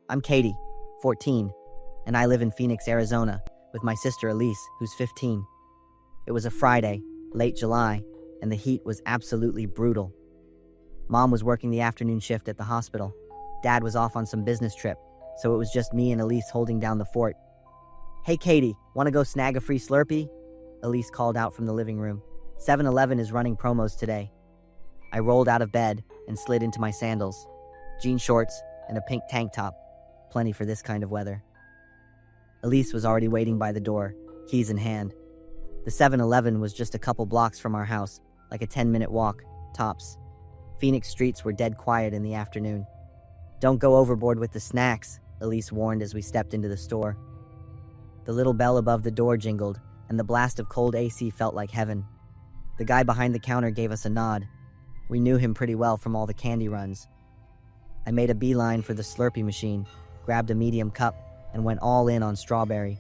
I'm Katie, 14, and I live in Phoenix, Arizona, with my sister Elise, who's 15. It was a Friday, late July, and the heat was absolutely brutal. Mom was working the afternoon shift at the hospital. Dad was off on some business trip, so it was just me and Elise holding down the fort. "Hey Katie, wanna go snag a free Slurpee?" Elise called out from the living room. 7-Eleven is running promos today. I rolled out of bed and slid into my sandals, jean shorts, and a pink tank top. Plenty for this kind of weather. Elise was already waiting by the door, keys in hand. The 7-Eleven was just a couple blocks from our house, like a 10-minute walk, tops. Phoenix streets were dead quiet in the afternoon. "Don't go overboard with the snacks," Elise warned as we stepped into the store. The little bell above the door jingled, and the blast of cold AC felt like heaven. The guy behind the counter gave us a nod. We knew him pretty well from all the candy runs. I made a beeline for the Slurpee machine, grabbed a medium cup, and went all in on strawberry.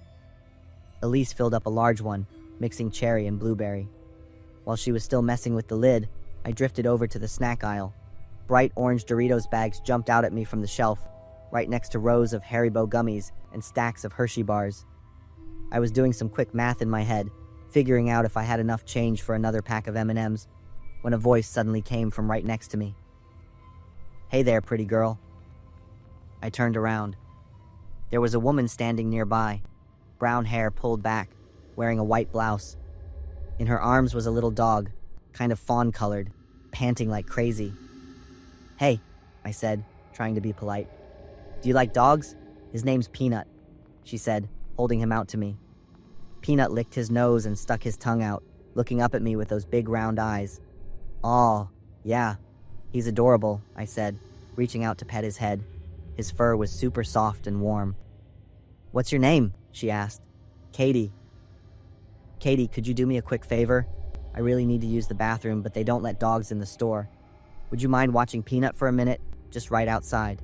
Elise filled up a large one, mixing cherry and blueberry. While she was still messing with the lid, I drifted over to the snack aisle. Bright orange Doritos bags jumped out at me from the shelf, right next to rows of Haribo gummies and stacks of Hershey bars. I was doing some quick math in my head, figuring out if I had enough change for another pack of M&Ms, when a voice suddenly came from right next to me. "Hey there, pretty girl." I turned around. There was a woman standing nearby, brown hair pulled back, wearing a white blouse. In her arms was a little dog, kind of fawn-colored, panting like crazy. "Hey," I said, trying to be polite. "Do you like dogs? His name's Peanut," she said, holding him out to me. Peanut licked his nose and stuck his tongue out, looking up at me with those big round eyes. "Aw, yeah, he's adorable," I said, reaching out to pet his head. His fur was super soft and warm. "What's your name?" she asked. "Katie." "Katie, could you do me a quick favor? I really need to use the bathroom, but they don't let dogs in the store. Would you mind watching Peanut for a minute, just right outside?"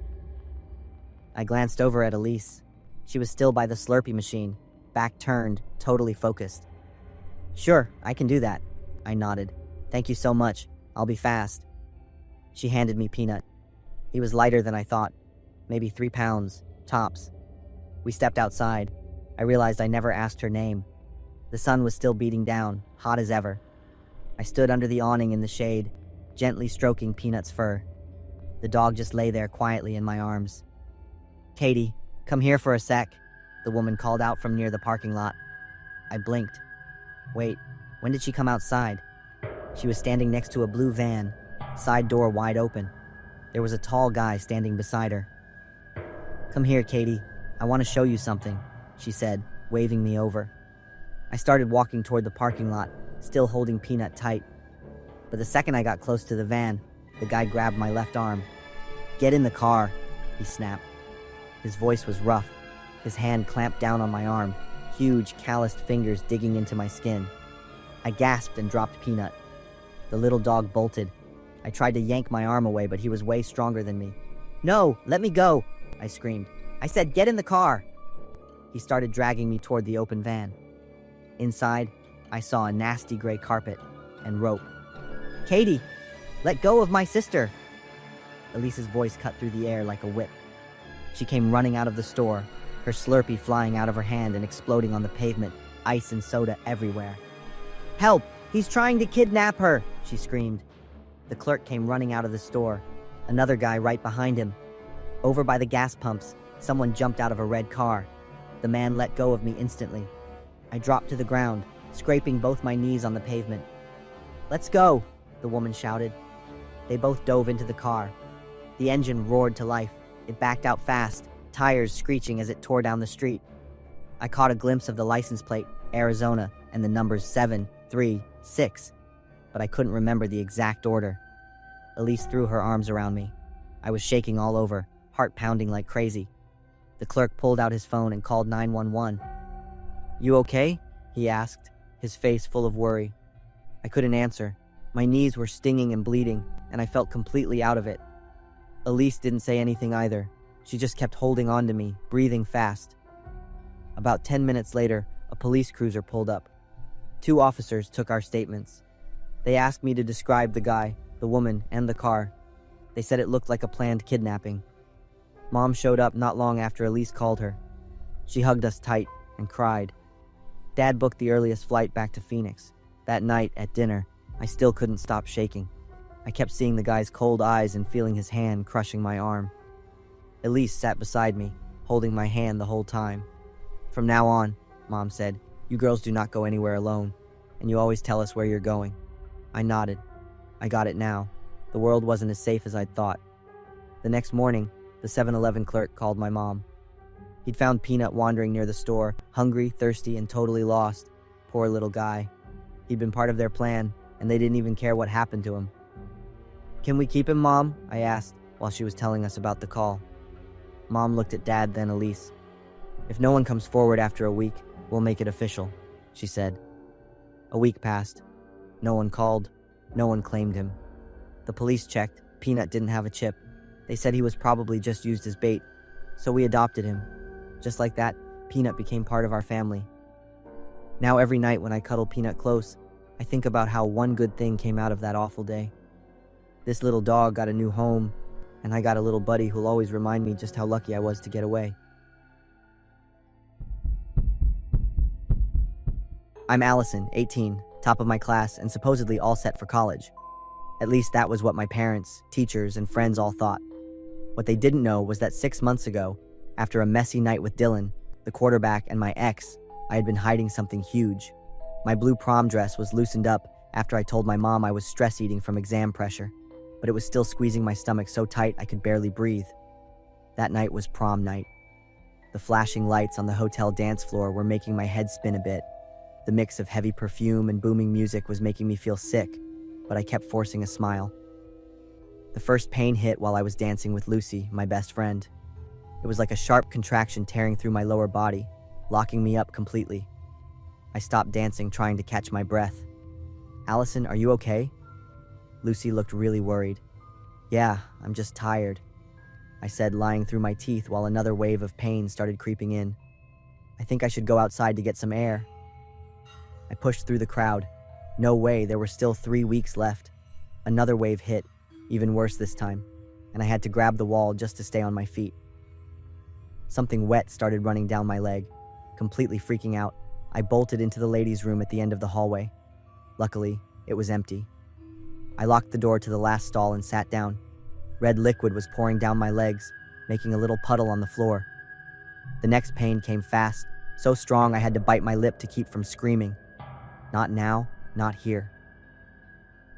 I glanced over at Elise. She was still by the Slurpee machine, back turned, totally focused. "Sure, I can do that," I nodded. "Thank you so much. I'll be fast." She handed me Peanut. He was lighter than I thought, maybe 3 pounds, tops. We stepped outside. I realized I never asked her name. The sun was still beating down, hot as ever. I stood under the awning in the shade, gently stroking Peanut's fur. The dog just lay there quietly in my arms. "Katie, come here for a sec," the woman called out from near the parking lot. I blinked. Wait, when did she come outside? She was standing next to a blue van, side door wide open. There was a tall guy standing beside her. "Come here, Katie. I want to show you something," she said, waving me over. I started walking toward the parking lot, still holding Peanut tight. But the second I got close to the van, the guy grabbed my left arm. "Get in the car," he snapped. His voice was rough. His hand clamped down on my arm, huge, calloused fingers digging into my skin. I gasped and dropped Peanut. The little dog bolted. I tried to yank my arm away, but he was way stronger than me. "No, let me go," I screamed. "I said get in the car." He started dragging me toward the open van. Inside, I saw a nasty gray carpet and rope. "Katie, let go of my sister." Elise's voice cut through the air like a whip. She came running out of the store, her Slurpee flying out of her hand and exploding on the pavement, ice and soda everywhere. "Help! He's trying to kidnap her!" she screamed. The clerk came running out of the store, another guy right behind him. Over by the gas pumps, someone jumped out of a red car. The man let go of me instantly. I dropped to the ground, scraping both my knees on the pavement. "Let's go," the woman shouted. They both dove into the car. The engine roared to life. It backed out fast, tires screeching as it tore down the street. I caught a glimpse of the license plate, Arizona, and the numbers 736, but I couldn't remember the exact order. Elise threw her arms around me. I was shaking all over, heart pounding like crazy. The clerk pulled out his phone and called 911. "You okay?" he asked, his face full of worry. I couldn't answer. My knees were stinging and bleeding, and I felt completely out of it. Elise didn't say anything either. She just kept holding on to me, breathing fast. About 10 minutes later, a police cruiser pulled up. 2 officers took our statements. They asked me to describe the guy, the woman, and the car. They said it looked like a planned kidnapping. Mom showed up not long after Elise called her. She hugged us tight and cried. Dad booked the earliest flight back to Phoenix. That night, at dinner, I still couldn't stop shaking. I kept seeing the guy's cold eyes and feeling his hand crushing my arm. Elise sat beside me, holding my hand the whole time. From now on, Mom said, you girls do not go anywhere alone, and you always tell us where you're going. I nodded. I got it now. The world wasn't as safe as I'd thought. The next morning, the 7-Eleven clerk called my mom. He'd found Peanut wandering near the store, hungry, thirsty, and totally lost. Poor little guy. He'd been part of their plan, and they didn't even care what happened to him. Can we keep him, Mom? I asked, while she was telling us about the call. Mom looked at Dad, then Elise. If no one comes forward after a week, we'll make it official, she said. A week passed. No one called. No one claimed him. The police checked. Peanut didn't have a chip. They said he was probably just used as bait, so we adopted him. Just like that, Peanut became part of our family. Now every night when I cuddle Peanut close, I think about how one good thing came out of that awful day. This little dog got a new home, and I got a little buddy who'll always remind me just how lucky I was to get away. I'm Allison, 18, top of my class, and supposedly all set for college. At least that was what my parents, teachers, and friends all thought. What they didn't know was that 6 months ago, after a messy night with Dylan, the quarterback, and my ex, I had been hiding something huge. My blue prom dress was loosened up after I told my mom I was stress eating from exam pressure, but it was still squeezing my stomach so tight I could barely breathe. That night was prom night. The flashing lights on the hotel dance floor were making my head spin a bit. The mix of heavy perfume and booming music was making me feel sick, but I kept forcing a smile. The first pain hit while I was dancing with Lucy, my best friend. It was like a sharp contraction tearing through my lower body, locking me up completely. I stopped dancing, trying to catch my breath. Allison, are you okay? Lucy looked really worried. Yeah, I'm just tired, I said, lying through my teeth while another wave of pain started creeping in. I think I should go outside to get some air. I pushed through the crowd. No way, there were still 3 weeks left. Another wave hit, even worse this time, and I had to grab the wall just to stay on my feet. Something wet started running down my leg. Completely freaking out, I bolted into the ladies' room at the end of the hallway. Luckily, it was empty. I locked the door to the last stall and sat down. Red liquid was pouring down my legs, making a little puddle on the floor. The next pain came fast, so strong I had to bite my lip to keep from screaming. Not now, not here.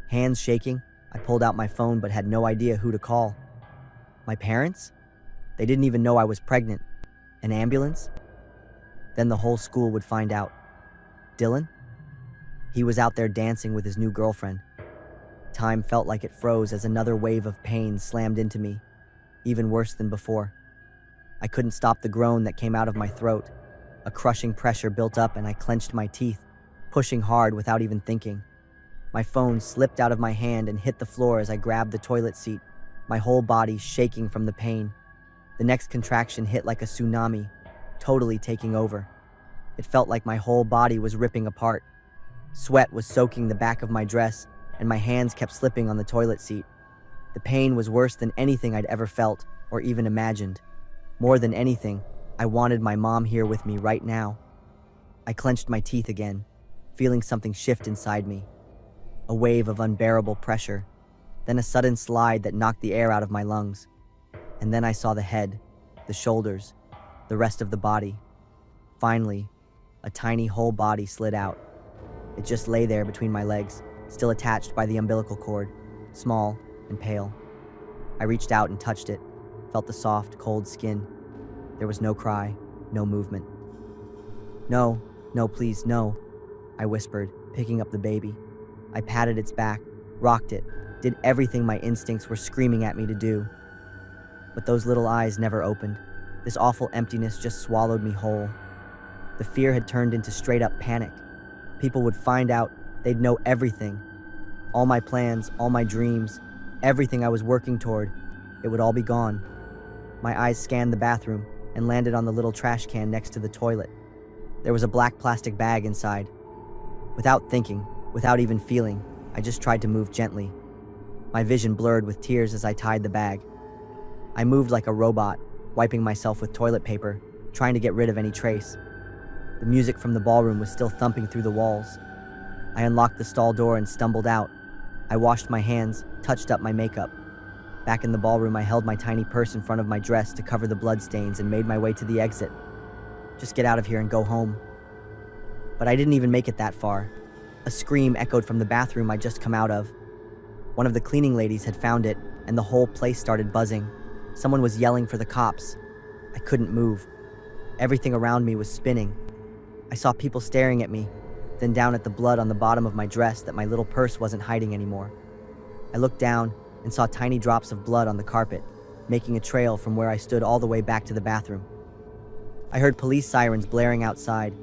Hands shaking, I pulled out my phone but had no idea who to call. My parents? They didn't even know I was pregnant. An ambulance? Then the whole school would find out. Dylan? He was out there dancing with his new girlfriend. Time felt like it froze as another wave of pain slammed into me, even worse than before. I couldn't stop the groan that came out of my throat. A crushing pressure built up and I clenched my teeth, pushing hard without even thinking. My phone slipped out of my hand and hit the floor as I grabbed the toilet seat, my whole body shaking from the pain. The next contraction hit like a tsunami, totally taking over. It felt like my whole body was ripping apart. Sweat was soaking the back of my dress, and my hands kept slipping on the toilet seat. The pain was worse than anything I'd ever felt or even imagined. More than anything, I wanted my mom here with me right now. I clenched my teeth again, feeling something shift inside me. A wave of unbearable pressure, then a sudden slide that knocked the air out of my lungs. And then I saw the head, the shoulders, the rest of the body. Finally, a tiny whole body slid out. It just lay there between my legs, still attached by the umbilical cord, small and pale. I reached out and touched it, felt the soft, cold skin. There was no cry, no movement. No, please, no, I whispered, picking up the baby. I patted its back, rocked it, did everything my instincts were screaming at me to do. But those little eyes never opened. This awful emptiness just swallowed me whole. The fear had turned into straight-up panic. People would find out, they'd know everything. All my plans, all my dreams, everything I was working toward, it would all be gone. My eyes scanned the bathroom and landed on the little trash can next to the toilet. There was a black plastic bag inside. Without thinking, without even feeling, I just tried to move gently. My vision blurred with tears as I tied the bag. I moved like a robot, wiping myself with toilet paper, trying to get rid of any trace. The music from the ballroom was still thumping through the walls. I unlocked the stall door and stumbled out. I washed my hands, touched up my makeup. Back in the ballroom, I held my tiny purse in front of my dress to cover the bloodstains and made my way to the exit. Just get out of here and go home. But I didn't even make it that far. A scream echoed from the bathroom I'd just come out of. One of the cleaning ladies had found it, and the whole place started buzzing. Someone was yelling for the cops. I couldn't move. Everything around me was spinning. I saw people staring at me, then down at the blood on the bottom of my dress that my little purse wasn't hiding anymore. I looked down and saw tiny drops of blood on the carpet, making a trail from where I stood all the way back to the bathroom. I heard police sirens blaring outside.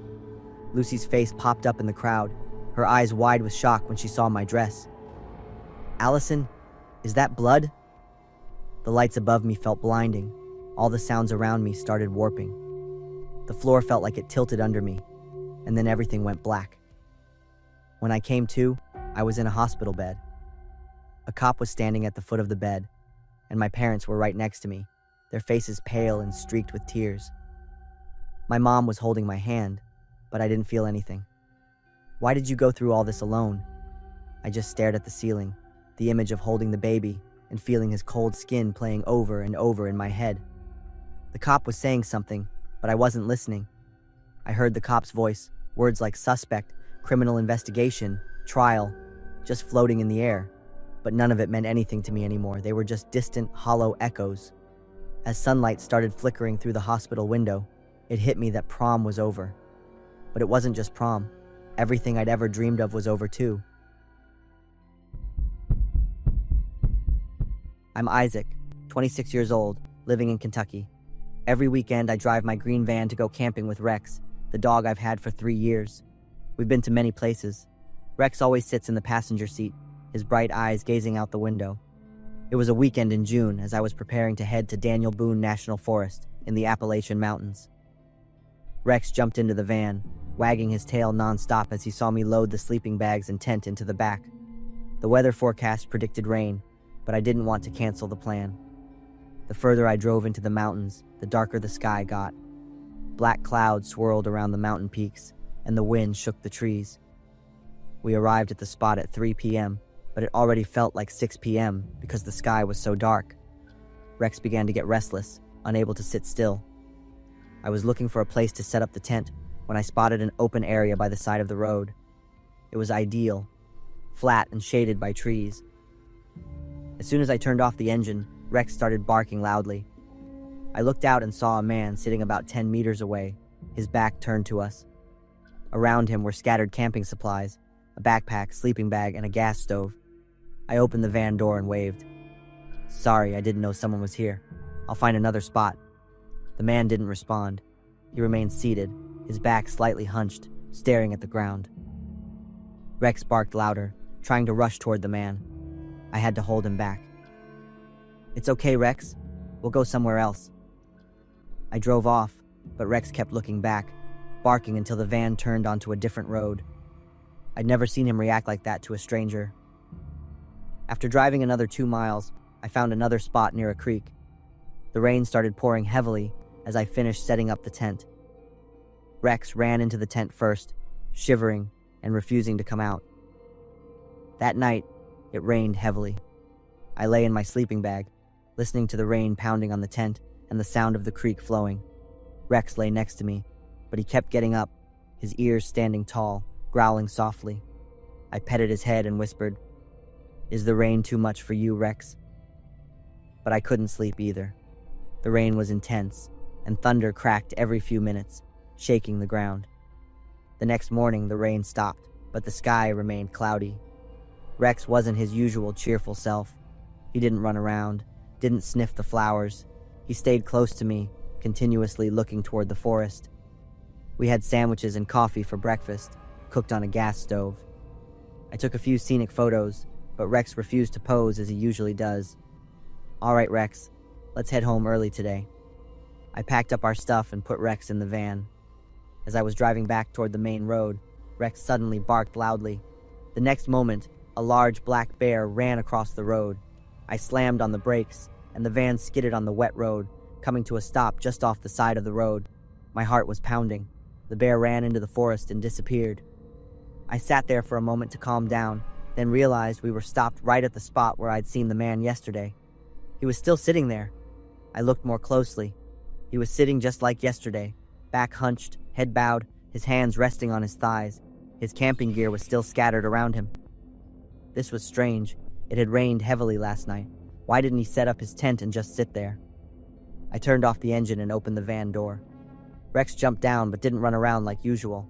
Lucy's face popped up in the crowd, her eyes wide with shock when she saw my dress. "Allison, is that blood?" The lights above me felt blinding. All the sounds around me started warping. The floor felt like it tilted under me, and then everything went black. When I came to, I was in a hospital bed. A cop was standing at the foot of the bed, and my parents were right next to me, their faces pale and streaked with tears. My mom was holding my hand, but I didn't feel anything. "Why did you go through all this alone?" I just stared at the ceiling, the image of holding the baby and feeling his cold skin playing over and over in my head. The cop was saying something, but I wasn't listening. I heard the cop's voice, words like suspect, criminal investigation, trial, just floating in the air. But none of it meant anything to me anymore. They were just distant, hollow echoes. As sunlight started flickering through the hospital window, it hit me that prom was over. But it wasn't just prom. Everything I'd ever dreamed of was over too. I'm Isaac, 26 years old, living in Kentucky. Every weekend I drive my green van to go camping with Rex, the dog I've had for 3 years. We've been to many places. Rex always sits in the passenger seat, his bright eyes gazing out the window. It was a weekend in June as I was preparing to head to Daniel Boone National Forest in the Appalachian Mountains. Rex jumped into the van, wagging his tail nonstop as he saw me load the sleeping bags and tent into the back. The weather forecast predicted rain, but I didn't want to cancel the plan. The further I drove into the mountains, the darker the sky got. Black clouds swirled around the mountain peaks, and the wind shook the trees. We arrived at the spot at 3 p.m., but it already felt like 6 p.m. because the sky was so dark. Rex began to get restless, unable to sit still. I was looking for a place to set up the tent when I spotted an open area by the side of the road. It was ideal, flat and shaded by trees. As soon as I turned off the engine, Rex started barking loudly. I looked out and saw a man sitting about 10 meters away, his back turned to us. Around him were scattered camping supplies, a backpack, sleeping bag, and a gas stove. I opened the van door and waved. "Sorry, I didn't know someone was here. I'll find another spot." The man didn't respond. He remained seated, his back slightly hunched, staring at the ground. Rex barked louder, trying to rush toward the man. I had to hold him back. "It's okay, Rex. We'll go somewhere else." I drove off, but Rex kept looking back, barking until the van turned onto a different road. I'd never seen him react like that to a stranger. After driving another 2 miles, I found another spot near a creek. The rain started pouring heavily as I finished setting up the tent. Rex ran into the tent first, shivering and refusing to come out. That night, it rained heavily. I lay in my sleeping bag, listening to the rain pounding on the tent and the sound of the creek flowing. Rex lay next to me, but he kept getting up, his ears standing tall, growling softly. I petted his head and whispered, "Is the rain too much for you, Rex?" But I couldn't sleep either. The rain was intense, and thunder cracked every few minutes, shaking the ground. The next morning, the rain stopped, but the sky remained cloudy. Rex wasn't his usual cheerful self. He didn't run around, didn't sniff the flowers. He stayed close to me, continuously looking toward the forest. We had sandwiches and coffee for breakfast, cooked on a gas stove. I took a few scenic photos, but Rex refused to pose as he usually does. "All right, Rex, let's head home early today." I packed up our stuff and put Rex in the van. As I was driving back toward the main road, Rex suddenly barked loudly. The next moment, a large black bear ran across the road. I slammed on the brakes, and the van skidded on the wet road, coming to a stop just off the side of the road. My heart was pounding. The bear ran into the forest and disappeared. I sat there for a moment to calm down, then realized we were stopped right at the spot where I'd seen the man yesterday. He was still sitting there. I looked more closely. He was sitting just like yesterday, back hunched, head bowed, his hands resting on his thighs. His camping gear was still scattered around him. This was strange. It had rained heavily last night. Why didn't he set up his tent and just sit there? I turned off the engine and opened the van door. Rex jumped down but didn't run around like usual.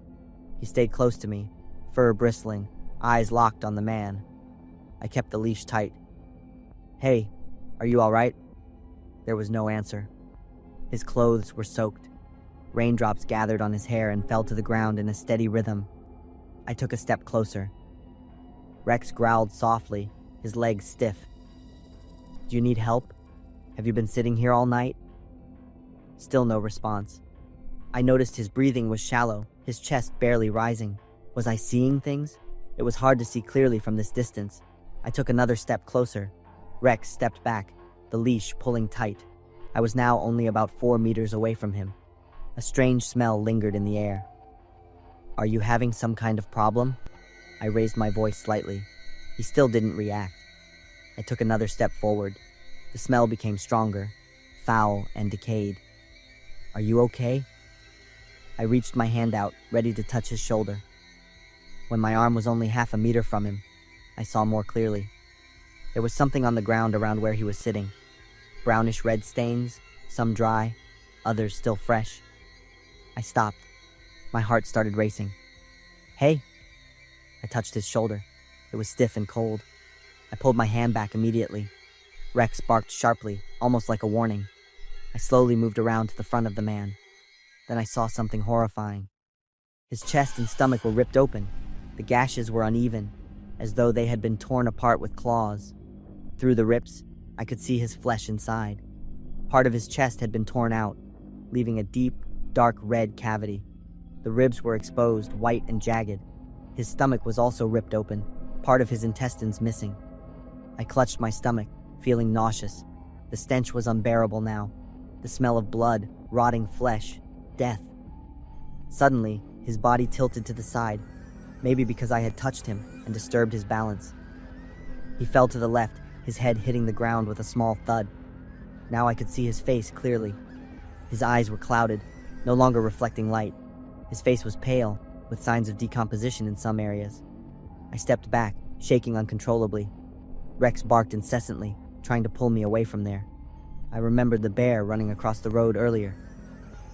He stayed close to me, fur bristling, eyes locked on the man. I kept the leash tight. "Hey, are you all right?" There was no answer. His clothes were soaked. Raindrops gathered on his hair and fell to the ground in a steady rhythm. I took a step closer. Rex growled softly, his legs stiff. "Do you need help? Have you been sitting here all night?" Still no response. I noticed his breathing was shallow, his chest barely rising. Was I seeing things? It was hard to see clearly from this distance. I took another step closer. Rex stepped back, the leash pulling tight. I was now only about 4 meters away from him. A strange smell lingered in the air. "Are you having some kind of problem?" I raised my voice slightly. He still didn't react. I took another step forward. The smell became stronger, foul and decayed. "Are you okay?" I reached my hand out, ready to touch his shoulder. When my arm was only half a meter from him, I saw more clearly. There was something on the ground around where he was sitting. Brownish red stains, some dry, others still fresh. I stopped. My heart started racing. "Hey!" I touched his shoulder. It was stiff and cold. I pulled my hand back immediately. Rex barked sharply, almost like a warning. I slowly moved around to the front of the man. Then I saw something horrifying. His chest and stomach were ripped open. The gashes were uneven, as though they had been torn apart with claws. Through the rips, I could see his flesh inside. Part of his chest had been torn out, leaving a deep, dark red cavity. The ribs were exposed, white and jagged. His stomach was also ripped open, part of his intestines missing. I clutched my stomach, feeling nauseous. The stench was unbearable now. The smell of blood, rotting flesh, death. Suddenly, his body tilted to the side, maybe because I had touched him and disturbed his balance. He fell to the left, his head hitting the ground with a small thud. Now I could see his face clearly. His eyes were clouded, no longer reflecting light. His face was pale, with signs of decomposition in some areas. I stepped back, shaking uncontrollably. Rex barked incessantly, trying to pull me away from there. I remembered the bear running across the road earlier.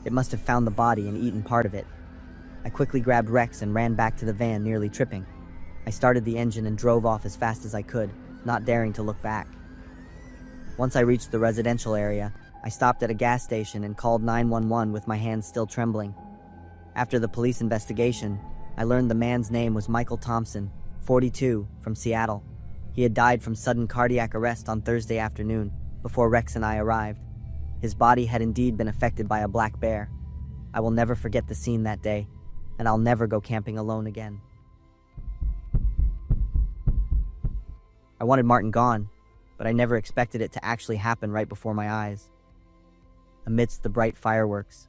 It must have found the body and eaten part of it. I quickly grabbed Rex and ran back to the van, nearly tripping. I started the engine and drove off as fast as I could, not daring to look back. Once I reached the residential area, I stopped at a gas station and called 911 with my hands still trembling. After the police investigation, I learned the man's name was Michael Thompson, 42, from Seattle. He had died from sudden cardiac arrest on Thursday afternoon, before Rex and I arrived. His body had indeed been affected by a black bear. I will never forget the scene that day, and I'll never go camping alone again. I wanted Martin gone, but I never expected it to actually happen right before my eyes. Amidst the bright fireworks.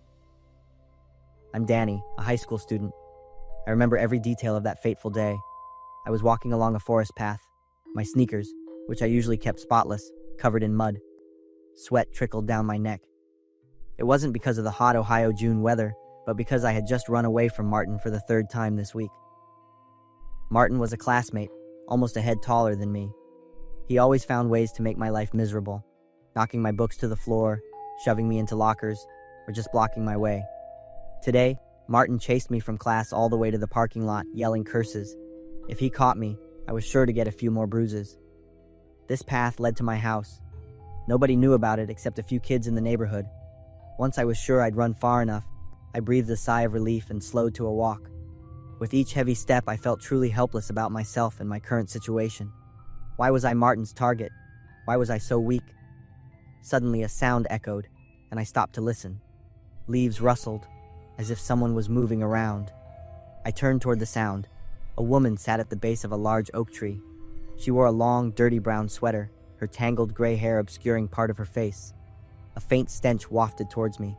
I'm Danny, a high school student. I remember every detail of that fateful day. I was walking along a forest path, my sneakers, which I usually kept spotless, covered in mud. Sweat trickled down my neck. It wasn't because of the hot Ohio June weather, but because I had just run away from Martin for the 3rd time this week. Martin was a classmate, almost a head taller than me. He always found ways to make my life miserable, knocking my books to the floor, shoving me into lockers, or just blocking my way. Today, Martin chased me from class all the way to the parking lot, yelling curses. If he caught me, I was sure to get a few more bruises. This path led to my house. Nobody knew about it except a few kids in the neighborhood. Once I was sure I'd run far enough, I breathed a sigh of relief and slowed to a walk. With each heavy step, I felt truly helpless about myself and my current situation. Why was I Martin's target? Why was I so weak? Suddenly a sound echoed, and I stopped to listen. Leaves rustled, as if someone was moving around. I turned toward the sound. A woman sat at the base of a large oak tree. She wore a long, dirty brown sweater, her tangled gray hair obscuring part of her face. A faint stench wafted towards me.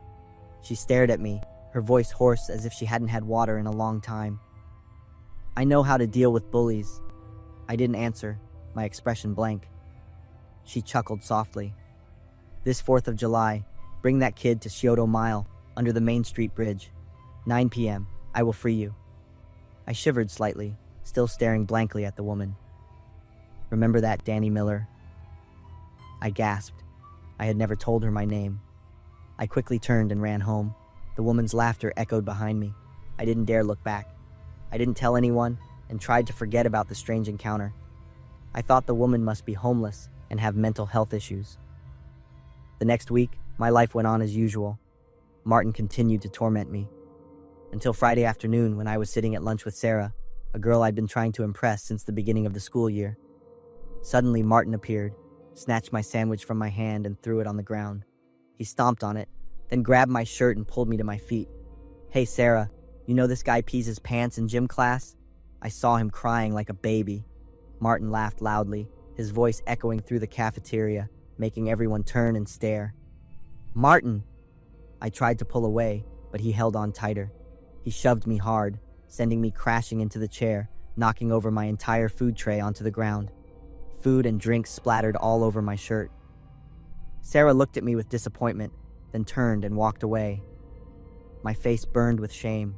She stared at me, her voice hoarse as if she hadn't had water in a long time. "I know how to deal with bullies." I didn't answer, my expression blank. She chuckled softly. "This 4th of July, bring that kid to Scioto Mile, under the Main Street Bridge. 9 p.m. I will free you." I shivered slightly, still staring blankly at the woman. "Remember that, Danny Miller?" I gasped. I had never told her my name. I quickly turned and ran home. The woman's laughter echoed behind me. I didn't dare look back. I didn't tell anyone and tried to forget about the strange encounter. I thought the woman must be homeless and have mental health issues. The next week, my life went on as usual. Martin continued to torment me. Until Friday afternoon when I was sitting at lunch with Sarah, a girl I'd been trying to impress since the beginning of the school year. Suddenly, Martin appeared, snatched my sandwich from my hand and threw it on the ground. He stomped on it, then grabbed my shirt and pulled me to my feet. "Hey, Sarah, you know this guy pees his pants in gym class?" I saw him crying like a baby. Martin laughed loudly, his voice echoing through the cafeteria, making everyone turn and stare. "Martin!" I tried to pull away, but he held on tighter. He shoved me hard, sending me crashing into the chair, knocking over my entire food tray onto the ground. Food and drinks splattered all over my shirt. Sarah looked at me with disappointment, then turned and walked away. My face burned with shame.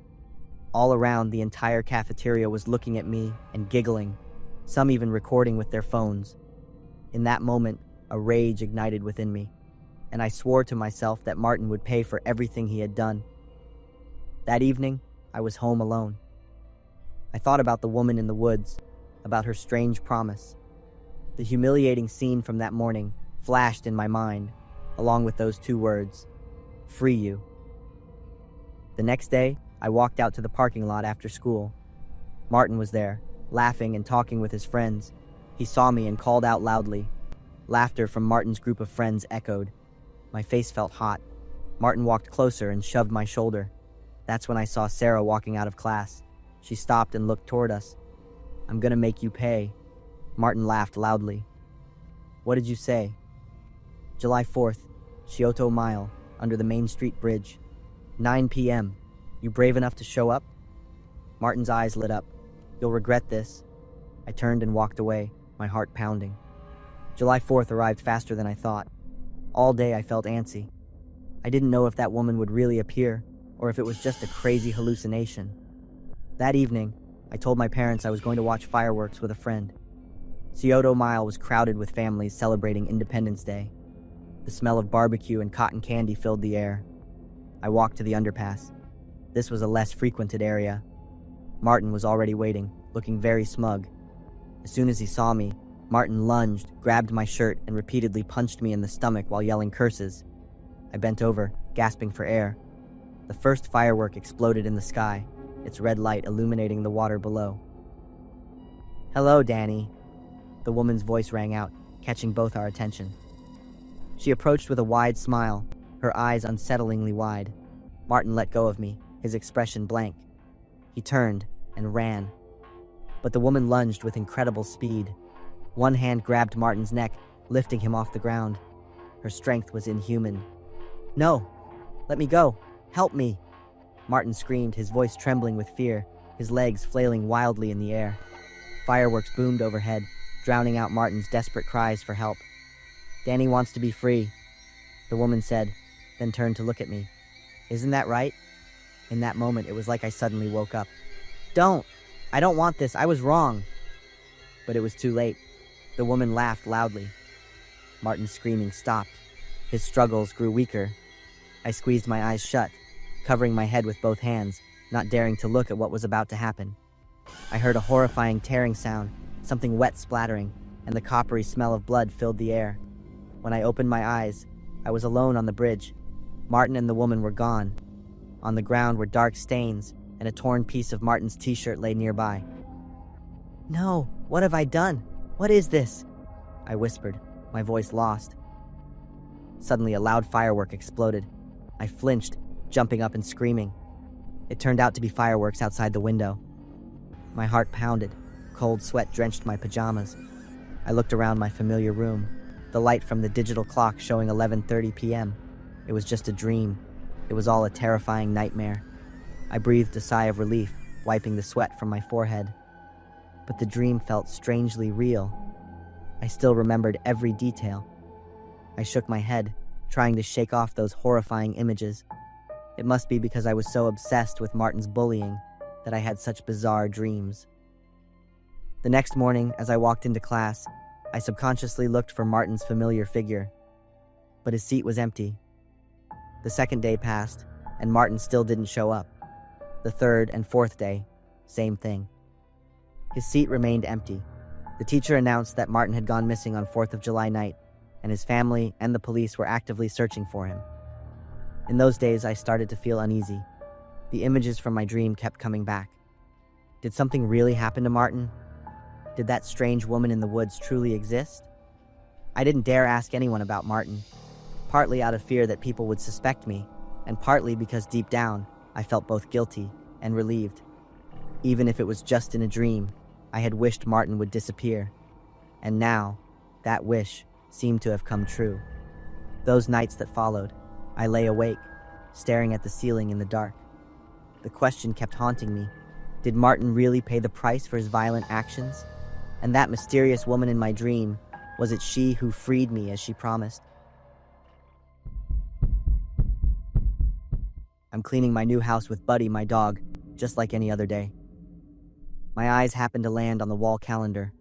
All around, the entire cafeteria was looking at me and giggling, some even recording with their phones. In that moment, a rage ignited within me, and I swore to myself that Martin would pay for everything he had done. That evening, I was home alone. I thought about the woman in the woods, about her strange promise. The humiliating scene from that morning flashed in my mind, along with those two words, "Free you." The next day, I walked out to the parking lot after school. Martin was there, laughing and talking with his friends. He saw me and called out loudly. Laughter from Martin's group of friends echoed. My face felt hot. Martin walked closer and shoved my shoulder. That's when I saw Sarah walking out of class. She stopped and looked toward us. "I'm gonna make you pay." Martin laughed loudly. "What did you say?" "July 4th, Scioto Mile, under the Main Street Bridge. 9 p.m. You brave enough to show up?" Martin's eyes lit up. "You'll regret this." I turned and walked away, my heart pounding. July 4th arrived faster than I thought. All day I felt antsy. I didn't know if that woman would really appear, or if it was just a crazy hallucination. That evening, I told my parents I was going to watch fireworks with a friend. Scioto Mile was crowded with families celebrating Independence Day. The smell of barbecue and cotton candy filled the air. I walked to the underpass. This was a less frequented area. Martin was already waiting, looking very smug. As soon as he saw me, Martin lunged, grabbed my shirt, and repeatedly punched me in the stomach while yelling curses. I bent over, gasping for air. The first firework exploded in the sky, its red light illuminating the water below. "Hello, Danny." The woman's voice rang out, catching both our attention. She approached with a wide smile, her eyes unsettlingly wide. Martin let go of me, his expression blank. He turned and ran. But the woman lunged with incredible speed. One hand grabbed Martin's neck, lifting him off the ground. Her strength was inhuman. "No! Let me go! Help me!" Martin screamed, his voice trembling with fear, his legs flailing wildly in the air. Fireworks boomed overhead, drowning out Martin's desperate cries for help. "Danny wants to be free," the woman said, then turned to look at me. "Isn't that right?" In that moment, it was like I suddenly woke up. "Don't! I don't want this. I was wrong." But it was too late. The woman laughed loudly. Martin's screaming stopped. His struggles grew weaker. I squeezed my eyes shut, covering my head with both hands, not daring to look at what was about to happen. I heard a horrifying tearing sound, something wet splattering, and the coppery smell of blood filled the air. When I opened my eyes, I was alone on the bridge. Martin and the woman were gone. On the ground were dark stains, and a torn piece of Martin's t-shirt lay nearby. "No, what have I done? What is this?" I whispered, my voice lost. Suddenly, a loud firework exploded. I flinched, jumping up and screaming. It turned out to be fireworks outside the window. My heart pounded. Cold sweat drenched my pajamas. I looked around my familiar room, the light from the digital clock showing 11:30 p.m. It was just a dream. It was all a terrifying nightmare. I breathed a sigh of relief, wiping the sweat from my forehead. But the dream felt strangely real. I still remembered every detail. I shook my head, trying to shake off those horrifying images. It must be because I was so obsessed with Martin's bullying that I had such bizarre dreams. The next morning, as I walked into class, I subconsciously looked for Martin's familiar figure, but his seat was empty. The second day passed, and Martin still didn't show up. The third and fourth day, same thing. His seat remained empty. The teacher announced that Martin had gone missing on 4th of July night, and his family and the police were actively searching for him. In those days, I started to feel uneasy. The images from my dream kept coming back. Did something really happen to Martin? Did that strange woman in the woods truly exist? I didn't dare ask anyone about Martin, partly out of fear that people would suspect me, and partly because deep down, I felt both guilty and relieved. Even if it was just in a dream, I had wished Martin would disappear. And now, that wish seemed to have come true. Those nights that followed, I lay awake, staring at the ceiling in the dark. The question kept haunting me. Did Martin really pay the price for his violent actions? And that mysterious woman in my dream, was it she who freed me as she promised? I'm cleaning my new house with Buddy, my dog, just like any other day. My eyes happen to land on the wall calendar.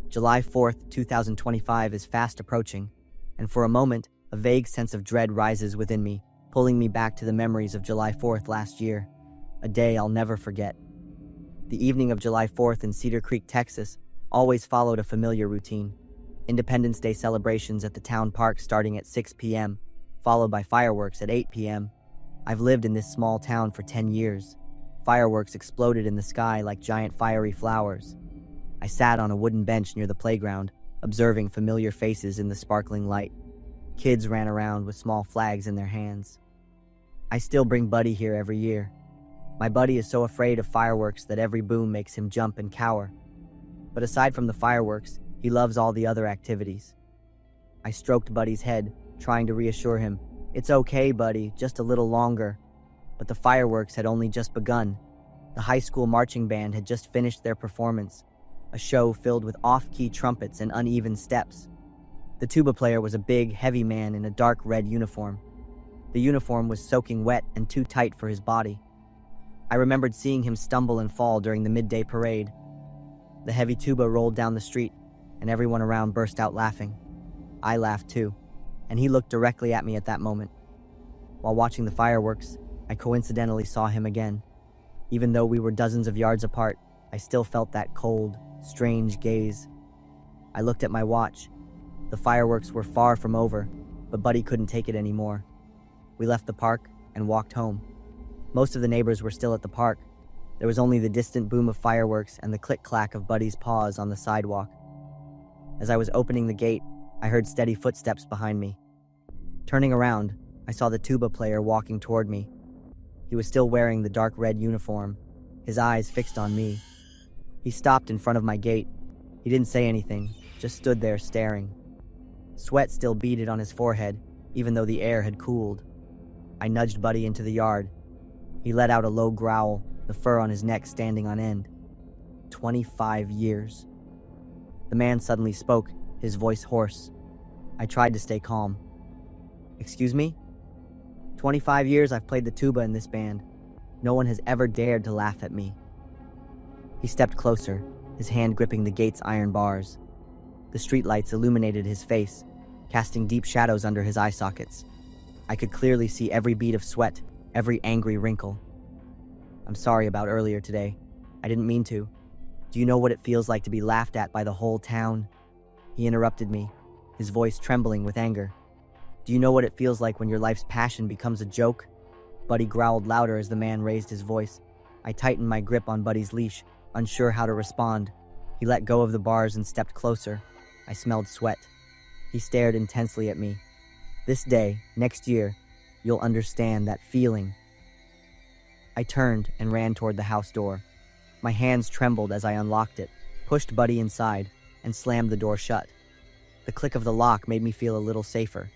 July 4th, 2025 is fast approaching, and for a moment, a vague sense of dread rises within me, pulling me back to the memories of July 4th last year, a day I'll never forget. The evening of July 4th in Cedar Creek, Texas, always followed a familiar routine. Independence Day celebrations at the town park starting at 6 p.m., followed by fireworks at 8 p.m. I've lived in this small town for 10 years. Fireworks exploded in the sky like giant fiery flowers. I sat on a wooden bench near the playground, observing familiar faces in the sparkling light. Kids ran around with small flags in their hands. I still bring Buddy here every year. My buddy is so afraid of fireworks that every boom makes him jump and cower. But aside from the fireworks, he loves all the other activities. I stroked Buddy's head, trying to reassure him. It's okay, Buddy, just a little longer. But the fireworks had only just begun. The high school marching band had just finished their performance, a show filled with off-key trumpets and uneven steps. The tuba player was a big, heavy man in a dark red uniform. The uniform was soaking wet and too tight for his body. I remembered seeing him stumble and fall during the midday parade. The heavy tuba rolled down the street, and everyone around burst out laughing. I laughed too, and he looked directly at me at that moment. While watching the fireworks, I coincidentally saw him again. Even though we were dozens of yards apart, I still felt that cold, strange gaze. I looked at my watch. The fireworks were far from over, but Buddy couldn't take it anymore. We left the park and walked home. Most of the neighbors were still at the park. There was only the distant boom of fireworks and the click-clack of Buddy's paws on the sidewalk. As I was opening the gate, I heard steady footsteps behind me. Turning around, I saw the tuba player walking toward me. He was still wearing the dark red uniform, his eyes fixed on me. He stopped in front of my gate. He didn't say anything, just stood there staring. Sweat still beaded on his forehead, even though the air had cooled. I nudged Buddy into the yard. He let out a low growl, the fur on his neck standing on end. 25 years. The man suddenly spoke, his voice hoarse. I tried to stay calm. Excuse me? 25 years I've played the tuba in this band. No one has ever dared to laugh at me. He stepped closer, his hand gripping the gate's iron bars. The streetlights illuminated his face, casting deep shadows under his eye sockets. I could clearly see every bead of sweat, every angry wrinkle. I'm sorry about earlier today. I didn't mean to. Do you know what it feels like to be laughed at by the whole town? He interrupted me, his voice trembling with anger. Do you know what it feels like when your life's passion becomes a joke? Buddy growled louder as the man raised his voice. I tightened my grip on Buddy's leash, unsure how to respond. He let go of the bars and stepped closer. I smelled sweat. He stared intensely at me. This day, next year, you'll understand that feeling. I turned and ran toward the house door. My hands trembled as I unlocked it, pushed Buddy inside, and slammed the door shut. The click of the lock made me feel a little safer.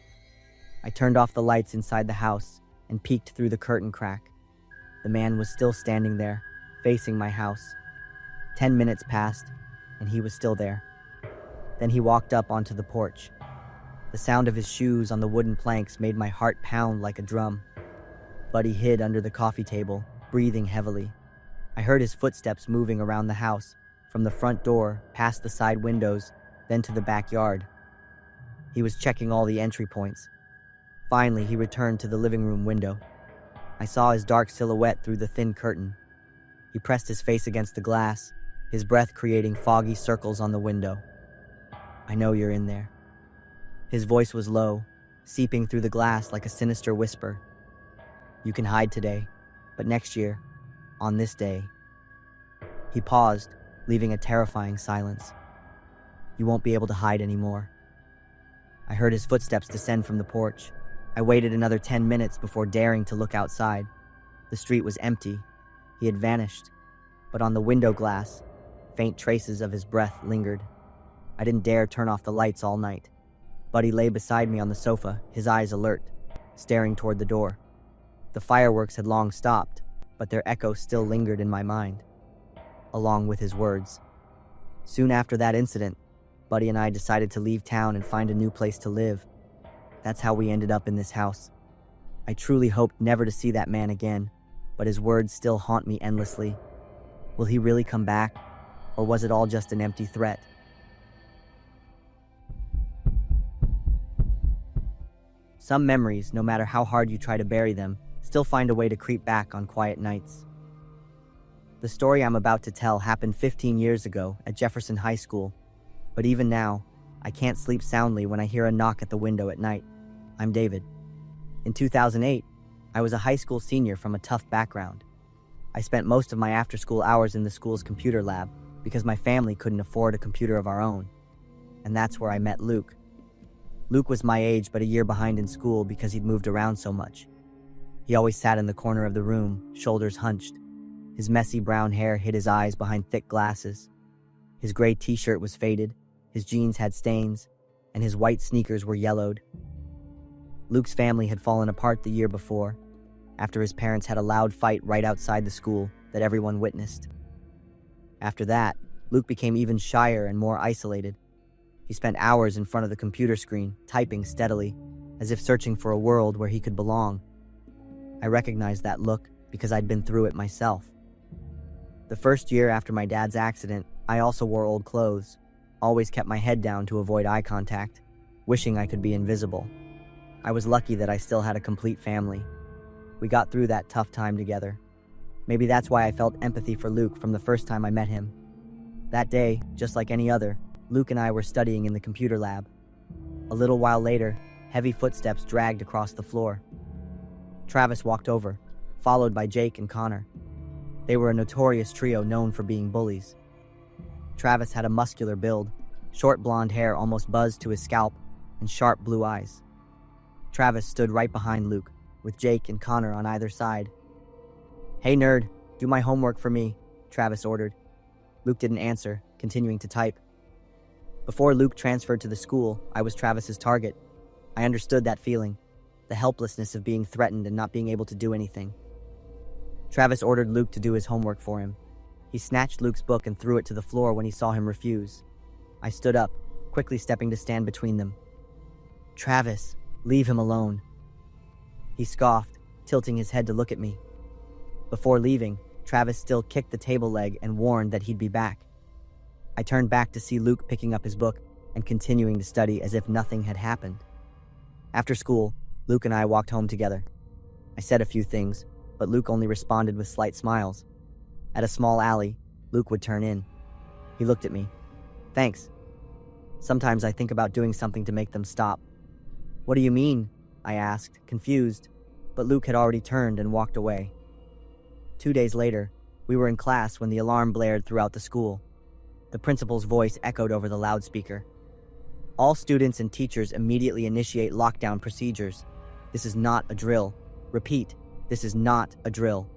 I turned off the lights inside the house and peeked through the curtain crack. The man was still standing there, facing my house. 10 minutes passed, and he was still there. Then he walked up onto the porch. The sound of his shoes on the wooden planks made my heart pound like a drum. Buddy hid under the coffee table, breathing heavily. I heard his footsteps moving around the house, from the front door, past the side windows, then to the backyard. He was checking all the entry points. Finally, he returned to the living room window. I saw his dark silhouette through the thin curtain. He pressed his face against the glass, his breath creating foggy circles on the window. "I know you're in there." His voice was low, seeping through the glass like a sinister whisper. "You can hide today, but next year, on this day..." He paused, leaving a terrifying silence. "You won't be able to hide anymore." I heard his footsteps descend from the porch. I waited another 10 minutes before daring to look outside. The street was empty. He had vanished. But on the window glass, faint traces of his breath lingered. I didn't dare turn off the lights all night. Buddy lay beside me on the sofa, his eyes alert, staring toward the door. The fireworks had long stopped, but their echo still lingered in my mind, along with his words. Soon after that incident, Buddy and I decided to leave town and find a new place to live. That's how we ended up in this house. I truly hoped never to see that man again, but his words still haunt me endlessly. Will he really come back, or was it all just an empty threat? Some memories, no matter how hard you try to bury them, still find a way to creep back on quiet nights. The story I'm about to tell happened 15 years ago at Jefferson High School, but even now, I can't sleep soundly when I hear a knock at the window at night. I'm David. In 2008, I was a high school senior from a tough background. I spent most of my after-school hours in the school's computer lab because my family couldn't afford a computer of our own. And that's where I met Luke. Luke was my age but a year behind in school because he'd moved around so much. He always sat in the corner of the room, shoulders hunched. His messy brown hair hid his eyes behind thick glasses. His gray t-shirt was faded, his jeans had stains, and his white sneakers were yellowed. Luke's family had fallen apart the year before, after his parents had a loud fight right outside the school that everyone witnessed. After that, Luke became even shyer and more isolated. He spent hours in front of the computer screen, typing steadily, as if searching for a world where he could belong. I recognized that look because I'd been through it myself. The first year after my dad's accident, I also wore old clothes, always kept my head down to avoid eye contact, wishing I could be invisible. I was lucky that I still had a complete family. We got through that tough time together. Maybe that's why I felt empathy for Luke from the first time I met him. That day, just like any other, Luke and I were studying in the computer lab. A little while later, heavy footsteps dragged across the floor. Travis walked over, followed by Jake and Connor. They were a notorious trio known for being bullies. Travis had a muscular build, short blonde hair almost buzzed to his scalp, and sharp blue eyes. Travis stood right behind Luke, with Jake and Connor on either side. "Hey nerd, do my homework for me," Travis ordered. Luke didn't answer, continuing to type. Before Luke transferred to the school, I was Travis's target. I understood that feeling, the helplessness of being threatened and not being able to do anything. Travis ordered Luke to do his homework for him. He snatched Luke's book and threw it to the floor when he saw him refuse. I stood up, quickly stepping to stand between them. "Travis, leave him alone." He scoffed, tilting his head to look at me. Before leaving, Travis still kicked the table leg and warned that he'd be back. I turned back to see Luke picking up his book and continuing to study as if nothing had happened. After school, Luke and I walked home together. I said a few things, but Luke only responded with slight smiles. At a small alley, Luke would turn in. He looked at me. "Thanks. Sometimes I think about doing something to make them stop." "What do you mean?" I asked, confused, but Luke had already turned and walked away. 2 days later, we were in class when the alarm blared throughout the school. The principal's voice echoed over the loudspeaker. "All students and teachers immediately initiate lockdown procedures. This is not a drill. Repeat, this is not a drill."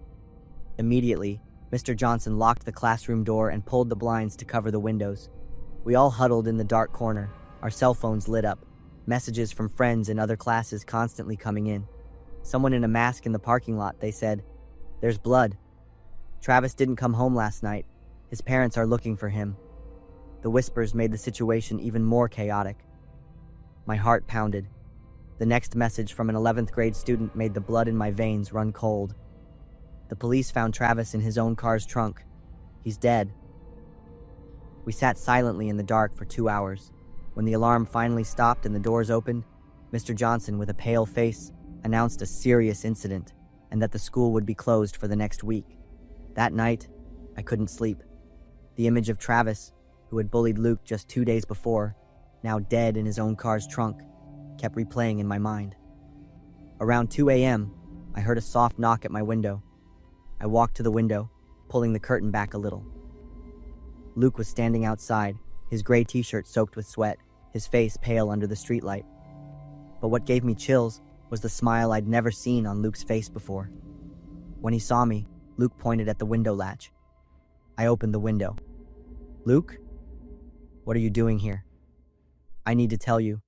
Immediately, Mr. Johnson locked the classroom door and pulled the blinds to cover the windows. We all huddled in the dark corner, our cell phones lit up, Messages from friends in other classes constantly coming in. Someone in a mask in the parking lot, they said, "There's blood. Travis didn't come home last night. His parents are looking for him." The whispers made the situation even more chaotic. My heart pounded. The next message from an 11th grade student made the blood in my veins run cold. The police found Travis in his own car's trunk. He's dead. We sat silently in the dark for 2 hours. When the alarm finally stopped and the doors opened, Mr. Johnson, with a pale face, announced a serious incident and that the school would be closed for the next week. That night, I couldn't sleep. The image of Travis, who had bullied Luke just 2 days before, now dead in his own car's trunk, kept replaying in my mind. Around 2 a.m., I heard a soft knock at my window. I walked to the window, pulling the curtain back a little. Luke was standing outside, his gray t-shirt soaked with sweat, his face pale under the streetlight. But what gave me chills was the smile I'd never seen on Luke's face before. When he saw me, Luke pointed at the window latch. I opened the window. "Luke? What are you doing here? I need to tell you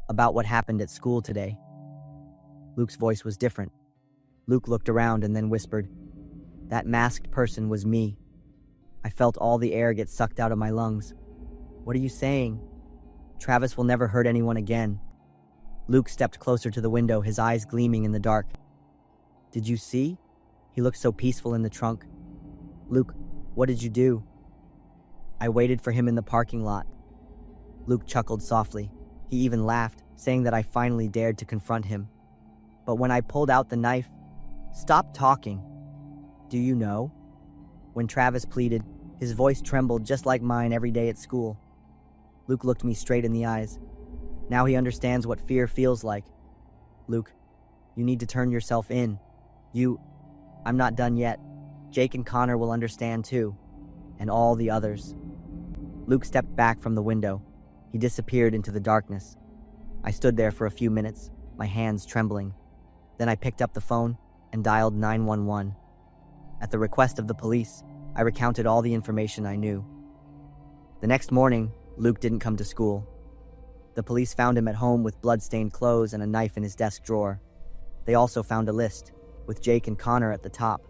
about what happened at school today." Luke's voice was different. Luke looked around and then whispered, "That masked person was me." I felt all the air get sucked out of my lungs. "What are you saying? Travis will never hurt anyone again." Luke stepped closer to the window, his eyes gleaming in the dark. "Did you see? He looked so peaceful in the trunk." "Luke, what did you do?" "I waited for him in the parking lot." Luke chuckled softly. He even laughed, saying that I finally dared to confront him. But when I pulled out the knife, "Stop talking. Do you know?" When Travis pleaded, his voice trembled just like mine every day at school. Luke looked me straight in the eyes. Now he understands what fear feels like. "Luke, you need to turn yourself in. I'm not done yet. Jake and Connor will understand too. And all the others." Luke stepped back from the window. He disappeared into the darkness. I stood there for a few minutes, my hands trembling. Then I picked up the phone and dialed 911. At the request of the police, I recounted all the information I knew. The next morning, Luke didn't come to school. The police found him at home with blood-stained clothes and a knife in his desk drawer. They also found a list, with Jake and Connor at the top,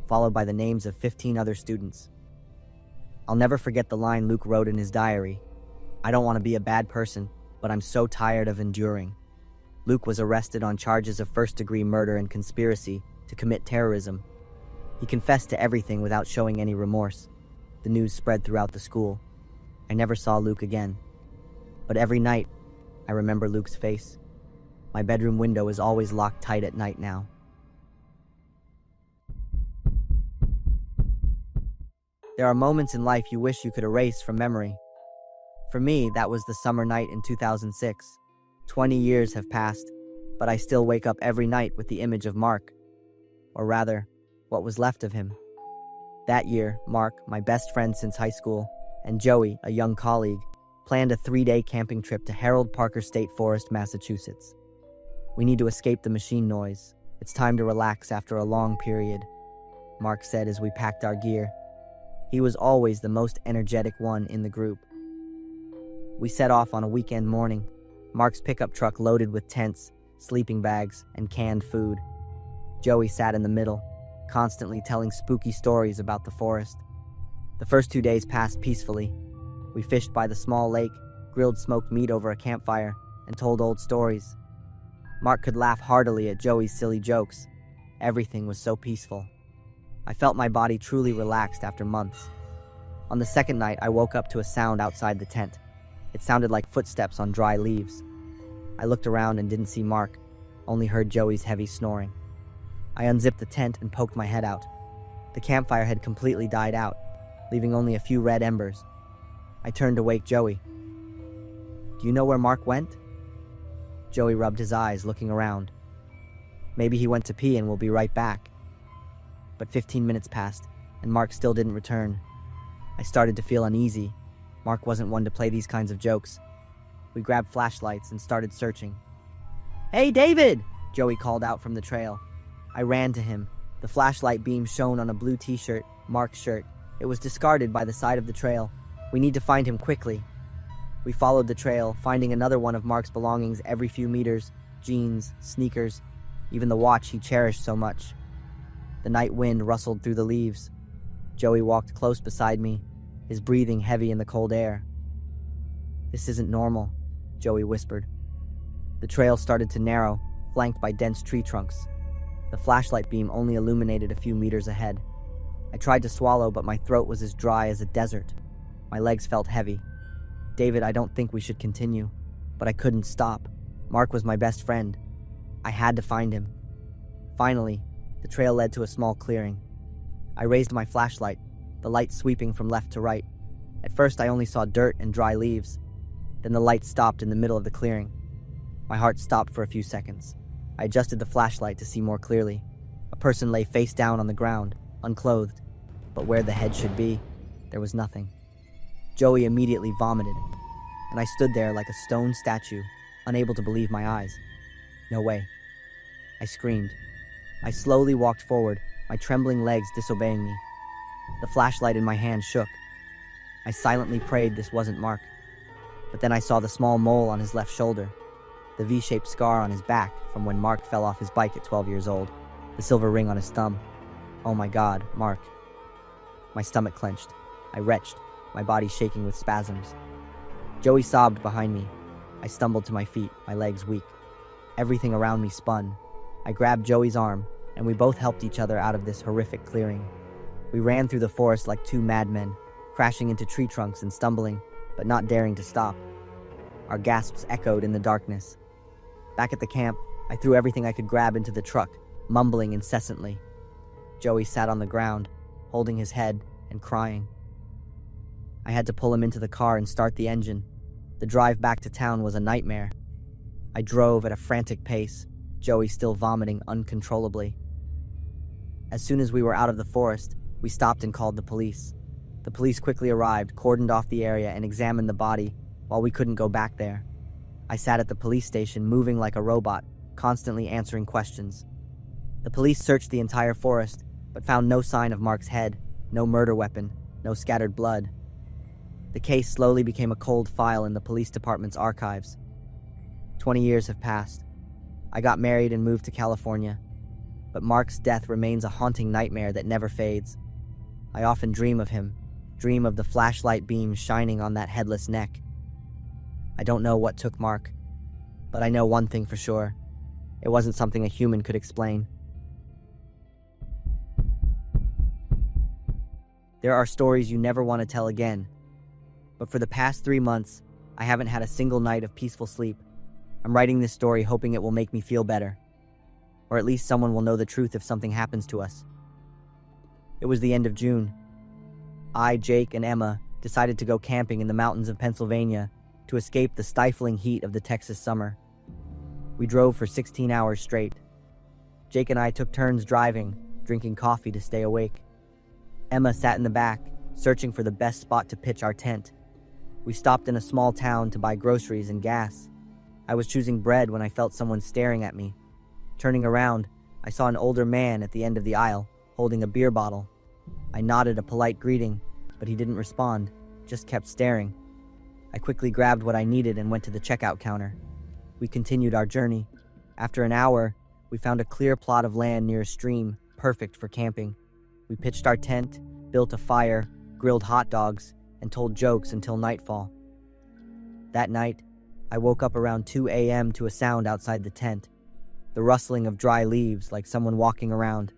followed by the names of 15 other students. I'll never forget the line Luke wrote in his diary. "I don't want to be a bad person, but I'm so tired of enduring." Luke was arrested on charges of first-degree murder and conspiracy to commit terrorism. He confessed to everything without showing any remorse. The news spread throughout the school. I never saw Luke again. But every night, I remember Luke's face. My bedroom window is always locked tight at night now. There are moments in life you wish you could erase from memory. For me, that was the summer night in 2006. 20 years have passed, but I still wake up every night with the image of Mark. Or rather, what was left of him. That year, Mark, my best friend since high school, and Joey, a young colleague, planned a 3-day camping trip to Harold Parker State Forest, Massachusetts. "We need to escape the machine noise. It's time to relax after a long period," Mark said as we packed our gear. He was always the most energetic one in the group. We set off on a weekend morning, Mark's pickup truck loaded with tents, sleeping bags, and canned food. Joey sat in the middle, constantly telling spooky stories about the forest. The first 2 days passed peacefully. We fished by the small lake, grilled smoked meat over a campfire, and told old stories. Mark could laugh heartily at Joey's silly jokes. Everything was so peaceful. I felt my body truly relaxed after months. On the second night, I woke up to a sound outside the tent. It sounded like footsteps on dry leaves. I looked around and didn't see Mark, only heard Joey's heavy snoring. I unzipped the tent and poked my head out. The campfire had completely died out, leaving only a few red embers. I turned to wake Joey. "Do you know where Mark went?" Joey rubbed his eyes, looking around. "Maybe he went to pee and will be right back." But 15 minutes passed, and Mark still didn't return. I started to feel uneasy. Mark wasn't one to play these kinds of jokes. We grabbed flashlights and started searching. "Hey, David!" Joey called out from the trail. I ran to him. The flashlight beam shone on a blue t-shirt, Mark's shirt. It was discarded by the side of the trail. "We need to find him quickly." We followed the trail, finding another one of Mark's belongings every few meters: jeans, sneakers, even the watch he cherished so much. The night wind rustled through the leaves. Joey walked close beside me, his breathing heavy in the cold air. "This isn't normal," Joey whispered. The trail started to narrow, flanked by dense tree trunks. The flashlight beam only illuminated a few meters ahead. I tried to swallow, but my throat was as dry as a desert. My legs felt heavy. "David, I don't think we should continue." But I couldn't stop. Mark was my best friend. I had to find him. Finally, the trail led to a small clearing. I raised my flashlight, the light sweeping from left to right. At first, I only saw dirt and dry leaves. Then the light stopped in the middle of the clearing. My heart stopped for a few seconds. I adjusted the flashlight to see more clearly. A person lay face down on the ground, unclothed, but where the head should be, there was nothing. Joey immediately vomited, and I stood there like a stone statue, unable to believe my eyes. "No way." I screamed. I slowly walked forward, my trembling legs disobeying me. The flashlight in my hand shook. I silently prayed this wasn't Mark. But then I saw the small mole on his left shoulder, the V-shaped scar on his back from when Mark fell off his bike at 12 years old, the silver ring on his thumb. Oh my God, Mark. My stomach clenched. I retched, my body shaking with spasms. Joey sobbed behind me. I stumbled to my feet, my legs weak. Everything around me spun. I grabbed Joey's arm, and we both helped each other out of this horrific clearing. We ran through the forest like two madmen, crashing into tree trunks and stumbling, but not daring to stop. Our gasps echoed in the darkness. Back at the camp, I threw everything I could grab into the truck, mumbling incessantly. Joey sat on the ground, holding his head and crying. I had to pull him into the car and start the engine. The drive back to town was a nightmare. I drove at a frantic pace, Joey still vomiting uncontrollably. As soon as we were out of the forest, we stopped and called the police. The police quickly arrived, cordoned off the area, and examined the body while we couldn't go back there. I sat at the police station, moving like a robot, constantly answering questions. The police searched the entire forest, but found no sign of Mark's head, no murder weapon, no scattered blood. The case slowly became a cold file in the police department's archives. 20 years have passed. I got married and moved to California, but Mark's death remains a haunting nightmare that never fades. I often dream of him, dream of the flashlight beam shining on that headless neck. I don't know what took Mark, but I know one thing for sure. It wasn't something a human could explain. There are stories you never want to tell again, but for the past 3 months, I haven't had a single night of peaceful sleep. I'm writing this story hoping it will make me feel better, or at least someone will know the truth if something happens to us. It was the end of June. I, Jake, and Emma decided to go camping in the mountains of Pennsylvania to escape the stifling heat of the Texas summer. We drove for 16 hours straight. Jake and I took turns driving, drinking coffee to stay awake. Emma sat in the back, searching for the best spot to pitch our tent. We stopped in a small town to buy groceries and gas. I was choosing bread when I felt someone staring at me. Turning around, I saw an older man at the end of the aisle, holding a beer bottle. I nodded a polite greeting, but he didn't respond, just kept staring. I quickly grabbed what I needed and went to the checkout counter. We continued our journey. After an hour, we found a clear plot of land near a stream, perfect for camping. We pitched our tent, built a fire, grilled hot dogs, and told jokes until nightfall. That night, I woke up around 2 a.m. to a sound outside the tent, the rustling of dry leaves like someone walking around.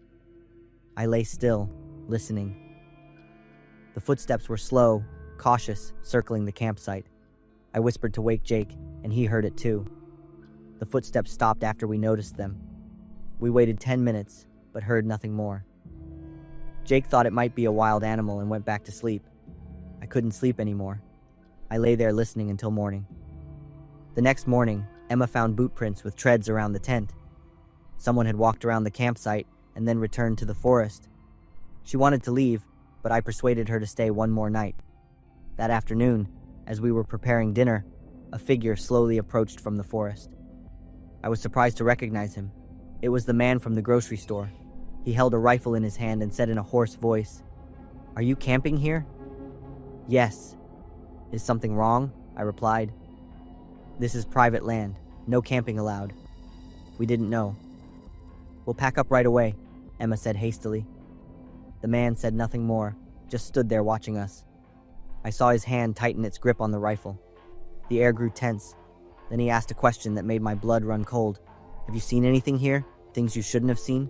I lay still, listening. The footsteps were slow, cautious, circling the campsite. I whispered to wake Jake, and he heard it too. The footsteps stopped after we noticed them. We waited 10 minutes, but heard nothing more. Jake thought it might be a wild animal and went back to sleep. I couldn't sleep anymore. I lay there listening until morning. The next morning, Emma found boot prints with treads around the tent. Someone had walked around the campsite and then returned to the forest. She wanted to leave, but I persuaded her to stay one more night. That afternoon, as we were preparing dinner, a figure slowly approached from the forest. I was surprised to recognize him. It was the man from the grocery store. He held a rifle in his hand and said in a hoarse voice, "Are you camping here?" "Yes." "Is something wrong?" I replied. This is private land. No camping allowed. We didn't know. We'll pack up right away, Emma said hastily. The man said nothing more, just stood there watching us. I saw his hand tighten its grip on the rifle. The air grew tense. Then he asked a question that made my blood run cold. Have you seen anything here? Things you shouldn't have seen?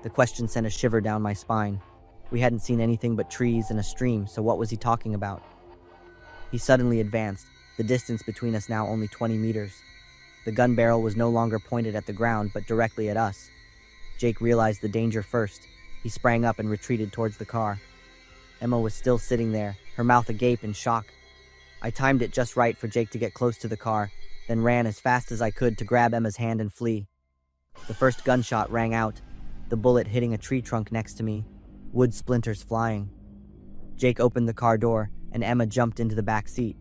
The question sent a shiver down my spine. We hadn't seen anything but trees and a stream, so what was he talking about? He suddenly advanced, the distance between us now only 20 meters. The gun barrel was no longer pointed at the ground, but directly at us. Jake realized the danger first. He sprang up and retreated towards the car. Emma was still sitting there, her mouth agape in shock. I timed it just right for Jake to get close to the car, then ran as fast as I could to grab Emma's hand and flee. The first gunshot rang out, the bullet hitting a tree trunk next to me, wood splinters flying. Jake opened the car door, and Emma jumped into the back seat.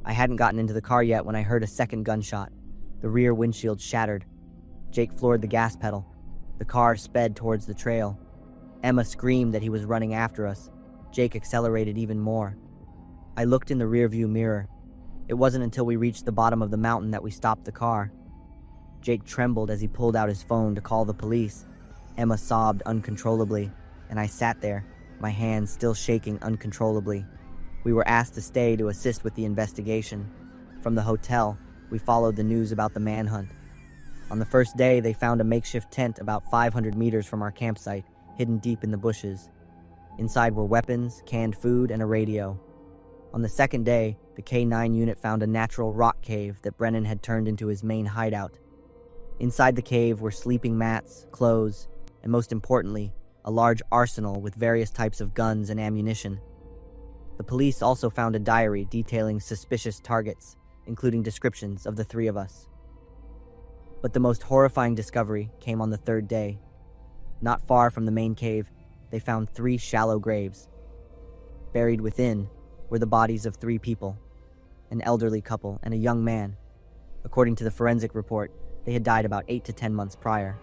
I hadn't gotten into the car yet when I heard a second gunshot. The rear windshield shattered. Jake floored the gas pedal. The car sped towards the trail. Emma screamed that he was running after us. Jake accelerated even more. I looked in the rearview mirror. It wasn't until we reached the bottom of the mountain that we stopped the car. Jake trembled as he pulled out his phone to call the police. Emma sobbed uncontrollably, and I sat there, my hands still shaking uncontrollably. We were asked to stay to assist with the investigation. From the hotel, we followed the news about the manhunt. On the first day, they found a makeshift tent about 500 meters from our campsite, hidden deep in the bushes. Inside were weapons, canned food, and a radio. On the second day, the K-9 unit found a natural rock cave that Brennan had turned into his main hideout. Inside the cave were sleeping mats, clothes, and most importantly, a large arsenal with various types of guns and ammunition. The police also found a diary detailing suspicious targets, including descriptions of the three of us. But the most horrifying discovery came on the third day. Not far from the main cave, they found 3 shallow graves. Buried within were the bodies of 3 people, an elderly couple and a young man. According to the forensic report, they had died about 8 to 10 months prior.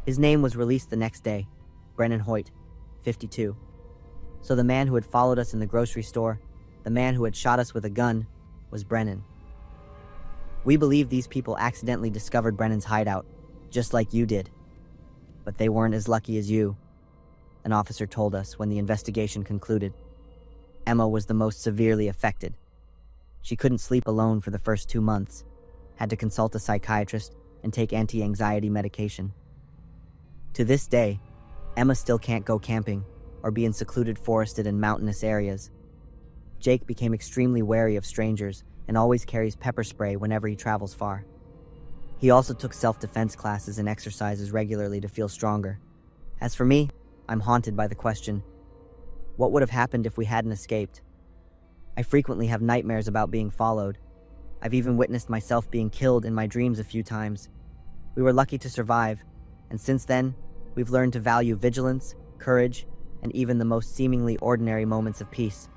His name was released the next day, Brennan Hoyt, 52. So the man who had followed us in the grocery store, the man who had shot us with a gun, was Brennan. We believe these people accidentally discovered Brennan's hideout, just like you did. But they weren't as lucky as you, an officer told us when the investigation concluded. Emma was the most severely affected. She couldn't sleep alone for the first 2 months, had to consult a psychiatrist and take anti-anxiety medication. To this day, Emma still can't go camping or be in secluded forested and mountainous areas. Jake became extremely wary of strangers and always carries pepper spray whenever he travels far. He also took self-defense classes and exercises regularly to feel stronger. As for me, I'm haunted by the question, what would have happened if we hadn't escaped? I frequently have nightmares about being followed. I've even witnessed myself being killed in my dreams a few times. We were lucky to survive, and since then, we've learned to value vigilance, courage, and even the most seemingly ordinary moments of peace.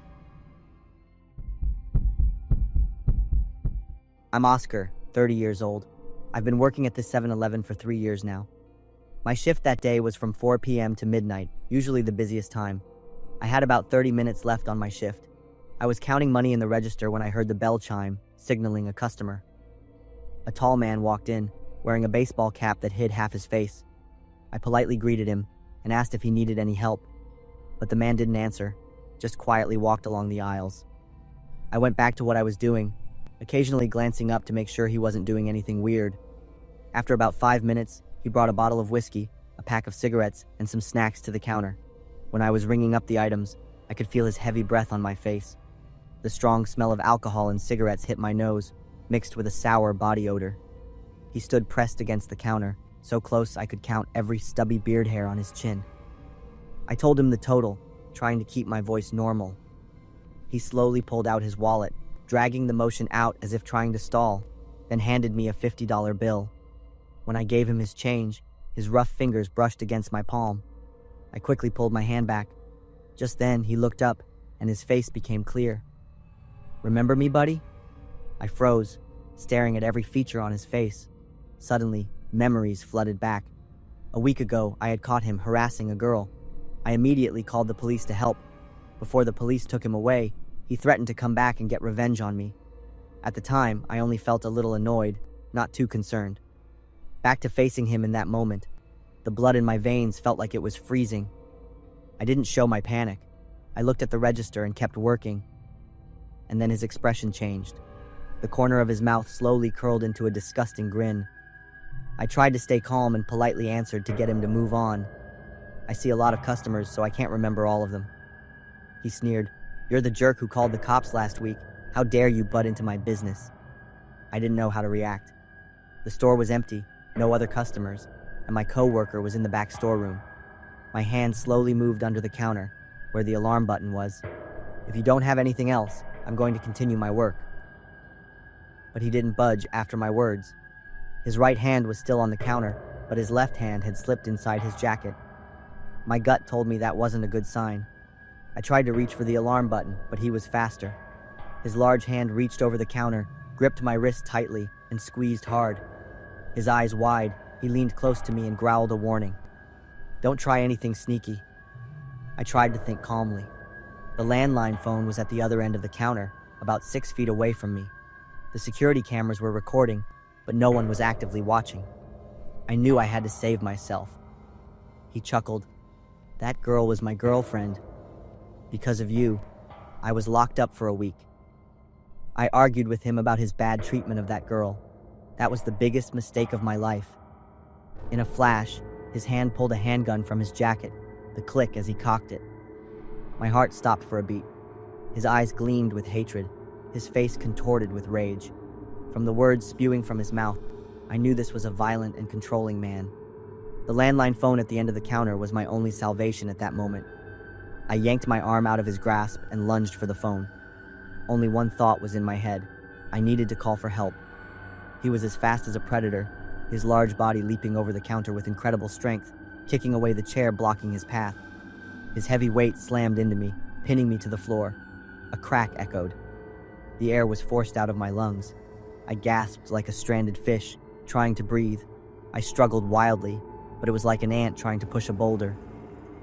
I'm Oscar, 30 years old. I've been working at this 7-Eleven for 3 years now. My shift that day was from 4 p.m. to midnight, usually the busiest time. I had about 30 minutes left on my shift. I was counting money in the register when I heard the bell chime, signaling a customer. A tall man walked in, wearing a baseball cap that hid half his face. I politely greeted him and asked if he needed any help, but the man didn't answer, just quietly walked along the aisles. I went back to what I was doing, occasionally glancing up to make sure he wasn't doing anything weird. After about 5 minutes, he brought a bottle of whiskey, a pack of cigarettes, and some snacks to the counter. When I was ringing up the items, I could feel his heavy breath on my face. The strong smell of alcohol and cigarettes hit my nose, mixed with a sour body odor. He stood pressed against the counter, so close I could count every stubby beard hair on his chin. I told him the total, trying to keep my voice normal. He slowly pulled out his wallet, dragging the motion out as if trying to stall, then handed me a $50 bill. When I gave him his change, his rough fingers brushed against my palm. I quickly pulled my hand back. Just then, he looked up, and his face became clear. "Remember me, buddy?" I froze, staring at every feature on his face. Suddenly, memories flooded back. A week ago, I had caught him harassing a girl. I immediately called the police to help. Before the police took him away, He threatened to come back and get revenge on me. At the time, I only felt a little annoyed, not too concerned. Back to facing him in that moment, the blood in my veins felt like it was freezing. I didn't show my panic. I looked at the register and kept working. And then his expression changed. The corner of his mouth slowly curled into a disgusting grin. I tried to stay calm and politely answered to get him to move on. I see a lot of customers, so I can't remember all of them. He sneered, "You're the jerk who called the cops last week. How dare you butt into my business?" I didn't know how to react. The store was empty, no other customers, and my coworker was in the back storeroom. My hand slowly moved under the counter, where the alarm button was. "If you don't have anything else, I'm going to continue my work." But he didn't budge after my words. His right hand was still on the counter, but his left hand had slipped inside his jacket. My gut told me that wasn't a good sign. I tried to reach for the alarm button, but he was faster. His large hand reached over the counter, gripped my wrist tightly, and squeezed hard. His eyes wide, he leaned close to me and growled a warning. "Don't try anything sneaky." I tried to think calmly. The landline phone was at the other end of the counter, about 6 feet away from me. The security cameras were recording, but no one was actively watching. I knew I had to save myself. He chuckled. "That girl was my girlfriend. Because of you, I was locked up for a week." I argued with him about his bad treatment of that girl. That was the biggest mistake of my life. In a flash, his hand pulled a handgun from his jacket, the click as he cocked it. My heart stopped for a beat. His eyes gleamed with hatred, his face contorted with rage. From the words spewing from his mouth, I knew this was a violent and controlling man. The landline phone at the end of the counter was my only salvation at that moment. I yanked my arm out of his grasp and lunged for the phone. Only one thought was in my head. I needed to call for help. He was as fast as a predator, his large body leaping over the counter with incredible strength, kicking away the chair blocking his path. His heavy weight slammed into me, pinning me to the floor. A crack echoed. The air was forced out of my lungs. I gasped like a stranded fish, trying to breathe. I struggled wildly, but it was like an ant trying to push a boulder.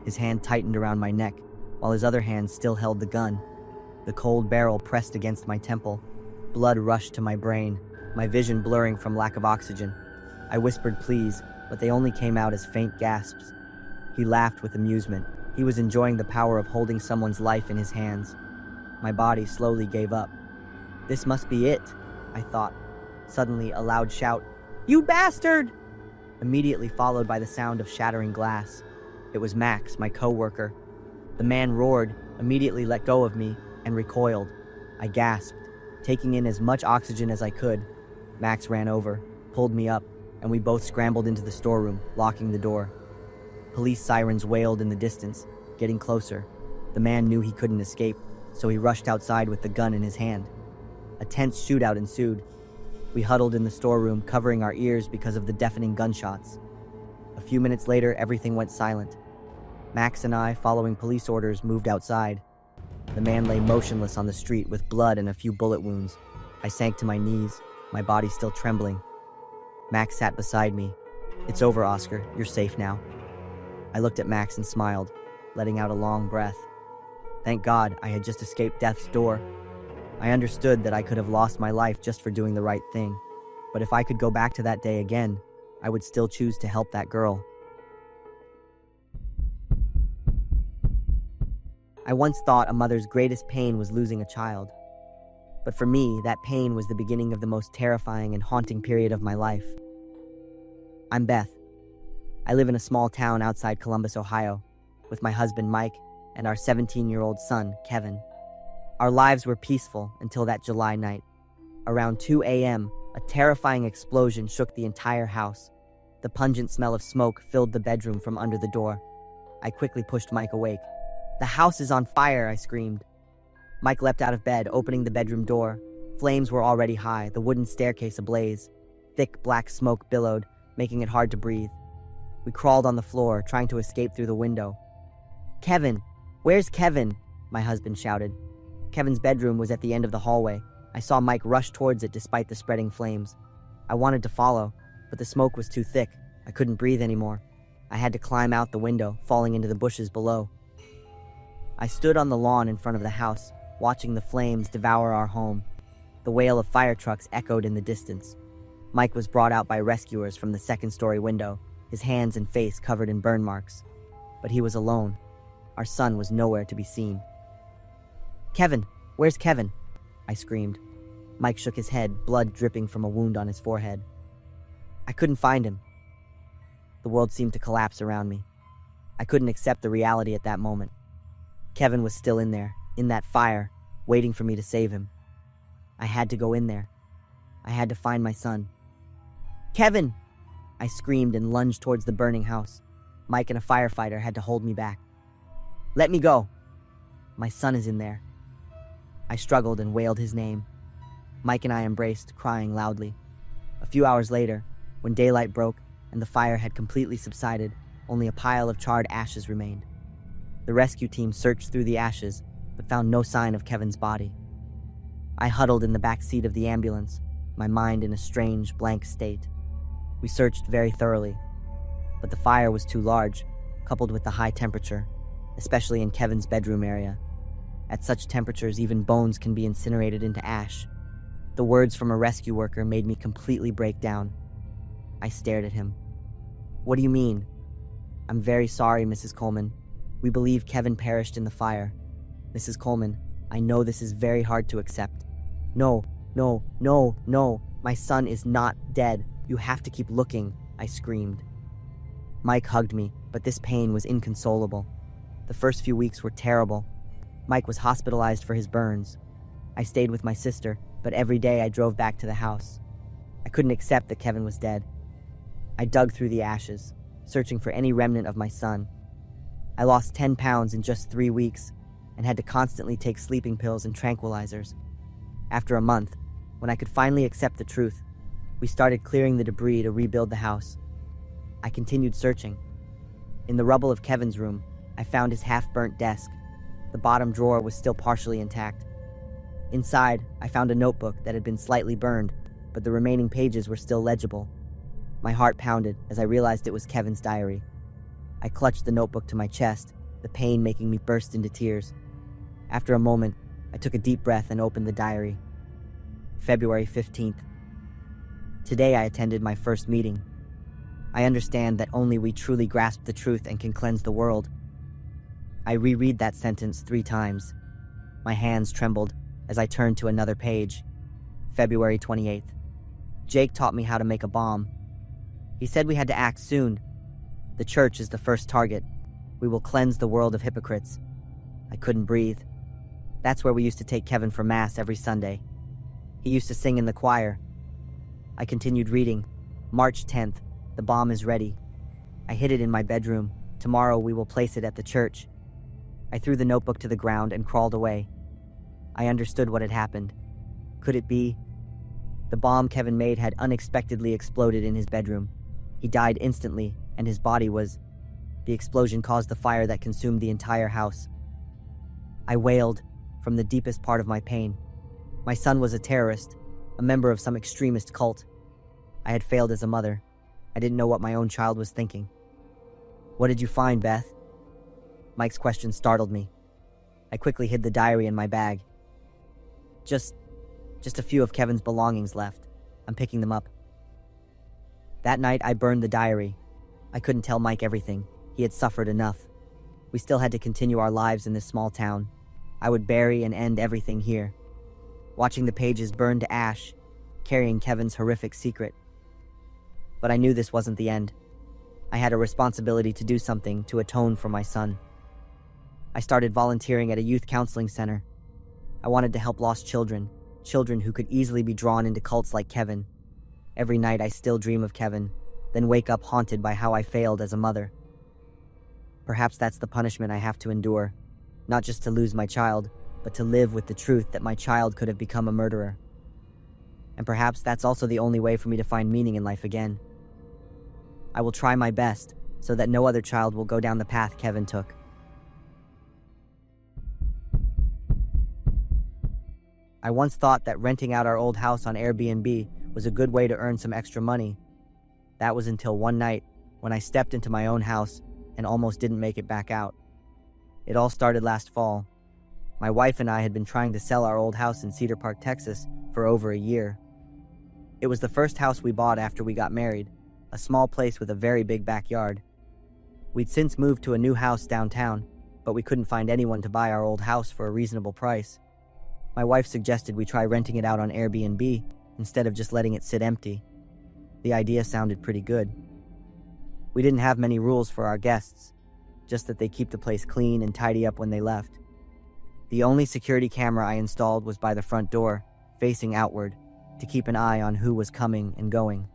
His hand tightened around my neck, while his other hand still held the gun. The cold barrel pressed against my temple. Blood rushed to my brain, my vision blurring from lack of oxygen. I whispered please, but they only came out as faint gasps. He laughed with amusement. He was enjoying the power of holding someone's life in his hands. My body slowly gave up. This must be it, I thought. Suddenly, a loud shout, "You bastard!" immediately followed by the sound of shattering glass. It was Max, my coworker. The man roared, immediately let go of me, and recoiled. I gasped, taking in as much oxygen as I could. Max ran over, pulled me up, and we both scrambled into the storeroom, locking the door. Police sirens wailed in the distance, getting closer. The man knew he couldn't escape, so he rushed outside with the gun in his hand. A tense shootout ensued. We huddled in the storeroom, covering our ears because of the deafening gunshots. A few minutes later, everything went silent. Max and I, following police orders, moved outside. The man lay motionless on the street with blood and a few bullet wounds. I sank to my knees, my body still trembling. Max sat beside me. "It's over, Oscar. You're safe now." I looked at Max and smiled, letting out a long breath. Thank God I had just escaped death's door. I understood that I could have lost my life just for doing the right thing. But if I could go back to that day again, I would still choose to help that girl. I once thought a mother's greatest pain was losing a child. But for me, that pain was the beginning of the most terrifying and haunting period of my life. I'm Beth. I live in a small town outside Columbus, Ohio, with my husband Mike and our 17-year-old son, Kevin. Our lives were peaceful until that July night. Around 2 a.m., a terrifying explosion shook the entire house. The pungent smell of smoke filled the bedroom from under the door. I quickly pushed Mike awake. "The house is on fire," I screamed. Mike leapt out of bed, opening the bedroom door. Flames were already high, the wooden staircase ablaze. Thick black smoke billowed, making it hard to breathe. We crawled on the floor, trying to escape through the window. "Kevin! Where's Kevin?" my husband shouted. Kevin's bedroom was at the end of the hallway. I saw Mike rush towards it despite the spreading flames. I wanted to follow, but the smoke was too thick. I couldn't breathe anymore. I had to climb out the window, falling into the bushes below. I stood on the lawn in front of the house, watching the flames devour our home. The wail of fire trucks echoed in the distance. Mike was brought out by rescuers from the second-story window, his hands and face covered in burn marks. But he was alone. Our son was nowhere to be seen. "Kevin! Where's Kevin?" I screamed. Mike shook his head, blood dripping from a wound on his forehead. "I couldn't find him." The world seemed to collapse around me. I couldn't accept the reality at that moment. Kevin was still in there, in that fire, waiting for me to save him. I had to go in there. I had to find my son. "Kevin!" I screamed and lunged towards the burning house. Mike and a firefighter had to hold me back. "Let me go." "My son is in there." I struggled and wailed his name. Mike and I embraced, crying loudly. A few hours later, when daylight broke and the fire had completely subsided, only a pile of charred ashes remained. The rescue team searched through the ashes, but found no sign of Kevin's body. I huddled in the back seat of the ambulance, my mind in a strange, blank state. We searched very thoroughly, but the fire was too large, coupled with the high temperature, especially in Kevin's bedroom area. At such temperatures, even bones can be incinerated into ash. The words from a rescue worker made me completely break down. I stared at him. "What do you mean?" "I'm very sorry, Mrs. Coleman. We believe Kevin perished in the fire. Mrs. Coleman, I know this is very hard to accept. No, no, no, no. My son is not dead. You have to keep looking," I screamed. Mike hugged me, but this pain was inconsolable. The first few weeks were terrible. Mike was hospitalized for his burns. I stayed with my sister, but every day I drove back to the house. I couldn't accept that Kevin was dead. I dug through the ashes, searching for any remnant of my son. I lost 10 pounds in just 3 weeks and had to constantly take sleeping pills and tranquilizers. After a month, when I could finally accept the truth, we started clearing the debris to rebuild the house. I continued searching. In the rubble of Kevin's room, I found his half-burnt desk. The bottom drawer was still partially intact. Inside, I found a notebook that had been slightly burned, but the remaining pages were still legible. My heart pounded as I realized it was Kevin's diary. I clutched the notebook to my chest, the pain making me burst into tears. After a moment, I took a deep breath and opened the diary. February 15th. Today I attended my first meeting. I understand that only we truly grasp the truth and can cleanse the world. I reread that sentence 3 times. My hands trembled as I turned to another page. February 28th. Jake taught me how to make a bomb. He said we had to act soon. The church is the first target. We will cleanse the world of hypocrites. I couldn't breathe. That's where we used to take Kevin for Mass every Sunday. He used to sing in the choir. I continued reading. March 10th. The bomb is ready. I hid it in my bedroom. Tomorrow we will place it at the church. I threw the notebook to the ground and crawled away. I understood what had happened. Could it be? The bomb Kevin made had unexpectedly exploded in his bedroom. He died instantly, and his body was... The explosion caused the fire that consumed the entire house. I wailed from the deepest part of my pain. My son was a terrorist, a member of some extremist cult. I had failed as a mother. I didn't know what my own child was thinking. "What did you find, Beth?" Mike's question startled me. I quickly hid the diary in my bag. Just a few of Kevin's belongings left. I'm picking them up." That night, I burned the diary. I couldn't tell Mike everything. He had suffered enough. We still had to continue our lives in this small town. I would bury and end everything here. Watching the pages burn to ash, carrying Kevin's horrific secret. But I knew this wasn't the end. I had a responsibility to do something to atone for my son. I started volunteering at a youth counseling center. I wanted to help lost children, children who could easily be drawn into cults like Kevin. Every night I still dream of Kevin, then wake up haunted by how I failed as a mother. Perhaps that's the punishment I have to endure, not just to lose my child, but to live with the truth that my child could have become a murderer. And perhaps that's also the only way for me to find meaning in life again. I will try my best so that no other child will go down the path Kevin took. I once thought that renting out our old house on Airbnb was a good way to earn some extra money. That was until one night when I stepped into my own house and almost didn't make it back out. It all started last fall. My wife and I had been trying to sell our old house in Cedar Park, Texas, for over a year. It was the first house we bought after we got married, a small place with a very big backyard. We'd since moved to a new house downtown, but we couldn't find anyone to buy our old house for a reasonable price. My wife suggested we try renting it out on Airbnb instead of just letting it sit empty. The idea sounded pretty good. We didn't have many rules for our guests, just that they keep the place clean and tidy up when they left. The only security camera I installed was by the front door, facing outward, to keep an eye on who was coming and going.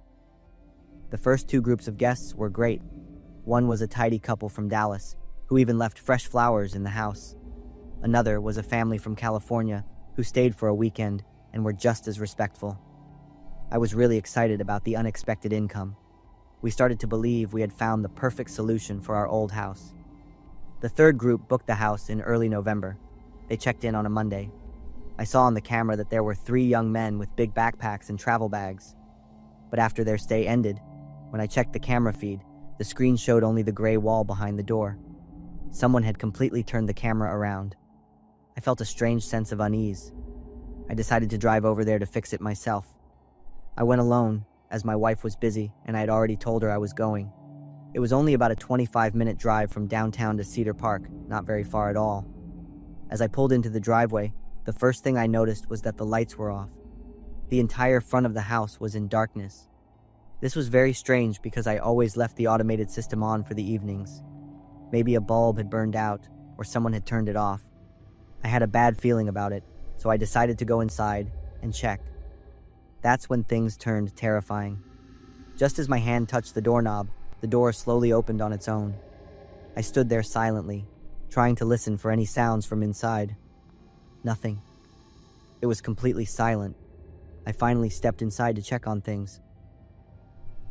The first two groups of guests were great. One was a tidy couple from Dallas, who even left fresh flowers in the house. Another was a family from California, who stayed for a weekend and were just as respectful. I was really excited about the unexpected income. We started to believe we had found the perfect solution for our old house. The third group booked the house in early November. They checked in on a Monday. I saw on the camera that there were 3 young men with big backpacks and travel bags. But after their stay ended, when I checked the camera feed, the screen showed only the gray wall behind the door. Someone had completely turned the camera around. I felt a strange sense of unease. I decided to drive over there to fix it myself. I went alone, as my wife was busy and I had already told her I was going. It was only about a 25-minute drive from downtown to Cedar Park, not very far at all. As I pulled into the driveway, the first thing I noticed was that the lights were off. The entire front of the house was in darkness. This was very strange because I always left the automated system on for the evenings. Maybe a bulb had burned out or someone had turned it off. I had a bad feeling about it, so I decided to go inside and check. That's when things turned terrifying. Just as my hand touched the doorknob, the door slowly opened on its own. I stood there silently, trying to listen for any sounds from inside. Nothing. It was completely silent. I finally stepped inside to check on things.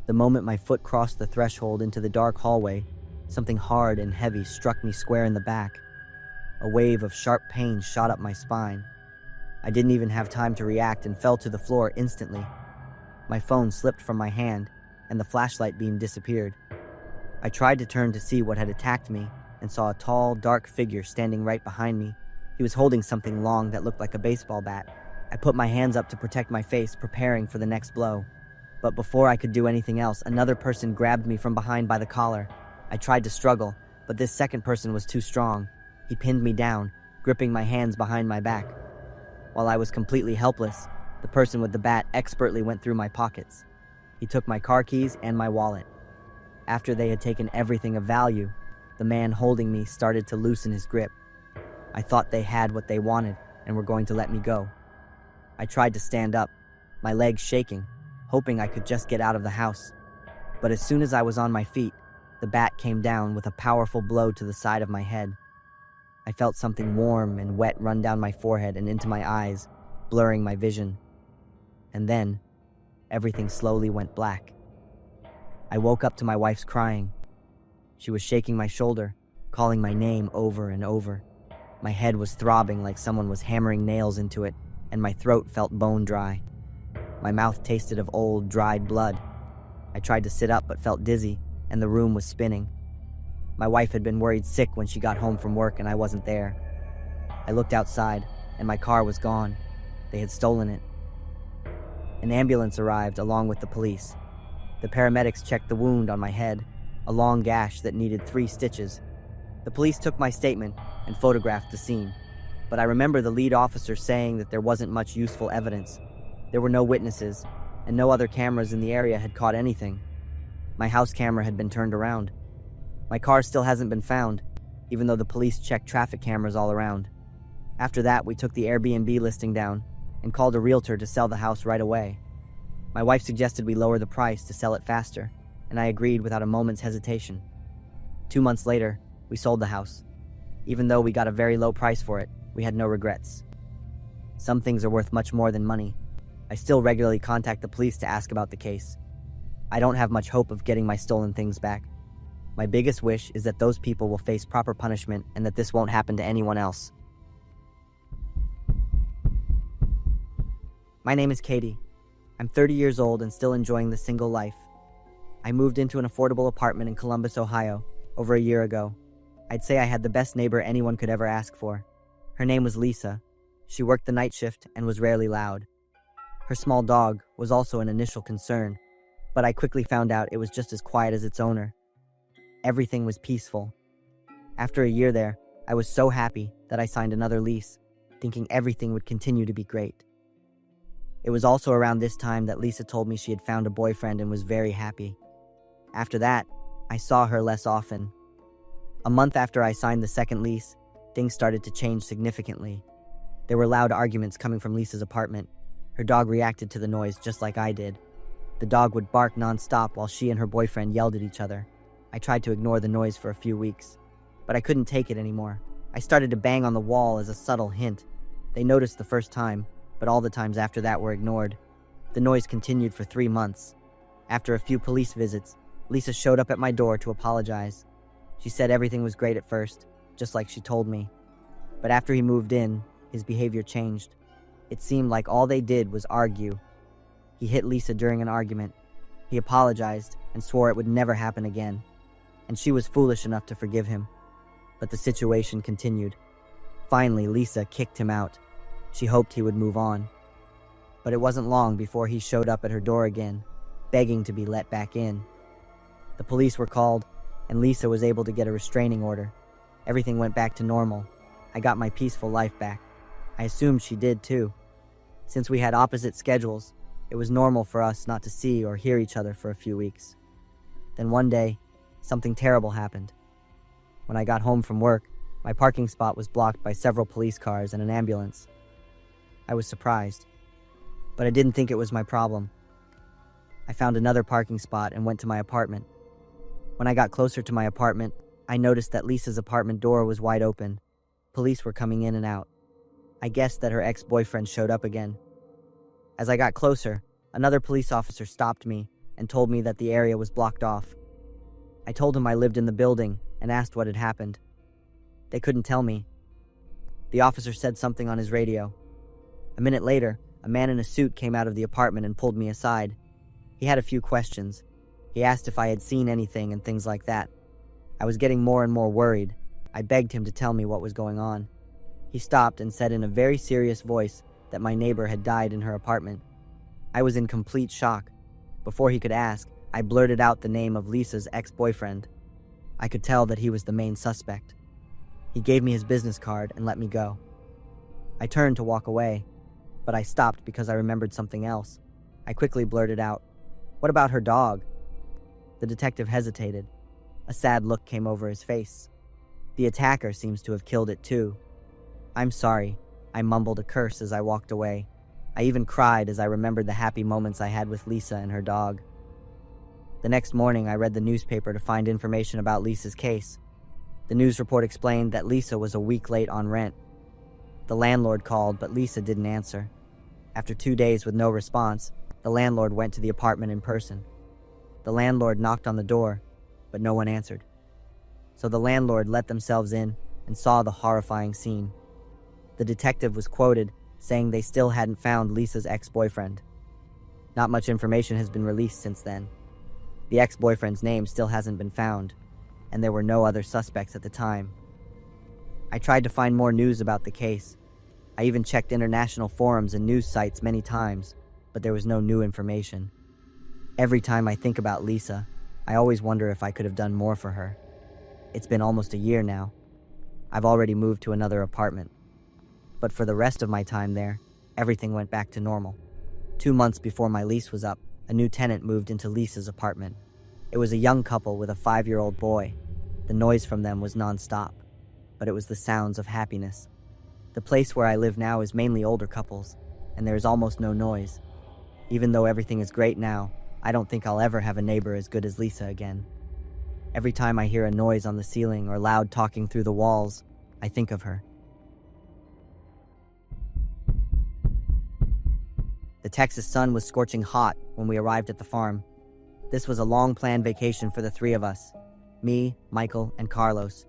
The moment my foot crossed the threshold into the dark hallway, something hard and heavy struck me square in the back. A wave of sharp pain shot up my spine. I didn't even have time to react and fell to the floor instantly. My phone slipped from my hand, and the flashlight beam disappeared. I tried to turn to see what had attacked me, and saw a tall, dark figure standing right behind me. He was holding something long that looked like a baseball bat. I put my hands up to protect my face, preparing for the next blow. But before I could do anything else, another person grabbed me from behind by the collar. I tried to struggle, but this second person was too strong. He pinned me down, gripping my hands behind my back. While I was completely helpless, the person with the bat expertly went through my pockets. He took my car keys and my wallet. After they had taken everything of value, the man holding me started to loosen his grip. I thought they had what they wanted and were going to let me go. I tried to stand up, my legs shaking, hoping I could just get out of the house. But as soon as I was on my feet, the bat came down with a powerful blow to the side of my head. I felt something warm and wet run down my forehead and into my eyes, blurring my vision. And then, everything slowly went black. I woke up to my wife's crying. She was shaking my shoulder, calling my name over and over. My head was throbbing like someone was hammering nails into it, and my throat felt bone dry. My mouth tasted of old, dried blood. I tried to sit up but felt dizzy, and the room was spinning. My wife had been worried sick when she got home from work and I wasn't there. I looked outside, and my car was gone. They had stolen it. An ambulance arrived along with the police. The paramedics checked the wound on my head, a long gash that needed 3 stitches. The police took my statement and photographed the scene, but I remember the lead officer saying that there wasn't much useful evidence. There were no witnesses, and no other cameras in the area had caught anything. My house camera had been turned around. My car still hasn't been found, even though the police checked traffic cameras all around. After that, we took the Airbnb listing down and called a realtor to sell the house right away. My wife suggested we lower the price to sell it faster, and I agreed without a moment's hesitation. 2 months later, we sold the house. Even though we got a very low price for it, we had no regrets. Some things are worth much more than money. I still regularly contact the police to ask about the case. I don't have much hope of getting my stolen things back. My biggest wish is that those people will face proper punishment and that this won't happen to anyone else. My name is Katie. I'm 30 years old and still enjoying the single life. I moved into an affordable apartment in Columbus, Ohio, over a year ago. I'd say I had the best neighbor anyone could ever ask for. Her name was Lisa. She worked the night shift and was rarely loud. Her small dog was also an initial concern, but I quickly found out it was just as quiet as its owner. Everything was peaceful. After a year there, I was so happy that I signed another lease, thinking everything would continue to be great. It was also around this time that Lisa told me she had found a boyfriend and was very happy. After that, I saw her less often. A month after I signed the second lease, things started to change significantly. There were loud arguments coming from Lisa's apartment. Her dog reacted to the noise just like I did. The dog would bark nonstop while she and her boyfriend yelled at each other. I tried to ignore the noise for a few weeks, but I couldn't take it anymore. I started to bang on the wall as a subtle hint. They noticed the first time, but all the times after that were ignored. The noise continued for 3 months. After a few police visits, Lisa showed up at my door to apologize. She said everything was great at first, just like she told me. But after he moved in, his behavior changed. It seemed like all they did was argue. He hit Lisa during an argument. He apologized and swore it would never happen again. And she was foolish enough to forgive him. But the situation continued. Finally, Lisa kicked him out. She hoped he would move on. But it wasn't long before he showed up at her door again, begging to be let back in. The police were called, and Lisa was able to get a restraining order. Everything went back to normal. I got my peaceful life back. I assumed she did too. Since we had opposite schedules, it was normal for us not to see or hear each other for a few weeks. Then one day, something terrible happened. When I got home from work, my parking spot was blocked by several police cars and an ambulance. I was surprised, but I didn't think it was my problem. I found another parking spot and went to my apartment. When I got closer to my apartment, I noticed that Lisa's apartment door was wide open. Police were coming in and out. I guessed that her ex-boyfriend showed up again. As I got closer, another police officer stopped me and told me that the area was blocked off. I told him I lived in the building and asked what had happened. They couldn't tell me. The officer said something on his radio. A minute later, a man in a suit came out of the apartment and pulled me aside. He had a few questions. He asked if I had seen anything and things like that. I was getting more and more worried. I begged him to tell me what was going on. He stopped and said in a very serious voice that my neighbor had died in her apartment. I was in complete shock. Before he could ask, I blurted out the name of Lisa's ex-boyfriend. I could tell that he was the main suspect. He gave me his business card and let me go. I turned to walk away, but I stopped because I remembered something else. I quickly blurted out, "What about her dog?" The detective hesitated. A sad look came over his face. "The attacker seems to have killed it too." "I'm sorry," I mumbled a curse as I walked away. I even cried as I remembered the happy moments I had with Lisa and her dog. The next morning, I read the newspaper to find information about Lisa's case. The news report explained that Lisa was a week late on rent. The landlord called, but Lisa didn't answer. After 2 days with no response, the landlord went to the apartment in person. The landlord knocked on the door, but no one answered. So the landlord let themselves in and saw the horrifying scene. The detective was quoted saying they still hadn't found Lisa's ex-boyfriend. Not much information has been released since then. The ex-boyfriend's name still hasn't been found, and there were no other suspects at the time. I tried to find more news about the case. I even checked international forums and news sites many times, but there was no new information. Every time I think about Lisa, I always wonder if I could have done more for her. It's been almost a year now. I've already moved to another apartment. But for the rest of my time there, everything went back to normal. 2 months before my lease was up, a new tenant moved into Lisa's apartment. It was a young couple with a 5-year-old boy. The noise from them was nonstop, but it was the sounds of happiness. The place where I live now is mainly older couples, and there is almost no noise. Even though everything is great now, I don't think I'll ever have a neighbor as good as Lisa again. Every time I hear a noise on the ceiling or loud talking through the walls, I think of her. The Texas sun was scorching hot when we arrived at the farm. This was a long-planned vacation for the 3 of us, me, Michael, and Carlos.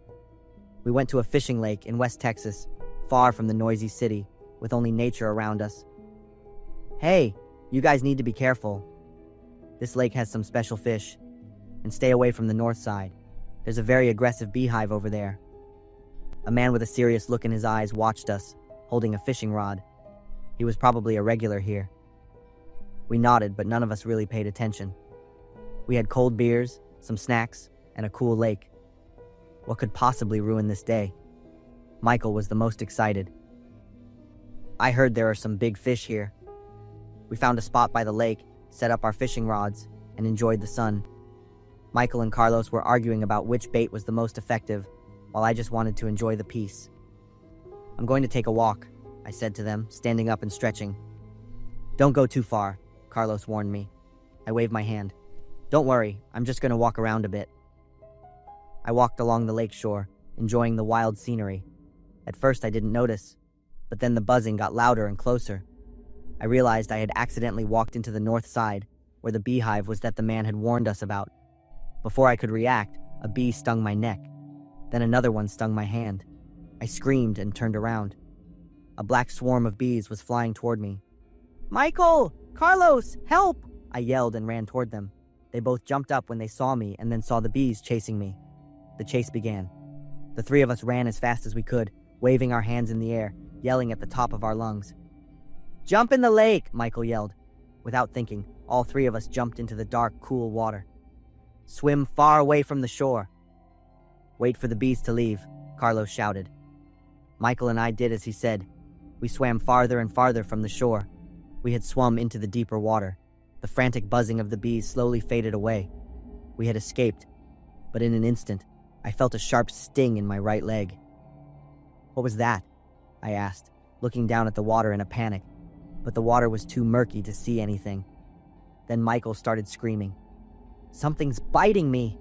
We went to a fishing lake in West Texas, far from the noisy city, with only nature around us. "Hey, you guys need to be careful. This lake has some special fish, and stay away from the north side. There's a very aggressive beehive over there." A man with a serious look in his eyes watched us, holding a fishing rod. He was probably a regular here. We nodded, but none of us really paid attention. We had cold beers, some snacks, and a cool lake. What could possibly ruin this day? Michael was the most excited. I heard there are some big fish here. We found a spot by the lake, set up our fishing rods, and enjoyed the sun. Michael and Carlos were arguing about which bait was the most effective, while I just wanted to enjoy the peace. "I'm going to take a walk," I said to them, standing up and stretching. "Don't go too far," Carlos warned me. I waved my hand. "Don't worry, I'm just going to walk around a bit." I walked along the lake shore, enjoying the wild scenery. At first I didn't notice, but then the buzzing got louder and closer. I realized I had accidentally walked into the north side, where the beehive was that the man had warned us about. Before I could react, a bee stung my neck. Then another one stung my hand. I screamed and turned around. A black swarm of bees was flying toward me. "Michael! Carlos! Help!" I yelled and ran toward them. They both jumped up when they saw me and then saw the bees chasing me. The chase began. The three of us ran as fast as we could, waving our hands in the air, yelling at the top of our lungs. "Jump in the lake!" Michael yelled. Without thinking, all three of us jumped into the dark, cool water. "Swim far away from the shore." "Wait for the bees to leave," Carlos shouted. Michael and I did as he said. We swam farther and farther from the shore. We had swum into the deeper water. The frantic buzzing of the bees slowly faded away. We had escaped, but in an instant, I felt a sharp sting in my right leg. "What was that?" I asked, looking down at the water in a panic, but the water was too murky to see anything. Then Michael started screaming. "Something's biting me!"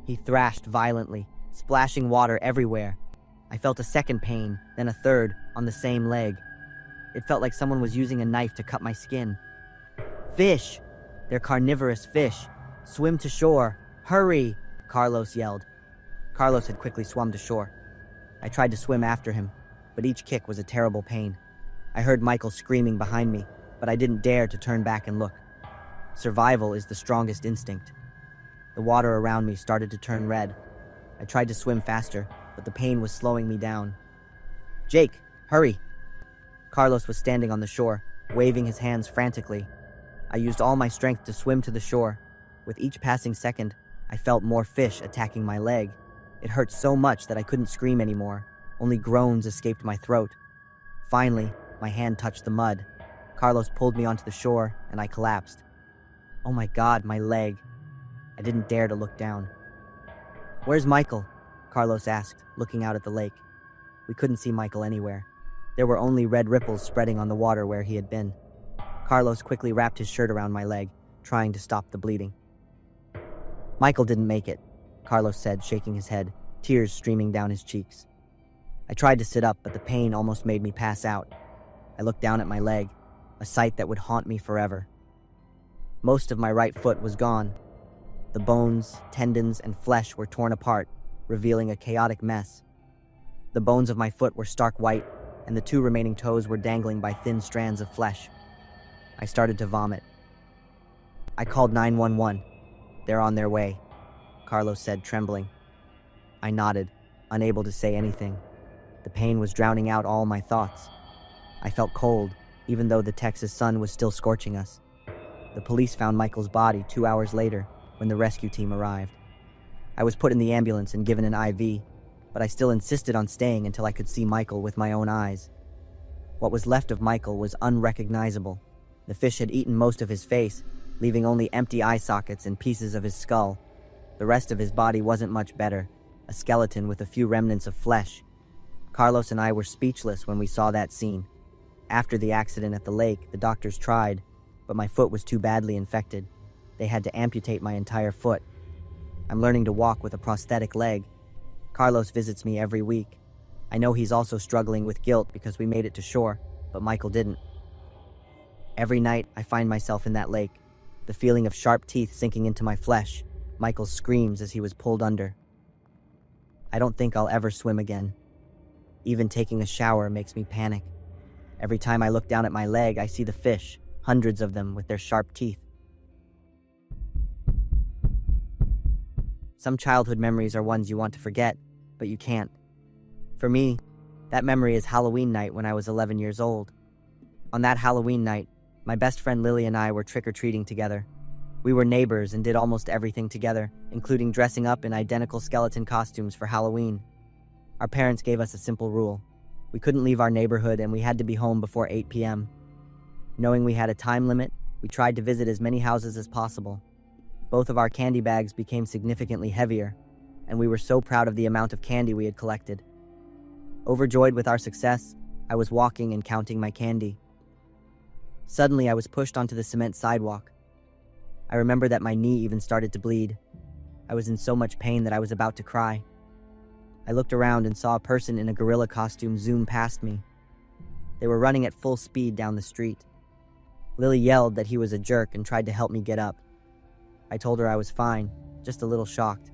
He thrashed violently, splashing water everywhere. I felt a second pain, then a third, on the same leg. It felt like someone was using a knife to cut my skin. "Fish! They're carnivorous fish! Swim to shore! Hurry!" Carlos yelled. Carlos had quickly swum to shore. I tried to swim after him, but each kick was a terrible pain. I heard Michael screaming behind me, but I didn't dare to turn back and look. Survival is the strongest instinct. The water around me started to turn red. I tried to swim faster, but the pain was slowing me down. "Jake, hurry!" Carlos was standing on the shore, waving his hands frantically. I used all my strength to swim to the shore. With each passing second, I felt more fish attacking my leg. It hurt so much that I couldn't scream anymore. Only groans escaped my throat. Finally, my hand touched the mud. Carlos pulled me onto the shore, and I collapsed. Oh my God, my leg. I didn't dare to look down. "Where's Michael?" Carlos asked, looking out at the lake. We couldn't see Michael anywhere. There were only red ripples spreading on the water where he had been. Carlos quickly wrapped his shirt around my leg, trying to stop the bleeding. "Michael didn't make it," Carlos said, shaking his head, tears streaming down his cheeks. I tried to sit up, but the pain almost made me pass out. I looked down at my leg, a sight that would haunt me forever. Most of my right foot was gone. The bones, tendons, and flesh were torn apart, revealing a chaotic mess. The bones of my foot were stark white, and the two remaining toes were dangling by thin strands of flesh. I started to vomit. I called 911. "They're on their way," Carlos said, trembling. I nodded, unable to say anything. The pain was drowning out all my thoughts. I felt cold, even though the Texas sun was still scorching us. The police found Michael's body 2 hours later, when the rescue team arrived. I was put in the ambulance and given an IV, but I still insisted on staying until I could see Michael with my own eyes. What was left of Michael was unrecognizable. The fish had eaten most of his face, leaving only empty eye sockets and pieces of his skull. The rest of his body wasn't much better, a skeleton with a few remnants of flesh. Carlos and I were speechless when we saw that scene. After the accident at the lake, the doctors tried, but my foot was too badly infected. They had to amputate my entire foot. I'm learning to walk with a prosthetic leg. Carlos visits me every week. I know he's also struggling with guilt because we made it to shore, but Michael didn't. Every night, I find myself in that lake, the feeling of sharp teeth sinking into my flesh, Michael's screams as he was pulled under. I don't think I'll ever swim again. Even taking a shower makes me panic. Every time I look down at my leg, I see the fish, hundreds of them with their sharp teeth. Some childhood memories are ones you want to forget, but you can't. For me, that memory is Halloween night when I was 11 years old. On that Halloween night, my best friend Lily and I were trick-or-treating together. We were neighbors and did almost everything together, including dressing up in identical skeleton costumes for Halloween. Our parents gave us a simple rule. We couldn't leave our neighborhood and we had to be home before 8 p.m. Knowing we had a time limit, we tried to visit as many houses as possible. Both of our candy bags became significantly heavier, and we were so proud of the amount of candy we had collected. Overjoyed with our success, I was walking and counting my candy. Suddenly, I was pushed onto the cement sidewalk. I remember that my knee even started to bleed. I was in so much pain that I was about to cry. I looked around and saw a person in a gorilla costume zoom past me. They were running at full speed down the street. Lily yelled that he was a jerk and tried to help me get up. I told her I was fine, just a little shocked.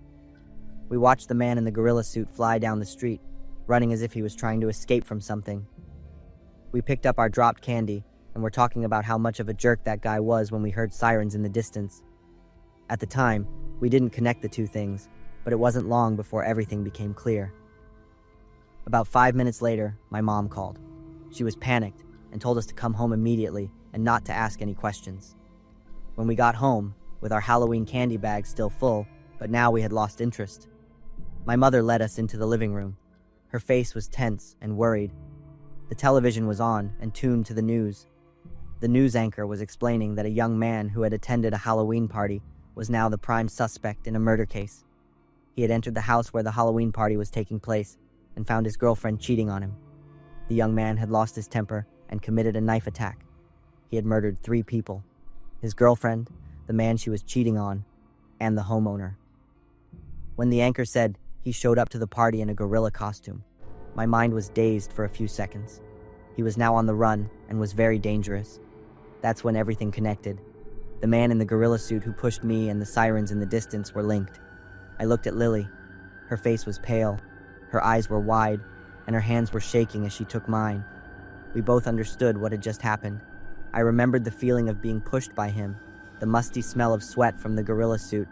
We watched the man in the gorilla suit fly down the street, running as if he was trying to escape from something. We picked up our dropped candy and were talking about how much of a jerk that guy was when we heard sirens in the distance. At the time, we didn't connect the two things, but it wasn't long before everything became clear. About 5 minutes later, my mom called. She was panicked and told us to come home immediately and not to ask any questions. When we got home, with our Halloween candy bags still full, but now we had lost interest, my mother led us into the living room. Her face was tense and worried. The television was on and tuned to the news. The news anchor was explaining that a young man who had attended a Halloween party was now the prime suspect in a murder case. He had entered the house where the Halloween party was taking place and found his girlfriend cheating on him. The young man had lost his temper and committed a knife attack. He had murdered 3 people: his girlfriend, the man she was cheating on, and the homeowner. When the anchor said he showed up to the party in a gorilla costume, my mind was dazed for a few seconds. He was now on the run and was very dangerous. That's when everything connected. The man in the gorilla suit who pushed me and the sirens in the distance were linked. I looked at Lily. Her face was pale, her eyes were wide, and her hands were shaking as she took mine. We both understood what had just happened. I remembered the feeling of being pushed by him, the musty smell of sweat from the gorilla suit,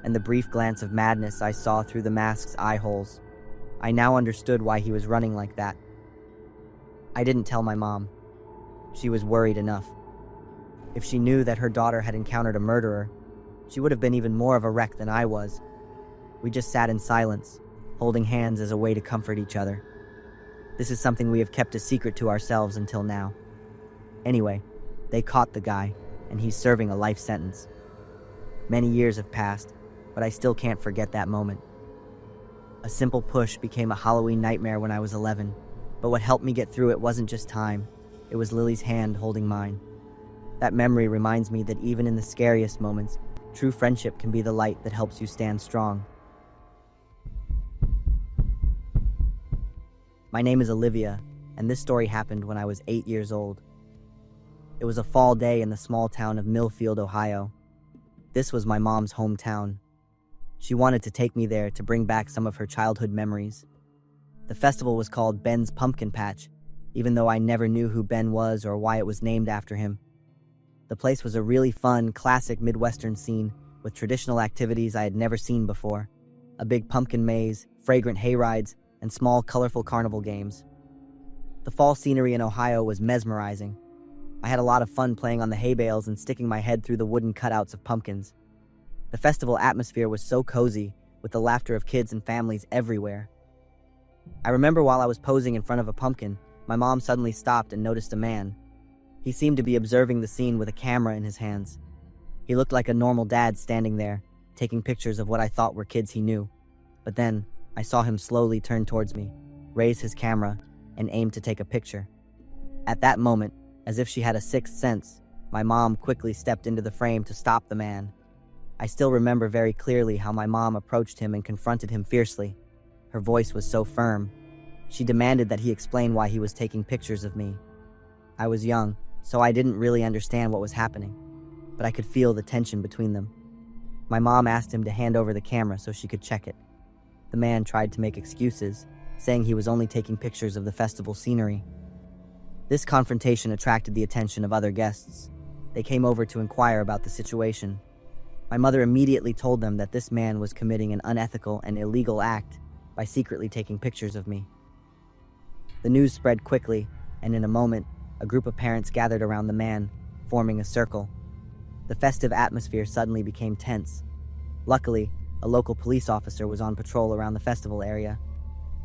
and the brief glance of madness I saw through the mask's eye holes. I now understood why he was running like that. I didn't tell my mom. She was worried enough. If she knew that her daughter had encountered a murderer, she would have been even more of a wreck than I was. We just sat in silence, holding hands as a way to comfort each other. This is something we have kept a secret to ourselves until now. Anyway, they caught the guy, and he's serving a life sentence. Many years have passed, but I still can't forget that moment. A simple push became a Halloween nightmare when I was 11, but what helped me get through it wasn't just time, it was Lily's hand holding mine. That memory reminds me that even in the scariest moments, true friendship can be the light that helps you stand strong. My name is Olivia, and this story happened when I was 8 years old. It was a fall day in the small town of Millfield, Ohio. This was my mom's hometown. She wanted to take me there to bring back some of her childhood memories. The festival was called Ben's Pumpkin Patch, even though I never knew who Ben was or why it was named after him. The place was a really fun, classic Midwestern scene with traditional activities I had never seen before. A big pumpkin maze, fragrant hayrides, and small, colorful carnival games. The fall scenery in Ohio was mesmerizing. I had a lot of fun playing on the hay bales and sticking my head through the wooden cutouts of pumpkins. The festival atmosphere was so cozy, with the laughter of kids and families everywhere. I remember while I was posing in front of a pumpkin, my mom suddenly stopped and noticed a man. He seemed to be observing the scene with a camera in his hands. He looked like a normal dad standing there, taking pictures of what I thought were kids he knew. But then, I saw him slowly turn towards me, raise his camera, and aim to take a picture. At that moment, as if she had a sixth sense, my mom quickly stepped into the frame to stop the man. I still remember very clearly how my mom approached him and confronted him fiercely. Her voice was so firm. She demanded that he explain why he was taking pictures of me. I was young, so I didn't really understand what was happening, but I could feel the tension between them. My mom asked him to hand over the camera so she could check it. The man tried to make excuses, saying he was only taking pictures of the festival scenery. This confrontation attracted the attention of other guests. They came over to inquire about the situation. My mother immediately told them that this man was committing an unethical and illegal act by secretly taking pictures of me. The news spread quickly, and in a moment, a group of parents gathered around the man, forming a circle. The festive atmosphere suddenly became tense. Luckily, a local police officer was on patrol around the festival area.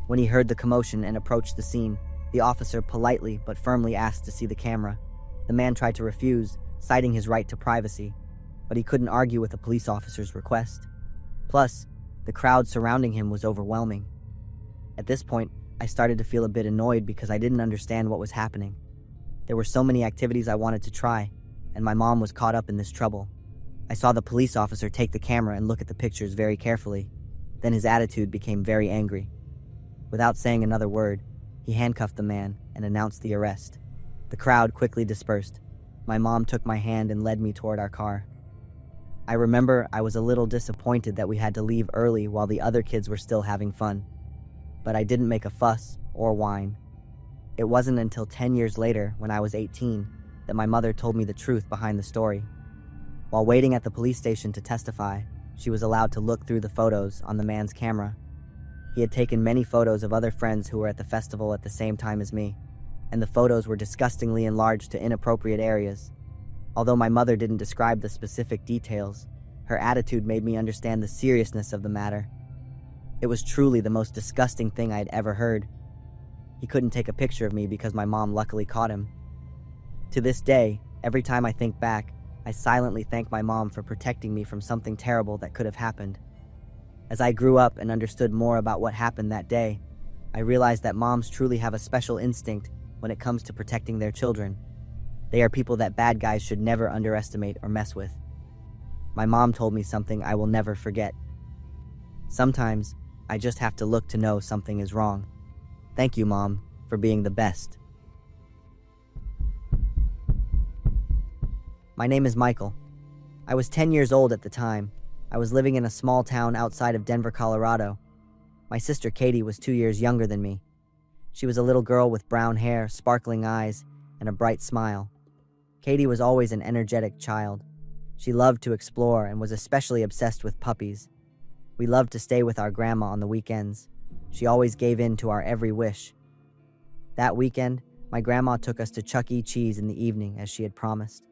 When he heard the commotion and approached the scene, the officer politely but firmly asked to see the camera. The man tried to refuse, citing his right to privacy, but he couldn't argue with the police officer's request. Plus, the crowd surrounding him was overwhelming. At this point, I started to feel a bit annoyed because I didn't understand what was happening. There were so many activities I wanted to try, and my mom was caught up in this trouble. I saw the police officer take the camera and look at the pictures very carefully. Then his attitude became very angry. Without saying another word, he handcuffed the man and announced the arrest. The crowd quickly dispersed. My mom took my hand and led me toward our car. I remember I was a little disappointed that we had to leave early while the other kids were still having fun. But I didn't make a fuss or whine. It wasn't until 10 years later, when I was 18, that my mother told me the truth behind the story. While waiting at the police station to testify, she was allowed to look through the photos on the man's camera. He had taken many photos of other friends who were at the festival at the same time as me, and the photos were disgustingly enlarged to inappropriate areas. Although my mother didn't describe the specific details, her attitude made me understand the seriousness of the matter. It was truly the most disgusting thing I had ever heard. He couldn't take a picture of me because my mom luckily caught him. To this day, every time I think back, I silently thank my mom for protecting me from something terrible that could have happened. As I grew up and understood more about what happened that day, I realized that moms truly have a special instinct when it comes to protecting their children. They are people that bad guys should never underestimate or mess with. My mom told me something I will never forget. Sometimes, I just have to look to know something is wrong. Thank you, Mom, for being the best. My name is Michael. I was 10 years old at the time. I was living in a small town outside of Denver, Colorado. My sister Katie was 2 years younger than me. She was a little girl with brown hair, sparkling eyes, and a bright smile. Katie was always an energetic child. She loved to explore and was especially obsessed with puppies. We loved to stay with our grandma on the weekends. She always gave in to our every wish. That weekend, my grandma took us to Chuck E. Cheese in the evening, as she had promised.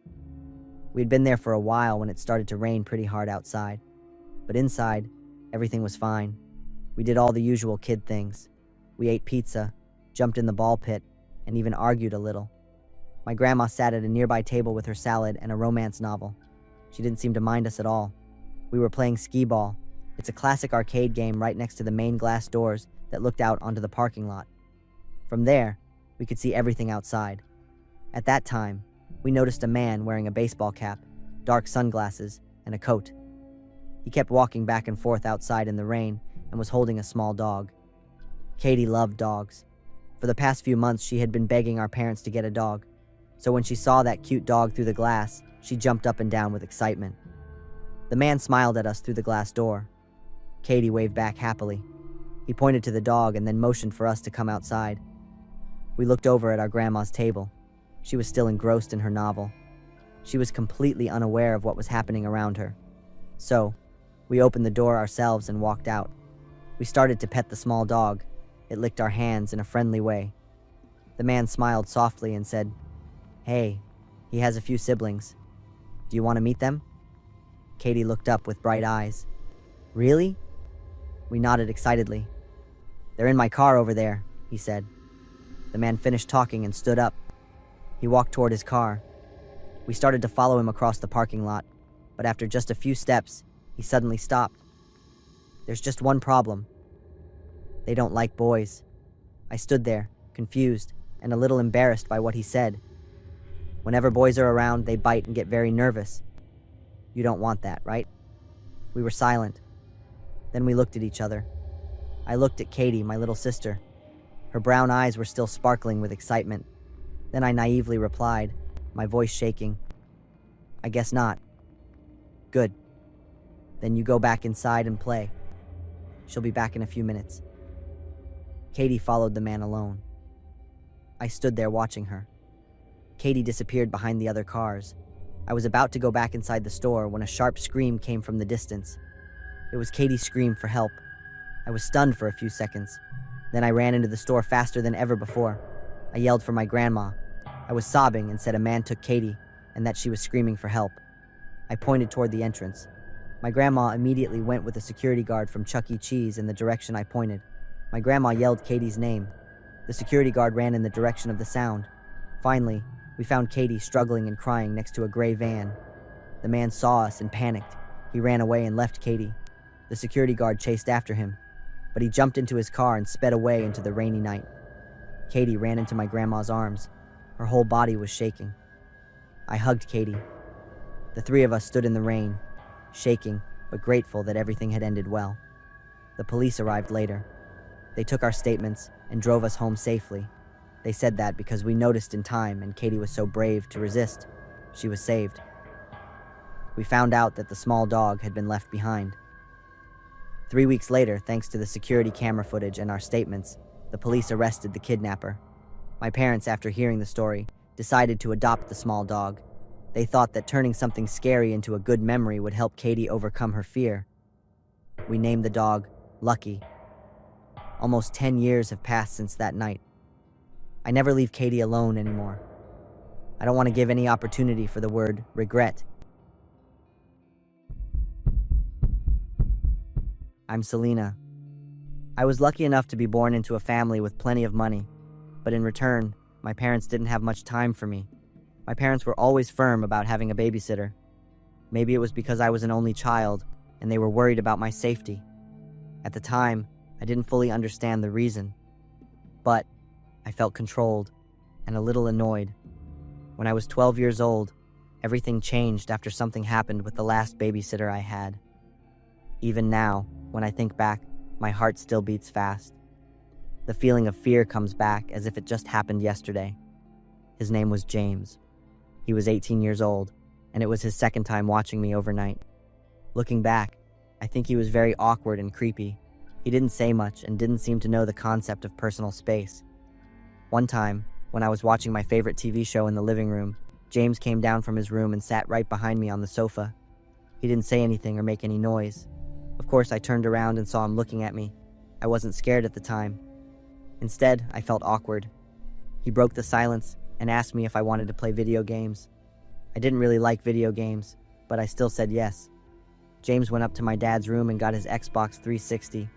We'd been there for a while when it started to rain pretty hard outside. But inside, everything was fine. We did all the usual kid things. We ate pizza, jumped in the ball pit, and even argued a little. My grandma sat at a nearby table with her salad and a romance novel. She didn't seem to mind us at all. We were playing skee-ball. It's a classic arcade game right next to the main glass doors that looked out onto the parking lot. From there, we could see everything outside. At that time, we noticed a man wearing a baseball cap, dark sunglasses, and a coat. He kept walking back and forth outside in the rain and was holding a small dog. Katie loved dogs. For the past few months, she had been begging our parents to get a dog. So when she saw that cute dog through the glass, she jumped up and down with excitement. The man smiled at us through the glass door. Katie waved back happily. He pointed to the dog and then motioned for us to come outside. We looked over at our grandma's table. She was still engrossed in her novel. She was completely unaware of what was happening around her. So, we opened the door ourselves and walked out. We started to pet the small dog. It licked our hands in a friendly way. The man smiled softly and said, "Hey, he has a few siblings. Do you want to meet them?" Katie looked up with bright eyes. "Really?" We nodded excitedly. "They're in my car over there," he said. The man finished talking and stood up. He walked toward his car. We started to follow him across the parking lot, but after just a few steps, he suddenly stopped. "There's just one problem. They don't like boys." I stood there, confused and a little embarrassed by what he said. "Whenever boys are around, they bite and get very nervous. You don't want that, right?" We were silent. Then we looked at each other. I looked at Katie, my little sister. Her brown eyes were still sparkling with excitement. Then I naively replied, my voice shaking, "I guess not." "Good. Then you go back inside and play. She'll be back in a few minutes." Katie followed the man alone. I stood there watching her. Katie disappeared behind the other cars. I was about to go back inside the store when a sharp scream came from the distance. It was Katie's scream for help. I was stunned for a few seconds. Then I ran into the store faster than ever before. I yelled for my grandma. I was sobbing and said a man took Katie and that she was screaming for help. I pointed toward the entrance. My grandma immediately went with a security guard from Chuck E. Cheese in the direction I pointed. My grandma yelled Katie's name. The security guard ran in the direction of the sound. Finally, we found Katie struggling and crying next to a gray van. The man saw us and panicked. He ran away and left Katie. The security guard chased after him, but he jumped into his car and sped away into the rainy night. Katie ran into my grandma's arms. Her whole body was shaking. I hugged Katie. The three of us stood in the rain, shaking but grateful that everything had ended well. The police arrived later. They took our statements and drove us home safely. They said that because we noticed in time and Katie was so brave to resist, she was saved. We found out that the small dog had been left behind. 3 weeks later, thanks to the security camera footage and our statements, the police arrested the kidnapper. My parents, after hearing the story, decided to adopt the small dog. They thought that turning something scary into a good memory would help Katie overcome her fear. We named the dog Lucky. Almost 10 years have passed since that night. I never leave Katie alone anymore. I don't want to give any opportunity for the word regret. I'm Selena. I was lucky enough to be born into a family with plenty of money, but in return, my parents didn't have much time for me. My parents were always firm about having a babysitter. Maybe it was because I was an only child, and they were worried about my safety. At the time, I didn't fully understand the reason, but I felt controlled and a little annoyed. When I was 12 years old, everything changed after something happened with the last babysitter I had. Even now, when I think back, my heart still beats fast. The feeling of fear comes back as if it just happened yesterday. His name was James. He was 18 years old, and it was his second time watching me overnight. Looking back, I think he was very awkward and creepy. He didn't say much and didn't seem to know the concept of personal space. One time, when I was watching my favorite TV show in the living room, James came down from his room and sat right behind me on the sofa. He didn't say anything or make any noise. Of course, I turned around and saw him looking at me. I wasn't scared at the time. Instead, I felt awkward. He broke the silence and asked me if I wanted to play video games. I didn't really like video games, but I still said yes. James went up to my dad's room and got his Xbox 360.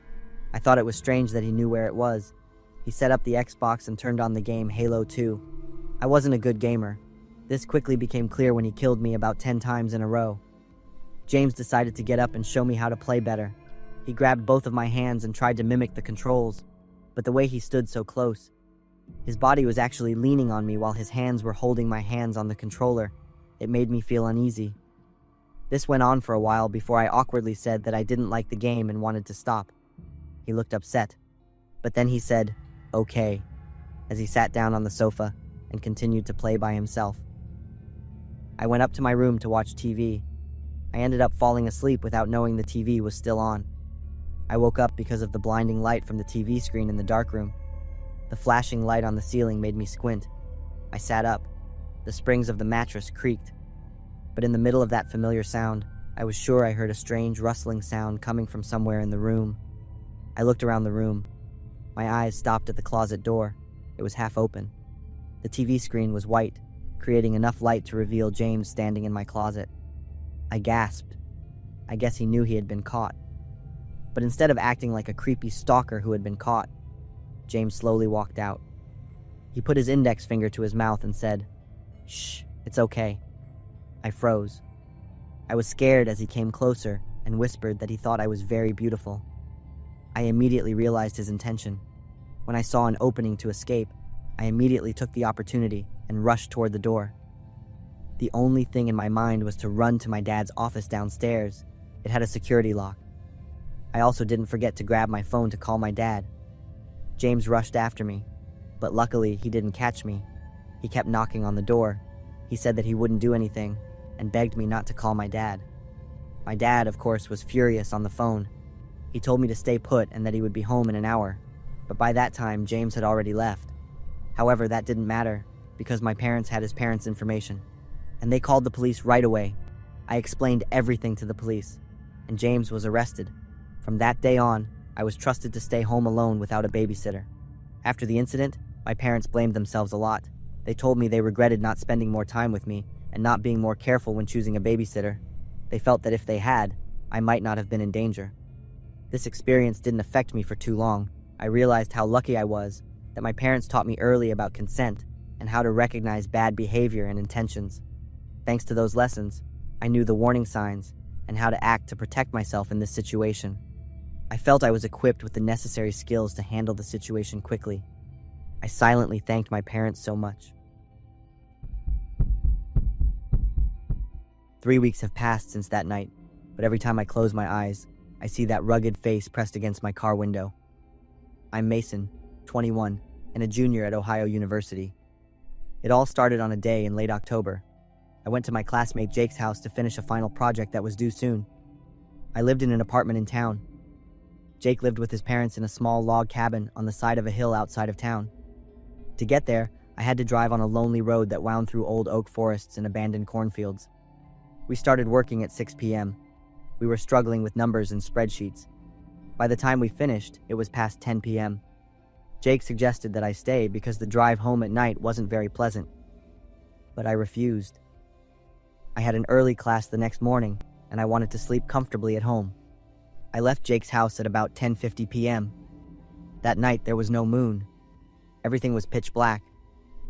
I thought it was strange that he knew where it was. He set up the Xbox and turned on the game Halo 2. I wasn't a good gamer. This quickly became clear when he killed me about 10 times in a row. James decided to get up and show me how to play better. He grabbed both of my hands and tried to mimic the controls, but the way he stood so close, his body was actually leaning on me while his hands were holding my hands on the controller. It made me feel uneasy. This went on for a while before I awkwardly said that I didn't like the game and wanted to stop. He looked upset, but then he said, "Okay," as he sat down on the sofa and continued to play by himself. I went up to my room to watch TV. I ended up falling asleep without knowing the TV was still on. I woke up because of the blinding light from the TV screen in the dark room. The flashing light on the ceiling made me squint. I sat up. The springs of the mattress creaked. But in the middle of that familiar sound, I was sure I heard a strange rustling sound coming from somewhere in the room. I looked around the room. My eyes stopped at the closet door. It was half open. The TV screen was white, creating enough light to reveal James standing in my closet. I gasped. I guess he knew he had been caught. But instead of acting like a creepy stalker who had been caught, James slowly walked out. He put his index finger to his mouth and said, "Shh, it's okay." I froze. I was scared as he came closer and whispered that he thought I was very beautiful. I immediately realized his intention. When I saw an opening to escape, I immediately took the opportunity and rushed toward the door. The only thing in my mind was to run to my dad's office downstairs. It had a security lock. I also didn't forget to grab my phone to call my dad. James rushed after me, but luckily he didn't catch me. He kept knocking on the door. He said that he wouldn't do anything and begged me not to call my dad. My dad, of course, was furious on the phone. He told me to stay put and that he would be home in an hour, but by that time James had already left. However, that didn't matter because my parents had his parents' information, and they called the police right away. I explained everything to the police, and James was arrested. From that day on, I was trusted to stay home alone without a babysitter. After the incident, my parents blamed themselves a lot. They told me they regretted not spending more time with me and not being more careful when choosing a babysitter. They felt that if they had, I might not have been in danger. This experience didn't affect me for too long. I realized how lucky I was that my parents taught me early about consent and how to recognize bad behavior and intentions. Thanks to those lessons, I knew the warning signs and how to act to protect myself in this situation. I felt I was equipped with the necessary skills to handle the situation quickly. I silently thanked my parents so much. 3 weeks have passed since that night, but every time I close my eyes, I see that rugged face pressed against my car window. I'm Mason, 21, and a junior at Ohio University. It all started on a day in late October. I went to my classmate Jake's house to finish a final project that was due soon. I lived in an apartment in town. Jake lived with his parents in a small log cabin on the side of a hill outside of town. To get there, I had to drive on a lonely road that wound through old oak forests and abandoned cornfields. We started working at 6 p.m. We were struggling with numbers and spreadsheets. By the time we finished, it was past 10 p.m. Jake suggested that I stay because the drive home at night wasn't very pleasant. But I refused. I had an early class the next morning, and I wanted to sleep comfortably at home. I left Jake's house at about 10:50 p.m. That night, there was no moon. Everything was pitch black.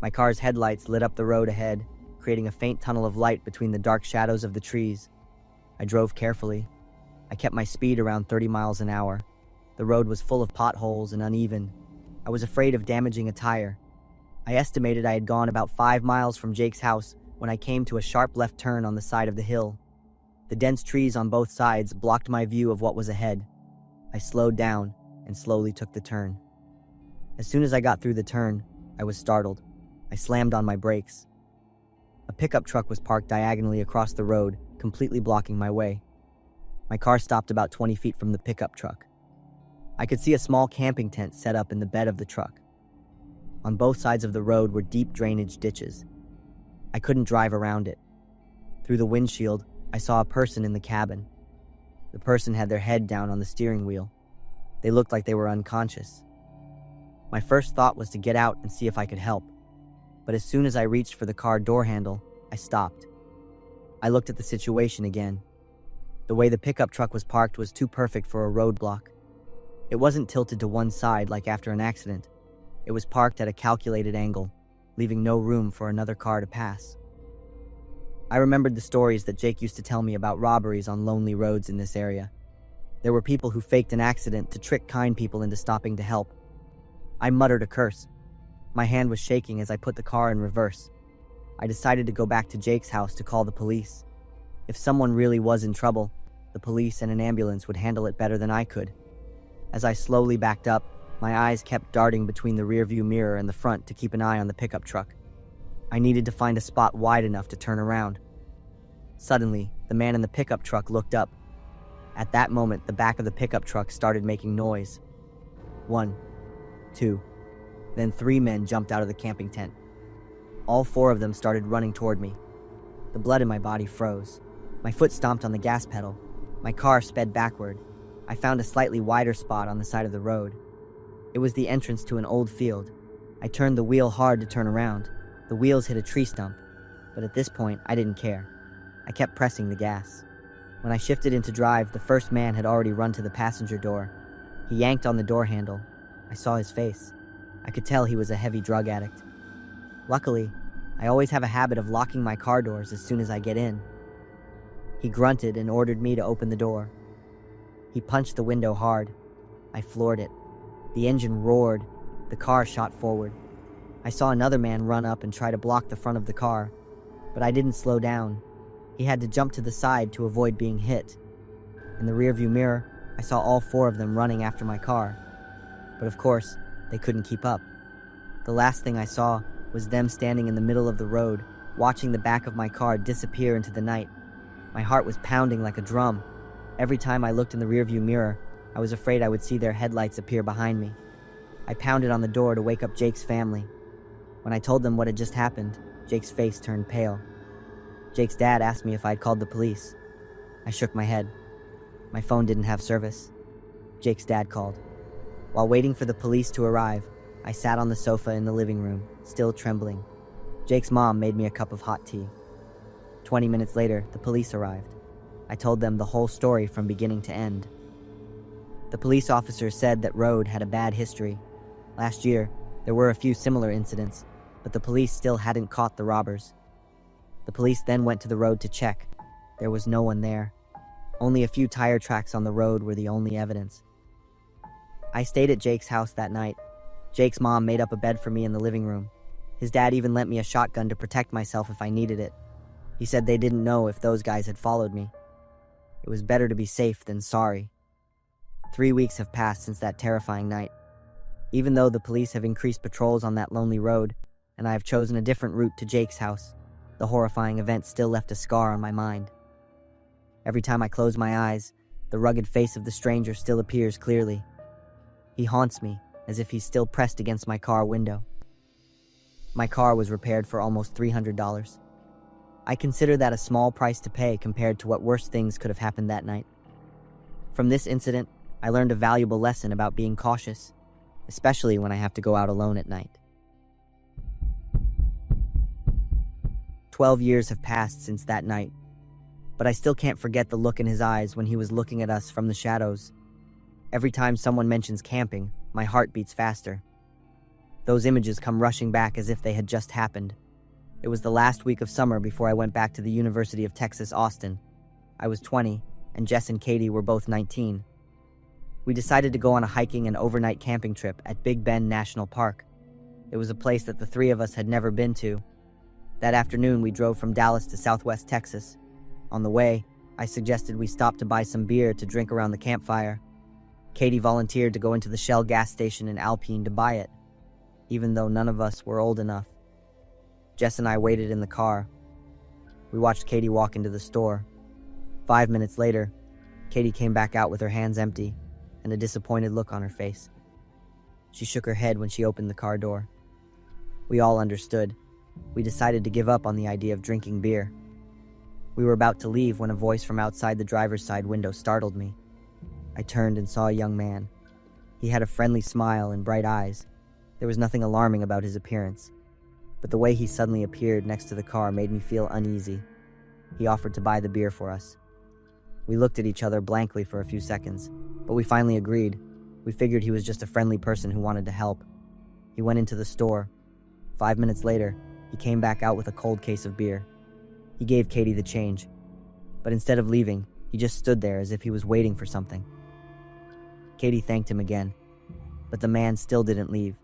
My car's headlights lit up the road ahead, creating a faint tunnel of light between the dark shadows of the trees. I drove carefully. I kept my speed around 30 miles an hour. The road was full of potholes and uneven. I was afraid of damaging a tire. I estimated I had gone about 5 miles from Jake's house when I came to a sharp left turn on the side of the hill. The dense trees on both sides blocked my view of what was ahead. I slowed down and slowly took the turn. As soon as I got through the turn, I was startled. I slammed on my brakes. A pickup truck was parked diagonally across the road, completely blocking my way. My car stopped about 20 feet from the pickup truck. I could see a small camping tent set up in the bed of the truck. On both sides of the road were deep drainage ditches. I couldn't drive around it. Through the windshield, I saw a person in the cabin. The person had their head down on the steering wheel. They looked like they were unconscious. My first thought was to get out and see if I could help. But as soon as I reached for the car door handle, I stopped. I looked at the situation again. The way the pickup truck was parked was too perfect for a roadblock. It wasn't tilted to one side like after an accident. It was parked at a calculated angle, leaving no room for another car to pass. I remembered the stories that Jake used to tell me about robberies on lonely roads in this area. There were people who faked an accident to trick kind people into stopping to help. I muttered a curse. My hand was shaking as I put the car in reverse. I decided to go back to Jake's house to call the police. If someone really was in trouble, the police and an ambulance would handle it better than I could. As I slowly backed up, my eyes kept darting between the rearview mirror and the front to keep an eye on the pickup truck. I needed to find a spot wide enough to turn around. Suddenly, the man in the pickup truck looked up. At that moment, the back of the pickup truck started making noise. 1, 2, then 3 men jumped out of the camping tent. All 4 of them started running toward me. The blood in my body froze. My foot stomped on the gas pedal. My car sped backward. I found a slightly wider spot on the side of the road. It was the entrance to an old field. I turned the wheel hard to turn around. The wheels hit a tree stump, but at this point, I didn't care. I kept pressing the gas. When I shifted into drive, the first man had already run to the passenger door. He yanked on the door handle. I saw his face. I could tell he was a heavy drug addict. Luckily, I always have a habit of locking my car doors as soon as I get in. He grunted and ordered me to open the door. He punched the window hard. I floored it. The engine roared. The car shot forward. I saw another man run up and try to block the front of the car, but I didn't slow down. He had to jump to the side to avoid being hit. In the rearview mirror, I saw all 4 of them running after my car. But of course, they couldn't keep up. The last thing I saw was them standing in the middle of the road, watching the back of my car disappear into the night. My heart was pounding like a drum. Every time I looked in the rearview mirror, I was afraid I would see their headlights appear behind me. I pounded on the door to wake up Jake's family. When I told them what had just happened, Jake's face turned pale. Jake's dad asked me if I'd called the police. I shook my head. My phone didn't have service. Jake's dad called. While waiting for the police to arrive, I sat on the sofa in the living room, still trembling. Jake's mom made me a cup of hot tea. 20 minutes later, the police arrived. I told them the whole story from beginning to end. The police officer said that Road had a bad history. Last year, there were a few similar incidents, but the police still hadn't caught the robbers. The police then went to the road to check. There was no one there. Only a few tire tracks on the road were the only evidence. I stayed at Jake's house that night. Jake's mom made up a bed for me in the living room. His dad even lent me a shotgun to protect myself if I needed it. He said they didn't know if those guys had followed me. It was better to be safe than sorry. 3 weeks have passed since that terrifying night. Even though the police have increased patrols on that lonely road, and I have chosen a different route to Jake's house, the horrifying event still left a scar on my mind. Every time I close my eyes, the rugged face of the stranger still appears clearly. He haunts me, as if he's still pressed against my car window. My car was repaired for almost $300. I consider that a small price to pay compared to what worse things could have happened that night. From this incident, I learned a valuable lesson about being cautious, especially when I have to go out alone at night. 12 years have passed since that night, but I still can't forget the look in his eyes when he was looking at us from the shadows. Every time someone mentions camping, my heart beats faster. Those images come rushing back as if they had just happened. It was the last week of summer before I went back to the University of Texas, Austin. I was 20, and Jess and Katie were both 19. We decided to go on a hiking and overnight camping trip at Big Bend National Park. It was a place that the three of us had never been to. That afternoon, we drove from Dallas to Southwest Texas. On the way, I suggested we stop to buy some beer to drink around the campfire. Katie volunteered to go into the Shell gas station in Alpine to buy it, even though none of us were old enough. Jess and I waited in the car. We watched Katie walk into the store. 5 minutes later, Katie came back out with her hands empty and a disappointed look on her face. She shook her head when she opened the car door. We all understood. We decided to give up on the idea of drinking beer. We were about to leave when a voice from outside the driver's side window startled me. I turned and saw a young man. He had a friendly smile and bright eyes. There was nothing alarming about his appearance, but the way he suddenly appeared next to the car made me feel uneasy. He offered to buy the beer for us. We looked at each other blankly for a few seconds, but we finally agreed. We figured he was just a friendly person who wanted to help. He went into the store. 5 minutes later, he came back out with a cold case of beer. He gave Katie the change, but instead of leaving, he just stood there as if he was waiting for something. Katie thanked him again, but the man still didn't leave.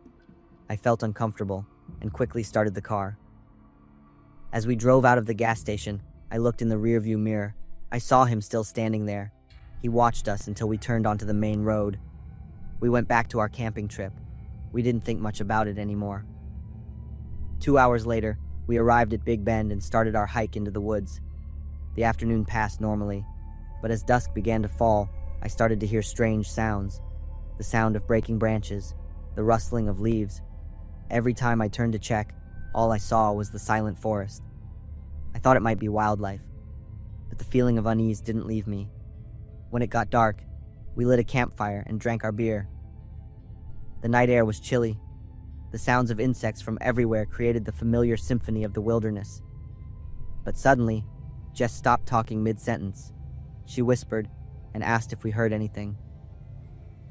I felt uncomfortable and quickly started the car. As we drove out of the gas station, I looked in the rearview mirror. I saw him still standing there. He watched us until we turned onto the main road. We went back to our camping trip. We didn't think much about it anymore. 2 hours later, we arrived at Big Bend and started our hike into the woods. The afternoon passed normally, but as dusk began to fall, I started to hear strange sounds. The sound of breaking branches, the rustling of leaves. Every time I turned to check, all I saw was the silent forest. I thought it might be wildlife, but the feeling of unease didn't leave me. When it got dark, we lit a campfire and drank our beer. The night air was chilly. The sounds of insects from everywhere created the familiar symphony of the wilderness. But suddenly, Jess stopped talking mid-sentence. She whispered and asked if we heard anything.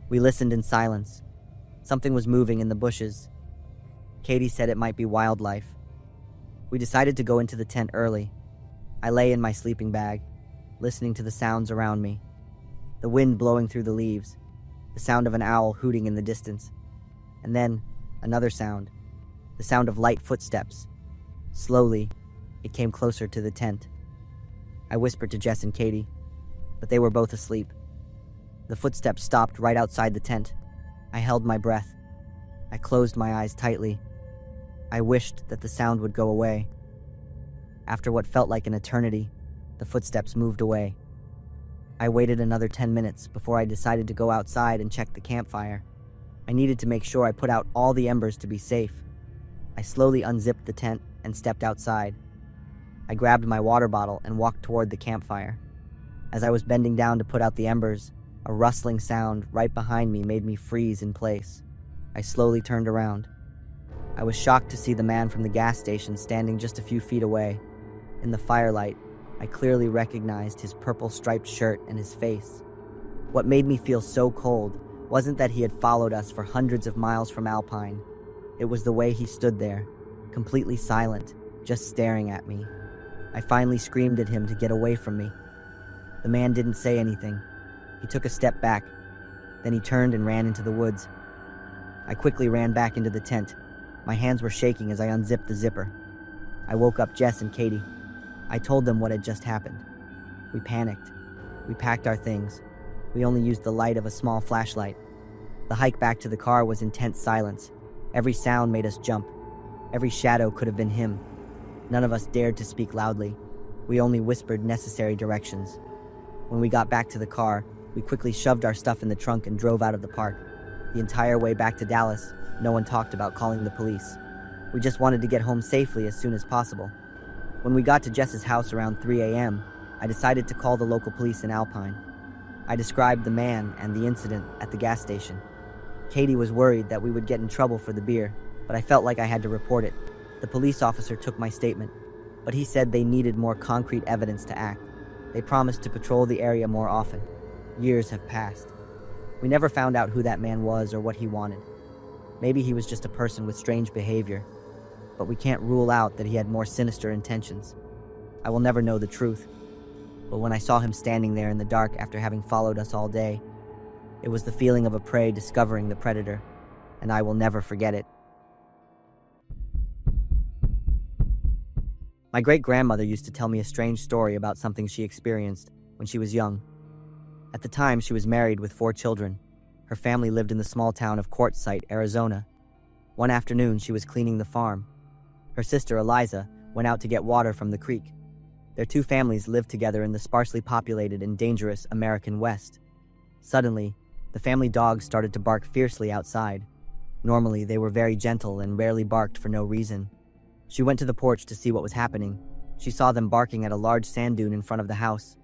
We listened in silence. Something was moving in the bushes. Katie said it might be wildlife. We decided to go into the tent early. I lay in my sleeping bag, listening to the sounds around me. The wind blowing through the leaves, the sound of an owl hooting in the distance, and then another sound, the sound of light footsteps. Slowly, it came closer to the tent. I whispered to Jess and Katie, but they were both asleep. The footsteps stopped right outside the tent. I held my breath. I closed my eyes tightly. I wished that the sound would go away. After what felt like an eternity, the footsteps moved away. I waited another 10 minutes before I decided to go outside and check the campfire. I needed to make sure I put out all the embers to be safe. I slowly unzipped the tent and stepped outside. I grabbed my water bottle and walked toward the campfire. As I was bending down to put out the embers, A rustling sound right behind me made me freeze in place. I slowly turned around. I was shocked to see the man from the gas station standing just a few feet away. In the firelight, I clearly recognized his purple striped shirt and his face. What made me feel so cold wasn't that he had followed us for hundreds of miles from Alpine. It was the way he stood there, completely silent, just staring at me. I finally screamed at him to get away from me. The man didn't say anything. He took a step back. Then he turned and ran into the woods. I quickly ran back into the tent. My hands were shaking as I unzipped the zipper. I woke up Jess and Katie. I told them what had just happened. We panicked. We packed our things. We only used the light of a small flashlight. The hike back to the car was intense silence. Every sound made us jump. Every shadow could have been him. None of us dared to speak loudly. We only whispered necessary directions. When we got back to the car, we quickly shoved our stuff in the trunk and drove out of the park. The entire way back to Dallas, no one talked about calling the police. We just wanted to get home safely as soon as possible. When we got to Jess's house around 3 a.m., I decided to call the local police in Alpine. I described the man and the incident at the gas station. Katie was worried that we would get in trouble for the beer, but I felt like I had to report it. The police officer took my statement, but he said they needed more concrete evidence to act. They promised to patrol the area more often. Years have passed. We never found out who that man was or what he wanted. Maybe he was just a person with strange behavior, but we can't rule out that he had more sinister intentions. I will never know the truth, but when I saw him standing there in the dark after having followed us all day, it was the feeling of a prey discovering the predator, and I will never forget it. My great-grandmother used to tell me a strange story about something she experienced when she was young. At the time, she was married with 4 children. Her family lived in the small town of Quartzsite, Arizona. One afternoon, she was cleaning the farm. Her sister, Eliza, went out to get water from the creek. Their 2 families lived together in the sparsely populated and dangerous American West. Suddenly, the family dogs started to bark fiercely outside. Normally, they were very gentle and rarely barked for no reason. She went to the porch to see what was happening. She saw them barking at a large sand dune in front of the house.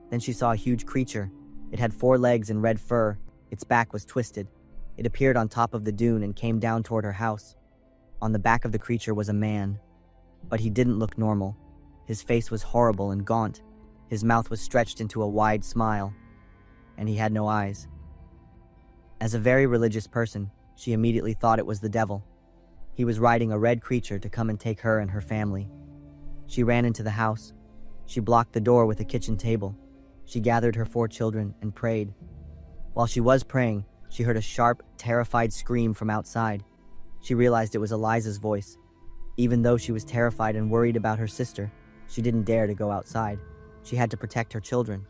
Then she saw a huge creature. It had 4 legs and red fur. Its back was twisted. It appeared on top of the dune and came down toward her house. On the back of the creature was a man, but he didn't look normal. His face was horrible and gaunt. His mouth was stretched into a wide smile, and he had no eyes. As a very religious person, she immediately thought it was the devil. He was riding a red creature to come and take her and her family. She ran into the house. She blocked the door with a kitchen table. She gathered her 4 children and prayed. While she was praying, she heard a sharp, terrified scream from outside. She realized it was Eliza's voice. Even though she was terrified and worried about her sister, she didn't dare to go outside. She had to protect her children.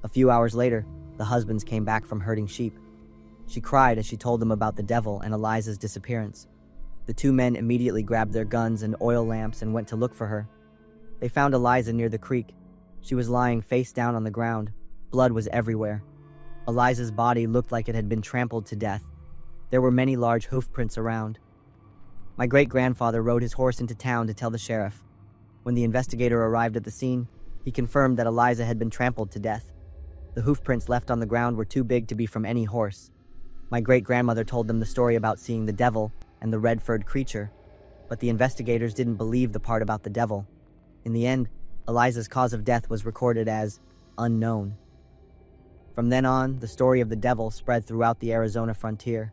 A few hours later, the husbands came back from herding sheep. She cried as she told them about the devil and Eliza's disappearance. The 2 men immediately grabbed their guns and oil lamps and went to look for her. They found Eliza near the creek. She was lying face down on the ground. Blood was everywhere. Eliza's body looked like it had been trampled to death. There were many large hoof prints around. My great-grandfather rode his horse into town to tell the sheriff. When the investigator arrived at the scene, he confirmed that Eliza had been trampled to death. The hoof prints left on the ground were too big to be from any horse. My great-grandmother told them the story about seeing the devil and the red-furred creature, but the investigators didn't believe the part about the devil. In the end, Eliza's cause of death was recorded as unknown. From then on, the story of the devil spread throughout the Arizona frontier.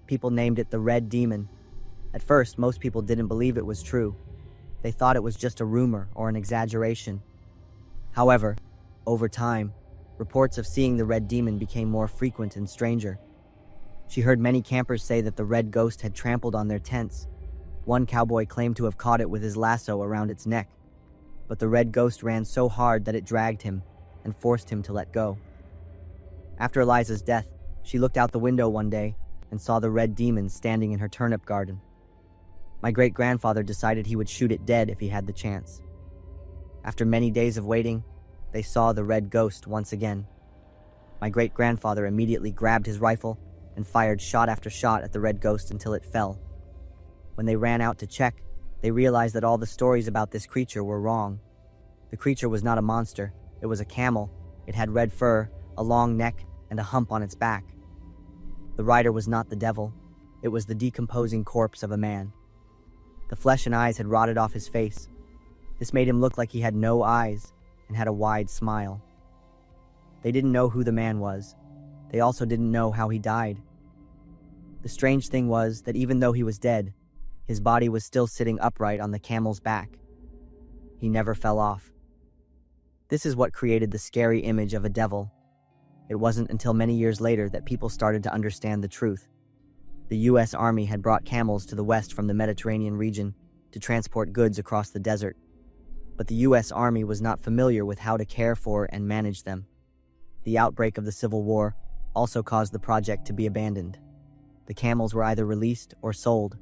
People named it the Red Demon. At first, most people didn't believe it was true. They thought it was just a rumor or an exaggeration. However, over time, reports of seeing the Red Demon became more frequent and stranger. She heard many campers say that the red ghost had trampled on their tents. One cowboy claimed to have caught it with his lasso around its neck, but the red ghost ran so hard that it dragged him and forced him to let go. After Eliza's death, she looked out the window one day and saw the Red Demon standing in her turnip garden. My great-grandfather decided he would shoot it dead if he had the chance. After many days of waiting, they saw the red ghost once again. My great-grandfather immediately grabbed his rifle and fired shot after shot at the red ghost until it fell. When they ran out to check, they realized that all the stories about this creature were wrong. The creature was not a monster. It was a camel. It had red fur, a long neck, and a hump on its back. The rider was not the devil, it was the decomposing corpse of a man. The flesh and eyes had rotted off his face. This made him look like he had no eyes and had a wide smile. They didn't know who the man was. They also didn't know how he died. The strange thing was that even though he was dead, his body was still sitting upright on the camel's back. He never fell off. This is what created the scary image of a devil. It wasn't until many years later that people started to understand the truth. The U.S. Army had brought camels to the west from the Mediterranean region to transport goods across the desert. But the U.S. Army was not familiar with how to care for and manage them. The outbreak of the Civil War also caused the project to be abandoned. The camels were either released or sold.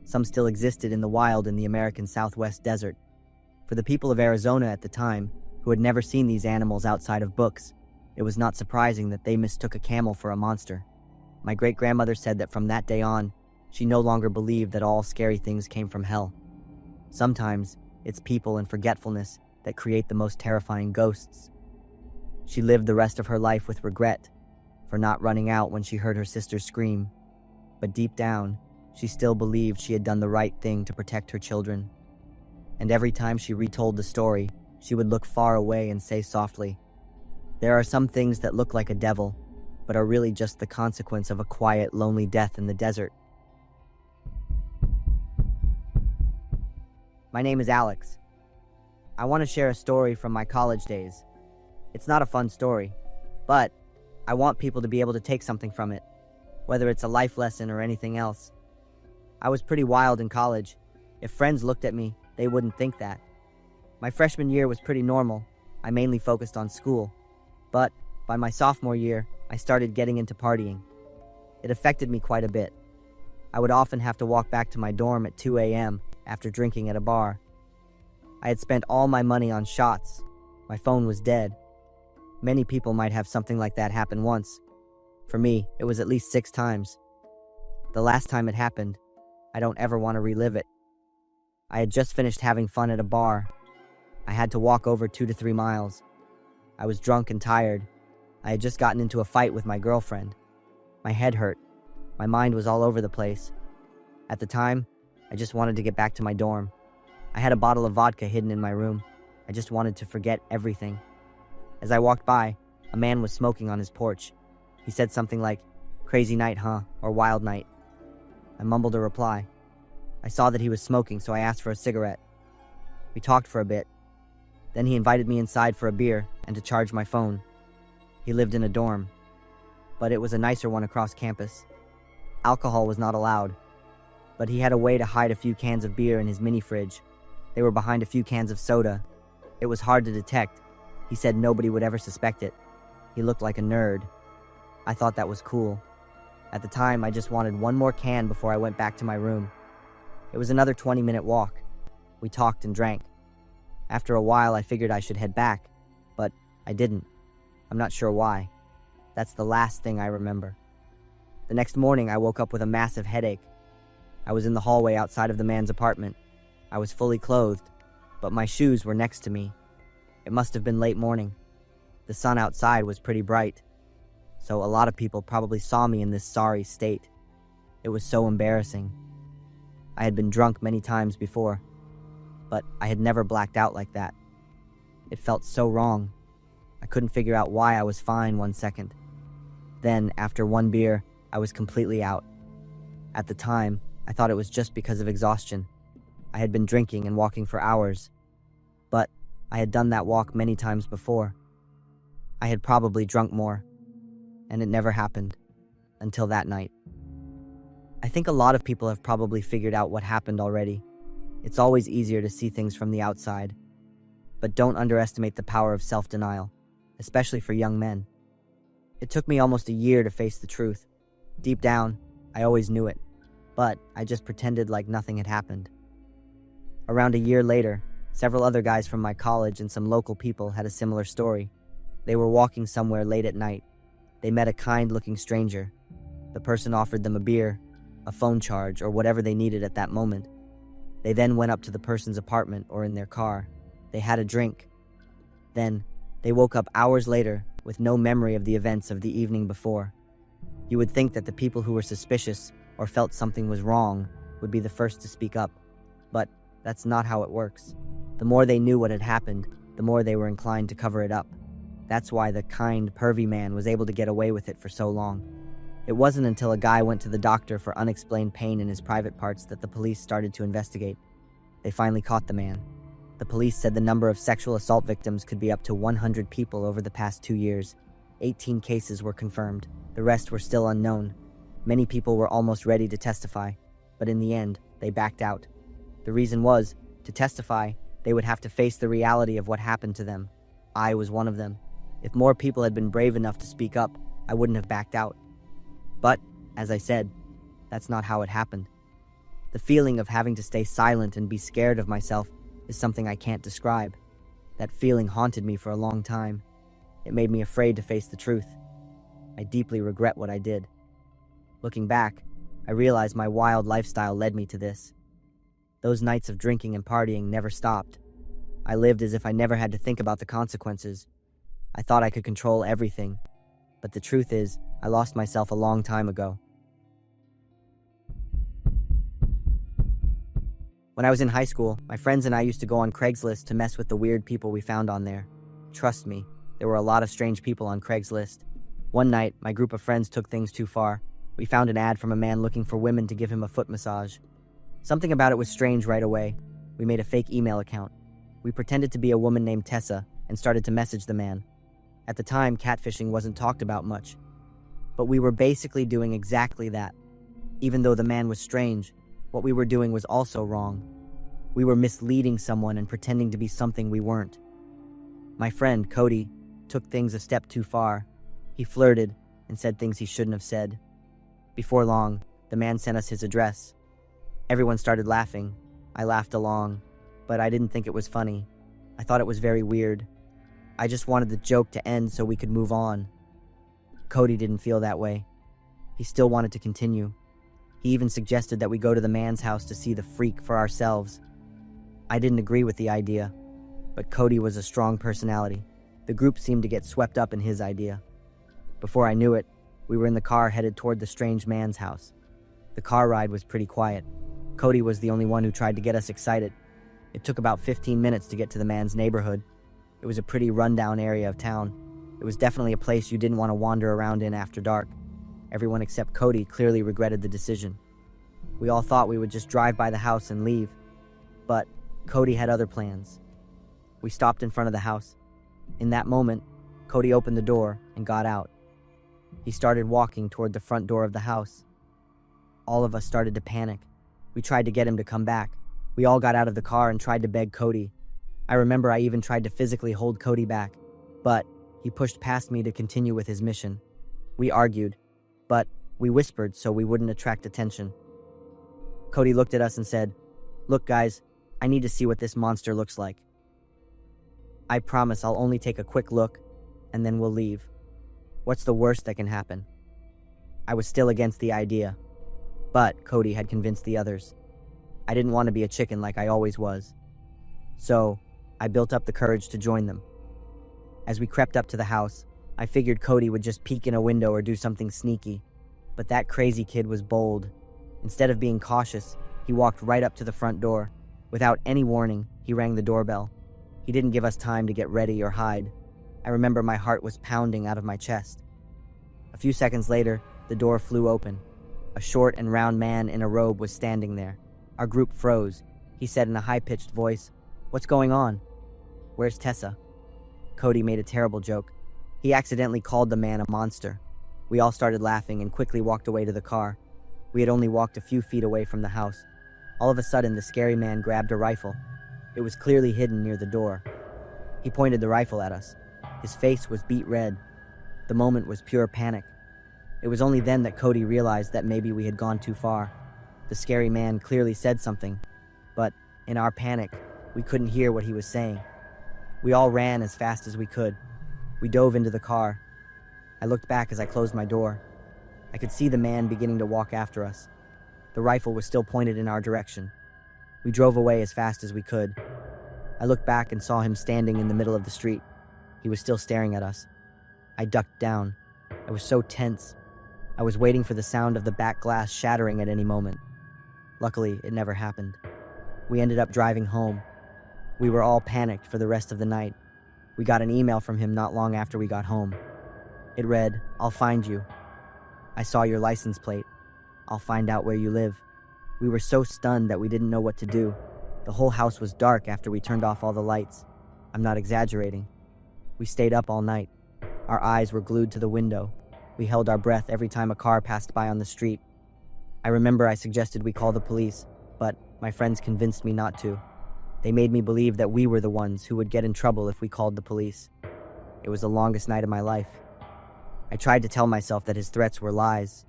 Some still existed in the wild in the American Southwest desert. For the people of Arizona at the time, who had never seen these animals outside of books, it was not surprising that they mistook a camel for a monster. My great-grandmother said that from that day on, she no longer believed that all scary things came from hell. Sometimes, it's people and forgetfulness that create the most terrifying ghosts. She lived the rest of her life with regret for not running out when she heard her sister scream. But deep down, she still believed she had done the right thing to protect her children. And every time she retold the story, she would look far away and say softly, "There are some things that look like a devil, but are really just the consequence of a quiet, lonely death in the desert." My name is Alex. I want to share a story from my college days. It's not a fun story, but I want people to be able to take something from it, whether it's a life lesson or anything else. I was pretty wild in college. If friends looked at me, they wouldn't think that. My freshman year was pretty normal. I mainly focused on school. But by my sophomore year, I started getting into partying. It affected me quite a bit. I would often have to walk back to my dorm at 2 a.m. after drinking at a bar. I had spent all my money on shots. My phone was dead. Many people might have something like that happen once. For me, it was at least 6 times. The last time it happened, I don't ever want to relive it. I had just finished having fun at a bar. I had to walk over 2 to 3 miles. I was drunk and tired. I had just gotten into a fight with my girlfriend. My head hurt. My mind was all over the place. At the time, I just wanted to get back to my dorm. I had a bottle of vodka hidden in my room. I just wanted to forget everything. As I walked by, a man was smoking on his porch. He said something like, "Crazy night, huh?" or "Wild night." I mumbled a reply. I saw that he was smoking, so I asked for a cigarette. We talked for a bit. Then he invited me inside for a beer and to charge my phone. He lived in a dorm, but it was a nicer one across campus. Alcohol was not allowed, but he had a way to hide a few cans of beer in his mini fridge. They were behind a few cans of soda. It was hard to detect. He said nobody would ever suspect it. He looked like a nerd. I thought that was cool. At the time, I just wanted one more can before I went back to my room. It was another 20-minute walk. We talked and drank. After a while, I figured I should head back, but I didn't. I'm not sure why. That's the last thing I remember. The next morning, I woke up with a massive headache. I was in the hallway outside of the man's apartment. I was fully clothed, but my shoes were next to me. It must have been late morning. The sun outside was pretty bright, so a lot of people probably saw me in this sorry state. It was so embarrassing. I had been drunk many times before, but I had never blacked out like that. It felt so wrong. I couldn't figure out why I was fine 1 second. Then, after one beer, I was completely out. At the time, I thought it was just because of exhaustion. I had been drinking and walking for hours, but I had done that walk many times before. I had probably drunk more, and it never happened until that night. I think a lot of people have probably figured out what happened already. It's always easier to see things from the outside, but don't underestimate the power of self-denial, especially for young men. It took me almost a year to face the truth. Deep down, I always knew it, but I just pretended like nothing had happened. Around a year later, several other guys from my college and some local people had a similar story. They were walking somewhere late at night. They met a kind-looking stranger. The person offered them a beer, a phone charge, or whatever they needed at that moment. They then went up to the person's apartment or in their car. They had a drink. Then, they woke up hours later with no memory of the events of the evening before. You would think that the people who were suspicious or felt something was wrong would be the first to speak up, but that's not how it works. The more they knew what had happened, the more they were inclined to cover it up. That's why the kind, pervy man was able to get away with it for so long. It wasn't until a guy went to the doctor for unexplained pain in his private parts that the police started to investigate. They finally caught the man. The police said the number of sexual assault victims could be up to 100 people over the past 2 years. 18 cases were confirmed. The rest were still unknown. Many people were almost ready to testify, but in the end, they backed out. The reason was, to testify, they would have to face the reality of what happened to them. I was one of them. If more people had been brave enough to speak up, I wouldn't have backed out. But, as I said, that's not how it happened. The feeling of having to stay silent and be scared of myself is something I can't describe. That feeling haunted me for a long time. It made me afraid to face the truth. I deeply regret what I did. Looking back, I realized my wild lifestyle led me to this. Those nights of drinking and partying never stopped. I lived as if I never had to think about the consequences. I thought I could control everything, but the truth is, I lost myself a long time ago. When I was in high school, my friends and I used to go on Craigslist to mess with the weird people we found on there. Trust me, there were a lot of strange people on Craigslist. One night, my group of friends took things too far. We found an ad from a man looking for women to give him a foot massage. Something about it was strange right away. We made a fake email account. We pretended to be a woman named Tessa and started to message the man. At the time, catfishing wasn't talked about much, but we were basically doing exactly that. Even though the man was strange, what we were doing was also wrong. We were misleading someone and pretending to be something we weren't. My friend, Cody, took things a step too far. He flirted and said things he shouldn't have said. Before long, the man sent us his address. Everyone started laughing. I laughed along, but I didn't think it was funny. I thought it was very weird. I just wanted the joke to end so we could move on. Cody didn't feel that way. He still wanted to continue. He even suggested that we go to the man's house to see the freak for ourselves. I didn't agree with the idea, but Cody was a strong personality. The group seemed to get swept up in his idea. Before I knew it, we were in the car headed toward the strange man's house. The car ride was pretty quiet. Cody was the only one who tried to get us excited. It took about 15 minutes to get to the man's neighborhood. It was a pretty rundown area of town. It was definitely a place you didn't want to wander around in after dark. Everyone except Cody clearly regretted the decision. We all thought we would just drive by the house and leave, but Cody had other plans. We stopped in front of the house. In that moment, Cody opened the door and got out. He started walking toward the front door of the house. All of us started to panic. We tried to get him to come back. We all got out of the car and tried to beg Cody. I remember I even tried to physically hold Cody back, but he pushed past me to continue with his mission. We argued, but we whispered so we wouldn't attract attention. Cody looked at us and said, "Look, guys, I need to see what this monster looks like. I promise I'll only take a quick look, and then we'll leave. What's the worst that can happen?" I was still against the idea, but Cody had convinced the others. I didn't want to be a chicken like I always was. So, I built up the courage to join them. As we crept up to the house, I figured Cody would just peek in a window or do something sneaky. But that crazy kid was bold. Instead of being cautious, he walked right up to the front door. Without any warning, he rang the doorbell. He didn't give us time to get ready or hide. I remember my heart was pounding out of my chest. A few seconds later, the door flew open. A short and round man in a robe was standing there. Our group froze. He said in a high-pitched voice, "What's going on? Where's Tessa?" Cody made a terrible joke. He accidentally called the man a monster. We all started laughing and quickly walked away to the car. We had only walked a few feet away from the house. All of a sudden, the scary man grabbed a rifle. It was clearly hidden near the door. He pointed the rifle at us. His face was beet red. The moment was pure panic. It was only then that Cody realized that maybe we had gone too far. The scary man clearly said something, but in our panic, we couldn't hear what he was saying. We all ran as fast as we could. We dove into the car. I looked back as I closed my door. I could see the man beginning to walk after us. The rifle was still pointed in our direction. We drove away as fast as we could. I looked back and saw him standing in the middle of the street. He was still staring at us. I ducked down. I was so tense. I was waiting for the sound of the back glass shattering at any moment. Luckily, it never happened. We ended up driving home. We were all panicked for the rest of the night. We got an email from him not long after we got home. It read, "I'll find you. I saw your license plate. I'll find out where you live." We were so stunned that we didn't know what to do. The whole house was dark after we turned off all the lights. I'm not exaggerating. We stayed up all night. Our eyes were glued to the window. We held our breath every time a car passed by on the street. I remember I suggested we call the police, but my friends convinced me not to. They made me believe that we were the ones who would get in trouble if we called the police. It was the longest night of my life. I tried to tell myself that his threats were lies,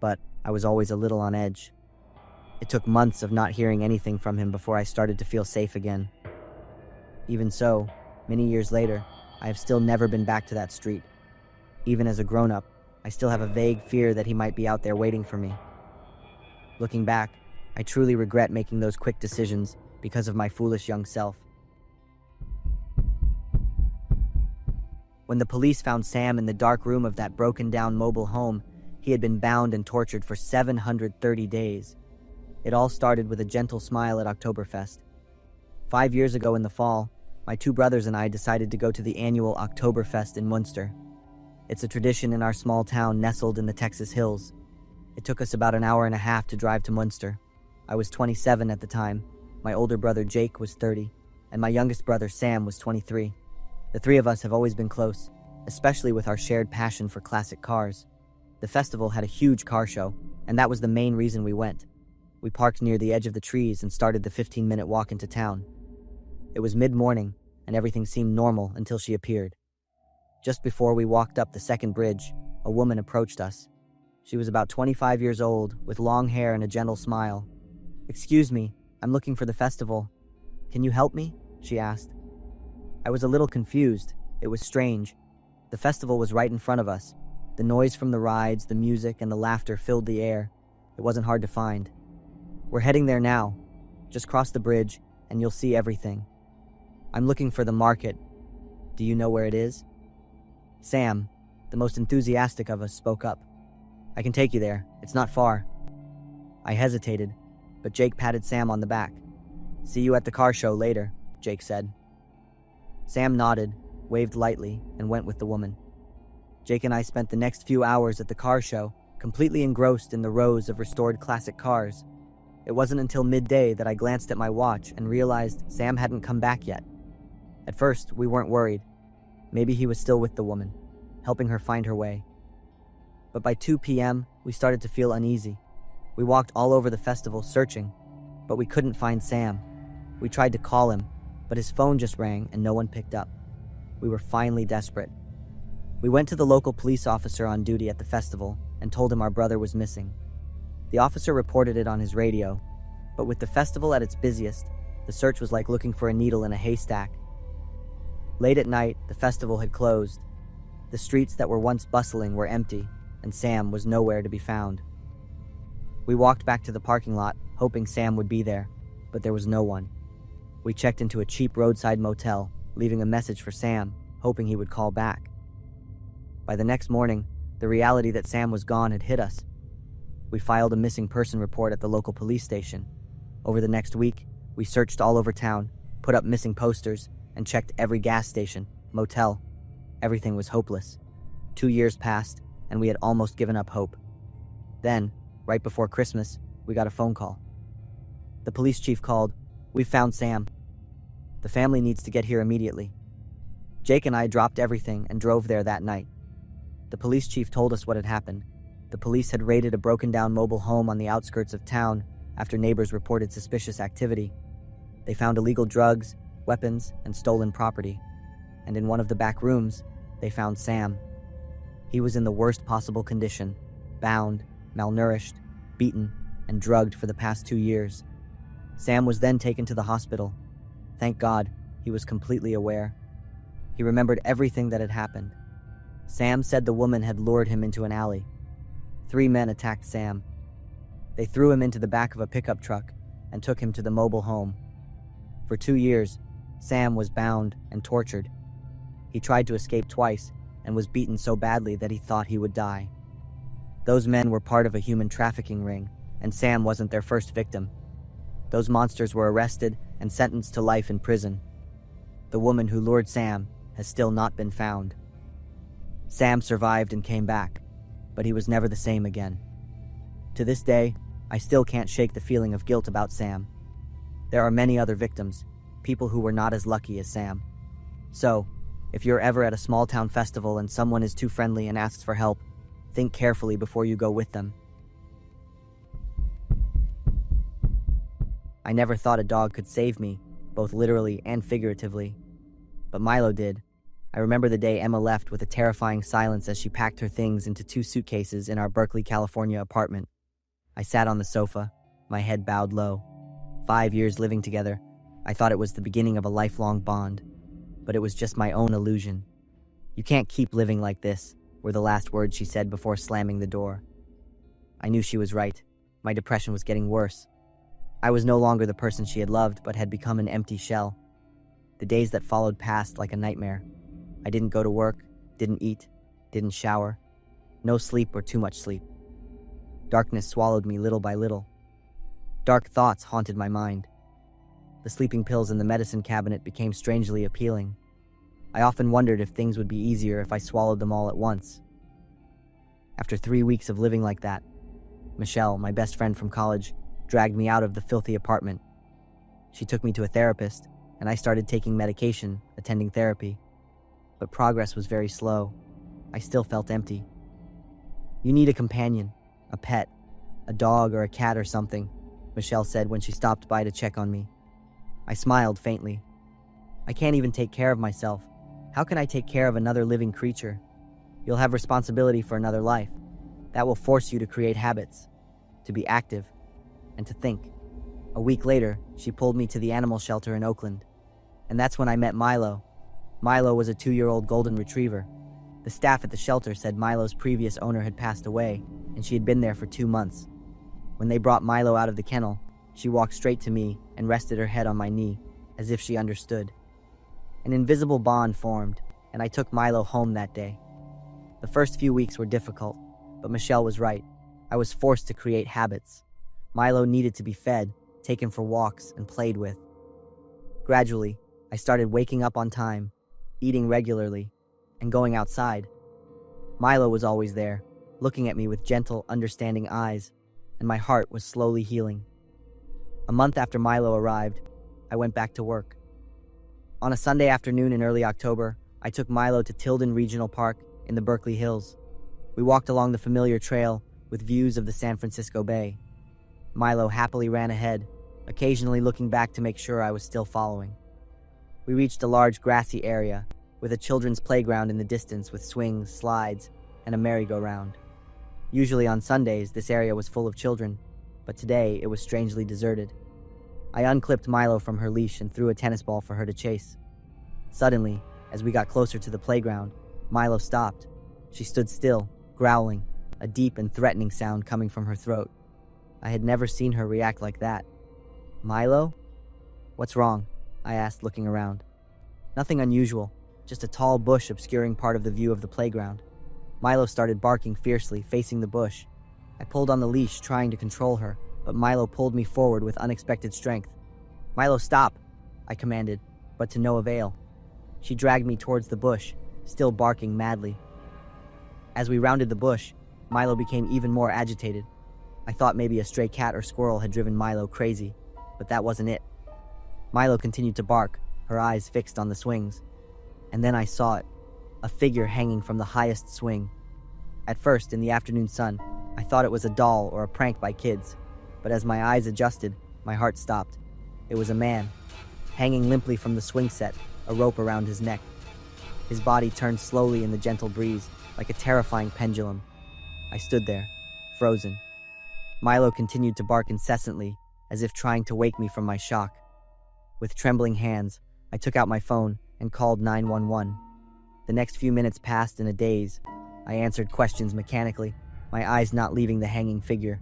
but I was always a little on edge. It took months of not hearing anything from him before I started to feel safe again. Even so, many years later, I have still never been back to that street. Even as a grown-up, I still have a vague fear that he might be out there waiting for me. Looking back, I truly regret making those quick decisions because of my foolish young self. When the police found Sam in the dark room of that broken-down mobile home, he had been bound and tortured for 730 days. It all started with a gentle smile at Oktoberfest. 5 years ago in the fall, my two brothers and I decided to go to the annual Oktoberfest in Munster. It's a tradition in our small town nestled in the Texas hills. It took us about an hour and a half to drive to Munster. I was 27 at the time, my older brother Jake was 30, and my youngest brother Sam was 23. The three of us have always been close, especially with our shared passion for classic cars. The festival had a huge car show, and that was the main reason we went. We parked near the edge of the trees and started the 15-minute walk into town. It was mid-morning, and everything seemed normal until she appeared. Just before we walked up the second bridge, a woman approached us. She was about 25 years old, with long hair and a gentle smile. "Excuse me, I'm looking for the festival. Can you help me?" she asked. I was a little confused. It was strange. The festival was right in front of us. The noise from the rides, the music, and the laughter filled the air. It wasn't hard to find. "We're heading there now. Just cross the bridge, and you'll see everything." "I'm looking for the market. Do you know where it is?" Sam, the most enthusiastic of us, spoke up. "I can take you there. It's not far." I hesitated, but Jake patted Sam on the back. "See you at the car show later," Jake said. Sam nodded, waved lightly, and went with the woman. Jake and I spent the next few hours at the car show, completely engrossed in the rows of restored classic cars. It wasn't until midday that I glanced at my watch and realized Sam hadn't come back yet. At first, we weren't worried. Maybe he was still with the woman, helping her find her way. But by 2 p.m., we started to feel uneasy. We walked all over the festival searching, but we couldn't find Sam. We tried to call him, but his phone just rang and no one picked up. We were finally desperate. We went to the local police officer on duty at the festival and told him our brother was missing. The officer reported it on his radio, but with the festival at its busiest, the search was like looking for a needle in a haystack. Late at night, the festival had closed. The streets that were once bustling were empty, and Sam was nowhere to be found. We walked back to the parking lot, hoping Sam would be there, but there was no one. We checked into a cheap roadside motel, leaving a message for Sam, hoping he would call back. By the next morning, the reality that Sam was gone had hit us. We filed a missing person report at the local police station. Over the next week, we searched all over town, put up missing posters, and checked every gas station, motel. Everything was hopeless. 2 years passed, and we had almost given up hope. Then, right before Christmas, we got a phone call. The police chief called. "We've found Sam. The family needs to get here immediately." Jake and I dropped everything and drove there that night. The police chief told us what had happened. The police had raided a broken-down mobile home on the outskirts of town after neighbors reported suspicious activity. They found illegal drugs, weapons, and stolen property. And in one of the back rooms, they found Sam. He was in the worst possible condition, bound, malnourished, beaten, and drugged for the past 2 years. Sam was then taken to the hospital. Thank God, he was completely aware. He remembered everything that had happened. Sam said the woman had lured him into an alley. 3 men attacked Sam. They threw him into the back of a pickup truck and took him to the mobile home. For 2 years, Sam was bound and tortured. He tried to escape twice and was beaten so badly that he thought he would die. Those men were part of a human trafficking ring, and Sam wasn't their first victim. Those monsters were arrested and sentenced to life in prison. The woman who lured Sam has still not been found. Sam survived and came back, but he was never the same again. To this day, I still can't shake the feeling of guilt about Sam. There are many other victims, people who were not as lucky as Sam. So, if you're ever at a small-town festival and someone is too friendly and asks for help, think carefully before you go with them. I never thought a dog could save me, both literally and figuratively. But Milo did. I remember the day Emma left with a terrifying silence as she packed her things into 2 suitcases in our Berkeley, California apartment. I sat on the sofa, my head bowed low. 5 years living together, I thought it was the beginning of a lifelong bond. But it was just my own illusion. "You can't keep living like this," were the last words she said before slamming the door. I knew she was right. My depression was getting worse. I was no longer the person she had loved, but had become an empty shell. The days that followed passed like a nightmare. I didn't go to work, didn't eat, didn't shower. No sleep or too much sleep. Darkness swallowed me little by little. Dark thoughts haunted my mind. The sleeping pills in the medicine cabinet became strangely appealing. I often wondered if things would be easier if I swallowed them all at once. After 3 weeks of living like that, Michelle, my best friend from college, dragged me out of the filthy apartment. She took me to a therapist, and I started taking medication, attending therapy. But progress was very slow. I still felt empty. "You need a companion, a pet, a dog or a cat or something," Michelle said when she stopped by to check on me. I smiled faintly. "I can't even take care of myself. How can I take care of another living creature? You'll have responsibility for another life. That will force you to create habits, to be active, and to think." A week later, she pulled me to the animal shelter in Oakland. And that's when I met Milo. Milo was a 2-year-old golden retriever. The staff at the shelter said Milo's previous owner had passed away, and she had been there for 2 months. When they brought Milo out of the kennel, she walked straight to me and rested her head on my knee, as if she understood. An invisible bond formed, and I took Milo home that day. The first few weeks were difficult, but Michelle was right. I was forced to create habits. Milo needed to be fed, taken for walks, and played with. Gradually, I started waking up on time, eating regularly, and going outside. Milo was always there, looking at me with gentle, understanding eyes, and my heart was slowly healing. A month after Milo arrived, I went back to work. On a Sunday afternoon in early October, I took Milo to Tilden Regional Park in the Berkeley Hills. We walked along the familiar trail with views of the San Francisco Bay. Milo happily ran ahead, occasionally looking back to make sure I was still following. We reached a large grassy area with a children's playground in the distance with swings, slides, and a merry-go-round. Usually on Sundays, this area was full of children, but today it was strangely deserted. I unclipped Milo from her leash and threw a tennis ball for her to chase. Suddenly, as we got closer to the playground, Milo stopped. She stood still, growling, a deep and threatening sound coming from her throat. I had never seen her react like that. "Milo? What's wrong?" I asked, looking around. Nothing unusual, just a tall bush obscuring part of the view of the playground. Milo started barking fiercely, facing the bush. I pulled on the leash, trying to control her, but Milo pulled me forward with unexpected strength. "Milo, stop!" I commanded, but to no avail. She dragged me towards the bush, still barking madly. As we rounded the bush, Milo became even more agitated. I thought maybe a stray cat or squirrel had driven Milo crazy, but that wasn't it. Milo continued to bark, her eyes fixed on the swings. And then I saw it, a figure hanging from the highest swing. At first, in the afternoon sun, I thought it was a doll or a prank by kids, but as my eyes adjusted, my heart stopped. It was a man, hanging limply from the swing set, a rope around his neck. His body turned slowly in the gentle breeze, like a terrifying pendulum. I stood there, frozen. Milo continued to bark incessantly, as if trying to wake me from my shock. With trembling hands, I took out my phone and called 911. The next few minutes passed in a daze. I answered questions mechanically, my eyes not leaving the hanging figure.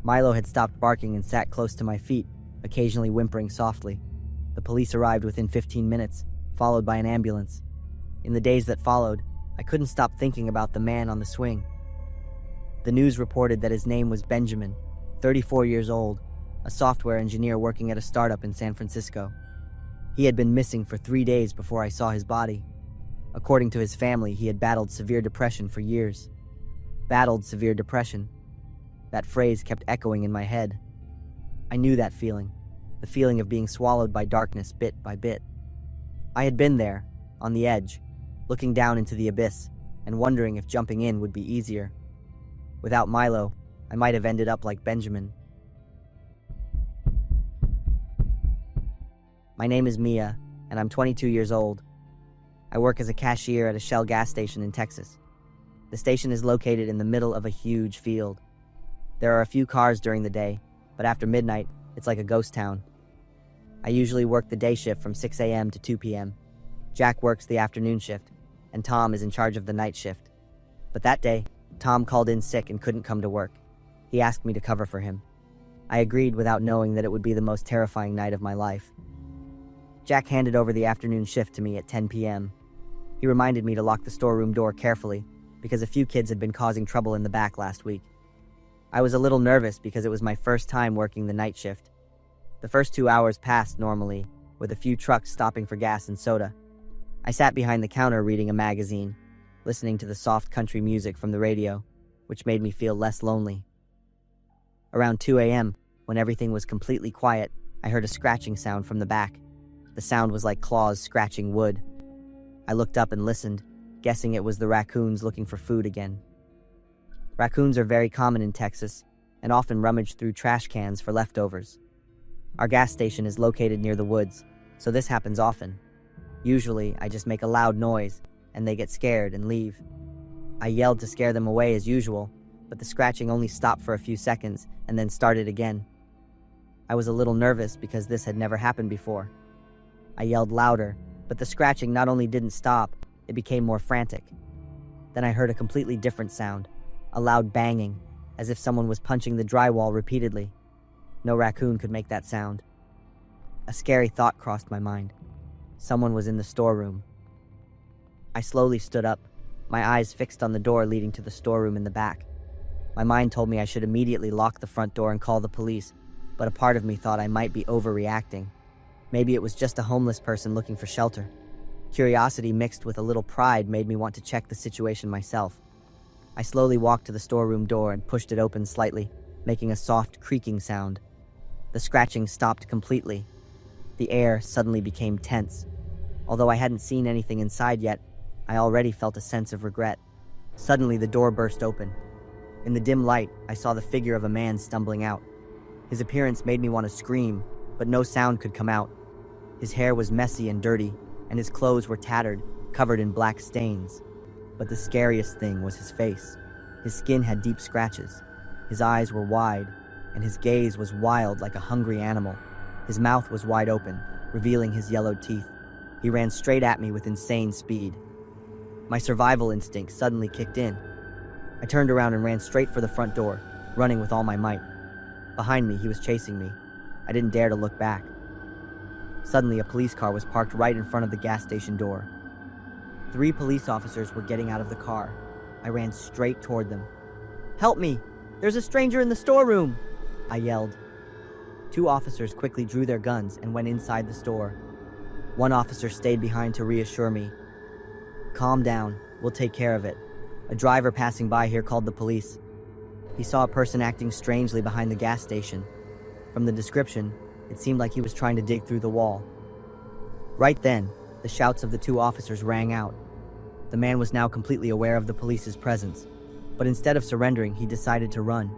Milo had stopped barking and sat close to my feet, occasionally whimpering softly. The police arrived within 15 minutes, followed by an ambulance. In the days that followed, I couldn't stop thinking about the man on the swing. The news reported that his name was Benjamin, 34 years old, a software engineer working at a startup in San Francisco. He had been missing for 3 days before I saw his body. According to his family, he had battled severe depression for years. Battled severe depression. That phrase kept echoing in my head. I knew that feeling, the feeling of being swallowed by darkness bit by bit. I had been there, on the edge, looking down into the abyss and wondering if jumping in would be easier. Without Milo, I might have ended up like Benjamin. My name is Mia, and I'm 22 years old. I work as a cashier at a Shell gas station in Texas. The station is located in the middle of a huge field. There are a few cars during the day, but after midnight, it's like a ghost town. I usually work the day shift from 6 a.m. to 2 p.m. Jack works the afternoon shift, and Tom is in charge of the night shift. But that day, Tom called in sick and couldn't come to work. He asked me to cover for him. I agreed without knowing that it would be the most terrifying night of my life. Jack handed over the afternoon shift to me at 10 p.m. He reminded me to lock the storeroom door carefully because a few kids had been causing trouble in the back last week. I was a little nervous because it was my first time working the night shift. The first 2 hours passed normally, with a few trucks stopping for gas and soda. I sat behind the counter reading a magazine, listening to the soft country music from the radio, which made me feel less lonely. Around 2 a.m., when everything was completely quiet, I heard a scratching sound from the back. The sound was like claws scratching wood. I looked up and listened, guessing it was the raccoons looking for food again. Raccoons are very common in Texas and often rummage through trash cans for leftovers. Our gas station is located near the woods, so this happens often. Usually, I just make a loud noise, and they get scared and leave. I yelled to scare them away as usual, but the scratching only stopped for a few seconds and then started again. I was a little nervous because this had never happened before. I yelled louder, but the scratching not only didn't stop, it became more frantic. Then I heard a completely different sound, a loud banging, as if someone was punching the drywall repeatedly. No raccoon could make that sound. A scary thought crossed my mind. Someone was in the storeroom. I slowly stood up, my eyes fixed on the door leading to the storeroom in the back. My mind told me I should immediately lock the front door and call the police, but a part of me thought I might be overreacting. Maybe it was just a homeless person looking for shelter. Curiosity mixed with a little pride made me want to check the situation myself. I slowly walked to the storeroom door and pushed it open slightly, making a soft creaking sound. The scratching stopped completely. The air suddenly became tense. Although I hadn't seen anything inside yet, I already felt a sense of regret. Suddenly, the door burst open. In the dim light, I saw the figure of a man stumbling out. His appearance made me want to scream, but no sound could come out. His hair was messy and dirty, and his clothes were tattered, covered in black stains. But the scariest thing was his face. His skin had deep scratches. His eyes were wide, and his gaze was wild like a hungry animal. His mouth was wide open, revealing his yellowed teeth. He ran straight at me with insane speed. My survival instinct suddenly kicked in. I turned around and ran straight for the front door, running with all my might. Behind me, he was chasing me. I didn't dare to look back. Suddenly, a police car was parked right in front of the gas station door. 3 police officers were getting out of the car. I ran straight toward them. "Help me! There's a stranger in the storeroom!" I yelled. 2 officers quickly drew their guns and went inside the store. One officer stayed behind to reassure me. "Calm down, we'll take care of it." A driver passing by here called the police. He saw a person acting strangely behind the gas station. From the description, it seemed like he was trying to dig through the wall. Right then, the shouts of the 2 officers rang out. The man was now completely aware of the police's presence, but instead of surrendering, he decided to run.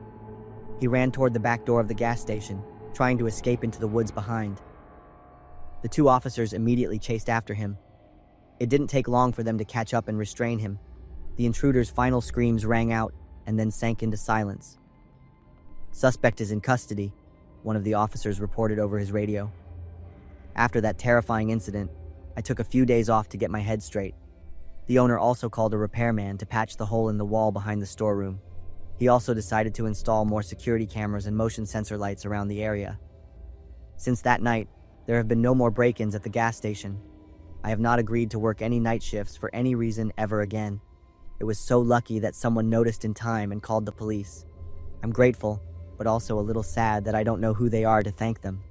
He ran toward the back door of the gas station, trying to escape into the woods behind. The 2 officers immediately chased after him. It didn't take long for them to catch up and restrain him. The intruder's final screams rang out and then sank into silence. "Suspect is in custody," one of the officers reported over his radio. After that terrifying incident, I took a few days off to get my head straight. The owner also called a repairman to patch the hole in the wall behind the storeroom. He also decided to install more security cameras and motion sensor lights around the area. Since that night, there have been no more break-ins at the gas station. I have not agreed to work any night shifts for any reason ever again. It was so lucky that someone noticed in time and called the police. I'm grateful, but also a little sad that I don't know who they are to thank them.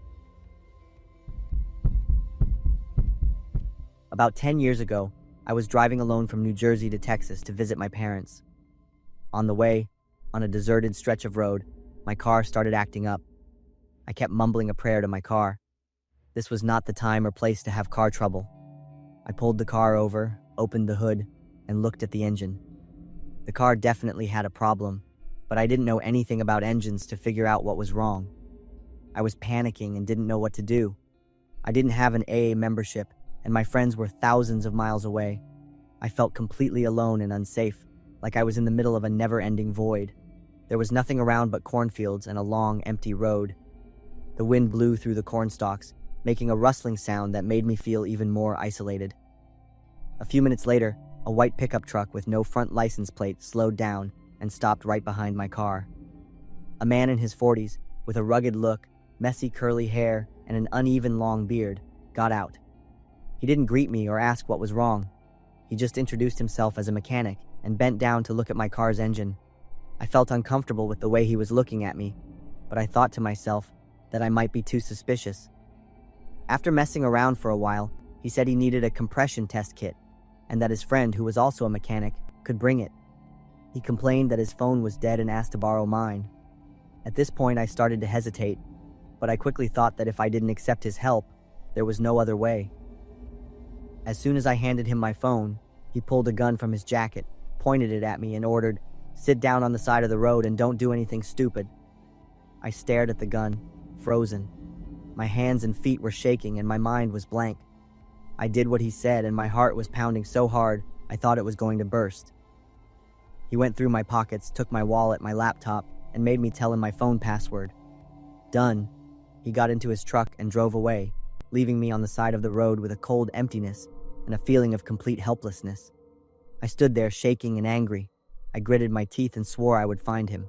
About 10 years ago, I was driving alone from New Jersey to Texas to visit my parents. On the way, on a deserted stretch of road, my car started acting up. I kept mumbling a prayer to my car. This was not the time or place to have car trouble. I pulled the car over, opened the hood, and looked at the engine. The car definitely had a problem, but I didn't know anything about engines to figure out what was wrong. I was panicking and didn't know what to do. I didn't have an AA membership, and my friends were thousands of miles away. I felt completely alone and unsafe, like I was in the middle of a never-ending void. There was nothing around but cornfields and a long, empty road. The wind blew through the cornstalks, making a rustling sound that made me feel even more isolated. A few minutes later, a white pickup truck with no front license plate slowed down and stopped right behind my car. A man in his 40s, with a rugged look, messy curly hair, and an uneven long beard, got out. He didn't greet me or ask what was wrong. He just introduced himself as a mechanic and bent down to look at my car's engine. I felt uncomfortable with the way he was looking at me, but I thought to myself that I might be too suspicious. After messing around for a while, he said he needed a compression test kit and that his friend, who was also a mechanic, could bring it. He complained that his phone was dead and asked to borrow mine. At this point, I started to hesitate, but I quickly thought that if I didn't accept his help, there was no other way. As soon as I handed him my phone, he pulled a gun from his jacket, pointed it at me, and ordered, "Sit down on the side of the road and don't do anything stupid." I stared at the gun, frozen. My hands and feet were shaking and my mind was blank. I did what he said and my heart was pounding so hard I thought it was going to burst. He went through my pockets, took my wallet, my laptop, and made me tell him my phone password. Done. He got into his truck and drove away, leaving me on the side of the road with a cold emptiness and a feeling of complete helplessness. I stood there shaking and angry. I gritted my teeth and swore I would find him.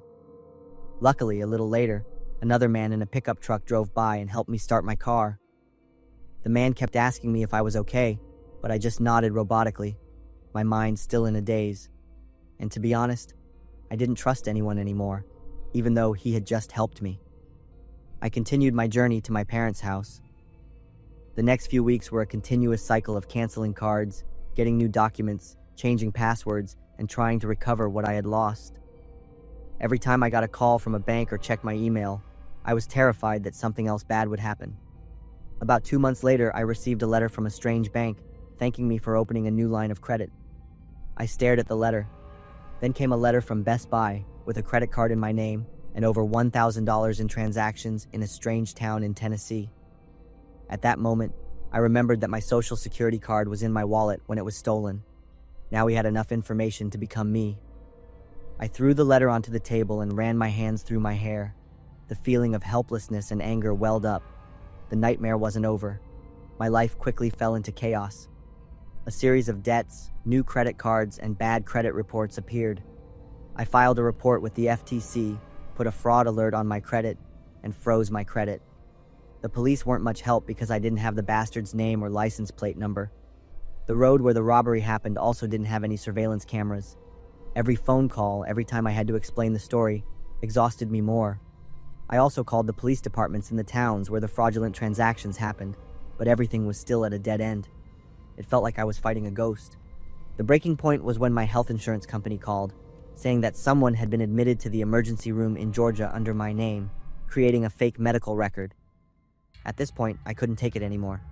Luckily, a little later, another man in a pickup truck drove by and helped me start my car. The man kept asking me if I was okay, but I just nodded robotically, my mind still in a daze. And to be honest, I didn't trust anyone anymore, even though he had just helped me. I continued my journey to my parents' house. The next few weeks were a continuous cycle of canceling cards, getting new documents, changing passwords, and trying to recover what I had lost. Every time I got a call from a bank or checked my email, I was terrified that something else bad would happen. About 2 months later, I received a letter from a strange bank thanking me for opening a new line of credit. I stared at the letter. Then came a letter from Best Buy with a credit card in my name and over $1,000 in transactions in a strange town in Tennessee. At that moment, I remembered that my Social Security card was in my wallet when it was stolen. Now we had enough information to become me. I threw the letter onto the table and ran my hands through my hair. The feeling of helplessness and anger welled up. The nightmare wasn't over. My life quickly fell into chaos. A series of debts, new credit cards, and bad credit reports appeared. I filed a report with the FTC, put a fraud alert on my credit, and froze my credit. The police weren't much help because I didn't have the bastard's name or license plate number. The road where the robbery happened also didn't have any surveillance cameras. Every phone call, every time I had to explain the story, exhausted me more. I also called the police departments in the towns where the fraudulent transactions happened, but everything was still at a dead end. It felt like I was fighting a ghost. The breaking point was when my health insurance company called, saying that someone had been admitted to the emergency room in Georgia under my name, creating a fake medical record. At this point, I couldn't take it anymore.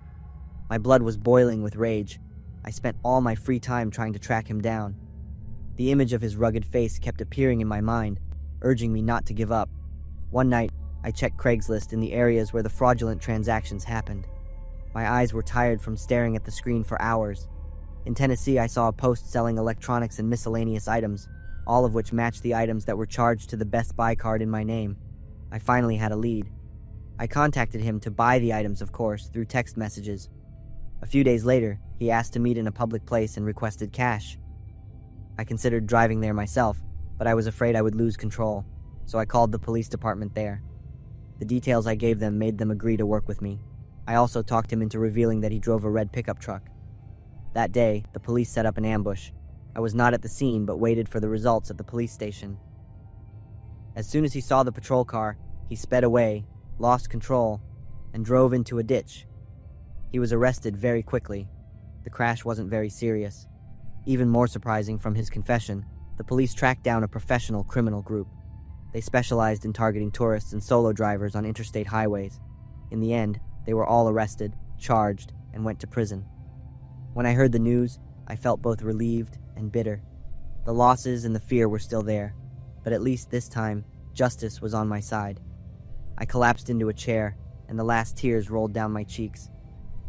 My blood was boiling with rage. I spent all my free time trying to track him down. The image of his rugged face kept appearing in my mind, urging me not to give up. One night, I checked Craigslist in the areas where the fraudulent transactions happened. My eyes were tired from staring at the screen for hours. In Tennessee, I saw a post selling electronics and miscellaneous items, all of which matched the items that were charged to the Best Buy card in my name. I finally had a lead. I contacted him to buy the items, of course, through text messages. A few days later, he asked to meet in a public place and requested cash. I considered driving there myself, but I was afraid I would lose control, so I called the police department there. The details I gave them made them agree to work with me. I also talked him into revealing that he drove a red pickup truck. That day, the police set up an ambush. I was not at the scene but waited for the results at the police station. As soon as he saw the patrol car, he sped away, lost control, and drove into a ditch. He was arrested very quickly. The crash wasn't very serious. Even more surprising from his confession, the police tracked down a professional criminal group. They specialized in targeting tourists and solo drivers on interstate highways. In the end, they were all arrested, charged, and went to prison. When I heard the news, I felt both relieved and bitter. The losses and the fear were still there, but at least this time, justice was on my side. I collapsed into a chair, and the last tears rolled down my cheeks.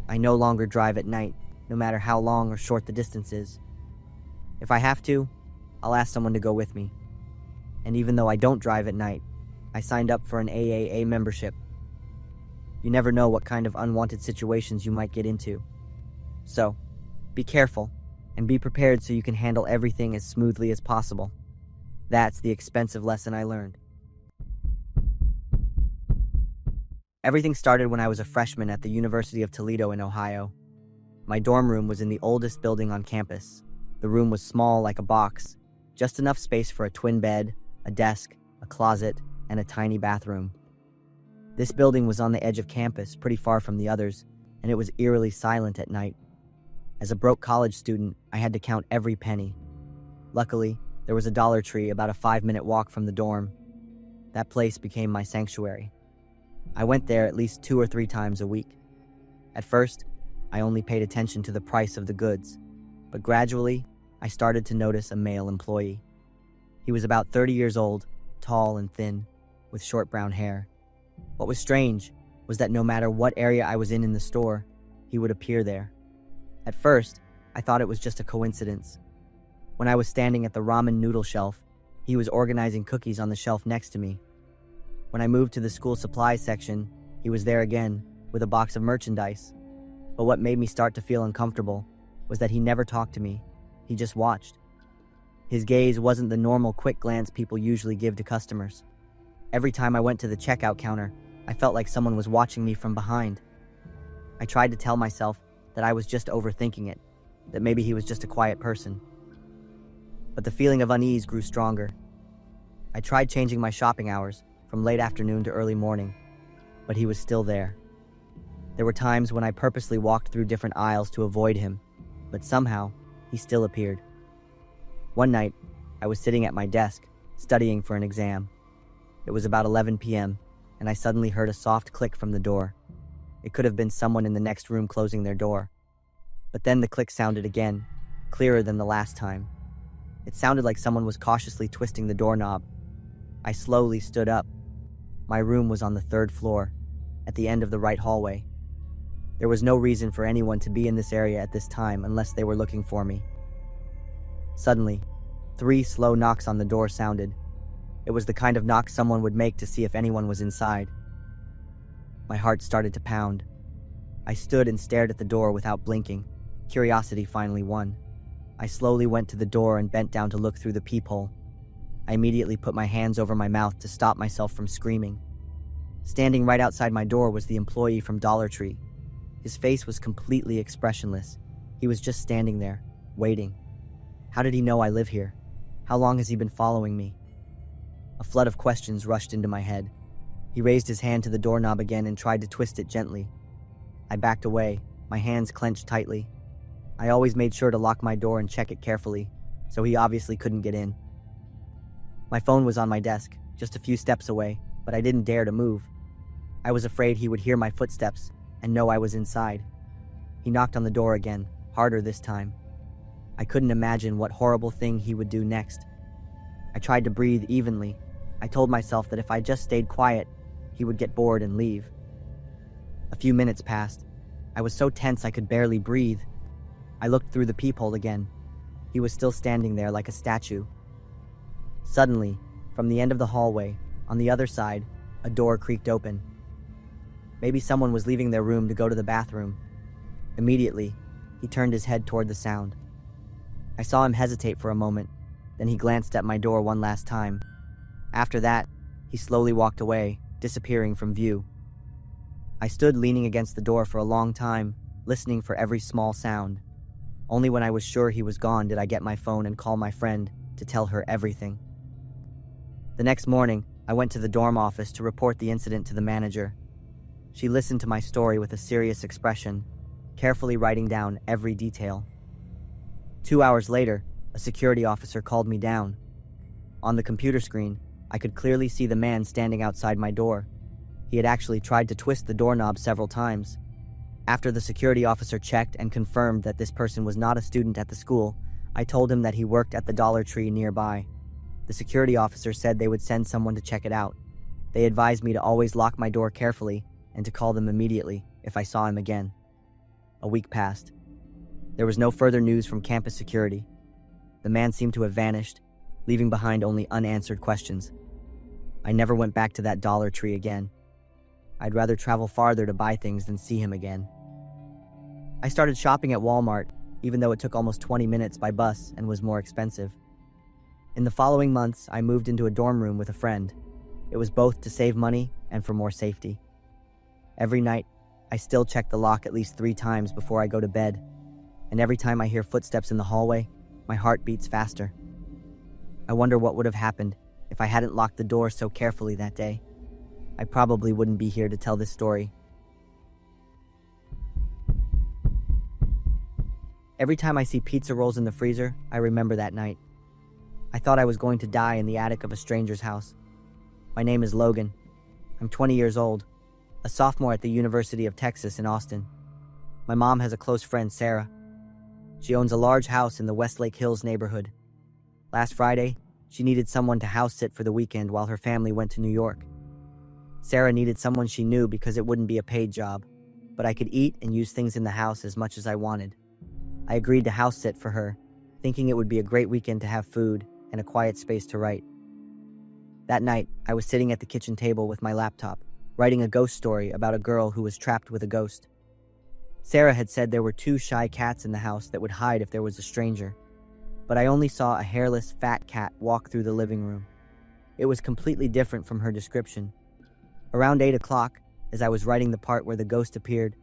I no longer drive at night, no matter how long or short the distance is. If I have to, I'll ask someone to go with me. And even though I don't drive at night, I signed up for an AAA membership. You never know what kind of unwanted situations you might get into. So, be careful, and be prepared so you can handle everything as smoothly as possible. That's the expensive lesson I learned. Everything started when I was a freshman at the University of Toledo in Ohio. My dorm room was in the oldest building on campus. The room was small like a box, just enough space for a twin bed, a desk, a closet, and a tiny bathroom. This building was on the edge of campus, pretty far from the others, and it was eerily silent at night. As a broke college student, I had to count every penny. Luckily, there was a Dollar Tree about a 5-minute walk from the dorm. That place became my sanctuary. I went there at least 2 or 3 times a week. At first, I only paid attention to the price of the goods, but gradually, I started to notice a male employee. He was about 30 years old, tall and thin, with short brown hair. What was strange was that no matter what area I was in the store, he would appear there. At first, I thought it was just a coincidence. When I was standing at the ramen noodle shelf, he was organizing cookies on the shelf next to me. When I moved to the school supplies section, he was there again, with a box of merchandise. But what made me start to feel uncomfortable was that he never talked to me. He just watched. His gaze wasn't the normal quick glance people usually give to customers. Every time I went to the checkout counter, I felt like someone was watching me from behind. I tried to tell myself that I was just overthinking it, that maybe he was just a quiet person. But the feeling of unease grew stronger. I tried changing my shopping hours from late afternoon to early morning, but he was still there. There were times when I purposely walked through different aisles to avoid him, but somehow, he still appeared. One night, I was sitting at my desk, studying for an exam. It was about 11 p.m., and I suddenly heard a soft click from the door. It could have been someone in the next room closing their door. But then the click sounded again, clearer than the last time. It sounded like someone was cautiously twisting the doorknob. I slowly stood up. My room was on the 3rd floor, at the end of the right hallway. There was no reason for anyone to be in this area at this time unless they were looking for me. Suddenly, 3 slow knocks on the door sounded. It was the kind of knock someone would make to see if anyone was inside. My heart started to pound. I stood and stared at the door without blinking. Curiosity finally won. I slowly went to the door and bent down to look through the peephole. I immediately put my hands over my mouth to stop myself from screaming. Standing right outside my door was the employee from Dollar Tree. His face was completely expressionless. He was just standing there, waiting. How did he know I live here? How long has he been following me? A flood of questions rushed into my head. He raised his hand to the doorknob again and tried to twist it gently. I backed away, my hands clenched tightly. I always made sure to lock my door and check it carefully, so he obviously couldn't get in. My phone was on my desk, just a few steps away, but I didn't dare to move. I was afraid he would hear my footsteps and know I was inside. He knocked on the door again, harder this time. I couldn't imagine what horrible thing he would do next. I tried to breathe evenly. I told myself that if I just stayed quiet, he would get bored and leave. A few minutes passed. I was so tense I could barely breathe. I looked through the peephole again. He was still standing there like a statue. Suddenly, from the end of the hallway, on the other side, a door creaked open. Maybe someone was leaving their room to go to the bathroom. Immediately, he turned his head toward the sound. I saw him hesitate for a moment, then he glanced at my door one last time. After that, he slowly walked away, disappearing from view. I stood leaning against the door for a long time, listening for every small sound. Only when I was sure he was gone did I get my phone and call my friend to tell her everything. The next morning, I went to the dorm office to report the incident to the manager. She listened to my story with a serious expression, carefully writing down every detail. 2 hours later, a security officer called me down. On the computer screen, I could clearly see the man standing outside my door. He had actually tried to twist the doorknob several times. After the security officer checked and confirmed that this person was not a student at the school, I told him that he worked at the Dollar Tree nearby. The security officer said they would send someone to check it out. They advised me to always lock my door carefully and to call them immediately if I saw him again. A week passed. There was no further news from campus security. The man seemed to have vanished, leaving behind only unanswered questions. I never went back to that Dollar Tree again. I'd rather travel farther to buy things than see him again. I started shopping at Walmart, even though it took almost 20 minutes by bus and was more expensive. In the following months, I moved into a dorm room with a friend. It was both to save money and for more safety. Every night, I still check the lock at least 3 times before I go to bed, and every time I hear footsteps in the hallway, my heart beats faster. I wonder what would have happened if I hadn't locked the door so carefully that day. I probably wouldn't be here to tell this story. Every time I see pizza rolls in the freezer, I remember that night. I thought I was going to die in the attic of a stranger's house. My name is Logan. I'm 20 years old, a sophomore at the University of Texas in Austin. My mom has a close friend, Sarah. She owns a large house in the Westlake Hills neighborhood. Last Friday, she needed someone to house sit for the weekend while her family went to New York. Sarah needed someone she knew because it wouldn't be a paid job, but I could eat and use things in the house as much as I wanted. I agreed to house sit for her, thinking it would be a great weekend to have food and a quiet space to write. That night, I was sitting at the kitchen table with my laptop, writing a ghost story about a girl who was trapped with a ghost. Sarah had said there were 2 shy cats in the house that would hide if there was a stranger, but I only saw a hairless, fat cat walk through the living room. It was completely different from her description. Around 8 o'clock, as I was writing the part where the ghost appeared,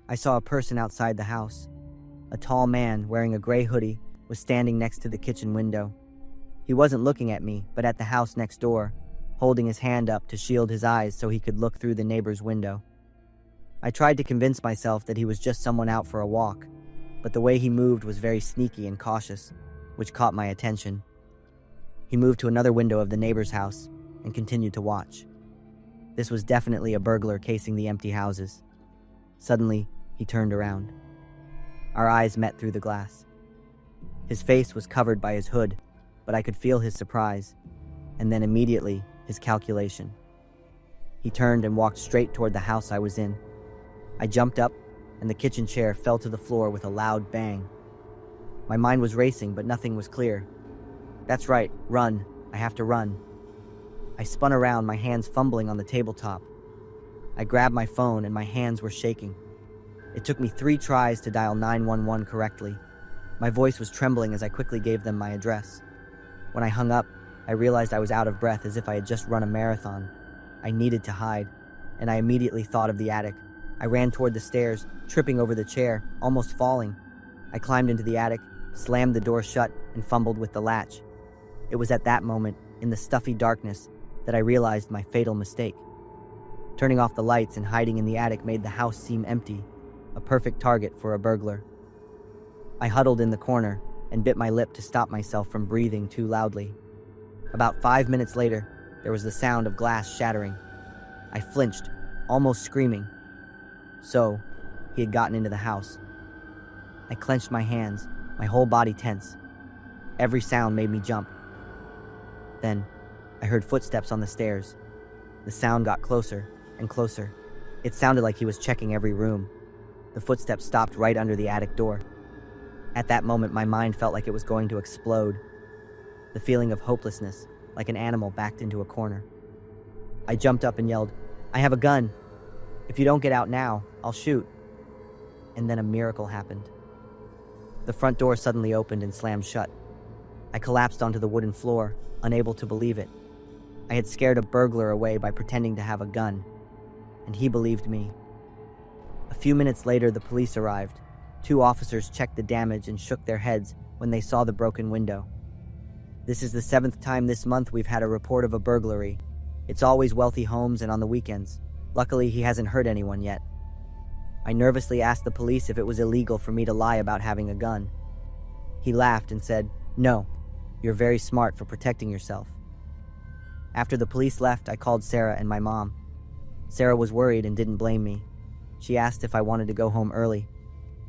I saw a person outside the house. A tall man wearing a gray hoodie was standing next to the kitchen window. He wasn't looking at me, but at the house next door, holding his hand up to shield his eyes so he could look through the neighbor's window. I tried to convince myself that he was just someone out for a walk, but the way he moved was very sneaky and cautious, which caught my attention. He moved to another window of the neighbor's house and continued to watch. This was definitely a burglar casing the empty houses. Suddenly, he turned around. Our eyes met through the glass. His face was covered by his hood, but I could feel his surprise, and then immediately, his calculation. He turned and walked straight toward the house I was in. I jumped up, and the kitchen chair fell to the floor with a loud bang. My mind was racing, but nothing was clear. That's right, run. I have to run. I spun around, my hands fumbling on the tabletop. I grabbed my phone and my hands were shaking. It took me 3 tries to dial 911 correctly. My voice was trembling as I quickly gave them my address. When I hung up, I realized I was out of breath as if I had just run a marathon. I needed to hide, and I immediately thought of the attic. I ran toward the stairs, tripping over the chair, almost falling. I climbed into the attic, slammed the door shut, and fumbled with the latch. It was at that moment, in the stuffy darkness, that I realized my fatal mistake. Turning off the lights and hiding in the attic made the house seem empty, a perfect target for a burglar. I huddled in the corner and bit my lip to stop myself from breathing too loudly. About 5 minutes later, there was the sound of glass shattering. I flinched, almost screaming. So, he had gotten into the house. I clenched my hands, my whole body tense. Every sound made me jump. Then, I heard footsteps on the stairs. The sound got closer and closer. It sounded like he was checking every room. The footsteps stopped right under the attic door. At that moment, my mind felt like it was going to explode. The feeling of hopelessness, like an animal backed into a corner. I jumped up and yelled, "I have a gun. If you don't get out now, I'll shoot." And then a miracle happened. The front door suddenly opened and slammed shut. I collapsed onto the wooden floor, unable to believe it. I had scared a burglar away by pretending to have a gun, and he believed me. A few minutes later, the police arrived. Two officers checked the damage and shook their heads when they saw the broken window. This is the 7th time this month we've had a report of a burglary. It's always wealthy homes and on the weekends. Luckily, he hasn't hurt anyone yet. I nervously asked the police if it was illegal for me to lie about having a gun. He laughed and said, "No, you're very smart for protecting yourself." After the police left, I called Sarah and my mom. Sarah was worried and didn't blame me. She asked if I wanted to go home early.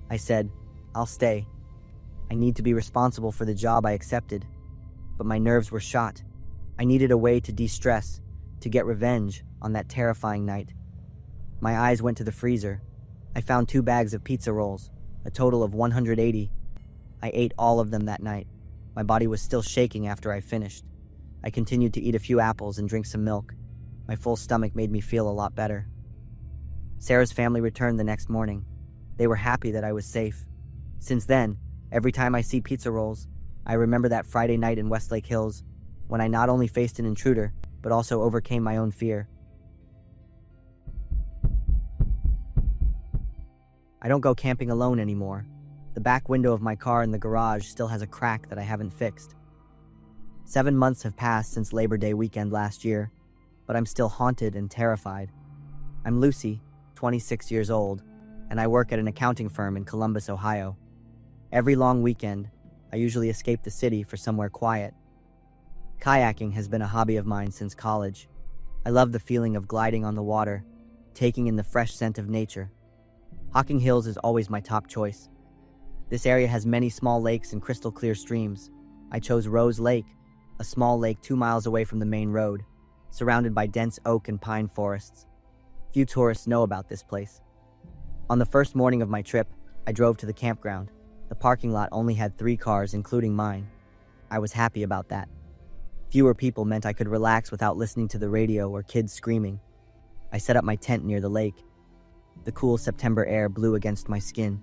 I said, "I'll stay. I need to be responsible for the job I accepted." But my nerves were shot. I needed a way to de-stress, to get revenge on that terrifying night. My eyes went to the freezer. I found 2 bags of pizza rolls, a total of 180. I ate all of them that night. My body was still shaking after I finished. I continued to eat a few apples and drink some milk. My full stomach made me feel a lot better. Sarah's family returned the next morning. They were happy that I was safe. Since then, every time I see pizza rolls, I remember that Friday night in Westlake Hills, when I not only faced an intruder, but also overcame my own fear. I don't go camping alone anymore. The back window of my car in the garage still has a crack that I haven't fixed. 7 months have passed since Labor Day weekend last year, but I'm still haunted and terrified. I'm Lucy, 26 years old, and I work at an accounting firm in Columbus, Ohio. Every long weekend, I usually escape the city for somewhere quiet. Kayaking has been a hobby of mine since college. I love the feeling of gliding on the water, taking in the fresh scent of nature. Hocking Hills is always my top choice. This area has many small lakes and crystal clear streams. I chose Rose Lake, a small lake 2 miles away from the main road, surrounded by dense oak and pine forests. Few tourists know about this place. On the first morning of my trip, I drove to the campground. The parking lot only had 3 cars, including mine. I was happy about that. Fewer people meant I could relax without listening to the radio or kids screaming. I set up my tent near the lake. The cool September air blew against my skin,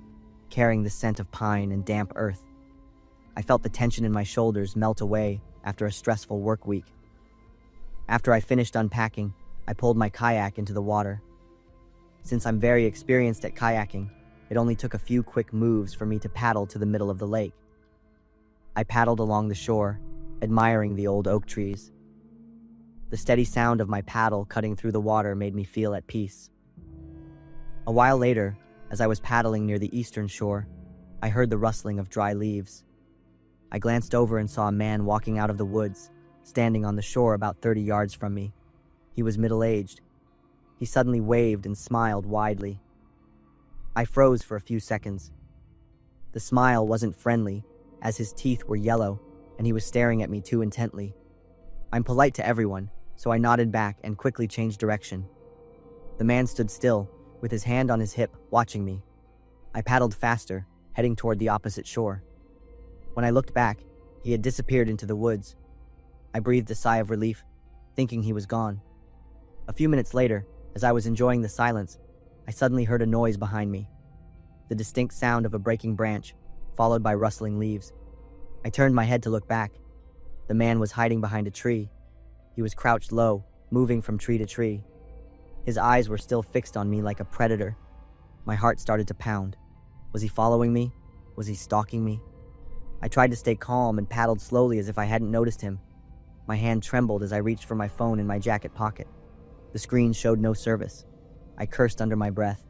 carrying the scent of pine and damp earth. I felt the tension in my shoulders melt away after a stressful work week. After I finished unpacking, I pulled my kayak into the water. Since I'm very experienced at kayaking, it only took a few quick moves for me to paddle to the middle of the lake. I paddled along the shore, admiring the old oak trees. The steady sound of my paddle cutting through the water made me feel at peace. A while later, as I was paddling near the eastern shore, I heard the rustling of dry leaves. I glanced over and saw a man walking out of the woods, standing on the shore about 30 yards from me. He was middle-aged. He suddenly waved and smiled widely. I froze for a few seconds. The smile wasn't friendly, as his teeth were yellow, and he was staring at me too intently. I'm polite to everyone, so I nodded back and quickly changed direction. The man stood still, with his hand on his hip, watching me. I paddled faster, heading toward the opposite shore. When I looked back, he had disappeared into the woods. I breathed a sigh of relief, thinking he was gone. A few minutes later, as I was enjoying the silence, I suddenly heard a noise behind me. The distinct sound of a breaking branch, followed by rustling leaves. I turned my head to look back. The man was hiding behind a tree. He was crouched low, moving from tree to tree. His eyes were still fixed on me like a predator. My heart started to pound. Was he following me? Was he stalking me? I tried to stay calm and paddled slowly as if I hadn't noticed him. My hand trembled as I reached for my phone in my jacket pocket. The screen showed no service. I cursed under my breath.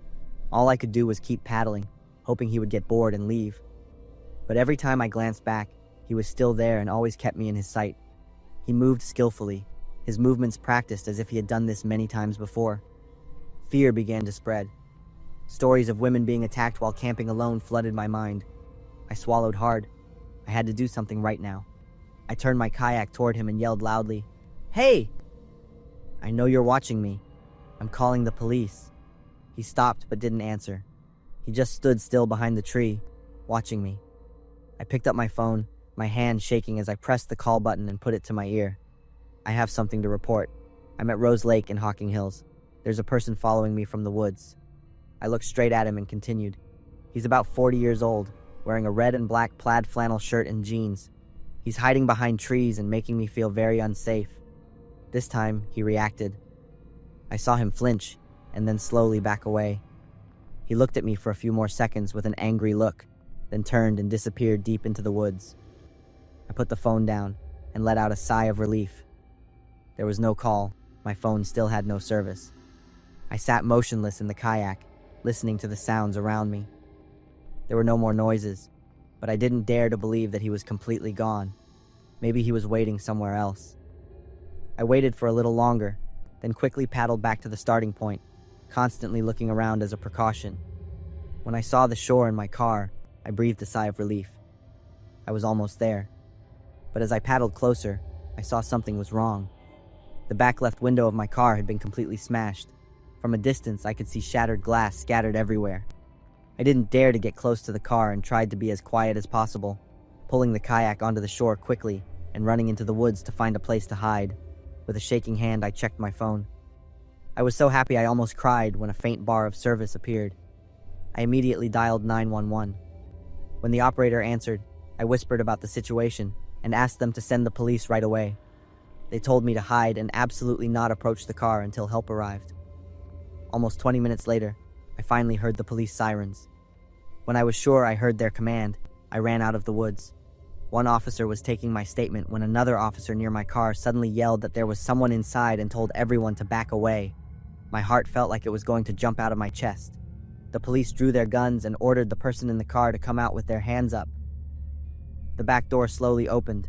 All I could do was keep paddling, hoping he would get bored and leave. But every time I glanced back, he was still there and always kept me in his sight. He moved skillfully, his movements practiced as if he had done this many times before. Fear began to spread. Stories of women being attacked while camping alone flooded my mind. I swallowed hard. I had to do something right now. I turned my kayak toward him and yelled loudly, "Hey! I know you're watching me. I'm calling the police." He stopped but didn't answer. He just stood still behind the tree, watching me. I picked up my phone, my hand shaking as I pressed the call button and put it to my ear. "I have something to report. I'm at Rose Lake in Hocking Hills. There's a person following me from the woods." I looked straight at him and continued. He's about 40 years old, wearing a red and black plaid flannel shirt and jeans. He's hiding behind trees and making me feel very unsafe. This time, he reacted. I saw him flinch and then slowly back away. He looked at me for a few more seconds with an angry look, then turned and disappeared deep into the woods. I put the phone down and let out a sigh of relief. There was no call. My phone still had no service. I sat motionless in the kayak, listening to the sounds around me. There were no more noises, but I didn't dare to believe that he was completely gone. Maybe he was waiting somewhere else. I waited for a little longer, then quickly paddled back to the starting point, constantly looking around as a precaution. When I saw the shore in my car, I breathed a sigh of relief. I was almost there. But as I paddled closer, I saw something was wrong. The back left window of my car had been completely smashed. From a distance, I could see shattered glass scattered everywhere. I didn't dare to get close to the car and tried to be as quiet as possible, pulling the kayak onto the shore quickly and running into the woods to find a place to hide. With a shaking hand, I checked my phone. I was so happy I almost cried when a faint bar of service appeared. I immediately dialed 911. When the operator answered, I whispered about the situation and asked them to send the police right away. They told me to hide and absolutely not approach the car until help arrived. Almost 20 minutes later, I finally heard the police sirens. When I was sure I heard their command, I ran out of the woods. One officer was taking my statement when another officer near my car suddenly yelled that there was someone inside and told everyone to back away. My heart felt like it was going to jump out of my chest. The police drew their guns and ordered the person in the car to come out with their hands up. The back door slowly opened.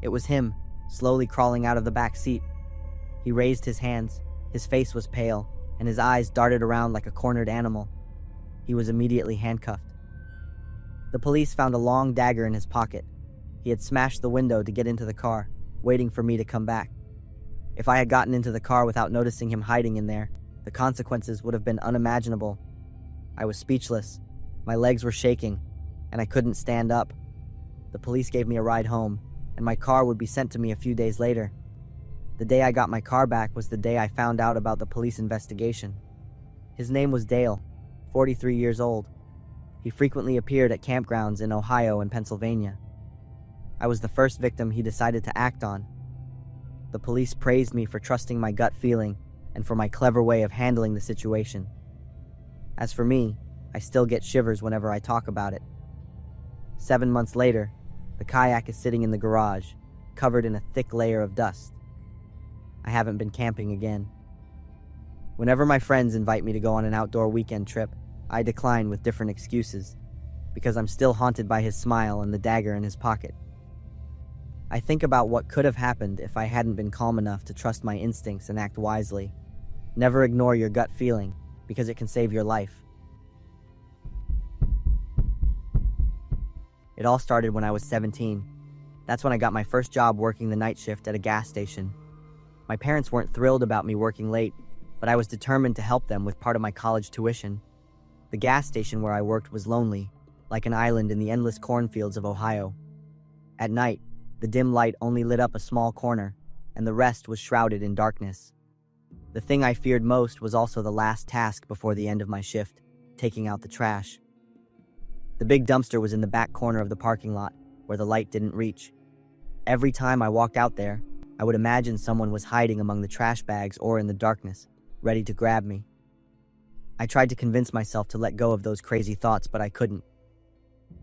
It was him, slowly crawling out of the back seat. He raised his hands, his face was pale, and his eyes darted around like a cornered animal. He was immediately handcuffed. The police found a long dagger in his pocket. He had smashed the window to get into the car, waiting for me to come back. If I had gotten into the car without noticing him hiding in there, the consequences would have been unimaginable. I was speechless. My legs were shaking, and I couldn't stand up. The police gave me a ride home, and my car would be sent to me a few days later. The day I got my car back was the day I found out about the police investigation. His name was Dale, 43 years old. He frequently appeared at campgrounds in Ohio and Pennsylvania. I was the first victim he decided to act on. The police praised me for trusting my gut feeling and for my clever way of handling the situation. As for me, I still get shivers whenever I talk about it. 7 months later, the kayak is sitting in the garage, covered in a thick layer of dust. I haven't been camping again. Whenever my friends invite me to go on an outdoor weekend trip, I decline with different excuses, because I'm still haunted by his smile and the dagger in his pocket. I think about what could have happened if I hadn't been calm enough to trust my instincts and act wisely. Never ignore your gut feeling, because it can save your life. It all started when I was 17. That's when I got my first job working the night shift at a gas station. My parents weren't thrilled about me working late, but I was determined to help them with part of my college tuition. The gas station where I worked was lonely, like an island in the endless cornfields of Ohio. At night, the dim light only lit up a small corner, and the rest was shrouded in darkness. The thing I feared most was also the last task before the end of my shift, taking out the trash. The big dumpster was in the back corner of the parking lot, where the light didn't reach. Every time I walked out there, I would imagine someone was hiding among the trash bags or in the darkness, ready to grab me. I tried to convince myself to let go of those crazy thoughts, but I couldn't.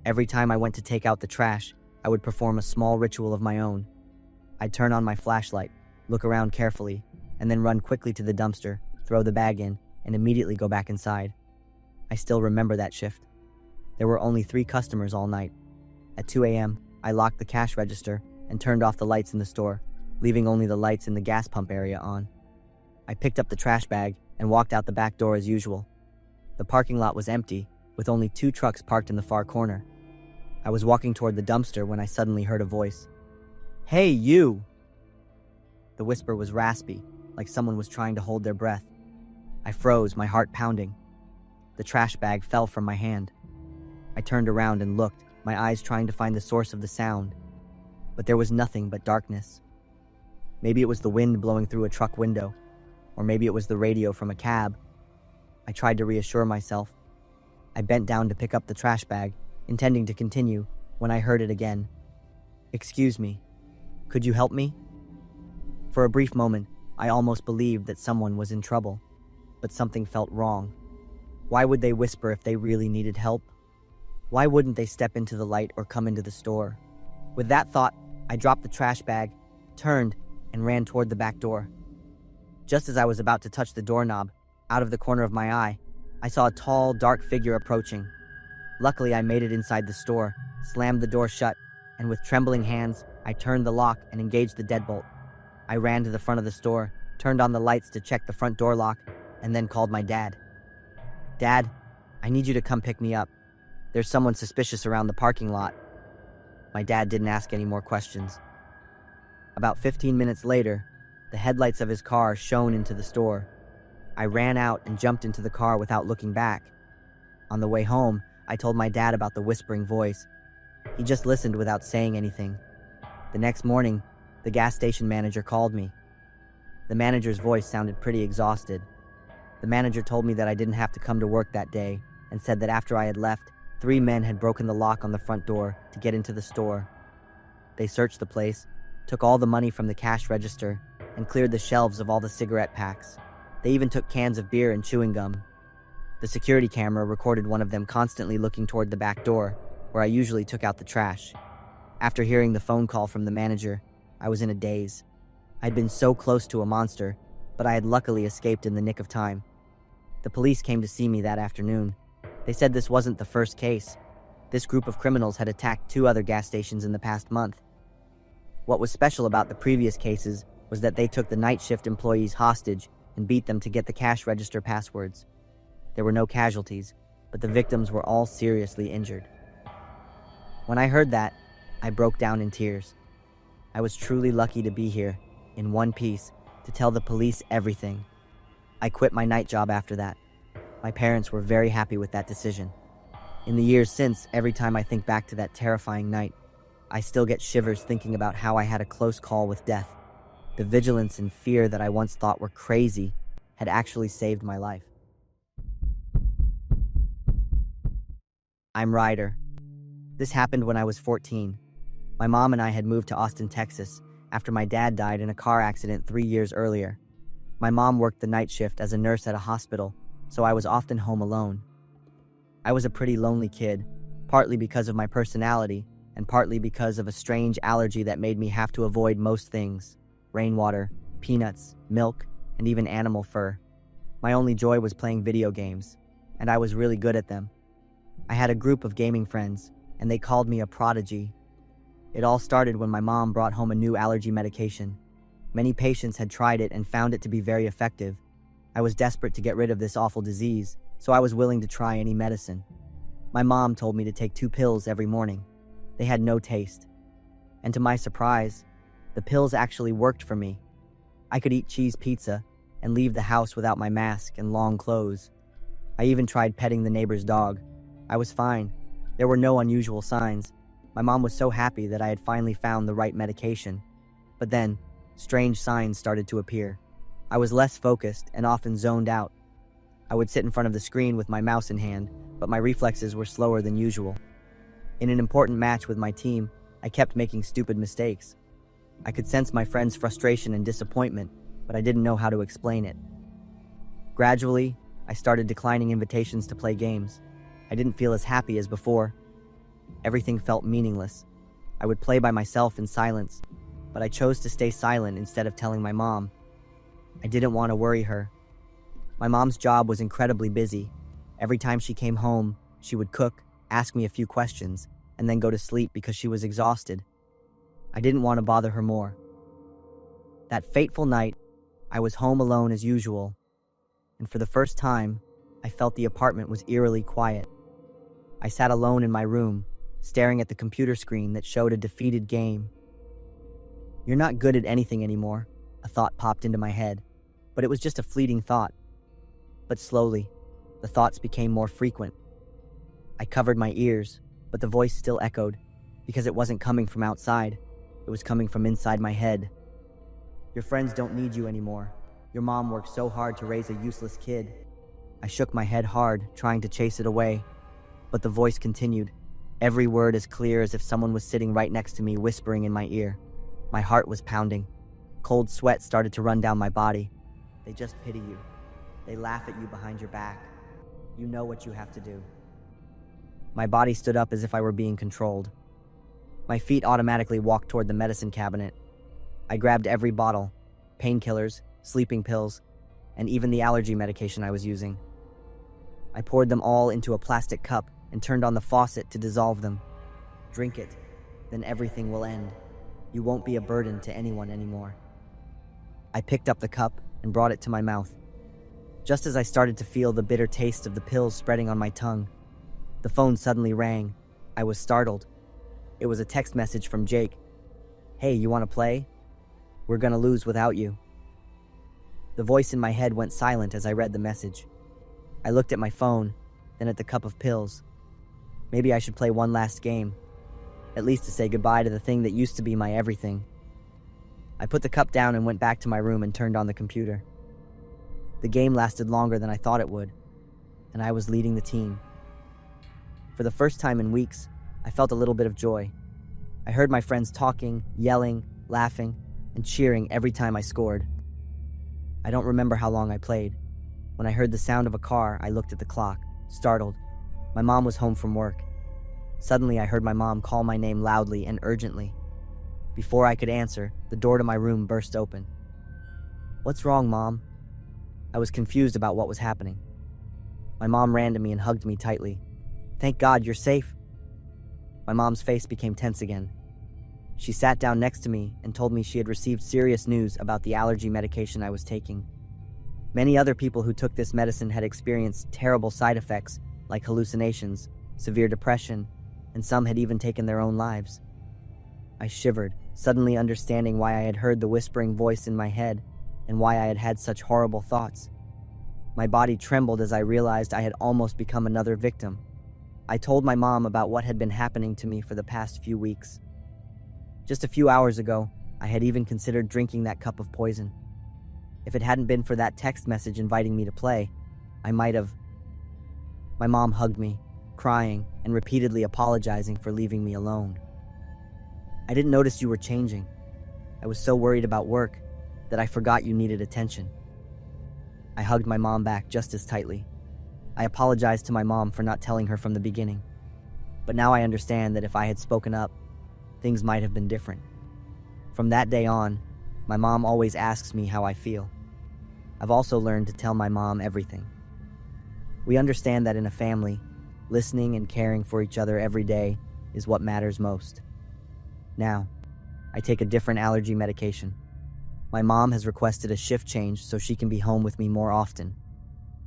Every time I went to take out the trash, I would perform a small ritual of my own. I'd turn on my flashlight, look around carefully, and then run quickly to the dumpster, throw the bag in, and immediately go back inside. I still remember that shift. There were only 3 customers all night. At 2 a.m., I locked the cash register and turned off the lights in the store, leaving only the lights in the gas pump area on. I picked up the trash bag and walked out the back door as usual. The parking lot was empty, with only 2 trucks parked in the far corner. I was walking toward the dumpster when I suddenly heard a voice. "Hey, you!" The whisper was raspy, like someone was trying to hold their breath. I froze, my heart pounding. The trash bag fell from my hand. I turned around and looked, my eyes trying to find the source of the sound. But there was nothing but darkness. Maybe it was the wind blowing through a truck window, or maybe it was the radio from a cab. I tried to reassure myself. I bent down to pick up the trash bag, intending to continue, when I heard it again. "Excuse me, could you help me?" For a brief moment, I almost believed that someone was in trouble, but something felt wrong. Why would they whisper if they really needed help? Why wouldn't they step into the light or come into the store? With that thought, I dropped the trash bag, turned, and ran toward the back door. Just as I was about to touch the doorknob, out of the corner of my eye, I saw a tall, dark figure approaching. Luckily, I made it inside the store, slammed the door shut, and with trembling hands, I turned the lock and engaged the deadbolt. I ran to the front of the store, turned on the lights to check the front door lock, and then called my dad. "Dad, I need you to come pick me up. There's someone suspicious around the parking lot." My dad didn't ask any more questions. About 15 minutes later, the headlights of his car shone into the store. I ran out and jumped into the car without looking back. On the way home, I told my dad about the whispering voice. He just listened without saying anything. The next morning, the gas station manager called me. The manager's voice sounded pretty exhausted. The manager told me that I didn't have to come to work that day and said that after I had left, 3 men had broken the lock on the front door to get into the store. They searched the place, took all the money from the cash register, and cleared the shelves of all the cigarette packs. They even took cans of beer and chewing gum. The security camera recorded one of them constantly looking toward the back door, where I usually took out the trash. After hearing the phone call from the manager, I was in a daze. I'd been so close to a monster, but I had luckily escaped in the nick of time. The police came to see me that afternoon. They said this wasn't the first case. This group of criminals had attacked 2 other gas stations in the past month. What was special about the previous cases was that they took the night shift employees hostage and beat them to get the cash register passwords. There were no casualties, but the victims were all seriously injured. When I heard that, I broke down in tears. I was truly lucky to be here, in one piece, to tell the police everything. I quit my night job after that. My parents were very happy with that decision. In the years since, every time I think back to that terrifying night, I still get shivers thinking about how I had a close call with death. The vigilance and fear that I once thought were crazy had actually saved my life. I'm Ryder. This happened when I was 14. My mom and I had moved to Austin, Texas, after my dad died in a car accident 3 years earlier. My mom worked the night shift as a nurse at a hospital, so I was often home alone. I was a pretty lonely kid, partly because of my personality, and partly because of a strange allergy that made me have to avoid most things: rainwater, peanuts, milk, and even animal fur. My only joy was playing video games, and I was really good at them. I had a group of gaming friends, and they called me a prodigy. It all started when my mom brought home a new allergy medication. Many patients had tried it and found it to be very effective. I was desperate to get rid of this awful disease, so I was willing to try any medicine. My mom told me to take 2 pills every morning. They had no taste. And to my surprise, the pills actually worked for me. I could eat cheese pizza and leave the house without my mask and long clothes. I even tried petting the neighbor's dog. I was fine. There were no unusual signs. My mom was so happy that I had finally found the right medication. But then, strange signs started to appear. I was less focused and often zoned out. I would sit in front of the screen with my mouse in hand, but my reflexes were slower than usual. In an important match with my team, I kept making stupid mistakes. I could sense my friends' frustration and disappointment, but I didn't know how to explain it. Gradually, I started declining invitations to play games. I didn't feel as happy as before. Everything felt meaningless. I would play by myself in silence, but I chose to stay silent instead of telling my mom. I didn't want to worry her. My mom's job was incredibly busy. Every time she came home, she would cook, ask me a few questions, and then go to sleep because she was exhausted. I didn't want to bother her more. That fateful night, I was home alone as usual, and for the first time, I felt the apartment was eerily quiet. I sat alone in my room, staring at the computer screen that showed a defeated game. "You're not good at anything anymore," a thought popped into my head, but it was just a fleeting thought. But slowly, the thoughts became more frequent. I covered my ears, but the voice still echoed, because it wasn't coming from outside. It was coming from inside my head. "Your friends don't need you anymore. Your mom worked so hard to raise a useless kid." I shook my head hard, trying to chase it away, but the voice continued, every word as clear as if someone was sitting right next to me, whispering in my ear. My heart was pounding. Cold sweat started to run down my body. "They just pity you. They laugh at you behind your back." You know what you have to do." My body stood up as if I were being controlled. My feet automatically walked toward the medicine cabinet. I grabbed every bottle, painkillers, sleeping pills, and even the allergy medication I was using. I poured them all into a plastic cup and turned on the faucet to dissolve them. "Drink it, then everything will end. You won't be a burden to anyone anymore." I picked up the cup and brought it to my mouth. Just as I started to feel the bitter taste of the pills spreading on my tongue, the phone suddenly rang. I was startled. It was a text message from Jake. "Hey, you want to play? We're gonna lose without you." The voice in my head went silent as I read the message. I looked at my phone, then at the cup of pills. Maybe I should play one last game, at least to say goodbye to the thing that used to be my everything. I put the cup down and went back to my room and turned on the computer. The game lasted longer than I thought it would, and I was leading the team. For the first time in weeks, I felt a little bit of joy. I heard my friends talking, yelling, laughing, and cheering every time I scored. I don't remember how long I played. When I heard the sound of a car, I looked at the clock, startled. My mom was home from work. Suddenly, I heard my mom call my name loudly and urgently. Before I could answer, the door to my room burst open. "What's wrong, Mom?" I was confused about what was happening. My mom ran to me and hugged me tightly. "Thank God you're safe." My mom's face became tense again. She sat down next to me and told me she had received serious news about the allergy medication I was taking. Many other people who took this medicine had experienced terrible side effects like hallucinations, severe depression, and some had even taken their own lives. I shivered, suddenly understanding why I had heard the whispering voice in my head and why I had had such horrible thoughts. My body trembled as I realized I had almost become another victim. I told my mom about what had been happening to me for the past few weeks. Just a few hours ago, I had even considered drinking that cup of poison. If it hadn't been for that text message inviting me to play, I might have. My mom hugged me, crying and repeatedly apologizing for leaving me alone. "I didn't notice you were changing. I was so worried about work that I forgot you needed attention." I hugged my mom back just as tightly. I apologized to my mom for not telling her from the beginning. But now I understand that if I had spoken up, things might have been different. From that day on, my mom always asks me how I feel. I've also learned to tell my mom everything. We understand that in a family, listening and caring for each other every day is what matters most. Now, I take a different allergy medication. My mom has requested a shift change so she can be home with me more often.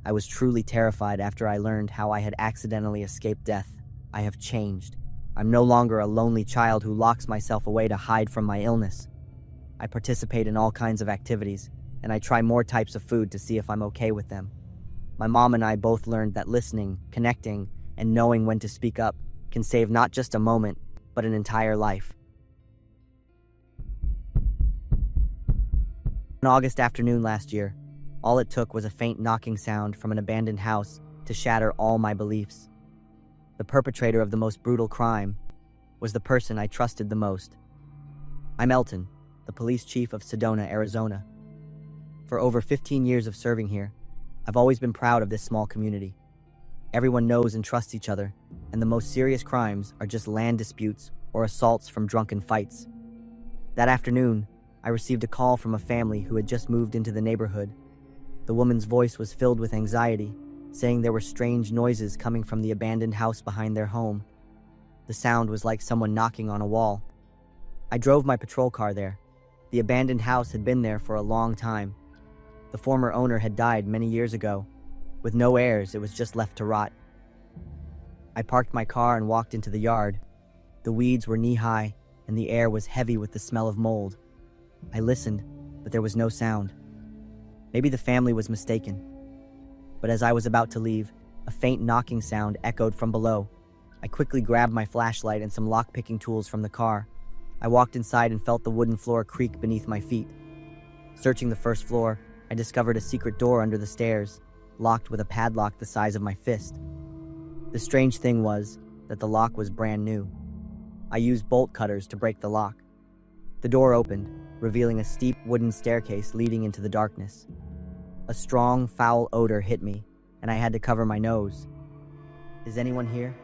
I was truly terrified after I learned how I had accidentally escaped death. I have changed. I'm no longer a lonely child who locks myself away to hide from my illness. I participate in all kinds of activities, and I try more types of food to see if I'm okay with them. My mom and I both learned that listening, connecting, and knowing when to speak up can save not just a moment, but an entire life. An August afternoon last year, all it took was a faint knocking sound from an abandoned house to shatter all my beliefs. The perpetrator of the most brutal crime was the person I trusted the most. I'm Elton, the police chief of Sedona, Arizona. For over 15 years of serving here, I've always been proud of this small community. Everyone knows and trusts each other, and the most serious crimes are just land disputes or assaults from drunken fights. That afternoon, I received a call from a family who had just moved into the neighborhood. The woman's voice was filled with anxiety, saying there were strange noises coming from the abandoned house behind their home. The sound was like someone knocking on a wall. I drove my patrol car there. The abandoned house had been there for a long time. The former owner had died many years ago. With no heirs, it was just left to rot. I parked my car and walked into the yard. The weeds were knee-high, and the air was heavy with the smell of mold. I listened, but there was no sound. Maybe the family was mistaken. But as I was about to leave, a faint knocking sound echoed from below. I quickly grabbed my flashlight and some lock-picking tools from the car. I walked inside and felt the wooden floor creak beneath my feet. Searching the first floor, I discovered a secret door under the stairs, locked with a padlock the size of my fist. The strange thing was that the lock was brand new. I used bolt cutters to break the lock. The door opened, revealing a steep wooden staircase leading into the darkness. A strong, foul odor hit me, and I had to cover my nose. "Is anyone here?"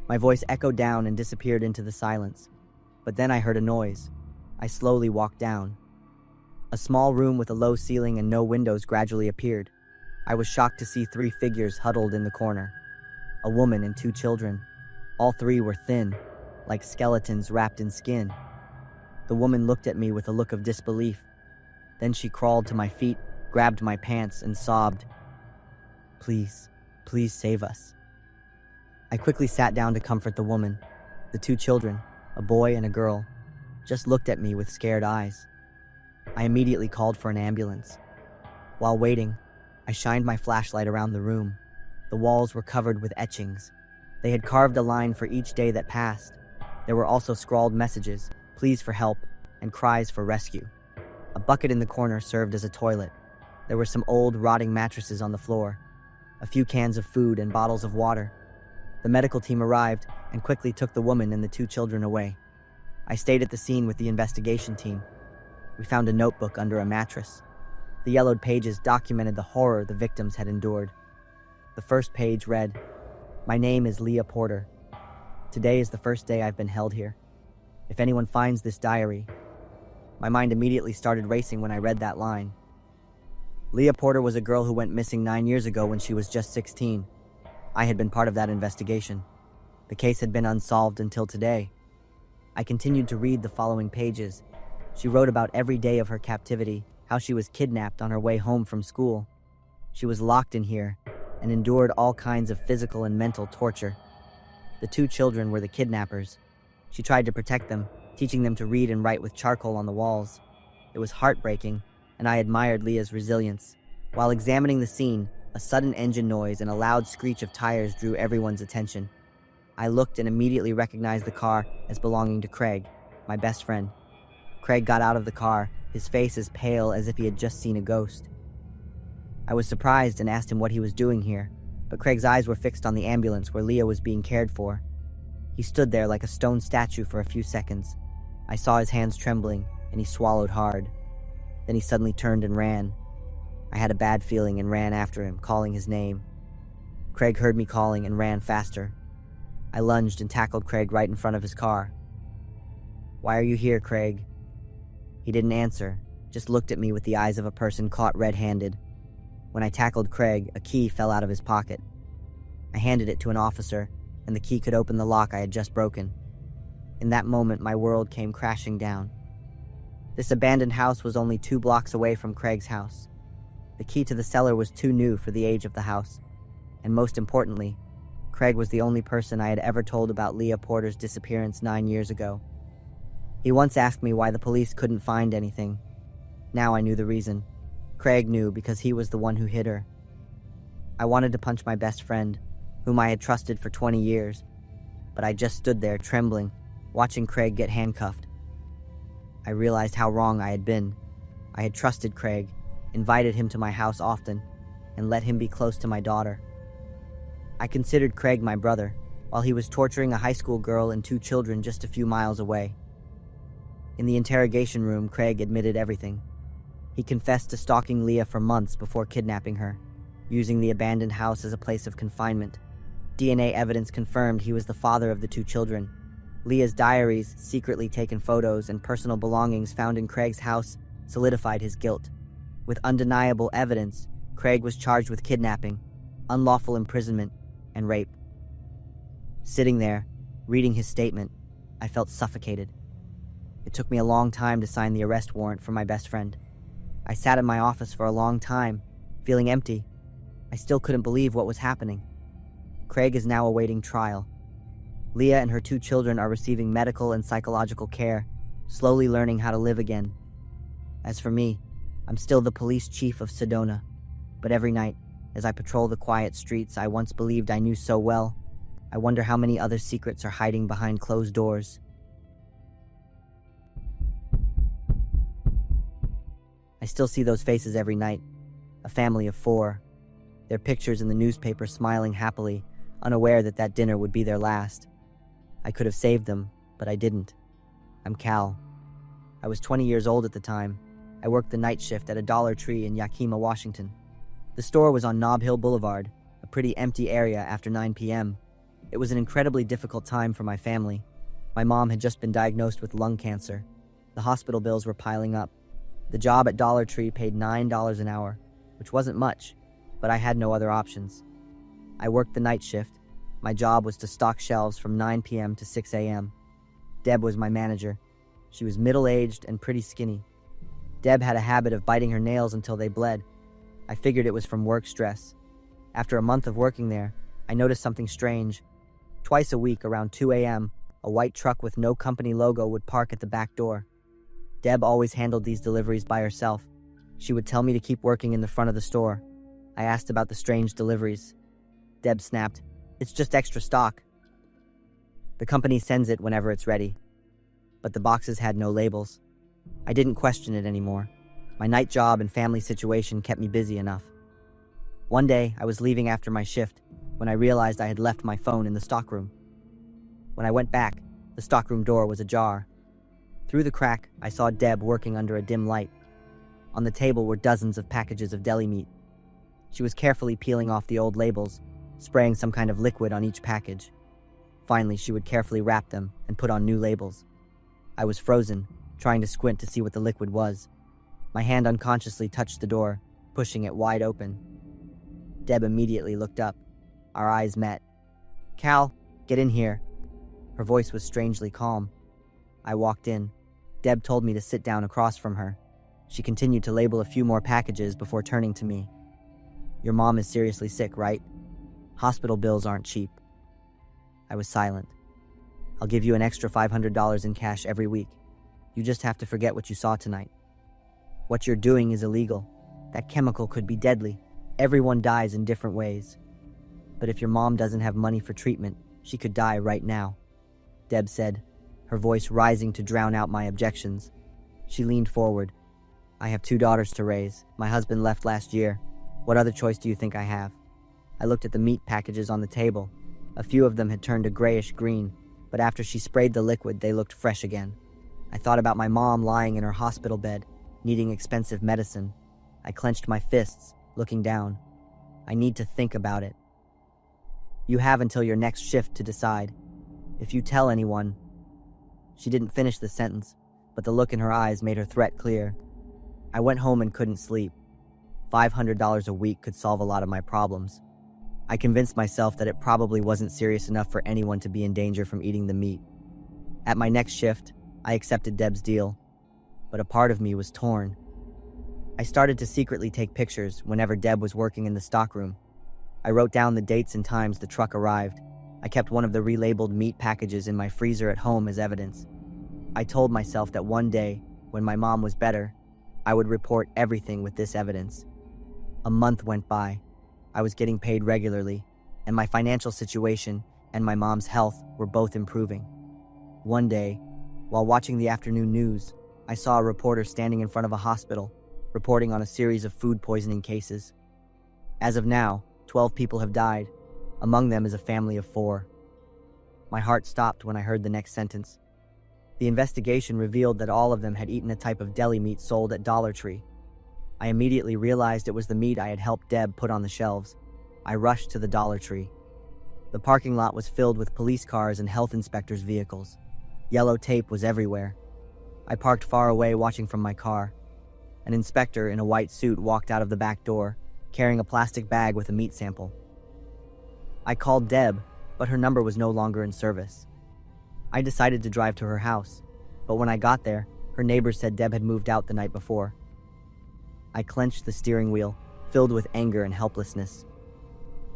My voice echoed down and disappeared into the silence. But then I heard a noise. I slowly walked down. A small room with a low ceiling and no windows gradually appeared. I was shocked to see 3 figures huddled in the corner. A woman and 2 children. All 3 were thin, like skeletons wrapped in skin. The woman looked at me with a look of disbelief. Then she crawled to my feet, grabbed my pants, and sobbed, "Please, please save us." I quickly sat down to comfort the woman. The 2 children, a boy and a girl, just looked at me with scared eyes. I immediately called for an ambulance. While waiting, I shined my flashlight around the room. The walls were covered with etchings. They had carved a line for each day that passed. There were also scrawled messages, pleas for help, and cries for rescue. A bucket in the corner served as a toilet. There were some old, rotting mattresses on the floor, a few cans of food and bottles of water. The medical team arrived and quickly took the woman and the 2 children away. I stayed at the scene with the investigation team. We found a notebook under a mattress. The yellowed pages documented the horror the victims had endured. The first page read, "My name is Leah Porter. Today is the first day I've been held here. If anyone finds this diary..." My mind immediately started racing when I read that line. Leah Porter was a girl who went missing 9 years ago when she was just 16. I had been part of that investigation. The case had been unsolved until today. I continued to read the following pages. She wrote about every day of her captivity, how she was kidnapped on her way home from school. She was locked in here and endured all kinds of physical and mental torture. The 2 children were the kidnappers. She tried to protect them, teaching them to read and write with charcoal on the walls. It was heartbreaking, and I admired Leah's resilience. While examining the scene, a sudden engine noise and a loud screech of tires drew everyone's attention. I looked and immediately recognized the car as belonging to Craig, my best friend. Craig got out of the car, his face as pale as if he had just seen a ghost. I was surprised and asked him what he was doing here, but Craig's eyes were fixed on the ambulance where Leah was being cared for. He stood there like a stone statue for a few seconds. I saw his hands trembling, and he swallowed hard. Then he suddenly turned and ran. I had a bad feeling and ran after him, calling his name. Craig heard me calling and ran faster. I lunged and tackled Craig right in front of his car. "Why are you here, Craig?" He didn't answer, just looked at me with the eyes of a person caught red-handed. When I tackled Craig, a key fell out of his pocket. I handed it to an officer, and the key could open the lock I had just broken. In that moment, my world came crashing down. This abandoned house was only 2 blocks away from Craig's house. The key to the cellar was too new for the age of the house. And most importantly, Craig was the only person I had ever told about Leah Porter's disappearance 9 years ago. He once asked me why the police couldn't find anything. Now I knew the reason. Craig knew because he was the one who hid her. I wanted to punch my best friend, whom I had trusted for 20 years, but I just stood there trembling, watching Craig get handcuffed. I realized how wrong I had been. I had trusted Craig, invited him to my house often, and let him be close to my daughter. I considered Craig my brother, while he was torturing a high school girl and 2 children just a few miles away. In the interrogation room, Craig admitted everything. He confessed to stalking Leah for months before kidnapping her, using the abandoned house as a place of confinement. DNA evidence confirmed he was the father of the 2 children. Leah's diaries, secretly taken photos, and personal belongings found in Craig's house solidified his guilt. With undeniable evidence, Craig was charged with kidnapping, unlawful imprisonment, and rape. Sitting there, reading his statement, I felt suffocated. It took me a long time to sign the arrest warrant for my best friend. I sat in my office for a long time, feeling empty. I still couldn't believe what was happening. Craig is now awaiting trial. Leah and her 2 children are receiving medical and psychological care, slowly learning how to live again. As for me, I'm still the police chief of Sedona, but every night, as I patrol the quiet streets I once believed I knew so well, I wonder how many other secrets are hiding behind closed doors. I still see those faces every night, a family of 4. Their pictures in the newspaper smiling happily, unaware that that dinner would be their last. I could have saved them, but I didn't. I'm Cal. I was 20 years old at the time. I worked the night shift at a Dollar Tree in Yakima, Washington. The store was on Nob Hill Boulevard, a pretty empty area after 9 p.m. It was an incredibly difficult time for my family. My mom had just been diagnosed with lung cancer. The hospital bills were piling up. The job at Dollar Tree paid $9 an hour, which wasn't much, but I had no other options. I worked the night shift. My job was to stock shelves from 9 p.m. to 6 a.m. Deb was my manager. She was middle-aged and pretty skinny. Deb had a habit of biting her nails until they bled. I figured it was from work stress. After a month of working there, I noticed something strange. Twice a week around 2 a.m., a white truck with no company logo would park at the back door. Deb always handled these deliveries by herself. She would tell me to keep working in the front of the store. I asked about the strange deliveries. Deb snapped, "It's just extra stock. The company sends it whenever it's ready." But the boxes had no labels. I didn't question it anymore. My night job and family situation kept me busy enough. One day, I was leaving after my shift when I realized I had left my phone in the stockroom. When I went back, the stockroom door was ajar. Through the crack, I saw Deb working under a dim light. On the table were dozens of packages of deli meat. She was carefully peeling off the old labels, spraying some kind of liquid on each package. Finally, she would carefully wrap them and put on new labels. I was frozen, trying to squint to see what the liquid was. My hand unconsciously touched the door, pushing it wide open. Deb immediately looked up. Our eyes met. "Cal, get in here." Her voice was strangely calm. I walked in. Deb told me to sit down across from her. She continued to label a few more packages before turning to me. "Your mom is seriously sick, right? Hospital bills aren't cheap." I was silent. "I'll give you an extra $500 in cash every week. You just have to forget what you saw tonight. What you're doing is illegal. That chemical could be deadly. Everyone dies in different ways. But if your mom doesn't have money for treatment, she could die right now," Deb said, her voice rising to drown out my objections. She leaned forward. "I have 2 daughters to raise. My husband left last year. What other choice do you think I have?" I looked at the meat packages on the table. A few of them had turned a grayish green, but after she sprayed the liquid, they looked fresh again. I thought about my mom lying in her hospital bed, needing expensive medicine. I clenched my fists, looking down. "I need to think about it. You have until your next shift to decide. If you tell anyone..." She didn't finish the sentence, but the look in her eyes made her threat clear. I went home and couldn't sleep. $500 a week could solve a lot of my problems. I convinced myself that it probably wasn't serious enough for anyone to be in danger from eating the meat. At my next shift, I accepted Deb's deal, but a part of me was torn. I started to secretly take pictures whenever Deb was working in the stockroom. I wrote down the dates and times the truck arrived. I kept one of the relabeled meat packages in my freezer at home as evidence. I told myself that one day, when my mom was better, I would report everything with this evidence. A month went by. I was getting paid regularly, and my financial situation and my mom's health were both improving. One day, while watching the afternoon news, I saw a reporter standing in front of a hospital, reporting on a series of food poisoning cases. As of now, 12 people have died. Among them is a family of 4. My heart stopped when I heard the next sentence. The investigation revealed that all of them had eaten a type of deli meat sold at Dollar Tree. I immediately realized it was the meat I had helped Deb put on the shelves. I rushed to the Dollar Tree. The parking lot was filled with police cars and health inspectors' vehicles. Yellow tape was everywhere. I parked far away, watching from my car. An inspector in a white suit walked out of the back door, carrying a plastic bag with a meat sample. I called Deb, but her number was no longer in service. I decided to drive to her house, but when I got there, her neighbors said Deb had moved out the night before. I clenched the steering wheel, filled with anger and helplessness.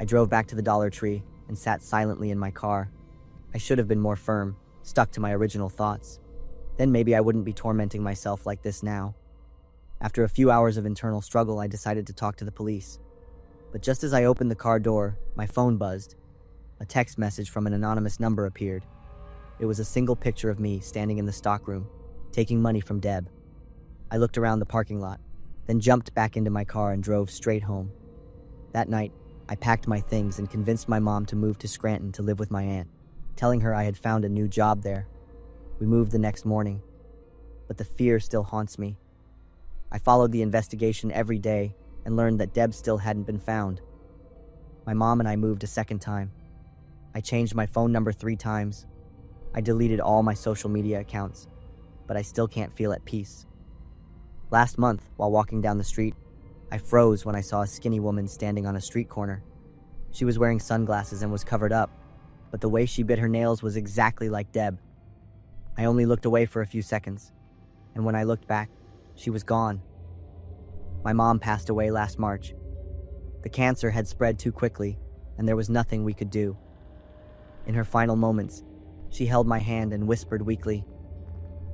I drove back to the Dollar Tree and sat silently in my car. I should have been more firm, stuck to my original thoughts. Then maybe I wouldn't be tormenting myself like this now. After a few hours of internal struggle, I decided to talk to the police. But just as I opened the car door, my phone buzzed. A text message from an anonymous number appeared. It was a single picture of me standing in the stockroom, taking money from Deb. I looked around the parking lot, then jumped back into my car and drove straight home. That night, I packed my things and convinced my mom to move to Scranton to live with my aunt, telling her I had found a new job there. We moved the next morning, but the fear still haunts me. I followed the investigation every day, and learned that Deb still hadn't been found. My mom and I moved a second time. I changed my phone number 3 times. I deleted all my social media accounts, but I still can't feel at peace. Last month, while walking down the street, I froze when I saw a skinny woman standing on a street corner. She was wearing sunglasses and was covered up, but the way she bit her nails was exactly like Deb. I only looked away for a few seconds, and when I looked back, she was gone. My mom passed away last March. The cancer had spread too quickly, and there was nothing we could do. In her final moments, she held my hand and whispered weakly,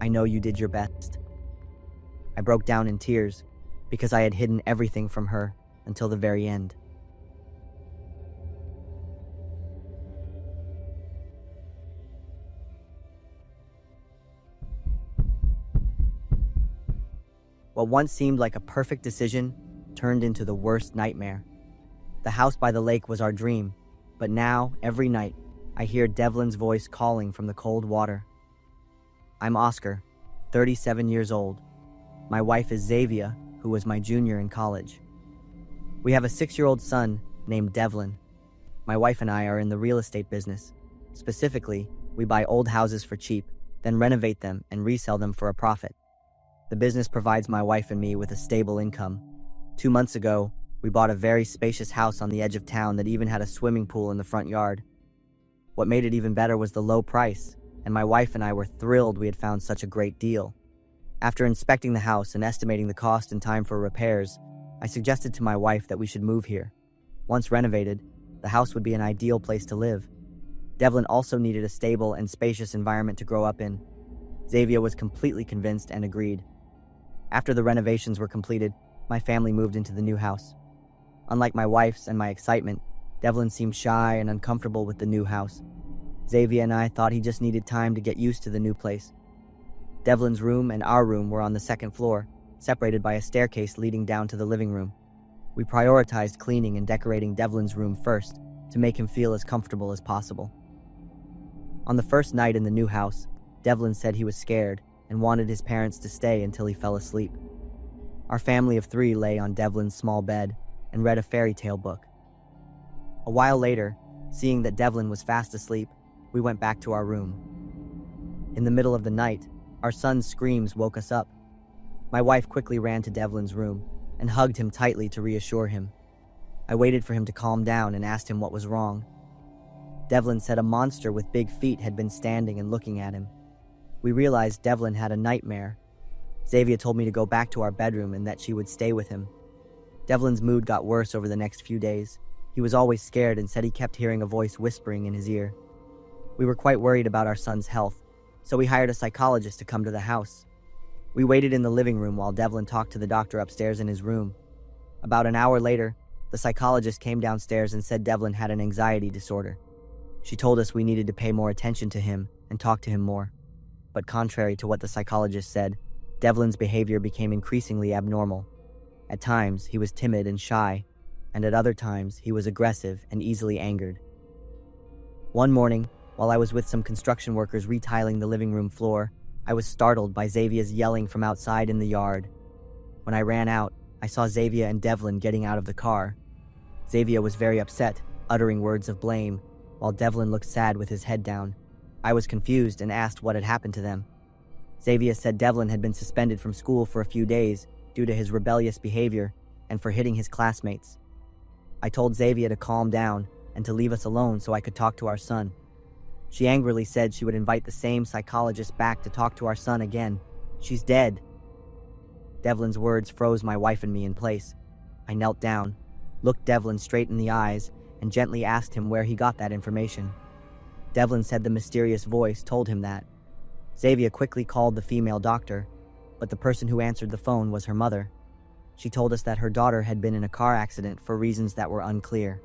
"I know you did your best." I broke down in tears because I had hidden everything from her until the very end. What once seemed like a perfect decision turned into the worst nightmare. The house by the lake was our dream, but now, every night, I hear Devlin's voice calling from the cold water. I'm Oscar, 37 years old. My wife is Xavier, who was my junior in college. We have a 6-year-old son named Devlin. My wife and I are in the real estate business. Specifically, we buy old houses for cheap, then renovate them and resell them for a profit. The business provides my wife and me with a stable income. 2 months ago, we bought a very spacious house on the edge of town that even had a swimming pool in the front yard. What made it even better was the low price, and my wife and I were thrilled we had found such a great deal. After inspecting the house and estimating the cost and time for repairs, I suggested to my wife that we should move here. Once renovated, the house would be an ideal place to live. Devlin also needed a stable and spacious environment to grow up in. Xavier was completely convinced and agreed. After the renovations were completed, my family moved into the new house. Unlike my wife's and my excitement, Devlin seemed shy and uncomfortable with the new house. Xavier and I thought he just needed time to get used to the new place. Devlin's room and our room were on the second floor, separated by a staircase leading down to the living room. We prioritized cleaning and decorating Devlin's room first, to make him feel as comfortable as possible. On the first night in the new house, Devlin said he was scared and wanted his parents to stay until he fell asleep. Our family of 3 lay on Devlin's small bed and read a fairy tale book. A while later, seeing that Devlin was fast asleep, we went back to our room. In the middle of the night, our son's screams woke us up. My wife quickly ran to Devlin's room and hugged him tightly to reassure him. I waited for him to calm down and asked him what was wrong. Devlin said a monster with big feet had been standing and looking at him. We realized Devlin had a nightmare. Xavier told me to go back to our bedroom and that she would stay with him. Devlin's mood got worse over the next few days. He was always scared and said he kept hearing a voice whispering in his ear. We were quite worried about our son's health, so we hired a psychologist to come to the house. We waited in the living room while Devlin talked to the doctor upstairs in his room. About an hour later, the psychologist came downstairs and said Devlin had an anxiety disorder. She told us we needed to pay more attention to him and talk to him more. But contrary to what the psychologist said, Devlin's behavior became increasingly abnormal. At times, he was timid and shy, and at other times, he was aggressive and easily angered. One morning, while I was with some construction workers retiling the living room floor, I was startled by Xavier's yelling from outside in the yard. When I ran out, I saw Xavier and Devlin getting out of the car. Xavier was very upset, uttering words of blame, while Devlin looked sad with his head down. I was confused and asked what had happened to them. Xavier said Devlin had been suspended from school for a few days due to his rebellious behavior and for hitting his classmates. I told Xavier to calm down and to leave us alone so I could talk to our son. She angrily said she would invite the same psychologist back to talk to our son again. She's dead. Devlin's words froze my wife and me in place. I knelt down, looked Devlin straight in the eyes, and gently asked him where he got that information. Devlin said the mysterious voice told him that. Xavier quickly called the female doctor, but the person who answered the phone was her mother. She told us that her daughter had been in a car accident for reasons that were unclear.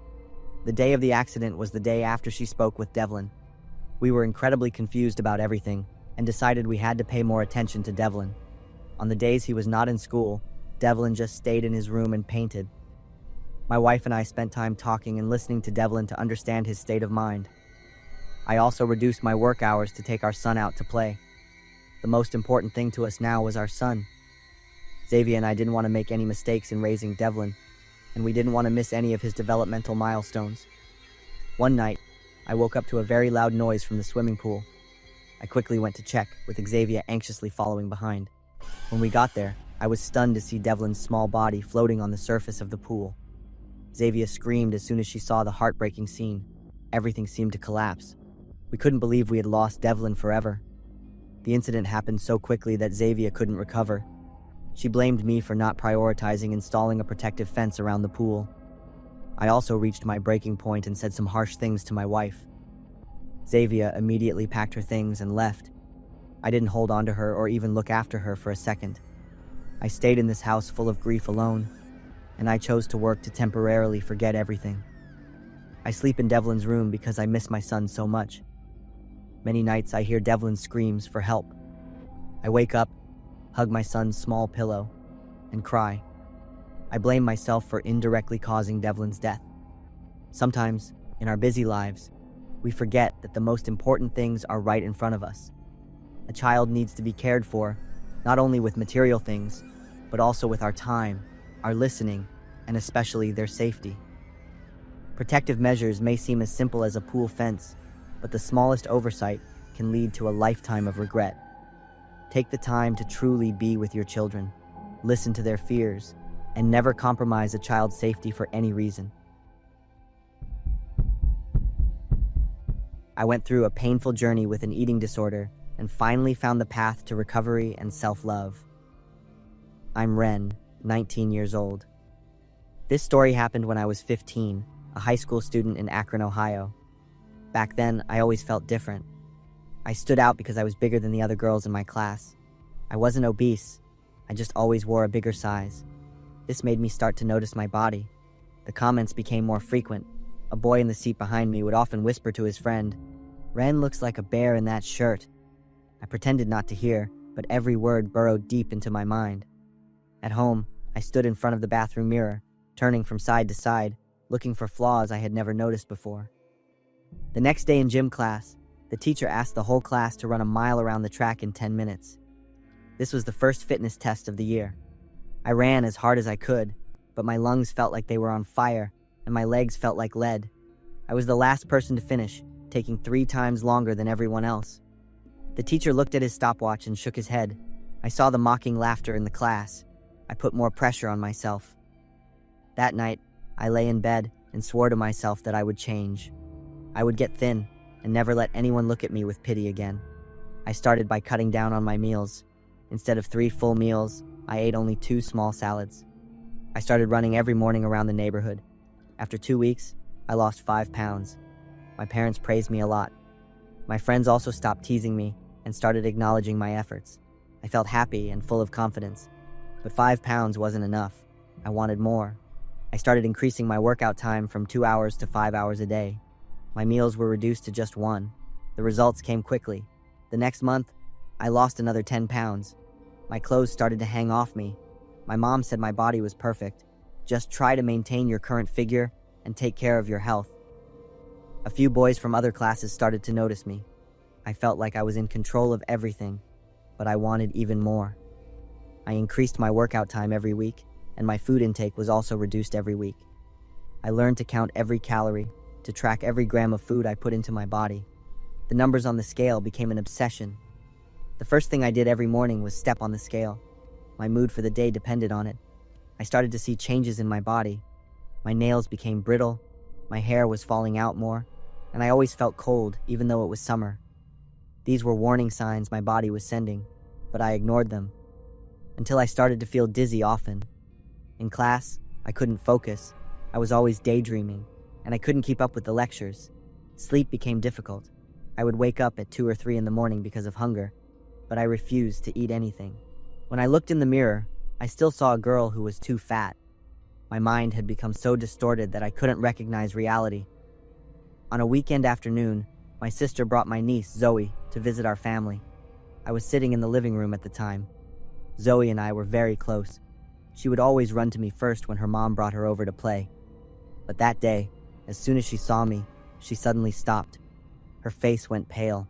The day of the accident was the day after she spoke with Devlin. We were incredibly confused about everything and decided we had to pay more attention to Devlin. On the days he was not in school, Devlin just stayed in his room and painted. My wife and I spent time talking and listening to Devlin to understand his state of mind. I also reduced my work hours to take our son out to play. The most important thing to us now was our son. Xavier and I didn't want to make any mistakes in raising Devlin, and we didn't want to miss any of his developmental milestones. One night, I woke up to a very loud noise from the swimming pool. I quickly went to check, with Xavier anxiously following behind. When we got there, I was stunned to see Devlin's small body floating on the surface of the pool. Xavier screamed as soon as she saw the heartbreaking scene. Everything seemed to collapse. We couldn't believe we had lost Devlin forever. The incident happened so quickly that Xavier couldn't recover. She blamed me for not prioritizing installing a protective fence around the pool. I also reached my breaking point and said some harsh things to my wife. Xavier immediately packed her things and left. I didn't hold on to her or even look after her for a second. I stayed in this house full of grief alone, and I chose to work to temporarily forget everything. I sleep in Devlin's room because I miss my son so much. Many nights I hear Devlin's screams for help. I wake up, hug my son's small pillow, and cry. I blame myself for indirectly causing Devlin's death. Sometimes, in our busy lives, we forget that the most important things are right in front of us. A child needs to be cared for, not only with material things, but also with our time, our listening, and especially their safety. Protective measures may seem as simple as a pool fence, but the smallest oversight can lead to a lifetime of regret. Take the time to truly be with your children, listen to their fears, and never compromise a child's safety for any reason. I went through a painful journey with an eating disorder and finally found the path to recovery and self-love. I'm Ren, 19 years old. This story happened when I was 15, a high school student in Akron, Ohio. Back then, I always felt different. I stood out because I was bigger than the other girls in my class. I wasn't obese, I just always wore a bigger size. This made me start to notice my body. The comments became more frequent. A boy in the seat behind me would often whisper to his friend, "Ren looks like a bear in that shirt." I pretended not to hear, but every word burrowed deep into my mind. At home, I stood in front of the bathroom mirror, turning from side to side, looking for flaws I had never noticed before. The next day in gym class, the teacher asked the whole class to run a mile around the track in 10 minutes. This was the first fitness test of the year. I ran as hard as I could, but my lungs felt like they were on fire, and my legs felt like lead. I was the last person to finish, taking 3 times longer than everyone else. The teacher looked at his stopwatch and shook his head. I saw the mocking laughter in the class. I put more pressure on myself. That night, I lay in bed and swore to myself that I would change. I would get thin and never let anyone look at me with pity again. I started by cutting down on my meals. Instead of 3 full meals, I ate only 2 small salads. I started running every morning around the neighborhood. After 2 weeks, I lost 5 pounds. My parents praised me a lot. My friends also stopped teasing me and started acknowledging my efforts. I felt happy and full of confidence. But 5 pounds wasn't enough. I wanted more. I started increasing my workout time from 2 hours to 5 hours a day. My meals were reduced to just 1. The results came quickly. The next month, I lost another 10 pounds. My clothes started to hang off me. My mom said my body was perfect. Just try to maintain your current figure and take care of your health. A few boys from other classes started to notice me. I felt like I was in control of everything, but I wanted even more. I increased my workout time every week, and my food intake was also reduced every week. I learned to count every calorie, to track every gram of food I put into my body. The numbers on the scale became an obsession. The first thing I did every morning was step on the scale. My mood for the day depended on it. I started to see changes in my body. My nails became brittle, my hair was falling out more, and I always felt cold even though it was summer. These were warning signs my body was sending, but I ignored them. Until I started to feel dizzy often. In class, I couldn't focus. I was always daydreaming, and I couldn't keep up with the lectures. Sleep became difficult. I would wake up at 2 or 3 in the morning because of hunger, but I refused to eat anything. When I looked in the mirror, I still saw a girl who was too fat. My mind had become so distorted that I couldn't recognize reality. On a weekend afternoon, my sister brought my niece, Zoe, to visit our family. I was sitting in the living room at the time. Zoe and I were very close. She would always run to me first when her mom brought her over to play. But that day, as soon as she saw me, she suddenly stopped. Her face went pale.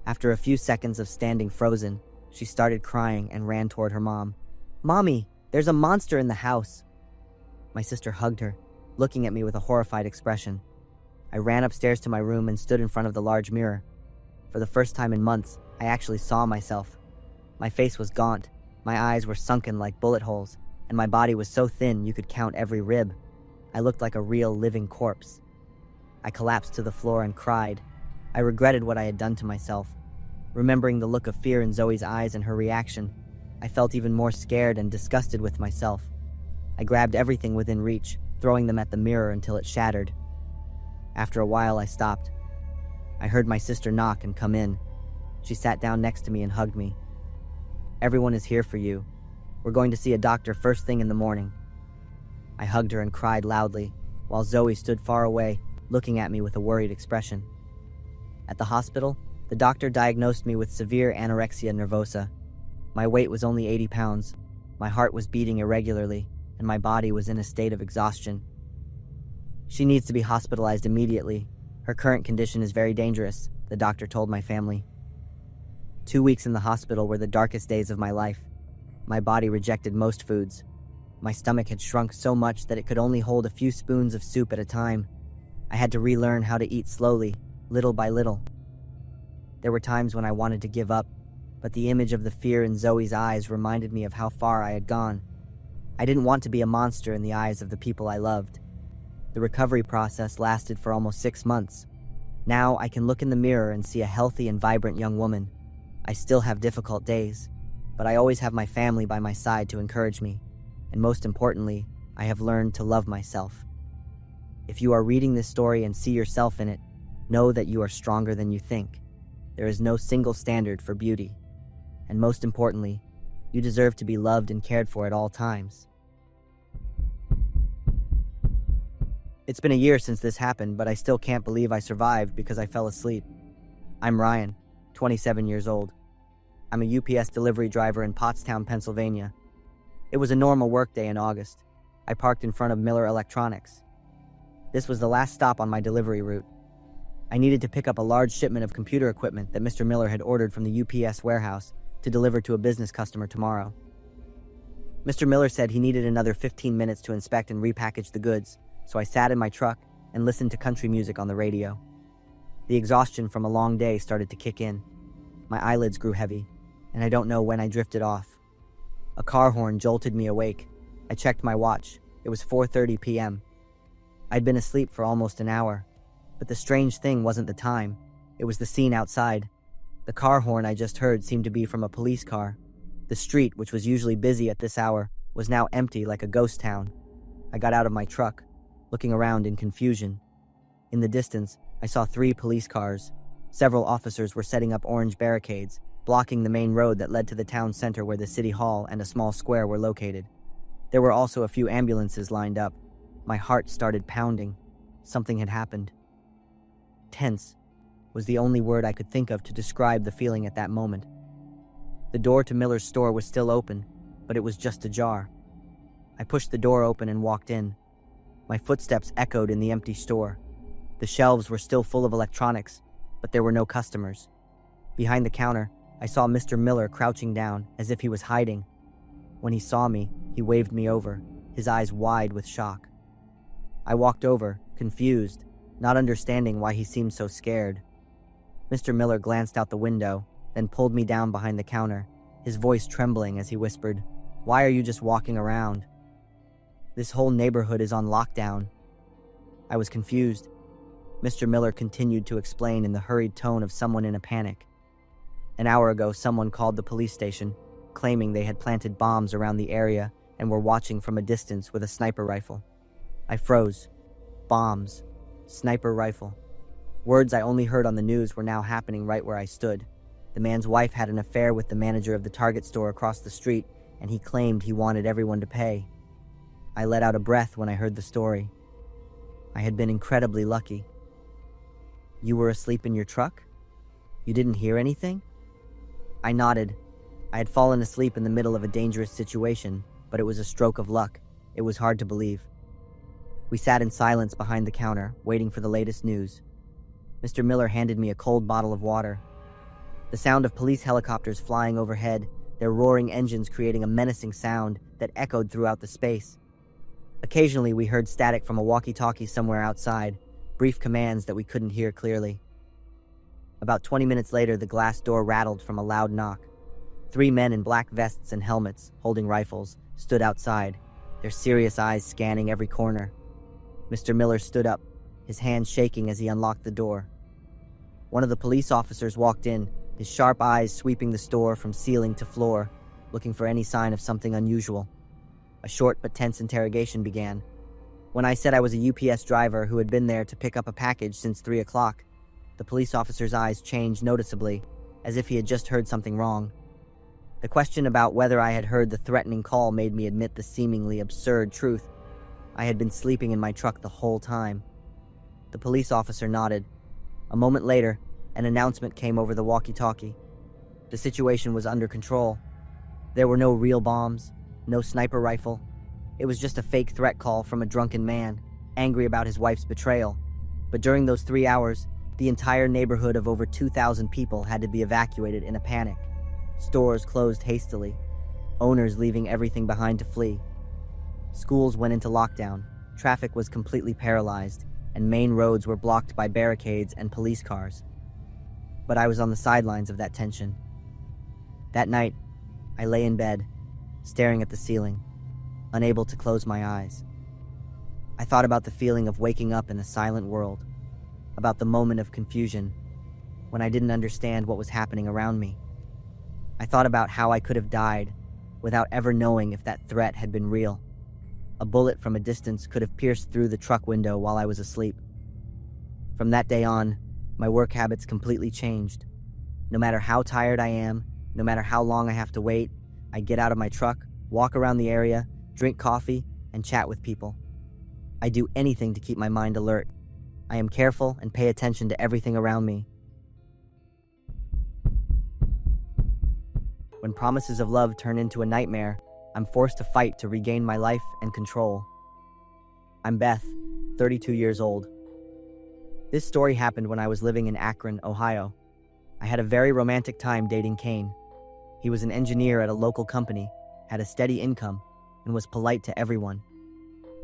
After a few seconds of standing frozen, she started crying and ran toward her mom. "Mommy, there's a monster in the house." My sister hugged her, looking at me with a horrified expression. I ran upstairs to my room and stood in front of the large mirror. For the first time in months, I actually saw myself. My face was gaunt, my eyes were sunken like bullet holes, and my body was so thin you could count every rib. I looked like a real living corpse. I collapsed to the floor and cried. I regretted what I had done to myself. Remembering the look of fear in Zoe's eyes and her reaction, I felt even more scared and disgusted with myself. I grabbed everything within reach, throwing them at the mirror until it shattered. After a while, I stopped. I heard my sister knock and come in. She sat down next to me and hugged me. "Everyone is here for you. We're going to see a doctor first thing in the morning." I hugged her and cried loudly, while Zoe stood far away, looking at me with a worried expression. At the hospital, the doctor diagnosed me with severe anorexia nervosa. My weight was only 80 pounds, my heart was beating irregularly, and my body was in a state of exhaustion. "She needs to be hospitalized immediately. Her current condition is very dangerous," the doctor told my family. 2 weeks in the hospital were the darkest days of my life. My body rejected most foods. My stomach had shrunk so much that it could only hold a few spoons of soup at a time. I had to relearn how to eat slowly, little by little. There were times when I wanted to give up, but the image of the fear in Zoe's eyes reminded me of how far I had gone. I didn't want to be a monster in the eyes of the people I loved. The recovery process lasted for almost 6 months. Now I can look in the mirror and see a healthy and vibrant young woman. I still have difficult days, but I always have my family by my side to encourage me. And most importantly, I have learned to love myself. If you are reading this story and see yourself in it, know that you are stronger than you think. There is no single standard for beauty. And most importantly, you deserve to be loved and cared for at all times. It's been a year since this happened, but I still can't believe I survived because I fell asleep. I'm Ryan, 27 years old. I'm a UPS delivery driver in Pottstown, Pennsylvania. It was a normal workday in August. I parked in front of Miller Electronics. This was the last stop on my delivery route. I needed to pick up a large shipment of computer equipment that Mr. Miller had ordered from the UPS warehouse to deliver to a business customer tomorrow. Mr. Miller said he needed another 15 minutes to inspect and repackage the goods, so I sat in my truck and listened to country music on the radio. The exhaustion from a long day started to kick in. My eyelids grew heavy, and I don't know when I drifted off. A car horn jolted me awake. I checked my watch. It was 4:30 p.m. I'd been asleep for almost an hour, but the strange thing wasn't the time. It was the scene outside. The car horn I just heard seemed to be from a police car. The street, which was usually busy at this hour, was now empty like a ghost town. I got out of my truck, looking around in confusion. In the distance, I saw 3 police cars. Several officers were setting up orange barricades, blocking the main road that led to the town center where the city hall and a small square were located. There were also a few ambulances lined up. My heart started pounding. Something had happened. Tense was the only word I could think of to describe the feeling at that moment. The door to Miller's store was still open, but it was just ajar. I pushed the door open and walked in. My footsteps echoed in the empty store. The shelves were still full of electronics, but there were no customers. Behind the counter, I saw Mr. Miller crouching down, as if he was hiding. When he saw me, he waved me over, his eyes wide with shock. I walked over, confused, not understanding why he seemed so scared. Mr. Miller glanced out the window, then pulled me down behind the counter, his voice trembling as he whispered, "Why are you just walking around? This whole neighborhood is on lockdown." I was confused. Mr. Miller continued to explain in the hurried tone of someone in a panic. An hour ago, someone called the police station, claiming they had planted bombs around the area and were watching from a distance with a sniper rifle. I froze. Bombs. Sniper rifle. Words I only heard on the news were now happening right where I stood. The man's wife had an affair with the manager of the Target store across the street, and he claimed he wanted everyone to pay. I let out a breath when I heard the story. I had been incredibly lucky. "You were asleep in your truck? You didn't hear anything?" I nodded. I had fallen asleep in the middle of a dangerous situation, but it was a stroke of luck. It was hard to believe. We sat in silence behind the counter, waiting for the latest news. Mr. Miller handed me a cold bottle of water. The sound of police helicopters flying overhead, their roaring engines creating a menacing sound that echoed throughout the space. Occasionally, we heard static from a walkie-talkie somewhere outside, brief commands that we couldn't hear clearly. About 20 minutes later, the glass door rattled from a loud knock. 3 men in black vests and helmets, holding rifles, stood outside, their serious eyes scanning every corner. Mr. Miller stood up, his hands shaking as he unlocked the door. One of the police officers walked in, his sharp eyes sweeping the store from ceiling to floor, looking for any sign of something unusual. A short but tense interrogation began. When I said I was a UPS driver who had been there to pick up a package since 3 o'clock, the police officer's eyes changed noticeably, as if he had just heard something wrong. The question about whether I had heard the threatening call made me admit the seemingly absurd truth. I had been sleeping in my truck the whole time. The police officer nodded. A moment later, an announcement came over the walkie-talkie. The situation was under control. There were no real bombs, no sniper rifle. It was just a fake threat call from a drunken man, angry about his wife's betrayal. But during those 3 hours, the entire neighborhood of over 2,000 people had to be evacuated in a panic. Stores closed hastily, owners leaving everything behind to flee. Schools went into lockdown, traffic was completely paralyzed, and main roads were blocked by barricades and police cars. But I was on the sidelines of that tension. That night, I lay in bed, staring at the ceiling, unable to close my eyes. I thought about the feeling of waking up in a silent world, about the moment of confusion when I didn't understand what was happening around me. I thought about how I could have died without ever knowing if that threat had been real. A bullet from a distance could have pierced through the truck window while I was asleep. From that day on, my work habits completely changed. No matter how tired I am, no matter how long I have to wait, I get out of my truck, walk around the area, drink coffee, and chat with people. I do anything to keep my mind alert. I am careful and pay attention to everything around me. When promises of love turn into a nightmare, I'm forced to fight to regain my life and control. I'm Beth, 32 years old. This story happened when I was living in Akron, Ohio. I had a very romantic time dating Kane. He was an engineer at a local company, had a steady income, and was polite to everyone.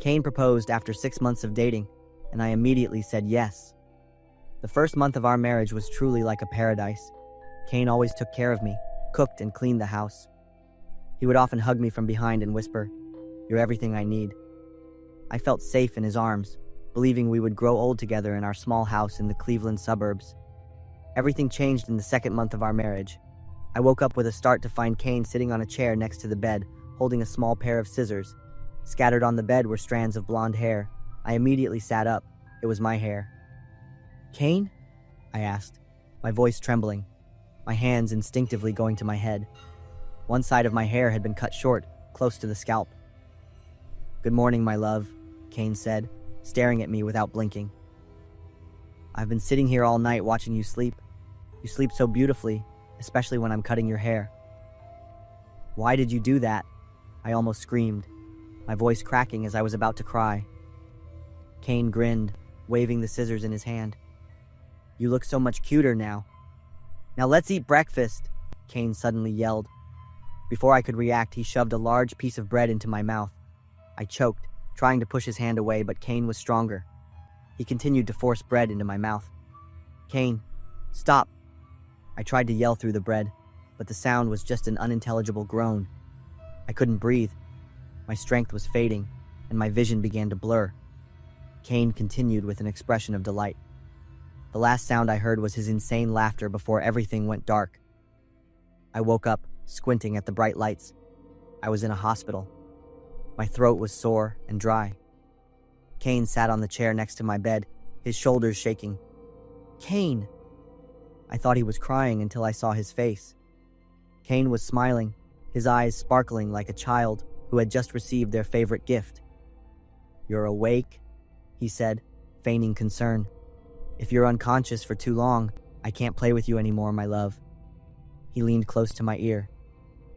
Kane proposed after 6 months of dating, and I immediately said yes. The first month of our marriage was truly like a paradise. Kane always took care of me, cooked and cleaned the house. He would often hug me from behind and whisper, "You're everything I need." I felt safe in his arms, believing we would grow old together in our small house in the Cleveland suburbs. Everything changed in the second month of our marriage. I woke up with a start to find Kane sitting on a chair next to the bed, holding a small pair of scissors. Scattered on the bed were strands of blonde hair. I immediately sat up. It was my hair. "Kane?" I asked, my voice trembling, my hands instinctively going to my head. One side of my hair had been cut short, close to the scalp. "Good morning, my love," Kane said, staring at me without blinking. "I've been sitting here all night watching you sleep. You sleep so beautifully, especially when I'm cutting your hair." "Why did you do that?" I almost screamed, my voice cracking as I was about to cry. Kane grinned, waving the scissors in his hand. "You look so much cuter now." "Now let's eat breakfast," Kane suddenly yelled. Before I could react, he shoved a large piece of bread into my mouth. I choked, trying to push his hand away, but Kane was stronger. He continued to force bread into my mouth. "Kane, stop." I tried to yell through the bread, but the sound was just an unintelligible groan. I couldn't breathe. My strength was fading, and my vision began to blur. Kane continued with an expression of delight. The last sound I heard was his insane laughter before everything went dark. I woke up, squinting at the bright lights. I was in a hospital. My throat was sore and dry. Kane sat on the chair next to my bed, his shoulders shaking. "Kane!" I thought he was crying until I saw his face. Kane was smiling, his eyes sparkling like a child who had just received their favorite gift. "You're awake?" he said, feigning concern. "If you're unconscious for too long, I can't play with you anymore, my love." He leaned close to my ear.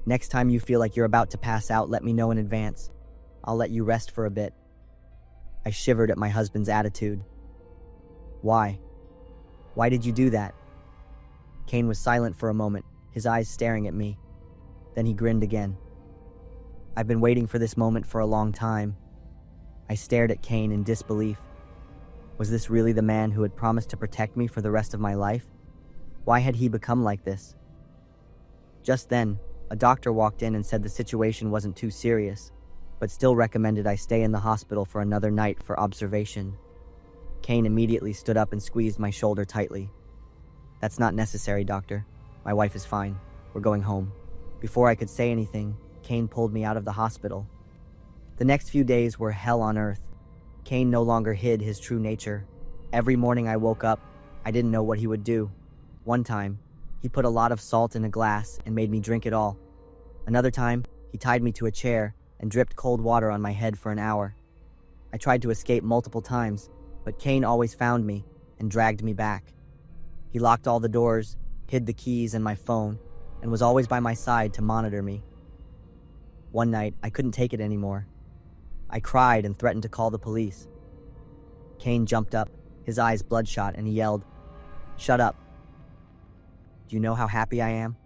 "Next time you feel like you're about to pass out, let me know in advance. I'll let you rest for a bit." I shivered at my husband's attitude. "Why? Why did you do that?" Kane was silent for a moment, his eyes staring at me. Then he grinned again. "I've been waiting for this moment for a long time. I stared at Kane in disbelief. Was this really the man who had promised to protect me for the rest of my life? Why had he become like this? Just then, a doctor walked in and said the situation wasn't too serious, but still recommended I stay in the hospital for another night for observation. Kane immediately stood up and squeezed my shoulder tightly. "That's not necessary, doctor. My wife is fine. We're going home." Before I could say anything, Kane pulled me out of the hospital. The next few days were hell on earth. Kane no longer hid his true nature. Every morning I woke up, I didn't know what he would do. One time, he put a lot of salt in a glass and made me drink it all. Another time, he tied me to a chair and dripped cold water on my head for an hour. I tried to escape multiple times, but Kane always found me and dragged me back. He locked all the doors, hid the keys and my phone, and was always by my side to monitor me. One night, I couldn't take it anymore. I cried and threatened to call the police. Kane jumped up, his eyes bloodshot, and he yelled, "Shut up. Do you know how happy I am?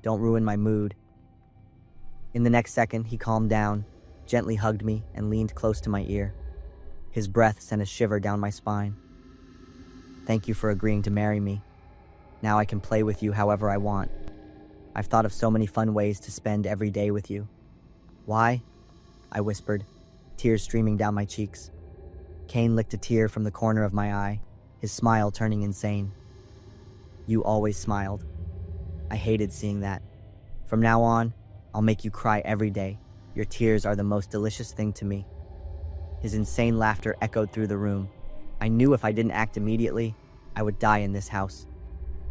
Don't ruin my mood." In the next second, he calmed down, gently hugged me, and leaned close to my ear. His breath sent a shiver down my spine. "Thank you for agreeing to marry me. Now I can play with you however I want. I've thought of so many fun ways to spend every day with you." "Why?" I whispered, tears streaming down my cheeks. Kane licked a tear from the corner of my eye, his smile turning insane. "You always smiled. I hated seeing that. From now on, I'll make you cry every day. Your tears are the most delicious thing to me." His insane laughter echoed through the room. I knew if I didn't act immediately, I would die in this house.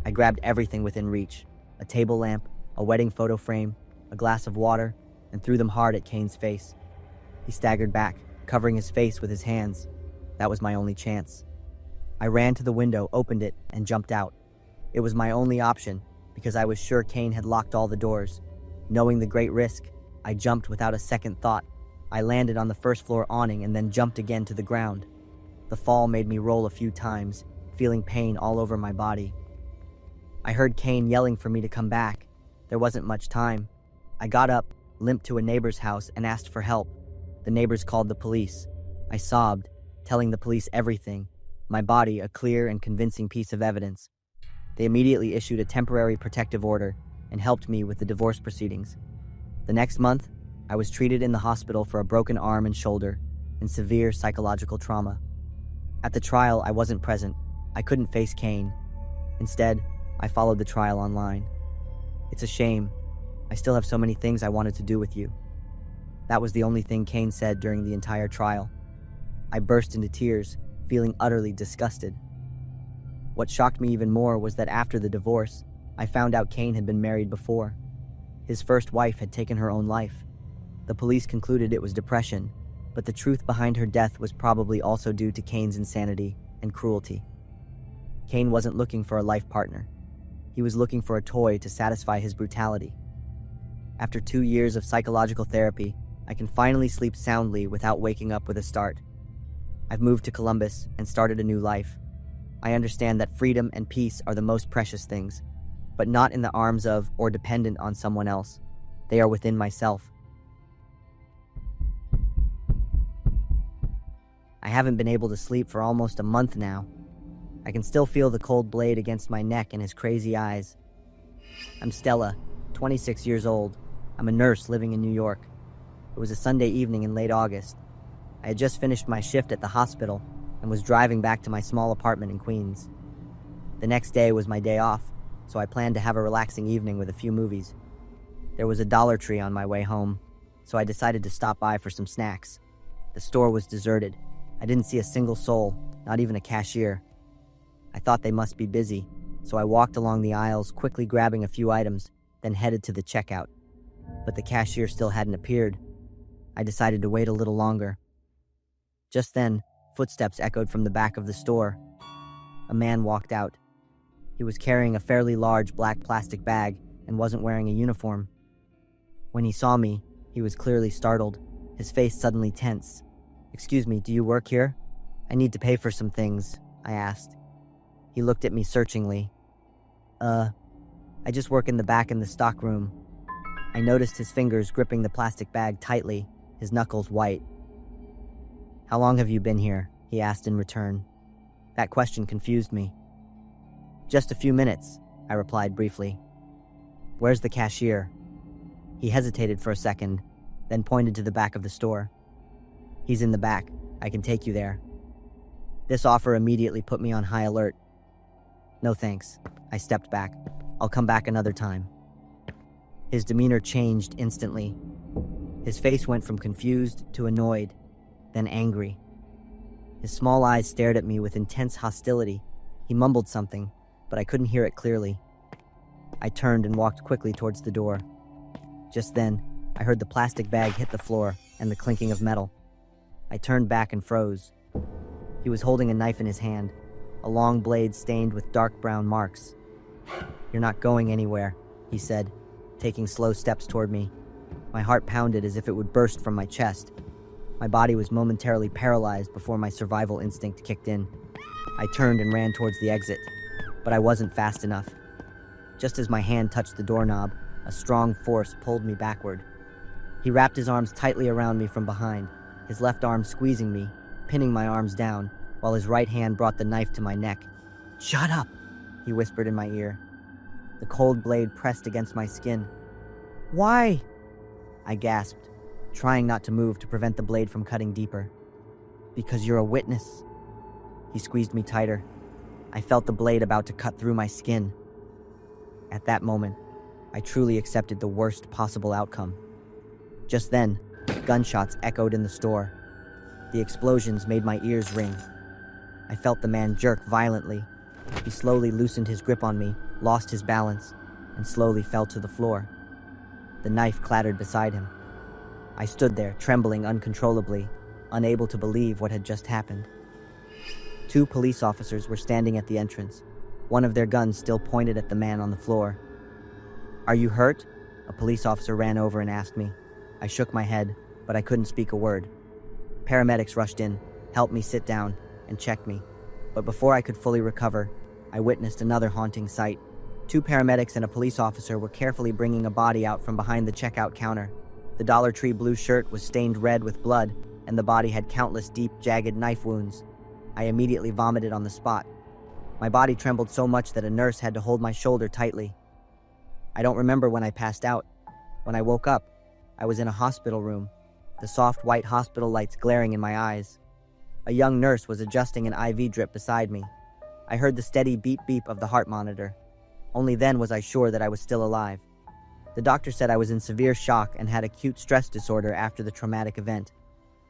I grabbed everything within reach, a table lamp, a wedding photo frame, a glass of water, and threw them hard at Kane's face. He staggered back, covering his face with his hands. That was my only chance. I ran to the window, opened it, and jumped out. It was my only option, because I was sure Kane had locked all the doors. Knowing the great risk, I jumped without a second thought. I landed on the first-floor awning and then jumped again to the ground. The fall made me roll a few times, feeling pain all over my body. I heard Kane yelling for me to come back. There wasn't much time. I got up, limped to a neighbor's house, and asked for help. The neighbors called the police. I sobbed, telling the police everything, my body a clear and convincing piece of evidence. They immediately issued a temporary protective order and helped me with the divorce proceedings. The next month, I was treated in the hospital for a broken arm and shoulder and severe psychological trauma. At the trial, I wasn't present. I couldn't face Kane. Instead, I followed the trial online. It's a shame. I still have so many things I wanted to do with you. That was the only thing Kane said during the entire trial. I burst into tears, feeling utterly disgusted. What shocked me even more was that after the divorce, I found out Kane had been married before. His first wife had taken her own life. The police concluded it was depression, but the truth behind her death was probably also due to Kane's insanity and cruelty. Kane wasn't looking for a life partner. He was looking for a toy to satisfy his brutality. After 2 years of psychological therapy, I can finally sleep soundly without waking up with a start. I've moved to Columbus and started a new life. I understand that freedom and peace are the most precious things, but not in the arms of or dependent on someone else. They are within myself. I haven't been able to sleep for almost a month now. I can still feel the cold blade against my neck and his crazy eyes. I'm Stella, 26 years old. I'm a nurse living in New York. It was a Sunday evening in late August. I had just finished my shift at the hospital and was driving back to my small apartment in Queens. The next day was my day off, so I planned to have a relaxing evening with a few movies. There was a Dollar Tree on my way home, so I decided to stop by for some snacks. The store was deserted. I didn't see a single soul, not even a cashier. I thought they must be busy, so I walked along the aisles, quickly grabbing a few items, then headed to the checkout. But the cashier still hadn't appeared. I decided to wait a little longer. Just then, footsteps echoed from the back of the store. A man walked out. He was carrying a fairly large black plastic bag and wasn't wearing a uniform. When he saw me, he was clearly startled, his face suddenly tense. "Excuse me, do you work here? I need to pay for some things," I asked. He looked at me searchingly. I just work in the back in the stock room." I noticed his fingers gripping the plastic bag tightly, his knuckles white. "How long have you been here?" he asked in return. That question confused me. "Just a few minutes," I replied briefly. "Where's the cashier?" He hesitated for a second, then pointed to the back of the store. "He's in the back. I can take you there." This offer immediately put me on high alert. "No thanks." I stepped back. "I'll come back another time." His demeanor changed instantly. His face went from confused to annoyed, then angry. His small eyes stared at me with intense hostility. He mumbled something, but I couldn't hear it clearly. I turned and walked quickly towards the door. Just then, I heard the plastic bag hit the floor and the clinking of metal. I turned back and froze. He was holding a knife in his hand, a long blade stained with dark brown marks. "You're not going anywhere," he said, taking slow steps toward me. My heart pounded as if it would burst from my chest. My body was momentarily paralyzed before my survival instinct kicked in. I turned and ran towards the exit, but I wasn't fast enough. Just as my hand touched the doorknob, a strong force pulled me backward. He wrapped his arms tightly around me from behind, his left arm squeezing me, pinning my arms down, while his right hand brought the knife to my neck. "Shut up," he whispered in my ear. The cold blade pressed against my skin. "Why?" I gasped, trying not to move to prevent the blade from cutting deeper. "Because you're a witness." He squeezed me tighter. I felt the blade about to cut through my skin. At that moment, I truly accepted the worst possible outcome. Just then, gunshots echoed in the store. The explosions made my ears ring. I felt the man jerk violently. He slowly loosened his grip on me, lost his balance, and slowly fell to the floor. The knife clattered beside him. I stood there, trembling uncontrollably, unable to believe what had just happened. 2 police officers were standing at the entrance, one of their guns still pointed at the man on the floor. "Are you hurt?" A police officer ran over and asked me. I shook my head, but I couldn't speak a word. Paramedics rushed in, helped me sit down, and checked me. But before I could fully recover, I witnessed another haunting sight. 2 paramedics and a police officer were carefully bringing a body out from behind the checkout counter. The Dollar Tree blue shirt was stained red with blood, and the body had countless deep, jagged knife wounds. I immediately vomited on the spot. My body trembled so much that a nurse had to hold my shoulder tightly. I don't remember when I passed out. When I woke up, I was in a hospital room, the soft white hospital lights glaring in my eyes. A young nurse was adjusting an IV drip beside me. I heard the steady beep-beep of the heart monitor. Only then was I sure that I was still alive. The doctor said I was in severe shock and had acute stress disorder after the traumatic event.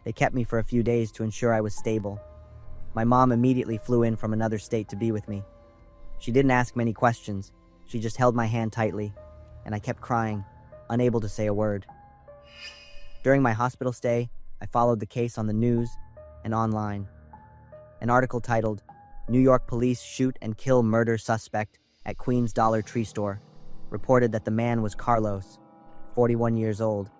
They kept me for a few days to ensure I was stable. My mom immediately flew in from another state to be with me. She didn't ask many questions. She just held my hand tightly, and I kept crying, unable to say a word. During my hospital stay, I followed the case on the news and online. An article titled, "New York Police Shoot and Kill Murder Suspect at Queens Dollar Tree Store," reported that the man was Carlos, 41 years old.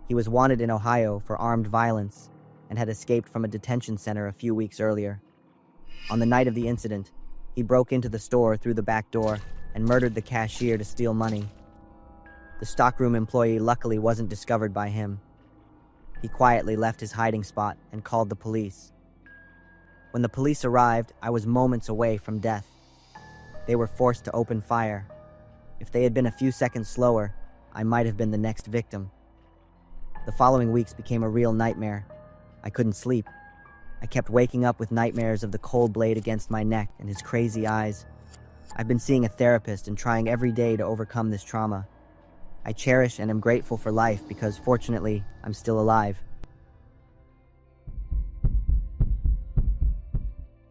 He was wanted in Ohio for armed violence and had escaped from a detention center a few weeks earlier. On the night of the incident, he broke into the store through the back door and murdered the cashier to steal money. The stockroom employee luckily wasn't discovered by him. He quietly left his hiding spot and called the police. When the police arrived, I was moments away from death. They were forced to open fire. If they had been a few seconds slower, I might have been the next victim. The following weeks became a real nightmare. I couldn't sleep. I kept waking up with nightmares of the cold blade against my neck and his crazy eyes. I've been seeing a therapist and trying every day to overcome this trauma. I cherish and am grateful for life because, fortunately, I'm still alive.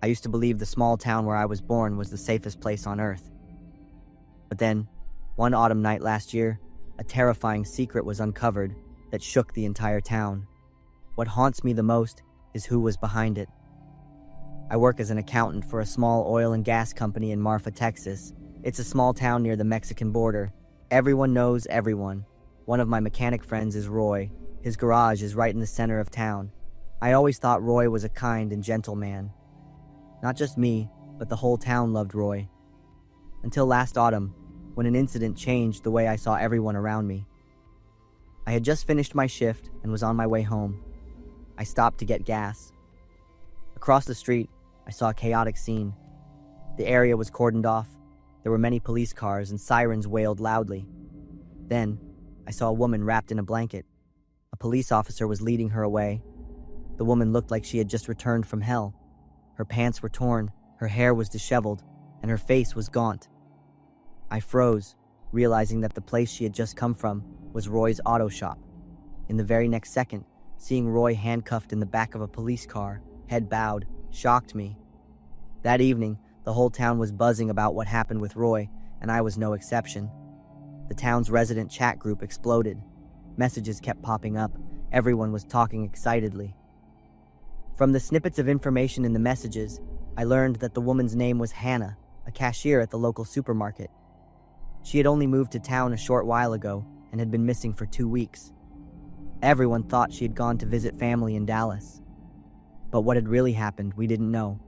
I used to believe the small town where I was born was the safest place on earth. But then, one autumn night last year, a terrifying secret was uncovered that shook the entire town. What haunts me the most is who was behind it. I work as an accountant for a small oil and gas company in Marfa, Texas. It's a small town near the Mexican border. Everyone knows everyone. One of my mechanic friends is Roy. His garage is right in the center of town. I always thought Roy was a kind and gentle man. Not just me, but the whole town loved Roy. Until last autumn, when an incident changed the way I saw everyone around me. I had just finished my shift and was on my way home. I stopped to get gas. Across the street, I saw a chaotic scene. The area was cordoned off. There were many police cars and sirens wailed loudly. Then, I saw a woman wrapped in a blanket. A police officer was leading her away. The woman looked like she had just returned from hell. Her pants were torn, her hair was disheveled, and her face was gaunt. I froze, realizing that the place she had just come from was Roy's auto shop. In the very next second, seeing Roy handcuffed in the back of a police car, head bowed, shocked me. That evening, the whole town was buzzing about what happened with Roy, and I was no exception. The town's resident chat group exploded. Messages kept popping up. Everyone was talking excitedly. From the snippets of information in the messages, I learned that the woman's name was Hannah, a cashier at the local supermarket. She had only moved to town a short while ago and had been missing for 2 weeks. Everyone thought she had gone to visit family in Dallas. But what had really happened, we didn't know.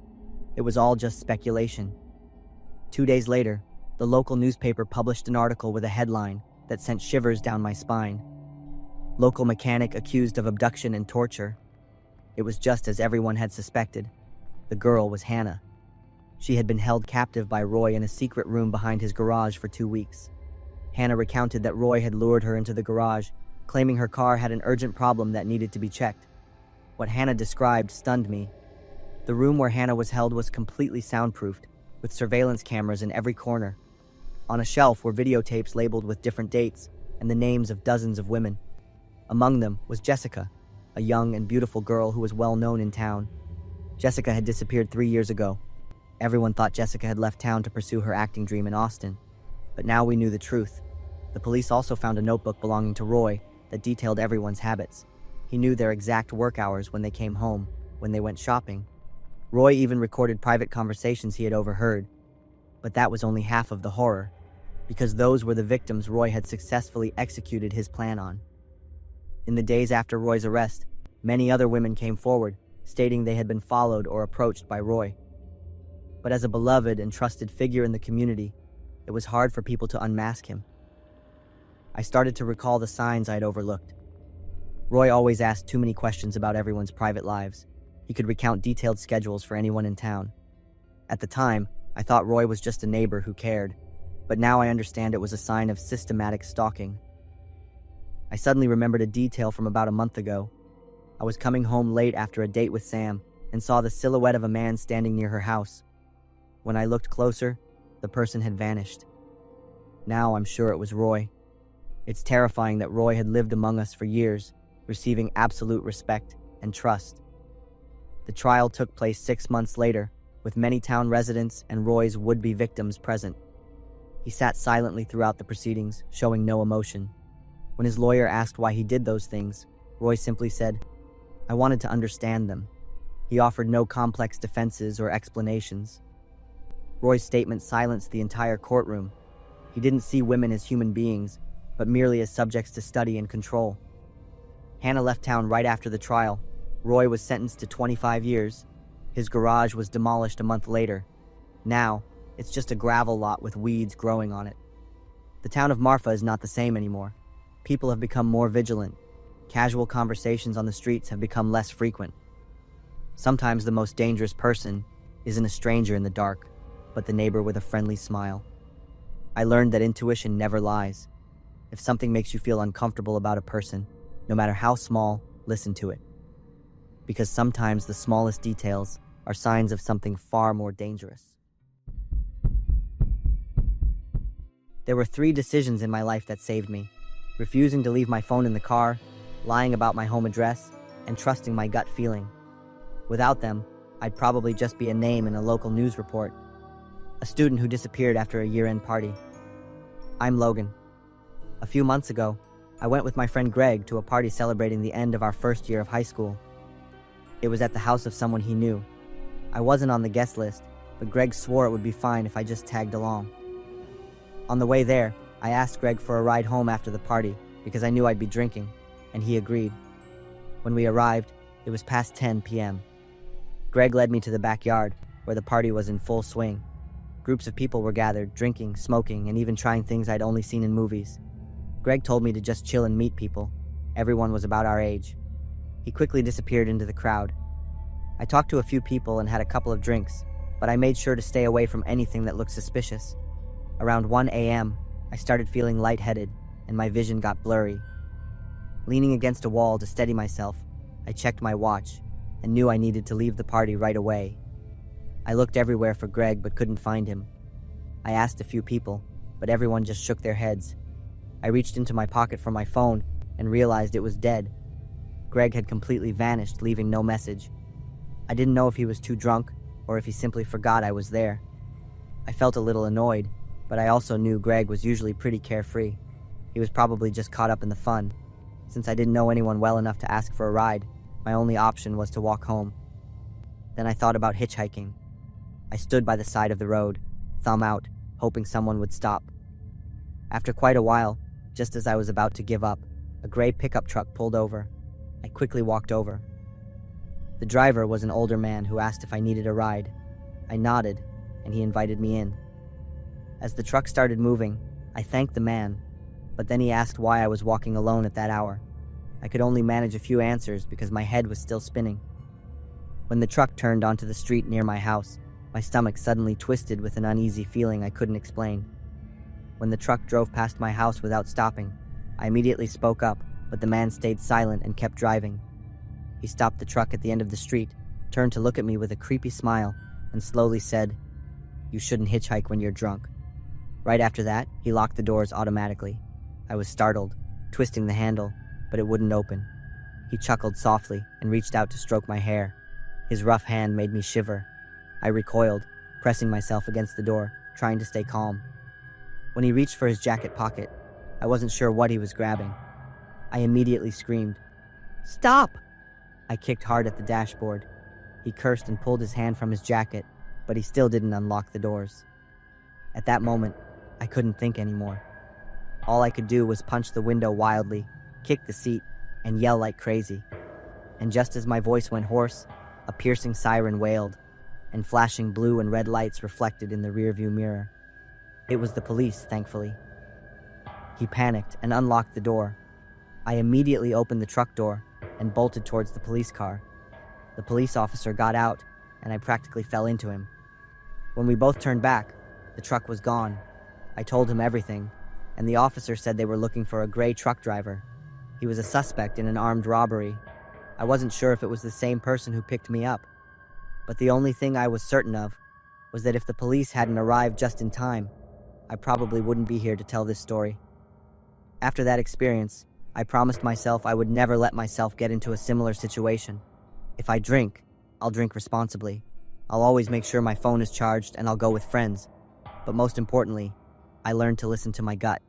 It was all just speculation. 2 days later, the local newspaper published an article with a headline that sent shivers down my spine. Local mechanic accused of abduction and torture. It was just as everyone had suspected. The girl was Hannah. She had been held captive by Roy in a secret room behind his garage for 2 weeks. Hannah recounted that Roy had lured her into the garage, claiming her car had an urgent problem that needed to be checked. What Hannah described stunned me. The room where Hannah was held was completely soundproofed, with surveillance cameras in every corner. On a shelf were videotapes labeled with different dates and the names of dozens of women. Among them was Jessica, a young and beautiful girl who was well known in town. Jessica had disappeared 3 years ago. Everyone thought Jessica had left town to pursue her acting dream in Austin. But now we knew the truth. The police also found a notebook belonging to Roy that detailed everyone's habits. He knew their exact work hours when they came home, when they went shopping. Roy even recorded private conversations he had overheard. But that was only half of the horror, because those were the victims Roy had successfully executed his plan on. In the days after Roy's arrest, many other women came forward, stating they had been followed or approached by Roy. But as a beloved and trusted figure in the community, it was hard for people to unmask him. I started to recall the signs I had overlooked. Roy always asked too many questions about everyone's private lives. He could recount detailed schedules for anyone in town. At the time, I thought Roy was just a neighbor who cared, but now I understand it was a sign of systematic stalking. I suddenly remembered a detail from about a month ago. I was coming home late after a date with Sam and saw the silhouette of a man standing near her house. When I looked closer, the person had vanished. Now I'm sure it was Roy. It's terrifying that Roy had lived among us for years, receiving absolute respect and trust. The trial took place 6 months later, with many town residents and Roy's would-be victims present. He sat silently throughout the proceedings, showing no emotion. When his lawyer asked why he did those things, Roy simply said, "I wanted to understand them." He offered no complex defenses or explanations. Roy's statement silenced the entire courtroom. He didn't see women as human beings, but merely as subjects to study and control. Hannah left town right after the trial. Roy was sentenced to 25 years. His garage was demolished a month later. Now, it's just a gravel lot with weeds growing on it. The town of Marfa is not the same anymore. People have become more vigilant. Casual conversations on the streets have become less frequent. Sometimes the most dangerous person isn't a stranger in the dark, but the neighbor with a friendly smile. I learned that intuition never lies. If something makes you feel uncomfortable about a person, no matter how small, listen to it. Because sometimes the smallest details are signs of something far more dangerous. There were 3 decisions in my life that saved me: refusing to leave my phone in the car, lying about my home address, and trusting my gut feeling. Without them, I'd probably just be a name in a local news report, a student who disappeared after a year-end party. I'm Logan. A few months ago, I went with my friend Greg to a party celebrating the end of our first year of high school. It was at the house of someone he knew. I wasn't on the guest list, but Greg swore it would be fine if I just tagged along. On the way there, I asked Greg for a ride home after the party because I knew I'd be drinking, and he agreed. When we arrived, it was past 10 p.m. Greg led me to the backyard, where the party was in full swing. Groups of people were gathered, drinking, smoking, and even trying things I'd only seen in movies. Greg told me to just chill and meet people. Everyone was about our age. He quickly disappeared into the crowd. I talked to a few people and had a couple of drinks, but I made sure to stay away from anything that looked suspicious. Around 1 a.m., I started feeling lightheaded and my vision got blurry. Leaning against a wall to steady myself, I checked my watch and knew I needed to leave the party right away. I looked everywhere for Greg but couldn't find him. I asked a few people, but everyone just shook their heads. I reached into my pocket for my phone and realized it was dead. Greg had completely vanished, leaving no message. I didn't know if he was too drunk or if he simply forgot I was there. I felt a little annoyed, but I also knew Greg was usually pretty carefree. He was probably just caught up in the fun. Since I didn't know anyone well enough to ask for a ride, my only option was to walk home. Then I thought about hitchhiking. I stood by the side of the road, thumb out, hoping someone would stop. After quite a while, just as I was about to give up, a gray pickup truck pulled over. I quickly walked over. The driver was an older man who asked if I needed a ride. I nodded, and he invited me in. As the truck started moving, I thanked the man, but then he asked why I was walking alone at that hour. I could only manage a few answers because my head was still spinning. When the truck turned onto the street near my house, my stomach suddenly twisted with an uneasy feeling I couldn't explain. When the truck drove past my house without stopping, I immediately spoke up, but the man stayed silent and kept driving. He stopped the truck at the end of the street, turned to look at me with a creepy smile, and slowly said, "You shouldn't hitchhike when you're drunk." Right after that, he locked the doors automatically. I was startled, twisting the handle, but it wouldn't open. He chuckled softly and reached out to stroke my hair. His rough hand made me shiver. I recoiled, pressing myself against the door, trying to stay calm. When he reached for his jacket pocket, I wasn't sure what he was grabbing. I immediately screamed, "Stop!" I kicked hard at the dashboard. He cursed and pulled his hand from his jacket, but he still didn't unlock the doors. At that moment, I couldn't think anymore. All I could do was punch the window wildly, kick the seat, and yell like crazy. And just as my voice went hoarse, a piercing siren wailed, and flashing blue and red lights reflected in the rearview mirror. It was the police, thankfully. He panicked and unlocked the door. I immediately opened the truck door and bolted towards the police car. The police officer got out, and I practically fell into him. When we both turned back, the truck was gone. I told him everything, and the officer said they were looking for a gray truck driver. He was a suspect in an armed robbery. I wasn't sure if it was the same person who picked me up, but the only thing I was certain of was that if the police hadn't arrived just in time, I probably wouldn't be here to tell this story. After that experience, I promised myself I would never let myself get into a similar situation. If I drink, I'll drink responsibly. I'll always make sure my phone is charged and I'll go with friends. But most importantly, I learned to listen to my gut.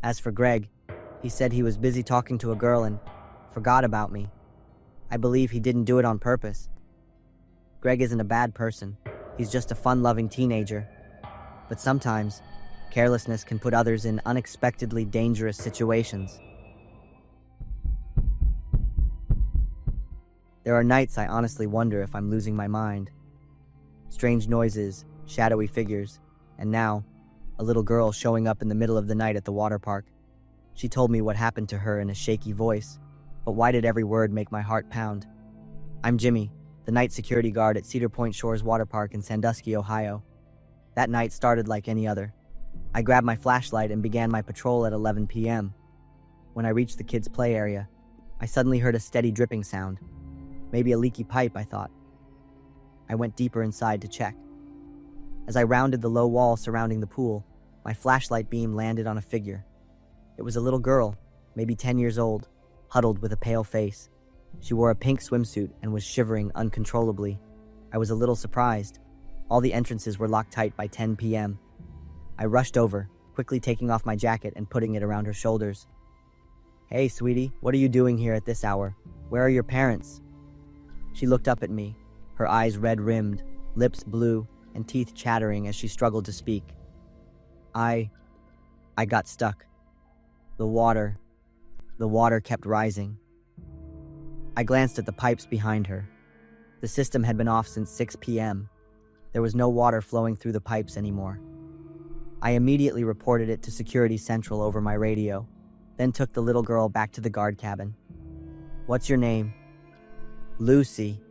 As for Greg, he said he was busy talking to a girl and forgot about me. I believe he didn't do it on purpose. Greg isn't a bad person. He's just a fun-loving teenager. But sometimes, carelessness can put others in unexpectedly dangerous situations. There are nights I honestly wonder if I'm losing my mind. Strange noises, shadowy figures, and now, a little girl showing up in the middle of the night at the water park. She told me what happened to her in a shaky voice, but why did every word make my heart pound? I'm Jimmy, the night security guard at Cedar Point Shores Water Park in Sandusky, Ohio. That night started like any other. I grabbed my flashlight and began my patrol at 11 p.m. When I reached the kids' play area, I suddenly heard a steady dripping sound. Maybe a leaky pipe, I thought. I went deeper inside to check. As I rounded the low wall surrounding the pool, my flashlight beam landed on a figure. It was a little girl, maybe 10 years old, huddled with a pale face. She wore a pink swimsuit and was shivering uncontrollably. I was a little surprised. All the entrances were locked tight by 10 p.m. I rushed over, quickly taking off my jacket and putting it around her shoulders. "Hey, sweetie, what are you doing here at this hour? Where are your parents?" She looked up at me, her eyes red-rimmed, lips blue, and teeth chattering as she struggled to speak. I got stuck. The water kept rising. I glanced at the pipes behind her. The system had been off since 6 p.m. There was no water flowing through the pipes anymore. I immediately reported it to Security Central over my radio, then took the little girl back to the guard cabin. "What's your name?" "Lucy."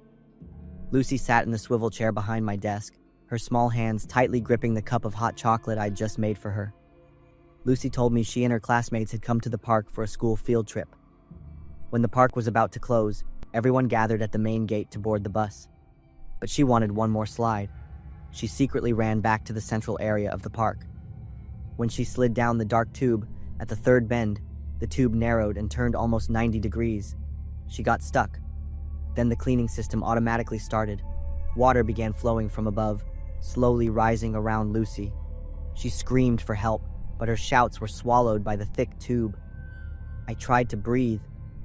Lucy sat in the swivel chair behind my desk, her small hands tightly gripping the cup of hot chocolate I'd just made for her. Lucy told me she and her classmates had come to the park for a school field trip. When the park was about to close, everyone gathered at the main gate to board the bus. But she wanted one more slide. She secretly ran back to the central area of the park. When she slid down the dark tube, at the third bend, the tube narrowed and turned almost 90 degrees. She got stuck. Then the cleaning system automatically started. Water began flowing from above, slowly rising around Lucy. She screamed for help, but her shouts were swallowed by the thick tube. I tried to breathe,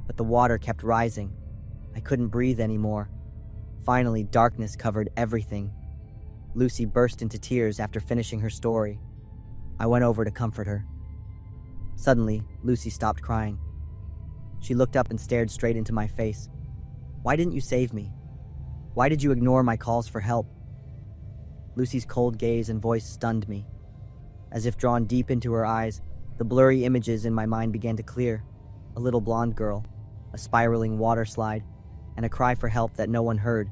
but the water kept rising. I couldn't breathe anymore. Finally, darkness covered everything. Lucy burst into tears after finishing her story. I went over to comfort her. Suddenly, Lucy stopped crying. She looked up and stared straight into my face. "Why didn't you save me? Why did you ignore my calls for help?" Lucy's cold gaze and voice stunned me. As if drawn deep into her eyes, the blurry images in my mind began to clear. A little blonde girl, a spiraling water slide, and a cry for help that no one heard.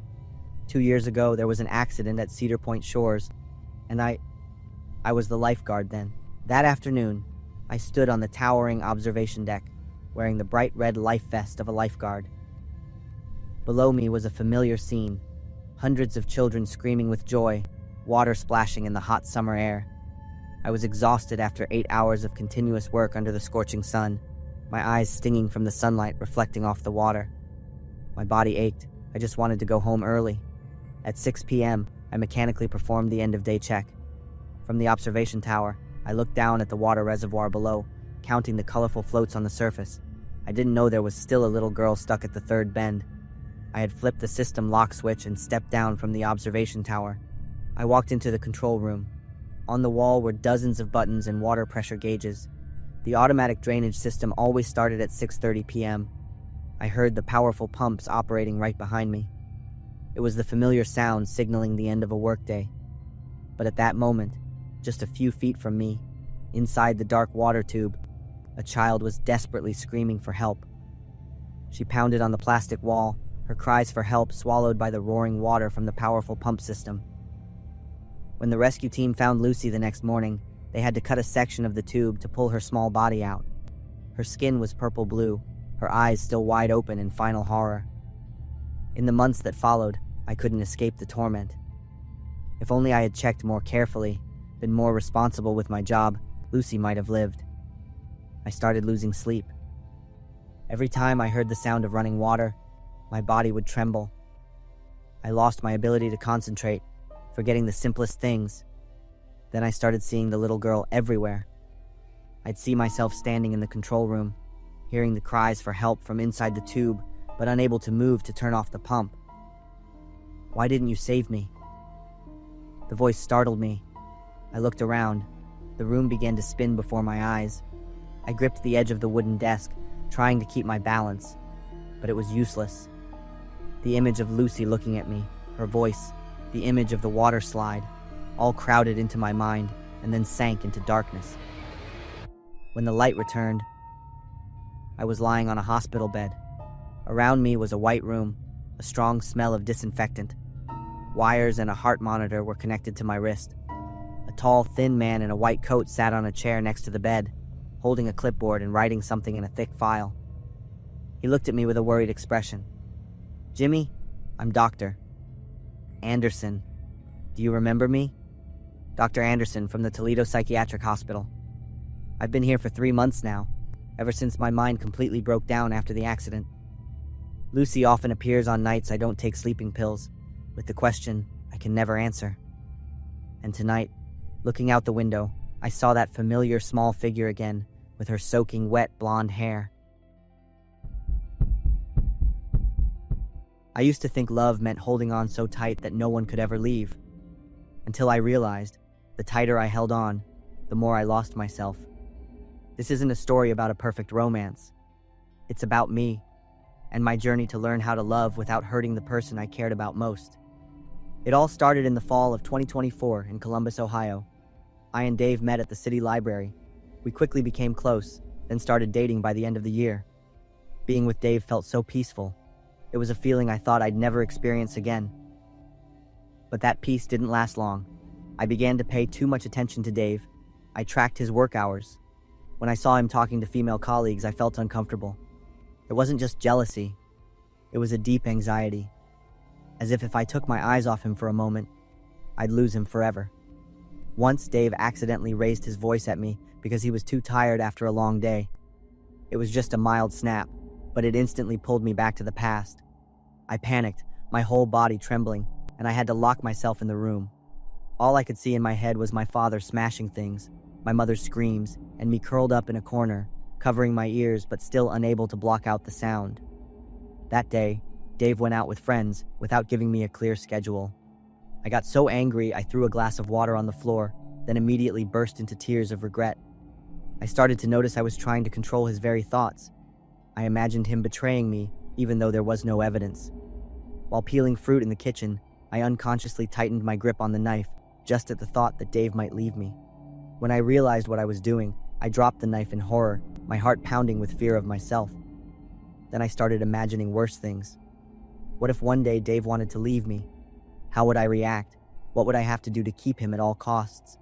2 years ago, there was an accident at Cedar Point Shores, and I was the lifeguard then. That afternoon, I stood on the towering observation deck, wearing the bright red life vest of a lifeguard. Below me was a familiar scene, hundreds of children screaming with joy, water splashing in the hot summer air. I was exhausted after 8 hours of continuous work under the scorching sun, my eyes stinging from the sunlight reflecting off the water. My body ached. I just wanted to go home early. At 6 p.m., I mechanically performed the end-of-day check. From the observation tower, I looked down at the water reservoir below, counting the colorful floats on the surface. I didn't know there was still a little girl stuck at the third bend. I had flipped the system lock switch and stepped down from the observation tower. I walked into the control room. On the wall were dozens of buttons and water pressure gauges. The automatic drainage system always started at 6:30 p.m. I heard the powerful pumps operating right behind me. It was the familiar sound signaling the end of a workday. But at that moment, just a few feet from me, inside the dark water tube, a child was desperately screaming for help. She pounded on the plastic wall, her cries for help swallowed by the roaring water from the powerful pump system. When the rescue team found Lucy the next morning, they had to cut a section of the tube to pull her small body out. Her skin was purple-blue, her eyes still wide open in final horror. In the months that followed, I couldn't escape the torment. If only I had checked more carefully, been more responsible with my job, Lucy might have lived. I started losing sleep. Every time I heard the sound of running water, my body would tremble. I lost my ability to concentrate, forgetting the simplest things. Then I started seeing the little girl everywhere. I'd see myself standing in the control room, hearing the cries for help from inside the tube, but unable to move to turn off the pump. "Why didn't you save me?" The voice startled me. I looked around. The room began to spin before my eyes. I gripped the edge of the wooden desk, trying to keep my balance, but it was useless. The image of Lucy looking at me, her voice, the image of the water slide, all crowded into my mind and then sank into darkness. When the light returned, I was lying on a hospital bed. Around me was a white room, a strong smell of disinfectant. Wires and a heart monitor were connected to my wrist. A tall, thin man in a white coat sat on a chair next to the bed, holding a clipboard and writing something in a thick file. He looked at me with a worried expression. "Jimmy, I'm Dr. Anderson. Do you remember me?" "Dr. Anderson from the Toledo Psychiatric Hospital. I've been here for 3 months now, ever since my mind completely broke down after the accident. Lucy often appears on nights I don't take sleeping pills, with the question I can never answer. And tonight, looking out the window, I saw that familiar small figure again, with her soaking wet blonde hair. I used to think love meant holding on so tight that no one could ever leave, until I realized the tighter I held on, the more I lost myself. This isn't a story about a perfect romance. It's about me, and my journey to learn how to love without hurting the person I cared about most. It all started in the fall of 2024 in Columbus, Ohio. I and Dave met at the city library. We quickly became close, then started dating by the end of the year. Being with Dave felt so peaceful. It was a feeling I thought I'd never experience again. But that peace didn't last long. I began to pay too much attention to Dave. I tracked his work hours. When I saw him talking to female colleagues, I felt uncomfortable. It wasn't just jealousy. It was a deep anxiety. As if I took my eyes off him for a moment, I'd lose him forever. Once, Dave accidentally raised his voice at me because he was too tired after a long day. It was just a mild snap, but it instantly pulled me back to the past. I panicked, my whole body trembling, and I had to lock myself in the room. All I could see in my head was my father smashing things, my mother's screams, and me curled up in a corner, covering my ears but still unable to block out the sound. That day, Dave went out with friends without giving me a clear schedule. I got so angry I threw a glass of water on the floor, then immediately burst into tears of regret. I started to notice I was trying to control his very thoughts. I imagined him betraying me, even though there was no evidence. While peeling fruit in the kitchen, I unconsciously tightened my grip on the knife, just at the thought that Dave might leave me. When I realized what I was doing, I dropped the knife in horror, my heart pounding with fear of myself. Then I started imagining worse things. What if one day Dave wanted to leave me? How would I react? What would I have to do to keep him at all costs?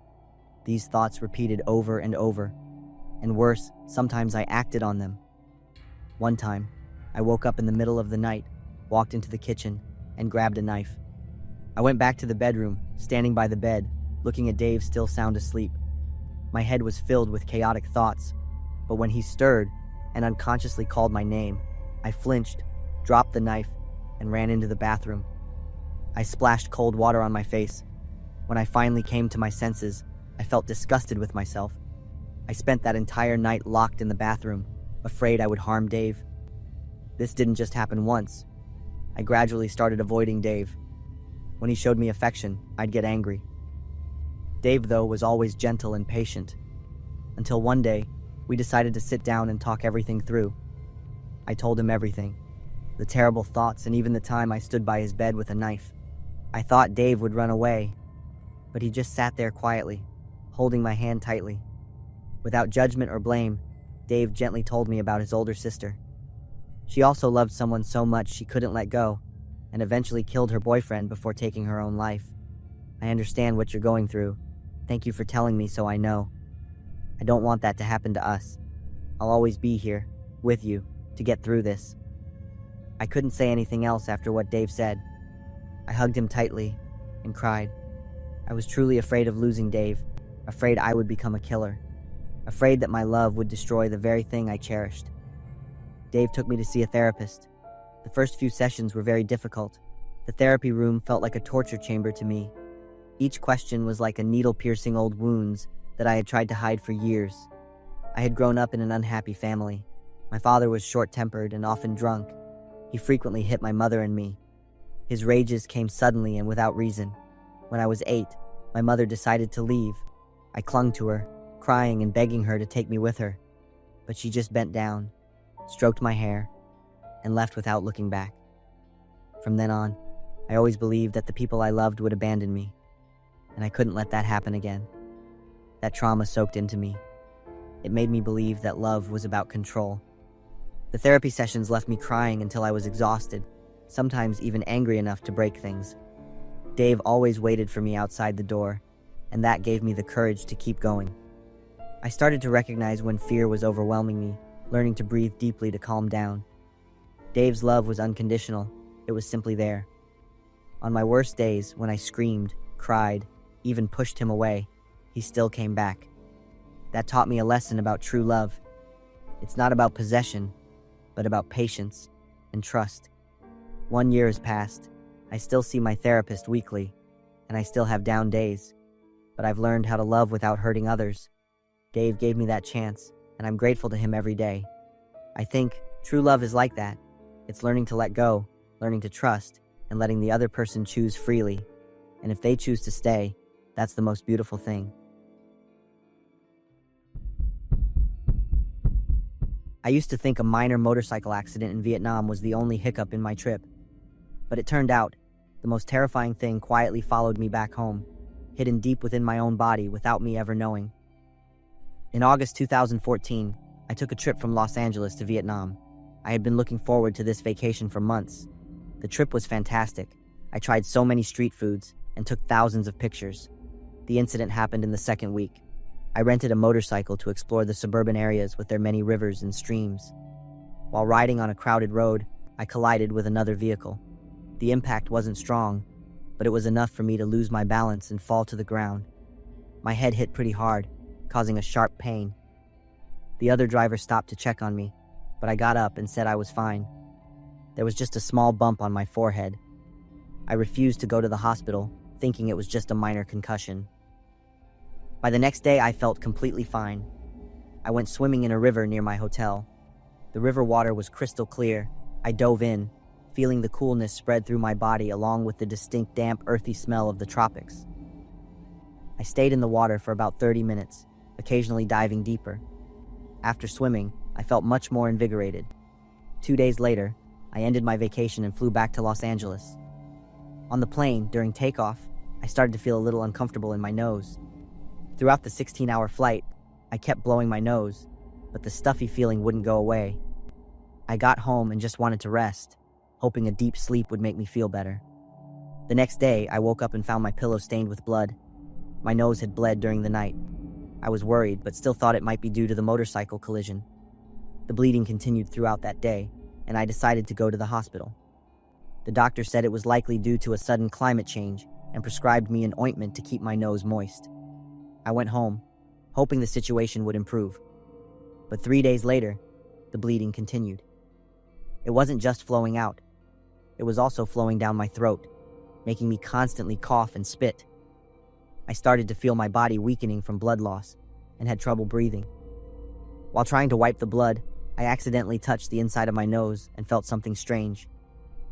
These thoughts repeated over and over. And worse, sometimes I acted on them. One time, I woke up in the middle of the night, walked into the kitchen, and grabbed a knife. I went back to the bedroom, standing by the bed, looking at Dave still sound asleep. My head was filled with chaotic thoughts, but when he stirred and unconsciously called my name, I flinched, dropped the knife, and ran into the bathroom. I splashed cold water on my face. When I finally came to my senses, I felt disgusted with myself. I spent that entire night locked in the bathroom, afraid I would harm Dave. This didn't just happen once. I gradually started avoiding Dave. When he showed me affection, I'd get angry. Dave, though, was always gentle and patient. Until one day, we decided to sit down and talk everything through. I told him everything. The terrible thoughts and even the time I stood by his bed with a knife. I thought Dave would run away, but he just sat there quietly, holding my hand tightly. Without judgment or blame, Dave gently told me about his older sister. She also loved someone so much she couldn't let go, and eventually killed her boyfriend before taking her own life. I understand what you're going through. Thank you for telling me so I know. I don't want that to happen to us. I'll always be here, with you, to get through this. I couldn't say anything else after what Dave said. I hugged him tightly and cried. I was truly afraid of losing Dave, afraid I would become a killer, afraid that my love would destroy the very thing I cherished. Dave took me to see a therapist. The first few sessions were very difficult. The therapy room felt like a torture chamber to me. Each question was like a needle-piercing old wounds that I had tried to hide for years. I had grown up in an unhappy family. My father was short-tempered and often drunk. He frequently hit my mother and me. His rages came suddenly and without reason. When I was 8, my mother decided to leave. I clung to her, crying and begging her to take me with her. But she just bent down, stroked my hair, and left without looking back. From then on, I always believed that the people I loved would abandon me, and I couldn't let that happen again. That trauma soaked into me. It made me believe that love was about control. The therapy sessions left me crying until I was exhausted, sometimes even angry enough to break things. Dave always waited for me outside the door, and that gave me the courage to keep going. I started to recognize when fear was overwhelming me, learning to breathe deeply to calm down. Dave's love was unconditional. It was simply there. On my worst days, when I screamed, cried, even pushed him away, he still came back. That taught me a lesson about true love. It's not about possession, but about patience and trust. 1 year has passed. I still see my therapist weekly, and I still have down days. But I've learned how to love without hurting others. Dave gave me that chance, and I'm grateful to him every day. I think true love is like that. It's learning to let go, learning to trust, and letting the other person choose freely. And if they choose to stay, that's the most beautiful thing. I used to think a minor motorcycle accident in Vietnam was the only hiccup in my trip. But it turned out, the most terrifying thing quietly followed me back home, hidden deep within my own body without me ever knowing. In August 2014, I took a trip from Los Angeles to Vietnam. I had been looking forward to this vacation for months. The trip was fantastic. I tried so many street foods, and took thousands of pictures. The incident happened in the second week. I rented a motorcycle to explore the suburban areas with their many rivers and streams. While riding on a crowded road, I collided with another vehicle. The impact wasn't strong, but it was enough for me to lose my balance and fall to the ground. My head hit pretty hard, causing a sharp pain. The other driver stopped to check on me, but I got up and said I was fine. There was just a small bump on my forehead. I refused to go to the hospital, thinking it was just a minor concussion. By the next day, I felt completely fine. I went swimming in a river near my hotel. The river water was crystal clear. I dove in, feeling the coolness spread through my body along with the distinct damp, earthy smell of the tropics. I stayed in the water for about 30 minutes, occasionally diving deeper. After swimming, I felt much more invigorated. 2 days later, I ended my vacation and flew back to Los Angeles. On the plane, during takeoff, I started to feel a little uncomfortable in my nose. Throughout the 16-hour flight, I kept blowing my nose, but the stuffy feeling wouldn't go away. I got home and just wanted to rest, hoping a deep sleep would make me feel better. The next day, I woke up and found my pillow stained with blood. My nose had bled during the night. I was worried, but still thought it might be due to the motorcycle collision. The bleeding continued throughout that day, and I decided to go to the hospital. The doctor said it was likely due to a sudden climate change and prescribed me an ointment to keep my nose moist. I went home, hoping the situation would improve. But 3 days later, the bleeding continued. It wasn't just flowing out. It was also flowing down my throat, making me constantly cough and spit. I started to feel my body weakening from blood loss and had trouble breathing. While trying to wipe the blood, I accidentally touched the inside of my nose and felt something strange.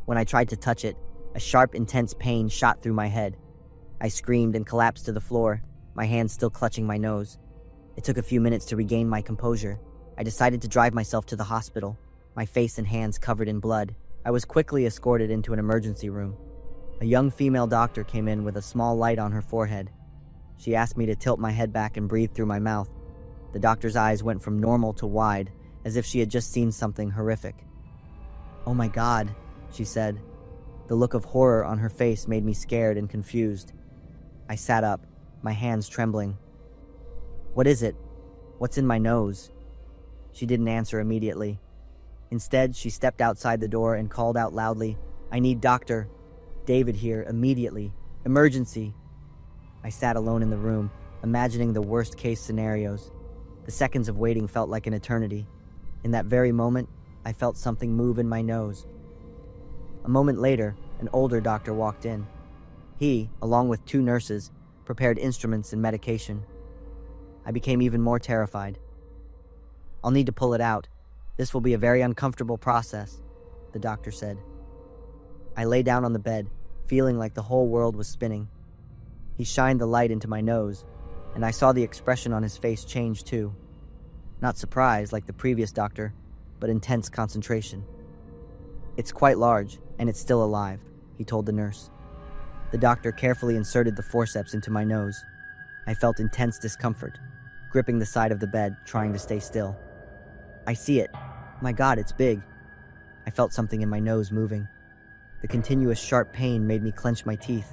When I tried to touch it, a sharp, intense pain shot through my head. I screamed and collapsed to the floor, my hands still clutching my nose. It took a few minutes to regain my composure. I decided to drive myself to the hospital, my face and hands covered in blood. I was quickly escorted into an emergency room. A young female doctor came in with a small light on her forehead. She asked me to tilt my head back and breathe through my mouth. The doctor's eyes went from normal to wide, as if she had just seen something horrific. "Oh my God," she said. The look of horror on her face made me scared and confused. I sat up, my hands trembling. "What is it? What's in my nose?" She didn't answer immediately. Instead, she stepped outside the door and called out loudly, "I need Dr. David here, immediately. Emergency." I sat alone in the room, imagining the worst-case scenarios. The seconds of waiting felt like an eternity. In that very moment, I felt something move in my nose. A moment later, an older doctor walked in. He, along with 2 nurses, prepared instruments and medication. I became even more terrified. "I'll need to pull it out. This will be a very uncomfortable process," the doctor said. I lay down on the bed, feeling like the whole world was spinning. He shined the light into my nose, and I saw the expression on his face change too. Not surprise like the previous doctor, but intense concentration. "It's quite large, and it's still alive," he told the nurse. The doctor carefully inserted the forceps into my nose. I felt intense discomfort, gripping the side of the bed, trying to stay still. "I see it. My God, it's big." I felt something in my nose moving. The continuous sharp pain made me clench my teeth.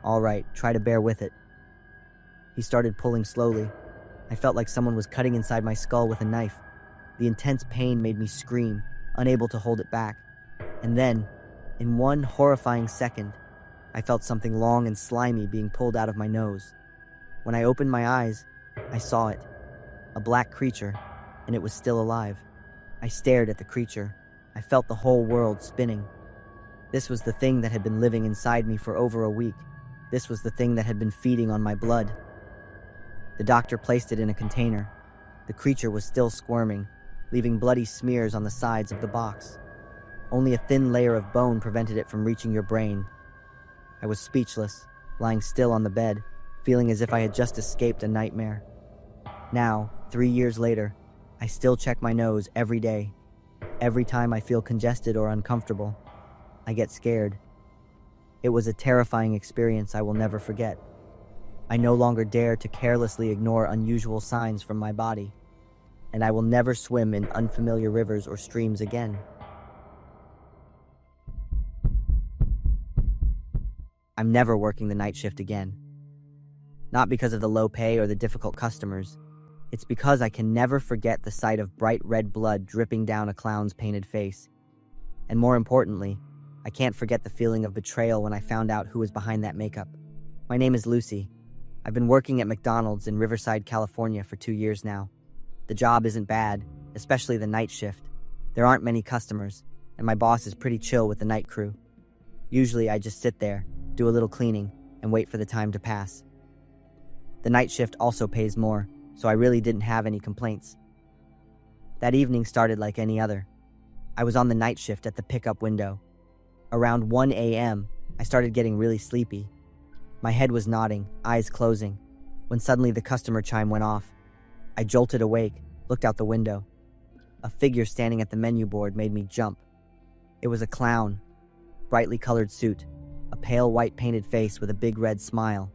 "All right, try to bear with it." He started pulling slowly. I felt like someone was cutting inside my skull with a knife. The intense pain made me scream, unable to hold it back. And then, in one horrifying second, I felt something long and slimy being pulled out of my nose. When I opened my eyes, I saw it. A black creature, and it was still alive. I stared at the creature. I felt the whole world spinning. This was the thing that had been living inside me for over a week. This was the thing that had been feeding on my blood. The doctor placed it in a container. The creature was still squirming, leaving bloody smears on the sides of the box. Only a thin layer of bone prevented it from reaching your brain. I was speechless, lying still on the bed, feeling as if I had just escaped a nightmare. Now, 3 years later, I still check my nose every day. Every time I feel congested or uncomfortable, I get scared. It was a terrifying experience I will never forget. I no longer dare to carelessly ignore unusual signs from my body, and I will never swim in unfamiliar rivers or streams again. I'm never working the night shift again. Not because of the low pay or the difficult customers. It's because I can never forget the sight of bright red blood dripping down a clown's painted face. And more importantly, I can't forget the feeling of betrayal when I found out who was behind that makeup. My name is Lucy. I've been working at McDonald's in Riverside, California for 2 years now. The job isn't bad, especially the night shift. There aren't many customers, and my boss is pretty chill with the night crew. Usually I just sit there, do a little cleaning, and wait for the time to pass. The night shift also pays more, so I really didn't have any complaints. That evening started like any other. I was on the night shift at the pickup window. Around 1 a.m., I started getting really sleepy. My head was nodding, eyes closing, when suddenly the customer chime went off. I jolted awake, looked out the window. A figure standing at the menu board made me jump. It was a clown, brightly colored suit, a pale white painted face with a big red smile.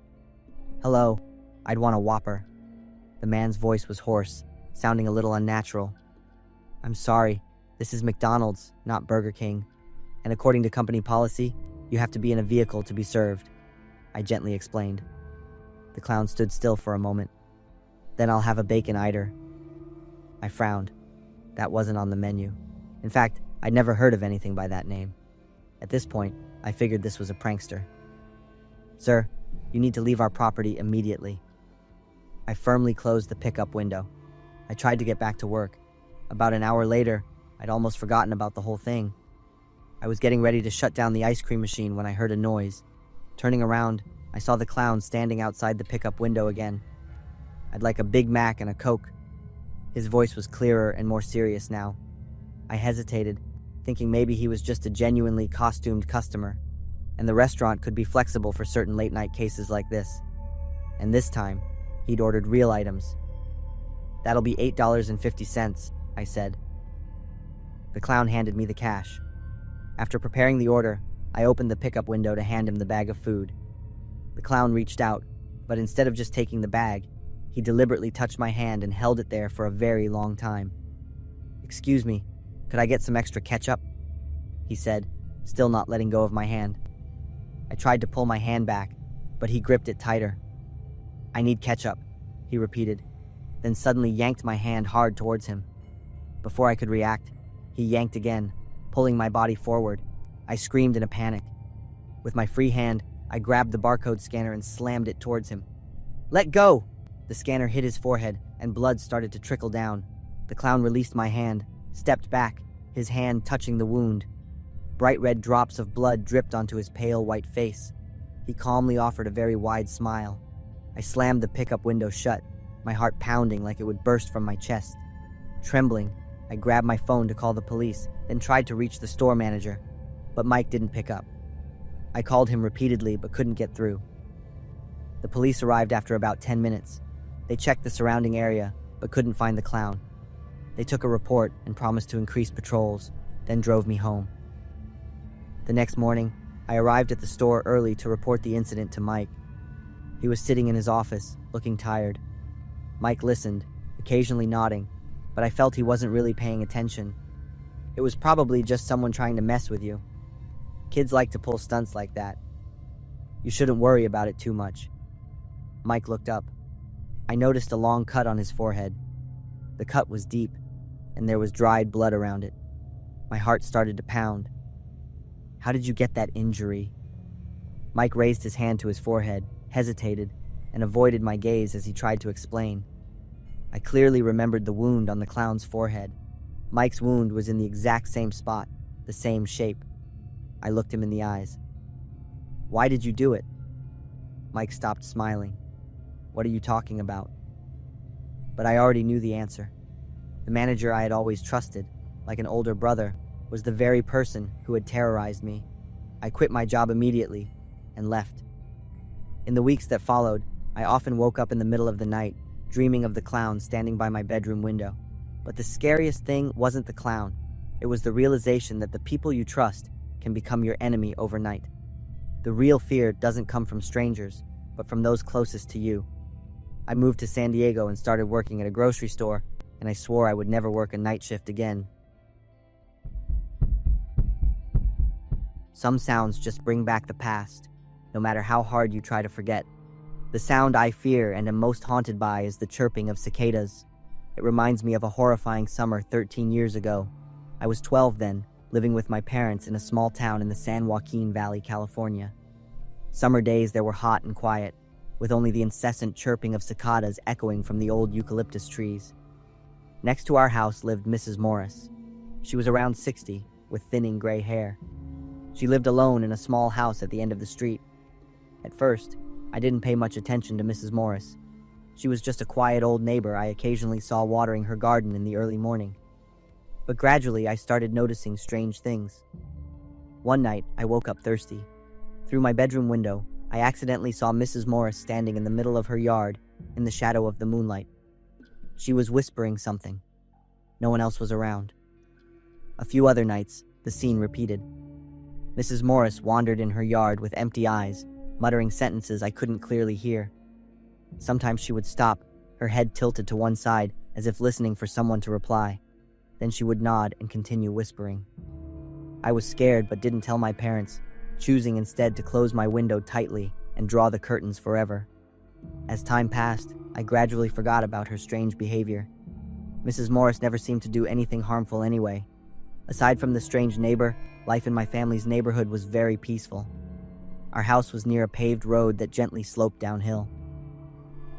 "Hello, I'd want a Whopper." The man's voice was hoarse, sounding a little unnatural. "I'm sorry, this is McDonald's, not Burger King. And according to company policy, you have to be in a vehicle to be served," I gently explained. The clown stood still for a moment. "Then I'll have a bacon eider." I frowned. That wasn't on the menu. In fact, I'd never heard of anything by that name. At this point, I figured this was a prankster. "Sir, you need to leave our property immediately." I firmly closed the pickup window. I tried to get back to work. About an hour later, I'd almost forgotten about the whole thing. I was getting ready to shut down the ice cream machine when I heard a noise. Turning around, I saw the clown standing outside the pickup window again. "I'd like a Big Mac and a Coke." His voice was clearer and more serious now. I hesitated, thinking maybe he was just a genuinely costumed customer, and the restaurant could be flexible for certain late-night cases like this. And this time, he'd ordered real items. "That'll be $8.50, I said. The clown handed me the cash. After preparing the order, I opened the pickup window to hand him the bag of food. The clown reached out, but instead of just taking the bag, he deliberately touched my hand and held it there for a very long time. "Excuse me, could I get some extra ketchup?" he said, still not letting go of my hand. I tried to pull my hand back, but he gripped it tighter. "I need ketchup," he repeated, then suddenly yanked my hand hard towards him. Before I could react, he yanked again, pulling my body forward. I screamed in a panic. With my free hand, I grabbed the barcode scanner and slammed it towards him. "Let go!" The scanner hit his forehead, and blood started to trickle down. The clown released my hand, stepped back, his hand touching the wound. Bright red drops of blood dripped onto his pale white face. He calmly offered a very wide smile. I slammed the pickup window shut, my heart pounding like it would burst from my chest. Trembling, I grabbed my phone to call the police, then tried to reach the store manager, but Mike didn't pick up. I called him repeatedly but couldn't get through. The police arrived after about 10 minutes. They checked the surrounding area but couldn't find the clown. They took a report and promised to increase patrols, then drove me home. The next morning, I arrived at the store early to report the incident to Mike. He was sitting in his office, looking tired. Mike listened, occasionally nodding, but I felt he wasn't really paying attention. It was probably just someone trying to mess with you. Kids like to pull stunts like that. You shouldn't worry about it too much. Mike looked up. I noticed a long cut on his forehead. The cut was deep, and there was dried blood around it. My heart started to pound. "How did you get that injury?" Mike raised his hand to his forehead, hesitated, and avoided my gaze as he tried to explain. I clearly remembered the wound on the clown's forehead. Mike's wound was in the exact same spot, the same shape. I looked him in the eyes. "Why did you do it?" Mike stopped smiling. "What are you talking about?" But I already knew the answer. The manager I had always trusted, like an older brother, was the very person who had terrorized me. I quit my job immediately and left. In the weeks that followed, I often woke up in the middle of the night, dreaming of the clown standing by my bedroom window. But the scariest thing wasn't the clown. It was the realization that the people you trust can become your enemy overnight. The real fear doesn't come from strangers, but from those closest to you. I moved to San Diego and started working at a grocery store, and I swore I would never work a night shift again. Some sounds just bring back the past. no matter how hard you try to forget. The sound I fear and am most haunted by is the chirping of cicadas. It reminds me of a horrifying summer 13 years ago. I was 12 then, living with my parents in a small town in the San Joaquin Valley, California. Summer days there were hot and quiet, with only the incessant chirping of cicadas echoing from the old eucalyptus trees. Next to our house lived Mrs. Morris. She was around 60, with thinning gray hair. She lived alone in a small house at the end of the street. At first, I didn't pay much attention to Mrs. Morris. She was just a quiet old neighbor I occasionally saw watering her garden in the early morning. But gradually I started noticing strange things. One night, I woke up thirsty. Through my bedroom window, I accidentally saw Mrs. Morris standing in the middle of her yard, in the shadow of the moonlight. She was whispering something. No one else was around. A few other nights, the scene repeated. Mrs. Morris wandered in her yard with empty eyes, muttering sentences I couldn't clearly hear. Sometimes she would stop, her head tilted to one side, as if listening for someone to reply. Then she would nod and continue whispering. I was scared but didn't tell my parents, choosing instead to close my window tightly and draw the curtains forever. As time passed, I gradually forgot about her strange behavior. Mrs. Morris never seemed to do anything harmful anyway. Aside from the strange neighbor, life in my family's neighborhood was very peaceful. Our house was near a paved road that gently sloped downhill.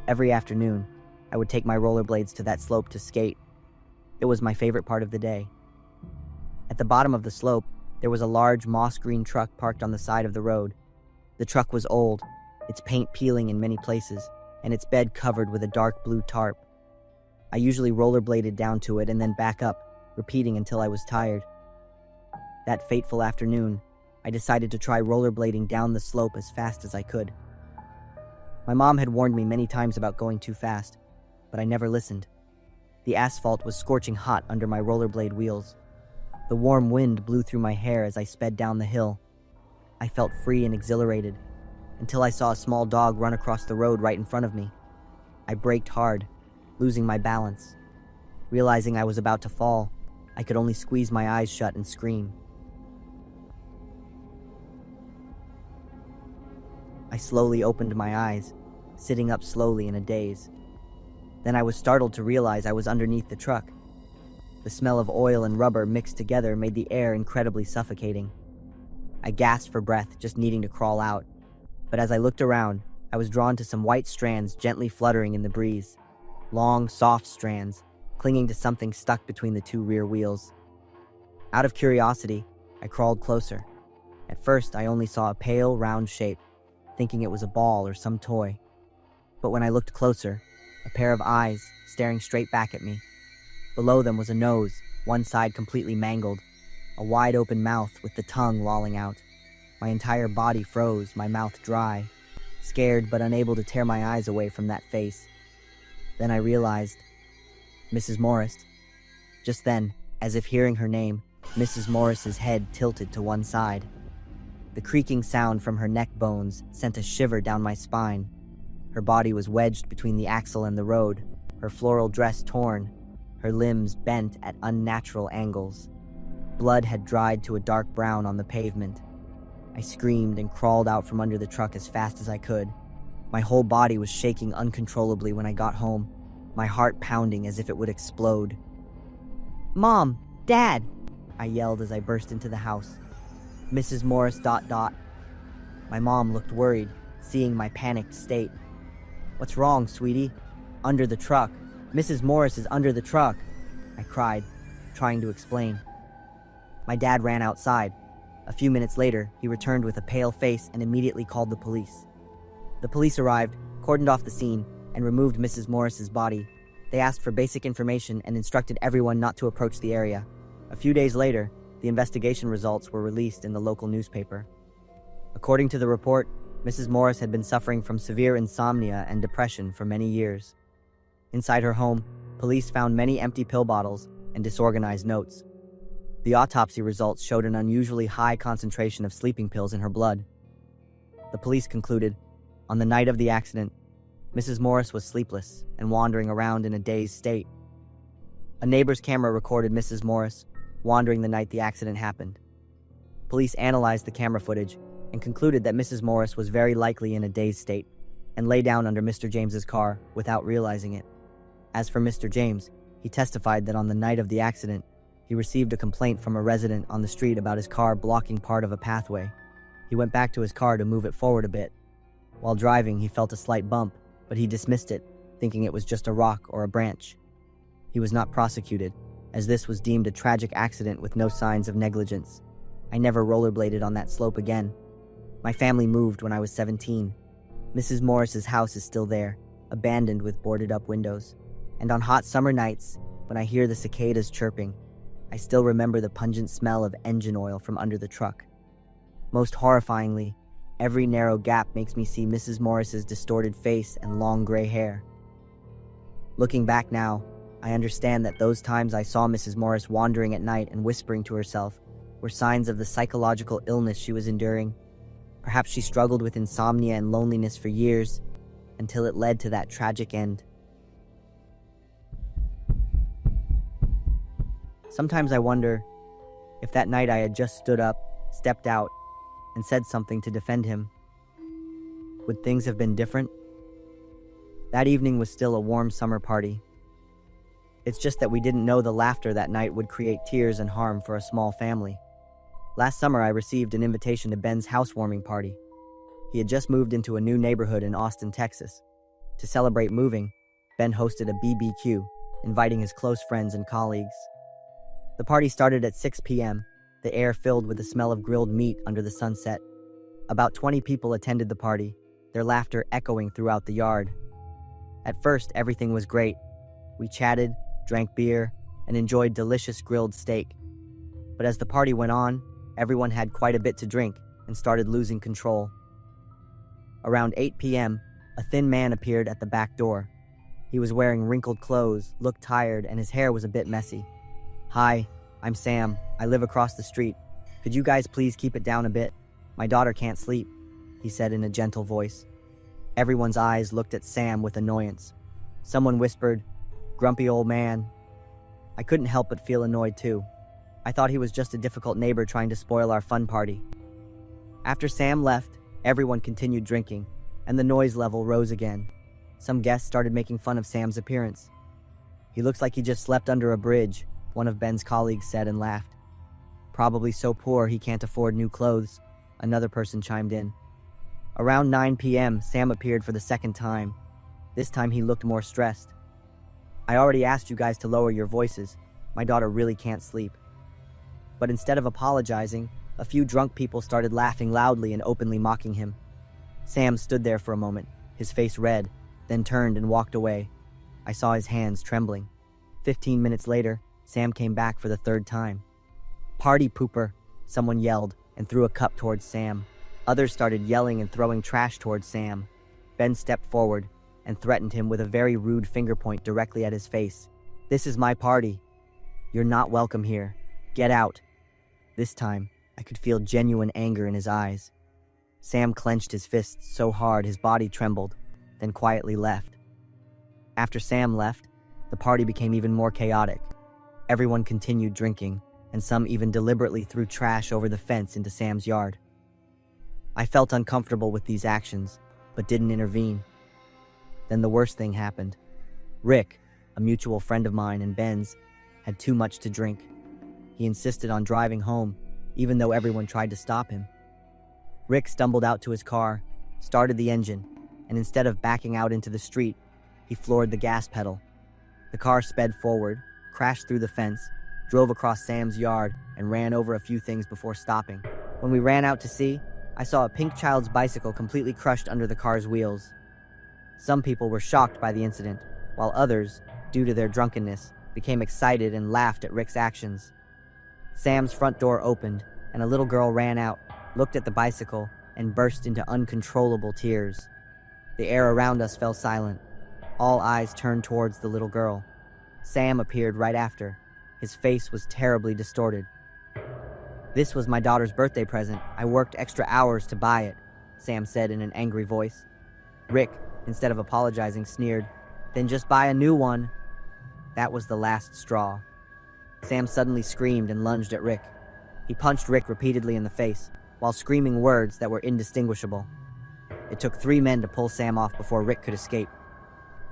Every afternoon, I would take my rollerblades to that slope to skate. It was my favorite part of the day. At the bottom of the slope, there was a large moss-green truck parked on the side of the road. The truck was old, its paint peeling in many places, and its bed covered with a dark blue tarp. I usually rollerbladed down to it and then back up, repeating until I was tired. That fateful afternoon, I decided to try rollerblading down the slope as fast as I could. My mom had warned me many times about going too fast, but I never listened. The asphalt was scorching hot under my rollerblade wheels. The warm wind blew through my hair as I sped down the hill. I felt free and exhilarated, until I saw a small dog run across the road right in front of me. I braked hard, losing my balance. Realizing I was about to fall, I could only squeeze my eyes shut and scream. I slowly opened my eyes, sitting up slowly in a daze. Then I was startled to realize I was underneath the truck. The smell of oil and rubber mixed together made the air incredibly suffocating. I gasped for breath, just needing to crawl out. But as I looked around, I was drawn to some white strands gently fluttering in the breeze. Long, soft strands, clinging to something stuck between the two rear wheels. Out of curiosity, I crawled closer. At first, I only saw a pale, round shape, thinking it was a ball or some toy. But when I looked closer, a pair of eyes staring straight back at me. Below them was a nose, one side completely mangled, a wide-open mouth with the tongue lolling out. My entire body froze, my mouth dry, scared but unable to tear my eyes away from that face. Then I realized, Mrs. Morris. Just then, as if hearing her name, Mrs. Morris's head tilted to one side. The creaking sound from her neck bones sent a shiver down my spine. Her body was wedged between the axle and the road, her floral dress torn, her limbs bent at unnatural angles. Blood had dried to a dark brown on the pavement. I screamed and crawled out from under the truck as fast as I could. My whole body was shaking uncontrollably when I got home, my heart pounding as if it would explode. "Mom! Dad!" I yelled as I burst into the house. Mrs. Morris ... My mom looked worried, seeing my panicked state. "What's wrong, sweetie?" "Under the truck. Mrs. Morris is under the truck," I cried, trying to explain. My dad ran outside. A few minutes later, he returned with a pale face and immediately called the police. The police arrived, cordoned off the scene, and removed Mrs. Morris's body. They asked for basic information and instructed everyone not to approach the area. A few days later, the investigation results were released in the local newspaper. According to the report, Mrs. Morris had been suffering from severe insomnia and depression for many years. Inside her home, police found many empty pill bottles and disorganized notes. The autopsy results showed an unusually high concentration of sleeping pills in her blood. The police concluded, on the night of the accident, Mrs. Morris was sleepless and wandering around in a dazed state. A neighbor's camera recorded Mrs. Morris wandering the night the accident happened. Police analyzed the camera footage and concluded that Mrs. Morris was very likely in a dazed state and lay down under Mr. James's car without realizing it. As for Mr. James, he testified that on the night of the accident, he received a complaint from a resident on the street about his car blocking part of a pathway. He went back to his car to move it forward a bit. While driving, he felt a slight bump, but he dismissed it, thinking it was just a rock or a branch. He was not prosecuted, as this was deemed a tragic accident with no signs of negligence. I never rollerbladed on that slope again. My family moved when I was 17. Mrs. Morris's house is still there, abandoned with boarded-up windows. And on hot summer nights, when I hear the cicadas chirping, I still remember the pungent smell of engine oil from under the truck. Most horrifyingly, every narrow gap makes me see Mrs. Morris's distorted face and long gray hair. Looking back now, I understand that those times I saw Mrs. Morris wandering at night and whispering to herself were signs of the psychological illness she was enduring. Perhaps she struggled with insomnia and loneliness for years, until it led to that tragic end. Sometimes I wonder if that night I had just stood up, stepped out, and said something to defend him. Would things have been different? That evening was still a warm summer party. It's just that we didn't know the laughter that night would create tears and harm for a small family. Last summer, I received an invitation to Ben's housewarming party. He had just moved into a new neighborhood in Austin, Texas. To celebrate moving, Ben hosted a BBQ, inviting his close friends and colleagues. The party started at 6 p.m., the air filled with the smell of grilled meat under the sunset. About 20 people attended the party, their laughter echoing throughout the yard. At first, everything was great. We chatted, drank beer, and enjoyed delicious grilled steak. But as the party went on, everyone had quite a bit to drink and started losing control. Around 8 p.m., a thin man appeared at the back door. He was wearing wrinkled clothes, looked tired, and his hair was a bit messy. "Hi, I'm Sam. I live across the street. Could you guys please keep it down a bit? My daughter can't sleep," he said in a gentle voice. Everyone's eyes looked at Sam with annoyance. Someone whispered, "Grumpy old man." I couldn't help but feel annoyed too. I thought he was just a difficult neighbor trying to spoil our fun party. After Sam left, everyone continued drinking, and the noise level rose again. Some guests started making fun of Sam's appearance. "He looks like he just slept under a bridge," one of Ben's colleagues said and laughed. "Probably so poor he can't afford new clothes," another person chimed in. Around 9 p.m., Sam appeared for the second time. This time he looked more stressed. "I already asked you guys to lower your voices. My daughter really can't sleep." But instead of apologizing, a few drunk people started laughing loudly and openly mocking him. Sam stood there for a moment, his face red, then turned and walked away. I saw his hands trembling. 15 minutes later, Sam came back for the third time. "Party pooper," someone yelled and threw a cup towards Sam. Others started yelling and throwing trash towards Sam. Ben stepped forward and threatened him with a very rude finger point directly at his face. "This is my party. You're not welcome here. Get out." This time, I could feel genuine anger in his eyes. Sam clenched his fists so hard his body trembled, then quietly left. After Sam left, the party became even more chaotic. Everyone continued drinking, and some even deliberately threw trash over the fence into Sam's yard. I felt uncomfortable with these actions, but didn't intervene. Then the worst thing happened. Rick, a mutual friend of mine and Ben's, had too much to drink. He insisted on driving home, even though everyone tried to stop him. Rick stumbled out to his car, started the engine, and instead of backing out into the street, he floored the gas pedal. The car sped forward, crashed through the fence, drove across Sam's yard, and ran over a few things before stopping. When we ran out to see, I saw a pink child's bicycle completely crushed under the car's wheels. Some people were shocked by the incident, while others, due to their drunkenness, became excited and laughed at Rick's actions. Sam's front door opened, and a little girl ran out, looked at the bicycle, and burst into uncontrollable tears. The air around us fell silent. All eyes turned towards the little girl. Sam appeared right after. His face was terribly distorted. "This was my daughter's birthday present. I worked extra hours to buy it," Sam said in an angry voice. Rick, instead of apologizing, sneered, "Then just buy a new one." That was the last straw. Sam suddenly screamed and lunged at Rick. He punched Rick repeatedly in the face, while screaming words that were indistinguishable. It took 3 men to pull Sam off before Rick could escape.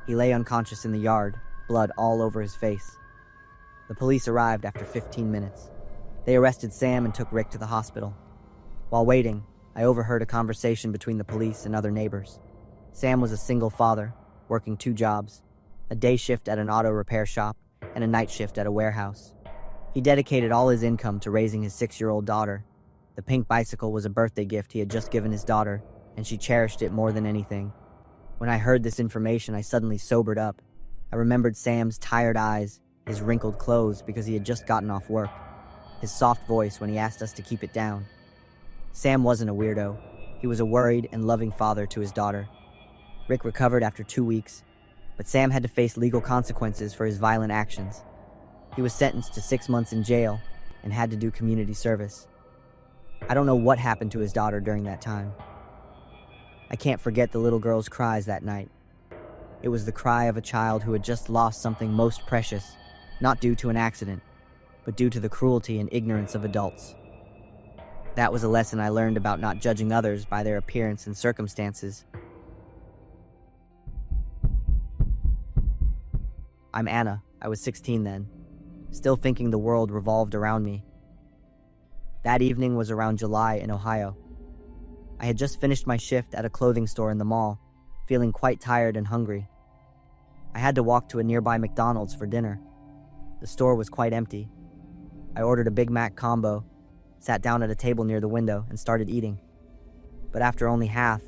He lay unconscious in the yard, blood all over his face. The police arrived after 15 minutes. They arrested Sam and took Rick to the hospital. While waiting, I overheard a conversation between the police and other neighbors. Sam was a single father, working 2 jobs, a day shift at an auto repair shop and a night shift at a warehouse. He dedicated all his income to raising his 6-year-old daughter. The pink bicycle was a birthday gift he had just given his daughter, and she cherished it more than anything. When I heard this information, I suddenly sobered up. I remembered Sam's tired eyes, his wrinkled clothes because he had just gotten off work, his soft voice when he asked us to keep it down. Sam wasn't a weirdo. He was a worried and loving father to his daughter. Rick recovered after 2 weeks, but Sam had to face legal consequences for his violent actions. He was sentenced to 6 months in jail and had to do community service. I don't know what happened to his daughter during that time. I can't forget the little girl's cries that night. It was the cry of a child who had just lost something most precious, not due to an accident, but due to the cruelty and ignorance of adults. That was a lesson I learned about not judging others by their appearance and circumstances. I'm Anna. I was 16 then, still thinking the world revolved around me. That evening was around July in Ohio. I had just finished my shift at a clothing store in the mall, feeling quite tired and hungry. I had to walk to a nearby McDonald's for dinner. The store was quite empty. I ordered a Big Mac combo, sat down at a table near the window, and started eating. But after only half,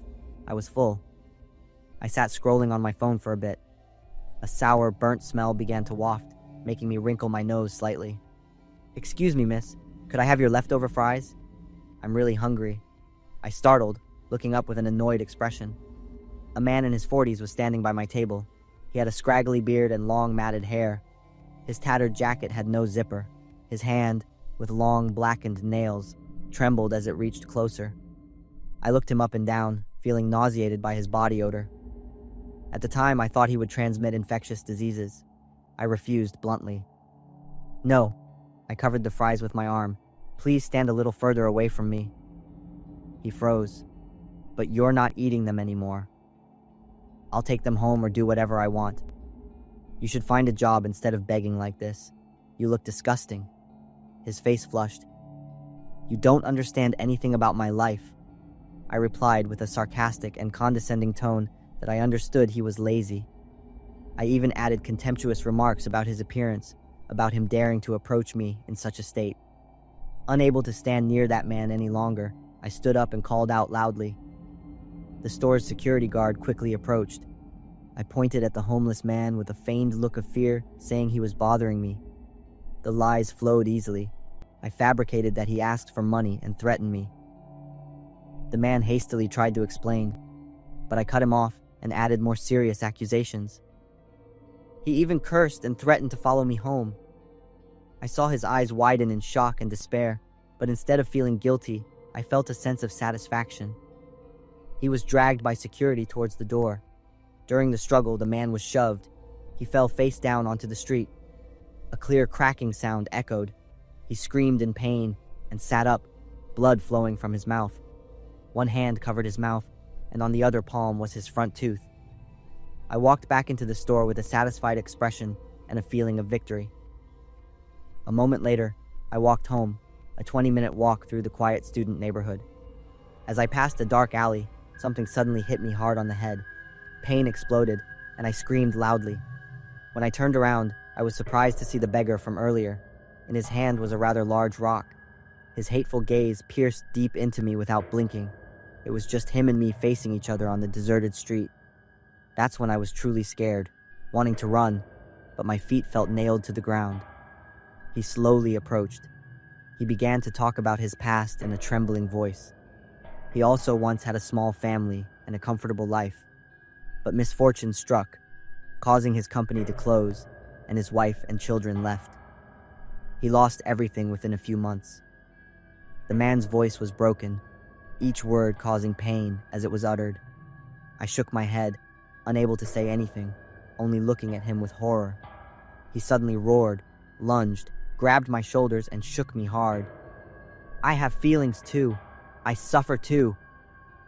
I was full. I sat scrolling on my phone for a bit. A sour, burnt smell began to waft, making me wrinkle my nose slightly. "Excuse me, miss, could I have your leftover fries? I'm really hungry." I startled, looking up with an annoyed expression. A man in his 40s was standing by my table. He had a scraggly beard and long matted hair. His tattered jacket had no zipper. His hand, with long blackened nails, trembled as it reached closer. I looked him up and down, feeling nauseated by his body odor. At the time, I thought he would transmit infectious diseases. I refused bluntly. "No." I covered the fries with my arm. "Please stand a little further away from me." He froze. "But you're not eating them anymore. I'll take them home or do whatever I want. You should find a job instead of begging like this. You look disgusting." His face flushed. "You don't understand anything about my life." I replied with a sarcastic and condescending tone that I understood he was lazy. I even added contemptuous remarks about his appearance, about him daring to approach me in such a state. Unable to stand near that man any longer, I stood up and called out loudly. The store's security guard quickly approached. I pointed at the homeless man with a feigned look of fear, saying he was bothering me. The lies flowed easily. I fabricated that he asked for money and threatened me. The man hastily tried to explain, but I cut him off and added more serious accusations. He even cursed and threatened to follow me home. I saw his eyes widen in shock and despair, but instead of feeling guilty, I felt a sense of satisfaction. He was dragged by security towards the door. During the struggle, the man was shoved. He fell face down onto the street. A clear cracking sound echoed. He screamed in pain and sat up, blood flowing from his mouth. One hand covered his mouth, and on the other palm was his front tooth. I walked back into the store with a satisfied expression and a feeling of victory. A moment later, I walked home, a 20-minute walk through the quiet student neighborhood. As I passed a dark alley, something suddenly hit me hard on the head. Pain exploded, and I screamed loudly. When I turned around, I was surprised to see the beggar from earlier. In his hand was a rather large rock. His hateful gaze pierced deep into me without blinking. It was just him and me facing each other on the deserted street. That's when I was truly scared, wanting to run, but my feet felt nailed to the ground. He slowly approached. He began to talk about his past in a trembling voice. He also once had a small family and a comfortable life, but misfortune struck, causing his company to close, and his wife and children left. He lost everything within a few months. The man's voice was broken, each word causing pain as it was uttered. I shook my head, unable to say anything, only looking at him with horror. He suddenly roared, lunged, grabbed my shoulders, and shook me hard. "I have feelings too. I suffer too,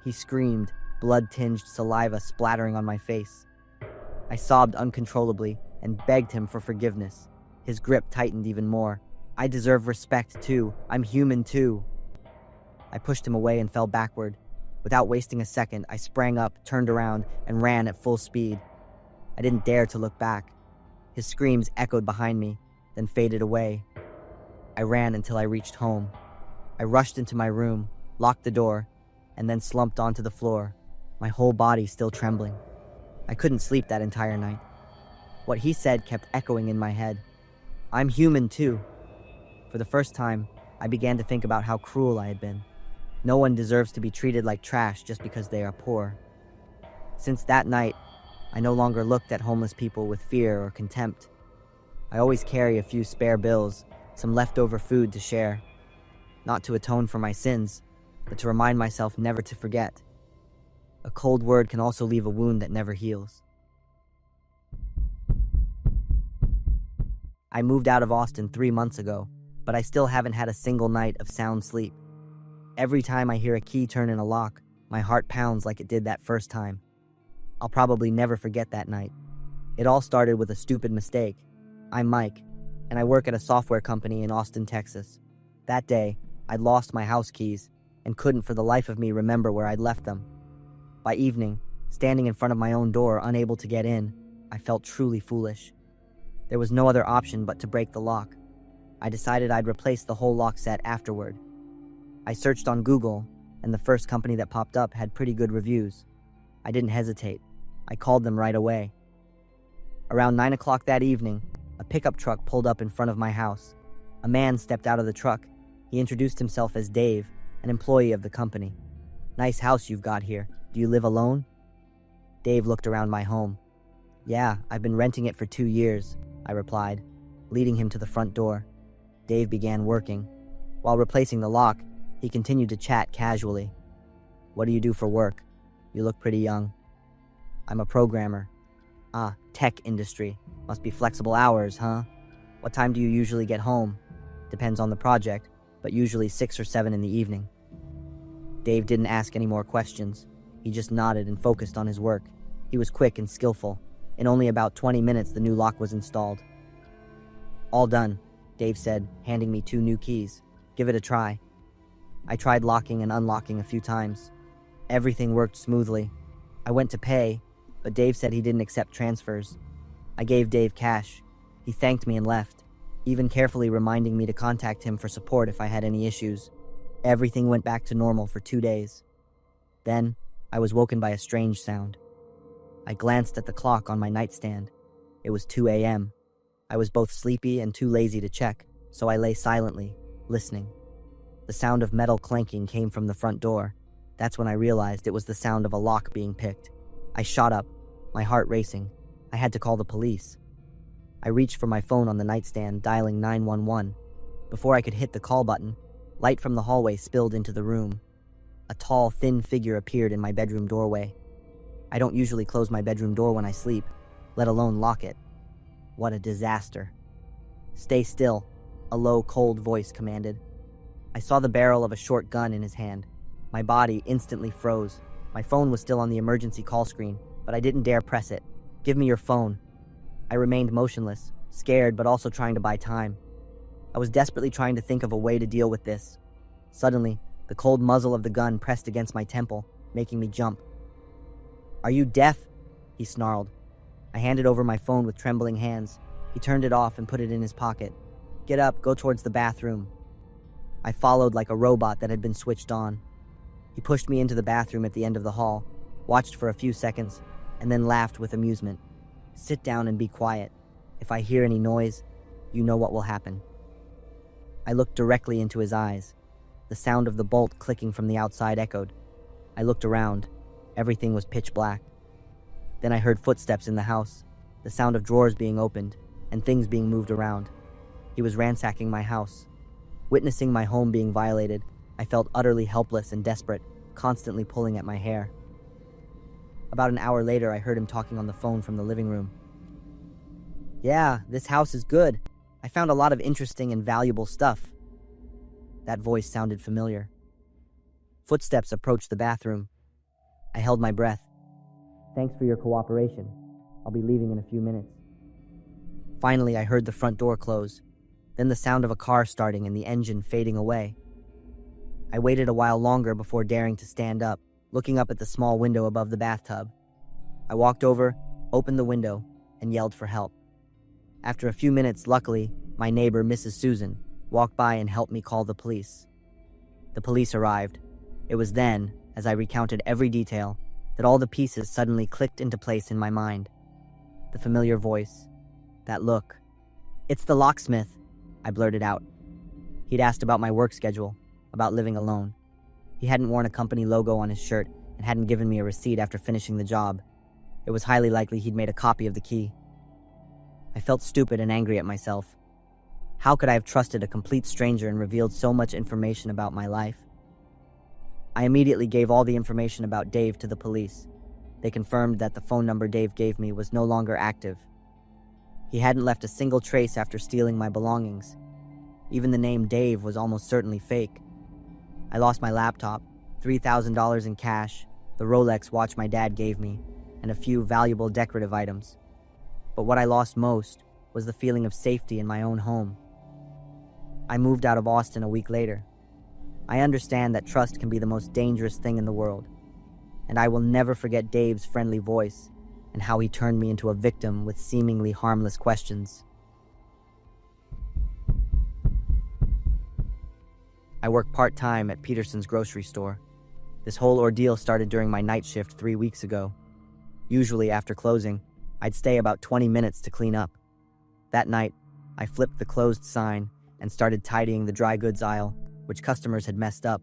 he screamed, blood-tinged saliva splattering on my face. I sobbed uncontrollably and begged him for forgiveness. His grip tightened even more. I deserve respect too. I'm human too. I pushed him away and fell backward. Without wasting a second, I sprang up, turned around, and ran at full speed. I didn't dare to look back. His screams echoed behind me, then faded away. I ran until I reached home. I rushed into my room, locked the door, and then slumped onto the floor, my whole body still trembling. I couldn't sleep that entire night. What he said kept echoing in my head. I'm human too. For the first time, I began to think about how cruel I had been. No one deserves to be treated like trash just because they are poor. Since that night, I no longer looked at homeless people with fear or contempt. I always carry a few spare bills, some leftover food to share. Not to atone for my sins, but to remind myself never to forget. A cold word can also leave a wound that never heals. I moved out of Austin 3 months ago, but I still haven't had a single night of sound sleep. Every time I hear a key turn in a lock, my heart pounds like it did that first time. I'll probably never forget that night. It all started with a stupid mistake. I'm Mike, and I work at a software company in Austin, Texas. That day, I'd lost my house keys and couldn't for the life of me remember where I'd left them. By evening, standing in front of my own door, unable to get in, I felt truly foolish. There was no other option but to break the lock. I decided I'd replace the whole lock set afterward. I searched on Google, and the first company that popped up had pretty good reviews. I didn't hesitate. I called them right away. Around 9 o'clock that evening, a pickup truck pulled up in front of my house. A man stepped out of the truck. He introduced himself as Dave, an employee of the company. Nice house you've got here. Do you live alone? Dave looked around my home. Yeah, I've been renting it for 2 years, I replied, leading him to the front door. Dave began working. While replacing the lock, he continued to chat casually. What do you do for work? You look pretty young. I'm a programmer. Ah, tech industry. Must be flexible hours, huh? What time do you usually get home? Depends on the project, but usually 6 or 7 in the evening. Dave didn't ask any more questions. He just nodded and focused on his work. He was quick and skillful. In only about 20 minutes, the new lock was installed. All done, Dave said, handing me 2 new keys. Give it a try. I tried locking and unlocking a few times. Everything worked smoothly. I went to pay, but Dave said he didn't accept transfers. I gave Dave cash. He thanked me and left, even carefully reminding me to contact him for support if I had any issues. Everything went back to normal for 2 days. Then, I was woken by a strange sound. I glanced at the clock on my nightstand. It was 2 a.m. I was both sleepy and too lazy to check, so I lay silently, listening. The sound of metal clanking came from the front door. That's when I realized it was the sound of a lock being picked. I shot up, my heart racing. I had to call the police. I reached for my phone on the nightstand, dialing 911. Before I could hit the call button, light from the hallway spilled into the room. A tall, thin figure appeared in my bedroom doorway. I don't usually close my bedroom door when I sleep, let alone lock it. What a disaster. Stay still, a low, cold voice commanded. I saw the barrel of a short gun in his hand. My body instantly froze. My phone was still on the emergency call screen, but I didn't dare press it. Give me your phone. I remained motionless, scared but also trying to buy time. I was desperately trying to think of a way to deal with this. Suddenly, the cold muzzle of the gun pressed against my temple, making me jump. Are you deaf? He snarled. I handed over my phone with trembling hands. He turned it off and put it in his pocket. Get up, go towards the bathroom. I followed like a robot that had been switched on. He pushed me into the bathroom at the end of the hall, watched for a few seconds, and then laughed with amusement. Sit down and be quiet. If I hear any noise, you know what will happen. I looked directly into his eyes. The sound of the bolt clicking from the outside echoed. I looked around. Everything was pitch black. Then I heard footsteps in the house, the sound of drawers being opened, and things being moved around. He was ransacking my house. Witnessing my home being violated, I felt utterly helpless and desperate, constantly pulling at my hair. About an hour later, I heard him talking on the phone from the living room. Yeah, this house is good. I found a lot of interesting and valuable stuff. That voice sounded familiar. Footsteps approached the bathroom. I held my breath. Thanks for your cooperation. I'll be leaving in a few minutes. Finally, I heard the front door close, then the sound of a car starting and the engine fading away. I waited a while longer before daring to stand up, looking up at the small window above the bathtub. I walked over, opened the window, and yelled for help. After a few minutes, luckily, my neighbor, Mrs. Susan, walked by and helped me call the police. The police arrived. It was then, as I recounted every detail, that all the pieces suddenly clicked into place in my mind. The familiar voice, that look. "It's the locksmith," I blurted out. He'd asked about my work schedule, about living alone. He hadn't worn a company logo on his shirt and hadn't given me a receipt after finishing the job. It was highly likely he'd made a copy of the key. I felt stupid and angry at myself. How could I have trusted a complete stranger and revealed so much information about my life? I immediately gave all the information about Dave to the police. They confirmed that the phone number Dave gave me was no longer active. He hadn't left a single trace after stealing my belongings. Even the name Dave was almost certainly fake. I lost my laptop, $3,000 in cash, the Rolex watch my dad gave me, and a few valuable decorative items. But what I lost most was the feeling of safety in my own home. I moved out of Austin a week later. I understand that trust can be the most dangerous thing in the world, and I will never forget Dave's friendly voice and how he turned me into a victim with seemingly harmless questions. I work part-time at Peterson's grocery store. This whole ordeal started during my night shift 3 weeks ago. Usually after closing, I'd stay about 20 minutes to clean up. That night, I flipped the closed sign and started tidying the dry goods aisle, which customers had messed up.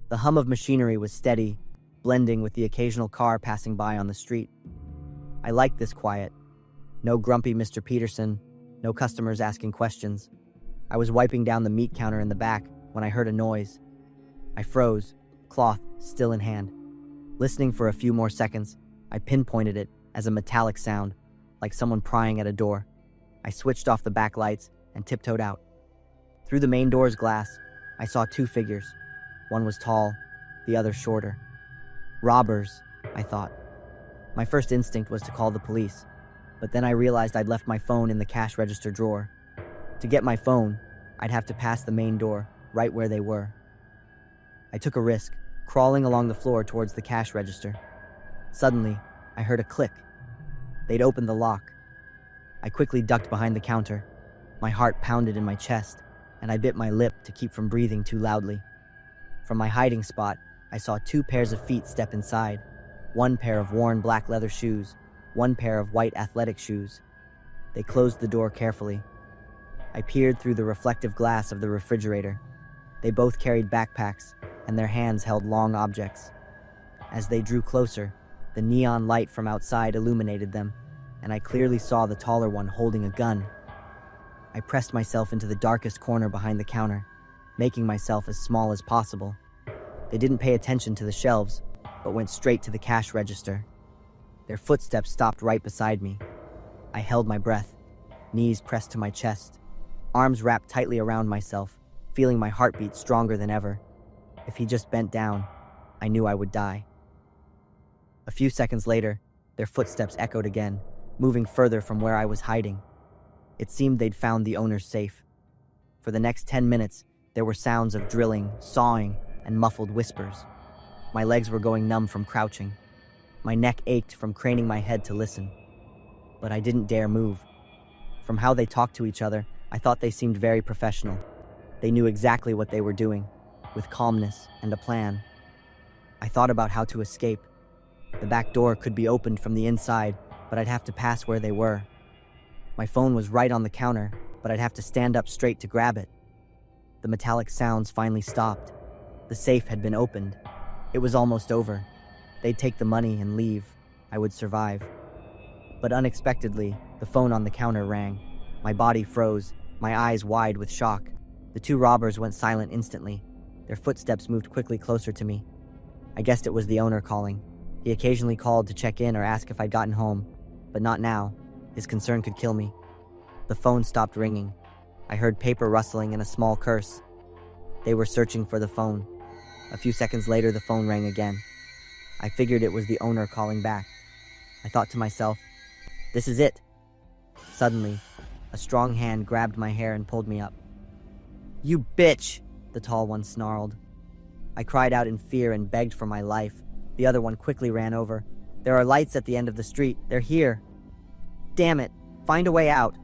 The hum of machinery was steady, blending with the occasional car passing by on the street. I liked this quiet. No grumpy Mr. Peterson, no customers asking questions. I was wiping down the meat counter in the back when I heard a noise. I froze, cloth still in hand. Listening for a few more seconds, I pinpointed it as a metallic sound, like someone prying at a door. I switched off the back lights and tiptoed out. Through the main door's glass, I saw two figures. One was tall, the other shorter. Robbers, I thought. My first instinct was to call the police, but then I realized I'd left my phone in the cash register drawer. To get my phone, I'd have to pass the main door, right where they were. I took a risk, crawling along the floor towards the cash register. Suddenly, I heard a click. They'd opened the lock. I quickly ducked behind the counter. My heart pounded in my chest, and I bit my lip to keep from breathing too loudly. From my hiding spot, I saw 2 pairs of feet step inside. 1 pair of worn black leather shoes, 1 pair of white athletic shoes. They closed the door carefully. I peered through the reflective glass of the refrigerator. They both carried backpacks, and their hands held long objects. As they drew closer, the neon light from outside illuminated them, and I clearly saw the taller one holding a gun. I pressed myself into the darkest corner behind the counter, making myself as small as possible. They didn't pay attention to the shelves, but went straight to the cash register. Their footsteps stopped right beside me. I held my breath, knees pressed to my chest, arms wrapped tightly around myself, feeling my heartbeat stronger than ever. If he just bent down, I knew I would die. A few seconds later, their footsteps echoed again, moving further from where I was hiding. It seemed they'd found the owner's safe. For the next 10 minutes, there were sounds of drilling, sawing, and muffled whispers. My legs were going numb from crouching. My neck ached from craning my head to listen. But I didn't dare move. From how they talked to each other, I thought they seemed very professional. They knew exactly what they were doing, with calmness and a plan. I thought about how to escape. The back door could be opened from the inside, but I'd have to pass where they were. My phone was right on the counter, but I'd have to stand up straight to grab it. The metallic sounds finally stopped. The safe had been opened. It was almost over. They'd take the money and leave. I would survive. But unexpectedly, the phone on the counter rang. My body froze, my eyes wide with shock. The 2 robbers went silent instantly. Their footsteps moved quickly closer to me. I guessed it was the owner calling. He occasionally called to check in or ask if I'd gotten home, but not now. His concern could kill me. The phone stopped ringing. I heard paper rustling and a small curse. They were searching for the phone. A few seconds later, the phone rang again. I figured it was the owner calling back. I thought to myself, this is it. Suddenly, a strong hand grabbed my hair and pulled me up. "You bitch!" the tall one snarled. I cried out in fear and begged for my life. The other one quickly ran over. "There are lights at the end of the street. They're here." "Damn it! Find a way out!"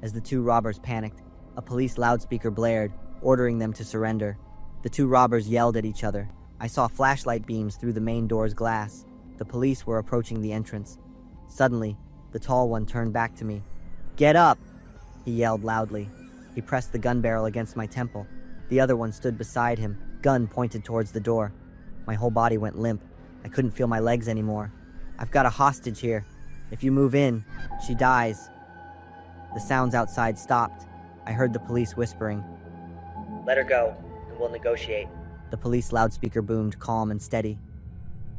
As the two robbers panicked, a police loudspeaker blared, ordering them to surrender. The two robbers yelled at each other. I saw flashlight beams through the main door's glass. The police were approaching the entrance. Suddenly, the tall one turned back to me. "Get up!" he yelled loudly. He pressed the gun barrel against my temple. The other one stood beside him, gun pointed towards the door. My whole body went limp. I couldn't feel my legs anymore. "I've got a hostage here. If you move in, she dies." The sounds outside stopped. I heard the police whispering. "Let her go, and we'll negotiate." The police loudspeaker boomed, calm and steady.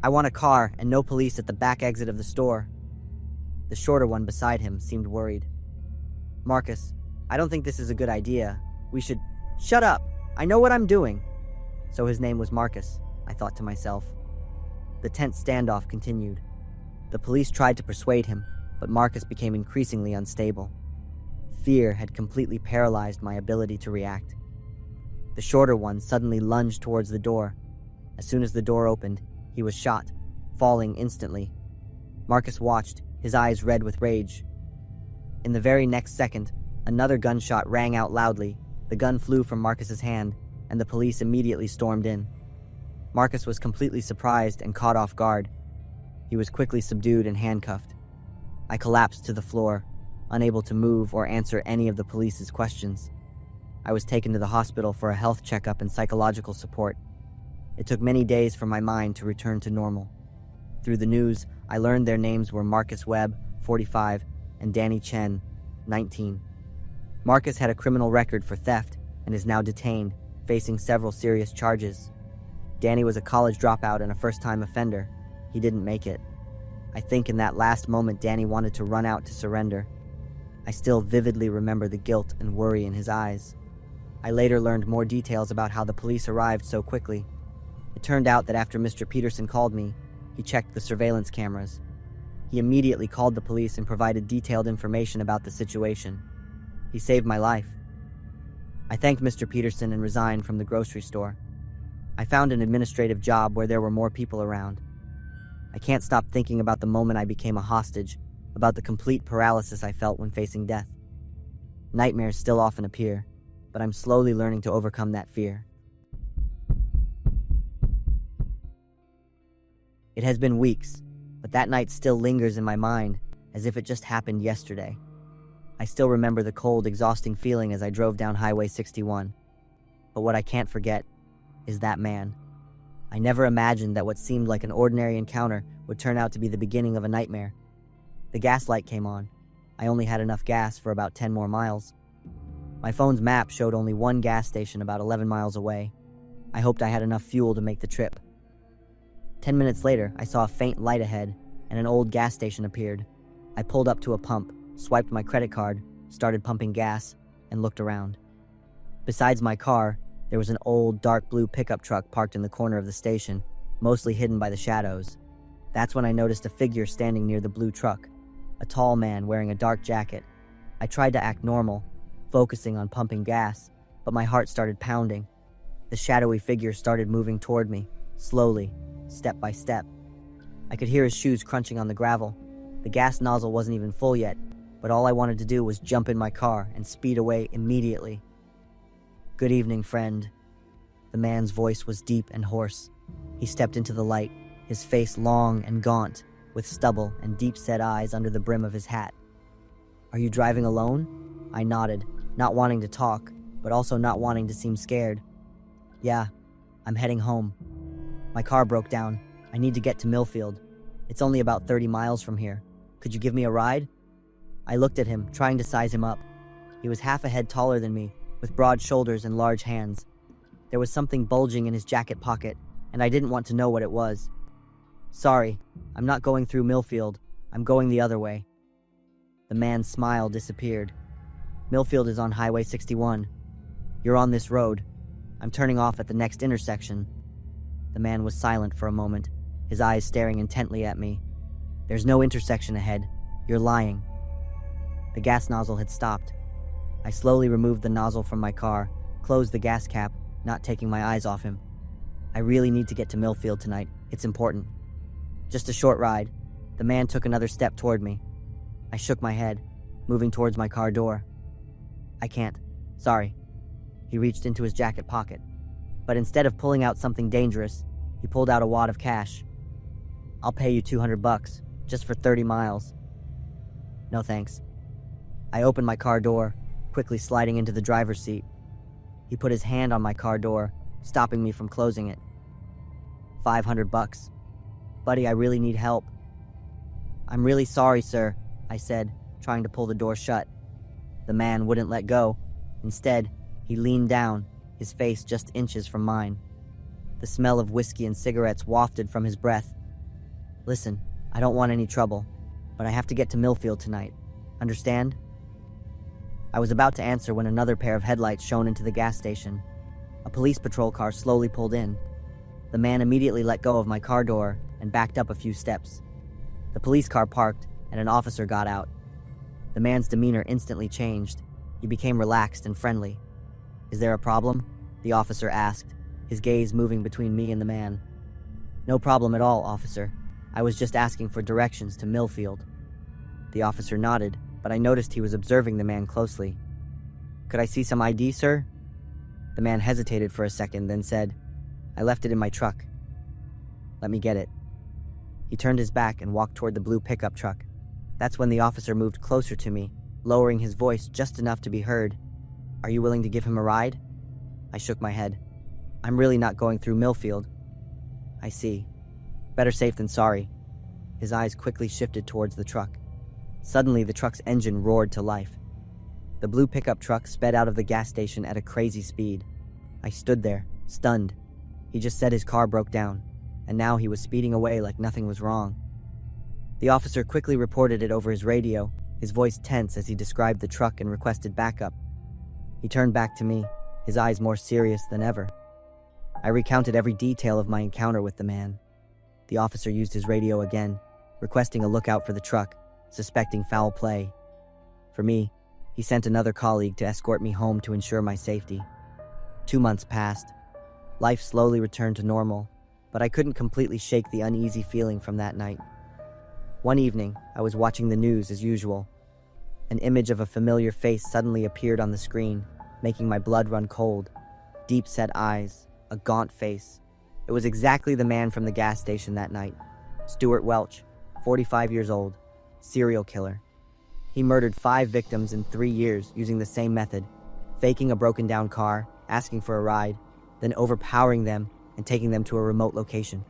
"I want a car and no police at the back exit of the store." The shorter one beside him seemed worried. "Marcus, I don't think this is a good idea. We should—" "Shut up! I know what I'm doing." So his name was Marcus, I thought to myself. The tense standoff continued. The police tried to persuade him, but Marcus became increasingly unstable. Fear had completely paralyzed my ability to react. The shorter one suddenly lunged towards the door. As soon as the door opened, he was shot, falling instantly. Marcus watched, his eyes red with rage. In the very next second, another gunshot rang out loudly. The gun flew from Marcus's hand, and the police immediately stormed in. Marcus was completely surprised and caught off guard. He was quickly subdued and handcuffed. I collapsed to the floor, unable to move or answer any of the police's questions. I was taken to the hospital for a health checkup and psychological support. It took many days for my mind to return to normal. Through the news, I learned their names were Marcus Webb, 45, and Danny Chen, 19. Marcus had a criminal record for theft and is now detained, facing several serious charges. Danny was a college dropout and a first-time offender. He didn't make it. I think in that last moment Danny wanted to run out to surrender. I still vividly remember the guilt and worry in his eyes. I later learned more details about how the police arrived so quickly. It turned out that after Mr. Peterson called me, he checked the surveillance cameras. He immediately called the police and provided detailed information about the situation. He saved my life. I thanked Mr. Peterson and resigned from the grocery store. I found an administrative job where there were more people around. I can't stop thinking about the moment I became a hostage, about the complete paralysis I felt when facing death. Nightmares still often appear, but I'm slowly learning to overcome that fear. It has been weeks, but that night still lingers in my mind, as if it just happened yesterday. I still remember the cold, exhausting feeling as I drove down Highway 61. But what I can't forget is that man. I never imagined that what seemed like an ordinary encounter would turn out to be the beginning of a nightmare. The gas light came on. I only had enough gas for about 10 more miles. My phone's map showed only one gas station about 11 miles away. I hoped I had enough fuel to make the trip. 10 minutes later, I saw a faint light ahead, and an old gas station appeared. I pulled up to a pump, swiped my credit card, started pumping gas, and looked around. Besides my car, there was an old, dark blue pickup truck parked in the corner of the station, mostly hidden by the shadows. That's when I noticed a figure standing near the blue truck, a tall man wearing a dark jacket. I tried to act normal, focusing on pumping gas, but my heart started pounding. The shadowy figure started moving toward me, slowly, step by step. I could hear his shoes crunching on the gravel. The gas nozzle wasn't even full yet, but all I wanted to do was jump in my car and speed away immediately. "Good evening, friend." The man's voice was deep and hoarse. He stepped into the light, his face long and gaunt, with stubble and deep-set eyes under the brim of his hat. "Are you driving alone?" I nodded, not wanting to talk, but also not wanting to seem scared. "Yeah, I'm heading home. My car broke down. I need to get to Millfield. It's only about 30 miles from here. Could you give me a ride?" I looked at him, trying to size him up. He was half a head taller than me, with broad shoulders and large hands. There was something bulging in his jacket pocket, and I didn't want to know what it was. "Sorry, I'm not going through Millfield. I'm going the other way." The man's smile disappeared. "Millfield is on Highway 61. You're on this road." I'm turning off at the next intersection." The man was silent for a moment, his eyes staring intently at me. "There's no intersection ahead. You're lying." The gas nozzle had stopped. I slowly removed the nozzle from my car, closed the gas cap, not taking my eyes off him. "I really need to get to Millfield tonight. It's important." "Just a short ride." The man took another step toward me. I shook my head, moving towards my car door. "I can't. Sorry." He reached into his jacket pocket, but instead of pulling out something dangerous, he pulled out a wad of cash. "I'll pay you $200, just for 30 miles. "No thanks." I opened my car door, quickly sliding into the driver's seat. He put his hand on my car door, stopping me from closing it. $500. "Buddy, I really need help." "I'm really sorry, sir," I said, trying to pull the door shut. The man wouldn't let go. Instead, he leaned down, his face just inches from mine. The smell of whiskey and cigarettes wafted from his breath. "Listen, I don't want any trouble, but I have to get to Millfield tonight. Understand?" I was about to answer when another pair of headlights shone into the gas station. A police patrol car slowly pulled in. The man immediately let go of my car door and backed up a few steps. The police car parked, and an officer got out. The man's demeanor instantly changed. He became relaxed and friendly. "Is there a problem?" the officer asked, his gaze moving between me and the man. "No problem at all, officer. I was just asking for directions to Millfield." The officer nodded, but I noticed he was observing the man closely. "Could I see some ID, sir?" The man hesitated for a second, then said, "I left it in my truck." "Let me get it." He turned his back and walked toward the blue pickup truck. That's when the officer moved closer to me, lowering his voice just enough to be heard. "Are you willing to give him a ride?" I shook my head. "I'm really not going through Millfield." "I see. Better safe than sorry." His eyes quickly shifted towards the truck. Suddenly, the truck's engine roared to life. The blue pickup truck sped out of the gas station at a crazy speed. I stood there, stunned. He just said his car broke down, and now he was speeding away like nothing was wrong. The officer quickly reported it over his radio, his voice tense as he described the truck and requested backup. He turned back to me, his eyes more serious than ever. I recounted every detail of my encounter with the man. The officer used his radio again, requesting a lookout for the truck, suspecting foul play. For me, he sent another colleague to escort me home to ensure my safety. 2 months passed. Life slowly returned to normal, but I couldn't completely shake the uneasy feeling from that night. One evening, I was watching the news as usual. An image of a familiar face suddenly appeared on the screen, making my blood run cold. Deep-set eyes, a gaunt face. It was exactly the man from the gas station that night. Stuart Welch, 45 years old, serial killer. He murdered 5 victims in 3 years using the same method, faking a broken-down car, asking for a ride, then overpowering them and taking them to a remote location.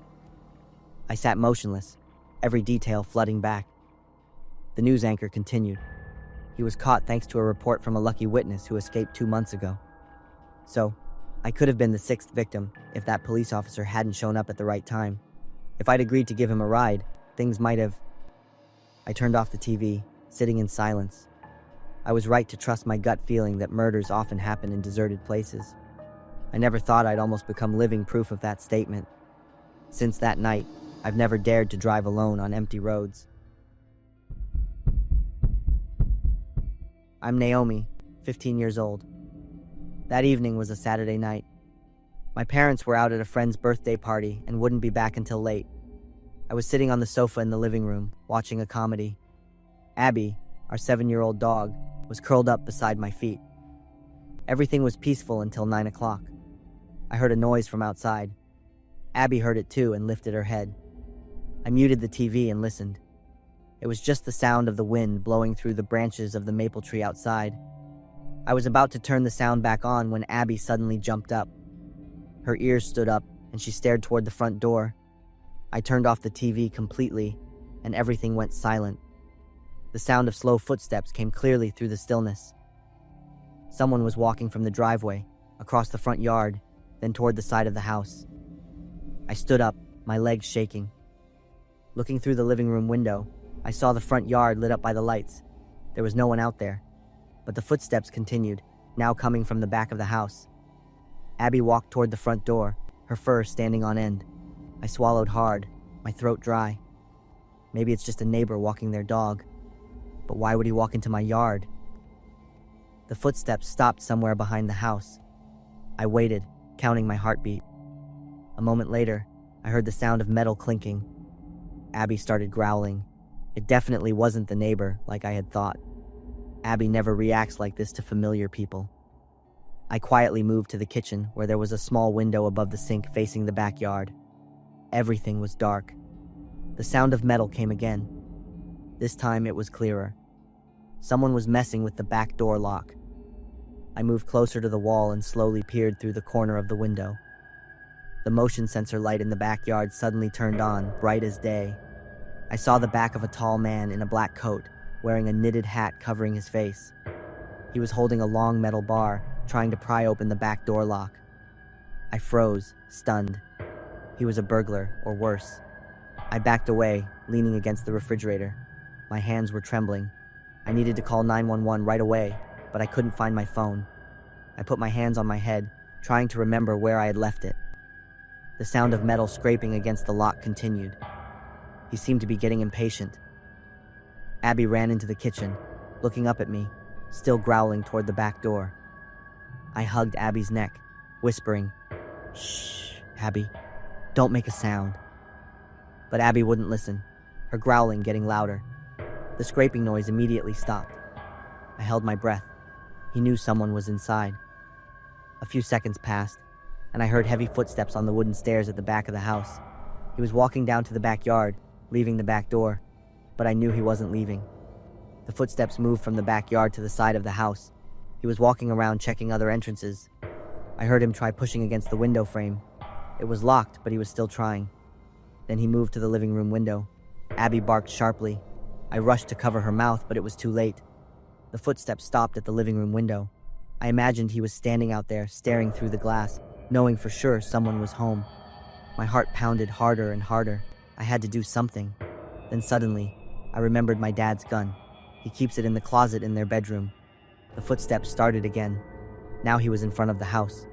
I sat motionless, every detail flooding back. The news anchor continued. He was caught thanks to a report from a lucky witness who escaped 2 months ago. So, I could have been the 6th victim if that police officer hadn't shown up at the right time. If I'd agreed to give him a ride, things might have... I turned off the TV, sitting in silence. I was right to trust my gut feeling that murders often happen in deserted places. I never thought I'd almost become living proof of that statement. Since that night, I've never dared to drive alone on empty roads. I'm Naomi, 15 years old. That evening was a Saturday night. My parents were out at a friend's birthday party and wouldn't be back until late. I was sitting on the sofa in the living room, watching a comedy. Abby, our 7-year-old dog, was curled up beside my feet. Everything was peaceful until 9 o'clock. I heard a noise from outside. Abby heard it too and lifted her head. I muted the TV and listened. It was just the sound of the wind blowing through the branches of the maple tree outside. I was about to turn the sound back on when Abby suddenly jumped up. Her ears stood up and she stared toward the front door. I turned off the TV completely and everything went silent. The sound of slow footsteps came clearly through the stillness. Someone was walking from the driveway, across the front yard, then toward the side of the house. I stood up, my legs shaking. Looking through the living room window, I saw the front yard lit up by the lights. There was no one out there, but the footsteps continued, now coming from the back of the house. Abby walked toward the front door, her fur standing on end. I swallowed hard, my throat dry. Maybe it's just a neighbor walking their dog. But why would he walk into my yard? The footsteps stopped somewhere behind the house. I waited, counting my heartbeat. A moment later, I heard the sound of metal clinking. Abby started growling. It definitely wasn't the neighbor, like I had thought. Abby never reacts like this to familiar people. I quietly moved to the kitchen, where there was a small window above the sink facing the backyard. Everything was dark. The sound of metal came again. This time it was clearer. Someone was messing with the back door lock. I moved closer to the wall and slowly peered through the corner of the window. The motion sensor light in the backyard suddenly turned on, bright as day. I saw the back of a tall man in a black coat, wearing a knitted hat covering his face. He was holding a long metal bar, trying to pry open the back door lock. I froze, stunned. He was a burglar, or worse. I backed away, leaning against the refrigerator. My hands were trembling. I needed to call 911 right away, but I couldn't find my phone. I put my hands on my head, trying to remember where I had left it. The sound of metal scraping against the lock continued. He seemed to be getting impatient. Abby ran into the kitchen, looking up at me, still growling toward the back door. I hugged Abby's neck, whispering, "Shh, Abby, don't make a sound." But Abby wouldn't listen, her growling getting louder. The scraping noise immediately stopped. I held my breath. He knew someone was inside. A few seconds passed, and I heard heavy footsteps on the wooden stairs at the back of the house. He was walking down to the backyard, leaving the back door, but I knew he wasn't leaving. The footsteps moved from the backyard to the side of the house. He was walking around checking other entrances. I heard him try pushing against the window frame. It was locked, but he was still trying. Then he moved to the living room window. Abby barked sharply. I rushed to cover her mouth, but it was too late. The footsteps stopped at the living room window. I imagined he was standing out there, staring through the glass, knowing for sure someone was home. My heart pounded harder and harder. I had to do something. Then suddenly, I remembered my dad's gun. He keeps it in the closet in their bedroom. The footsteps started again. Now he was in front of the house.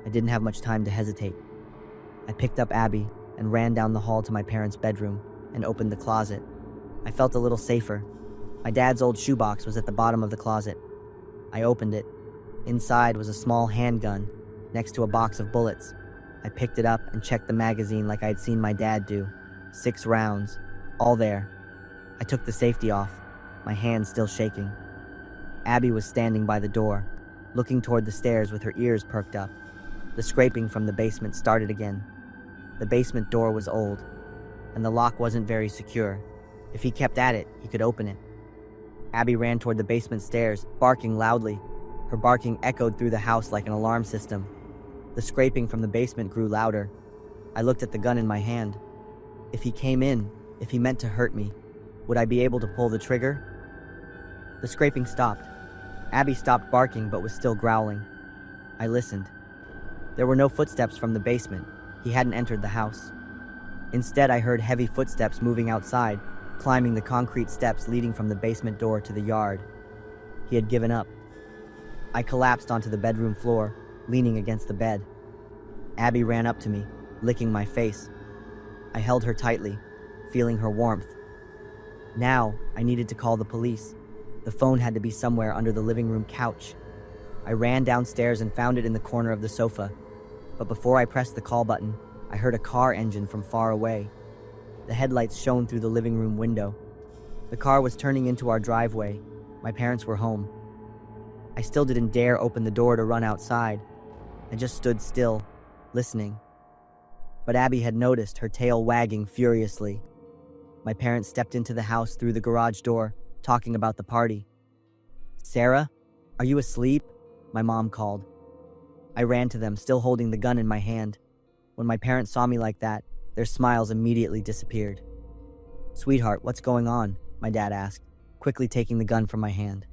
I didn't have much time to hesitate. I picked up Abby and ran down the hall to my parents' bedroom and opened the closet. I felt a little safer. My dad's old shoebox was at the bottom of the closet. I opened it. Inside was a small handgun next to a box of bullets. I picked it up and checked the magazine like I had seen my dad do. 6 rounds, all there. I took the safety off, my hands still shaking. Abby was standing by the door, looking toward the stairs with her ears perked up. The scraping from the basement started again. The basement door was old, and the lock wasn't very secure. If he kept at it, he could open it. Abby ran toward the basement stairs, barking loudly. Her barking echoed through the house like an alarm system. The scraping from the basement grew louder. I looked at the gun in my hand. If he came in, if he meant to hurt me, would I be able to pull the trigger? The scraping stopped. Abby stopped barking but was still growling. I listened. There were no footsteps from the basement. He hadn't entered the house. Instead, I heard heavy footsteps moving outside, climbing the concrete steps leading from the basement door to the yard. He had given up. I collapsed onto the bedroom floor, leaning against the bed. Abby ran up to me, licking my face. I held her tightly, feeling her warmth. Now, I needed to call the police. The phone had to be somewhere under the living room couch. I ran downstairs and found it in the corner of the sofa. But before I pressed the call button, I heard a car engine from far away. The headlights shone through the living room window. The car was turning into our driveway. My parents were home. I still didn't dare open the door to run outside. I just stood still, listening. But Abby had noticed, her tail wagging furiously. My parents stepped into the house through the garage door, talking about the party. "Sarah, are you asleep?" my mom called. I ran to them, still holding the gun in my hand. When my parents saw me like that, their smiles immediately disappeared. "Sweetheart, what's going on?" my dad asked, quickly taking the gun from my hand.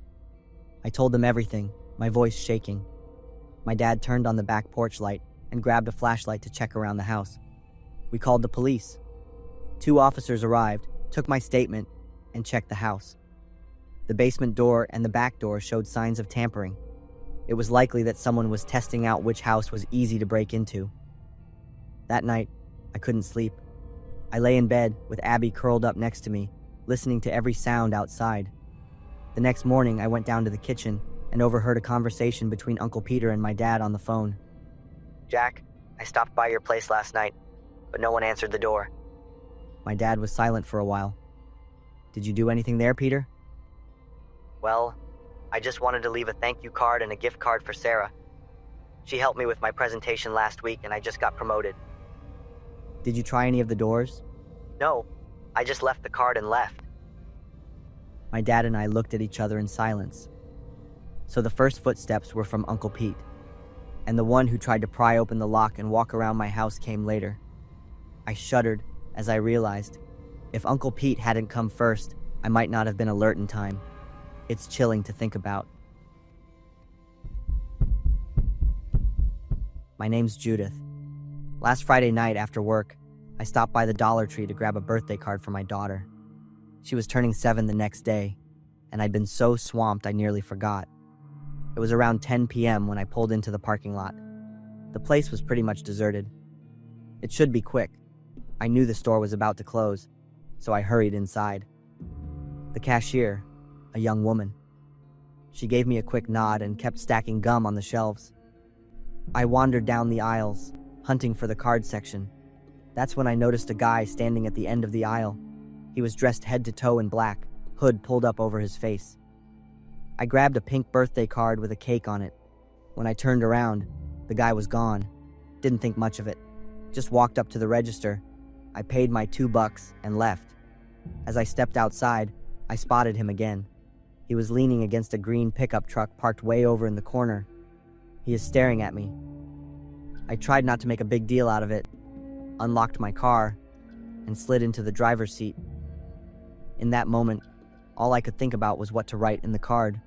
I told them everything, my voice shaking. My dad turned on the back porch light and grabbed a flashlight to check around the house. We called the police. 2 officers arrived, took my statement, and checked the house. The basement door and the back door showed signs of tampering. It was likely that someone was testing out which house was easy to break into. That night, I couldn't sleep. I lay in bed with Abby curled up next to me, listening to every sound outside. The next morning, I went down to the kitchen and overheard a conversation between Uncle Peter and my dad on the phone. "Jack, I stopped by your place last night, but no one answered the door." My dad was silent for a while. "Did you do anything there, Peter?" "Well, I just wanted to leave a thank you card and a gift card for Sarah. She helped me with my presentation last week and I just got promoted." "Did you try any of the doors?" "No, I just left the card and left." My dad and I looked at each other in silence. So the first footsteps were from Uncle Pete, and the one who tried to pry open the lock and walk around my house came later. I shuddered as I realized, if Uncle Pete hadn't come first, I might not have been alert in time. It's chilling to think about. My name's Judith. Last Friday night after work, I stopped by the Dollar Tree to grab a birthday card for my daughter. She was turning 7 the next day, and I'd been so swamped I nearly forgot. It was around 10 p.m. when I pulled into the parking lot. The place was pretty much deserted. It should be quick. I knew the store was about to close, so I hurried inside. The cashier, a young woman. She gave me a quick nod and kept stacking gum on the shelves. I wandered down the aisles, hunting for the card section. That's when I noticed a guy standing at the end of the aisle. He was dressed head to toe in black, hood pulled up over his face. I grabbed a pink birthday card with a cake on it. When I turned around, the guy was gone. Didn't think much of it. Just walked up to the register. I paid my $2 and left. As I stepped outside, I spotted him again. He was leaning against a green pickup truck parked way over in the corner. He is staring at me. I tried not to make a big deal out of it, unlocked my car, and slid into the driver's seat. In that moment, all I could think about was what to write in the card.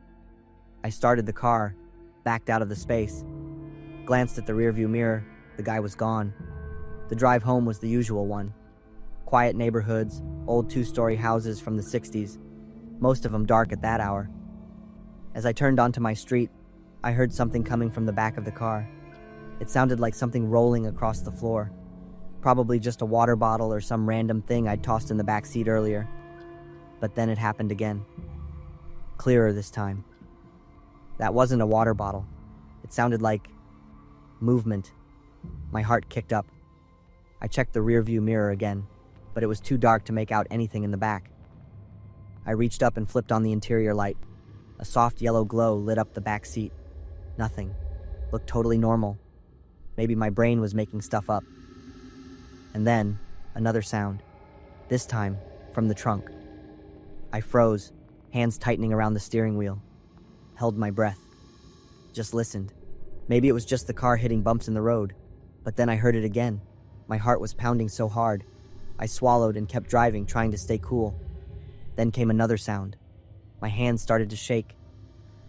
I started the car, backed out of the space, glanced at the rearview mirror. The guy was gone. The drive home was the usual one. Quiet neighborhoods, old 2-story houses from the 60s, most of them dark at that hour. As I turned onto my street, I heard something coming from the back of the car. It sounded like something rolling across the floor. Probably just a water bottle or some random thing I'd tossed in the back seat earlier. But then it happened again. Clearer this time. That wasn't a water bottle. It sounded like movement. My heart kicked up. I checked the rearview mirror again, but it was too dark to make out anything in the back. I reached up and flipped on the interior light. A soft yellow glow lit up the back seat. Nothing. Looked totally normal. Maybe my brain was making stuff up. And then, another sound. This time, from the trunk. I froze, hands tightening around the steering wheel. Held my breath. Just listened. Maybe it was just the car hitting bumps in the road. But then I heard it again. My heart was pounding so hard. I swallowed and kept driving, trying to stay cool. Then came another sound. My hands started to shake.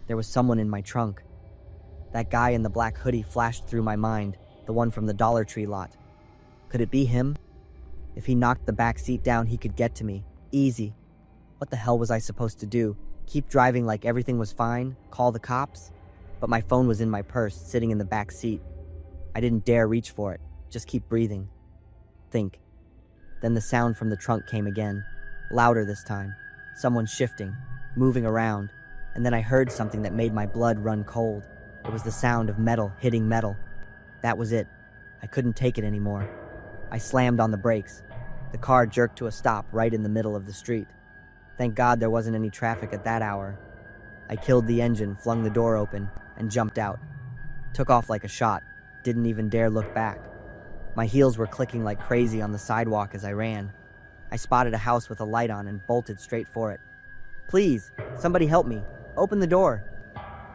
There was someone in my trunk. That guy in the black hoodie flashed through my mind, the one from the Dollar Tree lot. Could it be him? If he knocked the back seat down, he could get to me. Easy. What the hell was I supposed to do? Keep driving like everything was fine? Call the cops? But my phone was in my purse, sitting in the back seat. I didn't dare reach for it. Just keep breathing. Think. Then the sound from the trunk came again. Louder this time. Someone shifting, moving around. And then I heard something that made my blood run cold. It was the sound of metal hitting metal. That was it. I couldn't take it anymore. I slammed on the brakes. The car jerked to a stop right in the middle of the street. Thank God there wasn't any traffic at that hour. I killed the engine, flung the door open, and jumped out. Took off like a shot, didn't even dare look back. My heels were clicking like crazy on the sidewalk as I ran. I spotted a house with a light on and bolted straight for it. "Please, somebody help me. Open the door."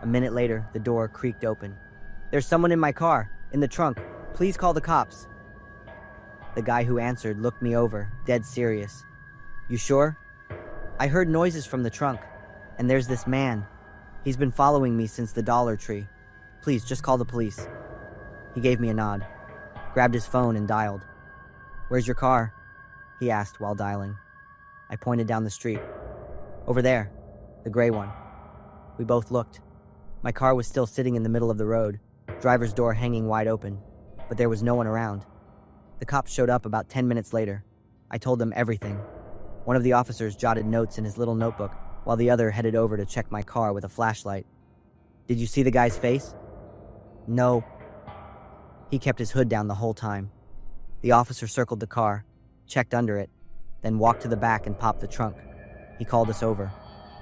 A minute later, the door creaked open. "There's someone in my car, in the trunk. Please call the cops." The guy who answered looked me over, dead serious. "You sure?" "I heard noises from the trunk, and there's this man. He's been following me since the Dollar Tree. Please, just call the police." He gave me a nod, grabbed his phone and dialed. "Where's your car?" he asked while dialing. I pointed down the street. "Over there, the gray one." We both looked. My car was still sitting in the middle of the road, driver's door hanging wide open, but there was no one around. The cops showed up about 10 minutes later. I told them everything. One of the officers jotted notes in his little notebook, while the other headed over to check my car with a flashlight. Did you see the guy's face? No. He kept his hood down the whole time. The officer circled the car, checked under it, then walked to the back and popped the trunk. He called us over.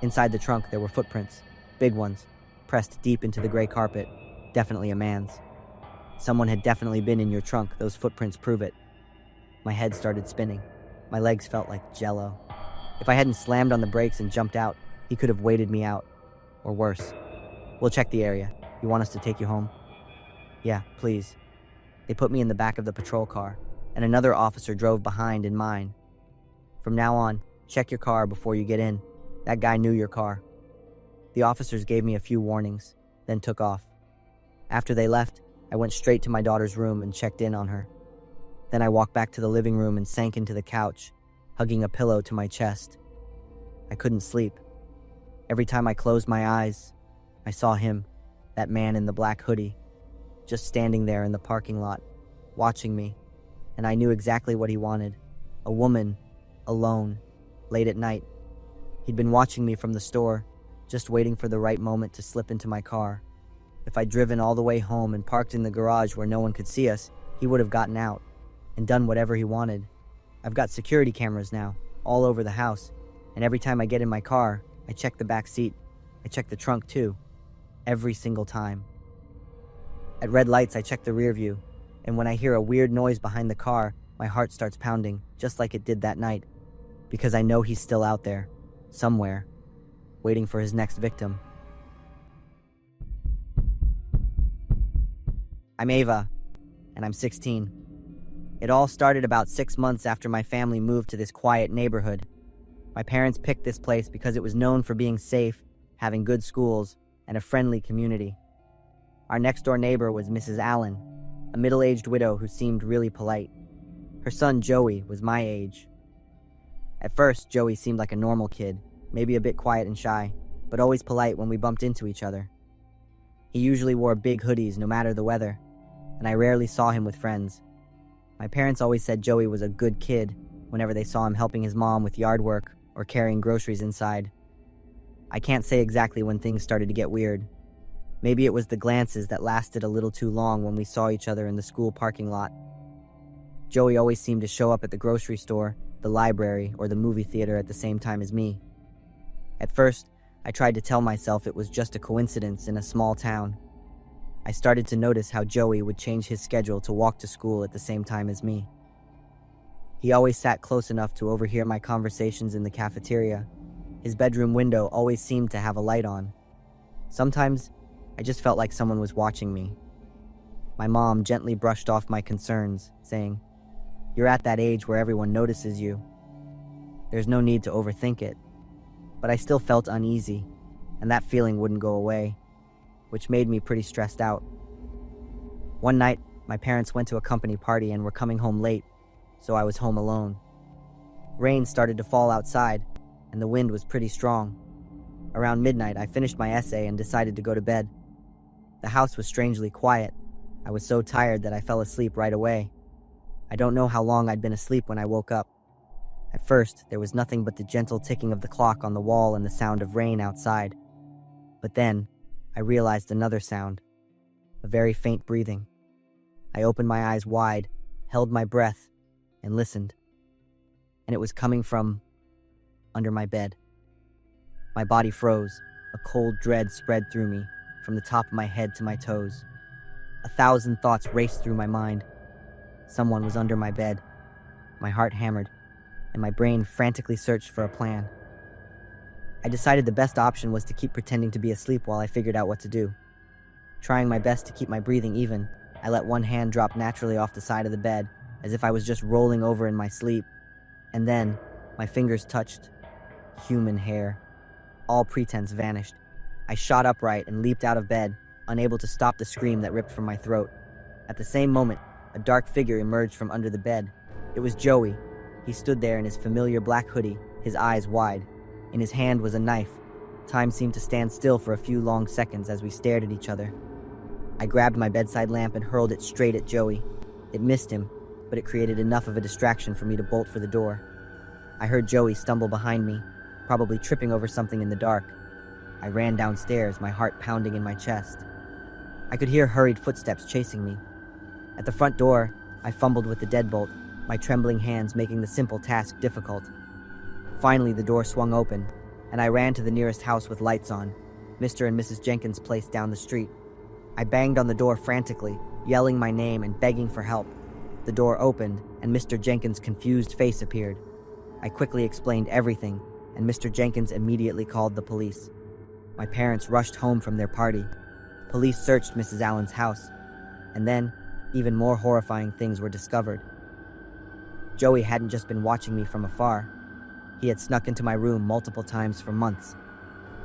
Inside the trunk, there were footprints, big ones, pressed deep into the gray carpet, definitely a man's. Someone had definitely been in your trunk, those footprints prove it. My head started spinning. My legs felt like jello. If I hadn't slammed on the brakes and jumped out, he could have waited me out. Or worse. We'll check the area. You want us to take you home? Yeah, please. They put me in the back of the patrol car, and another officer drove behind in mine. From now on, check your car before you get in. That guy knew your car. The officers gave me a few warnings, then took off. After they left, I went straight to my daughter's room and checked in on her. Then I walked back to the living room and sank into the couch, hugging a pillow to my chest. I couldn't sleep. Every time I closed my eyes, I saw him, that man in the black hoodie, just standing there in the parking lot, watching me, and I knew exactly what he wanted. A woman, alone, late at night. He'd been watching me from the store, just waiting for the right moment to slip into my car. If I'd driven all the way home and parked in the garage where no one could see us, he would have gotten out and done whatever he wanted. I've got security cameras now, all over the house, and every time I get in my car, I check the back seat. I check the trunk too, every single time. At red lights, I check the rear view, and when I hear a weird noise behind the car, my heart starts pounding, just like it did that night, because I know he's still out there, somewhere, waiting for his next victim. I'm Ava, and I'm 16. It all started about 6 months after my family moved to this quiet neighborhood. My parents picked this place because it was known for being safe, having good schools, and a friendly community. Our next-door neighbor was Mrs. Allen, a middle-aged widow who seemed really polite. Her son, Joey, was my age. At first, Joey seemed like a normal kid, maybe a bit quiet and shy, but always polite when we bumped into each other. He usually wore big hoodies no matter the weather, and I rarely saw him with friends. My parents always said Joey was a good kid whenever they saw him helping his mom with yard work or carrying groceries inside. I can't say exactly when things started to get weird. Maybe it was the glances that lasted a little too long when we saw each other in the school parking lot. Joey always seemed to show up at the grocery store, the library, or the movie theater at the same time as me. At first, I tried to tell myself it was just a coincidence in a small town. I started to notice how Joey would change his schedule to walk to school at the same time as me. He always sat close enough to overhear my conversations in the cafeteria. His bedroom window always seemed to have a light on. Sometimes, I just felt like someone was watching me. My mom gently brushed off my concerns, saying, "You're at that age where everyone notices you. There's no need to overthink it." But I still felt uneasy, and that feeling wouldn't go away, which made me pretty stressed out. One night, my parents went to a company party and were coming home late, so I was home alone. Rain started to fall outside, and the wind was pretty strong. Around midnight, I finished my essay and decided to go to bed. The house was strangely quiet. I was so tired that I fell asleep right away. I don't know how long I'd been asleep when I woke up. At first, there was nothing but the gentle ticking of the clock on the wall and the sound of rain outside. But then, I realized another sound, a very faint breathing. I opened my eyes wide, held my breath, and listened. And it was coming from under my bed. My body froze. A cold dread spread through me, from the top of my head to my toes. 1,000 thoughts raced through my mind. Someone was under my bed. My heart hammered, and my brain frantically searched for a plan. I decided the best option was to keep pretending to be asleep while I figured out what to do. Trying my best to keep my breathing even, I let one hand drop naturally off the side of the bed, as if I was just rolling over in my sleep. And then, my fingers touched human hair. All pretense vanished. I shot upright and leaped out of bed, unable to stop the scream that ripped from my throat. At the same moment, a dark figure emerged from under the bed. It was Joey. He stood there in his familiar black hoodie, his eyes wide. In his hand was a knife, Time seemed to stand still for a few long seconds as we stared at each other. I grabbed my bedside lamp and hurled it straight at Joey. It missed him, but it created enough of a distraction for me to bolt for the door. I heard Joey stumble behind me, probably tripping over something in the dark. I ran downstairs, my heart pounding in my chest. I could hear hurried footsteps chasing me. At the front door, I fumbled with the deadbolt, my trembling hands making the simple task difficult. Finally, the door swung open, and I ran to the nearest house with lights on, Mr. and Mrs. Jenkins' place down the street. I banged on the door frantically, yelling my name and begging for help. The door opened, and Mr. Jenkins' confused face appeared. I quickly explained everything, and Mr. Jenkins immediately called the police. My parents rushed home from their party. Police searched Mrs. Allen's house, and then, even more horrifying things were discovered. Joey hadn't just been watching me from afar. He had snuck into my room multiple times for months.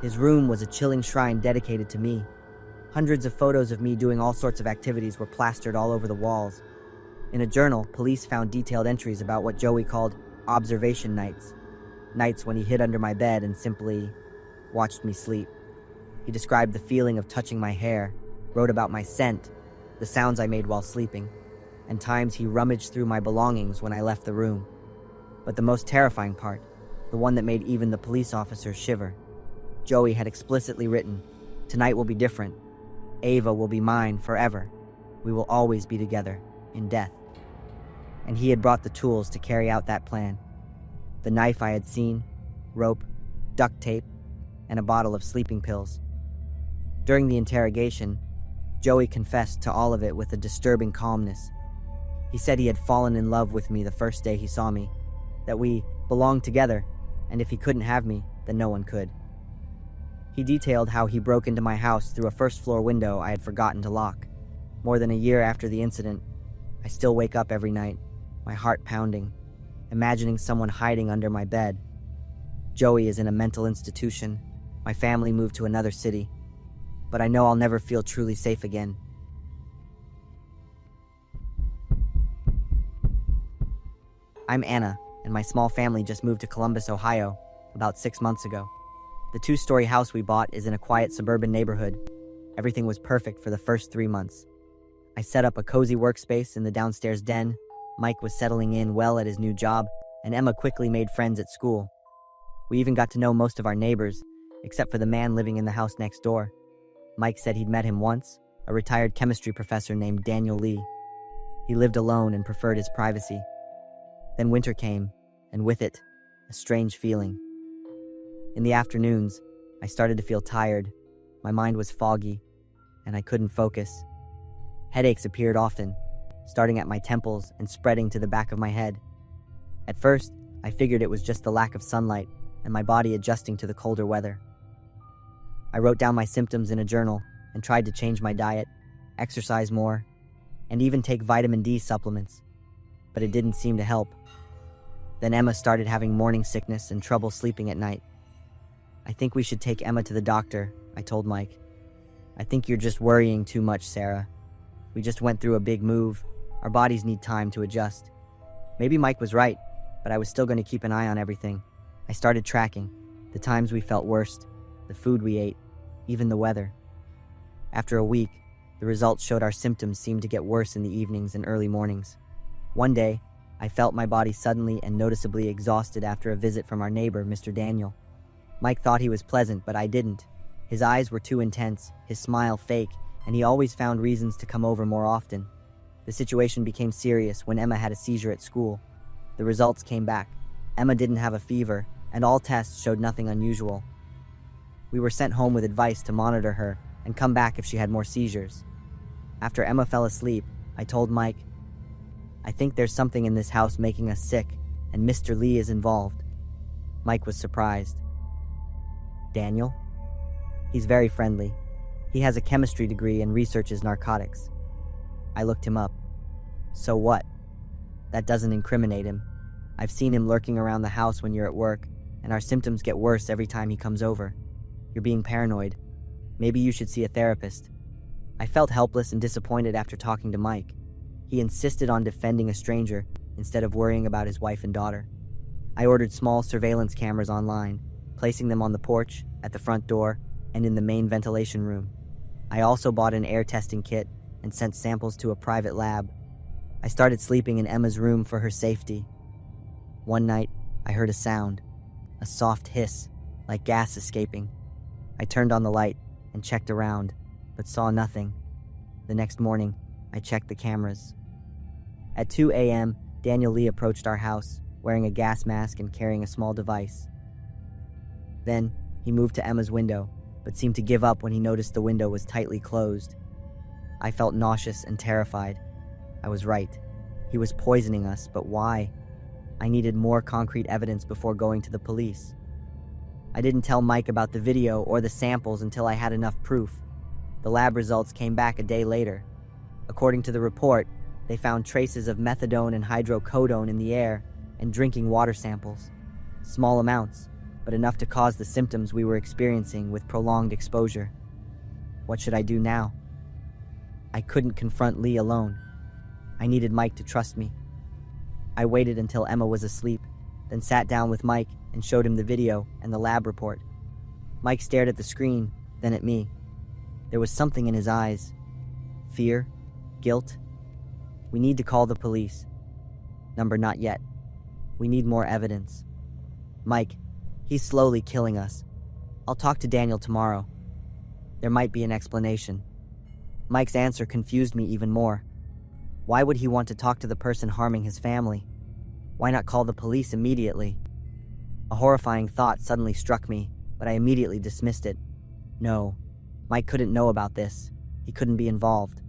His room was a chilling shrine dedicated to me. Hundreds of photos of me doing all sorts of activities were plastered all over the walls. In a journal, police found detailed entries about what Joey called observation nights. Nights when he hid under my bed and simply watched me sleep. He described the feeling of touching my hair, wrote about my scent, the sounds I made while sleeping, and times he rummaged through my belongings when I left the room. But the most terrifying part, the one that made even the police officers shiver, Joey had explicitly written, "Tonight will be different. Ava will be mine forever. We will always be together, in death." And he had brought the tools to carry out that plan. The knife I had seen, rope, duct tape, and a bottle of sleeping pills. During the interrogation, Joey confessed to all of it with a disturbing calmness. He said he had fallen in love with me the first day he saw me, that we belonged together, and if he couldn't have me, then no one could. He detailed how he broke into my house through a first-floor window I had forgotten to lock. More than a year after the incident, I still wake up every night, my heart pounding, imagining someone hiding under my bed. Joey is in a mental institution. My family moved to another city, but I know I'll never feel truly safe again. I'm Anna, and my small family just moved to Columbus, Ohio, about 6 months ago. The 2-story house we bought is in a quiet suburban neighborhood. Everything was perfect for the first 3 months. I set up a cozy workspace in the downstairs den. Mike was settling in well at his new job, and Emma quickly made friends at school. We even got to know most of our neighbors, except for the man living in the house next door. Mike said he'd met him once, a retired chemistry professor named Daniel Lee. He lived alone and preferred his privacy. Then winter came, and with it, a strange feeling. In the afternoons, I started to feel tired. My mind was foggy, and I couldn't focus. Headaches appeared often, starting at my temples and spreading to the back of my head. At first, I figured it was just the lack of sunlight and my body adjusting to the colder weather. I wrote down my symptoms in a journal and tried to change my diet, exercise more, and even take vitamin D supplements, but it didn't seem to help. Then Emma started having morning sickness and trouble sleeping at night. "I think we should take Emma to the doctor," I told Mike. "I think you're just worrying too much, Sarah. We just went through a big move. Our bodies need time to adjust." Maybe Mike was right, but I was still going to keep an eye on everything. I started tracking the times we felt worst, the food we ate, even the weather. After a week, the results showed our symptoms seemed to get worse in the evenings and early mornings. One day, I felt my body suddenly and noticeably exhausted after a visit from our neighbor, Mr. Daniel. Mike thought he was pleasant, but I didn't. His eyes were too intense, his smile fake, and he always found reasons to come over more often. The situation became serious when Emma had a seizure at school. The results came back. Emma didn't have a fever, and all tests showed nothing unusual. We were sent home with advice to monitor her and come back if she had more seizures. After Emma fell asleep, I told Mike, "I think there's something in this house making us sick, and Mr. Lee is involved." Mike was surprised. "Daniel? He's very friendly. He has a chemistry degree and researches narcotics." I looked him up. "So what? That doesn't incriminate him. I've seen him lurking around the house when you're at work, and our symptoms get worse every time he comes over. You're being paranoid. Maybe you should see a therapist." I felt helpless and disappointed after talking to Mike. He insisted on defending a stranger instead of worrying about his wife and daughter. I ordered small surveillance cameras online, placing them on the porch, at the front door, and in the main ventilation room. I also bought an air testing kit and sent samples to a private lab. I started sleeping in Emma's room for her safety. One night, I heard a sound, a soft hiss, like gas escaping. I turned on the light and checked around, but saw nothing. The next morning, I checked the cameras. At 2 a.m., Daniel Lee approached our house, wearing a gas mask and carrying a small device. Then, he moved to Emma's window, but seemed to give up when he noticed the window was tightly closed. I felt nauseous and terrified. I was right. He was poisoning us, but why? I needed more concrete evidence before going to the police. I didn't tell Mike about the video or the samples until I had enough proof. The lab results came back a day later. According to the report, they found traces of methadone and hydrocodone in the air and drinking water samples. Small amounts, but enough to cause the symptoms we were experiencing with prolonged exposure. What should I do now? I couldn't confront Lee alone. I needed Mike to trust me. I waited until Emma was asleep, then sat down with Mike and showed him the video and the lab report. Mike stared at the screen, then at me. There was something in his eyes. Fear? Guilt? We need to call the police. Number not yet. We need more evidence. Mike, he's slowly killing us. I'll talk to Daniel tomorrow. There might be an explanation. Mike's answer confused me even more. Why would he want to talk to the person harming his family? Why not call the police immediately? A horrifying thought suddenly struck me, but I immediately dismissed it. No, Mike couldn't know about this. He couldn't be involved.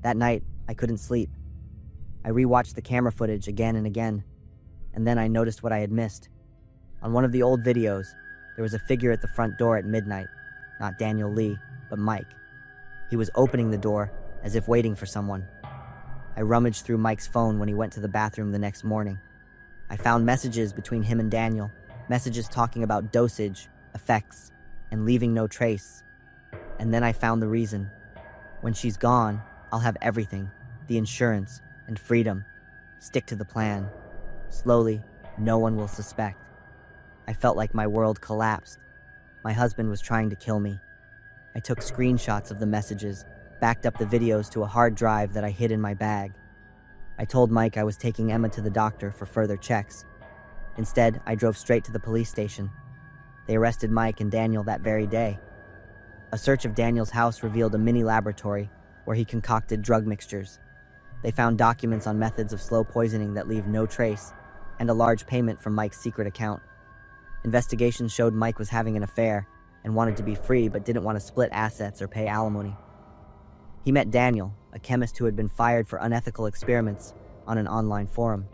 That night, I couldn't sleep. I rewatched the camera footage again and again, and then I noticed what I had missed. On one of the old videos, there was a figure at the front door at midnight. Not Daniel Lee, but Mike. He was opening the door, as if waiting for someone. I rummaged through Mike's phone when he went to the bathroom the next morning. I found messages between him and Daniel, messages talking about dosage, effects, and leaving no trace. And then I found the reason. When she's gone, I'll have everything, the insurance, and freedom. Stick to the plan. Slowly, no one will suspect. I felt like my world collapsed. My husband was trying to kill me. I took screenshots of the messages, backed up the videos to a hard drive that I hid in my bag. I told Mike I was taking Emma to the doctor for further checks. Instead, I drove straight to the police station. They arrested Mike and Daniel that very day. A search of Daniel's house revealed a mini laboratory where he concocted drug mixtures. They found documents on methods of slow poisoning that leave no trace, and a large payment from Mike's secret account. Investigations showed Mike was having an affair and wanted to be free but didn't want to split assets or pay alimony. He met Daniel, a chemist who had been fired for unethical experiments, on an online forum.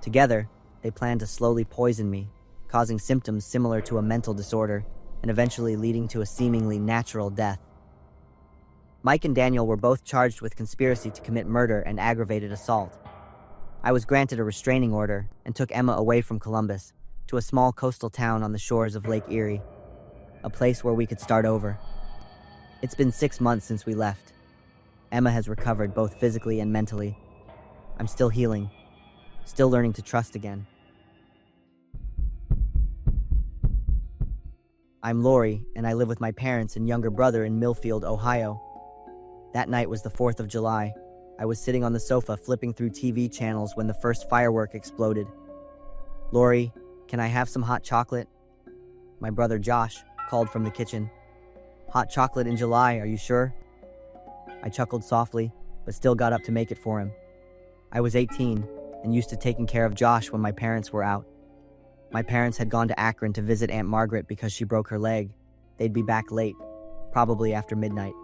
Together, they planned to slowly poison me, causing symptoms similar to a mental disorder and eventually leading to a seemingly natural death. Mike and Daniel were both charged with conspiracy to commit murder and aggravated assault. I was granted a restraining order and took Emma away from Columbus to a small coastal town on the shores of Lake Erie, a place where we could start over. It's been 6 months since we left. Emma has recovered both physically and mentally. I'm still healing, still learning to trust again. I'm Lori, and I live with my parents and younger brother in Millfield, Ohio. That night was the 4th of July. I was sitting on the sofa flipping through TV channels when the first firework exploded. Lori, can I have some hot chocolate? My brother Josh called from the kitchen. Hot chocolate in July, are you sure? I chuckled softly, but still got up to make it for him. I was 18 and used to taking care of Josh when my parents were out. My parents had gone to Akron to visit Aunt Margaret because she broke her leg. They'd be back late, probably after midnight.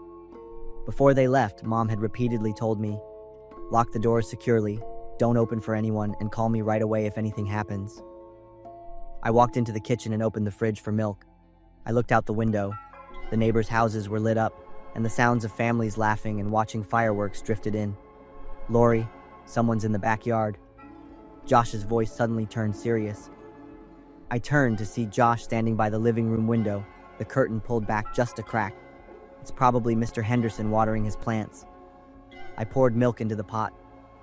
Before they left, Mom had repeatedly told me, "Lock the doors securely, don't open for anyone, and call me right away if anything happens." I walked into the kitchen and opened the fridge for milk. I looked out the window. The neighbors' houses were lit up, and the sounds of families laughing and watching fireworks drifted in. "Lori, someone's in the backyard." Josh's voice suddenly turned serious. I turned to see Josh standing by the living room window, the curtain pulled back just a crack. It's probably Mr. Henderson watering his plants. I poured milk into the pot.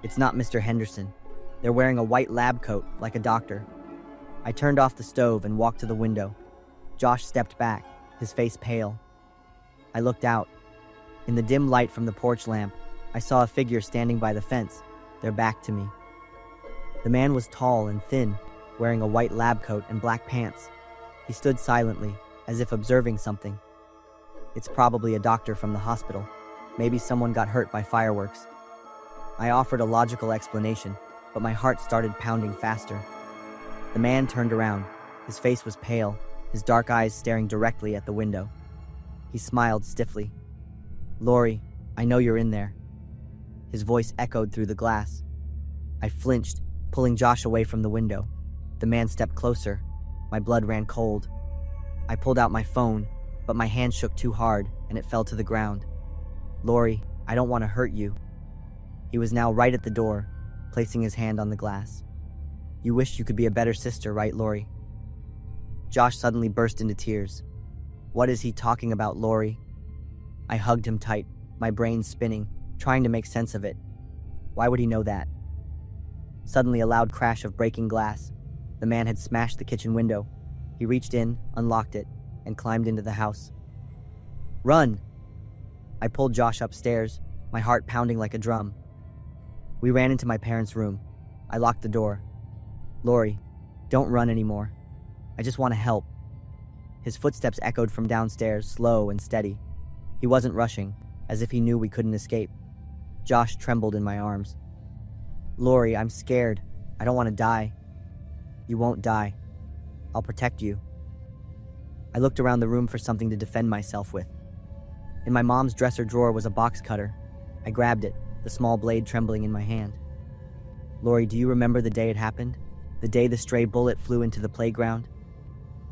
It's not Mr. Henderson. They're wearing a white lab coat, like a doctor. I turned off the stove and walked to the window. Josh stepped back, his face pale. I looked out. In the dim light from the porch lamp, I saw a figure standing by the fence, their back to me. The man was tall and thin, wearing a white lab coat and black pants. He stood silently, as if observing something. It's probably a doctor from the hospital. Maybe someone got hurt by fireworks. I offered a logical explanation, but my heart started pounding faster. The man turned around. His face was pale, his dark eyes staring directly at the window. He smiled stiffly. "Lori, I know you're in there." His voice echoed through the glass. I flinched, pulling Josh away from the window. The man stepped closer. My blood ran cold. I pulled out my phone, but my hand shook too hard, and it fell to the ground. "Lori, I don't want to hurt you." He was now right at the door, placing his hand on the glass. "You wish you could be a better sister, right, Lori?" Josh suddenly burst into tears. "What is he talking about, Lori?" I hugged him tight, my brain spinning, trying to make sense of it. Why would he know that? Suddenly, a loud crash of breaking glass. The man had smashed the kitchen window. He reached in, unlocked it, and climbed into the house. "Run!" I pulled Josh upstairs, my heart pounding like a drum. We ran into my parents' room. I locked the door. "Lori, don't run anymore. I just want to help." His footsteps echoed from downstairs, slow and steady. He wasn't rushing, as if he knew we couldn't escape. Josh trembled in my arms. "Lori, I'm scared. I don't want to die." "You won't die. I'll protect you." I looked around the room for something to defend myself with. In my mom's dresser drawer was a box cutter. I grabbed it, the small blade trembling in my hand. "Lori, do you remember the day it happened? The day the stray bullet flew into the playground?"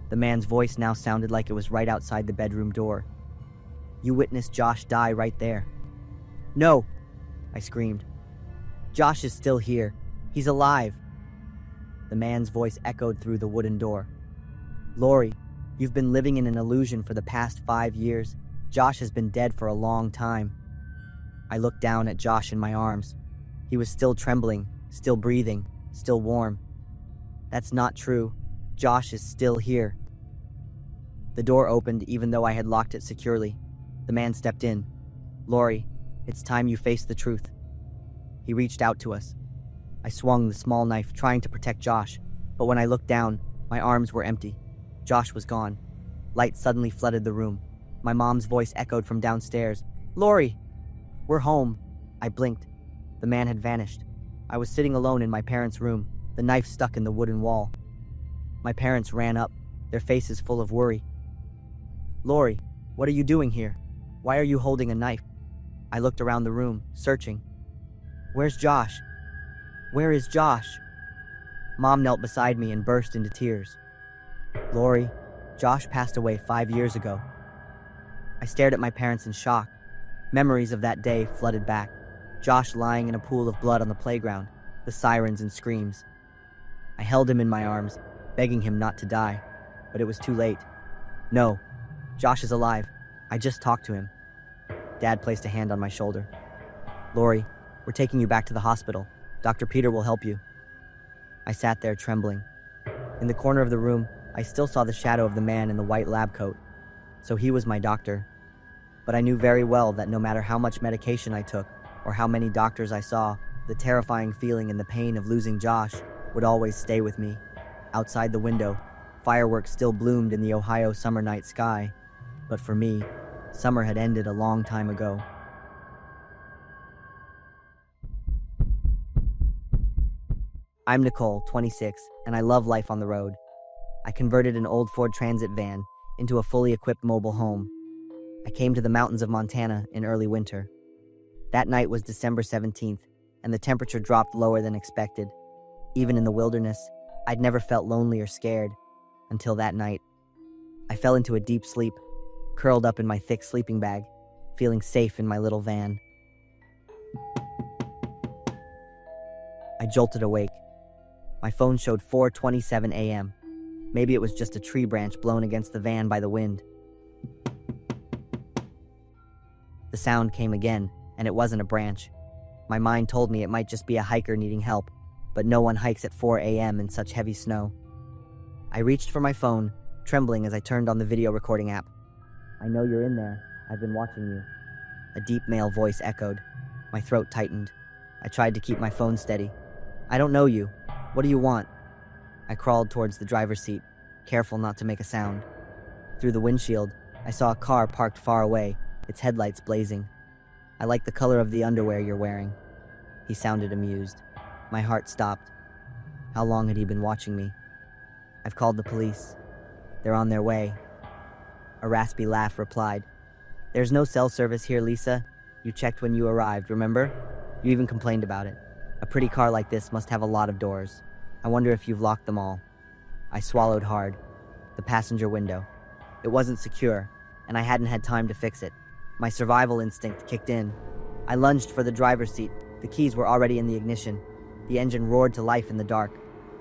The man's voice now sounded like it was right outside the bedroom door. "You witnessed Josh die right there." "No!" I screamed. "Josh is still here. He's alive." The man's voice echoed through the wooden door. "Lori, you've been living in an illusion for the past 5 years. Josh has been dead for a long time." I looked down at Josh in my arms. He was still trembling, still breathing, still warm. "That's not true. Josh is still here." The door opened even though I had locked it securely. The man stepped in. "Lori, it's time you face the truth." He reached out to us. I swung the small knife, trying to protect Josh, but when I looked down, my arms were empty. Josh was gone. Light suddenly flooded the room. My mom's voice echoed from downstairs. "Lori, we're home." I blinked. The man had vanished. I was sitting alone in my parents' room, the knife stuck in the wooden wall. My parents ran up, their faces full of worry. "Lori, what are you doing here? Why are you holding a knife?" I looked around the room, searching. "Where's Josh? Where is Josh?" Mom knelt beside me and burst into tears. "Lori, Josh passed away 5 years ago." I stared at my parents in shock. Memories of that day flooded back. Josh lying in a pool of blood on the playground, the sirens and screams. I held him in my arms, begging him not to die, but it was too late. "No, Josh is alive. I just talked to him." Dad placed a hand on my shoulder. "Lori, we're taking you back to the hospital. Dr. Peter will help you." I sat there trembling. In the corner of the room, I still saw the shadow of the man in the white lab coat. So he was my doctor. But I knew very well that no matter how much medication I took, or how many doctors I saw, the terrifying feeling and the pain of losing Josh would always stay with me. Outside the window, fireworks still bloomed in the Ohio summer night sky. But for me, summer had ended a long time ago. I'm Nicole, 26, and I love life on the road. I converted an old Ford Transit van into a fully equipped mobile home. I came to the mountains of Montana in early winter. That night was December 17th, and the temperature dropped lower than expected. Even in the wilderness, I'd never felt lonely or scared, until that night. I fell into a deep sleep, curled up in my thick sleeping bag, feeling safe in my little van. I jolted awake. My phone showed 4:27 a.m. Maybe it was just a tree branch blown against the van by the wind. The sound came again, and it wasn't a branch. My mind told me it might just be a hiker needing help, but no one hikes at 4 a.m. in such heavy snow. I reached for my phone, trembling as I turned on the video recording app. "I know you're in there. I've been watching you." A deep male voice echoed. My throat tightened. I tried to keep my phone steady. "I don't know you. What do you want?" I crawled towards the driver's seat, careful not to make a sound. Through the windshield, I saw a car parked far away, its headlights blazing. "I like the color of the underwear you're wearing." He sounded amused. My heart stopped. How long had he been watching me? "I've called the police. They're on their way." A raspy laugh replied. "There's no cell service here, Lisa. You checked when you arrived, remember? You even complained about it. A pretty car like this must have a lot of doors. I wonder if you've locked them all." I swallowed hard. The passenger window. It wasn't secure, and I hadn't had time to fix it. My survival instinct kicked in. I lunged for the driver's seat. The keys were already in the ignition. The engine roared to life in the dark.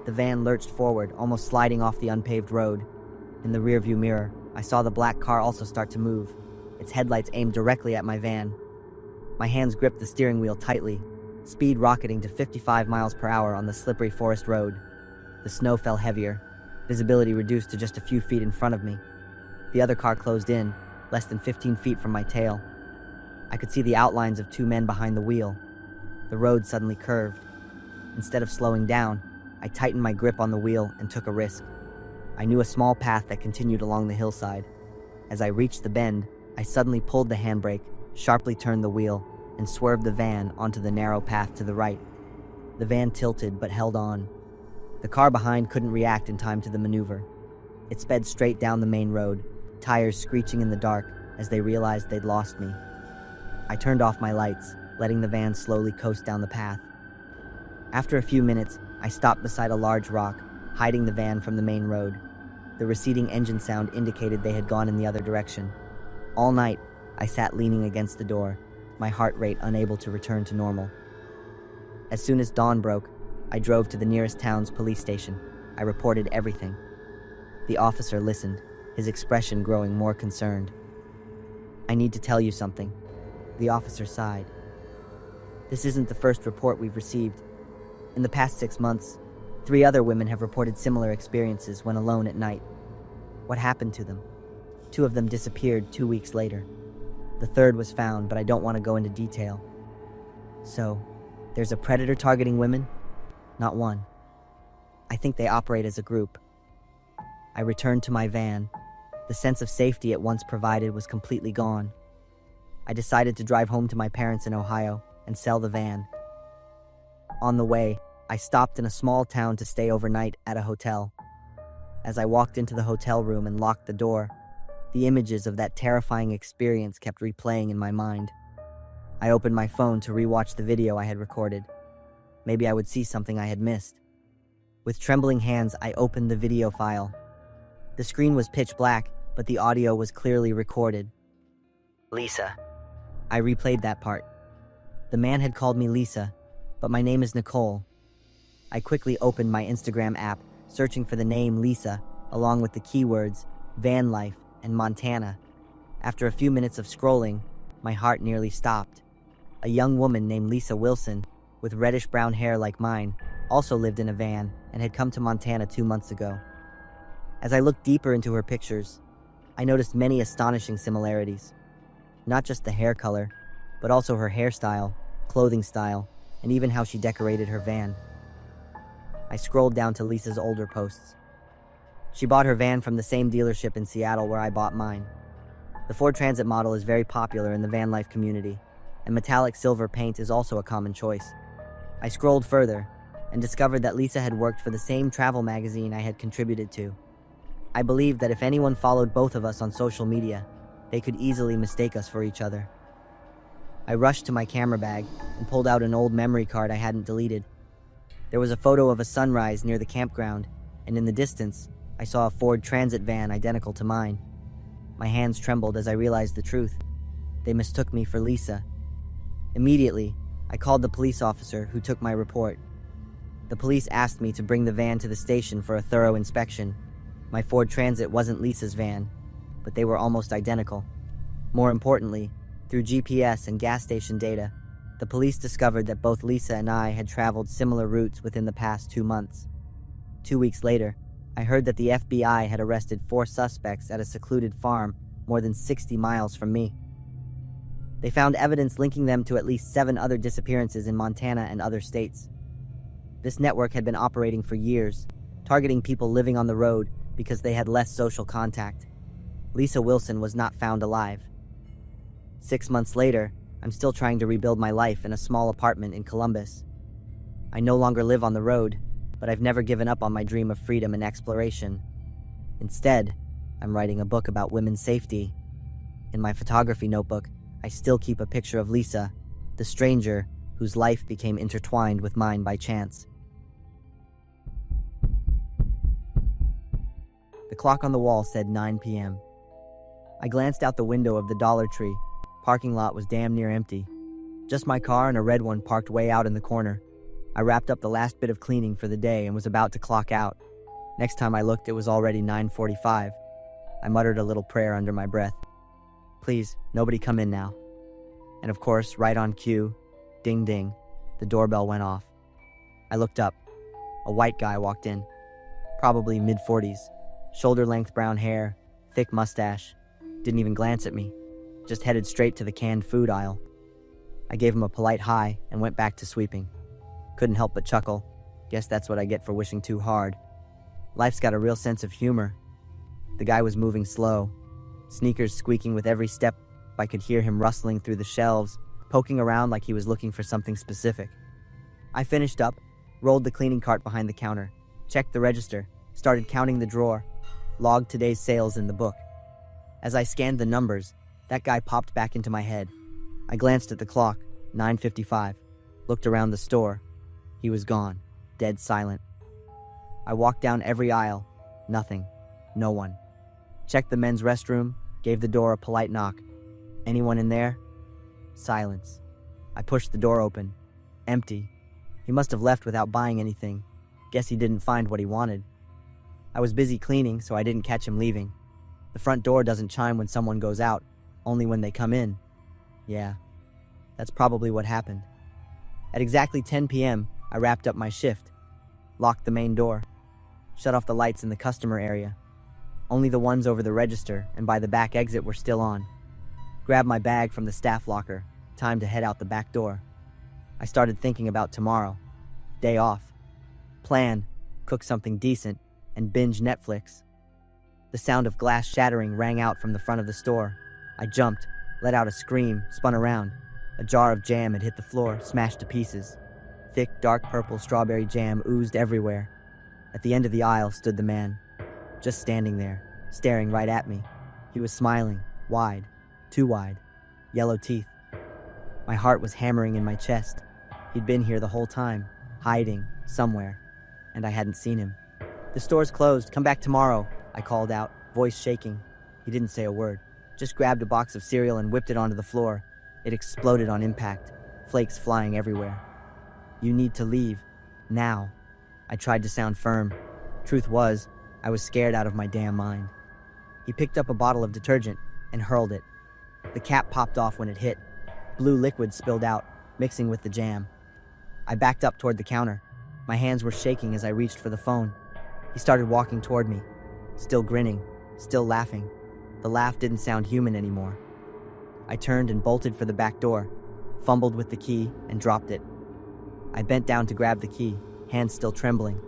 The van lurched forward, almost sliding off the unpaved road. In the rearview mirror, I saw the black car also start to move, its headlights aimed directly at my van. My hands gripped the steering wheel tightly, speed rocketing to 55 miles per hour on the slippery forest road. The snow fell heavier, visibility reduced to just a few feet in front of me. The other car closed in, less than 15 feet from my tail. I could see the outlines of two men behind the wheel. The road suddenly curved. Instead of slowing down, I tightened my grip on the wheel and took a risk. I knew a small path that continued along the hillside. As I reached the bend, I suddenly pulled the handbrake, sharply turned the wheel, and swerved the van onto the narrow path to the right. The van tilted but held on. The car behind couldn't react in time to the maneuver. It sped straight down the main road, tires screeching in the dark as they realized they'd lost me. I turned off my lights, letting the van slowly coast down the path. After a few minutes, I stopped beside a large rock, hiding the van from the main road. The receding engine sound indicated they had gone in the other direction. All night, I sat leaning against the door, my heart rate unable to return to normal. As soon as dawn broke, I drove to the nearest town's police station. I reported everything. The officer listened, his expression growing more concerned. "I need to tell you something." The officer sighed. "This isn't the first report we've received. In the past 6 months, 3 other women have reported similar experiences when alone at night. What happened to them? 2 of them disappeared 2 weeks later. The third was found, but I don't want to go into detail. So, there's a predator targeting women? Not one. I think they operate as a group." I returned to my van. The sense of safety it once provided was completely gone. I decided to drive home to my parents in Ohio and sell the van. On the way, I stopped in a small town to stay overnight at a hotel. As I walked into the hotel room and locked the door, the images of that terrifying experience kept replaying in my mind. I opened my phone to rewatch the video I had recorded. Maybe I would see something I had missed. With trembling hands, I opened the video file. The screen was pitch black, but the audio was clearly recorded. "Lisa." I replayed that part. The man had called me Lisa, but my name is Nicole. I quickly opened my Instagram app, searching for the name Lisa, along with the keywords van life and Montana. After a few minutes of scrolling, my heart nearly stopped. A young woman named Lisa Wilson, with reddish-brown hair like mine, also lived in a van and had come to Montana 2 months ago. As I looked deeper into her pictures, I noticed many astonishing similarities. Not just the hair color, but also her hairstyle, clothing style, and even how she decorated her van. I scrolled down to Lisa's older posts. She bought her van from the same dealership in Seattle where I bought mine. The Ford Transit model is very popular in the van life community, and metallic silver paint is also a common choice. I scrolled further and discovered that Lisa had worked for the same travel magazine I had contributed to. I believed that if anyone followed both of us on social media, they could easily mistake us for each other. I rushed to my camera bag and pulled out an old memory card I hadn't deleted. There was a photo of a sunrise near the campground, and in the distance, I saw a Ford Transit van identical to mine. My hands trembled as I realized the truth. They mistook me for Lisa. Immediately, I called the police officer who took my report. The police asked me to bring the van to the station for a thorough inspection. My Ford Transit wasn't Lisa's van, but they were almost identical. More importantly, through GPS and gas station data, the police discovered that both Lisa and I had traveled similar routes within the past 2 months. 2 weeks later, I heard that the FBI had arrested 4 suspects at a secluded farm more than 60 miles from me. They found evidence linking them to at least 7 other disappearances in Montana and other states. This network had been operating for years, targeting people living on the road because they had less social contact. Lisa Wilson was not found alive. 6 months later, I'm still trying to rebuild my life in a small apartment in Columbus. I no longer live on the road, but I've never given up on my dream of freedom and exploration. Instead, I'm writing a book about women's safety. In my photography notebook, I still keep a picture of Lisa, the stranger whose life became intertwined with mine by chance. The clock on the wall said 9 p.m. I glanced out the window of the Dollar Tree. Parking lot was damn near empty. Just my car and a red one parked way out in the corner. I wrapped up the last bit of cleaning for the day and was about to clock out. Next time I looked, it was already 9:45. I muttered a little prayer under my breath. Please, nobody come in now. And of course, right on cue, ding ding, the doorbell went off. I looked up. A white guy walked in. Probably mid-40s. Shoulder-length brown hair, thick mustache. Didn't even glance at me. Just headed straight to the canned food aisle. I gave him a polite hi and went back to sweeping. Couldn't help but chuckle. Guess that's what I get for wishing too hard. Life's got a real sense of humor. The guy was moving slow, sneakers squeaking with every step. I could hear him rustling through the shelves, poking around like he was looking for something specific. I finished up, rolled the cleaning cart behind the counter, checked the register, started counting the drawer, logged today's sales in the book. As I scanned the numbers, that guy popped back into my head. I glanced at the clock, 9:55, looked around the store. He was gone, dead silent. I walked down every aisle, nothing, no one. Checked the men's restroom, gave the door a polite knock. Anyone in there? Silence. I pushed the door open. Empty. He must have left without buying anything. Guess he didn't find what he wanted. I was busy cleaning, so I didn't catch him leaving. The front door doesn't chime when someone goes out, only when they come in. Yeah, that's probably what happened. At exactly 10 p.m., I wrapped up my shift, locked the main door, shut off the lights in the customer area. Only the ones over the register and by the back exit were still on. Grabbed my bag from the staff locker, time to head out the back door. I started thinking about tomorrow. Day off. Plan, cook something decent, and binge Netflix. The sound of glass shattering rang out from the front of the store. I jumped, let out a scream, spun around. A jar of jam had hit the floor, smashed to pieces. Thick, dark purple strawberry jam oozed everywhere. At the end of the aisle stood the man, just standing there, staring right at me. He was smiling, wide, too wide, yellow teeth. My heart was hammering in my chest. He'd been here the whole time, hiding, somewhere, and I hadn't seen him. The store's closed, come back tomorrow, I called out, voice shaking. He didn't say a word, just grabbed a box of cereal and whipped it onto the floor. It exploded on impact, flakes flying everywhere. You need to leave, now. I tried to sound firm. Truth was, I was scared out of my damn mind. He picked up a bottle of detergent and hurled it. The cap popped off when it hit. Blue liquid spilled out, mixing with the jam. I backed up toward the counter. My hands were shaking as I reached for the phone. He started walking toward me, still grinning, still laughing. The laugh didn't sound human anymore. I turned and bolted for the back door, fumbled with the key, and dropped it. I bent down to grab the key, hands still trembling.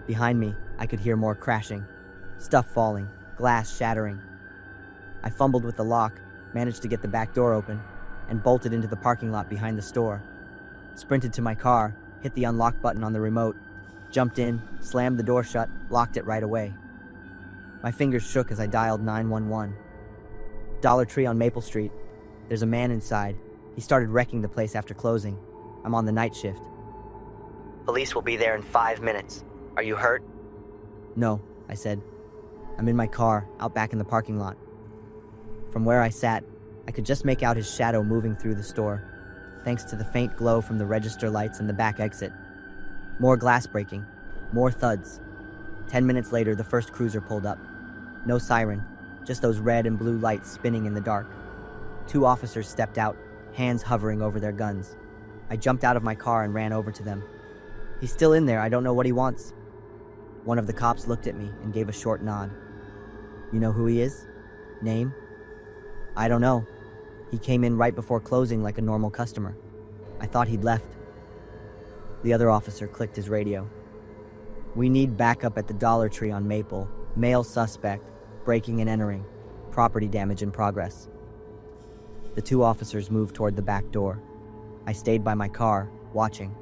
Behind me, I could hear more crashing, stuff falling, glass shattering. I fumbled with the lock, managed to get the back door open, and bolted into the parking lot behind the store. Sprinted to my car, hit the unlock button on the remote, jumped in, slammed the door shut, locked it right away. My fingers shook as I dialed 911. Dollar Tree on Maple Street. There's a man inside. He started wrecking the place after closing. I'm on the night shift. Police will be there in 5 minutes. Are you hurt? No, I said. I'm in my car, out back in the parking lot. From where I sat, I could just make out his shadow moving through the store, thanks to the faint glow from the register lights and the back exit. More glass breaking, more thuds. 10 minutes later, the first cruiser pulled up. No siren, just those red and blue lights spinning in the dark. 2 officers stepped out, hands hovering over their guns. I jumped out of my car and ran over to them. He's still in there, I don't know what he wants. One of the cops looked at me and gave a short nod. You know who he is? Name? I don't know. He came in right before closing like a normal customer. I thought he'd left. The other officer clicked his radio. We need backup at the Dollar Tree on Maple. Male suspect, breaking and entering. Property damage in progress. The two officers moved toward the back door. I stayed by my car, watching.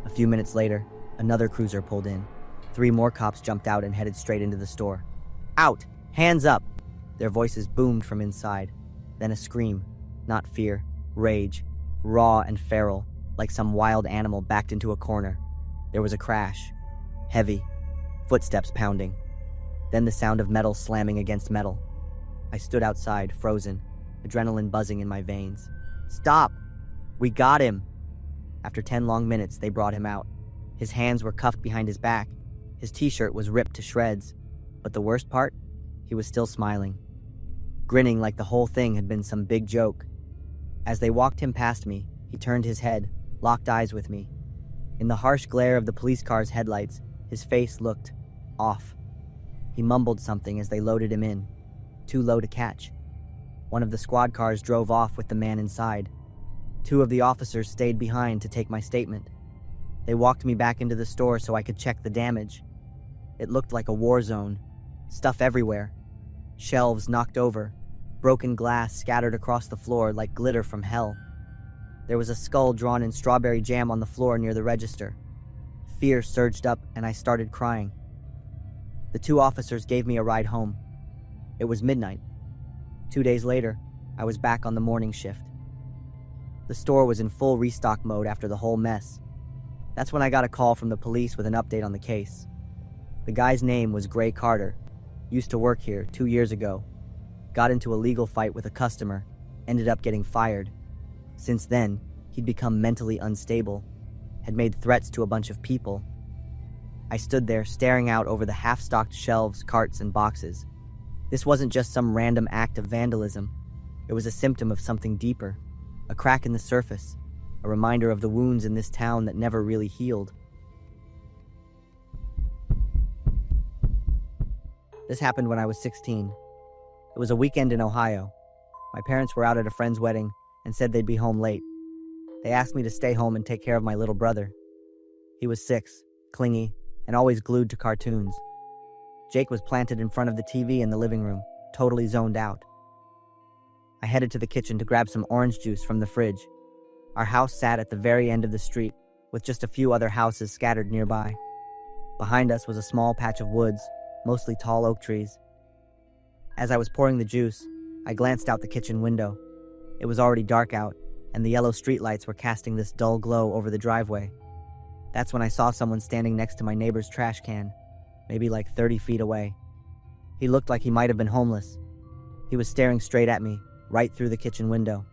A few minutes later, another cruiser pulled in. 3 more cops jumped out and headed straight into the store. Out! Hands up! Their voices boomed from inside. Then a scream. Not fear, rage. Raw and feral, like some wild animal backed into a corner. There was a crash. Heavy. Footsteps pounding. Then the sound of metal slamming against metal. I stood outside, frozen, adrenaline buzzing in my veins. Stop! We got him! After 10 long minutes, they brought him out. His hands were cuffed behind his back. His t-shirt was ripped to shreds. But the worst part? He was still smiling. Grinning like the whole thing had been some big joke. As they walked him past me, he turned his head, locked eyes with me. In the harsh glare of the police car's headlights, his face looked off. He mumbled something as they loaded him in. Too low to catch. One of the squad cars drove off with the man inside. 2 of the officers stayed behind to take my statement. They walked me back into the store so I could check the damage. It looked like a war zone. Stuff everywhere. Shelves knocked over. Broken glass scattered across the floor like glitter from hell. There was a skull drawn in strawberry jam on the floor near the register. Fear surged up and I started crying. The 2 officers gave me a ride home. It was midnight. 2 days later, I was back on the morning shift. The store was in full restock mode after the whole mess. That's when I got a call from the police with an update on the case. The guy's name was Gray Carter. Used to work here 2 years ago. Got into a legal fight with a customer. Ended up getting fired. Since then, he'd become mentally unstable. Had made threats to a bunch of people. I stood there staring out over the half-stocked shelves, carts, and boxes. This wasn't just some random act of vandalism. It was a symptom of something deeper. A crack in the surface. A reminder of the wounds in this town that never really healed. This happened when I was 16. It was a weekend in Ohio. My parents were out at a friend's wedding and said they'd be home late. They asked me to stay home and take care of my little brother. He was 6, clingy, and always glued to cartoons. Jake was planted in front of the TV in the living room, totally zoned out. I headed to the kitchen to grab some orange juice from the fridge. Our house sat at the very end of the street, with just a few other houses scattered nearby. Behind us was a small patch of woods, mostly tall oak trees. As I was pouring the juice, I glanced out the kitchen window. It was already dark out, and the yellow streetlights were casting this dull glow over the driveway. That's when I saw someone standing next to my neighbor's trash can, maybe like 30 feet away. He looked like he might have been homeless. He was staring straight at me, right through the kitchen window.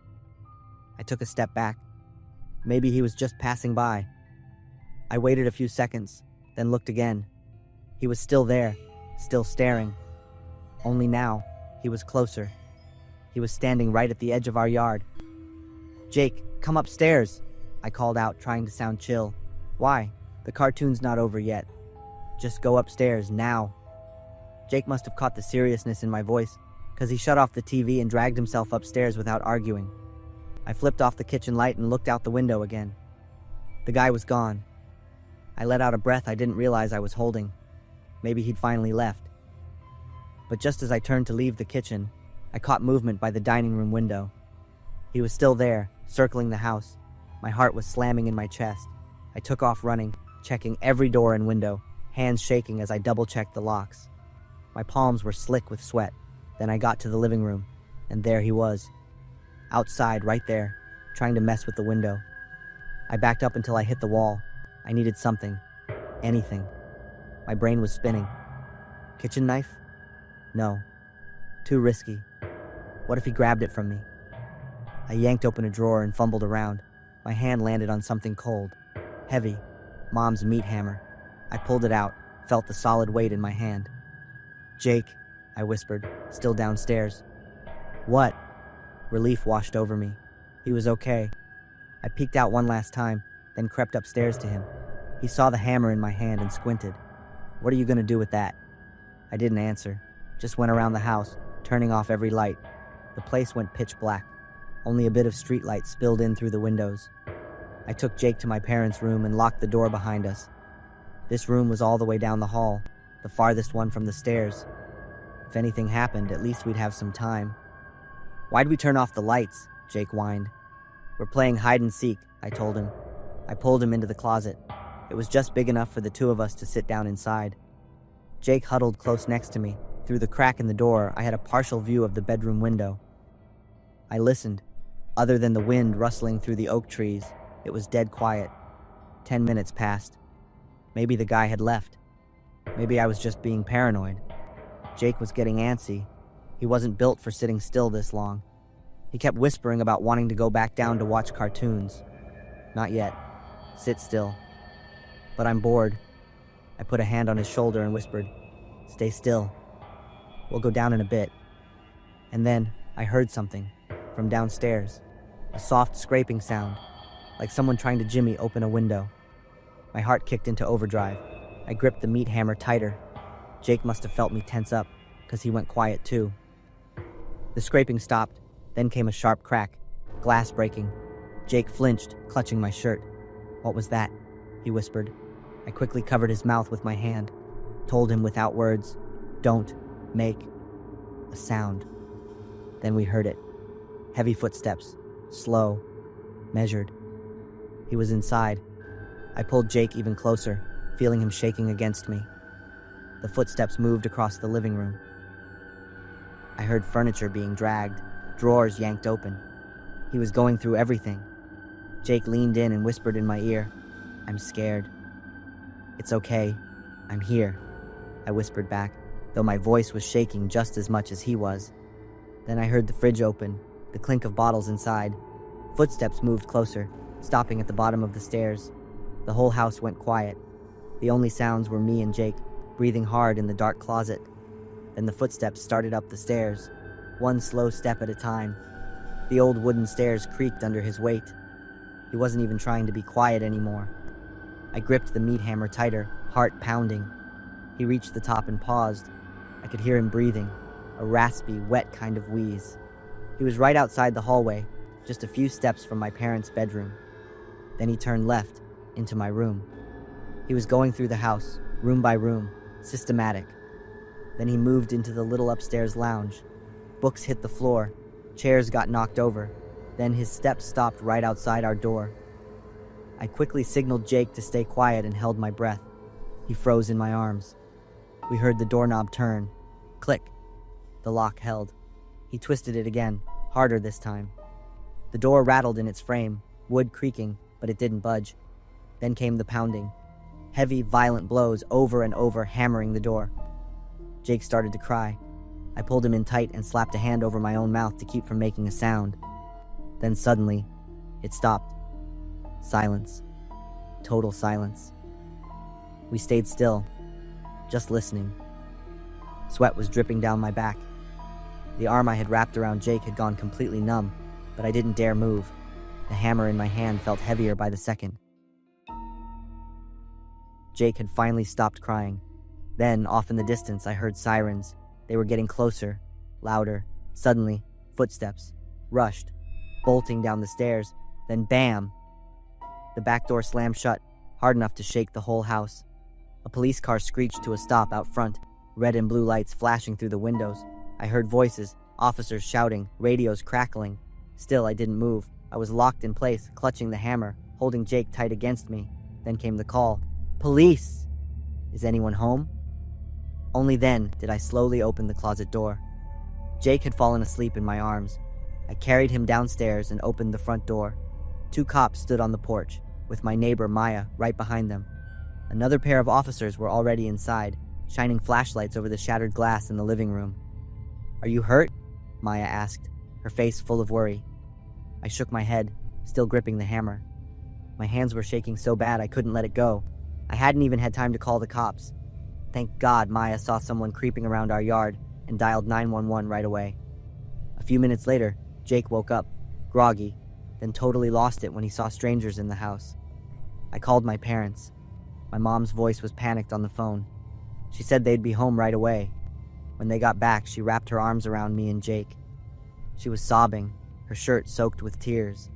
I took a step back. Maybe he was just passing by. I waited a few seconds, then looked again. He was still there, still staring. Only now, he was closer. He was standing right at the edge of our yard. "Jake, come upstairs," I called out, trying to sound chill. "Why? The cartoon's not over yet. Just go upstairs, now." Jake must have caught the seriousness in my voice, because he shut off the TV and dragged himself upstairs without arguing. I flipped off the kitchen light and looked out the window again. The guy was gone. I let out a breath I didn't realize I was holding. Maybe he'd finally left. But just as I turned to leave the kitchen, I caught movement by the dining room window. He was still there, circling the house. My heart was slamming in my chest. I took off running, checking every door and window, hands shaking as I double-checked the locks. My palms were slick with sweat. Then I got to the living room, and there he was. Outside, right there, trying to mess with the window. I backed up until I hit the wall. I needed something. Anything. My brain was spinning. Kitchen knife? No. Too risky. What if he grabbed it from me? I yanked open a drawer and fumbled around. My hand landed on something cold. Heavy. Mom's meat hammer. I pulled it out, felt the solid weight in my hand. "Jake," I whispered, still downstairs. "What?" Relief washed over me. He was okay. I peeked out one last time, then crept upstairs to him. He saw the hammer in my hand and squinted. What are you gonna do with that? I didn't answer, just went around the house, turning off every light. The place went pitch black. Only a bit of street light spilled in through the windows. I took Jake to my parents' room and locked the door behind us. This room was all the way down the hall, the farthest one from the stairs. If anything happened, at least we'd have some time. Why'd we turn off the lights? Jake whined. We're playing hide and seek, I told him. I pulled him into the closet. It was just big enough for the two of us to sit down inside. Jake huddled close next to me. Through the crack in the door, I had a partial view of the bedroom window. I listened. Other than the wind rustling through the oak trees, it was dead quiet. 10 minutes passed. Maybe the guy had left. Maybe I was just being paranoid. Jake was getting antsy. He wasn't built for sitting still this long. He kept whispering about wanting to go back down to watch cartoons. Not yet. Sit still. But I'm bored. I put a hand on his shoulder and whispered, "Stay still. We'll go down in a bit." And then I heard something from downstairs. A soft scraping sound, like someone trying to jimmy open a window. My heart kicked into overdrive. I gripped the meat hammer tighter. Jake must have felt me tense up, because he went quiet too. The scraping stopped, then came a sharp crack, glass breaking. Jake flinched, clutching my shirt. "What was that?" he whispered. I quickly covered his mouth with my hand, told him without words, "Don't make a sound." Then we heard it. Heavy footsteps, slow, measured. He was inside. I pulled Jake even closer, feeling him shaking against me. The footsteps moved across the living room. I heard furniture being dragged, drawers yanked open. He was going through everything. Jake leaned in and whispered in my ear, "I'm scared." "It's okay. I'm here," I whispered back, though my voice was shaking just as much as he was. Then I heard the fridge open, the clink of bottles inside. Footsteps moved closer, stopping at the bottom of the stairs. The whole house went quiet. The only sounds were me and Jake, breathing hard in the dark closet. Then the footsteps started up the stairs, one slow step at a time. The old wooden stairs creaked under his weight. He wasn't even trying to be quiet anymore. I gripped the meat hammer tighter, heart pounding. He reached the top and paused. I could hear him breathing, a raspy, wet kind of wheeze. He was right outside the hallway, just a few steps from my parents' bedroom. Then he turned left, into my room. He was going through the house, room by room, systematic. Then he moved into the little upstairs lounge. Books hit the floor, chairs got knocked over. Then his steps stopped right outside our door. I quickly signaled Jake to stay quiet and held my breath. He froze in my arms. We heard the doorknob turn. Click. The lock held. He twisted it again, harder this time. The door rattled in its frame, wood creaking, but it didn't budge. Then came the pounding. Heavy, violent blows over and over, hammering the door. Jake started to cry. I pulled him in tight and slapped a hand over my own mouth to keep from making a sound. Then suddenly, it stopped. Silence. Total silence. We stayed still, just listening. Sweat was dripping down my back. The arm I had wrapped around Jake had gone completely numb, but I didn't dare move. The hammer in my hand felt heavier by the second. Jake had finally stopped crying. Then, off in the distance, I heard sirens. They were getting closer, louder. Suddenly, footsteps. Rushed, bolting down the stairs. Then bam! The back door slammed shut, hard enough to shake the whole house. A police car screeched to a stop out front, red and blue lights flashing through the windows. I heard voices, officers shouting, radios crackling. Still, I didn't move. I was locked in place, clutching the hammer, holding Jake tight against me. Then came the call. "Police! Is anyone home?" Only then did I slowly open the closet door. Jake had fallen asleep in my arms. I carried him downstairs and opened the front door. 2 cops stood on the porch, with my neighbor Maya right behind them. Another pair of officers were already inside, shining flashlights over the shattered glass in the living room. "Are you hurt?" Maya asked, her face full of worry. I shook my head, still gripping the hammer. My hands were shaking so bad I couldn't let it go. I hadn't even had time to call the cops. Thank God Maya saw someone creeping around our yard and dialed 911 right away. A few minutes later, Jake woke up, groggy, then totally lost it when he saw strangers in the house. I called my parents. My mom's voice was panicked on the phone. She said they'd be home right away. When they got back, she wrapped her arms around me and Jake. She was sobbing, her shirt soaked with tears.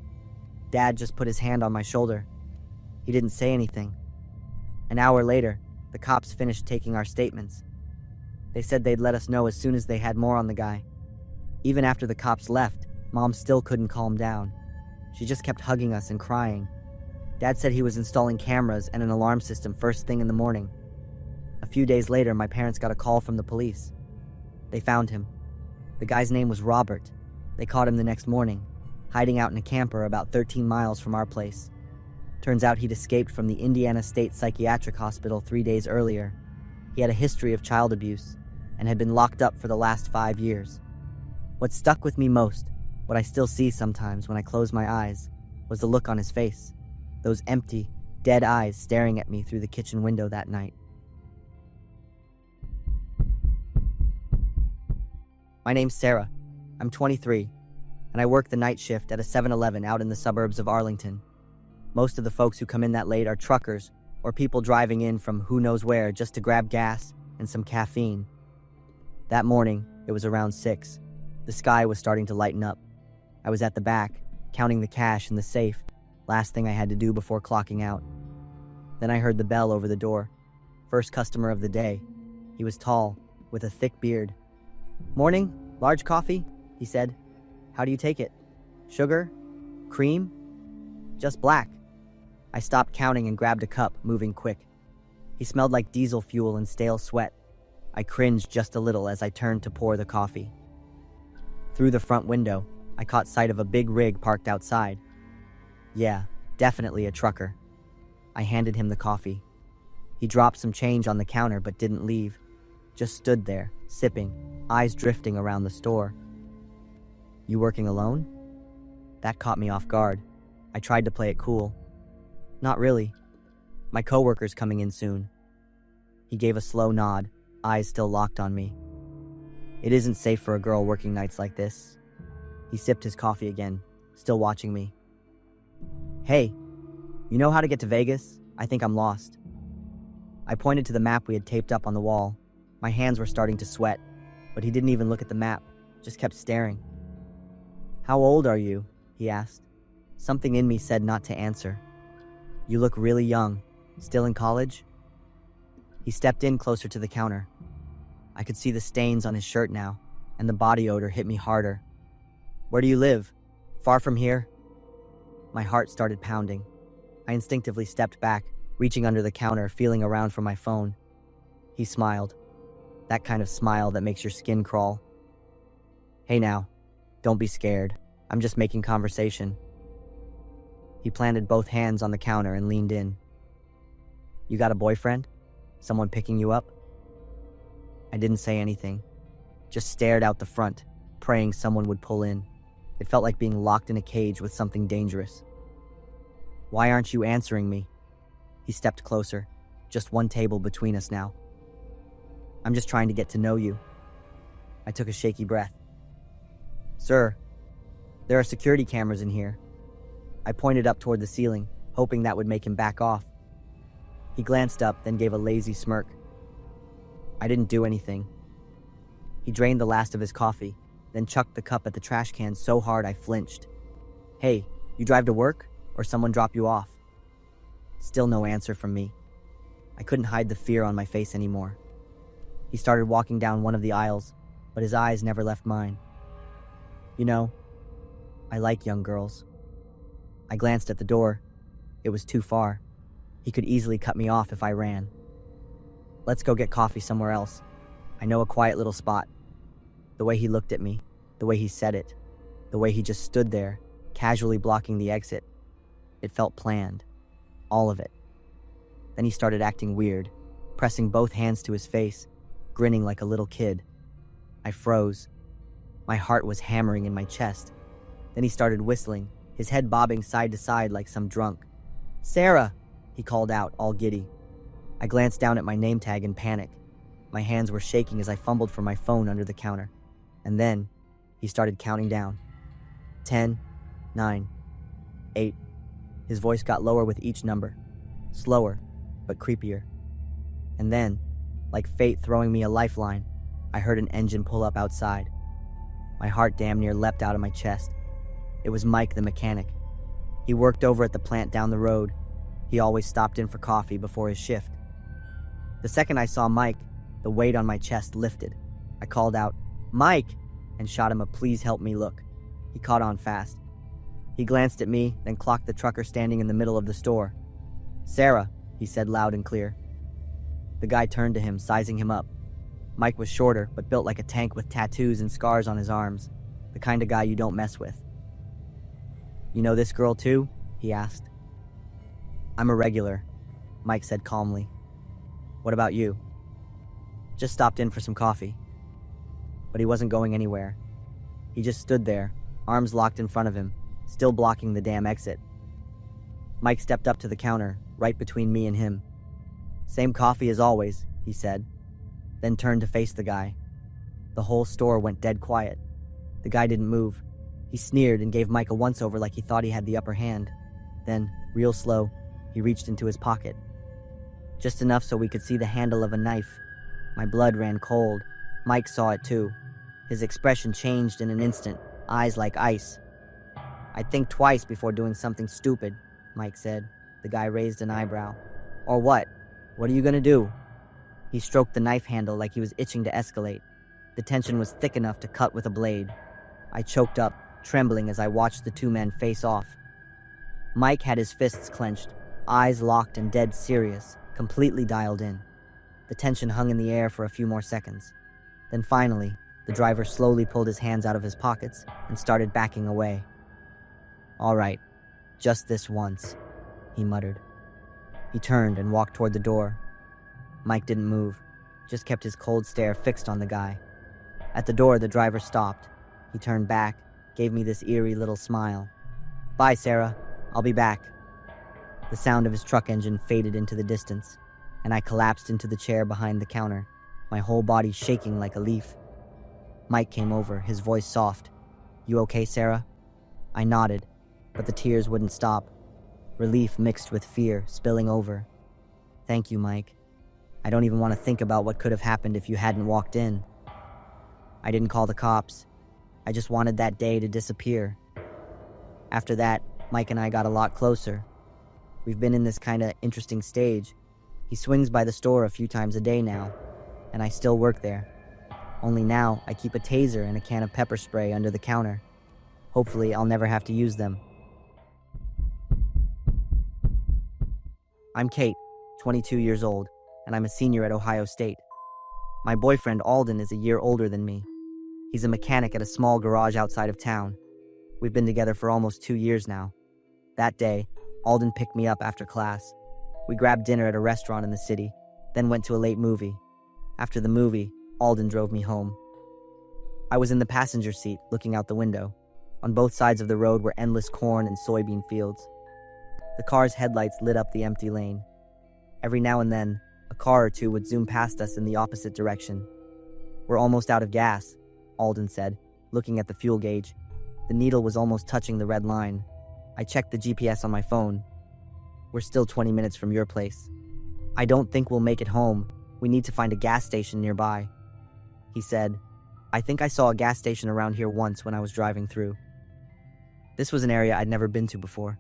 Dad just put his hand on my shoulder. He didn't say anything. An hour later, the cops finished taking our statements. They said they'd let us know as soon as they had more on the guy. Even after the cops left, Mom still couldn't calm down. She just kept hugging us and crying. Dad said he was installing cameras and an alarm system first thing in the morning. A few days later, my parents got a call from the police. They found him. The guy's name was Robert. They caught him the next morning, hiding out in a camper about 13 miles from our place. Turns out he'd escaped from the Indiana State Psychiatric Hospital 3 days earlier. He had a history of child abuse and had been locked up for the last 5 years. What stuck with me most, what I still see sometimes when I close my eyes, was the look on his face. Those empty, dead eyes staring at me through the kitchen window that night. My name's Sarah. I'm 23, and I work the night shift at a 7-Eleven out in the suburbs of Arlington. Most of the folks who come in that late are truckers or people driving in from who knows where just to grab gas and some caffeine. That morning, it was around 6. The sky was starting to lighten up. I was at the back, counting the cash in the safe, last thing I had to do before clocking out. Then I heard the bell over the door. First customer of the day. He was tall, with a thick beard. "Morning, large coffee?" he said. "How do you take it? Sugar? Cream?" "Just black." I stopped counting and grabbed a cup, moving quick. He smelled like diesel fuel and stale sweat. I cringed just a little as I turned to pour the coffee. Through the front window, I caught sight of a big rig parked outside. Yeah, definitely a trucker. I handed him the coffee. He dropped some change on the counter but didn't leave. Just stood there, sipping, eyes drifting around the store. "You working alone?" That caught me off guard. I tried to play it cool. "Not really. My coworker's coming in soon." He gave a slow nod, eyes still locked on me. "It isn't safe for a girl working nights like this." He sipped his coffee again, still watching me. "Hey, you know how to get to Vegas? I think I'm lost." I pointed to the map we had taped up on the wall. My hands were starting to sweat, but he didn't even look at the map, just kept staring. "How old are you?" he asked. Something in me said not to answer. "You look really young. Still in college?" He stepped in closer to the counter. I could see the stains on his shirt now, and the body odor hit me harder. "Where do you live? Far from here?" My heart started pounding. I instinctively stepped back, reaching under the counter, feeling around for my phone. He smiled. That kind of smile that makes your skin crawl. "Hey now, don't be scared. I'm just making conversation." He planted both hands on the counter and leaned in. "You got a boyfriend? Someone picking you up?" I didn't say anything, just stared out the front, praying someone would pull in. It felt like being locked in a cage with something dangerous. "Why aren't you answering me?" He stepped closer, just one table between us now. "I'm just trying to get to know you." I took a shaky breath. "Sir, there are security cameras in here." I pointed up toward the ceiling, hoping that would make him back off. He glanced up, then gave a lazy smirk. I didn't do anything. He drained the last of his coffee, then chucked the cup at the trash can so hard I flinched. "Hey, you drive to work? Or someone drop you off?" Still no answer from me. I couldn't hide the fear on my face anymore. He started walking down one of the aisles, but his eyes never left mine. "You know, I like young girls." I glanced at the door. It was too far. He could easily cut me off if I ran. "Let's go get coffee somewhere else. I know a quiet little spot." The way he looked at me, the way he said it, the way he just stood there, casually blocking the exit. It felt planned. All of it. Then he started acting weird, pressing both hands to his face, grinning like a little kid. I froze. My heart was hammering in my chest. Then he started whistling, his head bobbing side to side like some drunk. "Sarah!" he called out, all giddy. I glanced down at my name tag in panic. My hands were shaking as I fumbled for my phone under the counter. And then, he started counting down. 10, 9, 8. His voice got lower with each number. Slower, but creepier. And then, Like fate throwing me a lifeline, I heard an engine pull up outside. My heart damn near leapt out of my chest. It was Mike the mechanic. He worked over at the plant down the road. He always stopped in for coffee before his shift. The second I saw Mike, the weight on my chest lifted. I called out, "Mike!" and shot him a "please help me" look. He caught on fast. He glanced at me, then clocked the trucker standing in the middle of the store. "Sarah," he said loud and clear. The guy turned to him, sizing him up. Mike was shorter, but built like a tank with tattoos and scars on his arms. The kind of guy you don't mess with. "You know this girl too?" he asked. "I'm a regular," Mike said calmly. "What about you?" "Just stopped in for some coffee." But he wasn't going anywhere. He just stood there, arms locked in front of him, still blocking the damn exit. Mike stepped up to the counter, right between me and him. "Same coffee as always," he said, then turned to face the guy. The whole store went dead quiet. The guy didn't move. He sneered and gave Mike a once-over like he thought he had the upper hand. Then, real slow, he reached into his pocket. Just enough so we could see the handle of a knife. My blood ran cold. Mike saw it too. His expression changed in an instant, eyes like ice. "I'd think twice before doing something stupid," Mike said. The guy raised an eyebrow. "Or what? What are you gonna do?" He stroked the knife handle like he was itching to escalate. The tension was thick enough to cut with a blade. I choked up, trembling as I watched the two men face off. Mike had his fists clenched, eyes locked and dead serious, completely dialed in. The tension hung in the air for a few more seconds. Then finally, the driver slowly pulled his hands out of his pockets and started backing away. "All right, just this once," he muttered. He turned and walked toward the door. Mike didn't move, just kept his cold stare fixed on the guy. At the door, the driver stopped. He turned back, gave me this eerie little smile. "Bye, Sarah. I'll be back." The sound of his truck engine faded into the distance, and I collapsed into the chair behind the counter, my whole body shaking like a leaf. Mike came over, his voice soft. "You okay, Sarah?" I nodded, but the tears wouldn't stop. Relief mixed with fear, spilling over. "Thank you, Mike. I don't even want to think about what could have happened if you hadn't walked in." I didn't call the cops. I just wanted that day to disappear. After that, Mike and I got a lot closer. We've been in this kind of interesting stage. He swings by the store a few times a day now, and I still work there. Only now, I keep a taser and a can of pepper spray under the counter. Hopefully, I'll never have to use them. I'm Kate, 22 years old, and I'm a senior at Ohio State. My boyfriend, Alden, is a year older than me. He's a mechanic at a small garage outside of town. We've been together for almost 2 years now. That day, Alden picked me up after class. We grabbed dinner at a restaurant in the city, then went to a late movie. After the movie, Alden drove me home. I was in the passenger seat, looking out the window. On both sides of the road were endless corn and soybean fields. The car's headlights lit up the empty lane. Every now and then, a car or two would zoom past us in the opposite direction. "We're almost out of gas," Alden said, looking at the fuel gauge. The needle was almost touching the red line. I checked the GPS on my phone. "We're still 20 minutes from your place." "I don't think we'll make it home. We need to find a gas station nearby," he said. "I think I saw a gas station around here once when I was driving through." This was an area I'd never been to before.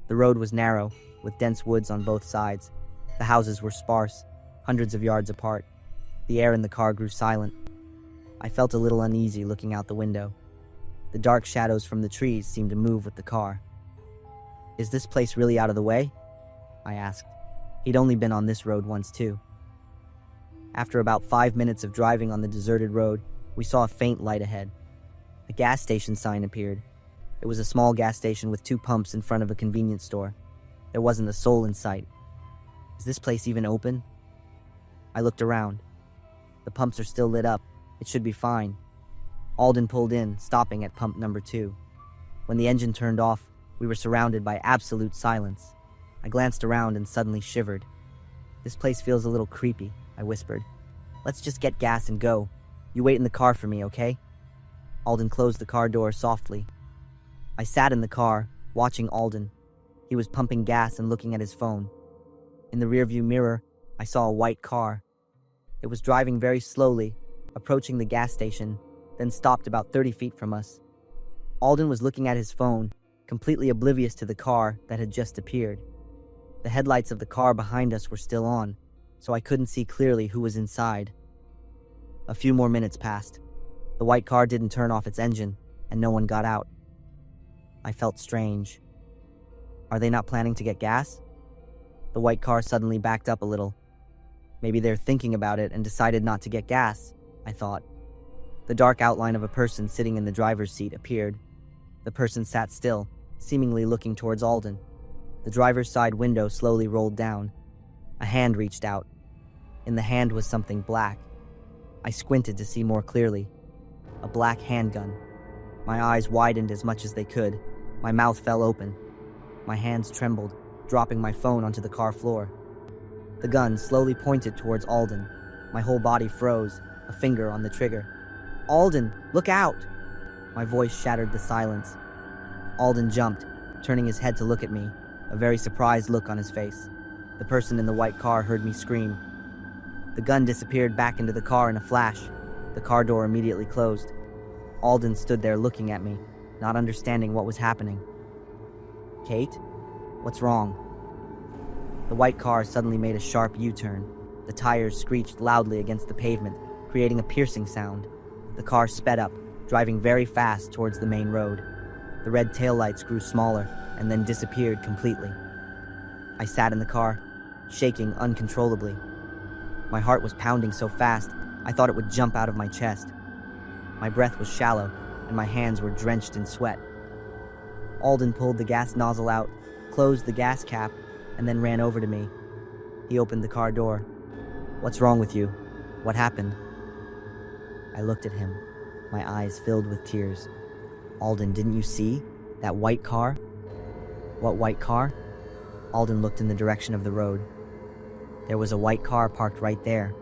The road was narrow, with dense woods on both sides. The houses were sparse, hundreds of yards apart. The air in the car grew silent. I felt a little uneasy looking out the window. The dark shadows from the trees seemed to move with the car. "Is this place really out of the way?" I asked. He'd only been on this road once too. After about 5 minutes of driving on the deserted road, we saw a faint light ahead. A gas station sign appeared. It was a small gas station with 2 pumps in front of a convenience store. There wasn't a soul in sight. Is this place even open? I looked around. The pumps are still lit up. It should be fine. Alden pulled in, stopping at pump number 2. When the engine turned off, we were surrounded by absolute silence. I glanced around and suddenly shivered. "This place feels a little creepy," I whispered. "Let's just get gas and go. You wait in the car for me, okay?" Alden closed the car door softly. I sat in the car, watching Alden. He was pumping gas and looking at his phone. In the rearview mirror, I saw a white car. It was driving very slowly, approaching the gas station, then stopped about 30 feet from us. Alden was looking at his phone, completely oblivious to the car that had just appeared. The headlights of the car behind us were still on, so I couldn't see clearly who was inside. A few more minutes passed. The white car didn't turn off its engine, and no one got out. I felt strange. Are they not planning to get gas? The white car suddenly backed up a little. Maybe they're thinking about it and decided not to get gas, I thought. The dark outline of a person sitting in the driver's seat appeared. The person sat still, seemingly looking towards Alden. The driver's side window slowly rolled down. A hand reached out. In the hand was something black. I squinted to see more clearly. A black handgun. My eyes widened as much as they could. My mouth fell open. My hands trembled, dropping my phone onto the car floor. The gun slowly pointed towards Alden. My whole body froze, a finger on the trigger. "Alden, look out!" My voice shattered the silence. Alden jumped, turning his head to look at me, a very surprised look on his face. The person in the white car heard me scream. The gun disappeared back into the car in a flash. The car door immediately closed. Alden stood there looking at me, not understanding what was happening. "Kate? What's wrong?" The white car suddenly made a sharp U-turn. The tires screeched loudly against the pavement, creating a piercing sound. The car sped up, driving very fast towards the main road. The red taillights grew smaller and then disappeared completely. I sat in the car, shaking uncontrollably. My heart was pounding so fast, I thought it would jump out of my chest. My breath was shallow, and my hands were drenched in sweat. Alden pulled the gas nozzle out, closed the gas cap, and then ran over to me. He opened the car door. "What's wrong with you? What happened?" I looked at him, my eyes filled with tears. "Alden, didn't you see? That white car?" "What white car?" Alden looked in the direction of the road. There was a white car parked right there.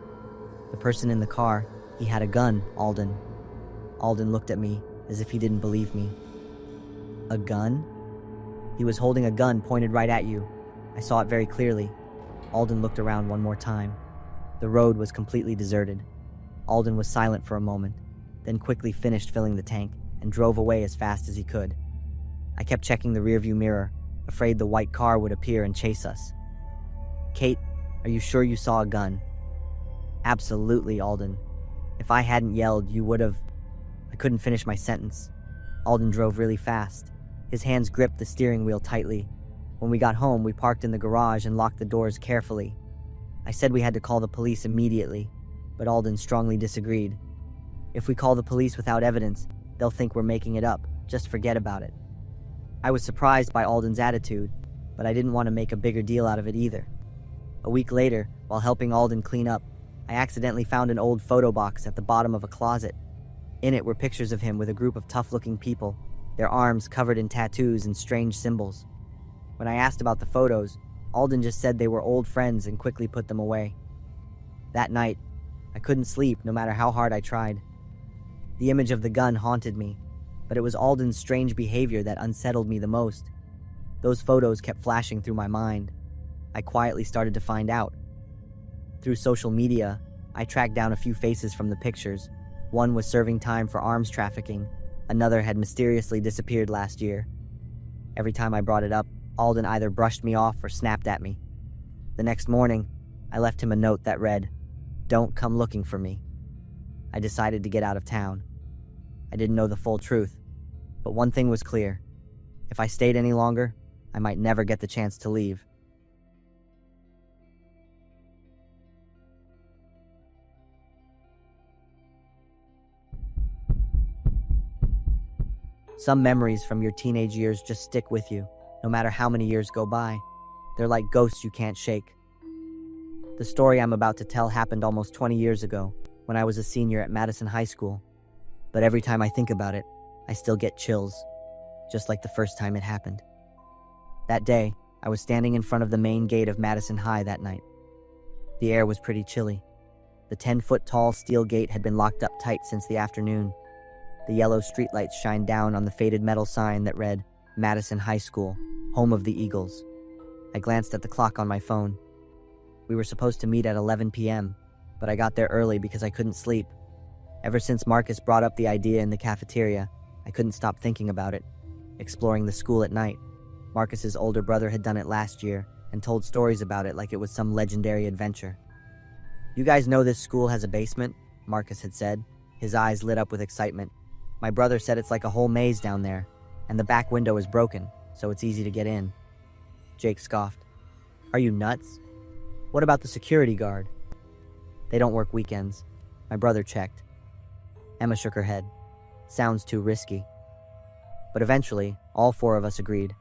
The person in the car, he had a gun, Alden. Alden looked at me as if he didn't believe me. "A gun?" "He was holding a gun pointed right at you. I saw it very clearly." Alden looked around one more time. The road was completely deserted. Alden was silent for a moment, then quickly finished filling the tank and drove away as fast as he could. I kept checking the rearview mirror, afraid the white car would appear and chase us. "Kate, are you sure you saw a gun?" "Absolutely, Alden. If I hadn't yelled, you would have..." I couldn't finish my sentence. Alden drove really fast. His hands gripped the steering wheel tightly. When we got home, we parked in the garage and locked the doors carefully. I said we had to call the police immediately, but Alden strongly disagreed. "If we call the police without evidence, they'll think we're making it up. Just forget about it." I was surprised by Alden's attitude, but I didn't want to make a bigger deal out of it either. A week later, while helping Alden clean up, I accidentally found an old photo box at the bottom of a closet. In it were pictures of him with a group of tough-looking people, their arms covered in tattoos and strange symbols. When I asked about the photos, Alden just said they were old friends and quickly put them away. That night, I couldn't sleep no matter how hard I tried. The image of the gun haunted me, but it was Alden's strange behavior that unsettled me the most. Those photos kept flashing through my mind. I quietly started to find out. Through social media, I tracked down a few faces from the pictures. One was serving time for arms trafficking. Another had mysteriously disappeared last year. Every time I brought it up, Alden either brushed me off or snapped at me. The next morning, I left him a note that read, "Don't come looking for me." I decided to get out of town. I didn't know the full truth, but one thing was clear. If I stayed any longer, I might never get the chance to leave. Some memories from your teenage years just stick with you, no matter how many years go by. They're like ghosts you can't shake. The story I'm about to tell happened almost 20 years ago, when I was a senior at Madison High School. But every time I think about it, I still get chills, just like the first time it happened. That day, I was standing in front of the main gate of Madison High that night. The air was pretty chilly. The 10-foot-tall steel gate had been locked up tight since the afternoon. The yellow streetlights shined down on the faded metal sign that read, "Madison High School, home of the Eagles." I glanced at the clock on my phone. We were supposed to meet at 11 p.m., but I got there early because I couldn't sleep. Ever since Marcus brought up the idea in the cafeteria, I couldn't stop thinking about it. Exploring the school at night. Marcus's older brother had done it last year and told stories about it like it was some legendary adventure. "You guys know this school has a basement?" Marcus had said. His eyes lit up with excitement. "My brother said it's like a whole maze down there, and the back window is broken, so it's easy to get in." Jake scoffed. "Are you nuts? What about the security guard?" "They don't work weekends." My brother checked. Emma shook her head. "Sounds too risky." But eventually, all four of us agreed.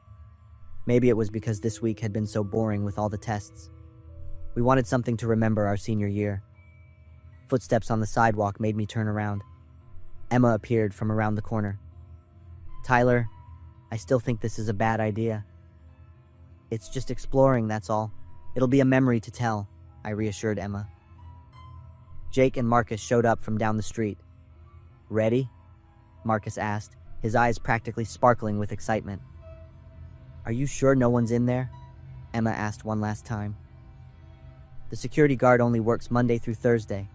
Maybe it was because this week had been so boring with all the tests. We wanted something to remember our senior year. Footsteps on the sidewalk made me turn around. Emma appeared from around the corner. "Tyler, I still think this is a bad idea." "It's just exploring, that's all. It'll be a memory to tell," I reassured Emma. Jake and Marcus showed up from down the street. "Ready?" Marcus asked, his eyes practically sparkling with excitement. "Are you sure no one's in there?" Emma asked one last time. "The security guard only works Monday through Thursday.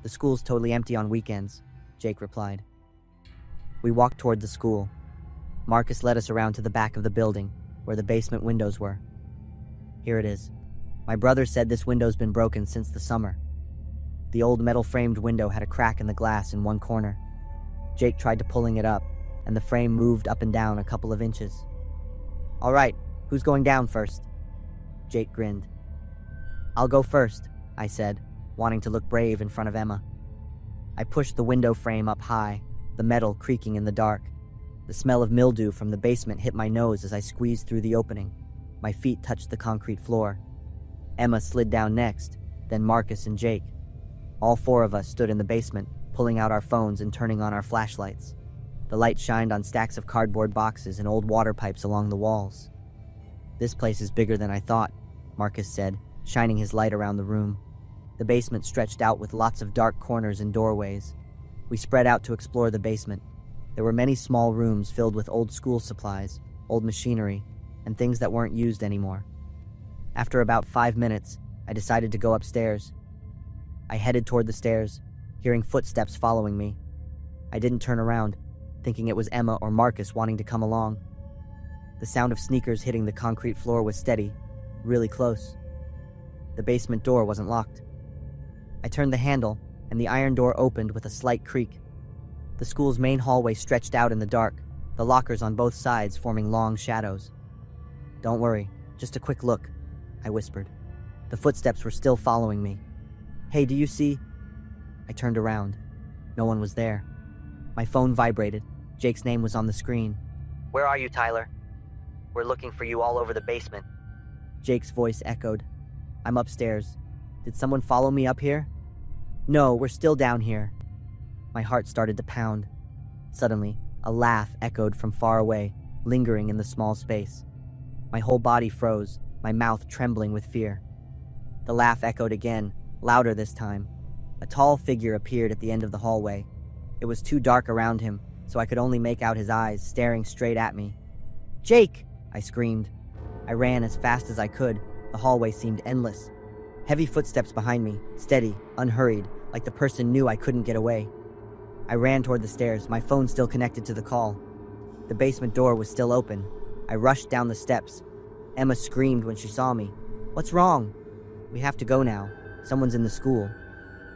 The school's totally empty on weekends," Jake replied. We walked toward the school. Marcus led us around to the back of the building, where the basement windows were. "Here it is. My brother said this window's been broken since the summer." The old metal-framed window had a crack in the glass in one corner. Jake tried to pulling it up, and the frame moved up and down a couple of inches. "All right, who's going down first?" Jake grinned. "I'll go first," I said, wanting to look brave in front of Emma. I pushed the window frame up high, the metal creaking in the dark. The smell of mildew from the basement hit my nose as I squeezed through the opening. My feet touched the concrete floor. Emma slid down next, then Marcus and Jake. All four of us stood in the basement, pulling out our phones and turning on our flashlights. The light shined on stacks of cardboard boxes and old water pipes along the walls. "This place is bigger than I thought," Marcus said, shining his light around the room. The basement stretched out with lots of dark corners and doorways. We spread out to explore the basement. There were many small rooms filled with old school supplies, old machinery, and things that weren't used anymore. After about 5 minutes, I decided to go upstairs. I headed toward the stairs, hearing footsteps following me. I didn't turn around, thinking it was Emma or Marcus wanting to come along. The sound of sneakers hitting the concrete floor was steady, really close. The basement door wasn't locked. I turned the handle, and the iron door opened with a slight creak. The school's main hallway stretched out in the dark, the lockers on both sides forming long shadows. "Don't worry, just a quick look," I whispered. The footsteps were still following me. "Hey, do you see?" I turned around. No one was there. My phone vibrated. Jake's name was on the screen. "Where are you, Tyler? We're looking for you all over the basement." Jake's voice echoed. "I'm upstairs. Did someone follow me up here?" "No, we're still down here." My heart started to pound. Suddenly, a laugh echoed from far away, lingering in the small space. My whole body froze, my mouth trembling with fear. The laugh echoed again, louder this time. A tall figure appeared at the end of the hallway. It was too dark around him, so I could only make out his eyes staring straight at me. "Jake!" I screamed. I ran as fast as I could. The hallway seemed endless. Heavy footsteps behind me, steady, unhurried, like the person knew I couldn't get away. I ran toward the stairs, my phone still connected to the call. The basement door was still open. I rushed down the steps. Emma screamed when she saw me. "What's wrong?" "We have to go now. Someone's in the school."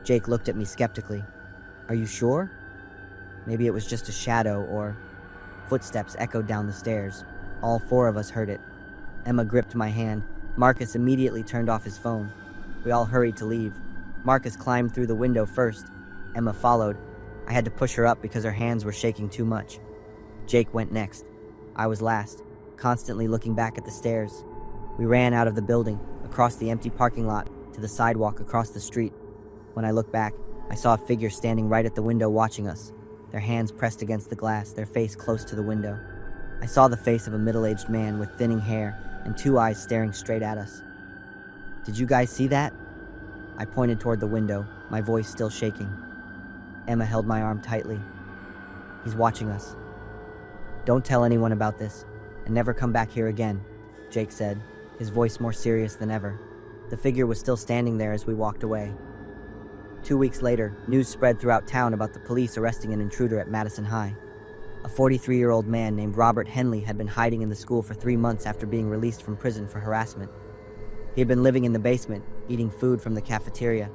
Jake looked at me skeptically. "Are you sure?" Maybe it was just a shadow, or... Footsteps echoed down the stairs. All four of us heard it. Emma gripped my hand. Marcus immediately turned off his phone. We all hurried to leave. Marcus climbed through the window first. Emma followed. I had to push her up because her hands were shaking too much. Jake went next. I was last, constantly looking back at the stairs. We ran out of the building, across the empty parking lot, to the sidewalk across the street. When I looked back, I saw a figure standing right at the window watching us, their hands pressed against the glass, their face close to the window. I saw the face of a middle-aged man with thinning hair and 2 eyes staring straight at us. "Did you guys see that?" I pointed toward the window, my voice still shaking. Emma held my arm tightly. "He's watching us." "Don't tell anyone about this, and never come back here again," Jake said, his voice more serious than ever. The figure was still standing there as we walked away. 2 weeks later, news spread throughout town about the police arresting an intruder at Madison High. A 43-year-old man named Robert Henley had been hiding in the school for 3 months after being released from prison for harassment. He had been living in the basement, eating food from the cafeteria.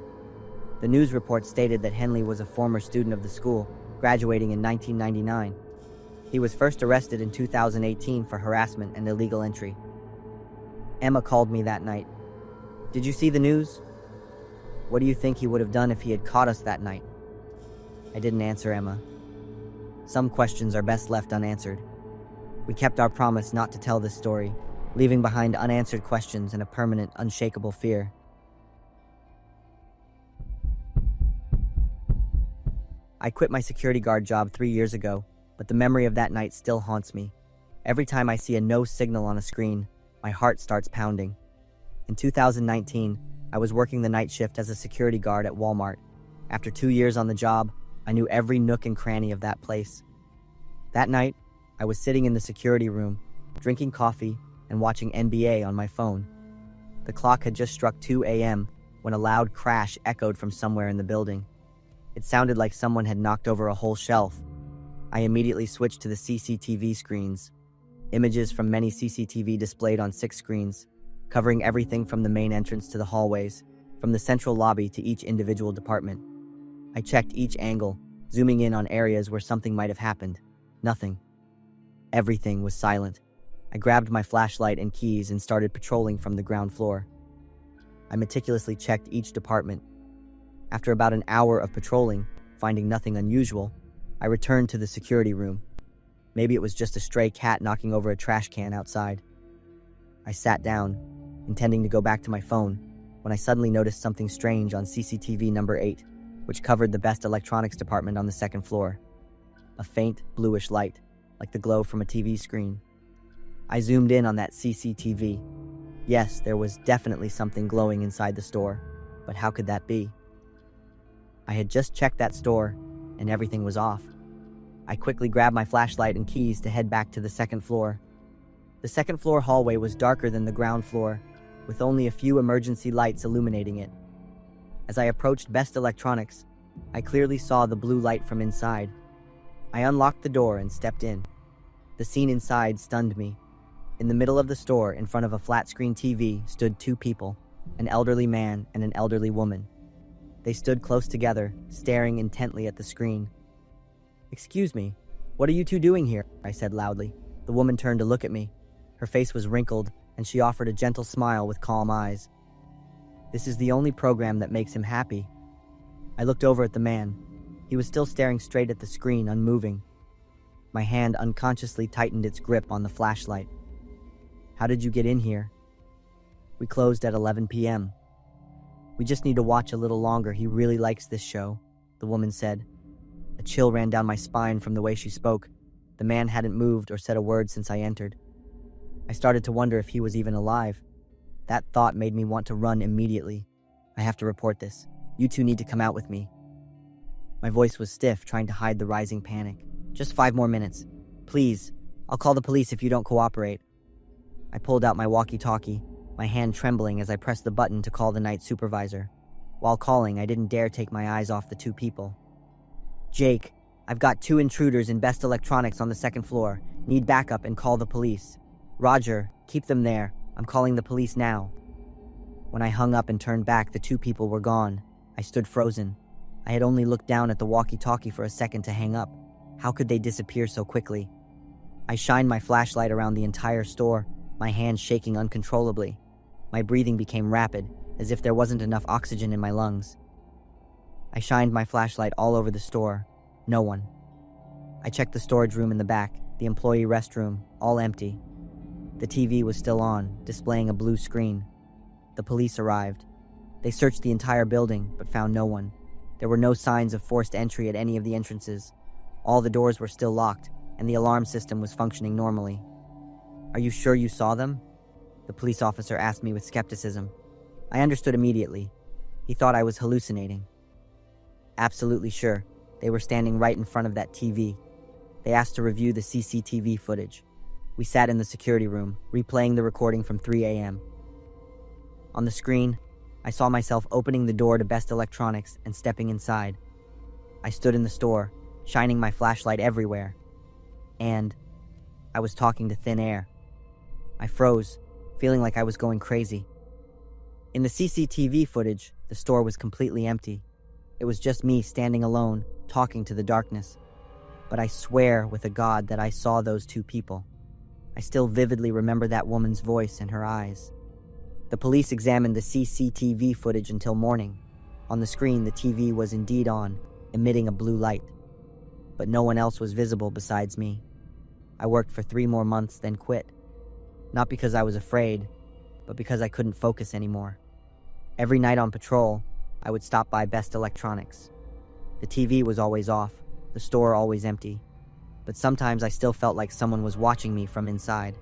The news report stated that Henley was a former student of the school, graduating in 1999. He was first arrested in 2018 for harassment and illegal entry. Emma called me that night. "Did you see the news? What do you think he would have done if he had caught us that night?" I didn't answer Emma. Some questions are best left unanswered. We kept our promise not to tell this story, leaving behind unanswered questions and a permanent, unshakable fear. I quit my security guard job 3 years ago, but the memory of that night still haunts me. Every time I see a no signal on a screen, my heart starts pounding. In 2019, I was working the night shift as a security guard at Walmart. After 2 years on the job, I knew every nook and cranny of that place. That night, I was sitting in the security room, drinking coffee and watching NBA on my phone. The clock had just struck 2 a.m. when a loud crash echoed from somewhere in the building. It sounded like someone had knocked over a whole shelf. I immediately switched to the CCTV screens. Images from many CCTV displayed on 6 screens, covering everything from the main entrance to the hallways, from the central lobby to each individual department. I checked each angle, zooming in on areas where something might have happened. Nothing. Everything was silent. I grabbed my flashlight and keys and started patrolling from the ground floor. I meticulously checked each department. After about an hour of patrolling, finding nothing unusual, I returned to the security room. Maybe it was just a stray cat knocking over a trash can outside. I sat down, intending to go back to my phone, when I suddenly noticed something strange on CCTV number 8, which covered the best electronics department on the second floor. A faint, bluish light, like the glow from a TV screen. I zoomed in on that CCTV. Yes, there was definitely something glowing inside the store, but how could that be? I had just checked that store, and everything was off. I quickly grabbed my flashlight and keys to head back to the second floor. The second floor hallway was darker than the ground floor, with only a few emergency lights illuminating it. As I approached Best Electronics, I clearly saw the blue light from inside. I unlocked the door and stepped in. The scene inside stunned me. In the middle of the store, in front of a flat-screen TV, stood 2 people, an elderly man and an elderly woman. They stood close together, staring intently at the screen. "Excuse me, what are you 2 doing here?" I said loudly. The woman turned to look at me. Her face was wrinkled, and she offered a gentle smile with calm eyes. "This is the only program that makes him happy." I looked over at the man. He was still staring straight at the screen, unmoving. My hand unconsciously tightened its grip on the flashlight. "How did you get in here?" "We closed at 11 p.m. "We just need to watch a little longer. He really likes this show," the woman said. A chill ran down my spine from the way she spoke. The man hadn't moved or said a word since I entered. I started to wonder if he was even alive. That thought made me want to run immediately. "I have to report this. You 2 need to come out with me." My voice was stiff, trying to hide the rising panic. "Just 5 more minutes. Please. I'll call the police if you don't cooperate." I pulled out my walkie-talkie, my hand trembling as I pressed the button to call the night supervisor. While calling, I didn't dare take my eyes off the 2 people. "Jake, I've got 2 intruders in Best Electronics on the second floor. Need backup and call the police." "Roger, keep them there. I'm calling the police now." When I hung up and turned back, the 2 people were gone. I stood frozen. I had only looked down at the walkie-talkie for a second to hang up. How could they disappear so quickly? I shined my flashlight around the entire store, my hands shaking uncontrollably. My breathing became rapid, as if there wasn't enough oxygen in my lungs. I shined my flashlight all over the store. No one. I checked the storage room in the back, the employee restroom, all empty. The TV was still on, displaying a blue screen. The police arrived. They searched the entire building, but found no one. There were no signs of forced entry at any of the entrances. All the doors were still locked, and the alarm system was functioning normally. "Are you sure you saw them?" the police officer asked me with skepticism. I understood immediately. He thought I was hallucinating. "Absolutely sure. They were standing right in front of that TV." They asked to review the CCTV footage. We sat in the security room, replaying the recording from 3 a.m. On the screen, I saw myself opening the door to Best Electronics and stepping inside. I stood in the store, shining my flashlight everywhere. And I was talking to thin air. I froze, feeling like I was going crazy. In the CCTV footage, the store was completely empty. It was just me standing alone, talking to the darkness. But I swear with a God that I saw those two people. I still vividly remember that woman's voice and her eyes. The police examined the CCTV footage until morning. On the screen, the TV was indeed on, emitting a blue light. But no one else was visible besides me. I worked for 3 more months, then quit. Not because I was afraid, but because I couldn't focus anymore. Every night on patrol, I would stop by Best Electronics. The TV was always off, the store always empty. But sometimes I still felt like someone was watching me from inside.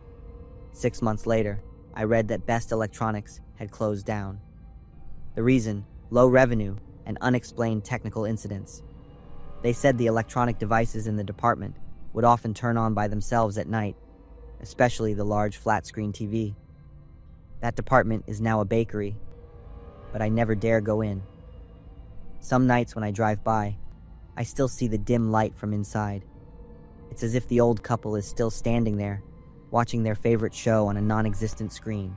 6 months later, I read that Best Electronics had closed down. The reason, low revenue and unexplained technical incidents. They said the electronic devices in the department would often turn on by themselves at night, especially the large flat-screen TV. That department is now a bakery, but I never dare go in. Some nights when I drive by, I still see the dim light from inside. It's as if the old couple is still standing there, watching their favorite show on a non-existent screen.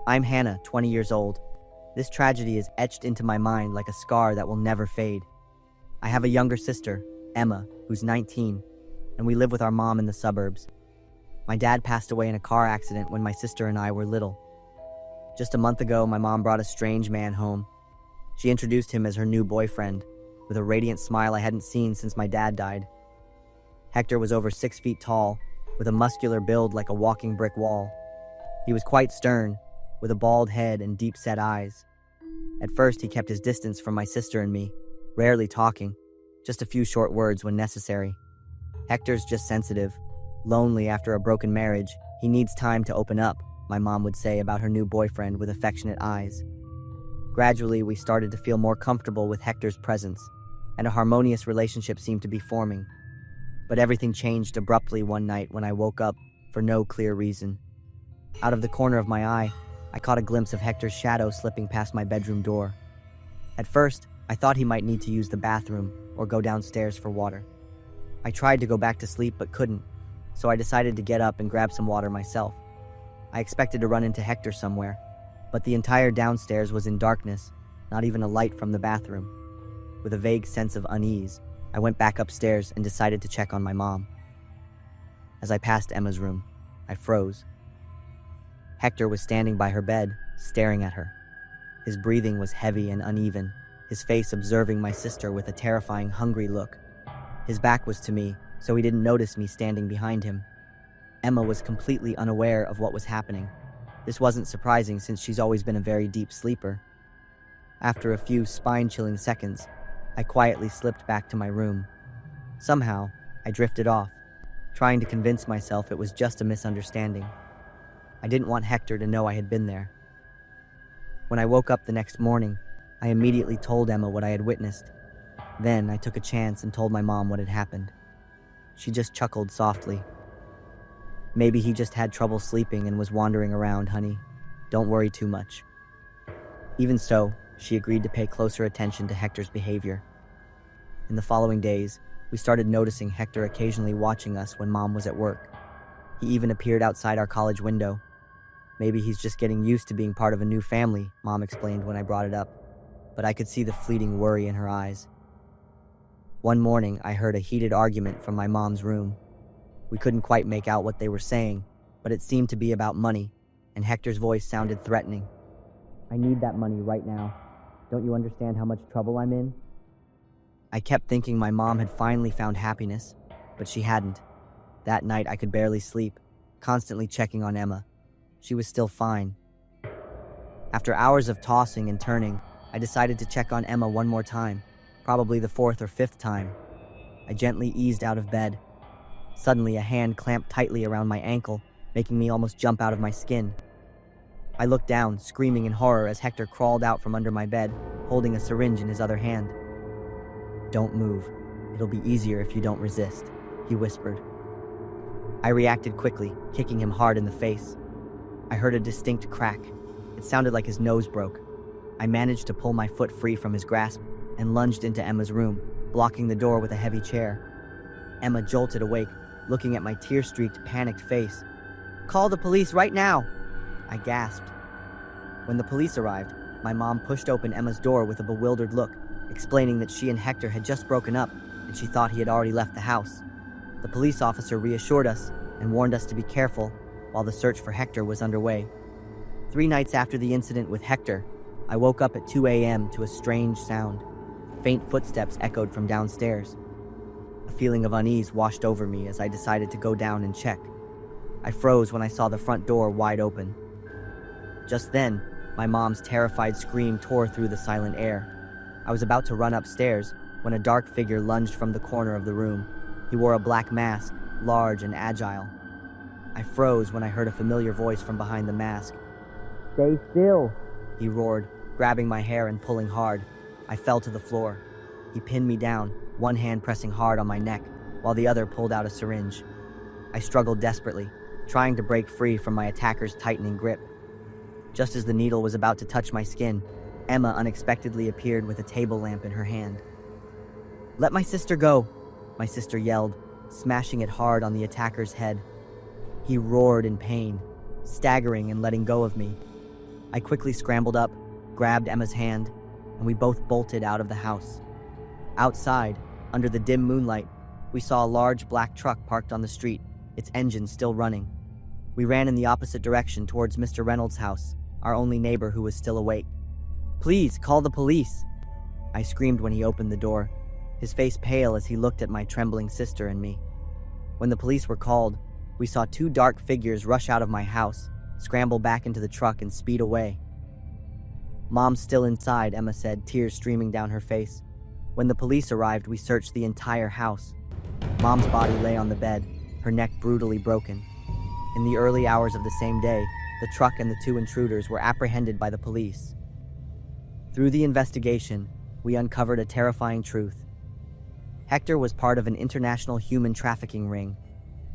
I'm Hannah, 20 years old. This tragedy is etched into my mind like a scar that will never fade. I have a younger sister, Emma, who's 19, and we live with our mom in the suburbs. My dad passed away in a car accident when my sister and I were little. Just a month ago, my mom brought a strange man home. She introduced him as her new boyfriend, with a radiant smile I hadn't seen since my dad died. Hector was over 6 feet tall, with a muscular build like a walking brick wall. He was quite stern, with a bald head and deep-set eyes. At first, he kept his distance from my sister and me, rarely talking, just a few short words when necessary. Hector's just sensitive, lonely after a broken marriage. He needs time to open up, my mom would say about her new boyfriend with affectionate eyes. Gradually, we started to feel more comfortable with Hector's presence, and a harmonious relationship seemed to be forming. But everything changed abruptly one night when I woke up for no clear reason. Out of the corner of my eye, I caught a glimpse of Hector's shadow slipping past my bedroom door. At first, I thought he might need to use the bathroom or go downstairs for water. I tried to go back to sleep but couldn't, so I decided to get up and grab some water myself. I expected to run into Hector somewhere, but the entire downstairs was in darkness, not even a light from the bathroom. With a vague sense of unease, I went back upstairs and decided to check on my mom. As I passed Emma's room, I froze. Hector was standing by her bed, staring at her. His breathing was heavy and uneven, his face observing my sister with a terrifying, hungry look. His back was to me, so he didn't notice me standing behind him. Emma was completely unaware of what was happening. This wasn't surprising since she's always been a very deep sleeper. After a few spine-chilling seconds, I quietly slipped back to my room. Somehow, I drifted off, trying to convince myself it was just a misunderstanding. I didn't want Hector to know I had been there. When I woke up the next morning, I immediately told Emma what I had witnessed. Then I took a chance and told my mom what had happened. She just chuckled softly. "Maybe he just had trouble sleeping and was wandering around, honey. Don't worry too much." Even so, she agreed to pay closer attention to Hector's behavior. In the following days, we started noticing Hector occasionally watching us when Mom was at work. He even appeared outside our college window. "Maybe he's just getting used to being part of a new family," Mom explained when I brought it up, but I could see the fleeting worry in her eyes. One morning, I heard a heated argument from my mom's room. We couldn't quite make out what they were saying, but it seemed to be about money, and Hector's voice sounded threatening. "I need that money right now. Don't you understand how much trouble I'm in?" I kept thinking my mom had finally found happiness, but she hadn't. That night, I could barely sleep, constantly checking on Emma. She was still fine. After hours of tossing and turning, I decided to check on Emma one more time, probably the 4th or 5th time. I gently eased out of bed. Suddenly, a hand clamped tightly around my ankle, making me almost jump out of my skin. I looked down, screaming in horror as Hector crawled out from under my bed, holding a syringe in his other hand. "Don't move. It'll be easier if you don't resist," he whispered. I reacted quickly, kicking him hard in the face. I heard a distinct crack. It sounded like his nose broke. I managed to pull my foot free from his grasp and lunged into Emma's room, blocking the door with a heavy chair. Emma jolted awake, looking at my tear-streaked, panicked face. "Call the police right now!" I gasped. When the police arrived, my mom pushed open Emma's door with a bewildered look, explaining that she and Hector had just broken up and she thought he had already left the house. The police officer reassured us and warned us to be careful while the search for Hector was underway. 3 nights after the incident with Hector, I woke up at 2 a.m. to a strange sound. Faint footsteps echoed from downstairs. A feeling of unease washed over me as I decided to go down and check. I froze when I saw the front door wide open. Just then, my mom's terrified scream tore through the silent air. I was about to run upstairs when a dark figure lunged from the corner of the room. He wore a black mask, large and agile. I froze when I heard a familiar voice from behind the mask. "Stay still," he roared, grabbing my hair and pulling hard. I fell to the floor. He pinned me down, one hand pressing hard on my neck, while the other pulled out a syringe. I struggled desperately, trying to break free from my attacker's tightening grip. Just as the needle was about to touch my skin, Emma unexpectedly appeared with a table lamp in her hand. "Let my sister go," my sister yelled, smashing it hard on the attacker's head. He roared in pain, staggering and letting go of me. I quickly scrambled up, grabbed Emma's hand, and we both bolted out of the house. Outside, under the dim moonlight, we saw a large black truck parked on the street, its engine still running. We ran in the opposite direction towards Mr. Reynolds' house, our only neighbor who was still awake. "Please, call the police!" I screamed when he opened the door, his face pale as he looked at my trembling sister and me. When the police were called, we saw 2 dark figures rush out of my house, scramble back into the truck, and speed away. "Mom's still inside," Emma said, tears streaming down her face. When the police arrived, we searched the entire house. Mom's body lay on the bed, her neck brutally broken. In the early hours of the same day, the truck and the 2 intruders were apprehended by the police. Through the investigation, we uncovered a terrifying truth. Hector was part of an international human trafficking ring.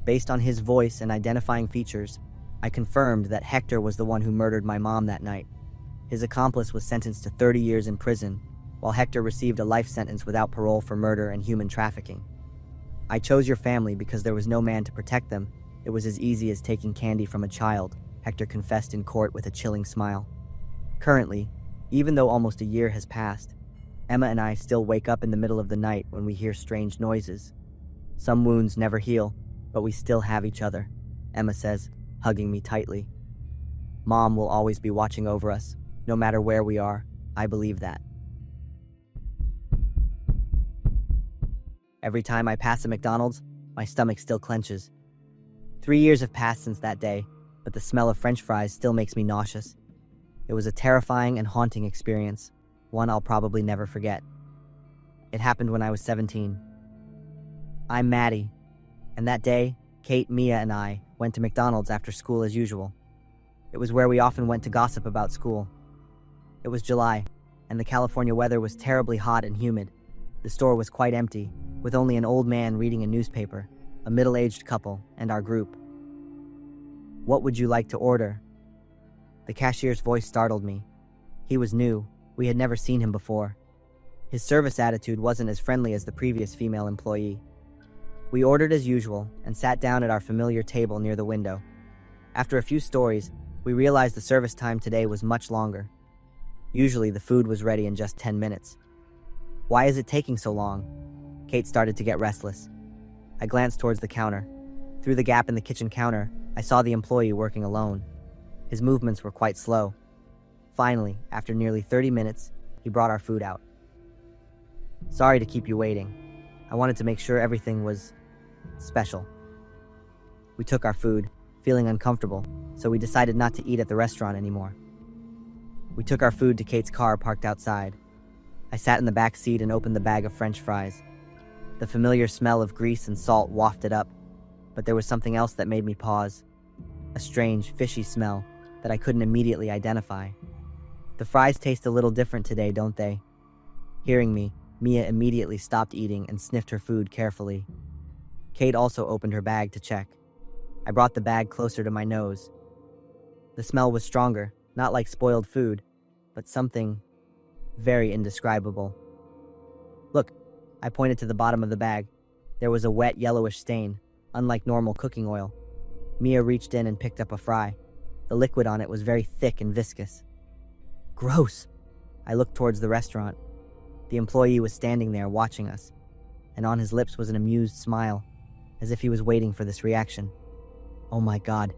Based on his voice and identifying features, I confirmed that Hector was the one who murdered my mom that night. His accomplice was sentenced to 30 years in prison, while Hector received a life sentence without parole for murder and human trafficking. "I chose your family because there was no man to protect them. It was as easy as taking candy from a child," Hector confessed in court with a chilling smile. Currently, even though almost a year has passed, Emma and I still wake up in the middle of the night when we hear strange noises. Some wounds never heal, but we still have each other, Emma says, hugging me tightly. Mom will always be watching over us, no matter where we are. I believe that. Every time I pass a McDonald's, my stomach still clenches. 3 years have passed since that day, but the smell of French fries still makes me nauseous. It was a terrifying and haunting experience, one I'll probably never forget. It happened when I was 17. I'm Maddie, and that day, Kate, Mia, and I went to McDonald's after school as usual. It was where we often went to gossip about school. It was July, and the California weather was terribly hot and humid. The store was quite empty, with only an old man reading a newspaper, a middle-aged couple, and our group. "What would you like to order?" The cashier's voice startled me. He was new. We had never seen him before. His service attitude wasn't as friendly as the previous female employee. We ordered as usual and sat down at our familiar table near the window. After a few stories, we realized the service time today was much longer. Usually the food was ready in just 10 minutes. "Why is it taking so long?" Kate started to get restless. I glanced towards the counter. Through the gap in the kitchen counter, I saw the employee working alone. His movements were quite slow. Finally, after nearly 30 minutes, he brought our food out. "Sorry to keep you waiting. I wanted to make sure everything was special." We took our food, feeling uncomfortable, so we decided not to eat at the restaurant anymore. We took our food to Kate's car parked outside. I sat in the back seat and opened the bag of French fries. The familiar smell of grease and salt wafted up, but there was something else that made me pause. A strange, fishy smell that I couldn't immediately identify. "The fries taste a little different today, don't they?" Hearing me, Mia immediately stopped eating and sniffed her food carefully. Kate also opened her bag to check. I brought the bag closer to my nose. The smell was stronger, not like spoiled food, but something very indescribable. Look, I pointed to the bottom of the bag. There was a wet yellowish stain, unlike normal cooking oil. Mia reached in and picked up a fry. The liquid on it was very thick and viscous. Gross! I looked towards the restaurant. The employee was standing there watching us, and on his lips was an amused smile, as if he was waiting for this reaction. Oh my God,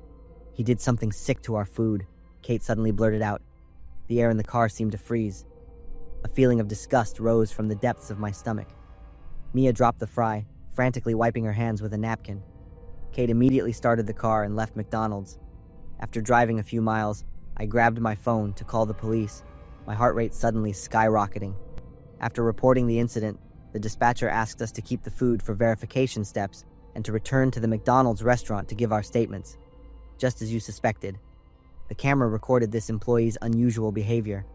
he did something sick to our food, Kate suddenly blurted out. The air in the car seemed to freeze. A feeling of disgust rose from the depths of my stomach. Mia dropped the fry, frantically wiping her hands with a napkin. Kate immediately started the car and left McDonald's. After driving a few miles, I grabbed my phone to call the police, my heart rate suddenly skyrocketing. After reporting the incident, the dispatcher asked us to keep the food for verification steps and to return to the McDonald's restaurant to give our statements. Just as you suspected. The camera recorded this employee's unusual behavior.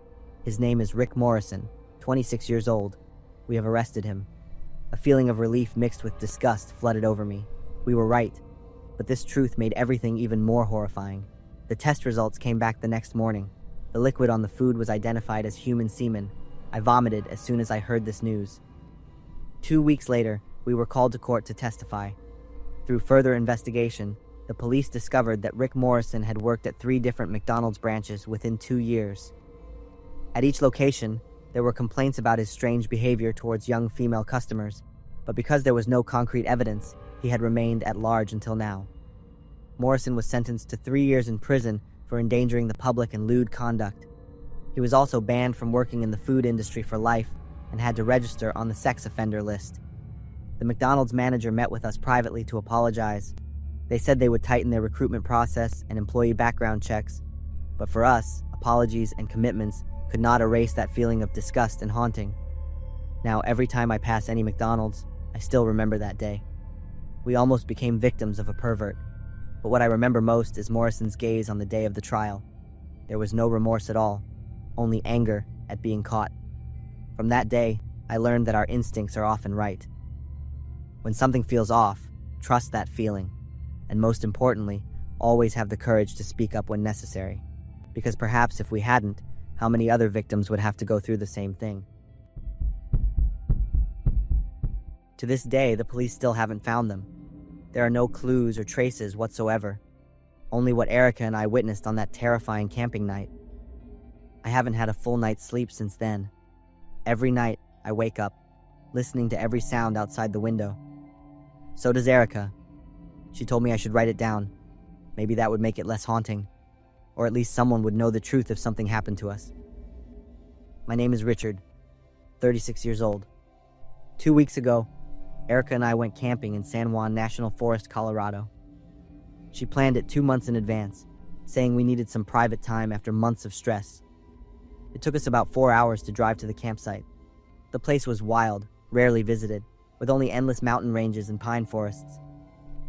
His name is Rick Morrison, 26 years old. We have arrested him. A feeling of relief mixed with disgust flooded over me. We were right, but this truth made everything even more horrifying. The test results came back the next morning. The liquid on the food was identified as human semen. I vomited as soon as I heard this news. 2 weeks later, we were called to court to testify. Through further investigation, the police discovered that Rick Morrison had worked at 3 different McDonald's branches within 2 years. At each location, there were complaints about his strange behavior towards young female customers, but because there was no concrete evidence, he had remained at large until now. Morrison was sentenced to 3 years in prison for endangering the public and lewd conduct. He was also banned from working in the food industry for life and had to register on the sex offender list. The McDonald's manager met with us privately to apologize. They said they would tighten their recruitment process and employee background checks, but for us, apologies and commitments could not erase that feeling of disgust and haunting. Now, every time I pass any McDonald's, I still remember that day. We almost became victims of a pervert, but what I remember most is Morrison's gaze on the day of the trial. There was no remorse at all, only anger at being caught. From that day, I learned that our instincts are often right. When something feels off, trust that feeling, and most importantly, always have the courage to speak up when necessary, because perhaps if we hadn't, how many other victims would have to go through the same thing? To this day, the police still haven't found them. There are no clues or traces whatsoever, only what Erica and I witnessed on that terrifying camping night. I haven't had a full night's sleep since then. Every night, I wake up, listening to every sound outside the window. So does Erica. She told me I should write it down. Maybe that would make it less haunting, or at least someone would know the truth if something happened to us. My name is Richard, 36 years old. 2 weeks ago, Erica and I went camping in San Juan National Forest, Colorado. She planned it 2 months in advance, saying we needed some private time after months of stress. It took us about 4 hours to drive to the campsite. The place was wild, rarely visited, with only endless mountain ranges and pine forests.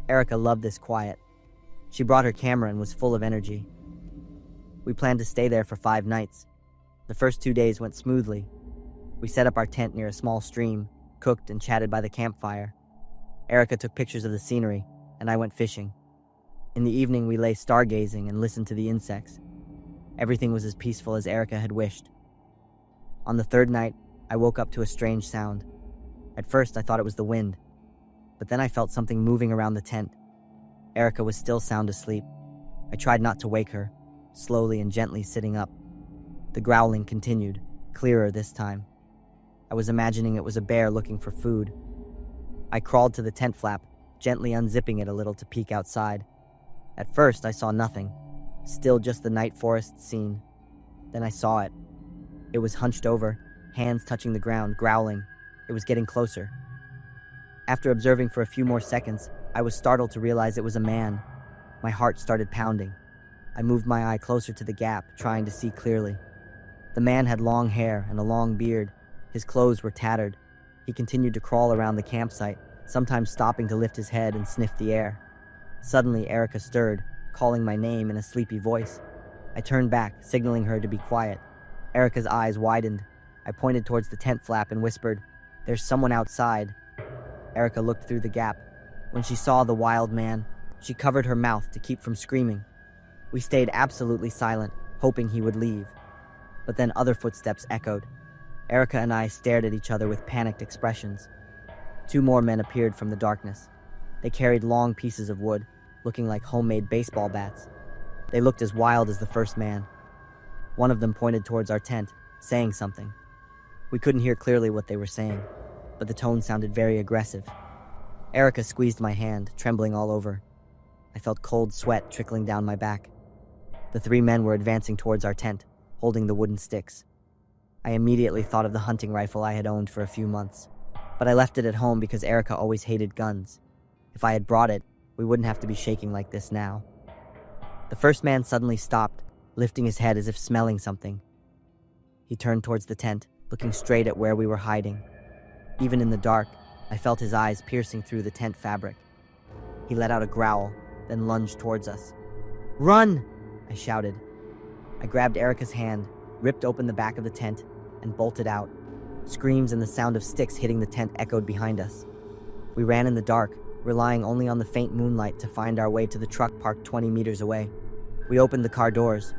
Erica loved this quiet. She brought her camera and was full of energy. We planned to stay there for 5 nights. The first 2 days went smoothly. We set up our tent near a small stream, cooked and chatted by the campfire. Erica took pictures of the scenery, and I went fishing. In the evening, we lay stargazing and listened to the insects. Everything was as peaceful as Erica had wished. On the 3rd night, I woke up to a strange sound. At first, I thought it was the wind, but then I felt something moving around the tent. Erica was still sound asleep. I tried not to wake her, slowly and gently sitting up. The growling continued, clearer this time. I was imagining it was a bear looking for food. I crawled to the tent flap, gently unzipping it a little to peek outside. At first, I saw nothing, still just the night forest scene. Then I saw it. It was hunched over, hands touching the ground, growling. It was getting closer. After observing for a few more seconds, I was startled to realize it was a man. My heart started pounding. I moved my eye closer to the gap, trying to see clearly. The man had long hair and a long beard. His clothes were tattered. He continued to crawl around the campsite, sometimes stopping to lift his head and sniff the air. Suddenly, Erica stirred, calling my name in a sleepy voice. I turned back, signaling her to be quiet. Erica's eyes widened. I pointed towards the tent flap and whispered, "There's someone outside." Erica looked through the gap. When she saw the wild man, she covered her mouth to keep from screaming. We stayed absolutely silent, hoping he would leave. But then other footsteps echoed. Erica and I stared at each other with panicked expressions. Two more men appeared from the darkness. They carried long pieces of wood, looking like homemade baseball bats. They looked as wild as the first man. One of them pointed towards our tent, saying something. We couldn't hear clearly what they were saying, but the tone sounded very aggressive. Erica squeezed my hand, trembling all over. I felt cold sweat trickling down my back. The three men were advancing towards our tent, holding the wooden sticks. I immediately thought of the hunting rifle I had owned for a few months, but I left it at home because Erica always hated guns. If I had brought it, we wouldn't have to be shaking like this now. The first man suddenly stopped, lifting his head as if smelling something. He turned towards the tent, looking straight at where we were hiding. Even in the dark, I felt his eyes piercing through the tent fabric. He let out a growl, then lunged towards us. "Run!" I shouted. I grabbed Erica's hand, ripped open the back of the tent, and bolted out. Screams and the sound of sticks hitting the tent echoed behind us. We ran in the dark, relying only on the faint moonlight to find our way to the truck parked 20 meters away. We opened the car doors.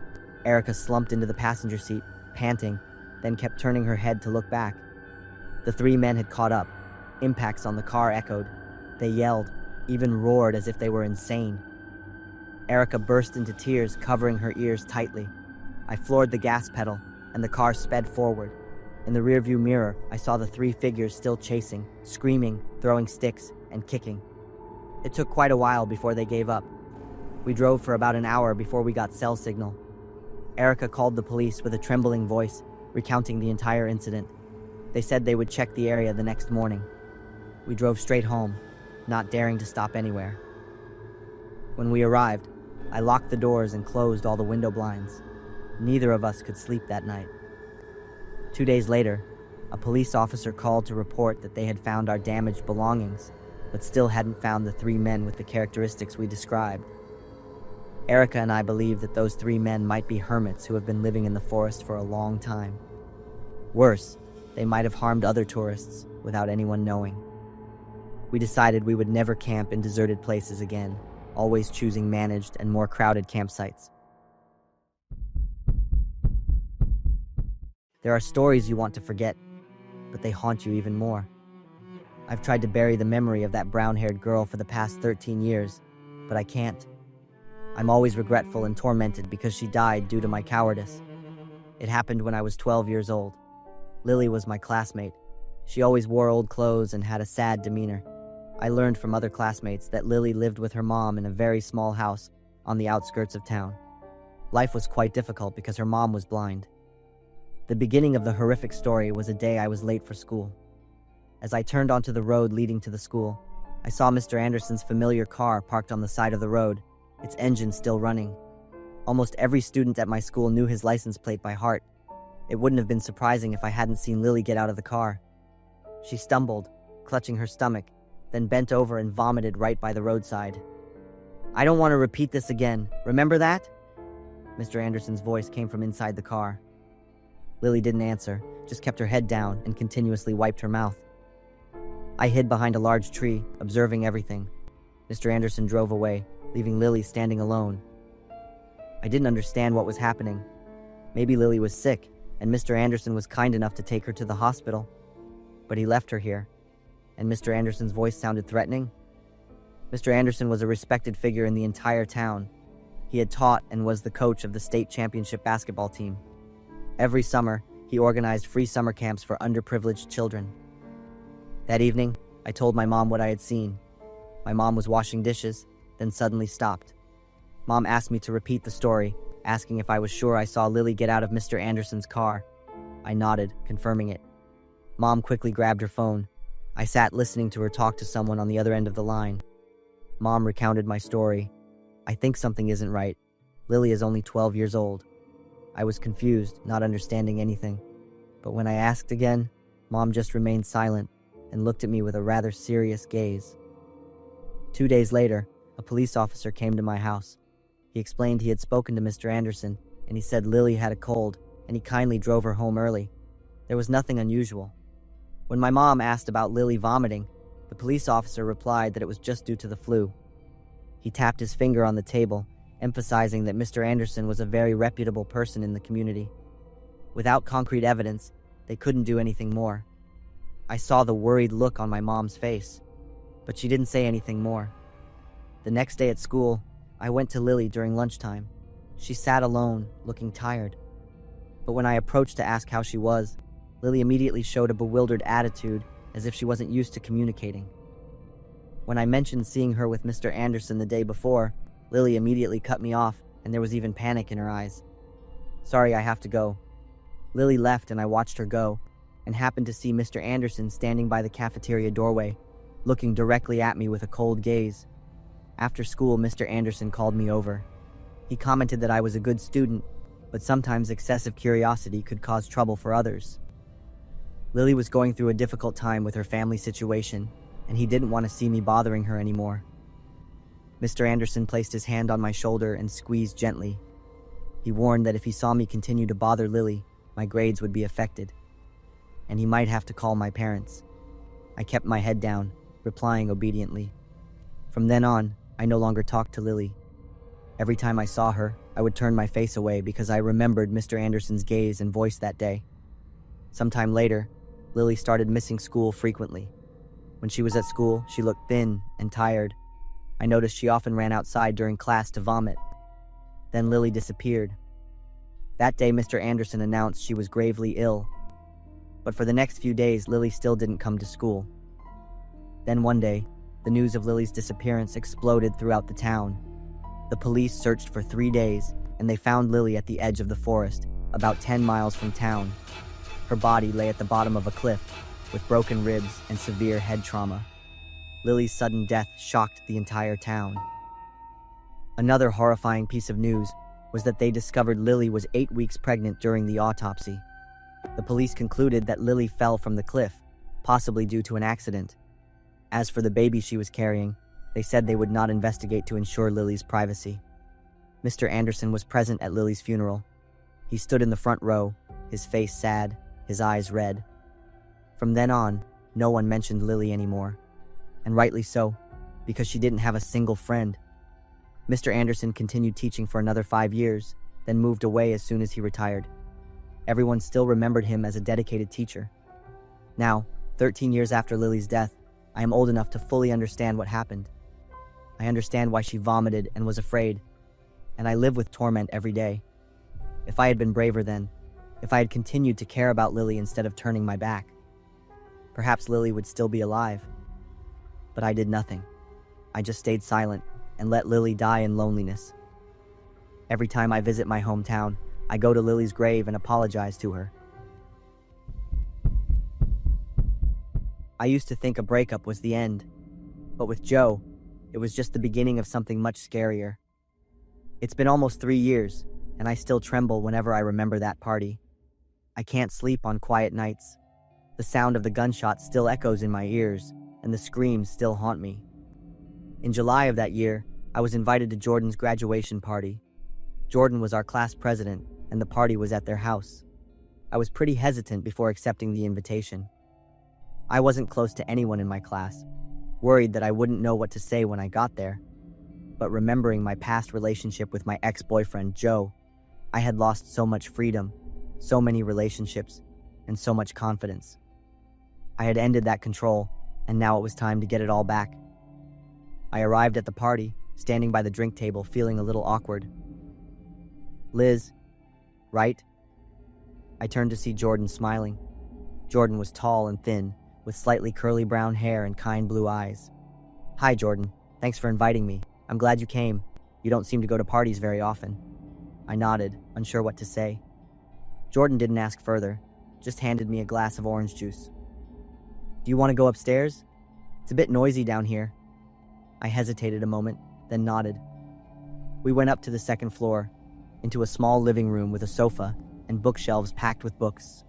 Erica slumped into the passenger seat, panting, then kept turning her head to look back. The three men had caught up. Impacts on the car echoed. They yelled, even roared as if they were insane. Erica burst into tears, covering her ears tightly. I floored the gas pedal, and the car sped forward. In the rearview mirror, I saw the three figures still chasing, screaming, throwing sticks, and kicking. It took quite a while before they gave up. We drove for about an hour before we got cell signal. Erica called the police with a trembling voice, recounting the entire incident. They said they would check the area the next morning. We drove straight home, not daring to stop anywhere. When we arrived, I locked the doors and closed all the window blinds. Neither of us could sleep that night. 2 days later, a police officer called to report that they had found our damaged belongings, but still hadn't found the three men with the characteristics we described. Erica and I believe that those three men might be hermits who have been living in the forest for a long time. Worse, they might have harmed other tourists without anyone knowing. We decided we would never camp in deserted places again, always choosing managed and more crowded campsites. There are stories you want to forget, but they haunt you even more. I've tried to bury the memory of that brown-haired girl for the past 13 years, but I can't. I'm always regretful and tormented because she died due to my cowardice. It happened when I was 12 years old. Lily was my classmate. She always wore old clothes and had a sad demeanor. I learned from other classmates that Lily lived with her mom in a very small house on the outskirts of town. Life was quite difficult because her mom was blind. The beginning of the horrific story was a day I was late for school. As I turned onto the road leading to the school, I saw Mr. Anderson's familiar car parked on the side of the road, its engine still running. Almost every student at my school knew his license plate by heart. It wouldn't have been surprising if I hadn't seen Lily get out of the car. She stumbled, clutching her stomach, then bent over and vomited right by the roadside. "I don't want to repeat this again. Remember that?" Mr. Anderson's voice came from inside the car. Lily didn't answer, just kept her head down and continuously wiped her mouth. I hid behind a large tree, observing everything. Mr. Anderson drove away, leaving Lily standing alone. I didn't understand what was happening. Maybe Lily was sick, and Mr. Anderson was kind enough to take her to the hospital. But he left her here, and Mr. Anderson's voice sounded threatening. Mr. Anderson was a respected figure in the entire town. He had taught and was the coach of the state championship basketball team. Every summer, he organized free summer camps for underprivileged children. That evening, I told my mom what I had seen. My mom was washing dishes, then suddenly stopped. Mom asked me to repeat the story, asking if I was sure I saw Lily get out of Mr. Anderson's car. I nodded, confirming it. Mom quickly grabbed her phone. I sat listening to her talk to someone on the other end of the line. Mom recounted my story. I think something isn't right. Lily is only 12 years old. I was confused, not understanding anything. But when I asked again, Mom just remained silent and looked at me with a rather serious gaze. 2 days later, a police officer came to my house. He explained he had spoken to Mr. Anderson, and he said Lily had a cold, and he kindly drove her home early. There was nothing unusual. When my mom asked about Lily vomiting, the police officer replied that it was just due to the flu. He tapped his finger on the table, emphasizing that Mr. Anderson was a very reputable person in the community. Without concrete evidence, they couldn't do anything more. I saw the worried look on my mom's face, but she didn't say anything more. The next day at school, I went to Lily during lunchtime. She sat alone, looking tired. But when I approached to ask how she was, Lily immediately showed a bewildered attitude, as if she wasn't used to communicating. When I mentioned seeing her with Mr. Anderson the day before, Lily immediately cut me off, and there was even panic in her eyes. "Sorry, I have to go." Lily left and I watched her go, and happened to see Mr. Anderson standing by the cafeteria doorway, looking directly at me with a cold gaze. After school, Mr. Anderson called me over. He commented that I was a good student, but sometimes excessive curiosity could cause trouble for others. Lily was going through a difficult time with her family situation, and he didn't want to see me bothering her anymore. Mr. Anderson placed his hand on my shoulder and squeezed gently. He warned that if he saw me continue to bother Lily, my grades would be affected, and he might have to call my parents. I kept my head down, replying obediently. From then on, I no longer talked to Lily. Every time I saw her, I would turn my face away because I remembered Mr. Anderson's gaze and voice that day. Sometime later, Lily started missing school frequently. When she was at school, she looked thin and tired. I noticed she often ran outside during class to vomit. Then Lily disappeared. That day, Mr. Anderson announced she was gravely ill. But for the next few days, Lily still didn't come to school. Then one day, the news of Lily's disappearance exploded throughout the town. The police searched for 3 days, and they found Lily at the edge of the forest, about 10 miles from town. Her body lay at the bottom of a cliff, with broken ribs and severe head trauma. Lily's sudden death shocked the entire town. Another horrifying piece of news was that they discovered Lily was 8 weeks pregnant during the autopsy. The police concluded that Lily fell from the cliff, possibly due to an accident. As for the baby she was carrying, they said they would not investigate to ensure Lily's privacy. Mr. Anderson was present at Lily's funeral. He stood in the front row, his face sad, his eyes red. From then on, no one mentioned Lily anymore. And rightly so, because she didn't have a single friend. Mr. Anderson continued teaching for another 5 years, then moved away as soon as he retired. Everyone still remembered him as a dedicated teacher. Now, 13 years after Lily's death, I am old enough to fully understand what happened. I understand why she vomited and was afraid, and I live with torment every day. If I had been braver then, if I had continued to care about Lily instead of turning my back, perhaps Lily would still be alive. But I did nothing. I just stayed silent and let Lily die in loneliness. Every time I visit my hometown, I go to Lily's grave and apologize to her. I used to think a breakup was the end, but with Joe, it was just the beginning of something much scarier. It's been almost 3 years, and I still tremble whenever I remember that party. I can't sleep on quiet nights. The sound of the gunshots still echoes in my ears, and the screams still haunt me. In July of that year, I was invited to Jordan's graduation party. Jordan was our class president, and the party was at their house. I was pretty hesitant before accepting the invitation. I wasn't close to anyone in my class, worried that I wouldn't know what to say when I got there. But remembering my past relationship with my ex-boyfriend, Joe, I had lost so much freedom, so many relationships, and so much confidence. I had ended that control, and now it was time to get it all back. I arrived at the party, standing by the drink table, feeling a little awkward. "Liz, right?" I turned to see Jordan smiling. Jordan was tall and thin, with slightly curly brown hair and kind blue eyes. "Hi, Jordan. Thanks for inviting me. I'm glad you came. You don't seem to go to parties very often." I nodded, unsure what to say. Jordan didn't ask further, just handed me a glass of orange juice. "Do you want to go upstairs? It's a bit noisy down here." I hesitated a moment, then nodded. We went up to the second floor, into a small living room with a sofa and bookshelves packed with books.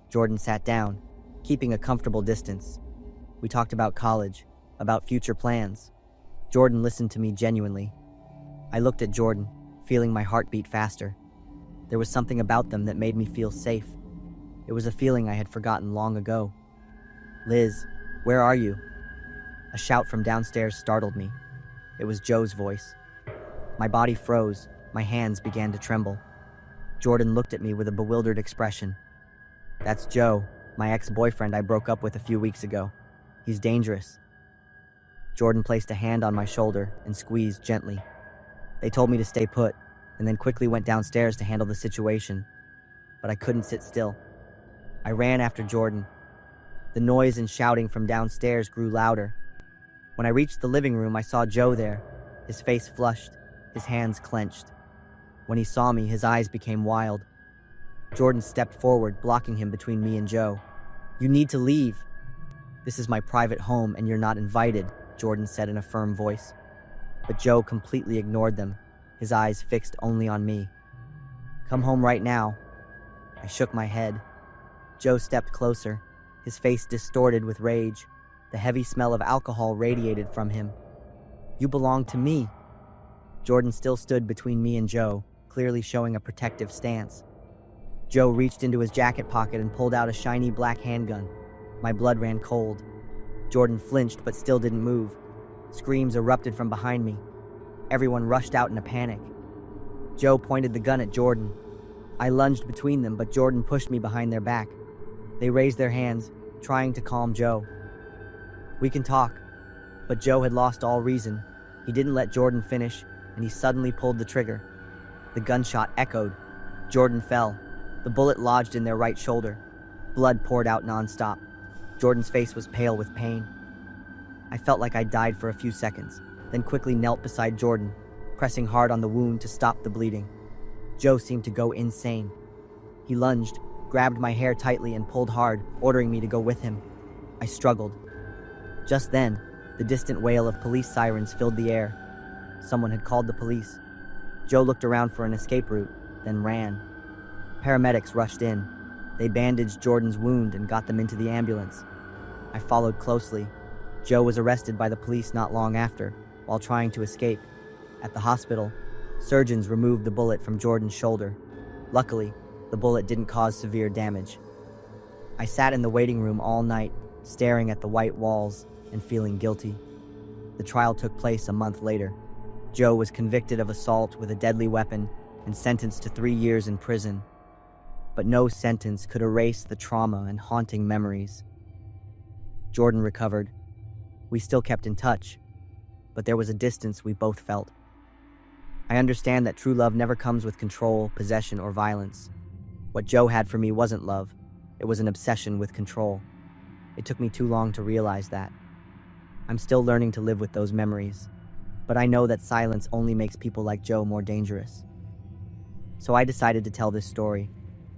Jordan sat down, keeping a comfortable distance. We talked about college, about future plans. Jordan listened to me genuinely. I looked at Jordan, feeling my heart beat faster. There was something about them that made me feel safe. It was a feeling I had forgotten long ago. "Liz, where are you?" A shout from downstairs startled me. It was Joe's voice. My body froze. My hands began to tremble. Jordan looked at me with a bewildered expression. "That's Joe, my ex-boyfriend I broke up with a few weeks ago. He's dangerous." Jordan placed a hand on my shoulder and squeezed gently. They told me to stay put, and then quickly went downstairs to handle the situation. But I couldn't sit still. I ran after Jordan. The noise and shouting from downstairs grew louder. When I reached the living room, I saw Joe there, his face flushed, his hands clenched. When he saw me, his eyes became wild. Jordan stepped forward, blocking him between me and Joe. "You need to leave. This is my private home and you're not invited," Jordan said in a firm voice. But Joe completely ignored them, his eyes fixed only on me. "Come home right now." I shook my head. Joe stepped closer, his face distorted with rage. The heavy smell of alcohol radiated from him. "You belong to me." Jordan still stood between me and Joe, clearly showing a protective stance. Joe reached into his jacket pocket and pulled out a shiny black handgun. My blood ran cold. Jordan flinched but still didn't move. Screams erupted from behind me. Everyone rushed out in a panic. Joe pointed the gun at Jordan. I lunged between them, but Jordan pushed me behind their back. They raised their hands, trying to calm Joe. "We can talk." But Joe had lost all reason. He didn't let Jordan finish, and he suddenly pulled the trigger. The gunshot echoed. Jordan fell. The bullet lodged in their right shoulder. Blood poured out nonstop. Jordan's face was pale with pain. I felt like I died for a few seconds, then quickly knelt beside Jordan, pressing hard on the wound to stop the bleeding. Joe seemed to go insane. He lunged, grabbed my hair tightly and pulled hard, ordering me to go with him. I struggled. Just then, the distant wail of police sirens filled the air. Someone had called the police. Joe looked around for an escape route, then ran. Paramedics rushed in. They bandaged Jordan's wound and got them into the ambulance. I followed closely. Joe was arrested by the police not long after, while trying to escape. At the hospital, surgeons removed the bullet from Jordan's shoulder. Luckily, the bullet didn't cause severe damage. I sat in the waiting room all night, staring at the white walls and feeling guilty. The trial took place a month later. Joe was convicted of assault with a deadly weapon and sentenced to 3 years in prison. But no sentence could erase the trauma and haunting memories. Jordan recovered. We still kept in touch, but there was a distance we both felt. I understand that true love never comes with control, possession, or violence. What Joe had for me wasn't love. It was an obsession with control. It took me too long to realize that. I'm still learning to live with those memories, but I know that silence only makes people like Joe more dangerous. So I decided to tell this story,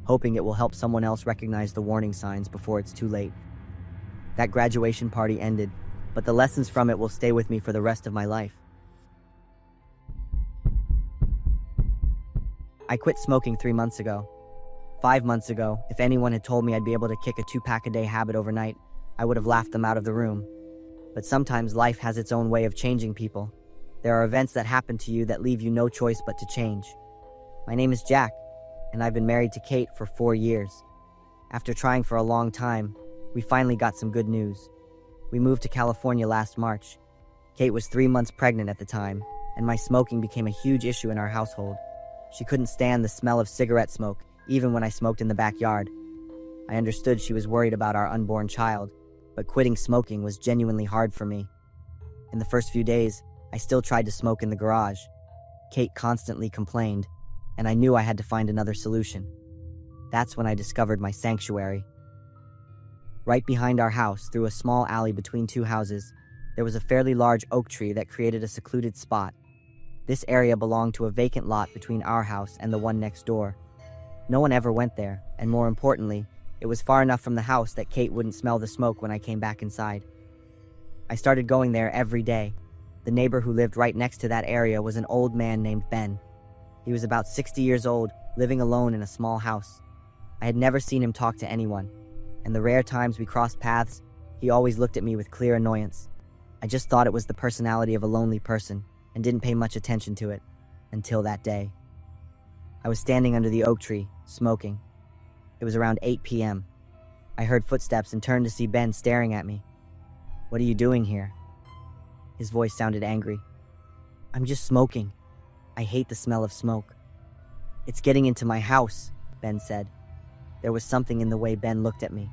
hoping it will help someone else recognize the warning signs before it's too late. That graduation party ended, but the lessons from it will stay with me for the rest of my life. I quit smoking 3 months ago. 5 months ago, if anyone had told me I'd be able to kick a 2-pack-a-day habit overnight, I would have laughed them out of the room. But sometimes life has its own way of changing people. There are events that happen to you that leave you no choice but to change. My name is Jack, and I've been married to Kate for 4 years. After trying for a long time, we finally got some good news. We moved to California last March. Kate was 3 months pregnant at the time, and my smoking became a huge issue in our household. She couldn't stand the smell of cigarette smoke, even when I smoked in the backyard. I understood she was worried about our unborn child, but quitting smoking was genuinely hard for me. In the first few days, I still tried to smoke in the garage. Kate constantly complained, and I knew I had to find another solution. That's when I discovered my sanctuary. Right behind our house, through a small alley between 2 houses, there was a fairly large oak tree that created a secluded spot. This area belonged to a vacant lot between our house and the one next door. No one ever went there, and more importantly, it was far enough from the house that Kate wouldn't smell the smoke when I came back inside. I started going there every day. The neighbor who lived right next to that area was an old man named Ben. He was about 60 years old, living alone in a small house. I had never seen him talk to anyone, and the rare times we crossed paths, he always looked at me with clear annoyance. I just thought it was the personality of a lonely person, and didn't pay much attention to it, until that day. I was standing under the oak tree, smoking. It was around 8 p.m. I heard footsteps and turned to see Ben staring at me. "What are you doing here?" His voice sounded angry. "I'm just smoking." I hate the smell of smoke. It's getting into my house, Ben said. There was something in the way Ben looked at me.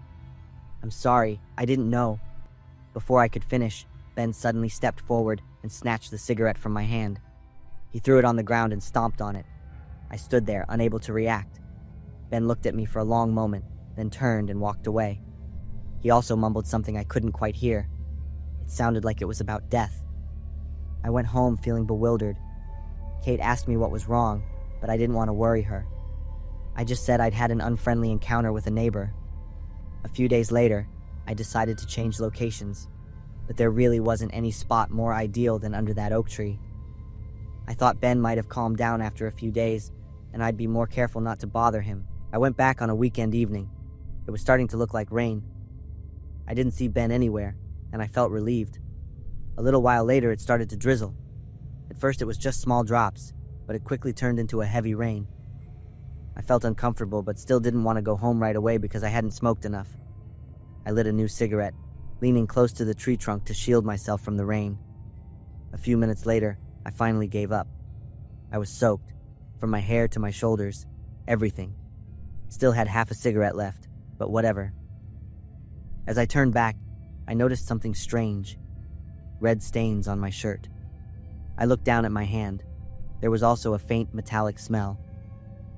I'm sorry, I didn't know. Before I could finish, Ben suddenly stepped forward and snatched the cigarette from my hand. He threw it on the ground and stomped on it. I stood there, unable to react. Ben looked at me for a long moment, then turned and walked away. He also mumbled something I couldn't quite hear. It sounded like it was about death. I went home feeling bewildered. Kate asked me what was wrong, but I didn't want to worry her. I just said I'd had an unfriendly encounter with a neighbor. A few days later, I decided to change locations, but there really wasn't any spot more ideal than under that oak tree. I thought Ben might have calmed down after a few days, and I'd be more careful not to bother him. I went back on a weekend evening. It was starting to look like rain. I didn't see Ben anywhere, and I felt relieved. A little while later, it started to drizzle. At first, it was just small drops, but it quickly turned into a heavy rain. I felt uncomfortable, but still didn't want to go home right away because I hadn't smoked enough. I lit a new cigarette, leaning close to the tree trunk to shield myself from the rain. A few minutes later, I finally gave up. I was soaked, from my hair to my shoulders, everything. Still had half a cigarette left, but whatever. As I turned back, I noticed something strange. Red stains on my shirt. I looked down at my hand. There was also a faint metallic smell.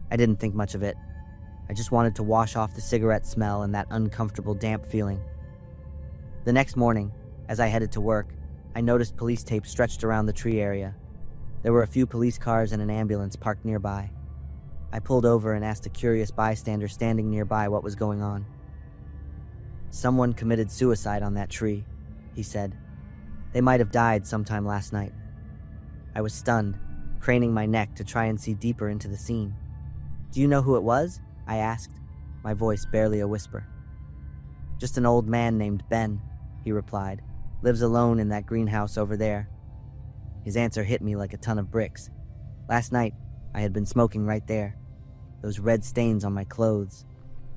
I didn't think much of it. I just wanted to wash off the cigarette smell and that uncomfortable damp feeling. The next morning, as I headed to work, I noticed police tape stretched around the tree area. There were a few police cars and an ambulance parked nearby. I pulled over and asked a curious bystander standing nearby what was going on. Someone committed suicide on that tree, he said. They might have died sometime last night. I was stunned, craning my neck to try and see deeper into the scene. Do you know who it was? I asked, my voice barely a whisper. Just an old man named Ben, he replied. Lives alone in that greenhouse over there. His answer hit me like a ton of bricks. Last night, I had been smoking right there. Those red stains on my clothes,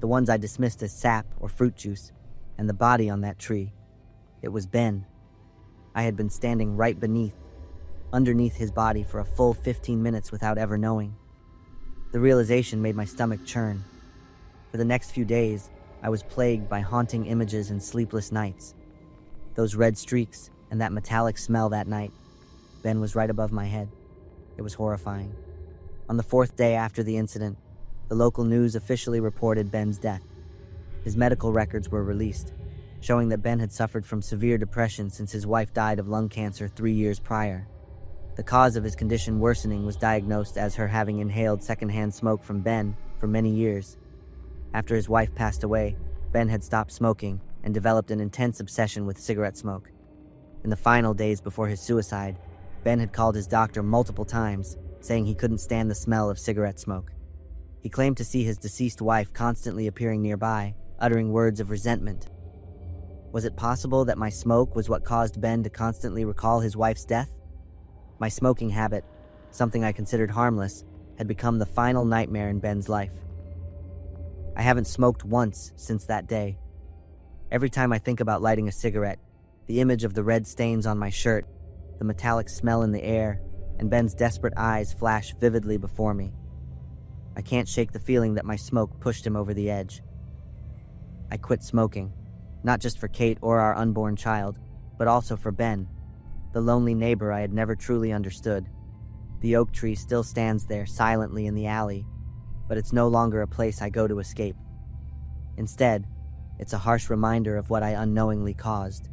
the ones I dismissed as sap or fruit juice, and the body on that tree. It was Ben. I had been standing right underneath his body for a full 15 minutes without ever knowing. The realization made my stomach churn. For the next few days, I was plagued by haunting images and sleepless nights. Those red streaks and that metallic smell that night. Ben was right above my head. It was horrifying. On the 4th day after the incident, the local news officially reported Ben's death. His medical records were released, showing that Ben had suffered from severe depression since his wife died of lung cancer 3 years prior. The cause of his condition worsening was diagnosed as her having inhaled secondhand smoke from Ben for many years. After his wife passed away, Ben had stopped smoking and developed an intense obsession with cigarette smoke. In the final days before his suicide, Ben had called his doctor multiple times, saying he couldn't stand the smell of cigarette smoke. He claimed to see his deceased wife constantly appearing nearby, uttering words of resentment. Was it possible that my smoke was what caused Ben to constantly recall his wife's death? My smoking habit, something I considered harmless, had become the final nightmare in Ben's life. I haven't smoked once since that day. Every time I think about lighting a cigarette, the image of the red stains on my shirt, the metallic smell in the air, and Ben's desperate eyes flash vividly before me. I can't shake the feeling that my smoke pushed him over the edge. I quit smoking, not just for Kate or our unborn child, but also for Ben, the lonely neighbor I had never truly understood. The oak tree still stands there silently in the alley, but it's no longer a place I go to escape. Instead, it's a harsh reminder of what I unknowingly caused.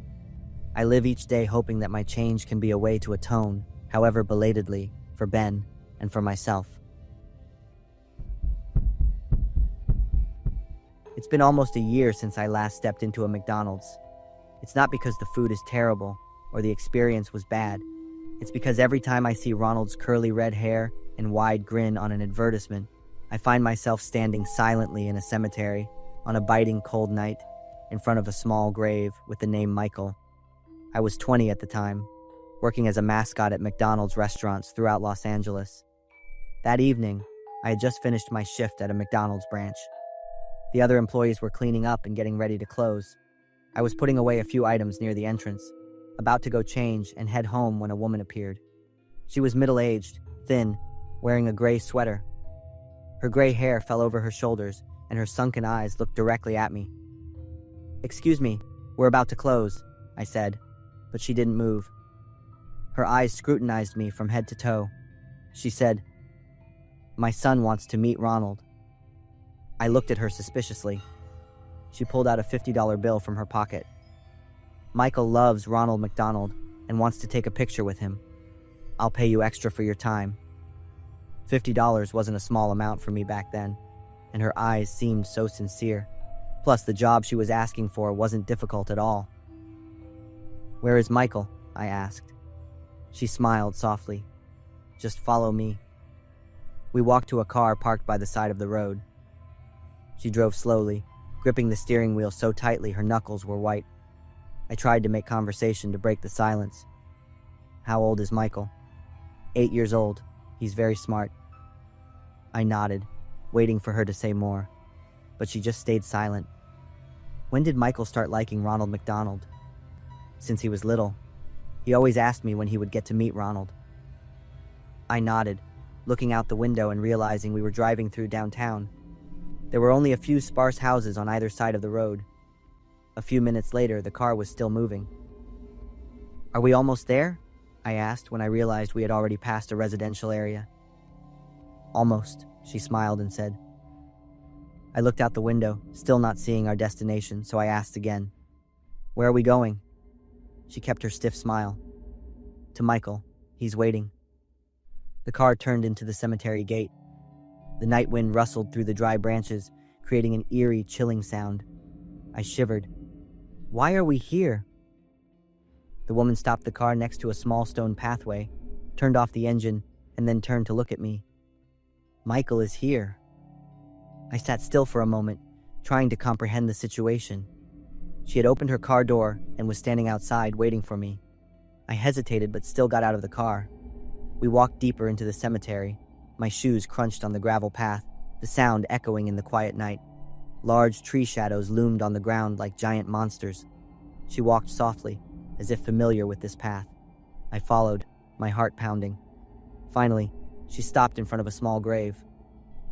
I live each day hoping that my change can be a way to atone, however belatedly, for Ben and for myself. It's been almost a year since I last stepped into a McDonald's. It's not because the food is terrible or the experience was bad. It's because every time I see Ronald's curly red hair and wide grin on an advertisement, I find myself standing silently in a cemetery on a biting cold night in front of a small grave with the name Michael. I was 20 at the time, working as a mascot at McDonald's restaurants throughout Los Angeles. That evening, I had just finished my shift at a McDonald's branch. The other employees were cleaning up and getting ready to close. I was putting away a few items near the entrance, about to go change and head home when a woman appeared. She was middle-aged, thin, wearing a gray sweater. Her gray hair fell over her shoulders, and her sunken eyes looked directly at me. "Excuse me, we're about to close," I said, but she didn't move. Her eyes scrutinized me from head to toe. She said, "My son wants to meet Ronald." I looked at her suspiciously. She pulled out a $50 bill from her pocket. "Michael loves Ronald McDonald and wants to take a picture with him. I'll pay you extra for your time." $50 wasn't a small amount for me back then, and her eyes seemed so sincere. Plus, the job she was asking for wasn't difficult at all. "Where is Michael?" I asked. She smiled softly. "Just follow me." We walked to a car parked by the side of the road. She drove slowly, gripping the steering wheel so tightly her knuckles were white. I tried to make conversation to break the silence. "How old is Michael?" 8 years old. He's very smart." I nodded, waiting for her to say more, but she just stayed silent. "When did Michael start liking Ronald McDonald?" "Since he was little. He always asked me when he would get to meet Ronald." I nodded, looking out the window and realizing we were driving through downtown. There were only a few sparse houses on either side of the road. A few minutes later, the car was still moving. "Are we almost there?" I asked when I realized we had already passed a residential area. "Almost," she smiled and said. I looked out the window, still not seeing our destination, so I asked again, "Where are we going?" She kept her stiff smile. "To Michael. He's waiting." The car turned into the cemetery gate. The night wind rustled through the dry branches, creating an eerie, chilling sound. I shivered. "Why are we here?" The woman stopped the car next to a small stone pathway, turned off the engine, and then turned to look at me. "Michael is here." I sat still for a moment, trying to comprehend the situation. She had opened her car door and was standing outside waiting for me. I hesitated but still got out of the car. We walked deeper into the cemetery. My shoes crunched on the gravel path, the sound echoing in the quiet night. Large tree shadows loomed on the ground like giant monsters. She walked softly, as if familiar with this path. I followed, my heart pounding. Finally, she stopped in front of a small grave.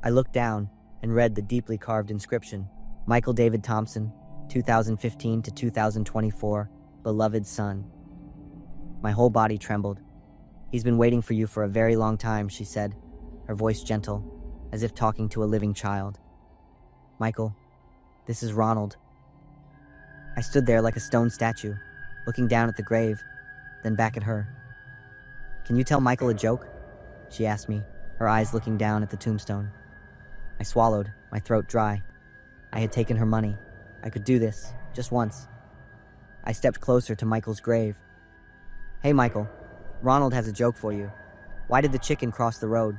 I looked down and read the deeply carved inscription, "Michael David Thompson, 2015 to 2024, beloved son." My whole body trembled. "He's been waiting for you for a very long time," she said, her voice gentle, as if talking to a living child. "Michael, this is Ronald." I stood there like a stone statue, looking down at the grave, then back at her. "Can you tell Michael a joke?" she asked me, her eyes looking down at the tombstone. I swallowed, my throat dry. I had taken her money. I could do this, just once. I stepped closer to Michael's grave. "Hey, Michael, Ronald has a joke for you. Why did the chicken cross the road?"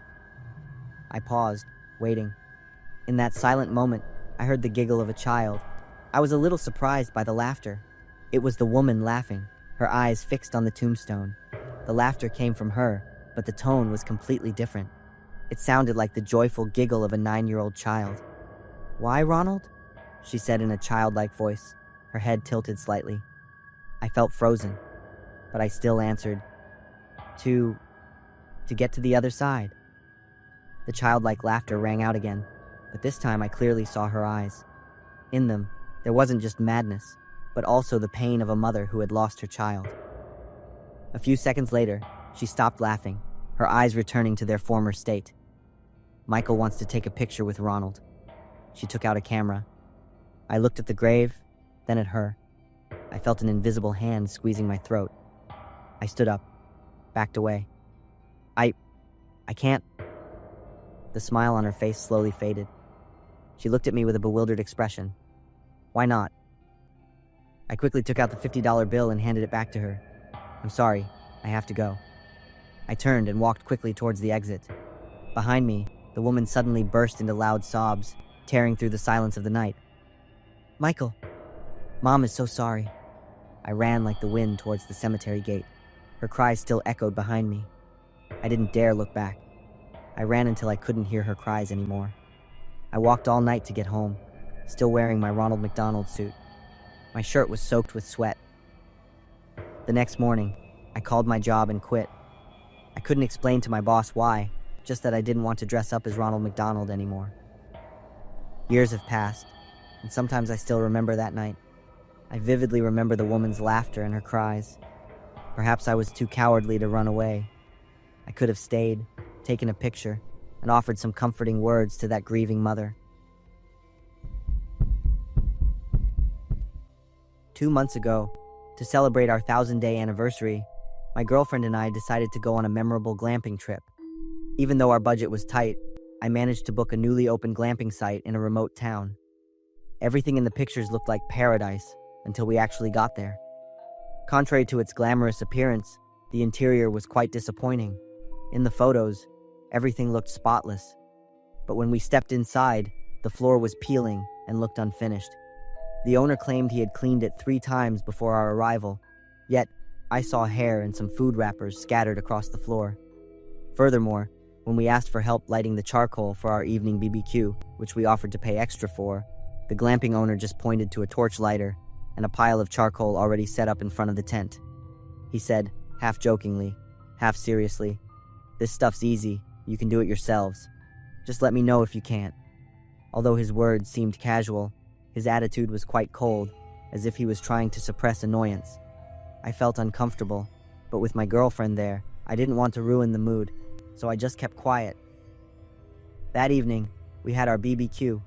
I paused, waiting. In that silent moment, I heard the giggle of a child. I was a little surprised by the laughter. It was the woman laughing, her eyes fixed on the tombstone. The laughter came from her, but the tone was completely different. It sounded like the joyful giggle of a 9-year-old child. "Why, Ronald?" she said in a childlike voice, her head tilted slightly. I felt frozen, but I still answered, To get to the other side." The childlike laughter rang out again, but this time I clearly saw her eyes. In them, there wasn't just madness, but also the pain of a mother who had lost her child. A few seconds later, she stopped laughing, her eyes returning to their former state. "Michael wants to take a picture with Ronald." She took out a camera. I looked at the grave, then at her. I felt an invisible hand squeezing my throat. I stood up, backed away. I can't." The smile on her face slowly faded. She looked at me with a bewildered expression. "Why not?" I quickly took out the $50 bill and handed it back to her. "I'm sorry, I have to go." I turned and walked quickly towards the exit. Behind me, the woman suddenly burst into loud sobs, tearing through the silence of the night. "Michael, Mom is so sorry." I ran like the wind towards the cemetery gate. Her cries still echoed behind me. I didn't dare look back. I ran until I couldn't hear her cries anymore. I walked all night to get home, still wearing my Ronald McDonald suit. My shirt was soaked with sweat. The next morning, I called my job and quit. I couldn't explain to my boss why, just that I didn't want to dress up as Ronald McDonald anymore. Years have passed, and sometimes I still remember that night. I vividly remember the woman's laughter and her cries. Perhaps I was too cowardly to run away. I could have stayed, taken a picture, and offered some comforting words to that grieving mother. 2 months ago, to celebrate our 1,000-day anniversary, my girlfriend and I decided to go on a memorable glamping trip. Even though our budget was tight, I managed to book a newly opened glamping site in a remote town. Everything in the pictures looked like paradise until we actually got there. Contrary to its glamorous appearance, the interior was quite disappointing. In the photos, everything looked spotless. But when we stepped inside, the floor was peeling and looked unfinished. The owner claimed he had cleaned it 3 times before our arrival, yet I saw hair and some food wrappers scattered across the floor. Furthermore, when we asked for help lighting the charcoal for our evening BBQ, which we offered to pay extra for, the glamping owner just pointed to a torch lighter and a pile of charcoal already set up in front of the tent. He said, half jokingly, half seriously, "This stuff's easy, you can do it yourselves. Just let me know if you can't." Although his words seemed casual, his attitude was quite cold, as if he was trying to suppress annoyance. I felt uncomfortable, but with my girlfriend there, I didn't want to ruin the mood, so I just kept quiet. That evening, we had our BBQ.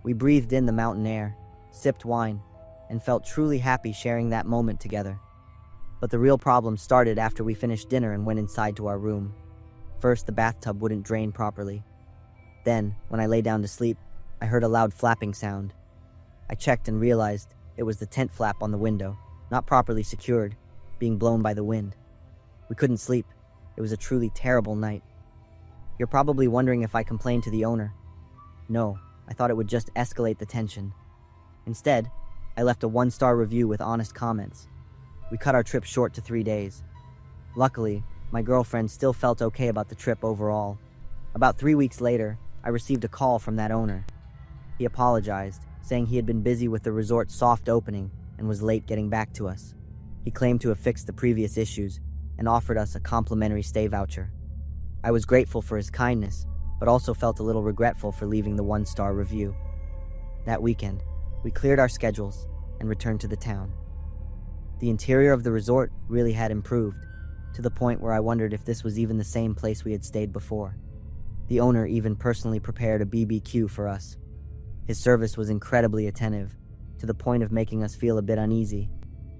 We breathed in the mountain air, sipped wine, and felt truly happy sharing that moment together. But the real problem started after we finished dinner and went inside to our room. First, the bathtub wouldn't drain properly. Then, when I lay down to sleep, I heard a loud flapping sound. I checked and realized it was the tent flap on the window, not properly secured, being blown by the wind. We couldn't sleep. It was a truly terrible night. You're probably wondering if I complained to the owner. No, I thought it would just escalate the tension. Instead, I left a 1-star review with honest comments. We cut our trip short to 3 days. Luckily, my girlfriend still felt okay about the trip overall. About 3 weeks later, I received a call from that owner. He apologized, saying he had been busy with the resort's soft opening and was late getting back to us. He claimed to have fixed the previous issues and offered us a complimentary stay voucher. I was grateful for his kindness, but also felt a little regretful for leaving the 1-star review. That weekend, we cleared our schedules and returned to the town. The interior of the resort really had improved, to the point where I wondered if this was even the same place we had stayed before. The owner even personally prepared a BBQ for us. His service was incredibly attentive, to the point of making us feel a bit uneasy.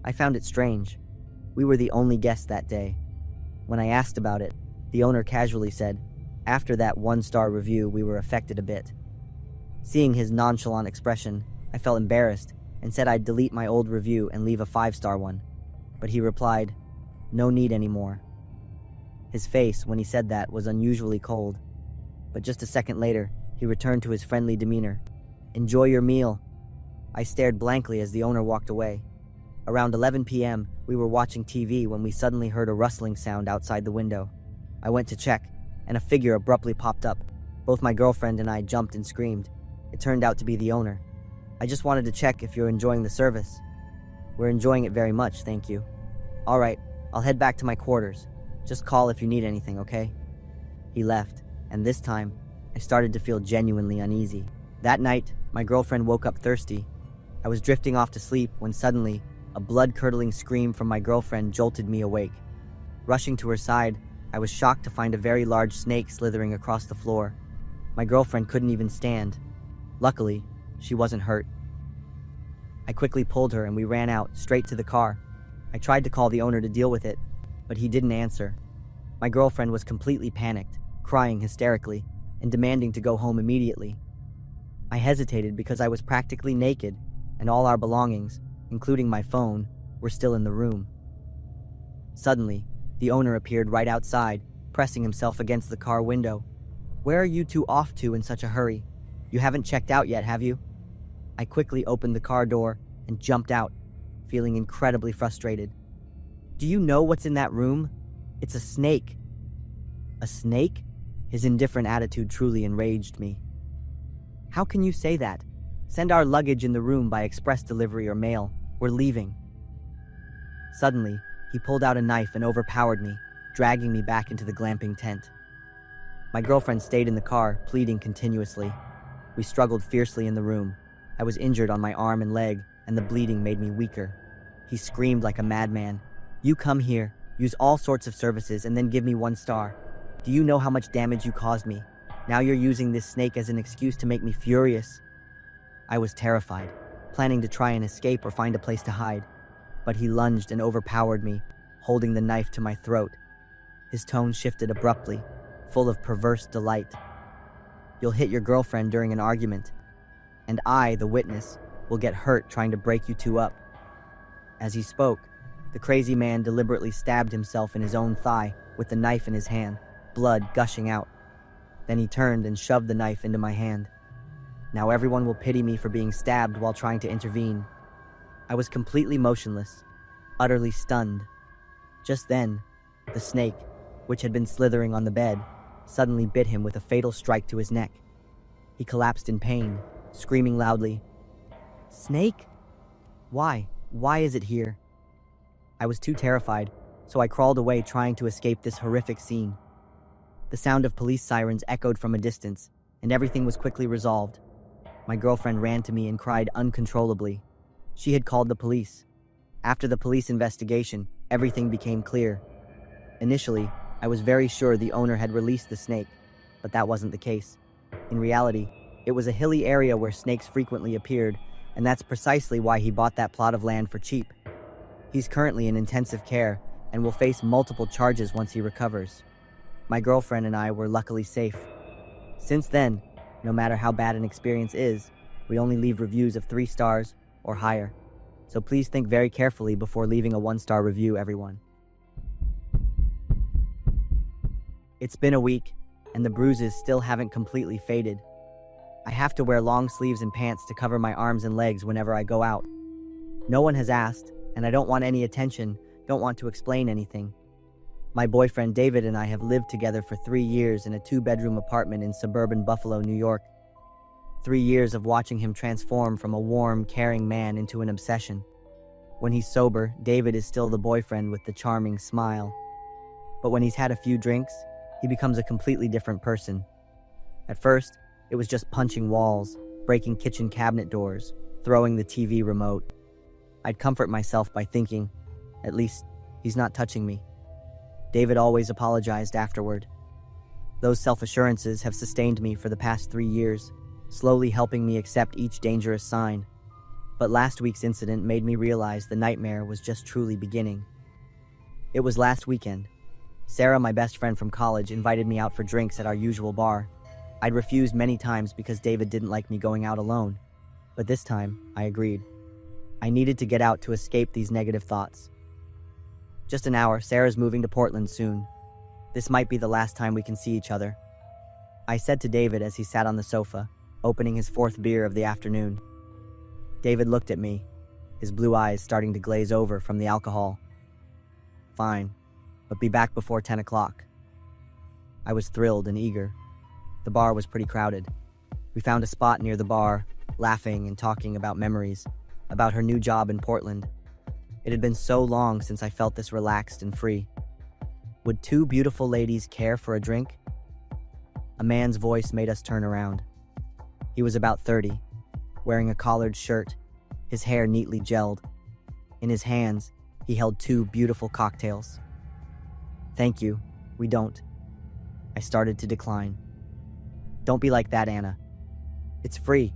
I found it strange. We were the only guests that day. When I asked about it, the owner casually said, "After that 1-star review, we were affected a bit." Seeing his nonchalant expression, I felt embarrassed and said I'd delete my old review and leave a 5-star one. But he replied, "No need anymore." His face, when he said that, was unusually cold. But just a second later, he returned to his friendly demeanor. "Enjoy your meal." I stared blankly as the owner walked away. Around 11 p.m., we were watching TV when we suddenly heard a rustling sound outside the window. I went to check, and a figure abruptly popped up. Both my girlfriend and I jumped and screamed. It turned out to be the owner. "I just wanted to check if you're enjoying the service." "We're enjoying it very much, thank you." "All right, I'll head back to my quarters. Just call if you need anything, okay?" He left, and this time, I started to feel genuinely uneasy. That night, my girlfriend woke up thirsty. I was drifting off to sleep when suddenly, a blood-curdling scream from my girlfriend jolted me awake. Rushing to her side, I was shocked to find a very large snake slithering across the floor. My girlfriend couldn't even stand. Luckily, she wasn't hurt. I quickly pulled her and we ran out, straight to the car. I tried to call the owner to deal with it, but he didn't answer. My girlfriend was completely panicked, crying hysterically, and demanding to go home immediately. I hesitated because I was practically naked, and all our belongings, including my phone, were still in the room. Suddenly, the owner appeared right outside, pressing himself against the car window. "Where are you two off to in such a hurry? You haven't checked out yet, have you?" I quickly opened the car door and jumped out, feeling incredibly frustrated. "Do you know what's in that room? It's a snake." "A snake?" His indifferent attitude truly enraged me. "How can you say that? Send our luggage in the room by express delivery or mail. We're leaving." Suddenly, he pulled out a knife and overpowered me, dragging me back into the glamping tent. My girlfriend stayed in the car, pleading continuously. We struggled fiercely in the room. I was injured on my arm and leg, and the bleeding made me weaker. He screamed like a madman. "You come here, use all sorts of services, and then give me 1 star. Do you know how much damage you caused me? Now you're using this snake as an excuse to make me furious." I was terrified, planning to try and escape or find a place to hide. But he lunged and overpowered me, holding the knife to my throat. His tone shifted abruptly, full of perverse delight. "You'll hit your girlfriend during an argument, and I, the witness, will get hurt trying to break you two up." As he spoke, the crazy man deliberately stabbed himself in his own thigh with the knife in his hand, blood gushing out. Then he turned and shoved the knife into my hand. Now everyone will pity me for being stabbed while trying to intervene. I was completely motionless, utterly stunned. Just then, the snake, which had been slithering on the bed, suddenly bit him with a fatal strike to his neck. He collapsed in pain, screaming loudly, "Snake? Why? Why is it here?" I was too terrified, so I crawled away trying to escape this horrific scene. The sound of police sirens echoed from a distance, and everything was quickly resolved. My girlfriend ran to me and cried uncontrollably. She had called the police. After the police investigation, everything became clear. Initially, I was very sure the owner had released the snake, but that wasn't the case. In reality, it was a hilly area where snakes frequently appeared, and that's precisely why he bought that plot of land for cheap. He's currently in intensive care and will face multiple charges once he recovers. My girlfriend and I were luckily safe. Since then, no matter how bad an experience is, we only leave reviews of 3 stars or higher. So please think very carefully before leaving a 1-star review, everyone. It's been a week, and the bruises still haven't completely faded. I have to wear long sleeves and pants to cover my arms and legs whenever I go out. No one has asked, and I don't want any attention, don't want to explain anything. My boyfriend David and I have lived together for 3 years in a 2-bedroom apartment in suburban Buffalo, New York. 3 years of watching him transform from a warm, caring man into an obsession. When he's sober, David is still the boyfriend with the charming smile. But when he's had a few drinks, he becomes a completely different person. At first, it was just punching walls, breaking kitchen cabinet doors, throwing the TV remote. I'd comfort myself by thinking, at least, he's not touching me. David always apologized afterward. Those self-assurances have sustained me for the past 3 years, slowly helping me accept each dangerous sign. But last week's incident made me realize the nightmare was just truly beginning. It was last weekend. Sarah, my best friend from college, invited me out for drinks at our usual bar. I'd refused many times because David didn't like me going out alone. But this time, I agreed. I needed to get out to escape these negative thoughts. Just an hour, Sarah's moving to Portland soon. This might be the last time we can see each other. I said to David as he sat on the sofa, opening his 4th beer of the afternoon. David looked at me, his blue eyes starting to glaze over from the alcohol. "Fine, but be back before 10 o'clock. I was thrilled and eager. The bar was pretty crowded. We found a spot near the bar, laughing and talking about memories, about her new job in Portland. It had been so long since I felt this relaxed and free. Would 2 beautiful ladies care for a drink? A man's voice made us turn around. He was about 30, wearing a collared shirt, his hair neatly gelled. In his hands, he held 2 beautiful cocktails. "Thank you, we don't." I started to decline. "Don't be like that, Anna. It's free."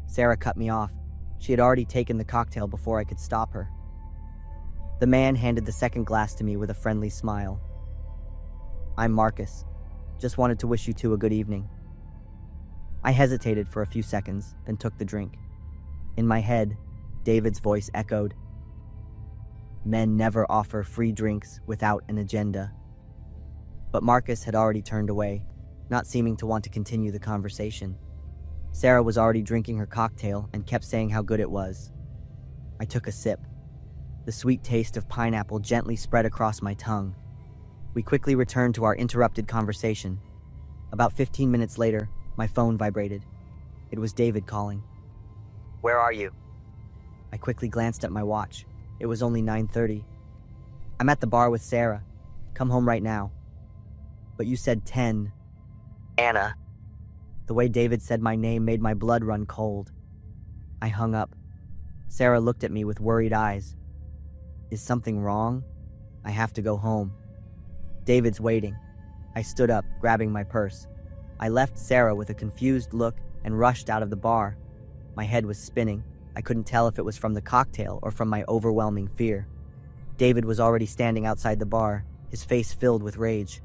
Sarah cut me off. She had already taken the cocktail before I could stop her. The man handed the second glass to me with a friendly smile. "I'm Marcus. Just wanted to wish you two a good evening." I hesitated for a few seconds, then took the drink. In my head, David's voice echoed. Men never offer free drinks without an agenda. But Marcus had already turned away, not seeming to want to continue the conversation. Sarah was already drinking her cocktail and kept saying how good it was. I took a sip. The sweet taste of pineapple gently spread across my tongue. We quickly returned to our interrupted conversation. About 15 minutes later, my phone vibrated. It was David calling. "Where are you?" I quickly glanced at my watch. It was only 9:30. "I'm at the bar with Sarah. Come home right now." "But you said 10. Anna. The way David said my name made my blood run cold. I hung up. Sarah looked at me with worried eyes. Is something wrong? I have to go home. David's waiting. I stood up, grabbing my purse. I left Sarah with a confused look and rushed out of the bar. My head was spinning. I couldn't tell if it was from the cocktail or from my overwhelming fear. David was already standing outside the bar, his face filled with rage.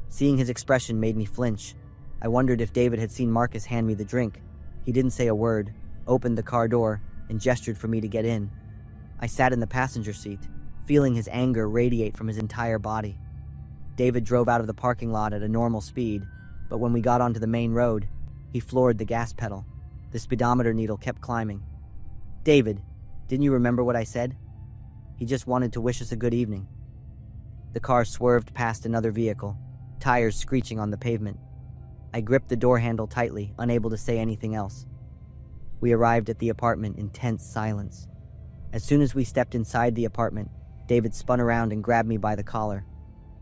Seeing his expression made me flinch. I wondered if David had seen Marcus hand me the drink. He didn't say a word, opened the car door, and gestured for me to get in. I sat in the passenger seat, feeling his anger radiate from his entire body. David drove out of the parking lot at a normal speed, but when we got onto the main road, he floored the gas pedal. The speedometer needle kept climbing. David, didn't you remember what I said? He just wanted to wish us a good evening. The car swerved past another vehicle, tires screeching on the pavement. I gripped the door handle tightly, unable to say anything else. We arrived at the apartment in tense silence. As soon as we stepped inside the apartment, David spun around and grabbed me by the collar.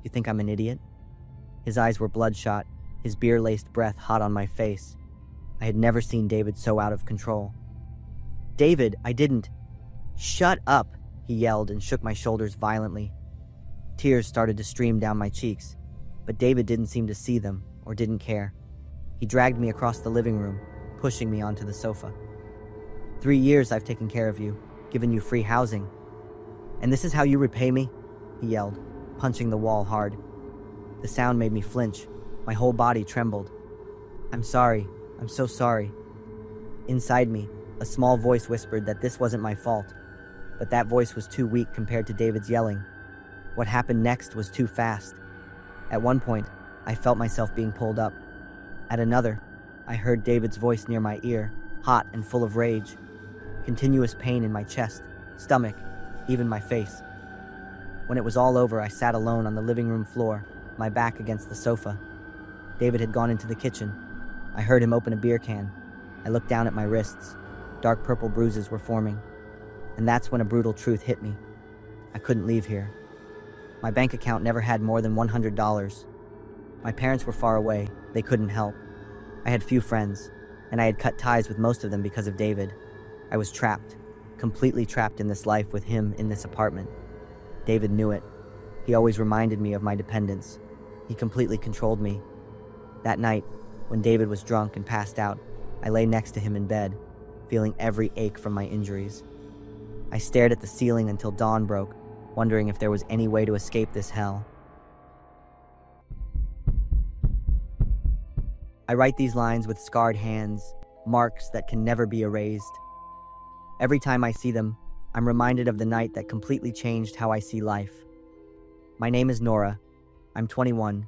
You think I'm an idiot? His eyes were bloodshot, his beer-laced breath hot on my face. I had never seen David so out of control. David, I didn't. Shut up, he yelled and shook my shoulders violently. Tears started to stream down my cheeks, but David didn't seem to see them or didn't care. He dragged me across the living room, pushing me onto the sofa. 3 years I've taken care of you, given you free housing. And this is how you repay me? He yelled, punching the wall hard. The sound made me flinch. My whole body trembled. I'm sorry. I'm so sorry. Inside me, a small voice whispered that this wasn't my fault, but that voice was too weak compared to David's yelling. What happened next was too fast. At one point, I felt myself being pulled up. At another, I heard David's voice near my ear, hot and full of rage. Continuous pain in my chest, stomach, even my face. When it was all over, I sat alone on the living room floor, my back against the sofa. David had gone into the kitchen. I heard him open a beer can. I looked down at my wrists. Dark purple bruises were forming. And that's when a brutal truth hit me. I couldn't leave here. My bank account never had more than $100. My parents were far away. They couldn't help. I had few friends, and I had cut ties with most of them because of David. I was trapped, completely trapped in this life with him in this apartment. David knew it. He always reminded me of my dependence. He completely controlled me. That night, when David was drunk and passed out, I lay next to him in bed, feeling every ache from my injuries. I stared at the ceiling until dawn broke, wondering if there was any way to escape this hell. I write these lines with scarred hands, marks that can never be erased. Every time I see them, I'm reminded of the night that completely changed how I see life. My name is Nora. I'm 21,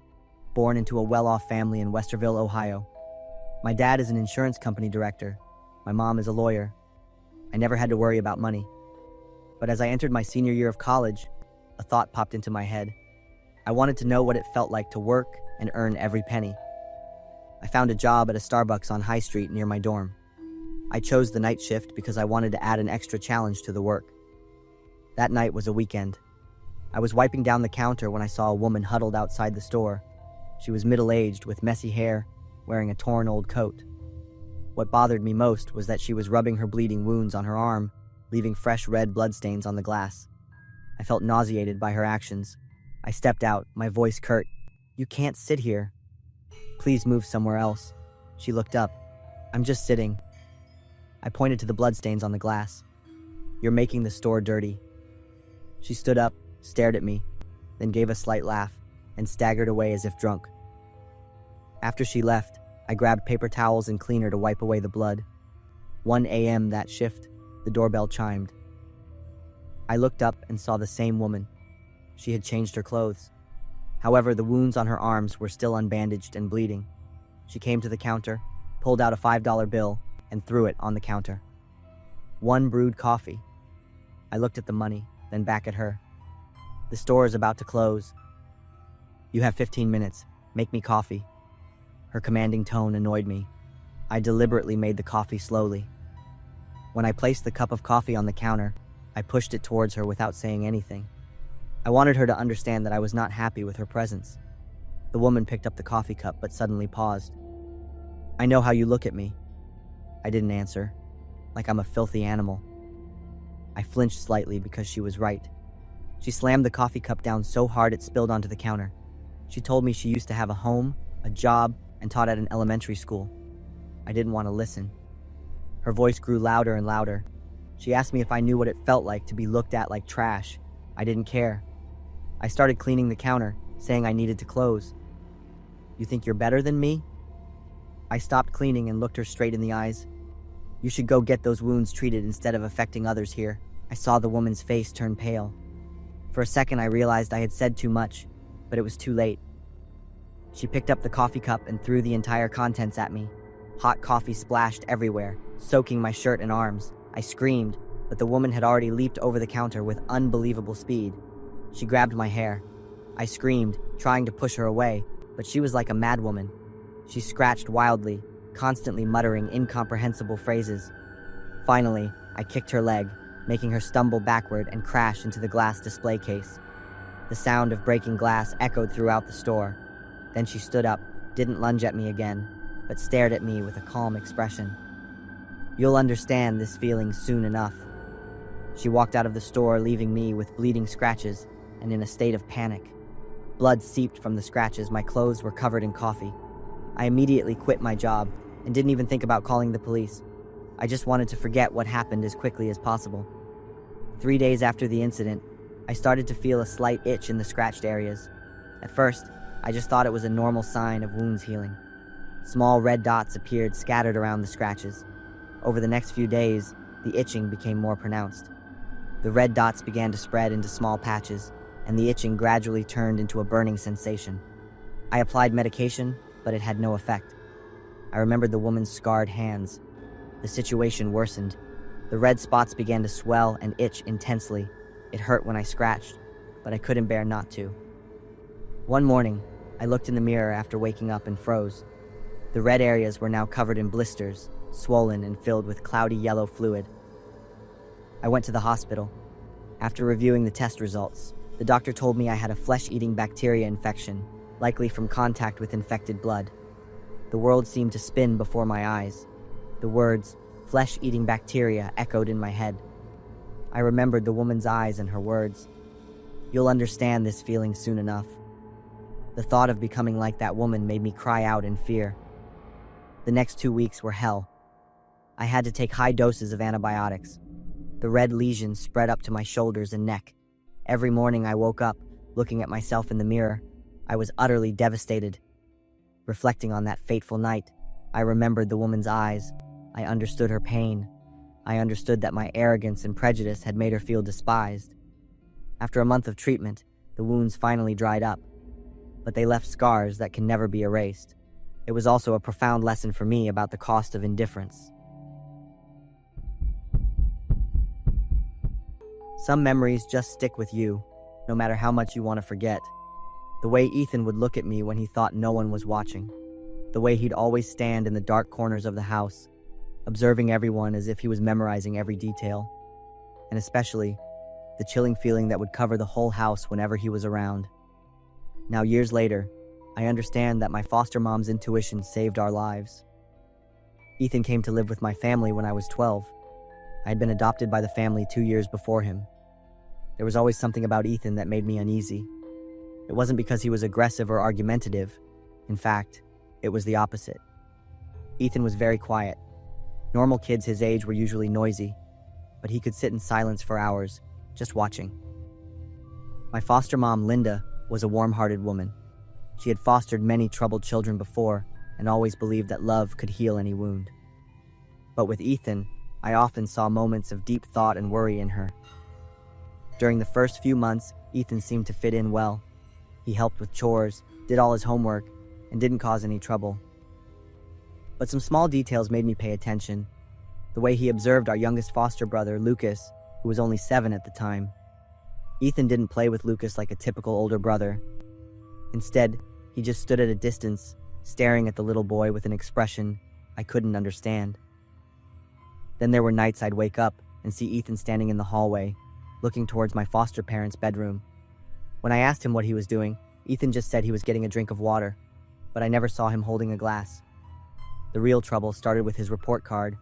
born into a well-off family in Westerville, Ohio. My dad is an insurance company director. My mom is a lawyer. I never had to worry about money. But as I entered my senior year of college, a thought popped into my head. I wanted to know what it felt like to work and earn every penny. I found a job at a Starbucks on High Street near my dorm. I chose the night shift because I wanted to add an extra challenge to the work. That night was a weekend. I was wiping down the counter when I saw a woman huddled outside the store. She was middle-aged with messy hair, wearing a torn old coat. What bothered me most was that she was rubbing her bleeding wounds on her arm, leaving fresh red bloodstains on the glass. I felt nauseated by her actions. I stepped out, my voice curt. "You can't sit here. Please move somewhere else." She looked up. "I'm just sitting." I pointed to the bloodstains on the glass. "You're making the store dirty." She stood up, stared at me, then gave a slight laugh, and staggered away as if drunk. After she left, I grabbed paper towels and cleaner to wipe away the blood. 1 a.m. that shift, the doorbell chimed. I looked up and saw the same woman. She had changed her clothes. However, the wounds on her arms were still unbandaged and bleeding. She came to the counter, pulled out a $5 bill, and threw it on the counter. 1 brewed coffee. I looked at the money, then back at her. "The store is about to close. You have 15 minutes. Make me coffee." Her commanding tone annoyed me. I deliberately made the coffee slowly. When I placed the cup of coffee on the counter, I pushed it towards her without saying anything. I wanted her to understand that I was not happy with her presence. The woman picked up the coffee cup but suddenly paused. I know how you look at me. I didn't answer, like I'm a filthy animal. I flinched slightly because she was right. She slammed the coffee cup down so hard it spilled onto the counter. She told me she used to have a home, a job, and taught at an elementary school. I didn't want to listen. Her voice grew louder and louder. She asked me if I knew what it felt like to be looked at like trash. I didn't care. I started cleaning the counter, saying I needed to close. You think you're better than me? I stopped cleaning and looked her straight in the eyes. You should go get those wounds treated instead of affecting others here. I saw the woman's face turn pale. For a second I realized I had said too much, but it was too late. She picked up the coffee cup and threw the entire contents at me. Hot coffee splashed everywhere, soaking my shirt and arms. I screamed, but the woman had already leaped over the counter with unbelievable speed. She grabbed my hair. I screamed, trying to push her away, but she was like a madwoman. She scratched wildly, constantly muttering incomprehensible phrases. Finally, I kicked her leg, making her stumble backward and crash into the glass display case. The sound of breaking glass echoed throughout the store. Then she stood up, didn't lunge at me again, but stared at me with a calm expression. You'll understand this feeling soon enough. She walked out of the store, leaving me with bleeding scratches and in a state of panic. Blood seeped from the scratches, my clothes were covered in coffee. I immediately quit my job and didn't even think about calling the police. I just wanted to forget what happened as quickly as possible. 3 days after the incident, I started to feel a slight itch in the scratched areas. At first, I just thought it was a normal sign of wounds healing. Small red dots appeared scattered around the scratches. Over the next few days, the itching became more pronounced. The red dots began to spread into small patches, and the itching gradually turned into a burning sensation. I applied medication, but it had no effect. I remembered the woman's scarred hands. The situation worsened. The red spots began to swell and itch intensely. It hurt when I scratched, but I couldn't bear not to. One morning, I looked in the mirror after waking up and froze. The red areas were now covered in blisters, swollen and filled with cloudy yellow fluid. I went to the hospital. After reviewing the test results, the doctor told me I had a flesh-eating bacteria infection, likely from contact with infected blood. The world seemed to spin before my eyes. The words, flesh-eating bacteria, echoed in my head. I remembered the woman's eyes and her words. You'll understand this feeling soon enough. The thought of becoming like that woman made me cry out in fear. The next 2 weeks were hell. I had to take high doses of antibiotics. The red lesions spread up to my shoulders and neck. Every morning I woke up, looking at myself in the mirror. I was utterly devastated. Reflecting on that fateful night, I remembered the woman's eyes. I understood her pain. I understood that my arrogance and prejudice had made her feel despised. After a month of treatment, the wounds finally dried up, but they left scars that can never be erased. It was also a profound lesson for me about the cost of indifference. Some memories just stick with you, no matter how much you want to forget. The way Ethan would look at me when he thought no one was watching. The way he'd always stand in the dark corners of the house, observing everyone as if he was memorizing every detail. And especially, the chilling feeling that would cover the whole house whenever he was around. Now, years later, I understand that my foster mom's intuition saved our lives. Ethan came to live with my family when I was 12. I had been adopted by the family 2 years before him. There was always something about Ethan that made me uneasy. It wasn't because he was aggressive or argumentative. In fact, it was the opposite. Ethan was very quiet. Normal kids his age were usually noisy, but he could sit in silence for hours, just watching. My foster mom, Linda, was a warm-hearted woman. She had fostered many troubled children before and always believed that love could heal any wound. But with Ethan, I often saw moments of deep thought and worry in her. During the first few months, Ethan seemed to fit in well. He helped with chores, did all his homework, and didn't cause any trouble. But some small details made me pay attention. The way he observed our youngest foster brother, Lucas, who was only 7 at the time. Ethan didn't play with Lucas like a typical older brother. Instead, he just stood at a distance, staring at the little boy with an expression I couldn't understand. Then there were nights I'd wake up and see Ethan standing in the hallway, looking towards my foster parents' bedroom. When I asked him what he was doing, Ethan just said he was getting a drink of water, but I never saw him holding a glass. The real trouble started with his report card.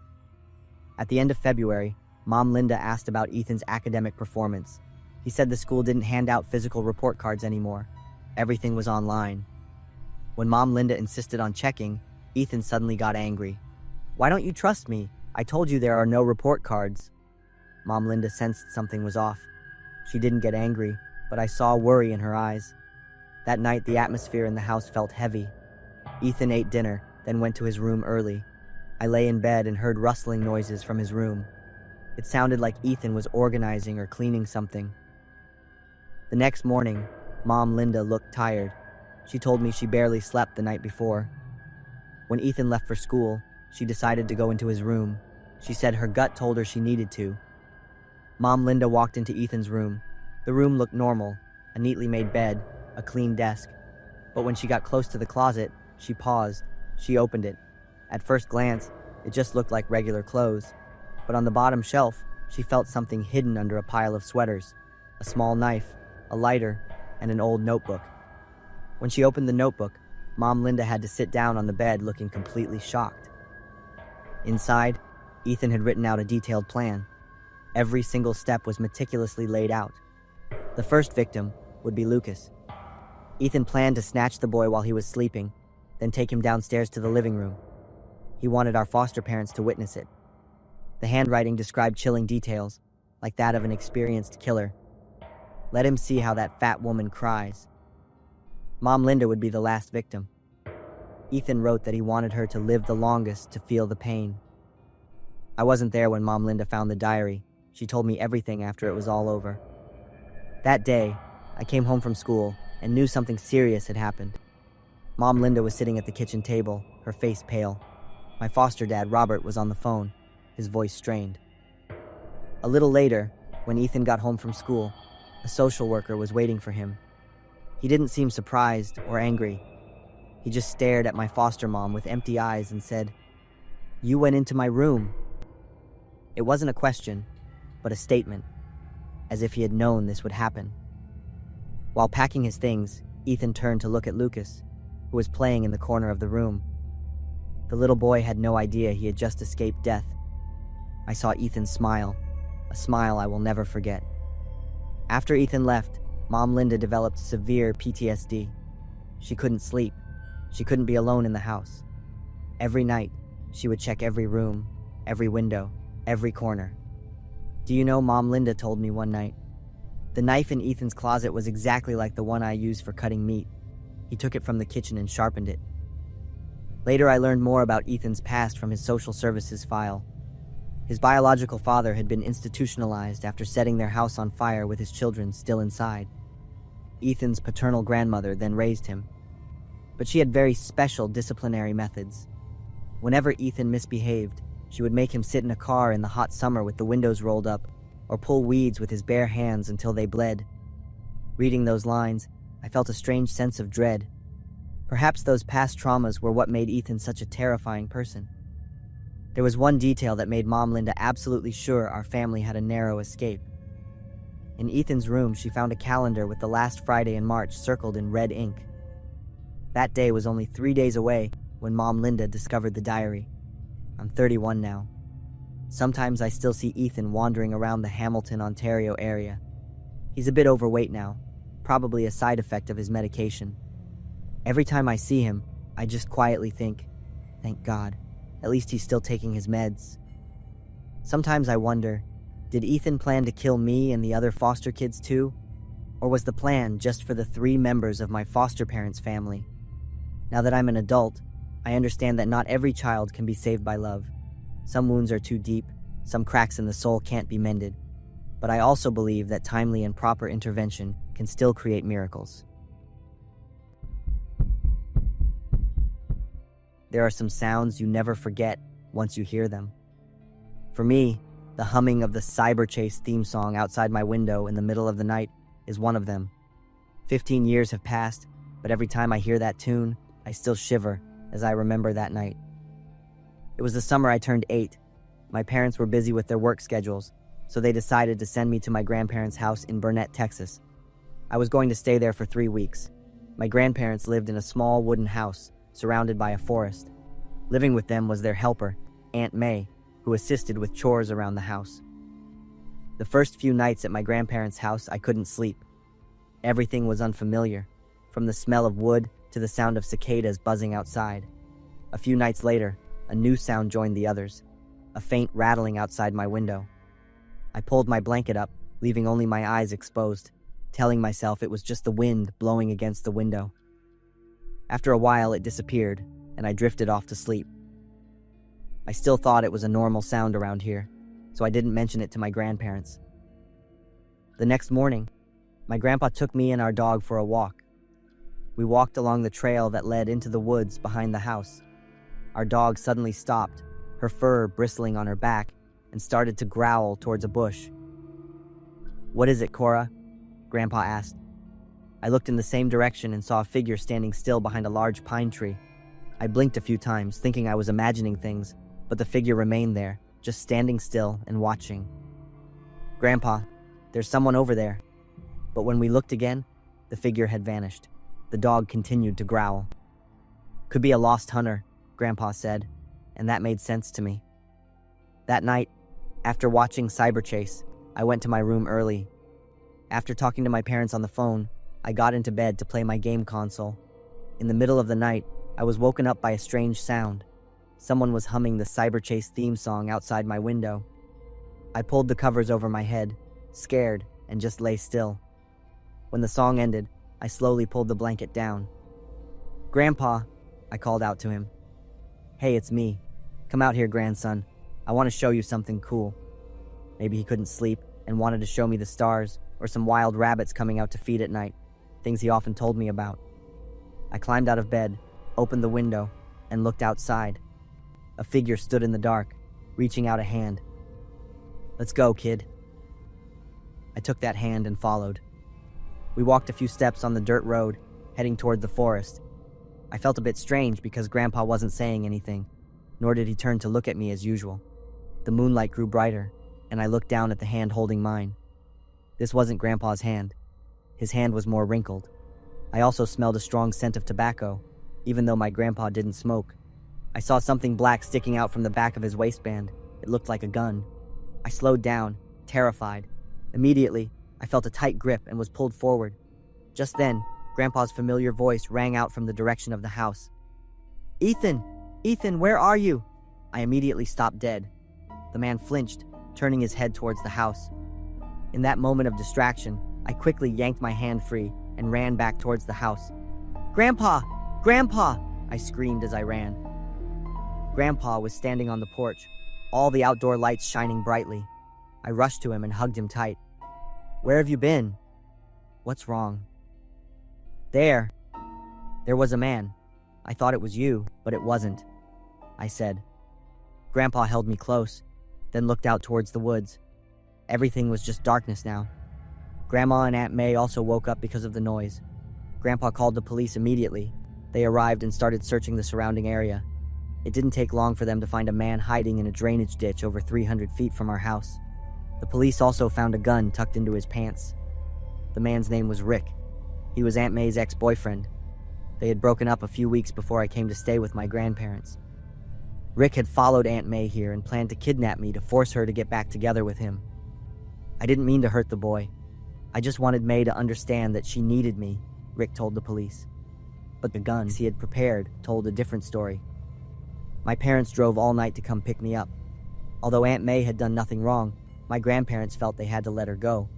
At the end of February, Mom Linda asked about Ethan's academic performance. He said the school didn't hand out physical report cards anymore. Everything was online. When Mom Linda insisted on checking, Ethan suddenly got angry. "Why don't you trust me? I told you there are no report cards." Mom Linda sensed something was off. She didn't get angry, but I saw worry in her eyes. That night, the atmosphere in the house felt heavy. Ethan ate dinner, then went to his room early. I lay in bed and heard rustling noises from his room. It sounded like Ethan was organizing or cleaning something. The next morning, Mom Linda looked tired. She told me she barely slept the night before. When Ethan left for school, she decided to go into his room. She said her gut told her she needed to. Mom Linda walked into Ethan's room. The room looked normal, a neatly made bed, a clean desk. But when she got close to the closet, she paused. She opened it. At first glance, it just looked like regular clothes. But on the bottom shelf, she felt something hidden under a pile of sweaters. A small knife, a lighter, and an old notebook. When she opened the notebook, Mom Linda had to sit down on the bed looking completely shocked. Inside, Ethan had written out a detailed plan. Every single step was meticulously laid out. The first victim would be Lucas. Ethan planned to snatch the boy while he was sleeping, then take him downstairs to the living room. He wanted our foster parents to witness it. The handwriting described chilling details, like that of an experienced killer. Let him see how that fat woman cries. Mom Linda would be the last victim. Ethan wrote that he wanted her to live the longest to feel the pain. I wasn't there when Mom Linda found the diary. She told me everything after it was all over. That day, I came home from school and knew something serious had happened. Mom Linda was sitting at the kitchen table, her face pale. My foster dad, Robert, was on the phone, his voice strained. A little later, when Ethan got home from school, a social worker was waiting for him. He didn't seem surprised or angry. He just stared at my foster mom with empty eyes and said, "You went into my room." It wasn't a question, but a statement, as if he had known this would happen. While packing his things, Ethan turned to look at Lucas, who was playing in the corner of the room. The little boy had no idea he had just escaped death. I saw Ethan smile, a smile I will never forget. After Ethan left, Mom Linda developed severe PTSD. She couldn't sleep. She couldn't be alone in the house. Every night, she would check every room, every window, every corner. Do you know, Mom Linda told me one night, the knife in Ethan's closet was exactly like the one I used for cutting meat. He took it from the kitchen and sharpened it. Later, I learned more about Ethan's past from his social services file. His biological father had been institutionalized after setting their house on fire with his children still inside. Ethan's paternal grandmother then raised him. But she had very special disciplinary methods. Whenever Ethan misbehaved, she would make him sit in a car in the hot summer with the windows rolled up, or pull weeds with his bare hands until they bled. Reading those lines, I felt a strange sense of dread. Perhaps those past traumas were what made Ethan such a terrifying person. There was one detail that made Mom Linda absolutely sure our family had a narrow escape. In Ethan's room, she found a calendar with the last Friday in March circled in red ink. That day was only 3 days away when Mom Linda discovered the diary. I'm 31 now. Sometimes I still see Ethan wandering around the Hamilton, Ontario area. He's a bit overweight now, probably a side effect of his medication. Every time I see him, I just quietly think, thank God, at least he's still taking his meds. Sometimes I wonder, did Ethan plan to kill me and the other foster kids too? Or was the plan just for the 3 members of my foster parents' family? Now that I'm an adult, I understand that not every child can be saved by love. Some wounds are too deep, some cracks in the soul can't be mended. But I also believe that timely and proper intervention can still create miracles. There are some sounds you never forget once you hear them. For me, the humming of the Cyber Chase theme song outside my window in the middle of the night is one of them. 15 years have passed, but every time I hear that tune, I still shiver as I remember that night. It was the summer I turned 8. My parents were busy with their work schedules, so they decided to send me to my grandparents' house in Burnett, Texas. I was going to stay there for 3 weeks. My grandparents lived in a small wooden house, surrounded by a forest. Living with them was their helper, Aunt May, who assisted with chores around the house. The first few nights at my grandparents' house, I couldn't sleep. Everything was unfamiliar, from the smell of wood to the sound of cicadas buzzing outside. A few nights later, a new sound joined the others, a faint rattling outside my window. I pulled my blanket up, leaving only my eyes exposed, telling myself it was just the wind blowing against the window. After a while, it disappeared, and I drifted off to sleep. I still thought it was a normal sound around here, so I didn't mention it to my grandparents. The next morning, my grandpa took me and our dog for a walk. We walked along the trail that led into the woods behind the house. Our dog suddenly stopped, her fur bristling on her back, and started to growl towards a bush. "What is it, Cora?" Grandpa asked. I looked in the same direction and saw a figure standing still behind a large pine tree. I blinked a few times, thinking I was imagining things, but the figure remained there, just standing still and watching. "Grandpa, there's someone over there." But when we looked again, the figure had vanished. The dog continued to growl. "Could be a lost hunter," Grandpa said, and that made sense to me. That night, after watching Cyber Chase, I went to my room early. After talking to my parents on the phone, I got into bed to play my game console. In the middle of the night, I was woken up by a strange sound. Someone was humming the Cyber Chase theme song outside my window. I pulled the covers over my head, scared, and just lay still. When the song ended, I slowly pulled the blanket down. "Grandpa," I called out to him. "Hey, it's me. Come out here, grandson. I want to show you something cool." Maybe he couldn't sleep and wanted to show me the stars or some wild rabbits coming out to feed at night, things he often told me about. I climbed out of bed, opened the window, and looked outside. A figure stood in the dark, reaching out a hand. "Let's go, kid." I took that hand and followed. We walked a few steps on the dirt road, heading toward the forest. I felt a bit strange because Grandpa wasn't saying anything, nor did he turn to look at me as usual. The moonlight grew brighter, and I looked down at the hand holding mine. This wasn't Grandpa's hand. His hand was more wrinkled. I also smelled a strong scent of tobacco, even though my grandpa didn't smoke. I saw something black sticking out from the back of his waistband. It looked like a gun. I slowed down, terrified. Immediately, I felt a tight grip and was pulled forward. Just then, Grandpa's familiar voice rang out from the direction of the house. "Ethan! Ethan, where are you?" I immediately stopped dead. The man flinched, turning his head towards the house. In that moment of distraction, I quickly yanked my hand free and ran back towards the house. "Grandpa! Grandpa!" I screamed as I ran. Grandpa was standing on the porch, all the outdoor lights shining brightly. I rushed to him and hugged him tight. "Where have you been?" "What's wrong?" There was a man. I thought it was you, but it wasn't," I said. Grandpa held me close, then looked out towards the woods. Everything was just darkness now. Grandma and Aunt May also woke up because of the noise. Grandpa called the police immediately. They arrived and started searching the surrounding area. It didn't take long for them to find a man hiding in a drainage ditch over 300 feet from our house. The police also found a gun tucked into his pants. The man's name was Rick. He was Aunt May's ex-boyfriend. They had broken up a few weeks before I came to stay with my grandparents. Rick had followed Aunt May here and planned to kidnap me to force her to get back together with him. I didn't mean to hurt the boy. I just wanted May to understand that she needed me, Rick told the police. But the guns he had prepared told a different story. My parents drove all night to come pick me up. Although Aunt May had done nothing wrong, my grandparents felt they had to let her go.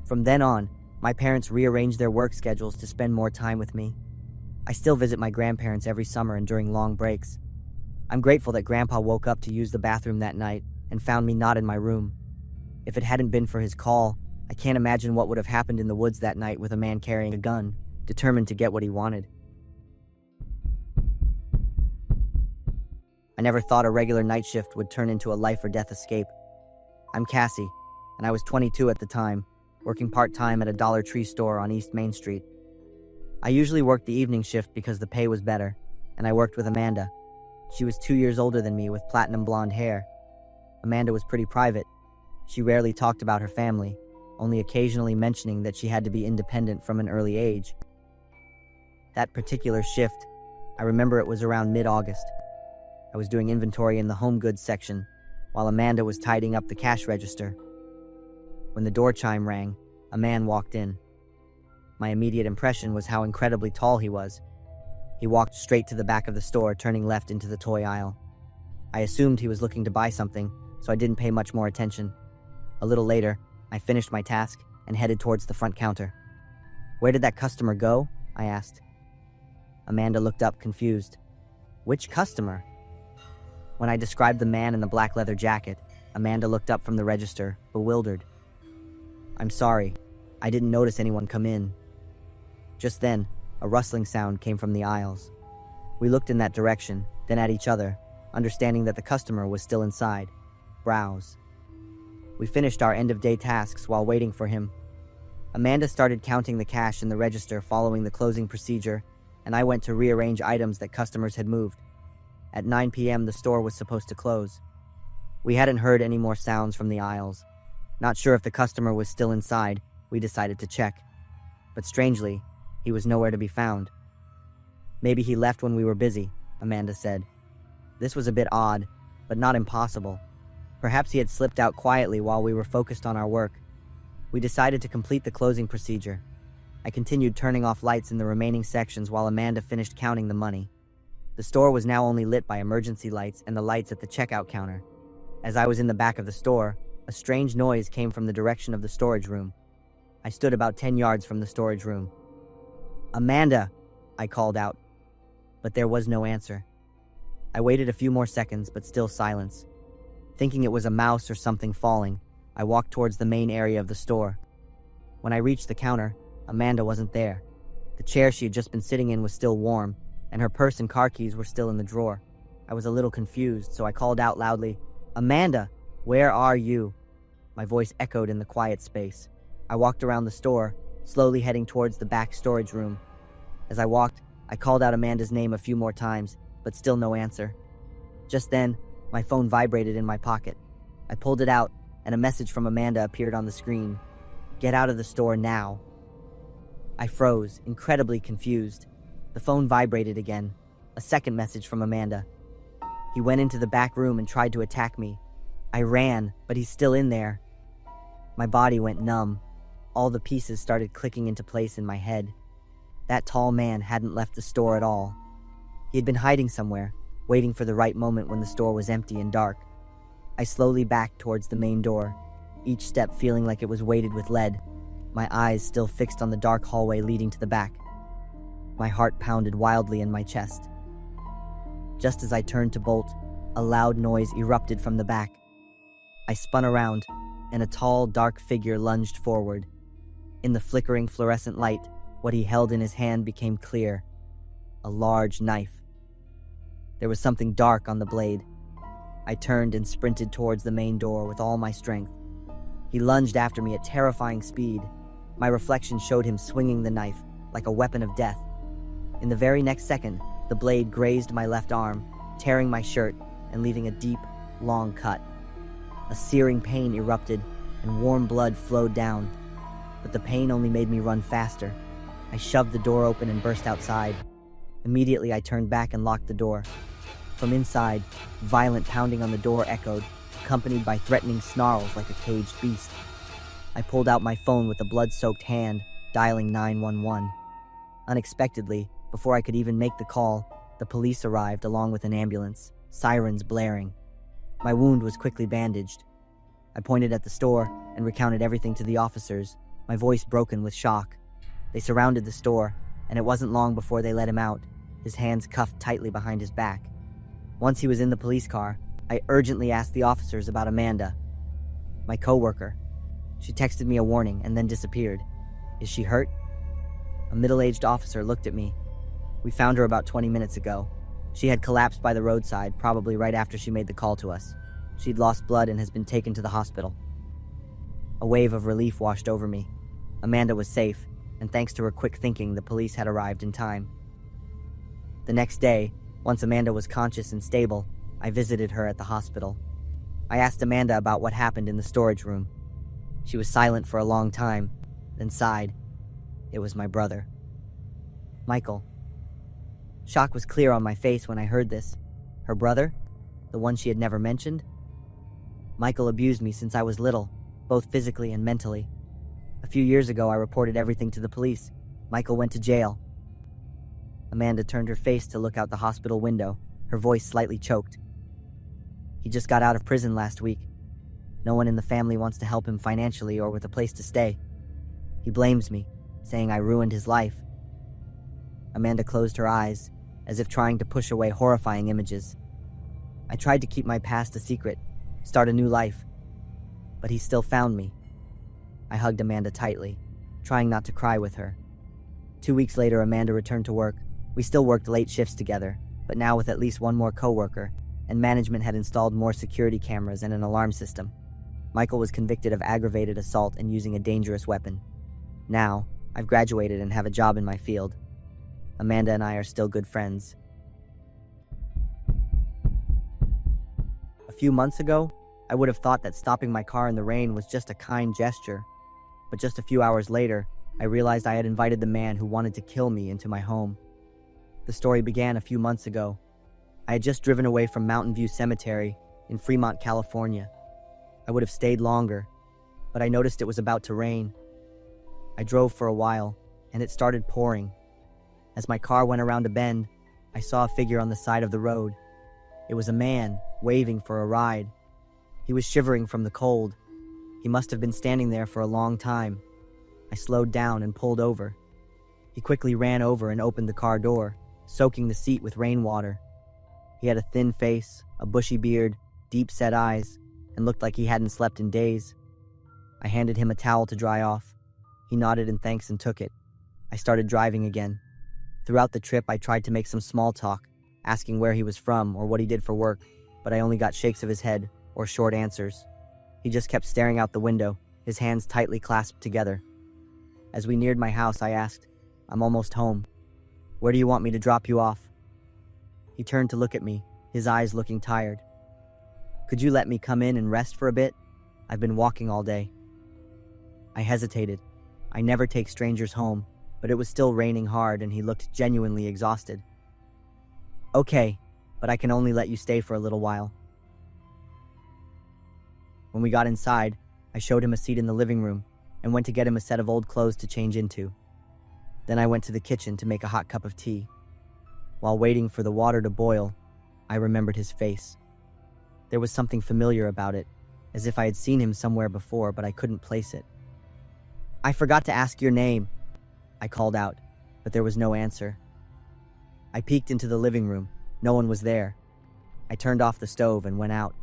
From then on, my parents rearranged their work schedules to spend more time with me. I still visit my grandparents every summer and during long breaks. I'm grateful that Grandpa woke up to use the bathroom that night and found me not in my room. If it hadn't been for his call, I can't imagine what would have happened in the woods that night with a man carrying a gun, determined to get what he wanted. I never thought a regular night shift would turn into a life-or-death escape. I'm Cassie, and I was 22 at the time, working part-time at a Dollar Tree store on East Main Street. I usually worked the evening shift because the pay was better, and I worked with Amanda. She was 2 years older than me with platinum blonde hair. Amanda was pretty private. She rarely talked about her family, only occasionally mentioning that she had to be independent from an early age. That particular shift, I remember it was around mid-August. I was doing inventory in the home goods section, while Amanda was tidying up the cash register. When the door chime rang, a man walked in. My immediate impression was how incredibly tall he was. He walked straight to the back of the store, turning left into the toy aisle. I assumed he was looking to buy something, so I didn't pay much more attention. A little later, I finished my task and headed towards the front counter. "Where did that customer go?" I asked. Amanda looked up, confused. "Which customer?" When I described the man in the black leather jacket, Amanda looked up from the register, bewildered. "I'm sorry, I didn't notice anyone come in." Just then, a rustling sound came from the aisles. We looked in that direction, then at each other, understanding that the customer was still inside. Browse. We finished our end-of-day tasks while waiting for him. Amanda started counting the cash in the register following the closing procedure, and I went to rearrange items that customers had moved. At 9 p.m., the store was supposed to close. We hadn't heard any more sounds from the aisles. Not sure if the customer was still inside, we decided to check. But strangely, he was nowhere to be found. "Maybe he left when we were busy," Amanda said. This was a bit odd, but not impossible. Perhaps he had slipped out quietly while we were focused on our work. We decided to complete the closing procedure. I continued turning off lights in the remaining sections while Amanda finished counting the money. The store was now only lit by emergency lights and the lights at the checkout counter. As I was in the back of the store, a strange noise came from the direction of the storage room. I stood about 10 yards from the storage room. "Amanda!" I called out, but there was no answer. I waited a few more seconds, but still silence. Thinking it was a mouse or something falling, I walked towards the main area of the store. When I reached the counter, Amanda wasn't there. The chair she had just been sitting in was still warm, and her purse and car keys were still in the drawer. I was a little confused, so I called out loudly, "Amanda, where are you?" My voice echoed in the quiet space. I walked around the store, slowly heading towards the back storage room. As I walked, I called out Amanda's name a few more times, but still no answer. Just then, my phone vibrated in my pocket. I pulled it out, and a message from Amanda appeared on the screen. "Get out of the store now." I froze, incredibly confused. The phone vibrated again. A second message from Amanda. "He went into the back room and tried to attack me. I ran, but he's still in there." My body went numb. All the pieces started clicking into place in my head. That tall man hadn't left the store at all. He had been hiding somewhere, waiting for the right moment when the store was empty and dark. I slowly backed towards the main door, each step feeling like it was weighted with lead, my eyes still fixed on the dark hallway leading to the back. My heart pounded wildly in my chest. Just as I turned to bolt, a loud noise erupted from the back. I spun around, and a tall, dark figure lunged forward. In the flickering fluorescent light, what he held in his hand became clear. A large knife. There was something dark on the blade. I turned and sprinted towards the main door with all my strength. He lunged after me at terrifying speed. My reflection showed him swinging the knife like a weapon of death. In the very next second, the blade grazed my left arm, tearing my shirt and leaving a deep, long cut. A searing pain erupted, and warm blood flowed down. But the pain only made me run faster. I shoved the door open and burst outside. Immediately, I turned back and locked the door. From inside, violent pounding on the door echoed, accompanied by threatening snarls like a caged beast. I pulled out my phone with a blood-soaked hand, dialing 911. Unexpectedly, before I could even make the call, the police arrived along with an ambulance, sirens blaring. My wound was quickly bandaged. I pointed at the store and recounted everything to the officers, my voice broken with shock. They surrounded the store, and it wasn't long before they let him out, his hands cuffed tightly behind his back. Once he was in the police car, I urgently asked the officers about Amanda, my coworker. She texted me a warning and then disappeared. Is she hurt? A middle-aged officer looked at me. We found her about 20 minutes ago. She had collapsed by the roadside, probably right after she made the call to us. She'd lost blood and has been taken to the hospital. A wave of relief washed over me. Amanda was safe, and thanks to her quick thinking, the police had arrived in time. The next day, once Amanda was conscious and stable, I visited her at the hospital. I asked Amanda about what happened in the storage room. She was silent for a long time, then sighed. It was my brother. Michael. Shock was clear on my face when I heard this. Her brother? the one she had never mentioned? Michael abused me since I was little, both physically and mentally. A few years ago, I reported everything to the police. Michael went to jail. Amanda turned her face to look out the hospital window, her voice slightly choked. He just got out of prison last week. No one in the family wants to help him financially or with a place to stay. He blames me, saying I ruined his life. Amanda closed her eyes, as if trying to push away horrifying images. I tried to keep my past a secret, start a new life. But he still found me. I hugged Amanda tightly, trying not to cry with her. 2 weeks later, Amanda returned to work. We still worked late shifts together, but now with at least one more coworker, and management had installed more security cameras and an alarm system. Michael was convicted of aggravated assault and using a dangerous weapon. Now, I've graduated and have a job in my field. Amanda and I are still good friends. A few months ago, I would have thought that stopping my car in the rain was just a kind gesture. But just a few hours later, I realized I had invited the man who wanted to kill me into my home. The story began a few months ago. I had just driven away from Mountain View Cemetery in Fremont, California. I would have stayed longer, but I noticed it was about to rain. I drove for a while, and it started pouring. As my car went around a bend, I saw a figure on the side of the road. It was a man, waving for a ride. He was shivering from the cold. He must have been standing there for a long time. I slowed down and pulled over. He quickly ran over and opened the car door, soaking the seat with rainwater. He had a thin face, a bushy beard, deep-set eyes, and looked like he hadn't slept in days. I handed him a towel to dry off. He nodded in thanks and took it. I started driving again. Throughout the trip, I tried to make some small talk, asking where he was from or what he did for work, but I only got shakes of his head or short answers. He just kept staring out the window, his hands tightly clasped together. As we neared my house, I asked, "I'm almost home. Where do you want me to drop you off?" He turned to look at me, his eyes looking tired. "Could you let me come in and rest for a bit? I've been walking all day." I hesitated. I never take strangers home, but it was still raining hard and he looked genuinely exhausted. "Okay, but I can only let you stay for a little while." When we got inside, I showed him a seat in the living room and went to get him a set of old clothes to change into. Then I went to the kitchen to make a hot cup of tea. While waiting for the water to boil, I remembered his face. There was something familiar about it, as if I had seen him somewhere before, but I couldn't place it. "I forgot to ask your name," I called out, but there was no answer. I peeked into the living room. No one was there. I turned off the stove and went out.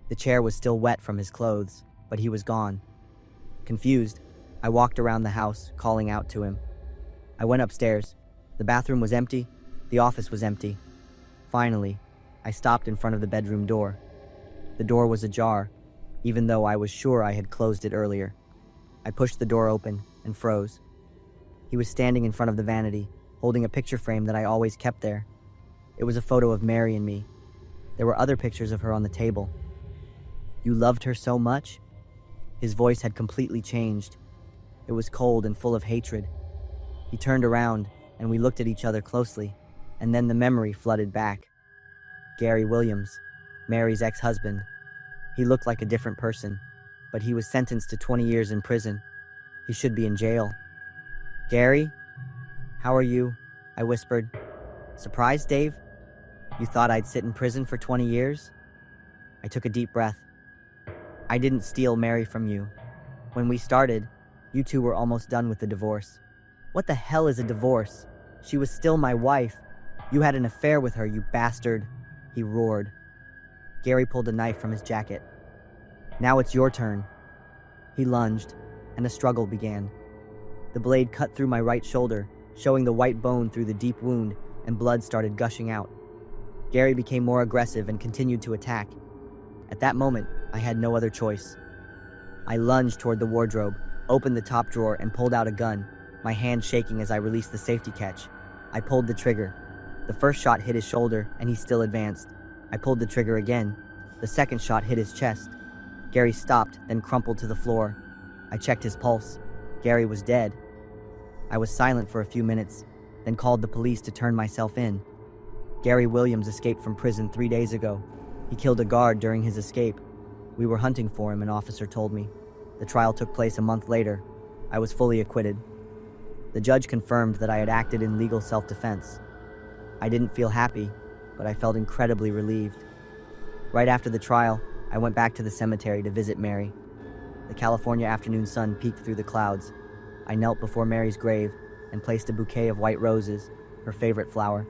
The chair was still wet from his clothes, but he was gone. Confused, I walked around the house, calling out to him. I went upstairs. The bathroom was empty. The office was empty. Finally, I stopped in front of the bedroom door. The door was ajar, even though I was sure I had closed it earlier. I pushed the door open and froze. He was standing in front of the vanity, holding a picture frame that I always kept there. It was a photo of Mary and me. There were other pictures of her on the table. "You loved her so much?" His voice had completely changed. It was cold and full of hatred. He turned around, and we looked at each other closely, and then the memory flooded back. Gary Williams, Mary's ex-husband. He looked like a different person, but he was sentenced to 20 years in prison. He should be in jail. "Gary? How are you?" I whispered. "Surprised, Dave? You thought I'd sit in prison for 20 years? I took a deep breath. "I didn't steal Mary from you. When we started, you two were almost done with the divorce." "What the hell is a divorce? She was still my wife. You had an affair with her, you bastard," he roared. Gary pulled a knife from his jacket. "Now it's your turn." He lunged, and a struggle began. The blade cut through my right shoulder, showing the white bone through the deep wound, and blood started gushing out. Gary became more aggressive and continued to attack. At that moment, I had no other choice. I lunged toward the wardrobe, opened the top drawer, and pulled out a gun, my hand shaking as I released the safety catch. I pulled the trigger. The first shot hit his shoulder, and he still advanced. I pulled the trigger again. The second shot hit his chest. Gary stopped, then crumpled to the floor. I checked his pulse. Gary was dead. I was silent for a few minutes, then called the police to turn myself in. Gary Williams escaped from prison 3 days ago. He killed a guard during his escape. We were hunting for him, an officer told me. The trial took place a month later. I was fully acquitted. The judge confirmed that I had acted in legal self-defense. I didn't feel happy, but I felt incredibly relieved. Right after the trial, I went back to the cemetery to visit Mary. The California afternoon sun peeked through the clouds. I knelt before Mary's grave and placed a bouquet of white roses, her favorite flower.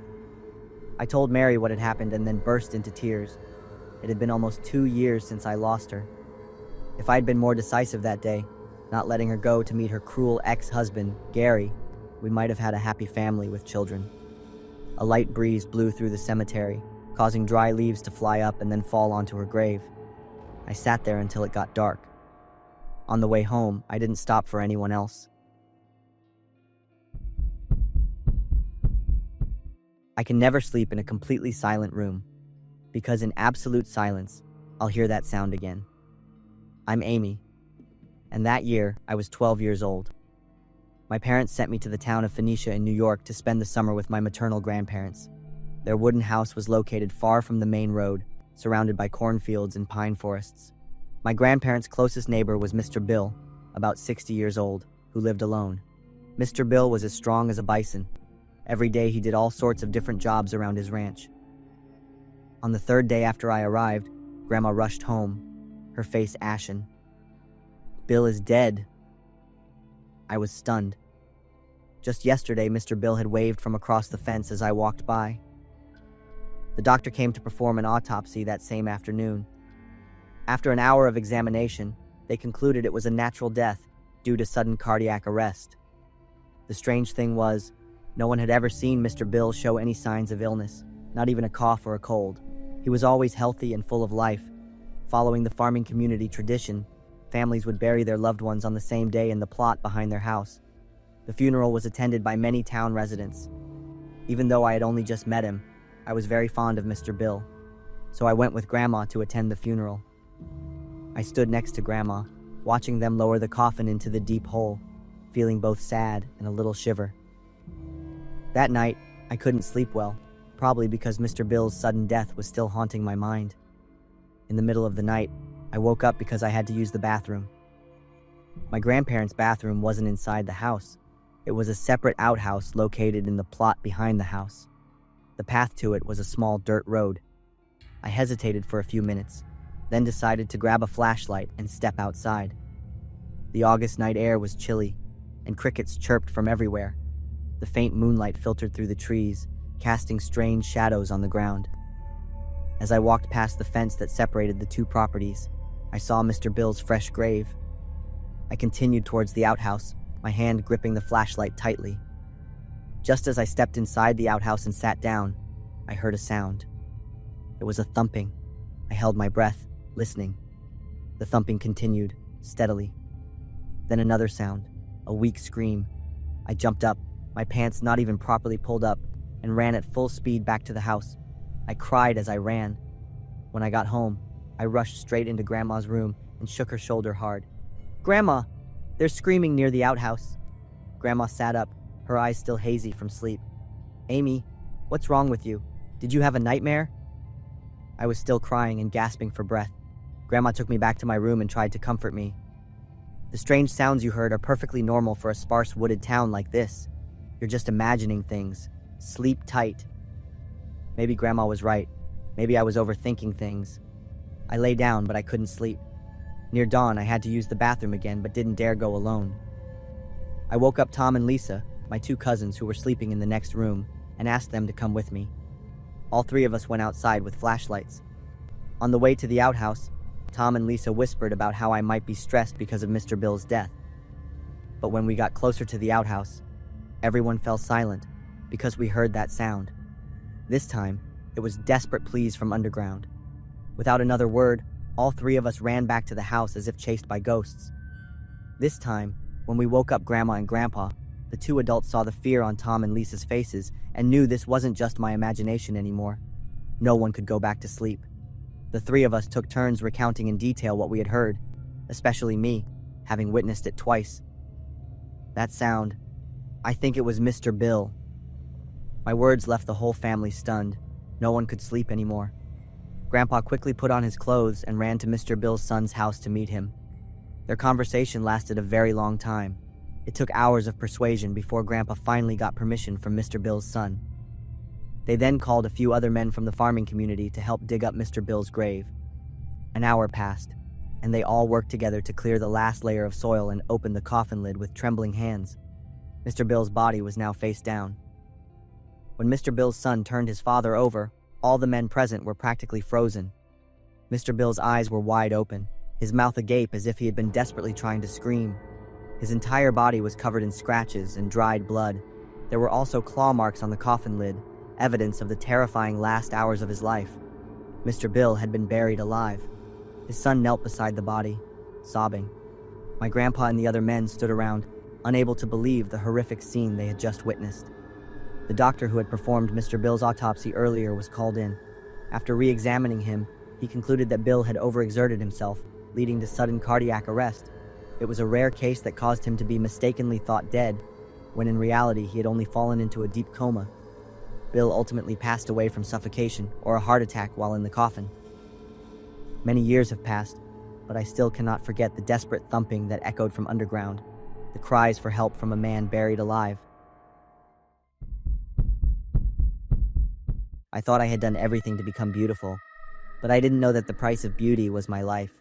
I told Mary what had happened and then burst into tears. It had been almost 2 years since I lost her. If I had been more decisive that day, not letting her go to meet her cruel ex-husband, Gary, we might have had a happy family with children. A light breeze blew through the cemetery, causing dry leaves to fly up and then fall onto her grave. I sat there until it got dark. On the way home, I didn't stop for anyone else. I can never sleep in a completely silent room, because in absolute silence, I'll hear that sound again. I'm Amy, and that year, I was 12 years old. My parents sent me to the town of Phoenicia in New York to spend the summer with my maternal grandparents. Their wooden house was located far from the main road, surrounded by cornfields and pine forests. My grandparents' closest neighbor was Mr. Bill, about 60 years old, who lived alone. Mr. Bill was as strong as a bison. Every day he did all sorts of different jobs around his ranch. On the third day after I arrived, Grandma rushed home, her face ashen. "Bill is dead." I was stunned. Just yesterday, Mr. Bill had waved from across the fence as I walked by. The doctor came to perform an autopsy that same afternoon. After an hour of examination, they concluded it was a natural death due to sudden cardiac arrest. The strange thing was, no one had ever seen Mr. Bill show any signs of illness, not even a cough or a cold. He was always healthy and full of life. Following the farming community tradition, families would bury their loved ones on the same day in the plot behind their house. The funeral was attended by many town residents. Even though I had only just met him, I was very fond of Mr. Bill, so I went with Grandma to attend the funeral. I stood next to Grandma, watching them lower the coffin into the deep hole, feeling both sad and a little shiver. That night, I couldn't sleep well, probably because Mr. Bill's sudden death was still haunting my mind. In the middle of the night, I woke up because I had to use the bathroom. My grandparents' bathroom wasn't inside the house. It was a separate outhouse located in the plot behind the house. The path to it was a small dirt road. I hesitated for a few minutes, then decided to grab a flashlight and step outside. The August night air was chilly, and crickets chirped from everywhere. The faint moonlight filtered through the trees, casting strange shadows on the ground. As I walked past the fence that separated the two properties, I saw Mr. Bill's fresh grave. I continued towards the outhouse, my hand gripping the flashlight tightly. Just as I stepped inside the outhouse and sat down, I heard a sound. It was a thumping. I held my breath, listening. The thumping continued, steadily. Then another sound, a weak scream. I jumped up, my pants not even properly pulled up, and ran at full speed back to the house. I cried as I ran. When I got home, I rushed straight into Grandma's room and shook her shoulder hard. "Grandma, they're screaming near the outhouse." Grandma sat up, her eyes still hazy from sleep. "Amy, what's wrong with you? Did you have a nightmare?" I was still crying and gasping for breath. Grandma took me back to my room and tried to comfort me. "The strange sounds you heard are perfectly normal for a sparse wooded town like this. You're just imagining things. Sleep tight." Maybe Grandma was right. Maybe I was overthinking things. I lay down, but I couldn't sleep. Near dawn, I had to use the bathroom again, but didn't dare go alone. I woke up Tom and Lisa, my two cousins who were sleeping in the next room, and asked them to come with me. All three of us went outside with flashlights. On the way to the outhouse, Tom and Lisa whispered about how I might be stressed because of Mr. Bill's death. But when we got closer to the outhouse, everyone fell silent because we heard that sound. This time, it was desperate pleas from underground. Without another word, all three of us ran back to the house as if chased by ghosts. This time, when we woke up Grandma and Grandpa, the two adults saw the fear on Tom and Lisa's faces and knew this wasn't just my imagination anymore. No one could go back to sleep. The three of us took turns recounting in detail what we had heard, especially me, having witnessed it twice. That sound, I think it was Mr. Bill. My words left the whole family stunned. No one could sleep anymore. Grandpa quickly put on his clothes and ran to Mr. Bill's son's house to meet him. Their conversation lasted a very long time. It took hours of persuasion before Grandpa finally got permission from Mr. Bill's son. They then called a few other men from the farming community to help dig up Mr. Bill's grave. An hour passed, and they all worked together to clear the last layer of soil and open the coffin lid with trembling hands. Mr. Bill's body was now face down. When Mr. Bill's son turned his father over, all the men present were practically frozen. Mr. Bill's eyes were wide open, his mouth agape as if he had been desperately trying to scream. His entire body was covered in scratches and dried blood. There were also claw marks on the coffin lid, evidence of the terrifying last hours of his life. Mr. Bill had been buried alive. His son knelt beside the body, sobbing. My grandpa and the other men stood around, unable to believe the horrific scene they had just witnessed. The doctor who had performed Mr. Bill's autopsy earlier was called in. After re-examining him, he concluded that Bill had overexerted himself, leading to sudden cardiac arrest. It was a rare case that caused him to be mistakenly thought dead, when in reality he had only fallen into a deep coma. Bill ultimately passed away from suffocation or a heart attack while in the coffin. Many years have passed, but I still cannot forget the desperate thumping that echoed from underground, the cries for help from a man buried alive. I thought I had done everything to become beautiful, but I didn't know that the price of beauty was my life.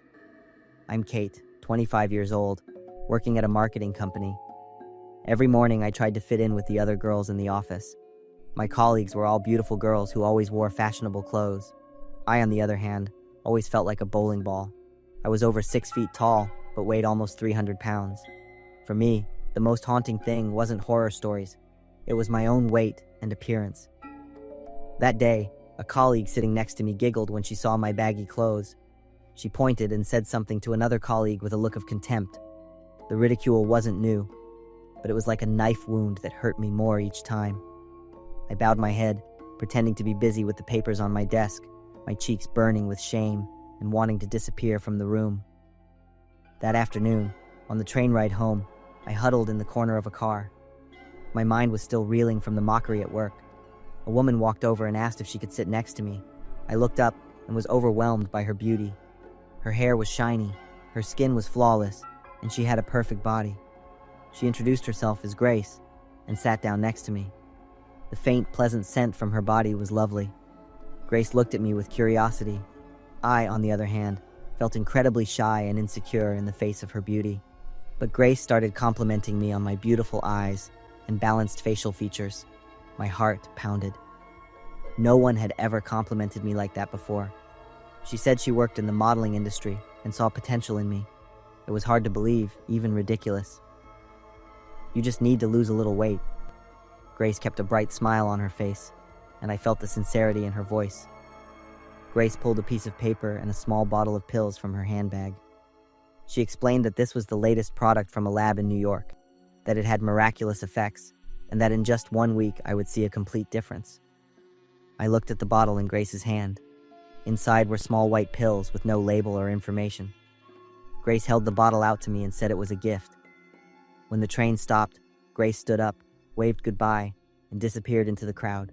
I'm Kate, 25 years old, working at a marketing company. Every morning I tried to fit in with the other girls in the office. My colleagues were all beautiful girls who always wore fashionable clothes. I, on the other hand, always felt like a bowling ball. I was over 6 feet tall, but weighed almost 300 pounds. For me, the most haunting thing wasn't horror stories. It was my own weight and appearance. That day, a colleague sitting next to me giggled when she saw my baggy clothes. She pointed and said something to another colleague with a look of contempt. The ridicule wasn't new, but it was like a knife wound that hurt me more each time. I bowed my head, pretending to be busy with the papers on my desk, my cheeks burning with shame and wanting to disappear from the room. That afternoon, on the train ride home, I huddled in the corner of a car. My mind was still reeling from the mockery at work. A woman walked over and asked if she could sit next to me. I looked up and was overwhelmed by her beauty. Her hair was shiny, her skin was flawless, and she had a perfect body. She introduced herself as Grace and sat down next to me. The faint, pleasant scent from her body was lovely. Grace looked at me with curiosity. I, on the other hand, felt incredibly shy and insecure in the face of her beauty. But Grace started complimenting me on my beautiful eyes and balanced facial features. My heart pounded. No one had ever complimented me like that before. She said she worked in the modeling industry and saw potential in me. It was hard to believe, even ridiculous. You just need to lose a little weight. Grace kept a bright smile on her face, and I felt the sincerity in her voice. Grace pulled a piece of paper and a small bottle of pills from her handbag. She explained that this was the latest product from a lab in New York, that it had miraculous effects, and that in just 1 week I would see a complete difference. I looked at the bottle in Grace's hand. Inside were small white pills with no label or information. Grace held the bottle out to me and said it was a gift. When the train stopped, Grace stood up, waved goodbye, and disappeared into the crowd.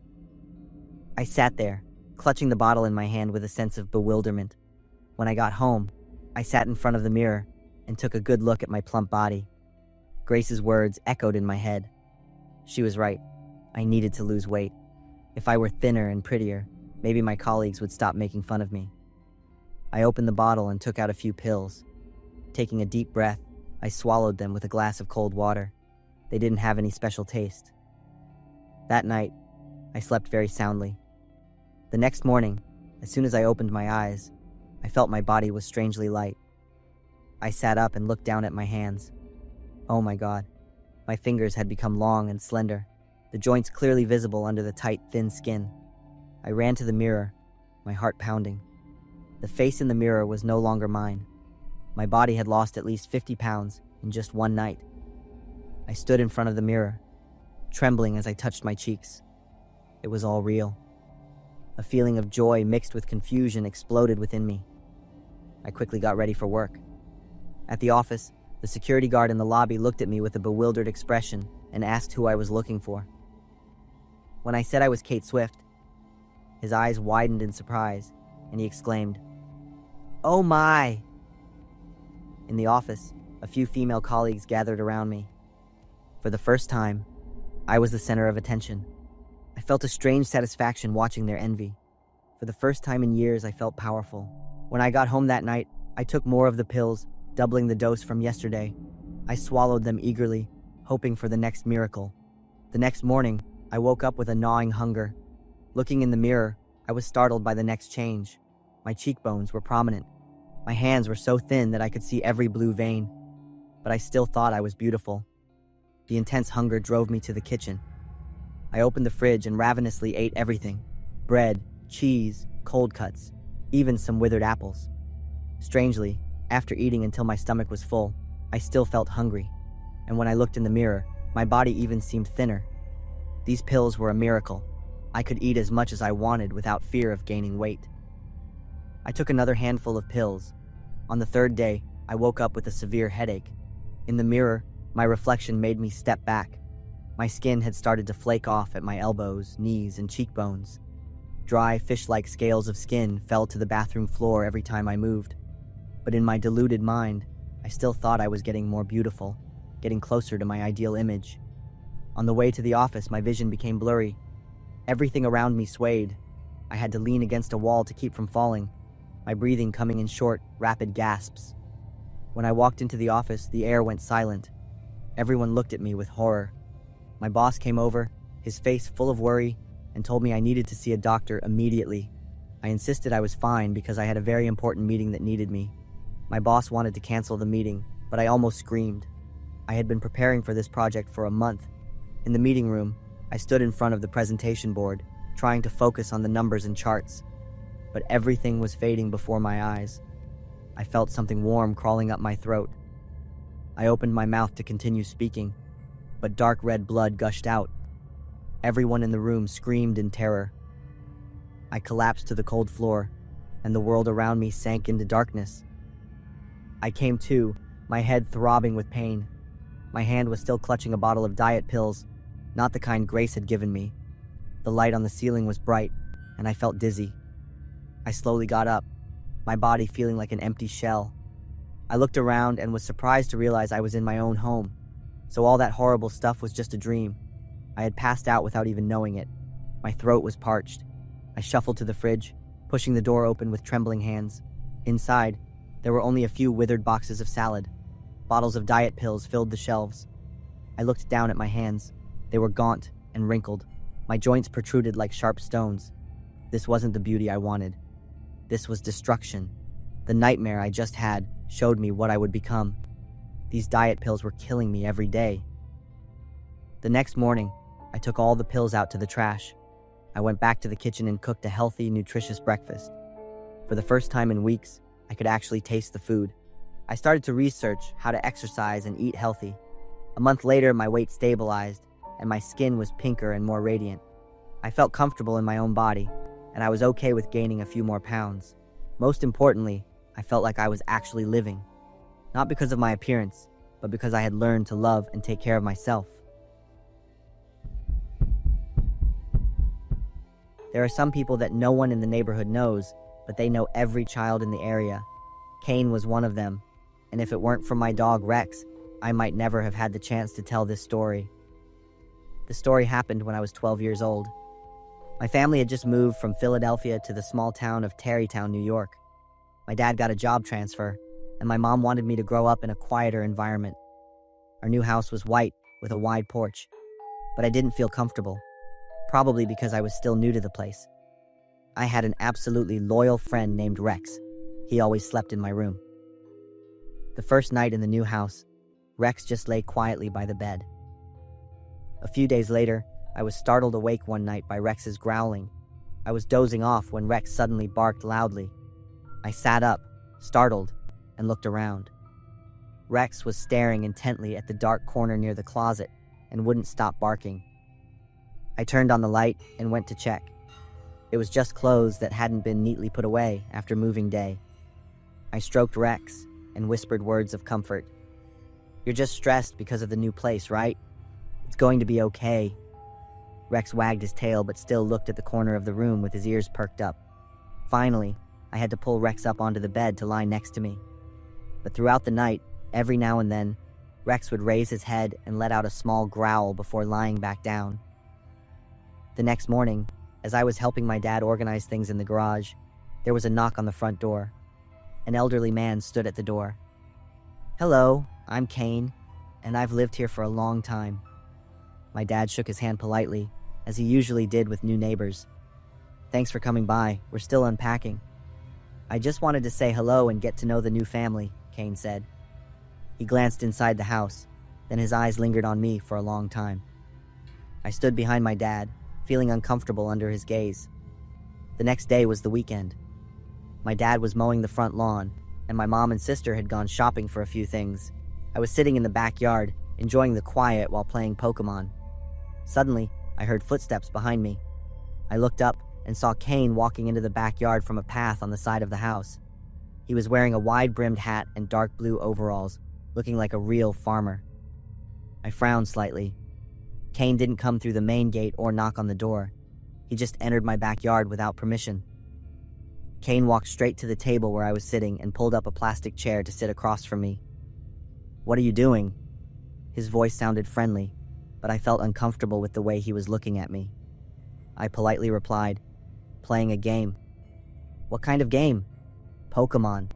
I sat there, clutching the bottle in my hand with a sense of bewilderment. When I got home, I sat in front of the mirror and took a good look at my plump body. Grace's words echoed in my head. She was right. I needed to lose weight. If I were thinner and prettier, maybe my colleagues would stop making fun of me. I opened the bottle and took out a few pills. Taking a deep breath, I swallowed them with a glass of cold water. They didn't have any special taste. That night, I slept very soundly. The next morning, as soon as I opened my eyes, I felt my body was strangely light. I sat up and looked down at my hands. Oh my God. My fingers had become long and slender, the joints clearly visible under the tight, thin skin. I ran to the mirror, my heart pounding. The face in the mirror was no longer mine. My body had lost at least 50 pounds in just one night. I stood in front of the mirror, trembling as I touched my cheeks. It was all real. A feeling of joy mixed with confusion exploded within me. I quickly got ready for work. At the office, the security guard in the lobby looked at me with a bewildered expression and asked who I was looking for. When I said I was Kate Swift, his eyes widened in surprise, and he exclaimed, "Oh my!" In the office, a few female colleagues gathered around me. For the first time, I was the center of attention. I felt a strange satisfaction watching their envy. For the first time in years, I felt powerful. When I got home that night, I took more of the pills, doubling the dose from yesterday. I swallowed them eagerly, hoping for the next miracle. The next morning, I woke up with a gnawing hunger. Looking in the mirror, I was startled by the next change. My cheekbones were prominent. My hands were so thin that I could see every blue vein. But I still thought I was beautiful. The intense hunger drove me to the kitchen. I opened the fridge and ravenously ate everything: bread, cheese, cold cuts, even some withered apples. Strangely, after eating until my stomach was full, I still felt hungry. And when I looked in the mirror, my body even seemed thinner. These pills were a miracle. I could eat as much as I wanted without fear of gaining weight. I took another handful of pills. On the third day, I woke up with a severe headache. In the mirror, my reflection made me step back. My skin had started to flake off at my elbows, knees, and cheekbones. Dry, fish-like scales of skin fell to the bathroom floor every time I moved. But in my deluded mind, I still thought I was getting more beautiful, getting closer to my ideal image. On the way to the office, my vision became blurry. Everything around me swayed. I had to lean against a wall to keep from falling, my breathing coming in short, rapid gasps. When I walked into the office, the air went silent. Everyone looked at me with horror. My boss came over, his face full of worry, and told me I needed to see a doctor immediately. I insisted I was fine because I had a very important meeting that needed me. My boss wanted to cancel the meeting, but I almost screamed. I had been preparing for this project for a month. In the meeting room, I stood in front of the presentation board, trying to focus on the numbers and charts. But everything was fading before my eyes. I felt something warm crawling up my throat. I opened my mouth to continue speaking, but dark red blood gushed out. Everyone in the room screamed in terror. I collapsed to the cold floor, and the world around me sank into darkness. I came to, my head throbbing with pain. My hand was still clutching a bottle of diet pills, not the kind Grace had given me. The light on the ceiling was bright, and I felt dizzy. I slowly got up, my body feeling like an empty shell. I looked around and was surprised to realize I was in my own home. So all that horrible stuff was just a dream. I had passed out without even knowing it. My throat was parched. I shuffled to the fridge, pushing the door open with trembling hands. Inside, there were only a few withered boxes of salad. Bottles of diet pills filled the shelves. I looked down at my hands. They were gaunt and wrinkled. My joints protruded like sharp stones. This wasn't the beauty I wanted. This was destruction. The nightmare I just had showed me what I would become. These diet pills were killing me every day. The next morning, I took all the pills out to the trash. I went back to the kitchen and cooked a healthy, nutritious breakfast. For the first time in weeks, I could actually taste the food. I started to research how to exercise and eat healthy. A month later, my weight stabilized, and my skin was pinker and more radiant. I felt comfortable in my own body, and I was okay with gaining a few more pounds. Most importantly, I felt like I was actually living. Not because of my appearance, but because I had learned to love and take care of myself. There are some people that no one in the neighborhood knows, but they know every child in the area. Kane was one of them, and if it weren't for my dog Rex, I might never have had the chance to tell this story. The story happened when I was 12 years old. My family had just moved from Philadelphia to the small town of Tarrytown, New York. My dad got a job transfer, and my mom wanted me to grow up in a quieter environment. Our new house was white with a wide porch, but I didn't feel comfortable, probably because I was still new to the place. I had an absolutely loyal friend named Rex. He always slept in my room. The first night in the new house, Rex just lay quietly by the bed. A few days later, I was startled awake one night by Rex's growling. I was dozing off when Rex suddenly barked loudly. I sat up, startled, and looked around. Rex was staring intently at the dark corner near the closet and wouldn't stop barking. I turned on the light and went to check. It was just clothes that hadn't been neatly put away after moving day. I stroked Rex and whispered words of comfort. "You're just stressed because of the new place, right? It's going to be okay." Rex wagged his tail but still looked at the corner of the room with his ears perked up. Finally, I had to pull Rex up onto the bed to lie next to me. But throughout the night, every now and then, Rex would raise his head and let out a small growl before lying back down. The next morning, as I was helping my dad organize things in the garage, there was a knock on the front door. An elderly man stood at the door. "Hello, I'm Kane, and I've lived here for a long time." My dad shook his hand politely, as he usually did with new neighbors. "Thanks for coming by. We're still unpacking." "I just wanted to say hello and get to know the new family," Kane said. He glanced inside the house, then his eyes lingered on me for a long time. I stood behind my dad, feeling uncomfortable under his gaze. The next day was the weekend. My dad was mowing the front lawn, and my mom and sister had gone shopping for a few things. I was sitting in the backyard, enjoying the quiet while playing Pokemon. Suddenly, I heard footsteps behind me. I looked up and saw Kane walking into the backyard from a path on the side of the house. He was wearing a wide-brimmed hat and dark blue overalls, looking like a real farmer. I frowned slightly. Kane didn't come through the main gate or knock on the door. He just entered my backyard without permission. Kane walked straight to the table where I was sitting and pulled up a plastic chair to sit across from me. "What are you doing?" His voice sounded friendly, but I felt uncomfortable with the way he was looking at me. I politely replied, "Playing a game." "What kind of game?" "Pokemon."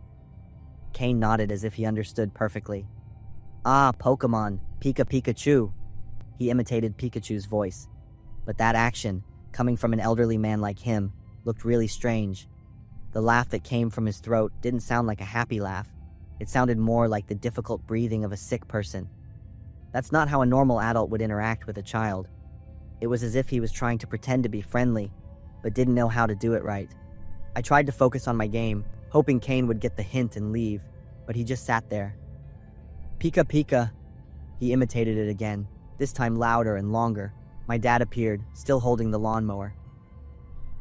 Kane nodded as if he understood perfectly. "Ah, Pokemon, Pikachu." He imitated Pikachu's voice. But that action, coming from an elderly man like him, looked really strange. The laugh that came from his throat didn't sound like a happy laugh. It sounded more like the difficult breathing of a sick person. That's not how a normal adult would interact with a child. It was as if he was trying to pretend to be friendly, but didn't know how to do it right. I tried to focus on my game, hoping Kane would get the hint and leave, but he just sat there. Pika. He imitated it again, this time louder and longer. My dad appeared, still holding the lawnmower.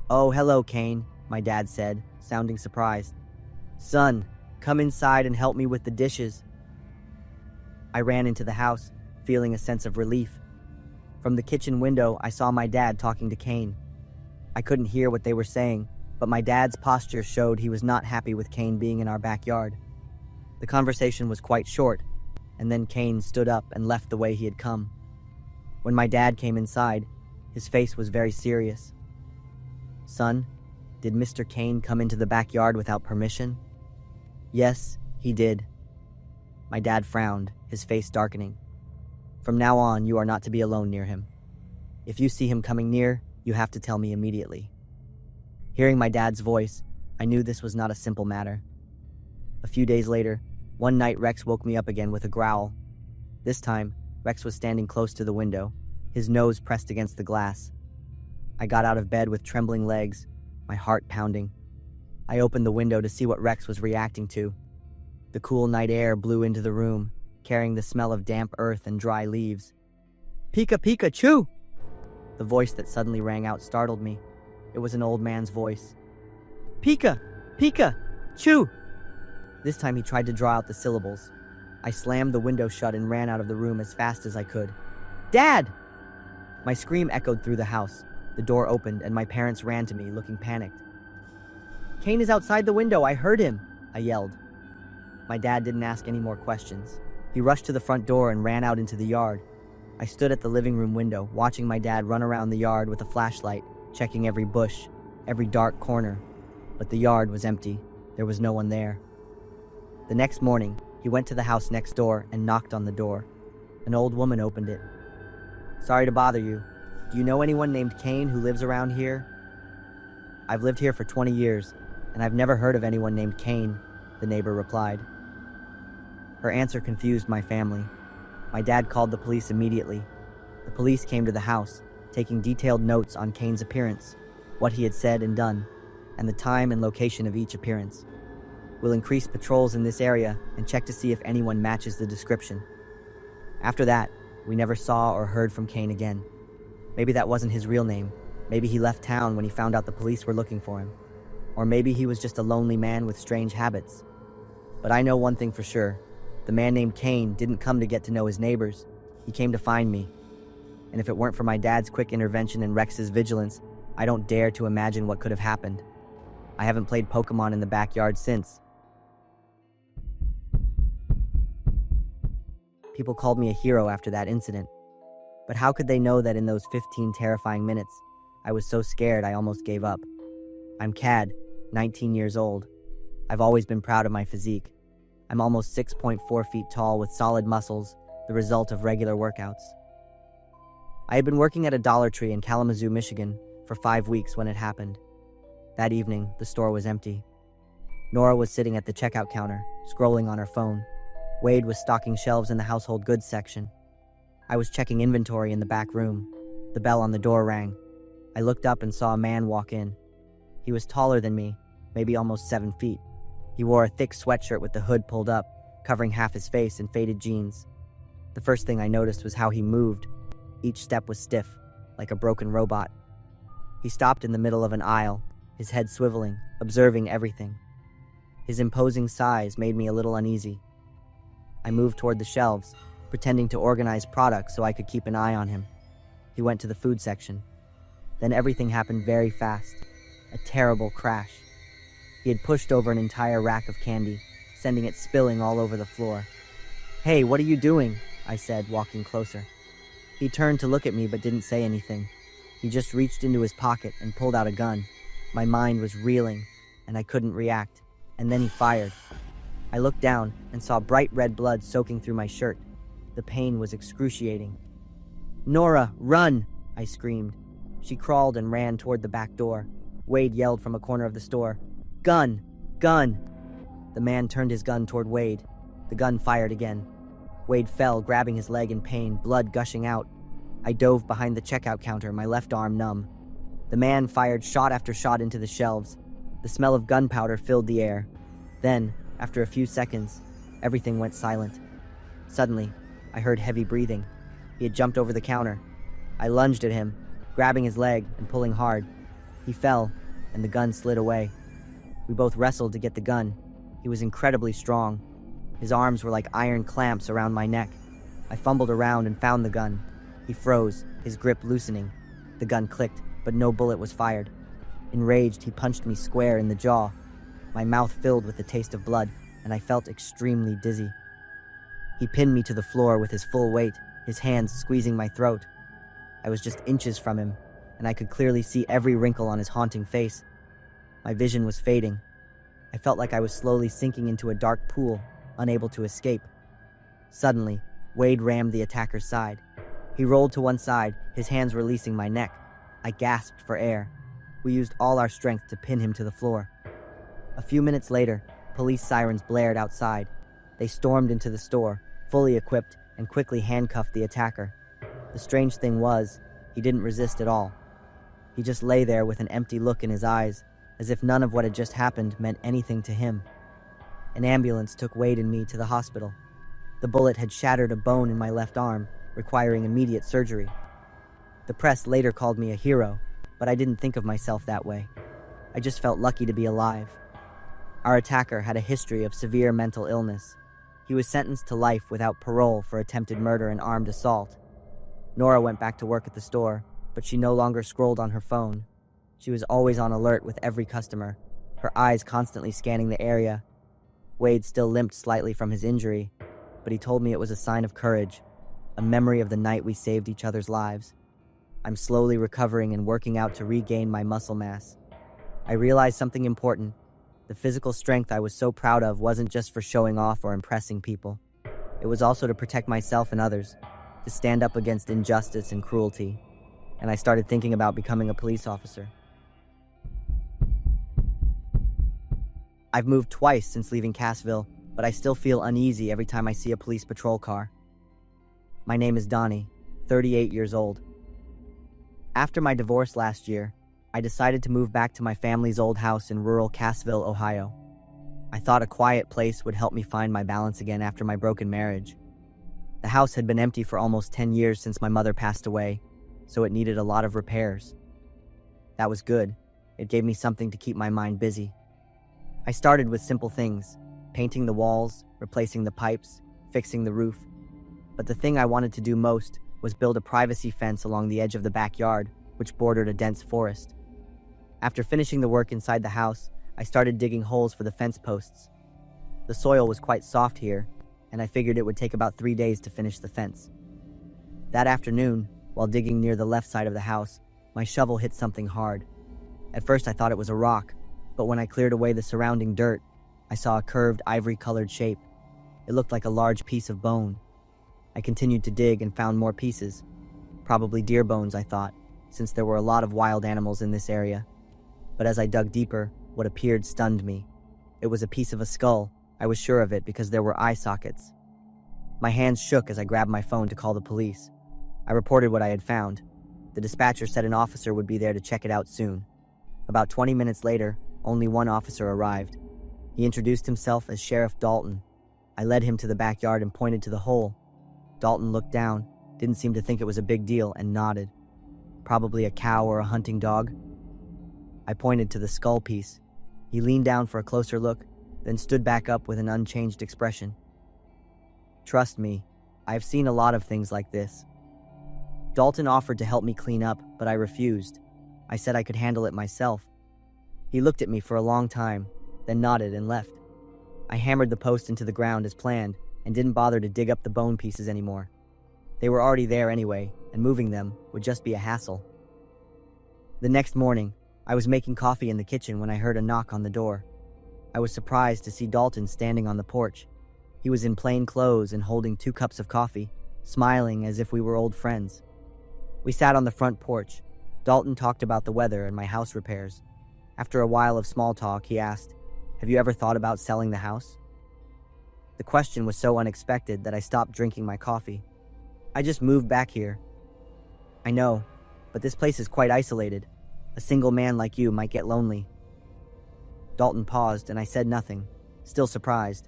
"Oh, hello, Kane," my dad said, sounding surprised. "Son, come inside and help me with the dishes." I ran into the house, feeling a sense of relief. From the kitchen window, I saw my dad talking to Kane. I couldn't hear what they were saying, but my dad's posture showed he was not happy with Kane being in our backyard. The conversation was quite short, and then Kane stood up and left the way he had come. When my dad came inside, his face was very serious. "Son, did Mr. Kane come into the backyard without permission?" "Yes, he did." My dad frowned, his face darkening. "From now on, you are not to be alone near him. If you see him coming near, you have to tell me immediately." Hearing my dad's voice, I knew this was not a simple matter. A few days later, one night Rex woke me up again with a growl. This time, Rex was standing close to the window, his nose pressed against the glass. I got out of bed with trembling legs, my heart pounding. I opened the window to see what Rex was reacting to. The cool night air blew into the room, carrying the smell of damp earth and dry leaves. Pikachu! The voice that suddenly rang out startled me. It was an old man's voice. Pikachu! This time he tried to draw out the syllables. I slammed the window shut and ran out of the room as fast as I could. "Dad!" My scream echoed through the house. The door opened and my parents ran to me, looking panicked. "Kane is outside the window, I heard him!" I yelled. My dad didn't ask any more questions. He rushed to the front door and ran out into the yard. I stood at the living room window, watching my dad run around the yard with a flashlight, checking every bush, every dark corner. But the yard was empty. There was no one there. The next morning, he went to the house next door and knocked on the door. An old woman opened it. "Sorry to bother you. Do you know anyone named Kane who lives around here?" "I've lived here for 20 years, and I've never heard of anyone named Kane," the neighbor replied. Her answer confused my family. My dad called the police immediately. The police came to the house, taking detailed notes on Kane's appearance, what he had said and done, and the time and location of each appearance. "We'll increase patrols in this area and check to see if anyone matches the description." After that, we never saw or heard from Kane again. Maybe that wasn't his real name. Maybe he left town when he found out the police were looking for him. Or maybe he was just a lonely man with strange habits. But I know one thing for sure. The man named Kane didn't come to get to know his neighbors. He came to find me. And if it weren't for my dad's quick intervention and Rex's vigilance, I don't dare to imagine what could have happened. I haven't played Pokemon in the backyard since. People called me a hero after that incident. But how could they know that in those 15 terrifying minutes, I was so scared I almost gave up? I'm Cad, 19 years old. I've always been proud of my physique. I'm almost 6.4 feet tall with solid muscles, the result of regular workouts. I had been working at a Dollar Tree in Kalamazoo, Michigan, for 5 weeks when it happened. That evening, the store was empty. Nora was sitting at the checkout counter, scrolling on her phone. Wade was stocking shelves in the household goods section. I was checking inventory in the back room. The bell on the door rang. I looked up and saw a man walk in. He was taller than me, maybe almost 7 feet. He wore a thick sweatshirt with the hood pulled up, covering half his face and faded jeans. The first thing I noticed was how he moved. Each step was stiff, like a broken robot. He stopped in the middle of an aisle, his head swiveling, observing everything. His imposing size made me a little uneasy. I moved toward the shelves, pretending to organize products so I could keep an eye on him. He went to the food section. Then everything happened very fast. A terrible crash. He had pushed over an entire rack of candy, sending it spilling all over the floor. "Hey, what are you doing?" I said, walking closer. He turned to look at me but didn't say anything. He just reached into his pocket and pulled out a gun. My mind was reeling, and I couldn't react. And then he fired. I looked down and saw bright red blood soaking through my shirt. The pain was excruciating. "Nora, run!" I screamed. She crawled and ran toward the back door. Wade yelled from a corner of the store, "Gun! Gun!" The man turned his gun toward Wade. The gun fired again. Wade fell, grabbing his leg in pain, blood gushing out. I dove behind the checkout counter, my left arm numb. The man fired shot after shot into the shelves. The smell of gunpowder filled the air. Then, after a few seconds, everything went silent. Suddenly, I heard heavy breathing. He had jumped over the counter. I lunged at him, grabbing his leg and pulling hard. He fell, and the gun slid away. We both wrestled to get the gun. He was incredibly strong. His arms were like iron clamps around my neck. I fumbled around and found the gun. He froze, his grip loosening. The gun clicked, but no bullet was fired. Enraged, he punched me square in the jaw. My mouth filled with the taste of blood, and I felt extremely dizzy. He pinned me to the floor with his full weight, his hands squeezing my throat. I was just inches from him, and I could clearly see every wrinkle on his haunting face. My vision was fading. I felt like I was slowly sinking into a dark pool, unable to escape. Suddenly, Wade rammed the attacker's side. He rolled to one side, his hands releasing my neck. I gasped for air. We used all our strength to pin him to the floor. A few minutes later, police sirens blared outside. They stormed into the store, fully equipped, and quickly handcuffed the attacker. The strange thing was, he didn't resist at all. He just lay there with an empty look in his eyes, as if none of what had just happened meant anything to him. An ambulance took Wade and me to the hospital. The bullet had shattered a bone in my left arm, requiring immediate surgery. The press later called me a hero, but I didn't think of myself that way. I just felt lucky to be alive. Our attacker had a history of severe mental illness. He was sentenced to life without parole for attempted murder and armed assault. Nora went back to work at the store, but she no longer scrolled on her phone. She was always on alert with every customer, her eyes constantly scanning the area. Wade still limped slightly from his injury, but he told me it was a sign of courage, a memory of the night we saved each other's lives. I'm slowly recovering and working out to regain my muscle mass. I realized something important. The physical strength I was so proud of wasn't just for showing off or impressing people. It was also to protect myself and others, to stand up against injustice and cruelty. And I started thinking about becoming a police officer. I've moved twice since leaving Cassville, but I still feel uneasy every time I see a police patrol car. My name is Donnie, 38 years old. After my divorce last year, I decided to move back to my family's old house in rural Cassville, Ohio. I thought a quiet place would help me find my balance again after my broken marriage. The house had been empty for almost 10 years since my mother passed away, so it needed a lot of repairs. That was good. It gave me something to keep my mind busy. I started with simple things, painting the walls, replacing the pipes, fixing the roof. But the thing I wanted to do most was build a privacy fence along the edge of the backyard, which bordered a dense forest. After finishing the work inside the house, I started digging holes for the fence posts. The soil was quite soft here, and I figured it would take about 3 days to finish the fence. That afternoon, while digging near the left side of the house, my shovel hit something hard. At first I thought it was a rock, but when I cleared away the surrounding dirt, I saw a curved ivory-colored shape. It looked like a large piece of bone. I continued to dig and found more pieces. Probably deer bones, I thought, since there were a lot of wild animals in this area. But as I dug deeper, what appeared stunned me. It was a piece of a skull. I was sure of it because there were eye sockets. My hands shook as I grabbed my phone to call the police. I reported what I had found. The dispatcher said an officer would be there to check it out soon. About 20 minutes later, only one officer arrived. He introduced himself as Sheriff Dalton. I led him to the backyard and pointed to the hole. Dalton looked down, didn't seem to think it was a big deal, and nodded. Probably a cow or a hunting dog. I pointed to the skull piece. He leaned down for a closer look, then stood back up with an unchanged expression. Trust me, I've seen a lot of things like this. Dalton offered to help me clean up, but I refused. I said I could handle it myself. He looked at me for a long time, then nodded and left. I hammered the post into the ground as planned and didn't bother to dig up the bone pieces anymore. They were already there anyway, and moving them would just be a hassle. The next morning, I was making coffee in the kitchen when I heard a knock on the door. I was surprised to see Dalton standing on the porch. He was in plain clothes and holding 2 cups of coffee, smiling as if we were old friends. We sat on the front porch. Dalton talked about the weather and my house repairs. After a while of small talk, he asked, "Have you ever thought about selling the house?" The question was so unexpected that I stopped drinking my coffee. I just moved back here. I know, but this place is quite isolated. A single man like you might get lonely. Dalton paused and I said nothing, still surprised.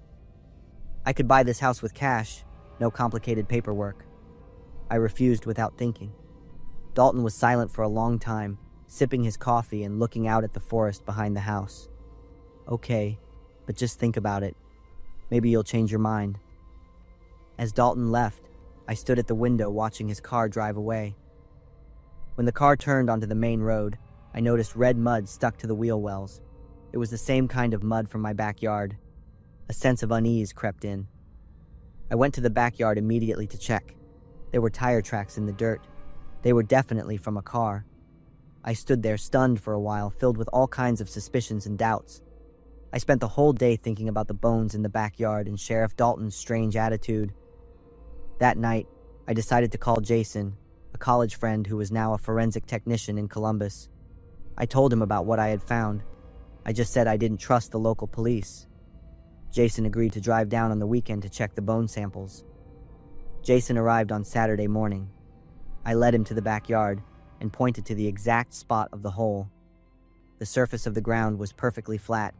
I could buy this house with cash, no complicated paperwork. I refused without thinking. Dalton was silent for a long time, sipping his coffee and looking out at the forest behind the house. Okay, but just think about it. Maybe you'll change your mind. As Dalton left, I stood at the window watching his car drive away. When the car turned onto the main road, I noticed red mud stuck to the wheel wells. It was the same kind of mud from my backyard. A sense of unease crept in. I went to the backyard immediately to check. There were tire tracks in the dirt. They were definitely from a car. I stood there stunned for a while, filled with all kinds of suspicions and doubts. I spent the whole day thinking about the bones in the backyard and Sheriff Dalton's strange attitude. That night, I decided to call Jason, a college friend who was now a forensic technician in Columbus. I told him about what I had found. I just said I didn't trust the local police. Jason agreed to drive down on the weekend to check the bone samples. Jason arrived on Saturday morning. I led him to the backyard and pointed to the exact spot of the hole. The surface of the ground was perfectly flat.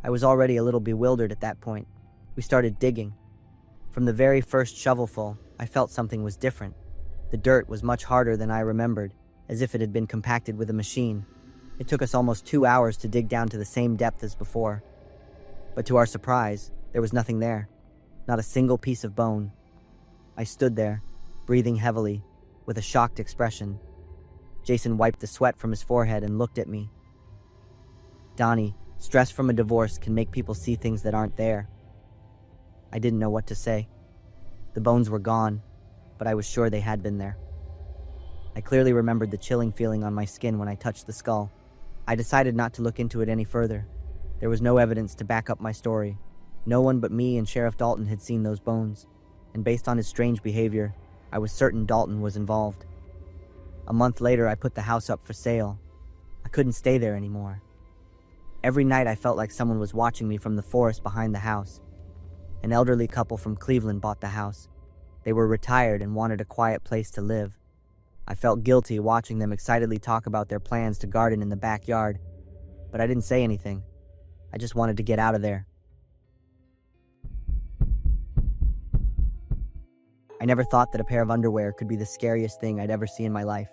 I was already a little bewildered at that point. We started digging. From the very first shovelful, I felt something was different. The dirt was much harder than I remembered, as if it had been compacted with a machine. It took us almost 2 hours to dig down to the same depth as before. But to our surprise, there was nothing there. Not a single piece of bone. I stood there, breathing heavily, with a shocked expression. Jason wiped the sweat from his forehead and looked at me. "Donnie, stress from a divorce can make people see things that aren't there." I didn't know what to say. The bones were gone, but I was sure they had been there. I clearly remembered the chilling feeling on my skin when I touched the skull. I decided not to look into it any further. There was no evidence to back up my story. No one but me and Sheriff Dalton had seen those bones, and based on his strange behavior, I was certain Dalton was involved. A month later, I put the house up for sale. I couldn't stay there anymore. Every night I felt like someone was watching me from the forest behind the house. An elderly couple from Cleveland bought the house. They were retired and wanted a quiet place to live. I felt guilty watching them excitedly talk about their plans to garden in the backyard, but I didn't say anything. I just wanted to get out of there. I never thought that a pair of underwear could be the scariest thing I'd ever see in my life.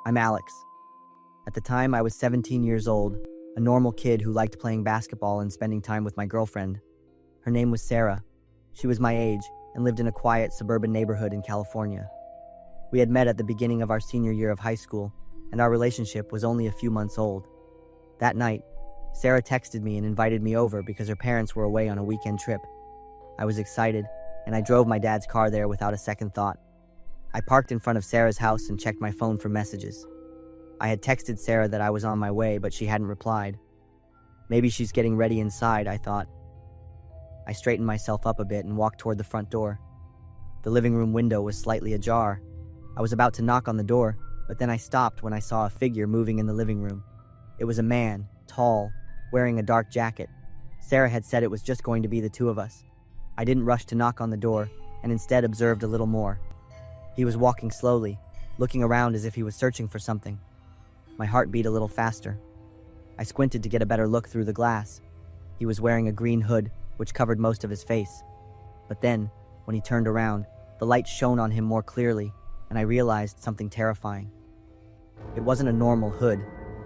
I'm Alex. At the time, I was 17 years old, a normal kid who liked playing basketball and spending time with my girlfriend. Her name was Sarah. She was my age and lived in a quiet suburban neighborhood in California. We had met at the beginning of our senior year of high school, and our relationship was only a few months old. That night, Sarah texted me and invited me over because her parents were away on a weekend trip. I was excited, and I drove my dad's car there without a second thought. I parked in front of Sarah's house and checked my phone for messages. I had texted Sarah that I was on my way, but she hadn't replied. Maybe she's getting ready inside, I thought. I straightened myself up a bit and walked toward the front door. The living room window was slightly ajar. I was about to knock on the door, but then I stopped when I saw a figure moving in the living room. It was a man, tall, wearing a dark jacket. Sarah had said it was just going to be the two of us. I didn't rush to knock on the door, and instead observed a little more. He was walking slowly, looking around as if he was searching for something. My heart beat a little faster. I squinted to get a better look through the glass. He was wearing a green hood, which covered most of his face. But then, when he turned around, the light shone on him more clearly, and I realized something terrifying. It wasn't a normal hood,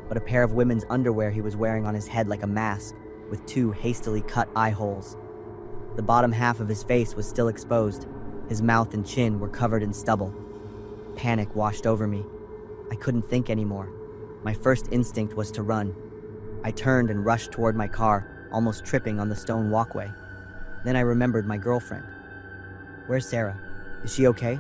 but a pair of women's underwear he was wearing on his head like a mask, with two hastily cut eye holes. The bottom half of his face was still exposed. His mouth and chin were covered in stubble. Panic washed over me. I couldn't think anymore. My first instinct was to run. I turned and rushed toward my car, almost tripping on the stone walkway. Then I remembered my girlfriend. Where's Sarah? Is she okay?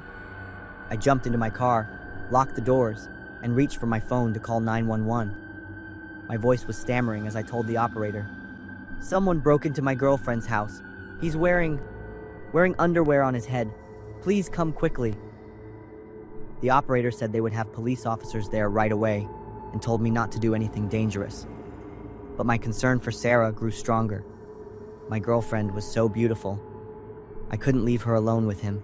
I jumped into my car, locked the doors, and reached for my phone to call 911. My voice was stammering as I told the operator. Someone broke into my girlfriend's house. He's wearing underwear on his head. Please come quickly. The operator said they would have police officers there right away and told me not to do anything dangerous. But my concern for Sarah grew stronger. My girlfriend was so beautiful. I couldn't leave her alone with him.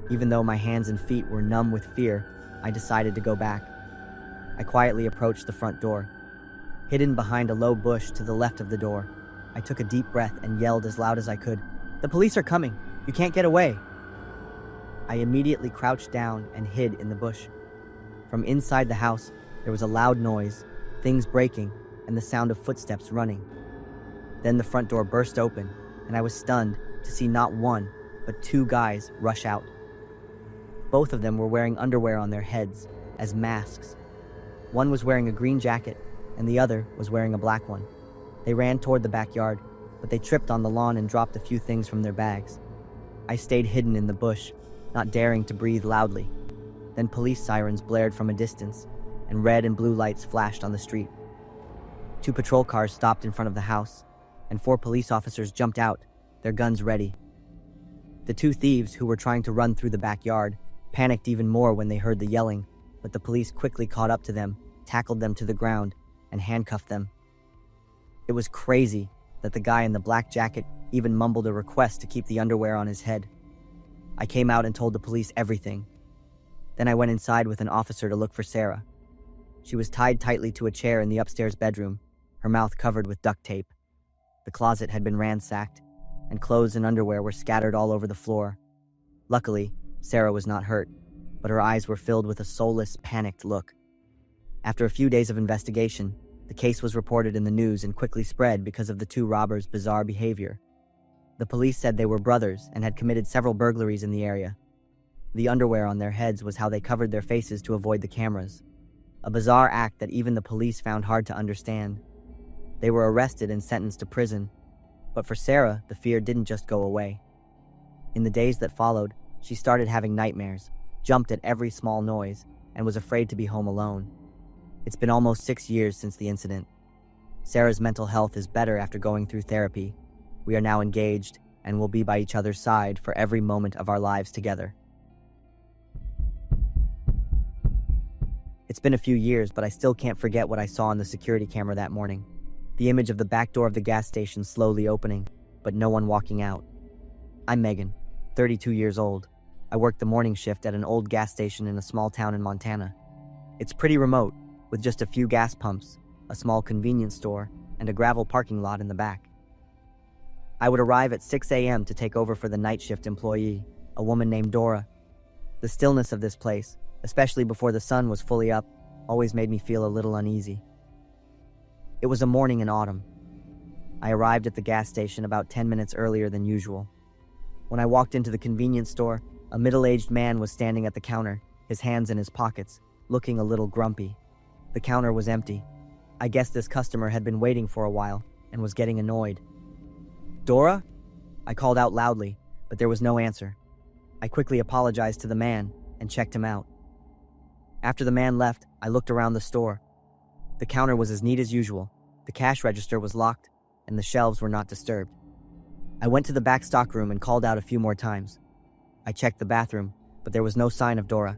Even though my hands and feet were numb with fear, I decided to go back. I quietly approached the front door. Hidden behind a low bush to the left of the door, I took a deep breath and yelled as loud as I could, "The police are coming! You can't get away!" I immediately crouched down and hid in the bush. From inside the house, there was a loud noise, things breaking, and the sound of footsteps running. Then the front door burst open, and I was stunned to see not one, but two guys rush out. Both of them were wearing underwear on their heads, as masks. One was wearing a green jacket, and the other was wearing a black one. They ran toward the backyard, but they tripped on the lawn and dropped a few things from their bags. I stayed hidden in the bush, not daring to breathe loudly. Then police sirens blared from a distance, and red and blue lights flashed on the street. 2 patrol cars stopped in front of the house, and 4 police officers jumped out, their guns ready. The 2 thieves who were trying to run through the backyard panicked even more when they heard the yelling, but the police quickly caught up to them, tackled them to the ground, and handcuffed them. It was crazy that the guy in the black jacket even mumbled a request to keep the underwear on his head. I came out and told the police everything. Then I went inside with an officer to look for Sarah. She was tied tightly to a chair in the upstairs bedroom, her mouth covered with duct tape. The closet had been ransacked, and clothes and underwear were scattered all over the floor. Luckily, Sarah was not hurt, but her eyes were filled with a soulless, panicked look. After a few days of investigation, the case was reported in the news and quickly spread because of the 2 robbers' bizarre behavior. The police said they were brothers and had committed several burglaries in the area. The underwear on their heads was how they covered their faces to avoid the cameras. A bizarre act that even the police found hard to understand. They were arrested and sentenced to prison, but for Sarah, the fear didn't just go away. In the days that followed, she started having nightmares, jumped at every small noise, and was afraid to be home alone. It's been almost 6 years since the incident. Sarah's mental health is better after going through therapy. We are now engaged and will be by each other's side for every moment of our lives together. It's been a few years, but I still can't forget what I saw on the security camera that morning. The image of the back door of the gas station slowly opening, but no one walking out. I'm Megan, 32 years old. I work the morning shift at an old gas station in a small town in Montana. It's pretty remote, with just a few gas pumps, a small convenience store, and a gravel parking lot in the back. I would arrive at 6 a.m. to take over for the night shift employee, a woman named Dora. The stillness of this place, especially before the sun was fully up, always made me feel a little uneasy. It was a morning in autumn. I arrived at the gas station about 10 minutes earlier than usual. When I walked into the convenience store, a middle-aged man was standing at the counter, his hands in his pockets, looking a little grumpy. The counter was empty. I guess this customer had been waiting for a while and was getting annoyed. "Dora?" I called out loudly, but there was no answer. I quickly apologized to the man and checked him out. After the man left, I looked around the store. The counter was as neat as usual, the cash register was locked, and the shelves were not disturbed. I went to the back stockroom and called out a few more times. I checked the bathroom, but there was no sign of Dora.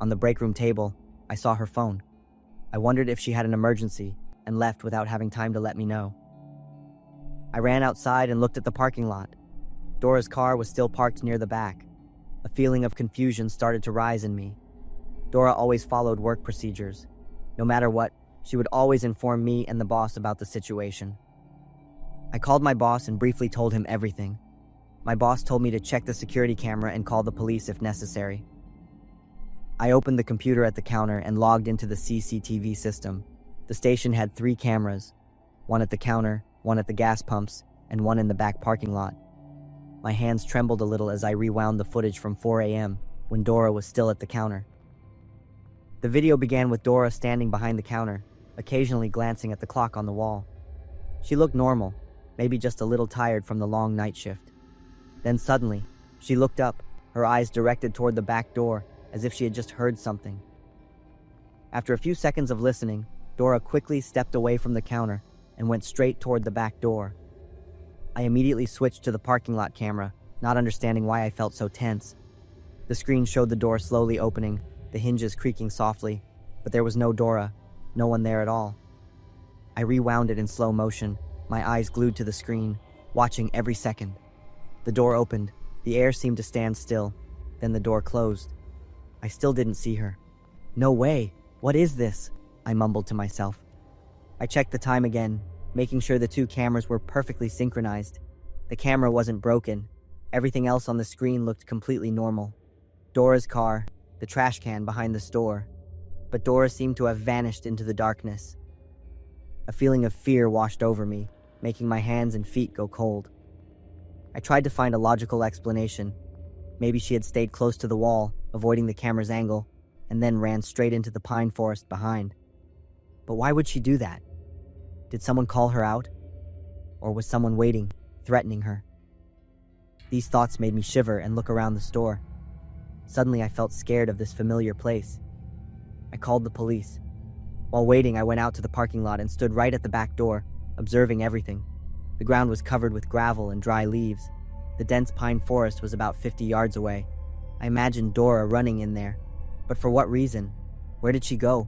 On the break room table, I saw her phone. I wondered if she had an emergency and left without having time to let me know. I ran outside and looked at the parking lot. Dora's car was still parked near the back. A feeling of confusion started to rise in me. Dora always followed work procedures. No matter what, she would always inform me and the boss about the situation. I called my boss and briefly told him everything. My boss told me to check the security camera and call the police if necessary. I opened the computer at the counter and logged into the CCTV system. The station had 3 cameras, one at the counter, one at the gas pumps, and one in the back parking lot. My hands trembled a little as I rewound the footage from 4 a.m. when Dora was still at the counter. The video began with Dora standing behind the counter, occasionally glancing at the clock on the wall. She looked normal, maybe just a little tired from the long night shift. Then suddenly, she looked up, her eyes directed toward the back door, as if she had just heard something. After a few seconds of listening, Dora quickly stepped away from the counter and went straight toward the back door. I immediately switched to the parking lot camera, not understanding why I felt so tense. The screen showed the door slowly opening, the hinges creaking softly, but there was no Dora, no one there at all. I rewound it in slow motion, my eyes glued to the screen, watching every second. The door opened, the air seemed to stand still, then the door closed. I still didn't see her. "No way! What is this?" I mumbled to myself. I checked the time again, making sure the 2 cameras were perfectly synchronized. The camera wasn't broken. Everything else on the screen looked completely normal. Dora's car, the trash can behind the store. But Dora seemed to have vanished into the darkness. A feeling of fear washed over me, making my hands and feet go cold. I tried to find a logical explanation. Maybe she had stayed close to the wall, avoiding the camera's angle, and then ran straight into the pine forest behind. But why would she do that? Did someone call her out? Or was someone waiting, threatening her? These thoughts made me shiver and look around the store. Suddenly I felt scared of this familiar place. I called the police. While waiting, I went out to the parking lot and stood right at the back door, observing everything. The ground was covered with gravel and dry leaves. The dense pine forest was about 50 yards away. I imagined Dora running in there. But for what reason? Where did she go?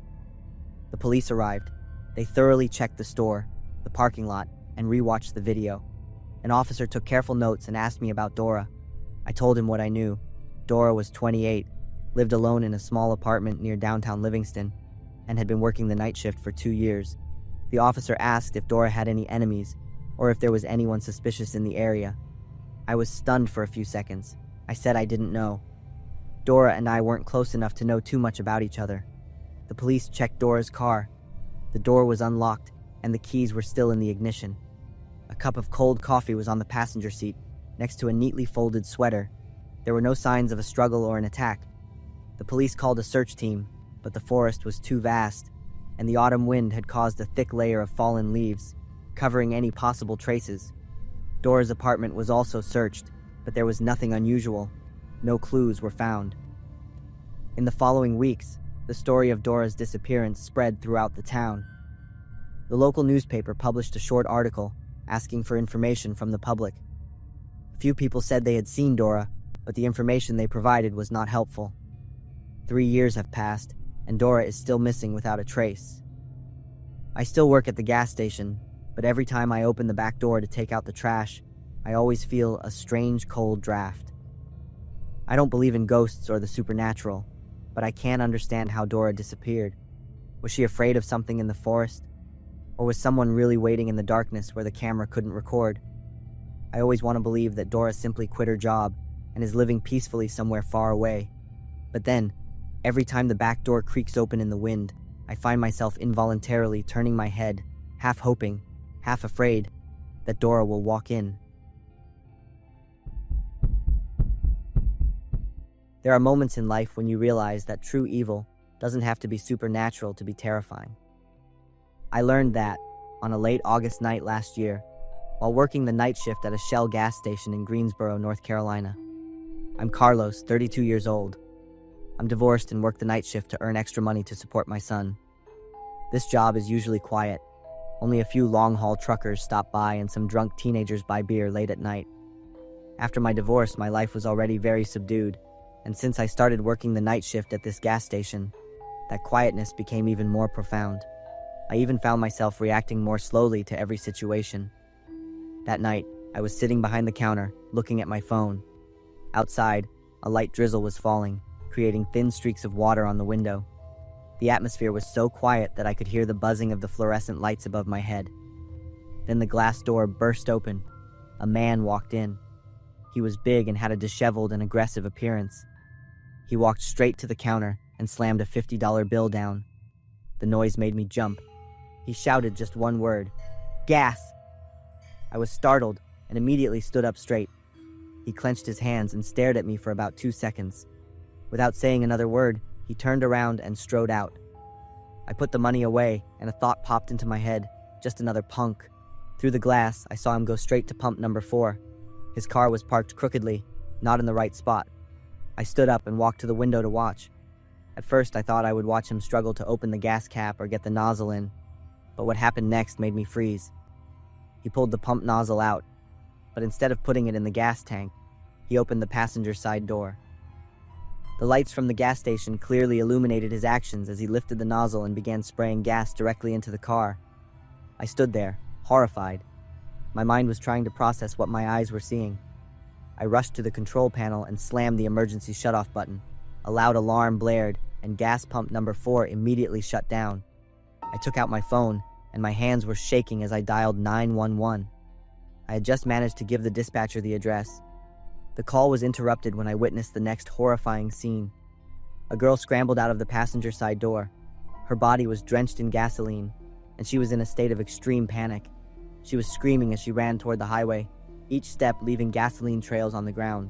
The police arrived. They thoroughly checked the store, the parking lot, and rewatched the video. An officer took careful notes and asked me about Dora. I told him what I knew. Dora was 28, lived alone in a small apartment near downtown Livingston, and had been working the night shift for 2 years. The officer asked if Dora had any enemies, or if there was anyone suspicious in the area. I was stunned for a few seconds. I said I didn't know. Dora and I weren't close enough to know too much about each other. The police checked Dora's car. The door was unlocked, and the keys were still in the ignition. A cup of cold coffee was on the passenger seat, next to a neatly folded sweater. There were no signs of a struggle or an attack. The police called a search team, but the forest was too vast, and the autumn wind had caused a thick layer of fallen leaves, covering any possible traces. Dora's apartment was also searched, but there was nothing unusual. No clues were found. In the following weeks, the story of Dora's disappearance spread throughout the town. The local newspaper published a short article asking for information from the public. A few people said they had seen Dora, but the information they provided was not helpful. 3 years have passed, and Dora is still missing without a trace. I still work at the gas station, but every time I open the back door to take out the trash, I always feel a strange cold draft. I don't believe in ghosts or the supernatural, but I can't understand how Dora disappeared. Was she afraid of something in the forest? Or was someone really waiting in the darkness where the camera couldn't record? I always want to believe that Dora simply quit her job and is living peacefully somewhere far away. But then, every time the back door creaks open in the wind, I find myself involuntarily turning my head, half hoping, half afraid, that Dora will walk in. There are moments in life when you realize that true evil doesn't have to be supernatural to be terrifying. I learned that on a late August night last year, while working the night shift at a Shell gas station in Greensboro, North Carolina. I'm Carlos, 32 years old. I'm divorced and work the night shift to earn extra money to support my son. This job is usually quiet. Only a few long-haul truckers stop by and some drunk teenagers buy beer late at night. After my divorce, my life was already very subdued, and since I started working the night shift at this gas station, that quietness became even more profound. I even found myself reacting more slowly to every situation. That night, I was sitting behind the counter, looking at my phone. Outside, a light drizzle was falling, creating thin streaks of water on the window. The atmosphere was so quiet that I could hear the buzzing of the fluorescent lights above my head. Then the glass door burst open. A man walked in. He was big and had a disheveled and aggressive appearance. He walked straight to the counter and slammed a $50 bill down. The noise made me jump. He shouted just one word: "Gas!" I was startled and immediately stood up straight. He clenched his hands and stared at me for about 2 seconds. Without saying another word, he turned around and strode out. I put the money away and a thought popped into my head: just another punk. Through the glass, I saw him go straight to pump number 4. His car was parked crookedly, not in the right spot. I stood up and walked to the window to watch. At first, I thought I would watch him struggle to open the gas cap or get the nozzle in, but what happened next made me freeze. He pulled the pump nozzle out, but instead of putting it in the gas tank, he opened the passenger side door. The lights from the gas station clearly illuminated his actions as he lifted the nozzle and began spraying gas directly into the car. I stood there, horrified. My mind was trying to process what my eyes were seeing. I rushed to the control panel and slammed the emergency shutoff button. A loud alarm blared, and gas pump number 4 immediately shut down. I took out my phone, and my hands were shaking as I dialed 911. I had just managed to give the dispatcher the address. The call was interrupted when I witnessed the next horrifying scene. A girl scrambled out of the passenger side door. Her body was drenched in gasoline, and she was in a state of extreme panic. She was screaming as she ran toward the highway, each step leaving gasoline trails on the ground.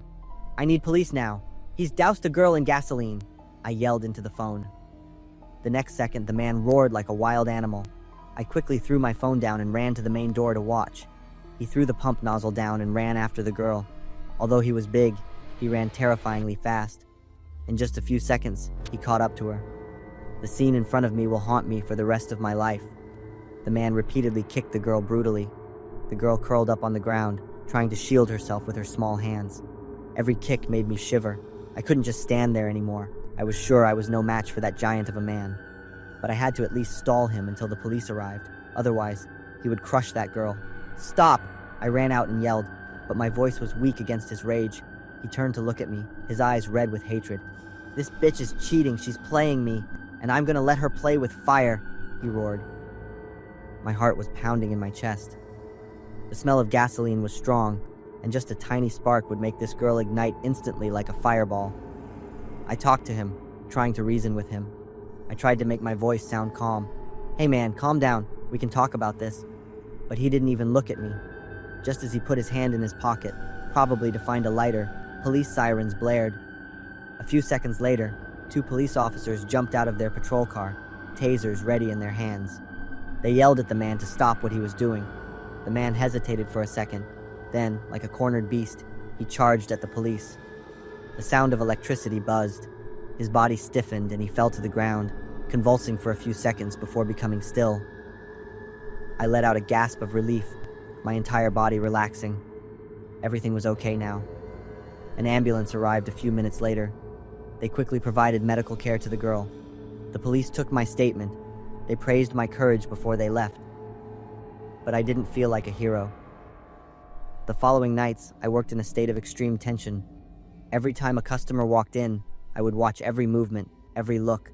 "I need police now. He's doused a girl in gasoline," I yelled into the phone. The next second, the man roared like a wild animal. I quickly threw my phone down and ran to the main door to watch. He threw the pump nozzle down and ran after the girl. Although he was big, he ran terrifyingly fast. In just a few seconds, he caught up to her. The scene in front of me will haunt me for the rest of my life. The man repeatedly kicked the girl brutally. The girl curled up on the ground, trying to shield herself with her small hands. Every kick made me shiver. I couldn't just stand there anymore. I was sure I was no match for that giant of a man. But I had to at least stall him until the police arrived. Otherwise, he would crush that girl. "Stop!" I ran out and yelled, but my voice was weak against his rage. He turned to look at me, his eyes red with hatred. "This bitch is cheating. She's playing me, and I'm gonna let her play with fire," he roared. My heart was pounding in my chest. The smell of gasoline was strong, and just a tiny spark would make this girl ignite instantly like a fireball. I talked to him, trying to reason with him. I tried to make my voice sound calm. "Hey man, calm down. We can talk about this." But he didn't even look at me. Just as he put his hand in his pocket, probably to find a lighter, police sirens blared. A few seconds later, 2 police officers jumped out of their patrol car, tasers ready in their hands. They yelled at the man to stop what he was doing. The man hesitated for a second. Then, like a cornered beast, he charged at the police. The sound of electricity buzzed. His body stiffened and he fell to the ground, convulsing for a few seconds before becoming still. I let out a gasp of relief, my entire body relaxing. Everything was okay now. An ambulance arrived a few minutes later. They quickly provided medical care to the girl. The police took my statement. They praised my courage before they left. But I didn't feel like a hero. The following nights, I worked in a state of extreme tension. Every time a customer walked in, I would watch every movement, every look.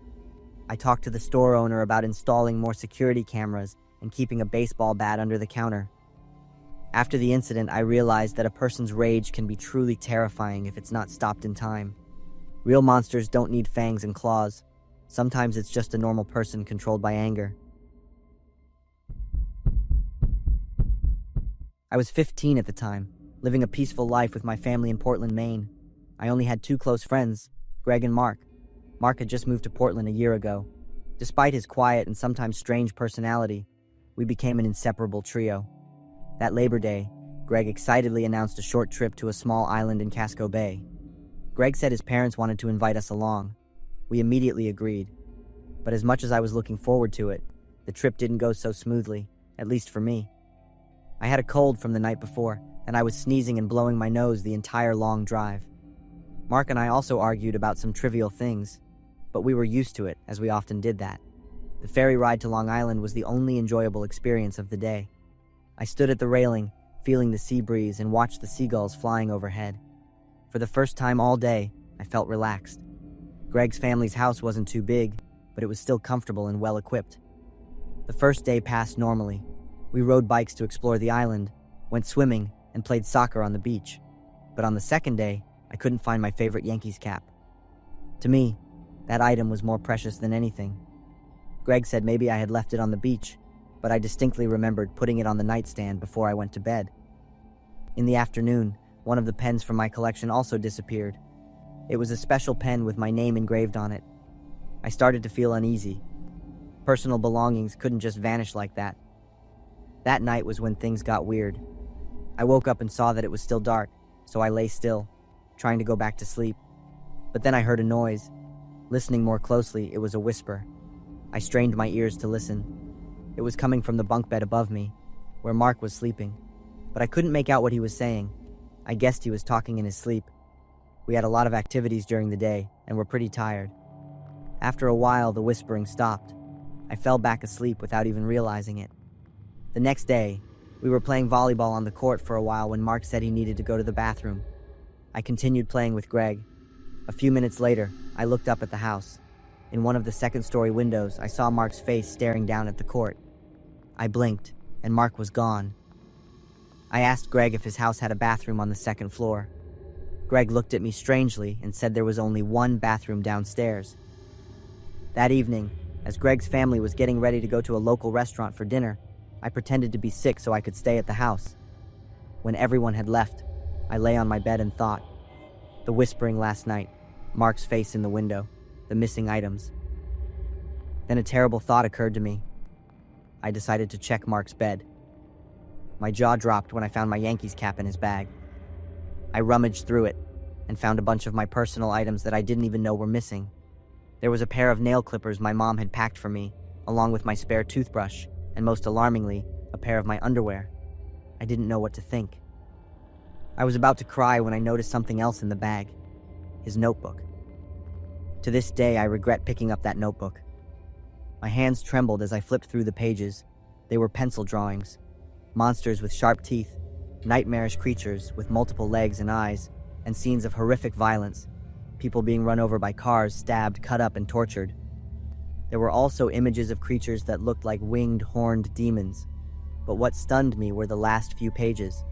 I talked to the store owner about installing more security cameras and keeping a baseball bat under the counter. After the incident, I realized that a person's rage can be truly terrifying if it's not stopped in time. Real monsters don't need fangs and claws. Sometimes it's just a normal person controlled by anger. I was 15 at the time, living a peaceful life with my family in Portland, Maine. I only had 2 close friends, Greg and Mark. Mark had just moved to Portland a year ago. Despite his quiet and sometimes strange personality, We became an inseparable trio. That Labor Day, Greg excitedly announced a short trip to a small island in Casco Bay. Greg said his parents wanted to invite us along. We immediately agreed. But as much as I was looking forward to it, the trip didn't go so smoothly, at least for me. I had a cold from the night before, and I was sneezing and blowing my nose the entire long drive. Mark and I also argued about some trivial things, but we were used to it, as we often did that. The ferry ride to Long Island was the only enjoyable experience of the day. I stood at the railing, feeling the sea breeze, and watched the seagulls flying overhead. For the first time all day, I felt relaxed. Greg's family's house wasn't too big, but it was still comfortable and well-equipped. The first day passed normally. We rode bikes to explore the island, went swimming, and played soccer on the beach. But on the second day, I couldn't find my favorite Yankees cap. To me, that item was more precious than anything. Greg said maybe I had left it on the beach, but I distinctly remembered putting it on the nightstand before I went to bed. In the afternoon, one of the pens from my collection also disappeared. It was a special pen with my name engraved on it. I started to feel uneasy. Personal belongings couldn't just vanish like that. That night was when things got weird. I woke up and saw that it was still dark, so I lay still, trying to go back to sleep. But then I heard a noise. Listening more closely, it was a whisper. I strained my ears to listen. It was coming from the bunk bed above me, where Mark was sleeping. But I couldn't make out what he was saying. I guessed he was talking in his sleep. We had a lot of activities during the day, and were pretty tired. After a while, the whispering stopped. I fell back asleep without even realizing it. The next day, we were playing volleyball on the court for a while when Mark said he needed to go to the bathroom. I continued playing with Greg. A few minutes later, I looked up at the house. In one of the second-story windows, I saw Mark's face staring down at the court. I blinked, and Mark was gone. I asked Greg if his house had a bathroom on the second floor. Greg looked at me strangely and said there was only one bathroom downstairs. That evening, as Greg's family was getting ready to go to a local restaurant for dinner, I pretended to be sick so I could stay at the house. When everyone had left, I lay on my bed and thought. The whispering last night, Mark's face in the window, the missing items. Then a terrible thought occurred to me. I decided to check Mark's bed. My jaw dropped when I found my Yankees cap in his bag. I rummaged through it and found a bunch of my personal items that I didn't even know were missing. There was a pair of nail clippers my mom had packed for me, along with my spare toothbrush, and most alarmingly, a pair of my underwear. I didn't know what to think. I was about to cry when I noticed something else in the bag. His notebook. To this day, I regret picking up that notebook. My hands trembled as I flipped through the pages. They were pencil drawings. Monsters with sharp teeth, nightmarish creatures with multiple legs and eyes, and scenes of horrific violence. People being run over by cars, stabbed, cut up, and tortured. There were also images of creatures that looked like winged, horned demons. But what stunned me were the last few pages.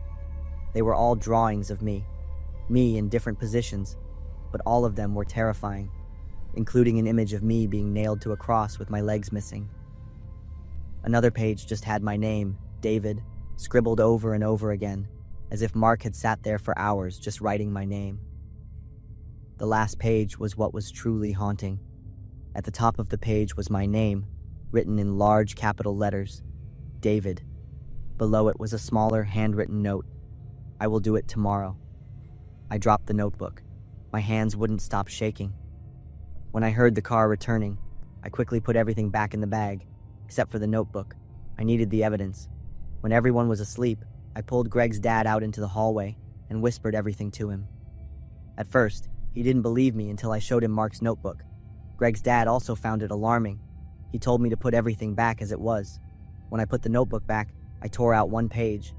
They were all drawings of me in different positions, but all of them were terrifying, including an image of me being nailed to a cross with my legs missing. Another page just had my name, David, scribbled over and over again, as if Mark had sat there for hours just writing my name. The last page was what was truly haunting. At the top of the page was my name, written in large capital letters, David. Below it was a smaller handwritten note, I will do it tomorrow. I dropped the notebook. My hands wouldn't stop shaking. When I heard the car returning, I quickly put everything back in the bag, except for the notebook. I needed the evidence. When everyone was asleep, I pulled Greg's dad out into the hallway and whispered everything to him. At first, he didn't believe me until I showed him Mark's notebook. Greg's dad also found it alarming. He told me to put everything back as it was. When I put the notebook back, I tore out one page.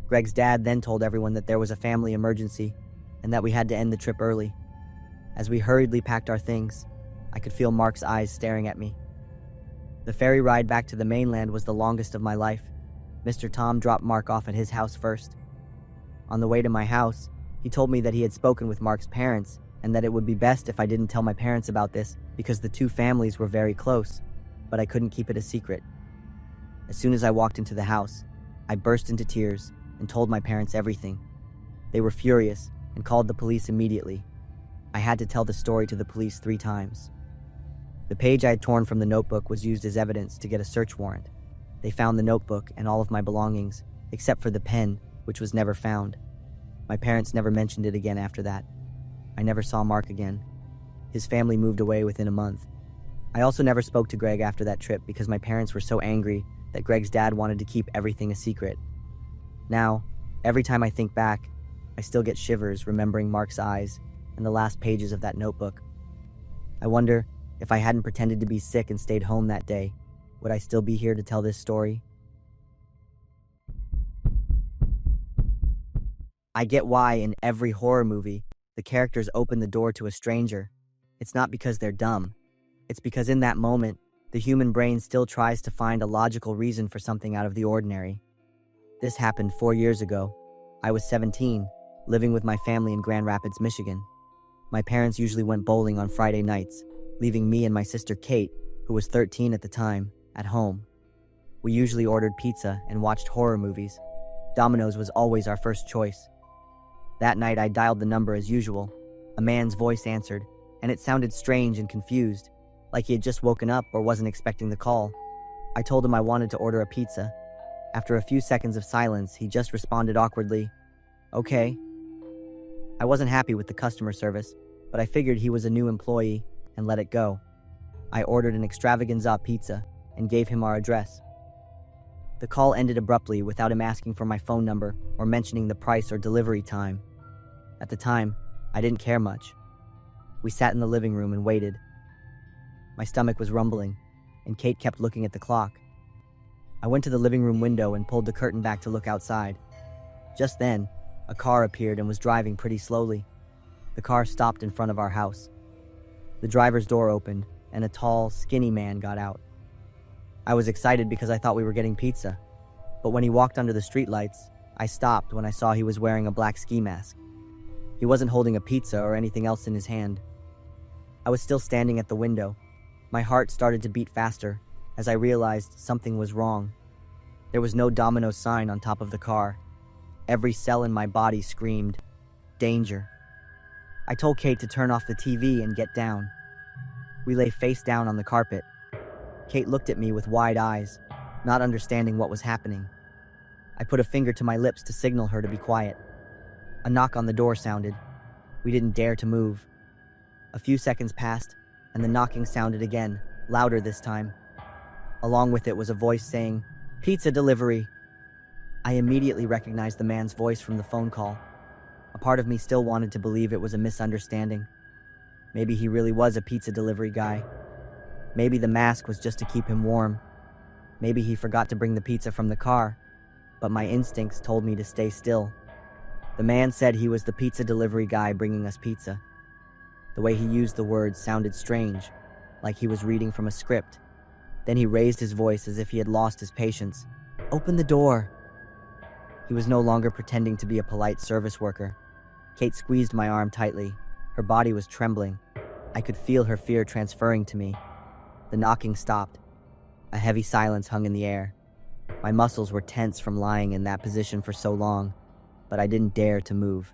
Greg's dad then told everyone that there was a family emergency and that we had to end the trip early. As we hurriedly packed our things, I could feel Mark's eyes staring at me. The ferry ride back to the mainland was the longest of my life. Mr. Tom dropped Mark off at his house first. On the way to my house, he told me that he had spoken with Mark's parents and that it would be best if I didn't tell my parents about this because the two families were very close, but I couldn't keep it a secret. As soon as I walked into the house, I burst into tears and told my parents everything. They were furious and called the police immediately. I had to tell the story to the police 3 times. The page I had torn from the notebook was used as evidence to get a search warrant. They found the notebook and all of my belongings, except for the pen, which was never found. My parents never mentioned it again after that. I never saw Mark again. His family moved away within a month. I also never spoke to Greg after that trip because my parents were so angry that Greg's dad wanted to keep everything a secret. Now, every time I think back, I still get shivers remembering Mark's eyes and the last pages of that notebook. I wonder if I hadn't pretended to be sick and stayed home that day, would I still be here to tell this story? I get why in every horror movie, the characters open the door to a stranger. It's not because they're dumb. It's because in that moment, the human brain still tries to find a logical reason for something out of the ordinary. This happened 4 years ago. I was 17, living with my family in Grand Rapids, Michigan. My parents usually went bowling on Friday nights, leaving me and my sister Kate, who was 13 at the time, at home. We usually ordered pizza and watched horror movies. Domino's was always our first choice. That night I dialed the number as usual. A man's voice answered, and it sounded strange and confused, like he had just woken up or wasn't expecting the call. I told him I wanted to order a pizza. After a few seconds of silence, he just responded awkwardly, "Okay." I wasn't happy with the customer service, but I figured he was a new employee and let it go. I ordered an extravaganza pizza and gave him our address. The call ended abruptly without him asking for my phone number or mentioning the price or delivery time. At the time, I didn't care much. We sat in the living room and waited. My stomach was rumbling, and Kate kept looking at the clock. I went to the living room window and pulled the curtain back to look outside. Just then, a car appeared and was driving pretty slowly. The car stopped in front of our house. The driver's door opened, and a tall, skinny man got out. I was excited because I thought we were getting pizza. But when he walked under the streetlights, I stopped when I saw he was wearing a black ski mask. He wasn't holding a pizza or anything else in his hand. I was still standing at the window. My heart started to beat faster as I realized something was wrong. There was no Domino's sign on top of the car. Every cell in my body screamed, "Danger." I told Kate to turn off the TV and get down. We lay face down on the carpet. Kate looked at me with wide eyes, not understanding what was happening. I put a finger to my lips to signal her to be quiet. A knock on the door sounded. We didn't dare to move. A few seconds passed, and the knocking sounded again, louder this time. Along with it was a voice saying, "Pizza delivery." I immediately recognized the man's voice from the phone call. A part of me still wanted to believe it was a misunderstanding. Maybe he really was a pizza delivery guy. Maybe the mask was just to keep him warm. Maybe he forgot to bring the pizza from the car, but my instincts told me to stay still. The man said he was the pizza delivery guy bringing us pizza. The way he used the words sounded strange, like he was reading from a script. Then he raised his voice as if he had lost his patience. "Open the door." He was no longer pretending to be a polite service worker. Kate squeezed my arm tightly. Her body was trembling. I could feel her fear transferring to me. The knocking stopped. A heavy silence hung in the air. My muscles were tense from lying in that position for so long, but I didn't dare to move.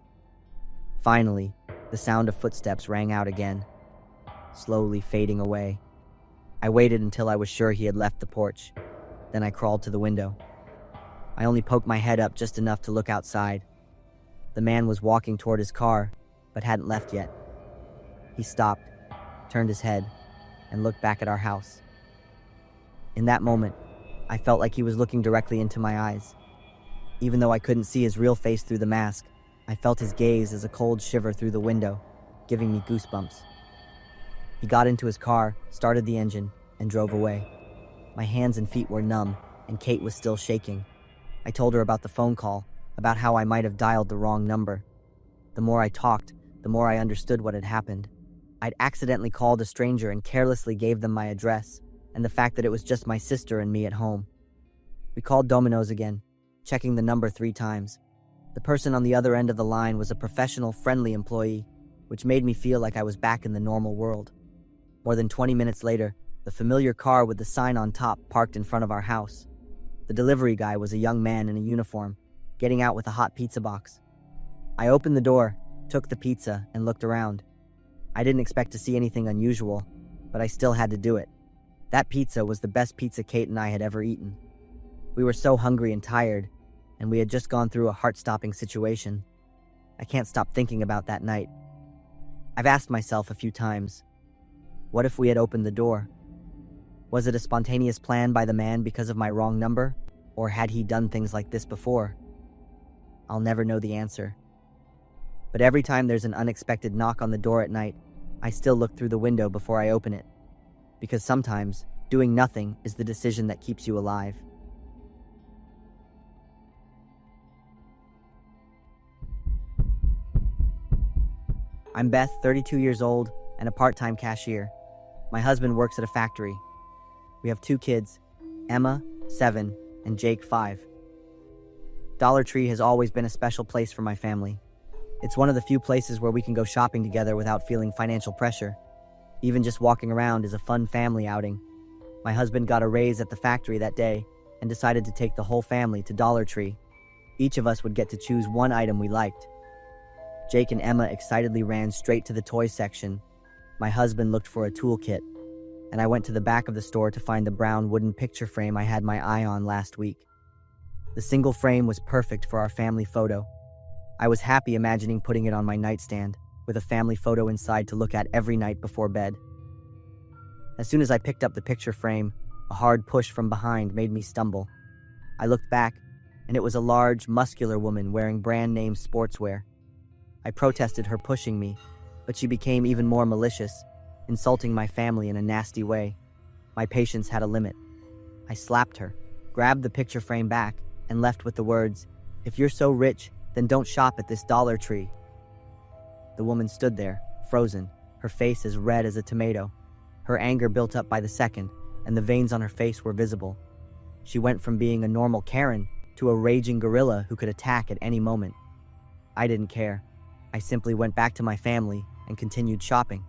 Finally, the sound of footsteps rang out again, slowly fading away. I waited until I was sure he had left the porch. Then I crawled to the window. I only poked my head up just enough to look outside. The man was walking toward his car, but hadn't left yet. He stopped, turned his head, and looked back at our house. In that moment, I felt like he was looking directly into my eyes. Even though I couldn't see his real face through the mask, I felt his gaze as a cold shiver through the window, giving me goosebumps. He got into his car, started the engine, and drove away. My hands and feet were numb, and Kate was still shaking. I told her about the phone call, about how I might have dialed the wrong number. The more I talked, the more I understood what had happened. I'd accidentally called a stranger and carelessly gave them my address, and the fact that it was just my sister and me at home. We called Domino's again, checking the number 3 times. The person on the other end of the line was a professional, friendly employee, which made me feel like I was back in the normal world. More than 20 minutes later, the familiar car with the sign on top parked in front of our house. The delivery guy was a young man in a uniform, getting out with a hot pizza box. I opened the door, took the pizza, and looked around. I didn't expect to see anything unusual, but I still had to do it. That pizza was the best pizza Kate and I had ever eaten. We were so hungry and tired, and we had just gone through a heart-stopping situation. I can't stop thinking about that night. I've asked myself a few times, what if we had opened the door? Was it a spontaneous plan by the man because of my wrong number, or had he done things like this before? I'll never know the answer. But every time there's an unexpected knock on the door at night, I still look through the window before I open it. Because sometimes, doing nothing is the decision that keeps you alive. I'm Beth, 32 years old, and a part-time cashier. My husband works at a factory. We have 2 kids, Emma, 7, and Jake, 5. Dollar Tree has always been a special place for my family. It's one of the few places where we can go shopping together without feeling financial pressure. Even just walking around is a fun family outing. My husband got a raise at the factory that day and decided to take the whole family to Dollar Tree. Each of us would get to choose one item we liked. Jake and Emma excitedly ran straight to the toy section. My husband looked for a toolkit, and I went to the back of the store to find the brown wooden picture frame I had my eye on last week. The single frame was perfect for our family photo. I was happy imagining putting it on my nightstand, with a family photo inside to look at every night before bed. As soon as I picked up the picture frame, a hard push from behind made me stumble. I looked back, and it was a large, muscular woman wearing brand-name sportswear. I protested her pushing me, but she became even more malicious, insulting my family in a nasty way. My patience had a limit. I slapped her, grabbed the picture frame back, and left with the words, "If you're so rich, then don't shop at this Dollar Tree." The woman stood there, frozen, her face as red as a tomato. Her anger built up by the second, and the veins on her face were visible. She went from being a normal Karen to a raging gorilla who could attack at any moment. I didn't care. I simply went back to my family and continued shopping.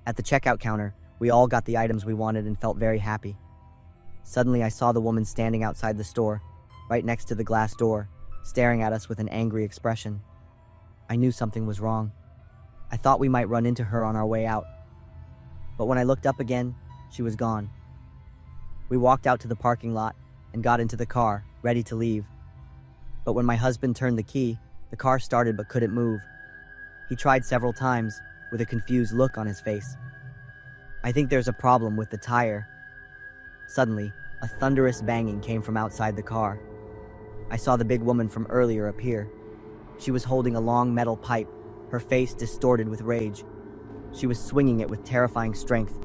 At the checkout counter, we all got the items we wanted and felt very happy. Suddenly, I saw the woman standing outside the store, right next to the glass door, staring at us with an angry expression. I knew something was wrong. I thought we might run into her on our way out. But when I looked up again, she was gone. We walked out to the parking lot and got into the car, ready to leave. But when my husband turned the key, the car started but couldn't move. He tried several times, with a confused look on his face. I think there's a problem with the tire. Suddenly, a thunderous banging came from outside the car. I saw the big woman from earlier appear. She was holding a long metal pipe, her face distorted with rage. She was swinging it with terrifying strength.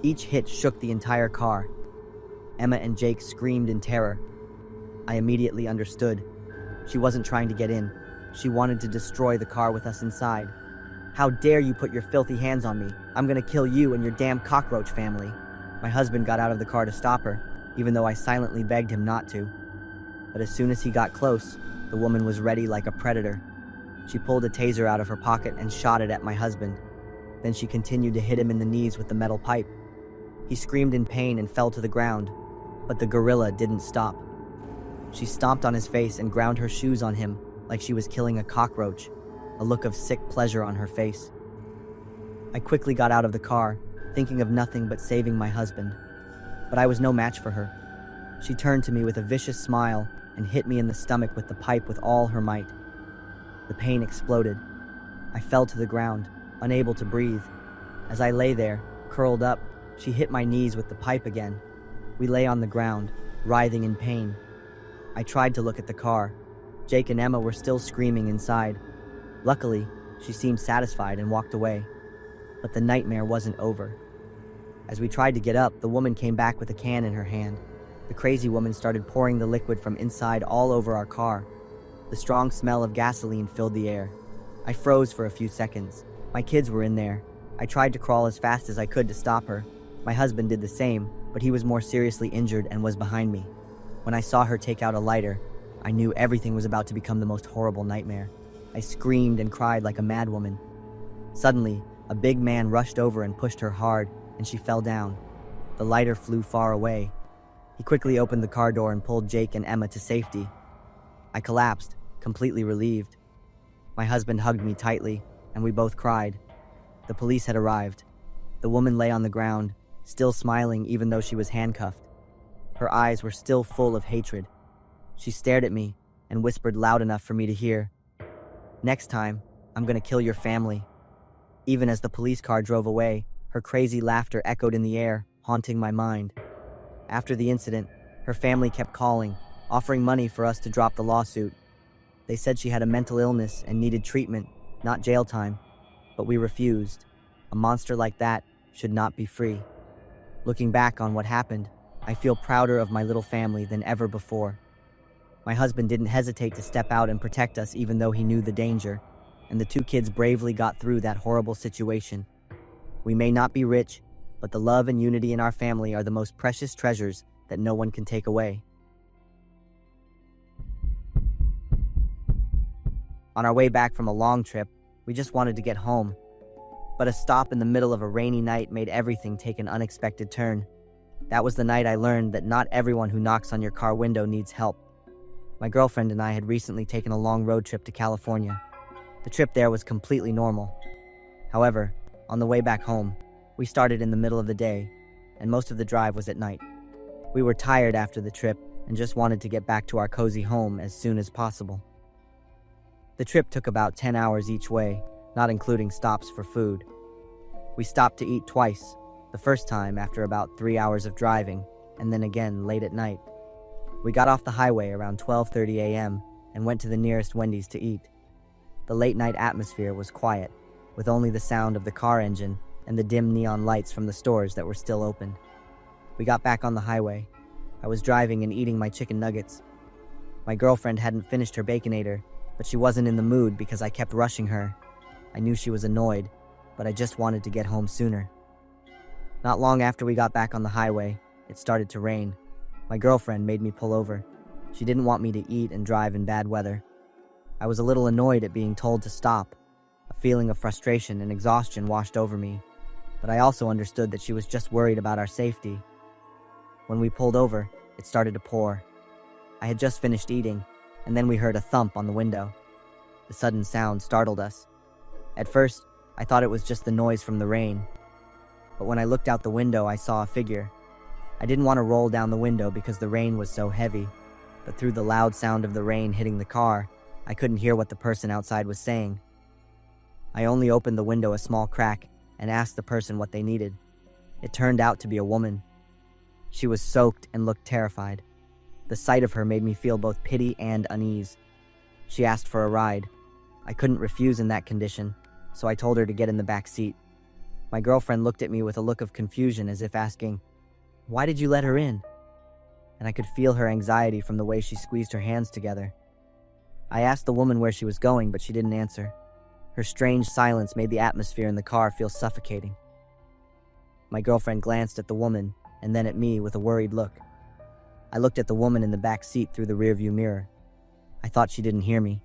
Each hit shook the entire car. Emma and Jake screamed in terror. I immediately understood. She wasn't trying to get in. She wanted to destroy the car with us inside. "How dare you put your filthy hands on me? I'm gonna kill you and your damn cockroach family." My husband got out of the car to stop her, even though I silently begged him not to. But as soon as he got close, the woman was ready like a predator. She pulled a taser out of her pocket and shot it at my husband. Then she continued to hit him in the knees with the metal pipe. He screamed in pain and fell to the ground, but the gorilla didn't stop. She stomped on his face and ground her shoes on him like she was killing a cockroach, a look of sick pleasure on her face. I quickly got out of the car, thinking of nothing but saving my husband. But I was no match for her. She turned to me with a vicious smile and hit me in the stomach with the pipe with all her might. The pain exploded. I fell to the ground, unable to breathe. As I lay there, curled up, she hit my knees with the pipe again. We lay on the ground, writhing in pain. I tried to look at the car. Jake and Emma were still screaming inside. Luckily, she seemed satisfied and walked away. But the nightmare wasn't over. As we tried to get up, the woman came back with a can in her hand. The crazy woman started pouring the liquid from inside all over our car. The strong smell of gasoline filled the air. I froze for a few seconds. My kids were in there. I tried to crawl as fast as I could to stop her. My husband did the same, but he was more seriously injured and was behind me. When I saw her take out a lighter, I knew everything was about to become the most horrible nightmare. I screamed and cried like a madwoman. Suddenly, a big man rushed over and pushed her hard, and she fell down. The lighter flew far away. He quickly opened the car door and pulled Jake and Emma to safety. I collapsed, completely relieved. My husband hugged me tightly, and we both cried. The police had arrived. The woman lay on the ground, still smiling even though she was handcuffed. Her eyes were still full of hatred. She stared at me and whispered loud enough for me to hear, "Next time, I'm gonna kill your family." Even as the police car drove away, her crazy laughter echoed in the air, haunting my mind. After the incident, her family kept calling, offering money for us to drop the lawsuit. They said she had a mental illness and needed treatment, not jail time, but we refused. A monster like that should not be free. Looking back on what happened, I feel prouder of my little family than ever before. My husband didn't hesitate to step out and protect us even though he knew the danger, and the two kids bravely got through that horrible situation. We may not be rich, but the love and unity in our family are the most precious treasures that no one can take away. On our way back from a long trip, we just wanted to get home. But a stop in the middle of a rainy night made everything take an unexpected turn. That was the night I learned that not everyone who knocks on your car window needs help. My girlfriend and I had recently taken a long road trip to California. The trip there was completely normal. However, on the way back home, we started in the middle of the day, and most of the drive was at night. We were tired after the trip and just wanted to get back to our cozy home as soon as possible. The trip took about 10 hours each way, not including stops for food. We stopped to eat twice, the first time after about 3 hours of driving, and then again late at night. We got off the highway around 12:30 a.m. and went to the nearest Wendy's to eat. The late-night atmosphere was quiet, with only the sound of the car engine and the dim neon lights from the stores that were still open. We got back on the highway. I was driving and eating my chicken nuggets. My girlfriend hadn't finished her Baconator, but she wasn't in the mood because I kept rushing her. I knew she was annoyed, but I just wanted to get home sooner. Not long after we got back on the highway, it started to rain. My girlfriend made me pull over. She didn't want me to eat and drive in bad weather. I was a little annoyed at being told to stop. A feeling of frustration and exhaustion washed over me, but I also understood that she was just worried about our safety. When we pulled over, it started to pour. I had just finished eating, and then we heard a thump on the window. The sudden sound startled us. At first, I thought it was just the noise from the rain. But when I looked out the window, I saw a figure. I didn't want to roll down the window because the rain was so heavy, but through the loud sound of the rain hitting the car, I couldn't hear what the person outside was saying. I only opened the window a small crack and asked the person what they needed. It turned out to be a woman. She was soaked and looked terrified. The sight of her made me feel both pity and unease. She asked for a ride. I couldn't refuse in that condition, so I told her to get in the back seat. My girlfriend looked at me with a look of confusion as if asking, "Why did you let her in?" And I could feel her anxiety from the way she squeezed her hands together. I asked the woman where she was going, but she didn't answer. Her strange silence made the atmosphere in the car feel suffocating. My girlfriend glanced at the woman and then at me with a worried look. I looked at the woman in the back seat through the rearview mirror. I thought she didn't hear me.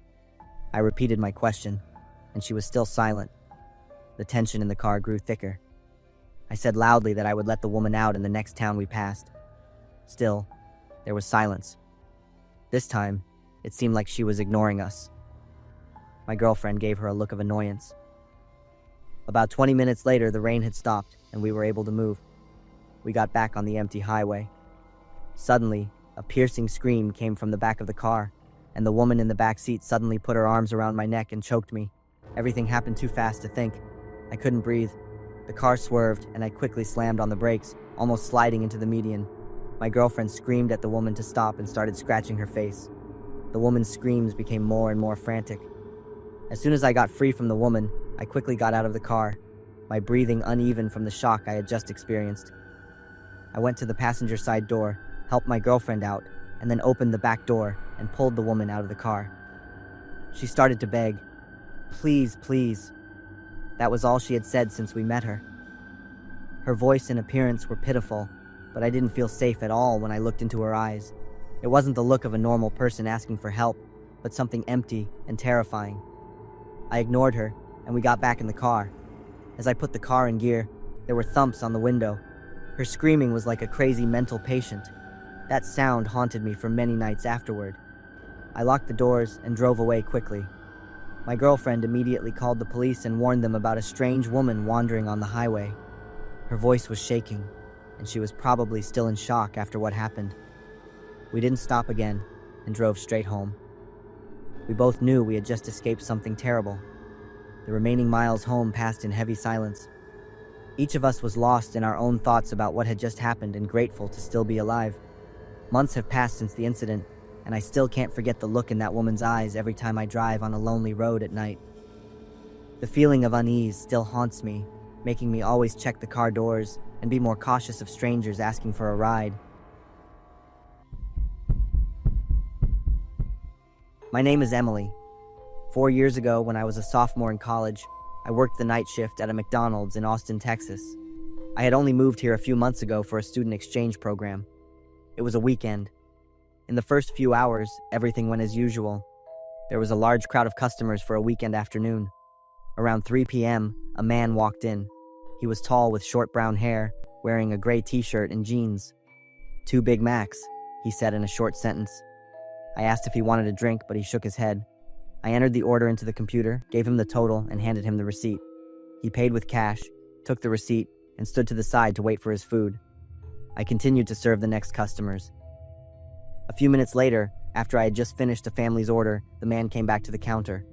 I repeated my question, and she was still silent. The tension in the car grew thicker. I said loudly that I would let the woman out in the next town we passed. Still, there was silence. This time, it seemed like she was ignoring us. My girlfriend gave her a look of annoyance. About 20 minutes later, the rain had stopped, and we were able to move. We got back on the empty highway. Suddenly, a piercing scream came from the back of the car, and the woman in the back seat suddenly put her arms around my neck and choked me. Everything happened too fast to think. I couldn't breathe. The car swerved, and I quickly slammed on the brakes, almost sliding into the median. My girlfriend screamed at the woman to stop and started scratching her face. The woman's screams became more and more frantic. As soon as I got free from the woman, I quickly got out of the car, my breathing uneven from the shock I had just experienced. I went to the passenger side door, helped my girlfriend out, and then opened the back door and pulled the woman out of the car. She started to beg, "Please, please." That was all she had said since we met her. Her voice and appearance were pitiful, but I didn't feel safe at all when I looked into her eyes. It wasn't the look of a normal person asking for help, but something empty and terrifying. I ignored her, and we got back in the car. As I put the car in gear, there were thumps on the window. Her screaming was like a crazy mental patient. That sound haunted me for many nights afterward. I locked the doors and drove away quickly. My girlfriend immediately called the police and warned them about a strange woman wandering on the highway. Her voice was shaking, and she was probably still in shock after what happened. We didn't stop again and drove straight home. We both knew we had just escaped something terrible. The remaining miles home passed in heavy silence. Each of us was lost in our own thoughts about what had just happened and grateful to still be alive. Months have passed since the incident, and I still can't forget the look in that woman's eyes every time I drive on a lonely road at night. The feeling of unease still haunts me, making me always check the car doors and be more cautious of strangers asking for a ride. My name is Emily. 4 years ago, when I was a sophomore in college, I worked the night shift at a McDonald's in Austin, Texas. I had only moved here a few months ago for a student exchange program. It was a weekend. In the first few hours, everything went as usual. There was a large crowd of customers for a weekend afternoon. Around 3 p.m., a man walked in. He was tall with short brown hair, wearing a gray t-shirt and jeans. "2 Big Macs," he said in a short sentence. I asked if he wanted a drink, but he shook his head. I entered the order into the computer, gave him the total, and handed him the receipt. He paid with cash, took the receipt, and stood to the side to wait for his food. I continued to serve the next customers. A few minutes later, after I had just finished a family's order, the man came back to the counter.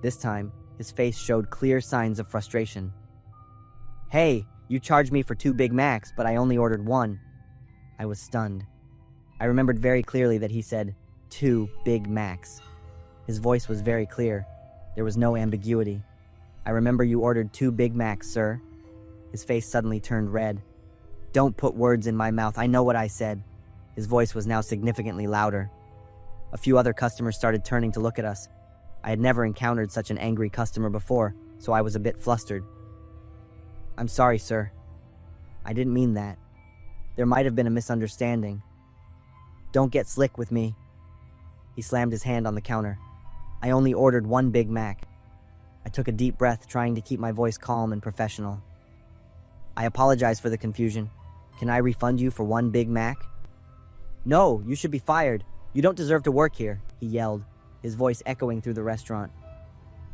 This time, his face showed clear signs of frustration. "Hey, you charged me for 2 Big Macs, but I only ordered 1. I was stunned. I remembered very clearly that he said, 2 Big Macs. His voice was very clear. There was no ambiguity. "I remember you ordered 2 Big Macs, sir." His face suddenly turned red. "Don't put words in my mouth. I know what I said." His voice was now significantly louder. A few other customers started turning to look at us. I had never encountered such an angry customer before, so I was a bit flustered. "I'm sorry, sir. I didn't mean that. There might have been a misunderstanding. Don't get slick with me." He slammed his hand on the counter. "I only ordered 1 Big Mac." I took a deep breath, trying to keep my voice calm and professional. "I apologize for the confusion. Can I refund you for 1 Big Mac?" "No, you should be fired. You don't deserve to work here," he yelled, his voice echoing through the restaurant.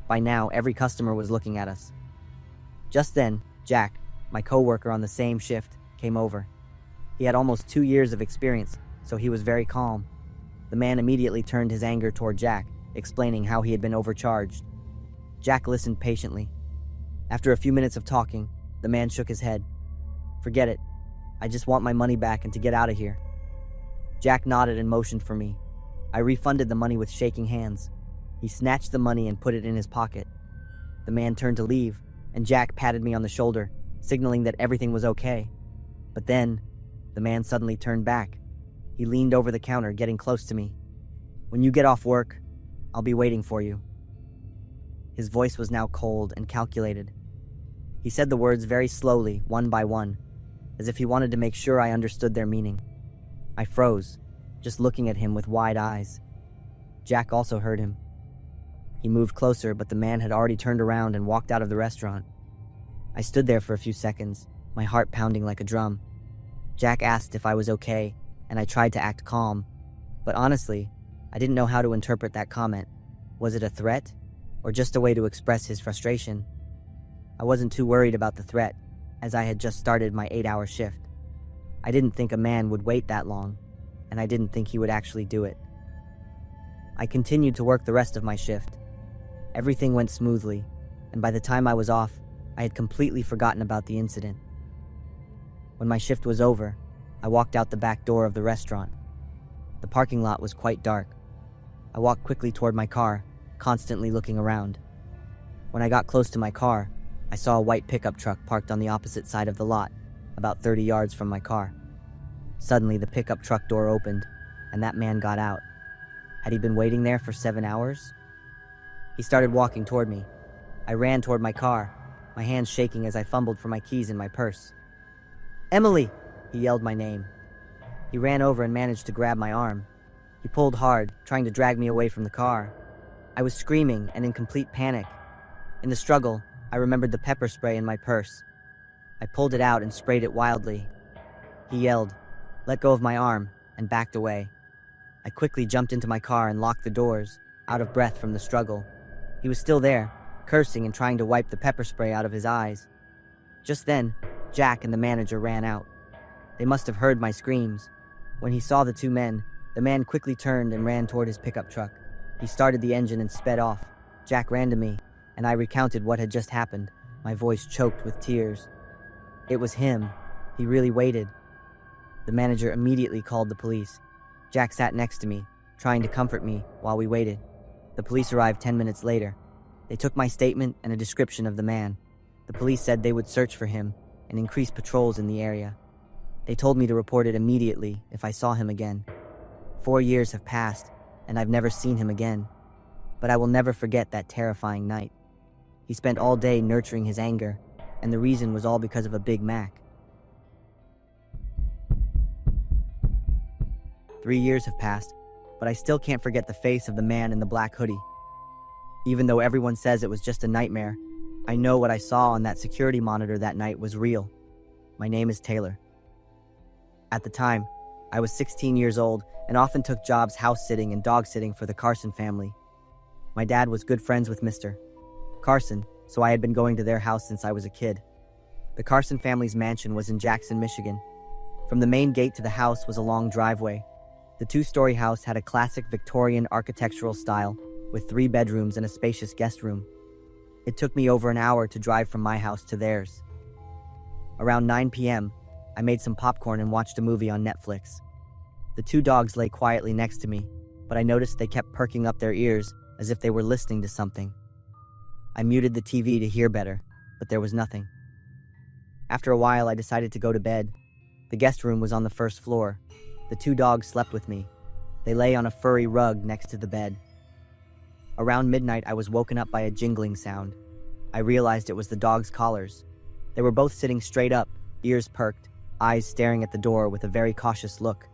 By now, every customer was looking at us. Just then, Jack, my coworker on the same shift, came over. He had almost 2 years of experience, so he was very calm. The man immediately turned his anger toward Jack, explaining how he had been overcharged. Jack listened patiently. After a few minutes of talking, the man shook his head. "Forget it. I just want my money back and to get out of here." Jack nodded and motioned for me. I refunded the money with shaking hands. He snatched the money and put it in his pocket. The man turned to leave, and Jack patted me on the shoulder, signaling that everything was okay. But then, the man suddenly turned back. He leaned over the counter, getting close to me. "When you get off work, I'll be waiting for you." His voice was now cold and calculated. He said the words very slowly, one by one, as if he wanted to make sure I understood their meaning. I froze, just looking at him with wide eyes. Jack also heard him. He moved closer, but the man had already turned around and walked out of the restaurant. I stood there for a few seconds, my heart pounding like a drum. Jack asked if I was okay, and I tried to act calm, but honestly, I didn't know how to interpret that comment. Was it a threat, or just a way to express his frustration? I wasn't too worried about the threat, as I had just started my 8-hour shift. I didn't think a man would wait that long, and I didn't think he would actually do it. I continued to work the rest of my shift. Everything went smoothly, and by the time I was off, I had completely forgotten about the incident. When my shift was over, I walked out the back door of the restaurant. The parking lot was quite dark. I walked quickly toward my car, constantly looking around. When I got close to my car, I saw a white pickup truck parked on the opposite side of the lot, about 30 yards from my car. Suddenly, the pickup truck door opened, and that man got out. Had he been waiting there for 7 hours? He started walking toward me. I ran toward my car, my hands shaking as I fumbled for my keys in my purse. "Emily!" He yelled my name. He ran over and managed to grab my arm. He pulled hard, trying to drag me away from the car. I was screaming and in complete panic. In the struggle, I remembered the pepper spray in my purse. I pulled it out and sprayed it wildly. He yelled, let go of my arm, and backed away. I quickly jumped into my car and locked the doors, out of breath from the struggle. He was still there, cursing and trying to wipe the pepper spray out of his eyes. Just then, Jack and the manager ran out. They must have heard my screams. When he saw the 2 men, The man quickly turned and ran toward his pickup truck. He started the engine and sped off. Jack ran to me, and I recounted what had just happened, my voice choked with tears. It was him. He really waited. The manager immediately called the police. Jack sat next to me, trying to comfort me while we waited. The police arrived 10 minutes later. They took my statement and a description of the man. The police said they would search for him and increase patrols in the area. They told me to report it immediately if I saw him again. 4 years have passed, and I've never seen him again. But I will never forget that terrifying night. He spent all day nurturing his anger, and the reason was all because of a Big Mac. 3 years have passed, but I still can't forget the face of the man in the black hoodie. Even though everyone says it was just a nightmare, I know what I saw on that security monitor that night was real. My name is Taylor. At the time, I was 16 years old and often took jobs house sitting and dog sitting for the Carson family. My dad was good friends with Mr. Carson, so I had been going to their house since I was a kid. The Carson family's mansion was in Jackson, Michigan. From the main gate to the house was a long driveway. The two-story house had a classic Victorian architectural style, with 3 bedrooms and a spacious guest room. It took me over an hour to drive from my house to theirs. Around 9 p.m., I made some popcorn and watched a movie on Netflix. The 2 dogs lay quietly next to me, but I noticed they kept perking up their ears as if they were listening to something. I muted the TV to hear better, but there was nothing. After a while, I decided to go to bed. The guest room was on the first floor. The 2 dogs slept with me. They lay on a furry rug next to the bed. Around midnight, I was woken up by a jingling sound. I realized it was the dogs' collars. They were both sitting straight up, ears perked, eyes staring at the door with a very cautious look.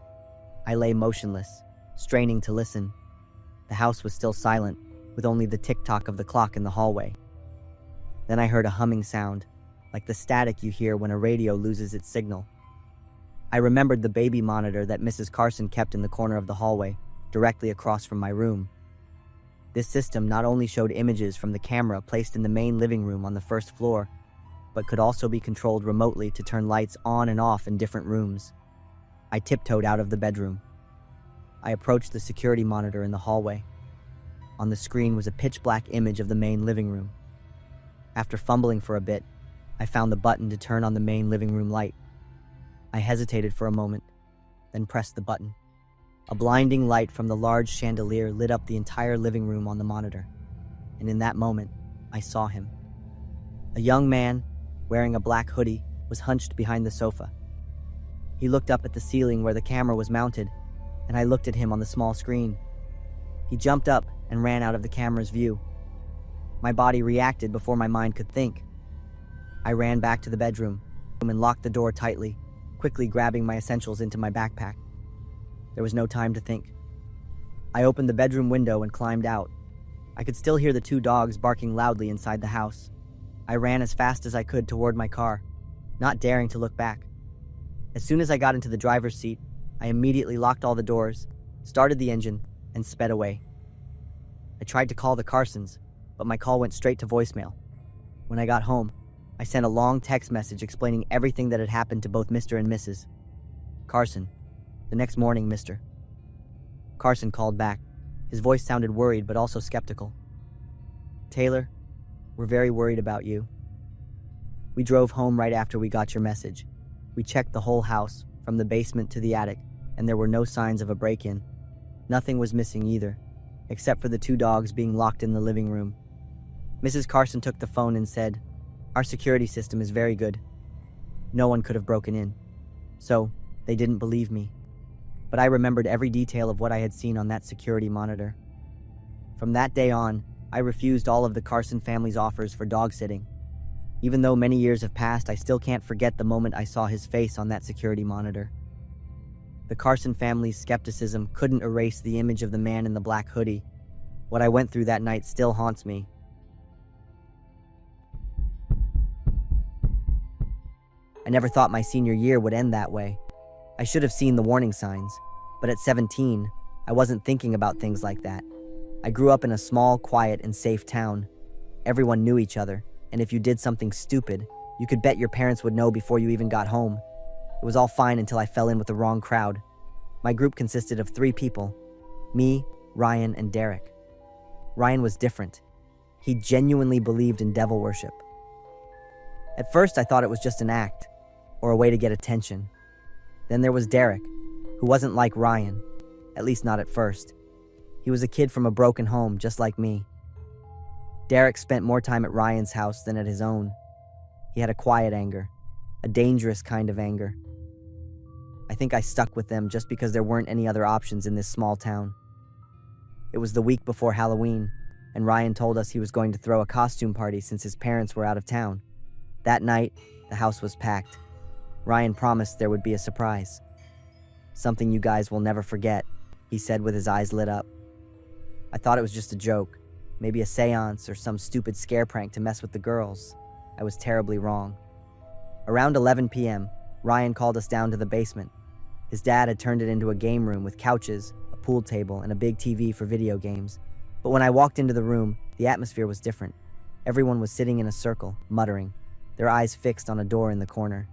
I lay motionless, straining to listen. The house was still silent, with only the tick-tock of the clock in the hallway. Then I heard a humming sound, like the static you hear when a radio loses its signal. I remembered the baby monitor that Mrs. Carson kept in the corner of the hallway, directly across from my room. This system not only showed images from the camera placed in the main living room on the first floor, but could also be controlled remotely to turn lights on and off in different rooms. I tiptoed out of the bedroom. I approached the security monitor in the hallway. On the screen was a pitch-black image of the main living room. After fumbling for a bit, I found the button to turn on the main living room light. I hesitated for a moment, then pressed the button. A blinding light from the large chandelier lit up the entire living room on the monitor, and in that moment, I saw him. A young man, wearing a black hoodie, was hunched behind the sofa. He looked up at the ceiling where the camera was mounted, and I looked at him on the small screen. He jumped up and ran out of the camera's view. My body reacted before my mind could think. I ran back to the bedroom and locked the door tightly, quickly grabbing my essentials into my backpack. There was no time to think. I opened the bedroom window and climbed out. I could still hear the 2 dogs barking loudly inside the house. I ran as fast as I could toward my car, not daring to look back. As soon as I got into the driver's seat, I immediately locked all the doors, started the engine, and sped away. I tried to call the Carsons, but my call went straight to voicemail. When I got home, I sent a long text message explaining everything that had happened to both Mr. and Mrs. Carson. The next morning, Mr. Carson called back. His voice sounded worried but also skeptical. "Taylor, we're very worried about you. We drove home right after we got your message. We checked the whole house, from the basement to the attic, and there were no signs of a break-in. Nothing was missing either, except for the 2 dogs being locked in the living room." Mrs. Carson took the phone and said, "Our security system is very good. No one could have broken in." So, they didn't believe me. But I remembered every detail of what I had seen on that security monitor. From that day on, I refused all of the Carson family's offers for dog sitting. Even though many years have passed, I still can't forget the moment I saw his face on that security monitor. The Carson family's skepticism couldn't erase the image of the man in the black hoodie. What I went through that night still haunts me. I never thought my senior year would end that way. I should have seen the warning signs, but at 17, I wasn't thinking about things like that. I grew up in a small, quiet, and safe town. Everyone knew each other, and if you did something stupid, you could bet your parents would know before you even got home. It was all fine until I fell in with the wrong crowd. My group consisted of 3 people: me, Ryan, and Derek. Ryan was different. He genuinely believed in devil worship. At first, I thought it was just an act, or a way to get attention. Then there was Derek, who wasn't like Ryan, at least not at first. He was a kid from a broken home, just like me. Derek spent more time at Ryan's house than at his own. He had a quiet anger, a dangerous kind of anger. I think I stuck with them just because there weren't any other options in this small town. It was the week before Halloween, and Ryan told us he was going to throw a costume party since his parents were out of town. That night, the house was packed. Ryan promised there would be a surprise. "Something you guys will never forget," he said with his eyes lit up. I thought it was just a joke, maybe a seance or some stupid scare prank to mess with the girls. I was terribly wrong. Around 11 p.m., Ryan called us down to the basement. His dad had turned it into a game room with couches, a pool table, and a big TV for video games. But when I walked into the room, the atmosphere was different. Everyone was sitting in a circle, muttering, their eyes fixed on a door in the corner.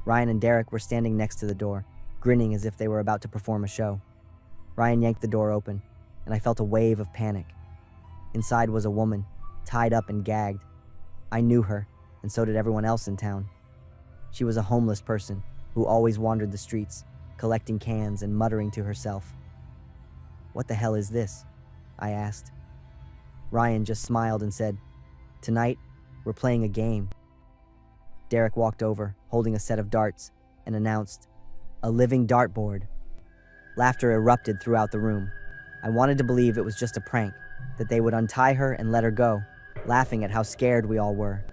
Ryan and Derek were standing next to the door, grinning as if they were about to perform a show. Ryan yanked the door open, and I felt a wave of panic. Inside was a woman, tied up and gagged. I knew her, and so did everyone else in town. She was a homeless person who always wandered the streets, collecting cans and muttering to herself. "What the hell is this?" I asked. Ryan just smiled and said, "Tonight, we're playing a game." Derek walked over, holding a set of darts, and announced, "A living dartboard." Laughter erupted throughout the room. I wanted to believe it was just a prank, that they would untie her and let her go, laughing at how scared we all were.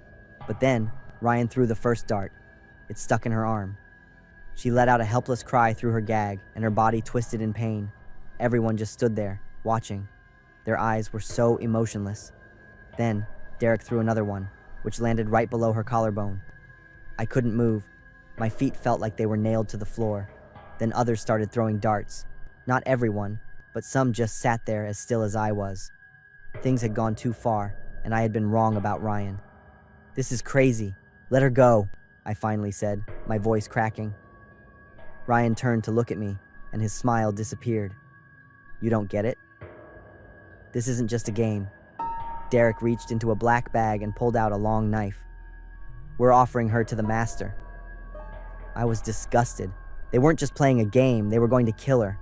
But then, Ryan threw the first dart. It stuck in her arm. She let out a helpless cry through her gag, and her body twisted in pain. Everyone just stood there, watching. Their eyes were so emotionless. Then, Derek threw another one, which landed right below her collarbone. I couldn't move. My feet felt like they were nailed to the floor. Then others started throwing darts. Not everyone, but some just sat there as still as I was. Things had gone too far, and I had been wrong about Ryan. "This is crazy. Let her go," I finally said, my voice cracking. Ryan turned to look at me, and his smile disappeared. "You don't get it? This isn't just a game." Derek reached into a black bag and pulled out a long knife. "We're offering her to the master." I was disgusted. They weren't just playing a game, they were going to kill her.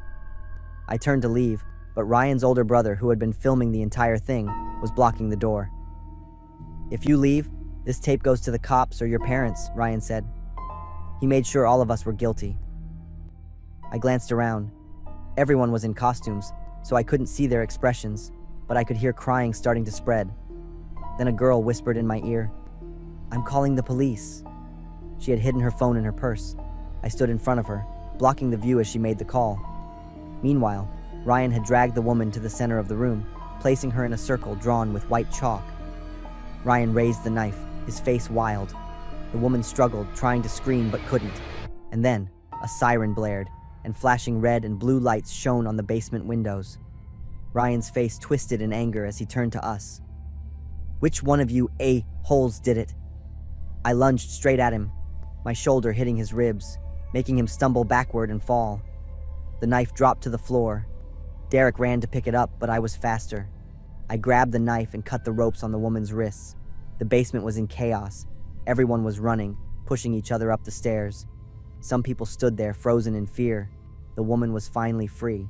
I turned to leave, but Ryan's older brother, who had been filming the entire thing, was blocking the door. "If you leave, this tape goes to the cops or your parents," Ryan said. He made sure all of us were guilty. I glanced around. Everyone was in costumes, so I couldn't see their expressions, but I could hear crying starting to spread. Then a girl whispered in my ear, "I'm calling the police." She had hidden her phone in her purse. I stood in front of her, blocking the view as she made the call. Meanwhile, Ryan had dragged the woman to the center of the room, placing her in a circle drawn with white chalk. Ryan raised the knife, his face wild. The woman struggled, trying to scream but couldn't. And then, a siren blared, and flashing red and blue lights shone on the basement windows. Ryan's face twisted in anger as he turned to us. "Which one of you a-holes did it?" I lunged straight at him, my shoulder hitting his ribs, making him stumble backward and fall. The knife dropped to the floor. Derek ran to pick it up, but I was faster. I grabbed the knife and cut the ropes on the woman's wrists. The basement was in chaos. Everyone was running, pushing each other up the stairs. Some people stood there, frozen in fear. The woman was finally free.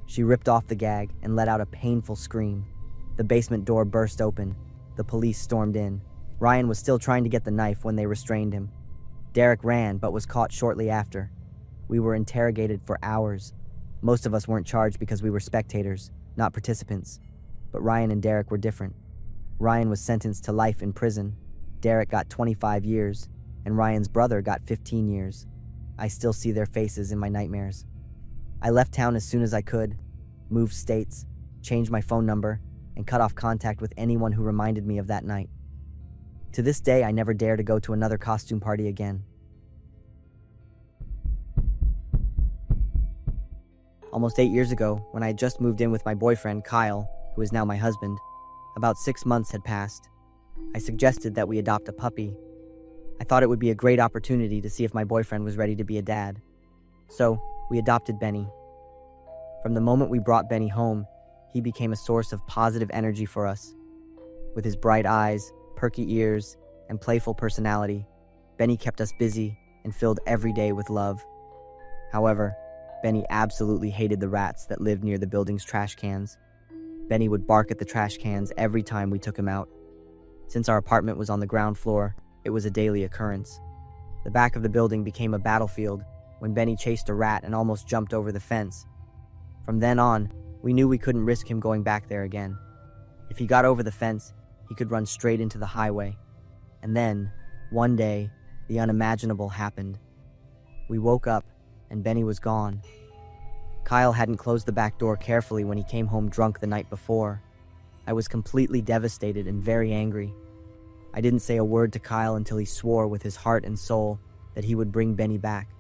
She ripped off the gag and let out a painful scream. The basement door burst open. The police stormed in. Ryan was still trying to get the knife when they restrained him. Derek ran, but was caught shortly after. We were interrogated for hours. Most of us weren't charged because we were spectators, not participants. But Ryan and Derek were different. Ryan was sentenced to life in prison. Derek got 25 years, and Ryan's brother got 15 years. I still see their faces in my nightmares. I left town as soon as I could, moved states, changed my phone number, and cut off contact with anyone who reminded me of that night. To this day, I never dare to go to another costume party again. Almost 8 years ago, when I had just moved in with my boyfriend, Kyle, who is now my husband, about 6 months had passed. I suggested that we adopt a puppy. I thought it would be a great opportunity to see if my boyfriend was ready to be a dad. So, we adopted Benny. From the moment we brought Benny home, he became a source of positive energy for us. With his bright eyes, perky ears, and playful personality, Benny kept us busy and filled every day with love. However, Benny absolutely hated the rats that lived near the building's trash cans. Benny would bark at the trash cans every time we took him out. Since our apartment was on the ground floor, it was a daily occurrence. The back of the building became a battlefield when Benny chased a rat and almost jumped over the fence. From then on, we knew we couldn't risk him going back there again. If he got over the fence, he could run straight into the highway. And then, one day, the unimaginable happened. We woke up, and Benny was gone. Kyle hadn't closed the back door carefully when he came home drunk the night before. I was completely devastated and very angry. I didn't say a word to Kyle until he swore with his heart and soul that he would bring Benny back.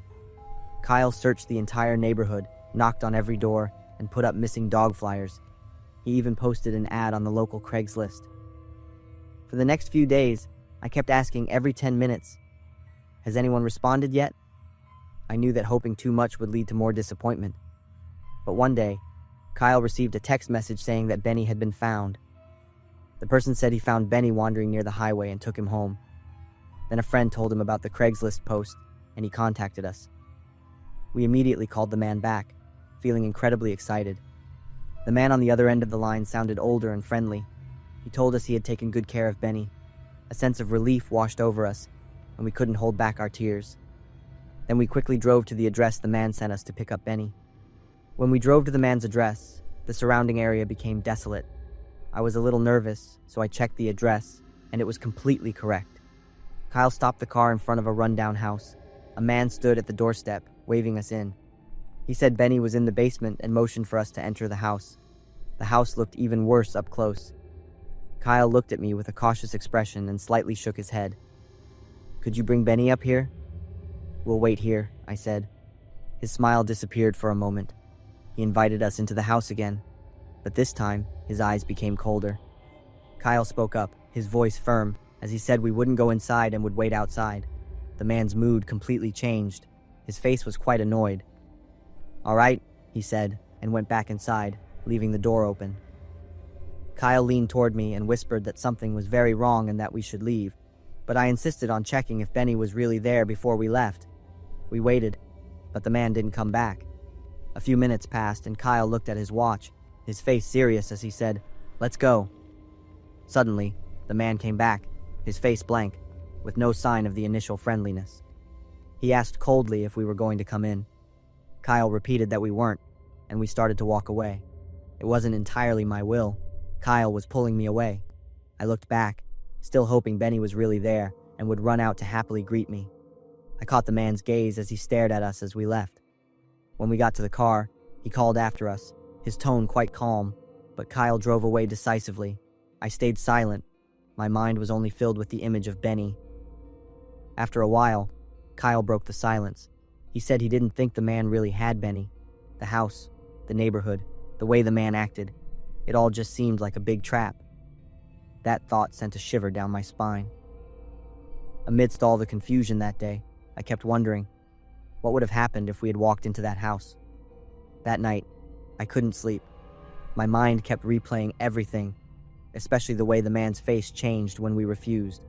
Kyle searched the entire neighborhood, knocked on every door, and put up missing dog flyers. He even posted an ad on the local Craigslist. For the next few days, I kept asking every 10 minutes, "Has anyone responded yet?" I knew that hoping too much would lead to more disappointment. But one day, Kyle received a text message saying that Benny had been found. The person said he found Benny wandering near the highway and took him home. Then a friend told him about the Craigslist post, and he contacted us. We immediately called the man back, feeling incredibly excited. The man on the other end of the line sounded older and friendly. He told us he had taken good care of Benny. A sense of relief washed over us, and we couldn't hold back our tears. Then we quickly drove to the address the man sent us to pick up Benny. When we drove to the man's address, the surrounding area became desolate. I was a little nervous, so I checked the address, and it was completely correct. Kyle stopped the car in front of a rundown house. A man stood at the doorstep, waving us in. He said Benny was in the basement and motioned for us to enter the house. The house looked even worse up close. Kyle looked at me with a cautious expression and slightly shook his head. "Could you bring Benny up here?" "We'll wait here," I said. His smile disappeared for a moment. He invited us into the house again, but this time, his eyes became colder. Kyle spoke up, his voice firm, as he said we wouldn't go inside and would wait outside. The man's mood completely changed. His face was quite annoyed. "All right," he said, and went back inside, leaving the door open. Kyle leaned toward me and whispered that something was very wrong and that we should leave, but I insisted on checking if Benny was really there before we left. We waited, but the man didn't come back. A few minutes passed and Kyle looked at his watch, his face serious as he said, "Let's go." Suddenly, the man came back, his face blank, with no sign of the initial friendliness. He asked coldly if we were going to come in. Kyle repeated that we weren't, and we started to walk away. It wasn't entirely my will. Kyle was pulling me away. I looked back, still hoping Benny was really there and would run out to happily greet me. I caught the man's gaze as he stared at us as we left. When we got to the car, he called after us, his tone quite calm, but Kyle drove away decisively. I stayed silent. My mind was only filled with the image of Benny. After a while, Kyle broke the silence. He said he didn't think the man really had Benny. The house, the neighborhood, the way the man acted, it all just seemed like a big trap. That thought sent a shiver down my spine. Amidst all the confusion that day, I kept wondering, what would have happened if we had walked into that house? That night, I couldn't sleep. My mind kept replaying everything, especially the way the man's face changed when we refused.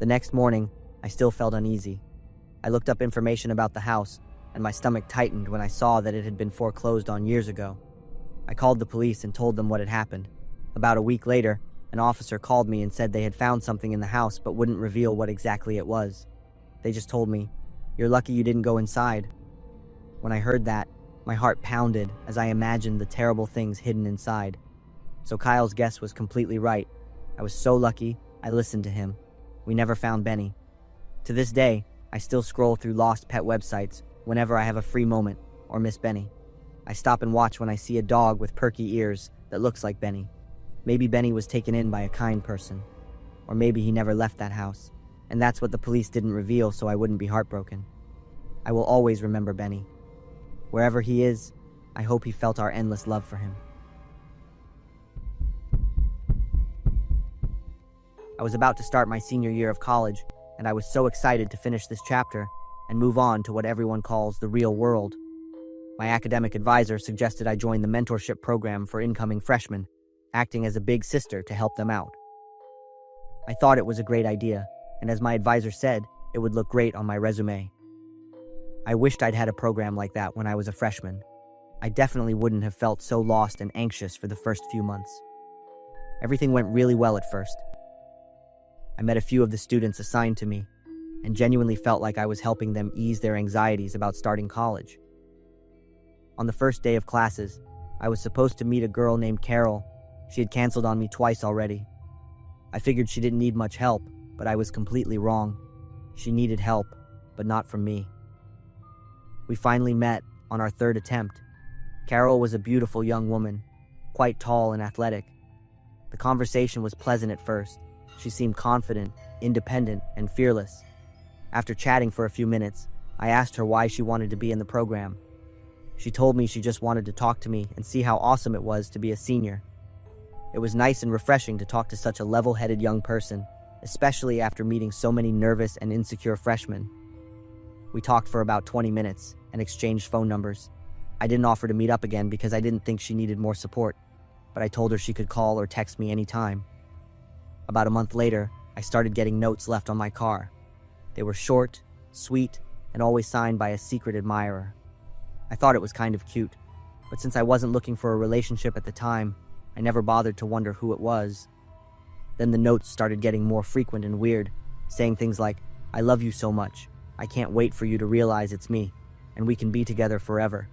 The next morning, I still felt uneasy. I looked up information about the house, and my stomach tightened when I saw that it had been foreclosed on years ago. I called the police and told them what had happened. About a week later, an officer called me and said they had found something in the house but wouldn't reveal what exactly it was. They just told me, "You're lucky you didn't go inside." When I heard that, my heart pounded as I imagined the terrible things hidden inside. So Kyle's guess was completely right. I was so lucky, I listened to him. We never found Benny. To this day, I still scroll through lost pet websites whenever I have a free moment or miss Benny. I stop and watch when I see a dog with perky ears that looks like Benny. Maybe Benny was taken in by a kind person. Or maybe he never left that house, and that's what the police didn't reveal so I wouldn't be heartbroken. I will always remember Benny. Wherever he is, I hope he felt our endless love for him. I was about to start my senior year of college, and I was so excited to finish this chapter and move on to what everyone calls the real world. My academic advisor suggested I join the mentorship program for incoming freshmen, acting as a big sister to help them out. I thought it was a great idea, and as my advisor said, it would look great on my resume. I wished I'd had a program like that when I was a freshman. I definitely wouldn't have felt so lost and anxious for the first few months. Everything went really well at first. I met a few of the students assigned to me, and genuinely felt like I was helping them ease their anxieties about starting college. On the first day of classes, I was supposed to meet a girl named Carol. She had canceled on me twice already. I figured she didn't need much help, but I was completely wrong. She needed help, but not from me. We finally met on our third attempt. Carol was a beautiful young woman, quite tall and athletic. The conversation was pleasant at first. She seemed confident, independent, and fearless. After chatting for a few minutes, I asked her why she wanted to be in the program. She told me she just wanted to talk to me and see how awesome it was to be a senior. It was nice and refreshing to talk to such a level-headed young person, especially after meeting so many nervous and insecure freshmen. We talked for about 20 minutes and exchanged phone numbers. I didn't offer to meet up again because I didn't think she needed more support, but I told her she could call or text me anytime. About a month later, I started getting notes left on my car. They were short, sweet, and always signed by a secret admirer. I thought it was kind of cute, but since I wasn't looking for a relationship at the time, I never bothered to wonder who it was. Then the notes started getting more frequent and weird, saying things like, "I love you so much. I can't wait for you to realize it's me, and we can be together forever."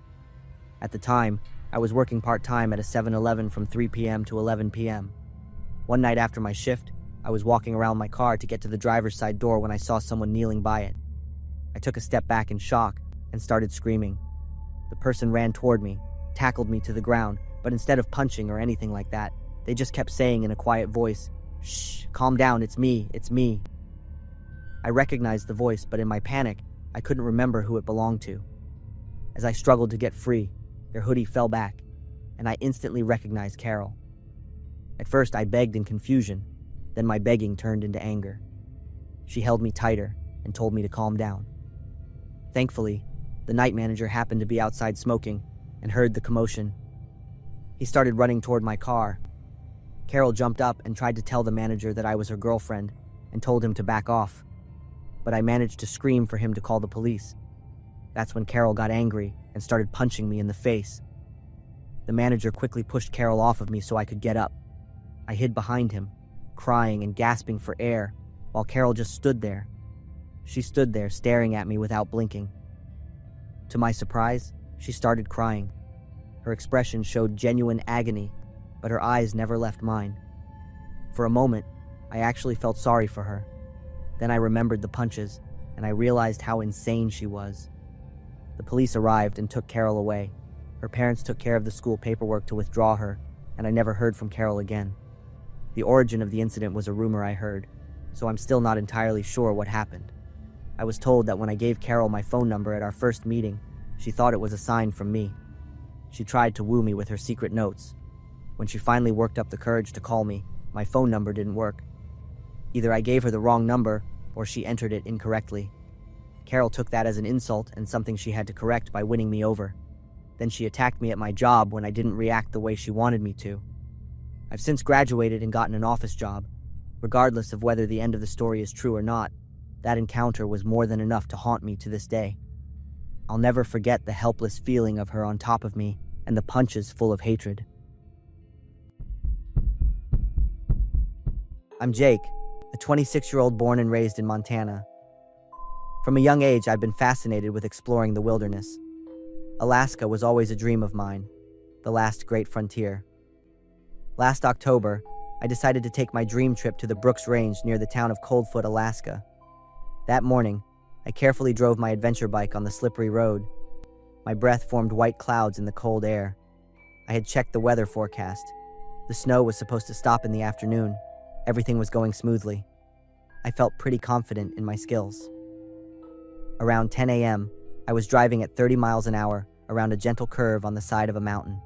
At the time, I was working part-time at a 7-Eleven from 3 p.m. to 11 p.m. One night after my shift, I was walking around my car to get to the driver's side door when I saw someone kneeling by it. I took a step back in shock and started screaming. The person ran toward me, tackled me to the ground, but instead of punching or anything like that, they just kept saying in a quiet voice, "Shh, calm down, it's me, it's me." I recognized the voice, but in my panic, I couldn't remember who it belonged to. As I struggled to get free, their hoodie fell back, and I instantly recognized Carol. At first, I begged in confusion, then my begging turned into anger. She held me tighter and told me to calm down. Thankfully, the night manager happened to be outside smoking and heard the commotion. He started running toward my car. Carol jumped up and tried to tell the manager that I was her girlfriend and told him to back off, but I managed to scream for him to call the police. That's when Carol got angry and started punching me in the face. The manager quickly pushed Carol off of me so I could get up. I hid behind him, crying and gasping for air, while Carol just stood there. She stood there staring at me without blinking. To my surprise, she started crying. Her expression showed genuine agony, but her eyes never left mine. For a moment, I actually felt sorry for her. Then I remembered the punches, and I realized how insane she was. The police arrived and took Carol away. Her parents took care of the school paperwork to withdraw her, and I never heard from Carol again. The origin of the incident was a rumor I heard, so I'm still not entirely sure what happened. I was told that when I gave Carol my phone number at our first meeting, she thought it was a sign from me. She tried to woo me with her secret notes. When she finally worked up the courage to call me, my phone number didn't work. Either I gave her the wrong number, or she entered it incorrectly. Carol took that as an insult and something she had to correct by winning me over. Then she attacked me at my job when I didn't react the way she wanted me to. I've since graduated and gotten an office job. Regardless of whether the end of the story is true or not, that encounter was more than enough to haunt me to this day. I'll never forget the helpless feeling of her on top of me and the punches full of hatred. I'm Jake, a 26-year-old born and raised in Montana. From a young age, I've been fascinated with exploring the wilderness. Alaska was always a dream of mine, the last great frontier. Last October, I decided to take my dream trip to the Brooks Range near the town of Coldfoot, Alaska. That morning, I carefully drove my adventure bike on the slippery road. My breath formed white clouds in the cold air. I had checked the weather forecast. The snow was supposed to stop in the afternoon. Everything was going smoothly. I felt pretty confident in my skills. Around 10 a.m., I was driving at 30 miles an hour around a gentle curve on the side of a mountain.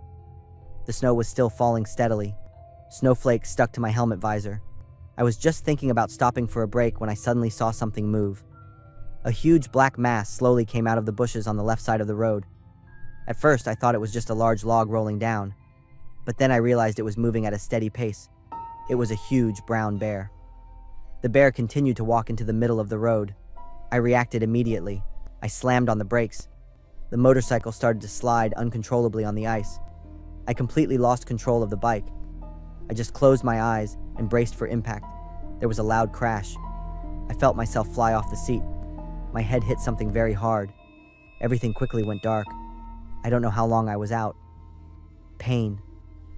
The snow was still falling steadily. Snowflakes stuck to my helmet visor. I was just thinking about stopping for a break when I suddenly saw something move. A huge black mass slowly came out of the bushes on the left side of the road. At first, I thought it was just a large log rolling down, but then I realized it was moving at a steady pace. It was a huge brown bear. The bear continued to walk into the middle of the road. I reacted immediately. I slammed on the brakes. The motorcycle started to slide uncontrollably on the ice. I completely lost control of the bike. I just closed my eyes and braced for impact. There was a loud crash. I felt myself fly off the seat. My head hit something very hard. Everything quickly went dark. I don't know how long I was out. Pain.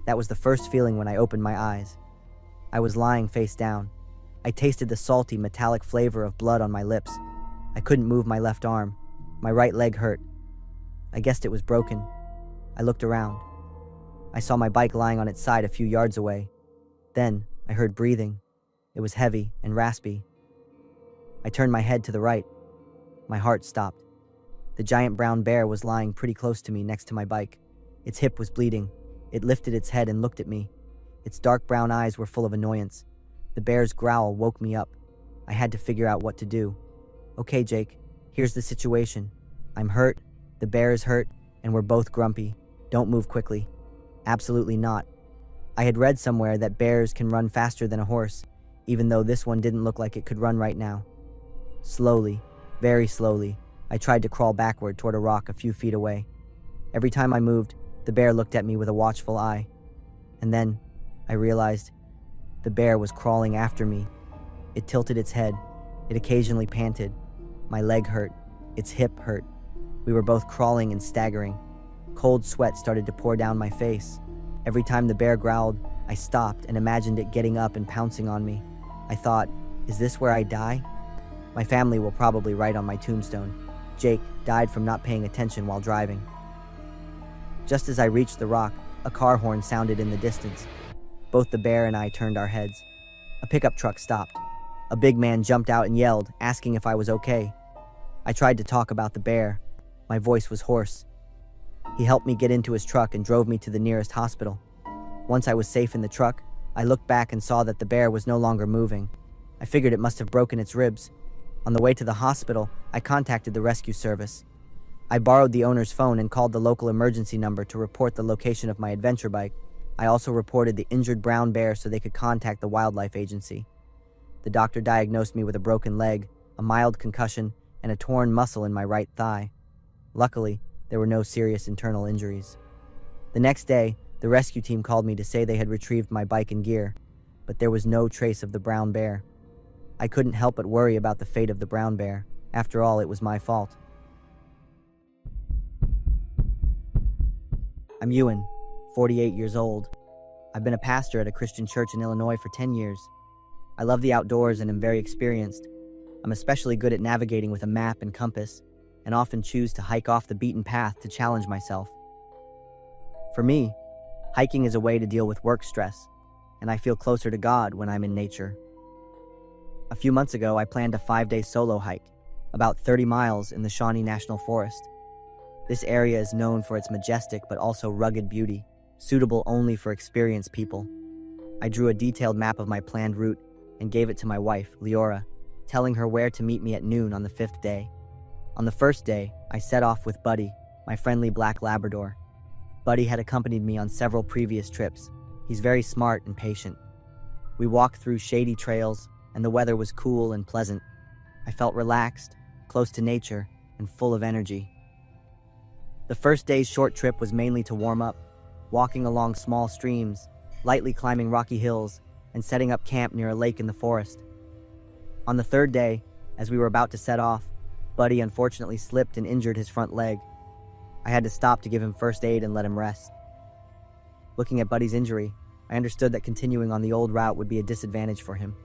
That was the first feeling when I opened my eyes. I was lying face down. I tasted the salty, metallic flavor of blood on my lips. I couldn't move my left arm. My right leg hurt. I guessed it was broken. I looked around. I saw my bike lying on its side a few yards away. Then, I heard breathing. It was heavy and raspy. I turned my head to the right. My heart stopped. The giant brown bear was lying pretty close to me next to my bike. Its hip was bleeding. It lifted its head and looked at me. Its dark brown eyes were full of annoyance. The bear's growl woke me up. I had to figure out what to do. Okay, Jake, here's the situation. I'm hurt, the bear is hurt, and we're both grumpy. Don't move quickly. Absolutely not. I had read somewhere that bears can run faster than a horse, even though this one didn't look like it could run right now. Slowly, very slowly, I tried to crawl backward toward a rock a few feet away. Every time I moved, the bear looked at me with a watchful eye. And then, I realized the bear was crawling after me. It tilted its head. It occasionally panted. My leg hurt. Its hip hurt. We were both crawling and staggering. Cold sweat started to pour down my face. Every time the bear growled, I stopped and imagined it getting up and pouncing on me. I thought, is this where I die? My family will probably write on my tombstone, Jake died from not paying attention while driving. Just as I reached the rock, a car horn sounded in the distance. Both the bear and I turned our heads. A pickup truck stopped. A big man jumped out and yelled, asking if I was okay. I tried to talk about the bear. My voice was hoarse. He helped me get into his truck and drove me to the nearest hospital. Once I was safe in the truck, I looked back and saw that the bear was no longer moving. I figured it must have broken its ribs. On the way to the hospital, I contacted the rescue service. I borrowed the owner's phone and called the local emergency number to report the location of my adventure bike. I also reported the injured brown bear so they could contact the wildlife agency. The doctor diagnosed me with a broken leg, a mild concussion, and a torn muscle in my right thigh. Luckily, there were no serious internal injuries. The next day, the rescue team called me to say they had retrieved my bike and gear, but there was no trace of the brown bear. I couldn't help but worry about the fate of the brown bear. After all, it was my fault. I'm Ewan, 48 years old. I've been a pastor at a Christian church in Illinois for 10 years. I love the outdoors and am very experienced. I'm especially good at navigating with a map and compass, and often choose to hike off the beaten path to challenge myself. For me, hiking is a way to deal with work stress, and I feel closer to God when I'm in nature. A few months ago, I planned a 5-day solo hike, about 30 miles in the Shawnee National Forest. This area is known for its majestic but also rugged beauty, suitable only for experienced people. I drew a detailed map of my planned route and gave it to my wife, Leora, telling her where to meet me at noon on the 5th day. On the first day, I set off with Buddy, my friendly black Labrador. Buddy had accompanied me on several previous trips. He's very smart and patient. We walked through shady trails, and the weather was cool and pleasant. I felt relaxed, close to nature, and full of energy. The first day's short trip was mainly to warm up, walking along small streams, lightly climbing rocky hills, and setting up camp near a lake in the forest. On the third day, as we were about to set off, Buddy unfortunately slipped and injured his front leg. I had to stop to give him first aid and let him rest. Looking at Buddy's injury, I understood that continuing on the old route would be a disadvantage for him.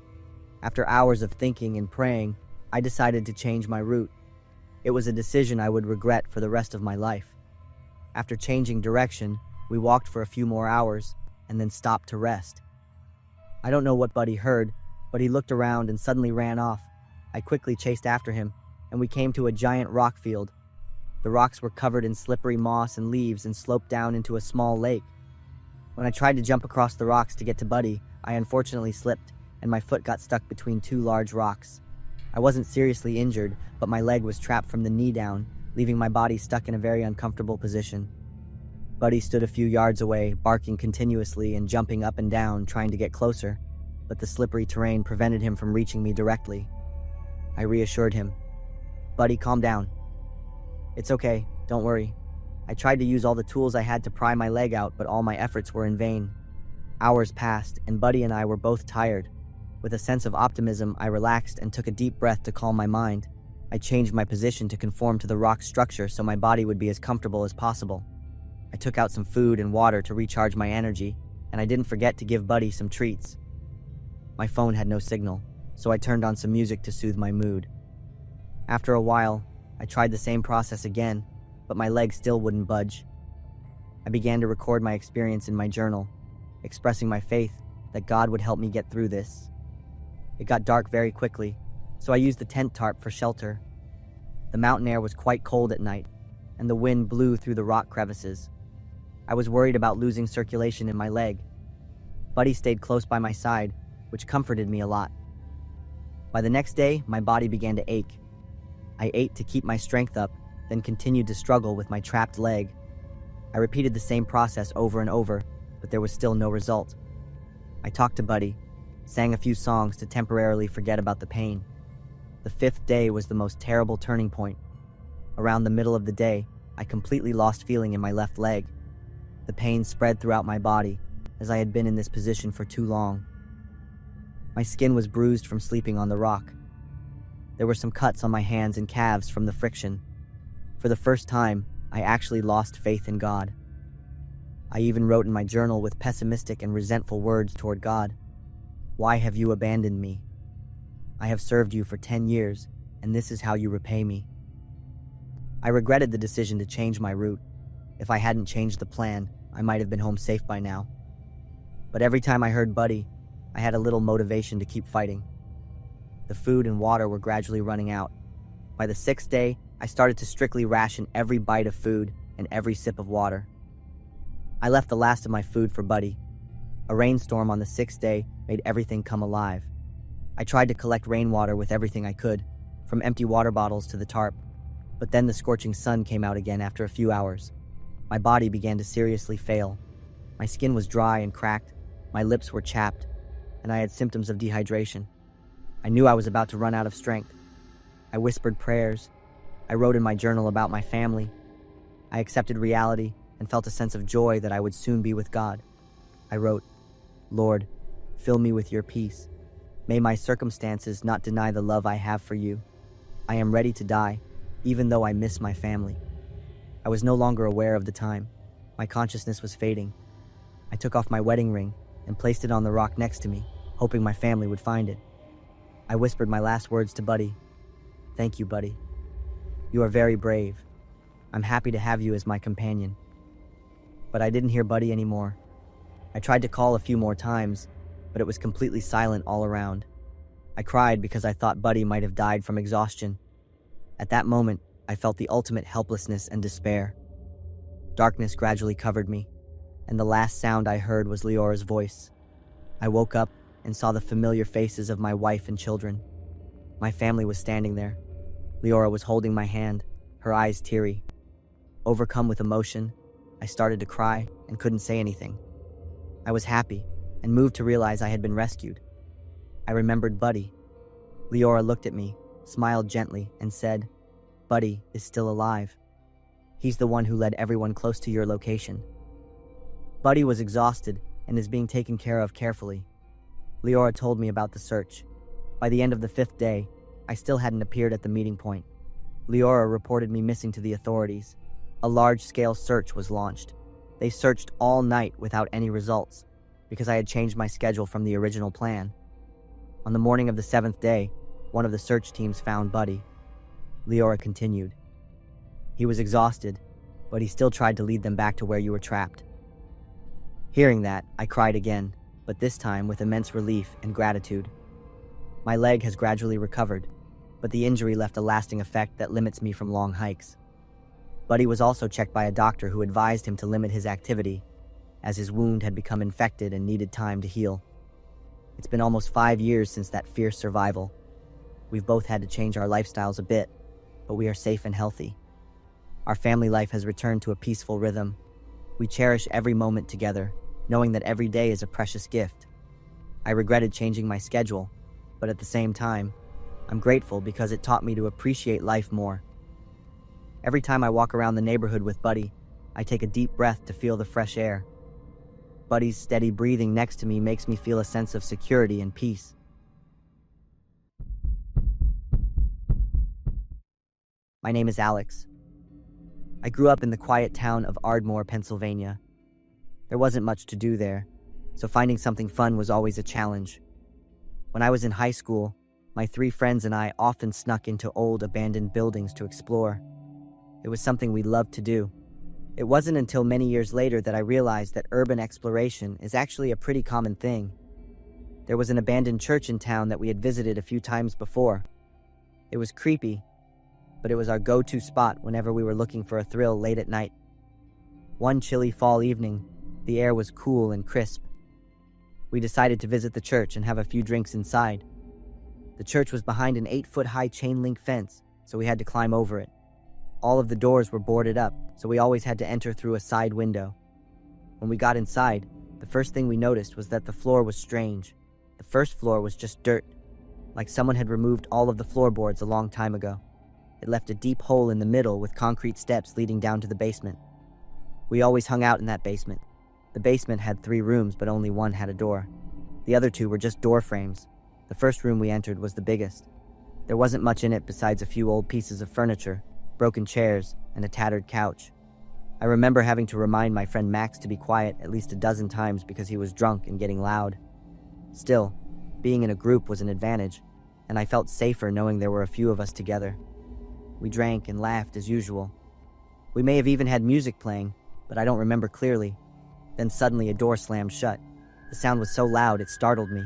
After hours of thinking and praying, I decided to change my route. It was a decision I would regret for the rest of my life. After changing direction, we walked for a few more hours and then stopped to rest. I don't know what Buddy heard, but he looked around and suddenly ran off. I quickly chased after him, and we came to a giant rock field. The rocks were covered in slippery moss and leaves and sloped down into a small lake. When I tried to jump across the rocks to get to Buddy, I unfortunately slipped, and my foot got stuck between two large rocks. I wasn't seriously injured, but my leg was trapped from the knee down, leaving my body stuck in a very uncomfortable position. Buddy stood a few yards away, barking continuously and jumping up and down, trying to get closer, but the slippery terrain prevented him from reaching me directly. I reassured him. "Buddy, calm down. It's okay, don't worry." I tried to use all the tools I had to pry my leg out, but all my efforts were in vain. Hours passed, and Buddy and I were both tired. With a sense of optimism, I relaxed and took a deep breath to calm my mind. I changed my position to conform to the rock structure so my body would be as comfortable as possible. I took out some food and water to recharge my energy, and I didn't forget to give Buddy some treats. My phone had no signal, so I turned on some music to soothe my mood. After a while, I tried the same process again, but my leg still wouldn't budge. I began to record my experience in my journal, expressing my faith that God would help me get through this. It got dark very quickly, so I used the tent tarp for shelter. The mountain air was quite cold at night, and the wind blew through the rock crevices. I was worried about losing circulation in my leg. Buddy stayed close by my side, which comforted me a lot. By the next day, my body began to ache. I ate to keep my strength up, then continued to struggle with my trapped leg. I repeated the same process over and over, but there was still no result. I talked to Buddy, sang a few songs to temporarily forget about the pain. The 5th day was the most terrible turning point. Around the middle of the day, I completely lost feeling in my left leg. The pain spread throughout my body, as I had been in this position for too long. My skin was bruised from sleeping on the rock. There were some cuts on my hands and calves from the friction. For the first time, I actually lost faith in God. I even wrote in my journal with pessimistic and resentful words toward God. "Why have you abandoned me? I have served you for 10 years, and this is how you repay me." I regretted the decision to change my route. If I hadn't changed the plan, I might have been home safe by now. But every time I heard Buddy, I had a little motivation to keep fighting. The food and water were gradually running out. By the 6th day, I started to strictly ration every bite of food and every sip of water. I left the last of my food for Buddy. A rainstorm on the 6th day made everything come alive. I tried to collect rainwater with everything I could, from empty water bottles to the tarp. But then the scorching sun came out again after a few hours. My body began to seriously fail. My skin was dry and cracked, my lips were chapped, and I had symptoms of dehydration. I knew I was about to run out of strength. I whispered prayers. I wrote in my journal about my family. I accepted reality and felt a sense of joy that I would soon be with God. I wrote, "Lord, fill me with your peace. May my circumstances not deny the love I have for you. I am ready to die, even though I miss my family." I was no longer aware of the time. My consciousness was fading. I took off my wedding ring and placed it on the rock next to me, hoping my family would find it. I whispered my last words to Buddy. "Thank you, Buddy. You are very brave. I'm happy to have you as my companion." But I didn't hear Buddy anymore. I tried to call a few more times, but it was completely silent all around. I cried because I thought Buddy might have died from exhaustion. At that moment, I felt the ultimate helplessness and despair. Darkness gradually covered me, and the last sound I heard was Leora's voice. I woke up and saw the familiar faces of my wife and children. My family was standing there. Leora was holding my hand, her eyes teary. Overcome with emotion, I started to cry and couldn't say anything. I was happy and moved to realize I had been rescued. I remembered Buddy. Leora looked at me, smiled gently, and said, "Buddy is still alive. He's the one who led everyone close to your location." Buddy was exhausted and is being taken care of carefully. Leora told me about the search. By the end of the 5th day, I still hadn't appeared at the meeting point. Leora reported me missing to the authorities. A large-scale search was launched. They searched all night without any results, because I had changed my schedule from the original plan. On the morning of the 7th day, one of the search teams found Buddy. Leora continued. He was exhausted, but he still tried to lead them back to where you were trapped. Hearing that, I cried again, but this time with immense relief and gratitude. My leg has gradually recovered, but the injury left a lasting effect that limits me from long hikes. Buddy was also checked by a doctor who advised him to limit his activity, as his wound had become infected and needed time to heal. It's been almost 5 years since that fierce survival. We've both had to change our lifestyles a bit, but we are safe and healthy. Our family life has returned to a peaceful rhythm. We cherish every moment together, knowing that every day is a precious gift. I regretted changing my schedule, but at the same time, I'm grateful because it taught me to appreciate life more. Every time I walk around the neighborhood with Buddy, I take a deep breath to feel the fresh air. Buddy's steady breathing next to me makes me feel a sense of security and peace. My name is Alex. I grew up in the quiet town of Ardmore, Pennsylvania. There wasn't much to do there, so finding something fun was always a challenge. When I was in high school, my 3 friends and I often snuck into old abandoned buildings to explore. It was something we loved to do. It wasn't until many years later that I realized that urban exploration is actually a pretty common thing. There was an abandoned church in town that we had visited a few times before. It was creepy, but it was our go-to spot whenever we were looking for a thrill late at night. One chilly fall evening, the air was cool and crisp. We decided to visit the church and have a few drinks inside. The church was behind an 8-foot-high chain-link fence, so we had to climb over it. All of the doors were boarded up, so we always had to enter through a side window. When we got inside, the first thing we noticed was that the floor was strange. The first floor was just dirt, like someone had removed all of the floorboards a long time ago. It left a deep hole in the middle with concrete steps leading down to the basement. We always hung out in that basement. The basement had 3 rooms, but only one had a door. The other 2 were just door frames. The first room we entered was the biggest. There wasn't much in it besides a few old pieces of furniture, broken chairs, and a tattered couch. I remember having to remind my friend Max to be quiet at least a dozen times because he was drunk and getting loud. Still, being in a group was an advantage, and I felt safer knowing there were a few of us together. We drank and laughed as usual. We may have even had music playing, but I don't remember clearly. Then suddenly a door slammed shut. The sound was so loud it startled me.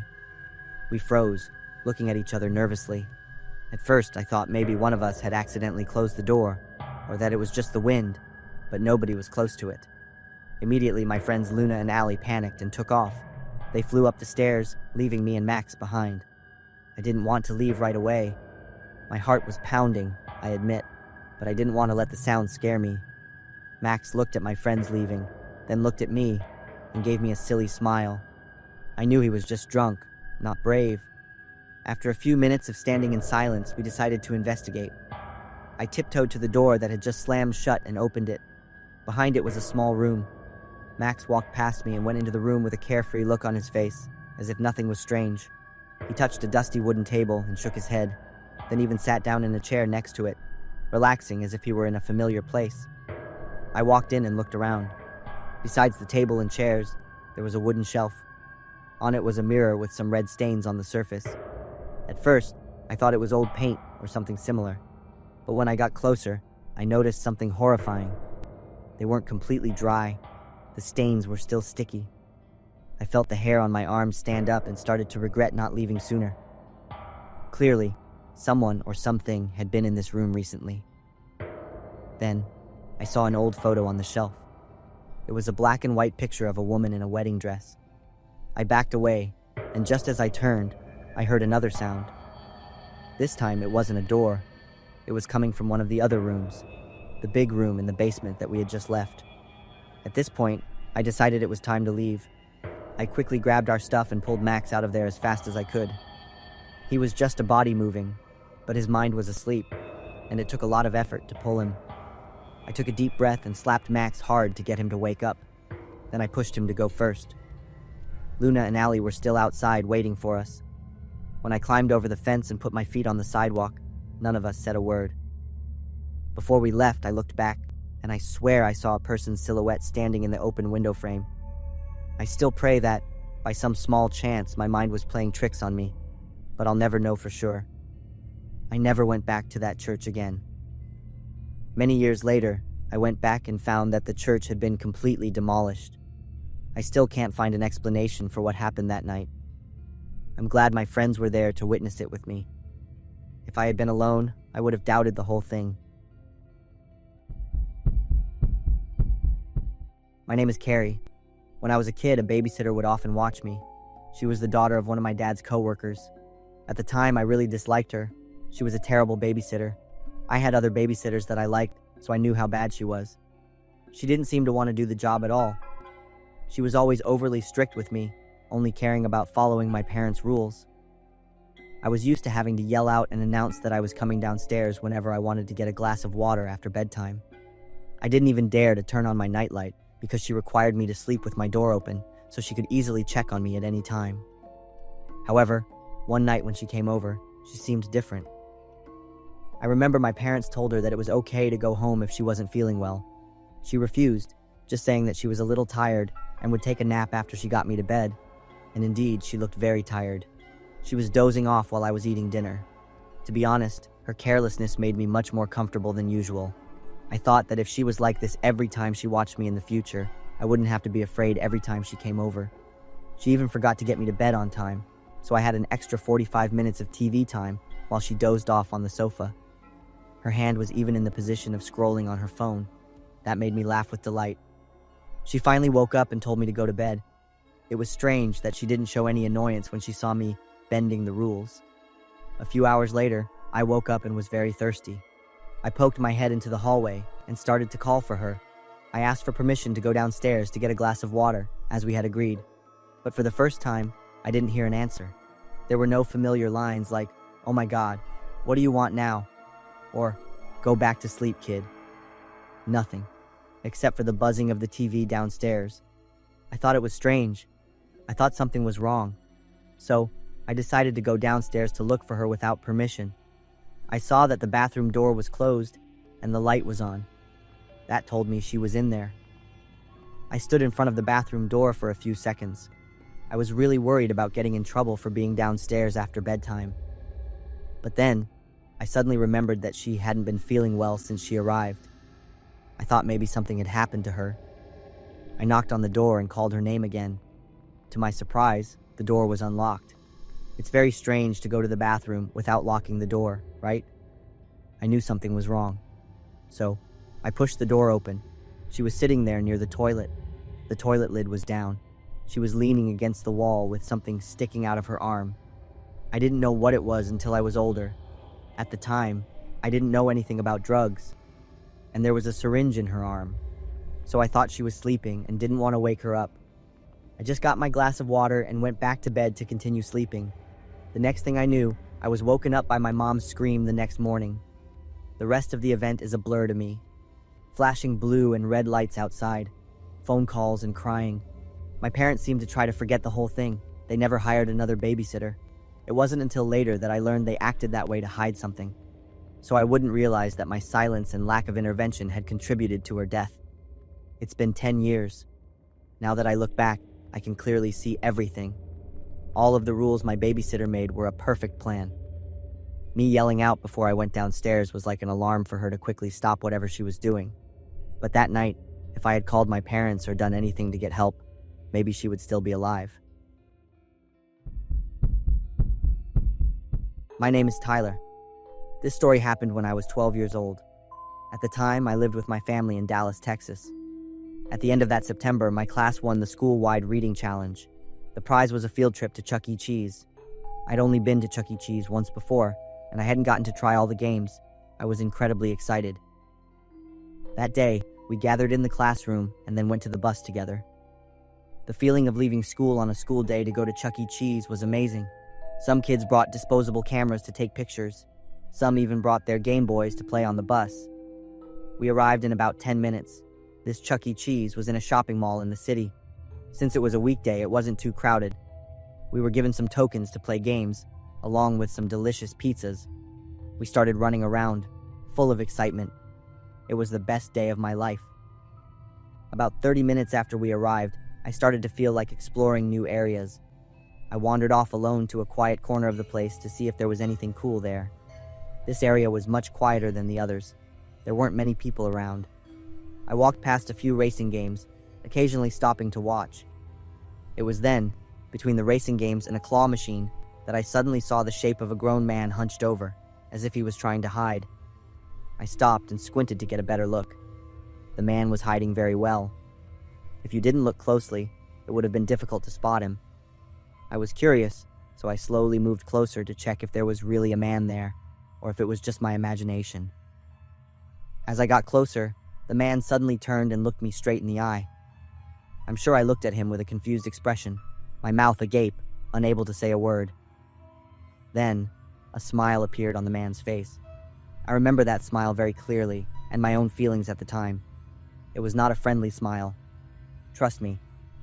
We froze, looking at each other nervously. At first, I thought maybe one of us had accidentally closed the door, or that it was just the wind, but nobody was close to it. Immediately, my friends Luna and Allie panicked and took off. They flew up the stairs, leaving me and Max behind. I didn't want to leave right away. My heart was pounding, I admit, but I didn't want to let the sound scare me. Max looked at my friends leaving, then looked at me, and gave me a silly smile. I knew he was just drunk, not brave. After a few minutes of standing in silence, we decided to investigate. I tiptoed to the door that had just slammed shut and opened it. Behind it was a small room. Max walked past me and went into the room with a carefree look on his face, as if nothing was strange. He touched a dusty wooden table and shook his head, then even sat down in a chair next to it, relaxing as if he were in a familiar place. I walked in and looked around. Besides the table and chairs, there was a wooden shelf. On it was a mirror with some red stains on the surface. At first, I thought it was old paint or something similar, but when I got closer, I noticed something horrifying. They weren't completely dry. The stains were still sticky. I felt the hair on my arms stand up and started to regret not leaving sooner. Clearly, someone or something had been in this room recently. Then, I saw an old photo on the shelf. It was a black and white picture of a woman in a wedding dress. I backed away, and just as I turned, I heard another sound. This time it wasn't a door. It was coming from one of the other rooms, the big room in the basement that we had just left. At this point, I decided it was time to leave. I quickly grabbed our stuff and pulled Max out of there as fast as I could. He was just a body moving, but his mind was asleep, and it took a lot of effort to pull him. I took a deep breath and slapped Max hard to get him to wake up. Then I pushed him to go first. Luna and Allie were still outside waiting for us. When I climbed over the fence and put my feet on the sidewalk, none of us said a word. Before we left, I looked back, and I swear I saw a person's silhouette standing in the open window frame. I still pray that, by some small chance, my mind was playing tricks on me, but I'll never know for sure. I never went back to that church again. Many years later, I went back and found that the church had been completely demolished. I still can't find an explanation for what happened that night. I'm glad my friends were there to witness it with me. If I had been alone, I would have doubted the whole thing. My name is Carrie. When I was a kid, a babysitter would often watch me. She was the daughter of one of my dad's coworkers. At the time, I really disliked her. She was a terrible babysitter. I had other babysitters that I liked, so I knew how bad she was. She didn't seem to want to do the job at all. She was always overly strict with me, only caring about following my parents' rules. I was used to having to yell out and announce that I was coming downstairs whenever I wanted to get a glass of water after bedtime. I didn't even dare to turn on my nightlight because she required me to sleep with my door open so she could easily check on me at any time. However, one night when she came over, she seemed different. I remember my parents told her that it was okay to go home if she wasn't feeling well. She refused, just saying that she was a little tired and would take a nap after she got me to bed. And indeed, she looked very tired. She was dozing off while I was eating dinner. To be honest, her carelessness made me much more comfortable than usual. I thought that if she was like this every time she watched me in the future, I wouldn't have to be afraid every time she came over. She even forgot to get me to bed on time, so I had an extra 45 minutes of TV time while she dozed off on the sofa. Her hand was even in the position of scrolling on her phone. That made me laugh with delight. She finally woke up and told me to go to bed. It was strange that she didn't show any annoyance when she saw me bending the rules. A few hours later, I woke up and was very thirsty. I poked my head into the hallway and started to call for her. I asked for permission to go downstairs to get a glass of water, as we had agreed. But for the first time, I didn't hear an answer. There were no familiar lines like, "Oh my God, what do you want now?" or "Go back to sleep, kid." Nothing, except for the buzzing of the TV downstairs. I thought it was strange. I thought something was wrong. So, I decided to go downstairs to look for her without permission. I saw that the bathroom door was closed and the light was on. That told me she was in there. I stood in front of the bathroom door for a few seconds. I was really worried about getting in trouble for being downstairs after bedtime. But then, I suddenly remembered that she hadn't been feeling well since she arrived. I thought maybe something had happened to her. I knocked on the door and called her name again. To my surprise, the door was unlocked. It's very strange to go to the bathroom without locking the door, right? I knew something was wrong. So, I pushed the door open. She was sitting there near the toilet. The toilet lid was down. She was leaning against the wall with something sticking out of her arm. I didn't know what it was until I was older. At the time, I didn't know anything about drugs. And there was a syringe in her arm. So I thought she was sleeping and didn't want to wake her up. I just got my glass of water and went back to bed to continue sleeping. The next thing I knew, I was woken up by my mom's scream the next morning. The rest of the event is a blur to me. Flashing blue and red lights outside, phone calls and crying. My parents seemed to try to forget the whole thing. They never hired another babysitter. It wasn't until later that I learned they acted that way to hide something. So I wouldn't realize that my silence and lack of intervention had contributed to her death. It's been 10 years. Now that I look back, I can clearly see everything. All of the rules my babysitter made were a perfect plan. Me yelling out before I went downstairs was like an alarm for her to quickly stop whatever she was doing. But that night, if I had called my parents or done anything to get help, maybe she would still be alive. My name is Tyler. This story happened when I was 12 years old. At the time, I lived with my family in Dallas, Texas. At the end of that September, my class won the school-wide reading challenge. The prize was a field trip to Chuck E. Cheese. I'd only been to Chuck E. Cheese once before, and I hadn't gotten to try all the games. I was incredibly excited. That day, we gathered in the classroom and then went to the bus together. The feeling of leaving school on a school day to go to Chuck E. Cheese was amazing. Some kids brought disposable cameras to take pictures. Some even brought their Game Boys to play on the bus. We arrived in about 10 minutes. This Chuck E. Cheese was in a shopping mall in the city. Since it was a weekday, it wasn't too crowded. We were given some tokens to play games, along with some delicious pizzas. We started running around, full of excitement. It was the best day of my life. About 30 minutes after we arrived, I started to feel like exploring new areas. I wandered off alone to a quiet corner of the place to see if there was anything cool there. This area was much quieter than the others. There weren't many people around. I walked past a few racing games, occasionally stopping to watch. It was then, between the racing games and a claw machine, that I suddenly saw the shape of a grown man hunched over, as if he was trying to hide. I stopped and squinted to get a better look. The man was hiding very well. If you didn't look closely, it would have been difficult to spot him. I was curious, so I slowly moved closer to check if there was really a man there, or if it was just my imagination. As I got closer, the man suddenly turned and looked me straight in the eye. I'm sure I looked at him with a confused expression, my mouth agape, unable to say a word. Then, a smile appeared on the man's face. I remember that smile very clearly, and my own feelings at the time. It was not a friendly smile. Trust me,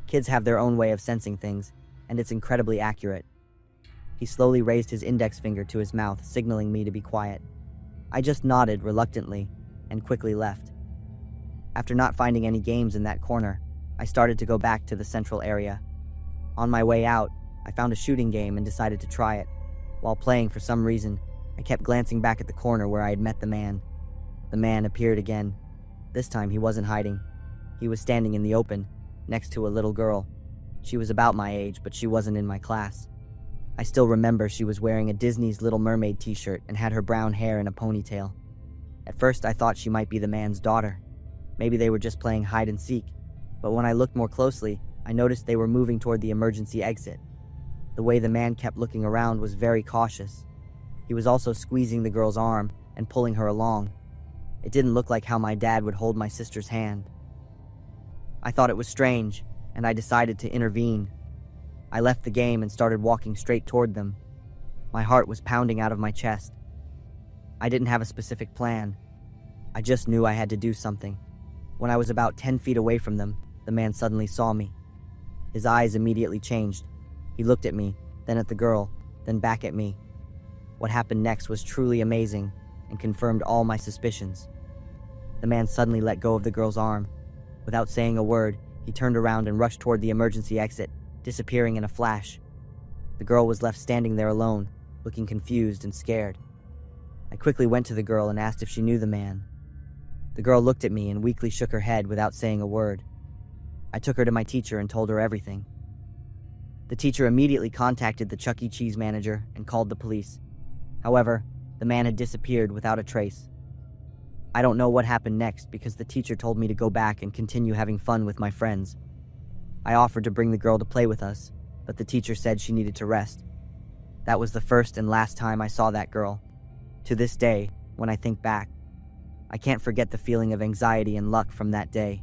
kids have their own way of sensing things, and it's incredibly accurate. He slowly raised his index finger to his mouth, signaling me to be quiet. I just nodded reluctantly and quickly left. After not finding any games in that corner, I started to go back to the central area. On my way out, I found a shooting game and decided to try it. While playing, for some reason, I kept glancing back at the corner where I had met the man. The man appeared again. This time he wasn't hiding. He was standing in the open, next to a little girl. She was about my age, but she wasn't in my class. I still remember she was wearing a Disney's Little Mermaid t-shirt and had her brown hair in a ponytail. At first I thought she might be the man's daughter. Maybe they were just playing hide and seek, but when I looked more closely, I noticed they were moving toward the emergency exit. The way the man kept looking around was very cautious. He was also squeezing the girl's arm and pulling her along. It didn't look like how my dad would hold my sister's hand. I thought it was strange, and I decided to intervene. I left the game and started walking straight toward them. My heart was pounding out of my chest. I didn't have a specific plan. I just knew I had to do something. When I was about 10 feet away from them, the man suddenly saw me. His eyes immediately changed. He looked at me, then at the girl, then back at me. What happened next was truly amazing and confirmed all my suspicions. The man suddenly let go of the girl's arm. Without saying a word, he turned around and rushed toward the emergency exit, disappearing in a flash. The girl was left standing there alone, looking confused and scared. I quickly went to the girl and asked if she knew the man. The girl looked at me and weakly shook her head without saying a word. I took her to my teacher and told her everything. The teacher immediately contacted the Chuck E. Cheese manager and called the police. However, the man had disappeared without a trace. I don't know what happened next because the teacher told me to go back and continue having fun with my friends. I offered to bring the girl to play with us, but the teacher said she needed to rest. That was the first and last time I saw that girl. To this day, when I think back, I can't forget the feeling of anxiety and luck from that day.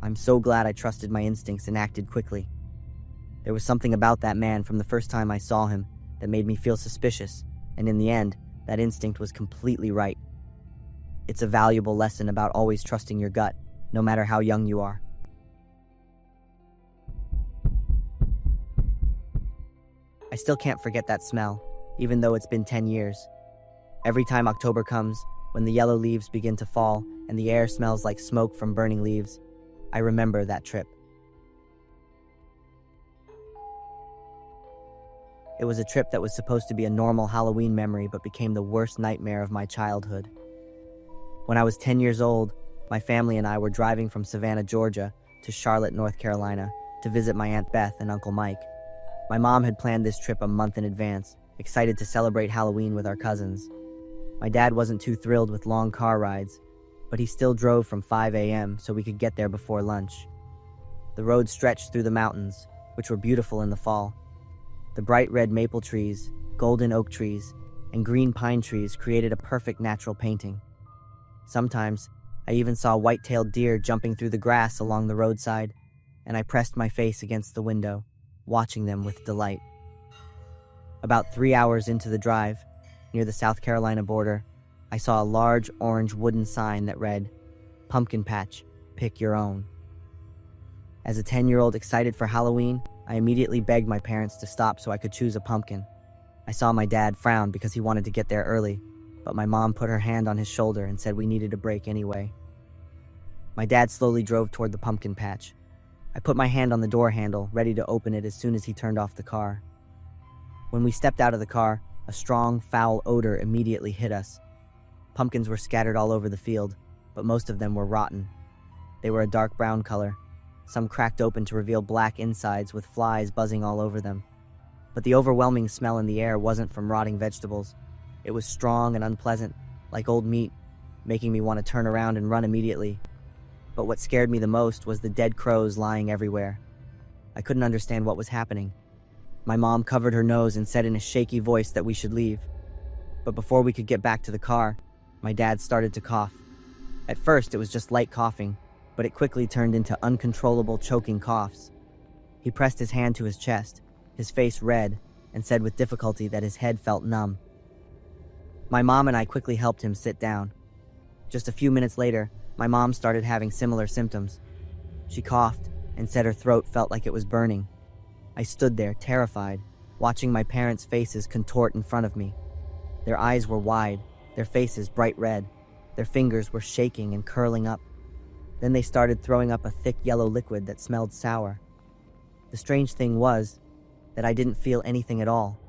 I'm so glad I trusted my instincts and acted quickly. There was something about that man from the first time I saw him that made me feel suspicious, and in the end, that instinct was completely right. It's a valuable lesson about always trusting your gut, no matter how young you are. I still can't forget that smell, even though it's been 10 years. Every time October comes, when the yellow leaves begin to fall and the air smells like smoke from burning leaves, I remember that trip. It was a trip that was supposed to be a normal Halloween memory but became the worst nightmare of my childhood. When I was 10 years old, my family and I were driving from Savannah, Georgia to Charlotte, North Carolina to visit my Aunt Beth and Uncle Mike. My mom had planned this trip a month in advance, excited to celebrate Halloween with our cousins. My dad wasn't too thrilled with long car rides, but he still drove from 5 a.m. so we could get there before lunch. The road stretched through the mountains, which were beautiful in the fall. The bright red maple trees, golden oak trees, and green pine trees created a perfect natural painting. Sometimes, I even saw white-tailed deer jumping through the grass along the roadside, and I pressed my face against the window, watching them with delight. About 3 hours into the drive, near the South Carolina border, I saw a large orange wooden sign that read, "Pumpkin Patch, pick your own." As a 10-year-old excited for Halloween, I immediately begged my parents to stop so I could choose a pumpkin. I saw my dad frown because he wanted to get there early, but my mom put her hand on his shoulder and said we needed a break anyway. My dad slowly drove toward the pumpkin patch. I put my hand on the door handle, ready to open it as soon as he turned off the car. When we stepped out of the car, a strong, foul odor immediately hit us. Pumpkins were scattered all over the field, but most of them were rotten. They were a dark brown color, some cracked open to reveal black insides with flies buzzing all over them. But the overwhelming smell in the air wasn't from rotting vegetables. It was strong and unpleasant, like old meat, making me want to turn around and run immediately. But what scared me the most was the dead crows lying everywhere. I couldn't understand what was happening. My mom covered her nose and said in a shaky voice that we should leave. But before we could get back to the car, my dad started to cough. At first, it was just light coughing, but it quickly turned into uncontrollable choking coughs. He pressed his hand to his chest, his face red, and said with difficulty that his head felt numb. My mom and I quickly helped him sit down. Just a few minutes later, my mom started having similar symptoms. She coughed and said her throat felt like it was burning. I stood there, terrified, watching my parents' faces contort in front of me. Their eyes were wide, their faces bright red. Their fingers were shaking and curling up. Then they started throwing up a thick yellow liquid that smelled sour. The strange thing was that I didn't feel anything at all.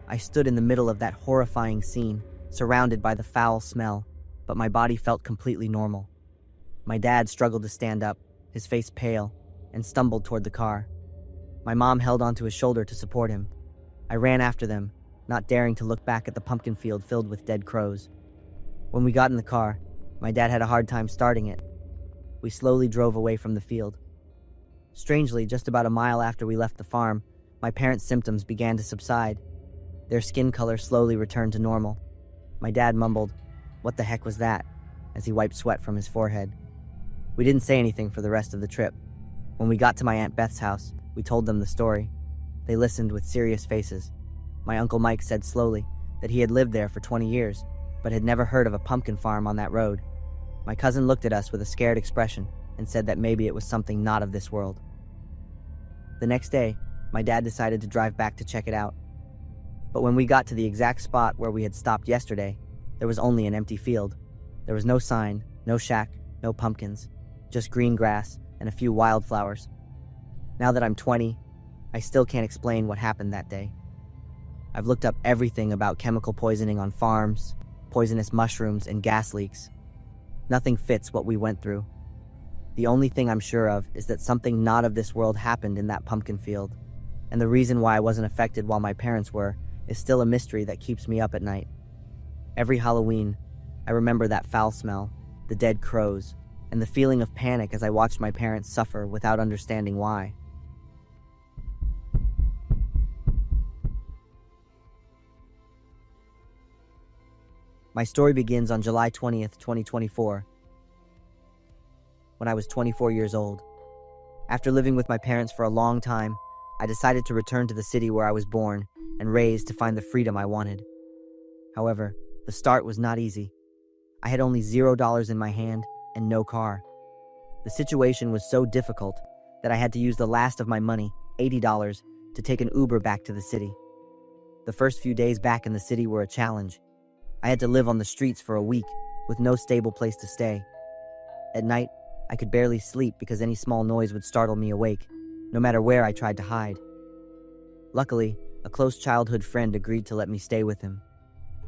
I stood in the middle of that horrifying scene, surrounded by the foul smell, but my body felt completely normal. My dad struggled to stand up, his face pale, and stumbled toward the car. My mom held onto his shoulder to support him. I ran after them, not daring to look back at the pumpkin field filled with dead crows. When we got in the car, my dad had a hard time starting it. We slowly drove away from the field. Strangely, just about a mile after we left the farm, my parents' symptoms began to subside. Their skin color slowly returned to normal. My dad mumbled, "What the heck was that?" as he wiped sweat from his forehead. We didn't say anything for the rest of the trip. When we got to my Aunt Beth's house, we told them the story. They listened with serious faces. My Uncle Mike said slowly that he had lived there for 20 years, but had never heard of a pumpkin farm on that road. My cousin looked at us with a scared expression and said that maybe it was something not of this world. The next day, my dad decided to drive back to check it out. But when we got to the exact spot where we had stopped yesterday, there was only an empty field. There was no sign, no shack, no pumpkins, just green grass and a few wildflowers. Now that I'm 20, I still can't explain what happened that day. I've looked up everything about chemical poisoning on farms, poisonous mushrooms, and gas leaks. Nothing fits what we went through. The only thing I'm sure of is that something not of this world happened in that pumpkin field, and the reason why I wasn't affected while my parents were is still a mystery that keeps me up at night. Every Halloween, I remember that foul smell, the dead crows, and the feeling of panic as I watched my parents suffer without understanding why. My story begins on July 20th, 2024, when I was 24 years old. After living with my parents for a long time, I decided to return to the city where I was born and raised to find the freedom I wanted. However, the start was not easy. I had only $0 in my hand and no car. The situation was so difficult that I had to use the last of my money, $80, to take an Uber back to the city. The first few days back in the city were a challenge. I had to live on the streets for a week with no stable place to stay. At night, I could barely sleep because any small noise would startle me awake, no matter where I tried to hide. Luckily, a close childhood friend agreed to let me stay with him.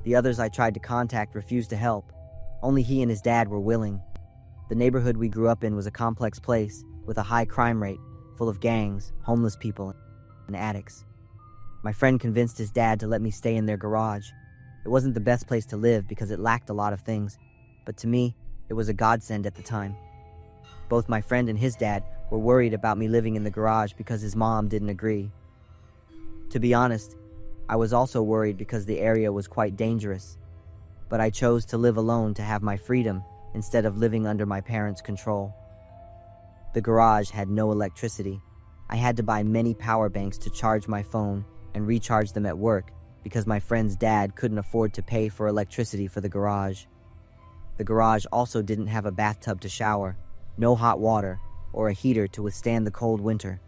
The others I tried to contact refused to help. Only he and his dad were willing. The neighborhood we grew up in was a complex place with a high crime rate, full of gangs, homeless people, and addicts. My friend convinced his dad to let me stay in their garage. It wasn't the best place to live because it lacked a lot of things, but to me, it was a godsend at the time. Both my friend and his dad were worried about me living in the garage because his mom didn't agree. To be honest, I was also worried because the area was quite dangerous, but I chose to live alone to have my freedom instead of living under my parents' control. The garage had no electricity. I had to buy many power banks to charge my phone and recharge them at work because my friend's dad couldn't afford to pay for electricity for the garage. The garage also didn't have a bathtub to shower, no hot water, or a heater to withstand the cold winter.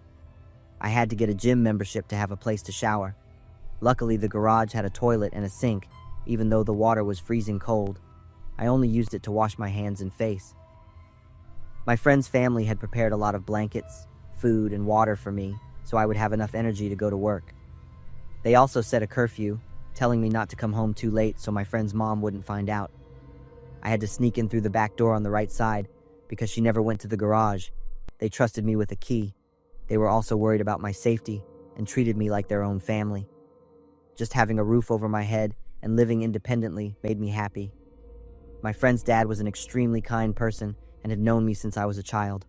I had to get a gym membership to have a place to shower. Luckily, the garage had a toilet and a sink, even though the water was freezing cold. I only used it to wash my hands and face. My friend's family had prepared a lot of blankets, food, and water for me, so I would have enough energy to go to work. They also set a curfew, telling me not to come home too late so my friend's mom wouldn't find out. I had to sneak in through the back door on the right side because she never went to the garage. They trusted me with a key. They were also worried about my safety and treated me like their own family. Just having a roof over my head and living independently made me happy. My friend's dad was an extremely kind person and had known me since I was a child.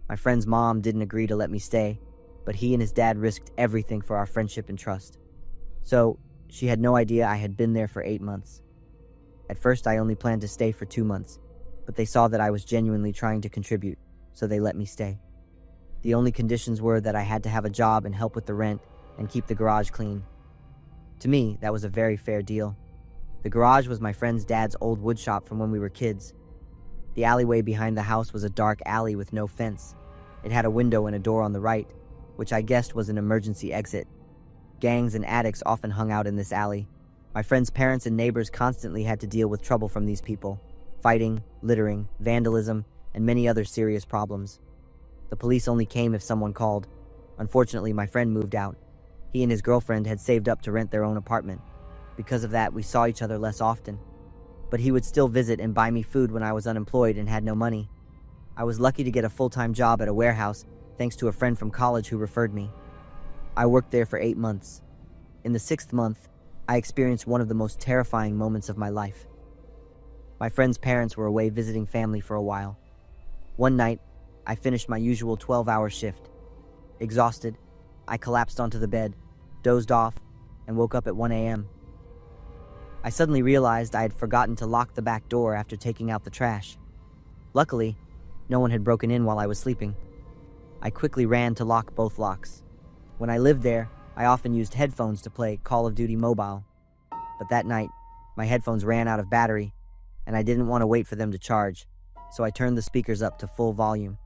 My friend's mom didn't agree to let me stay, but he and his dad risked everything for our friendship and trust. So, she had no idea I had been there for 8 months. At first, I only planned to stay for 2 months, but they saw that I was genuinely trying to contribute, so they let me stay. The only conditions were that I had to have a job and help with the rent and keep the garage clean. To me, that was a very fair deal. The garage was my friend's dad's old wood shop from when we were kids. The alleyway behind the house was a dark alley with no fence. It had a window and a door on the right, which I guessed was an emergency exit. Gangs and addicts often hung out in this alley. My friend's parents and neighbors constantly had to deal with trouble from these people: fighting, littering, vandalism, and many other serious problems. The police only came if someone called. Unfortunately, my friend moved out. He and his girlfriend had saved up to rent their own apartment. Because of that, we saw each other less often. But he would still visit and buy me food when I was unemployed and had no money. I was lucky to get a full-time job at a warehouse thanks to a friend from college who referred me. I worked there for 8 months. In the 6th month, I experienced one of the most terrifying moments of my life. My friend's parents were away visiting family for a while. One night, I finished my usual 12-hour shift. Exhausted, I collapsed onto the bed, dozed off, and woke up at 1 a.m. I suddenly realized I had forgotten to lock the back door after taking out the trash. Luckily, no one had broken in while I was sleeping. I quickly ran to lock both locks. When I lived there, I often used headphones to play Call of Duty Mobile. But that night, my headphones ran out of battery, and I didn't want to wait for them to charge, so I turned the speakers up to full volume.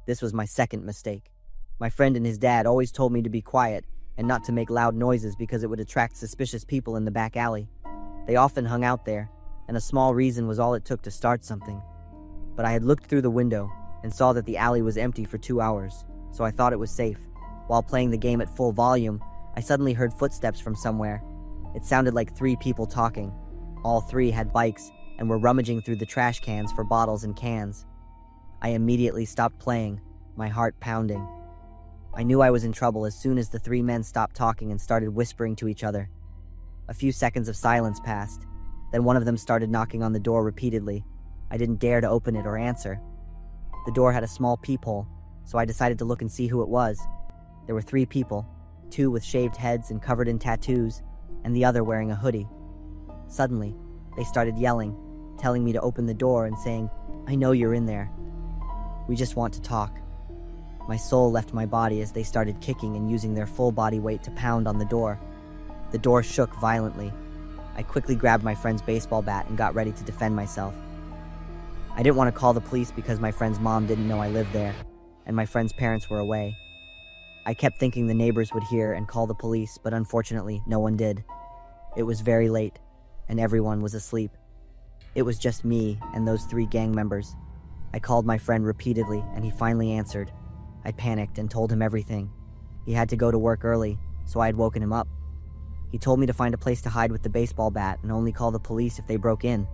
This was my second mistake. My friend and his dad always told me to be quiet and not to make loud noises because it would attract suspicious people in the back alley. They often hung out there, and a small reason was all it took to start something. But I had looked through the window and saw that the alley was empty for 2 hours, so I thought it was safe. While playing the game at full volume, I suddenly heard footsteps from somewhere. It sounded like 3 people talking. All 3 had bikes and were rummaging through the trash cans for bottles and cans. I immediately stopped playing, my heart pounding. I knew I was in trouble as soon as the 3 men stopped talking and started whispering to each other. A few seconds of silence passed. Then one of them started knocking on the door repeatedly. I didn't dare to open it or answer. The door had a small peephole, so I decided to look and see who it was. There were 3 people, 2 with shaved heads and covered in tattoos, and the other wearing a hoodie. Suddenly, they started yelling, telling me to open the door and saying, "I know you're in there. We just want to talk." My soul left my body as they started kicking and using their full body weight to pound on the door. The door shook violently. I quickly grabbed my friend's baseball bat and got ready to defend myself. I didn't want to call the police because my friend's mom didn't know I lived there, and my friend's parents were away. I kept thinking the neighbors would hear and call the police, but unfortunately, no one did. It was very late, and everyone was asleep. It was just me and those 3 gang members. I called my friend repeatedly, and he finally answered. I panicked and told him everything. He had to go to work early, so I had woken him up. He told me to find a place to hide with the baseball bat and only call the police if they broke in.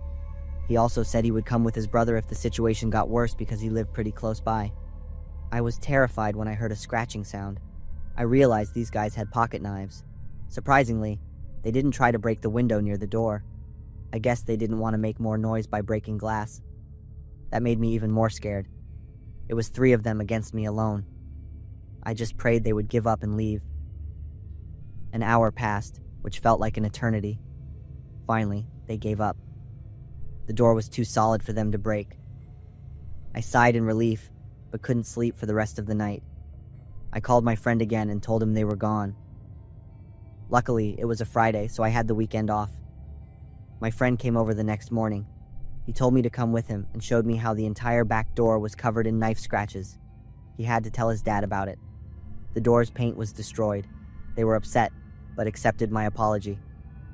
He also said he would come with his brother if the situation got worse because he lived pretty close by. I was terrified when I heard a scratching sound. I realized these guys had pocket knives. Surprisingly, they didn't try to break the window near the door. I guess they didn't want to make more noise by breaking glass. That made me even more scared. It was 3 of them against me alone. I just prayed they would give up and leave. An hour passed, which felt like an eternity. Finally, they gave up. The door was too solid for them to break. I sighed in relief, but couldn't sleep for the rest of the night. I called my friend again and told him they were gone. Luckily, it was a Friday, so I had the weekend off. My friend came over the next morning. He told me to come with him and showed me how the entire back door was covered in knife scratches. He had to tell his dad about it. The door's paint was destroyed. They were upset, but accepted my apology.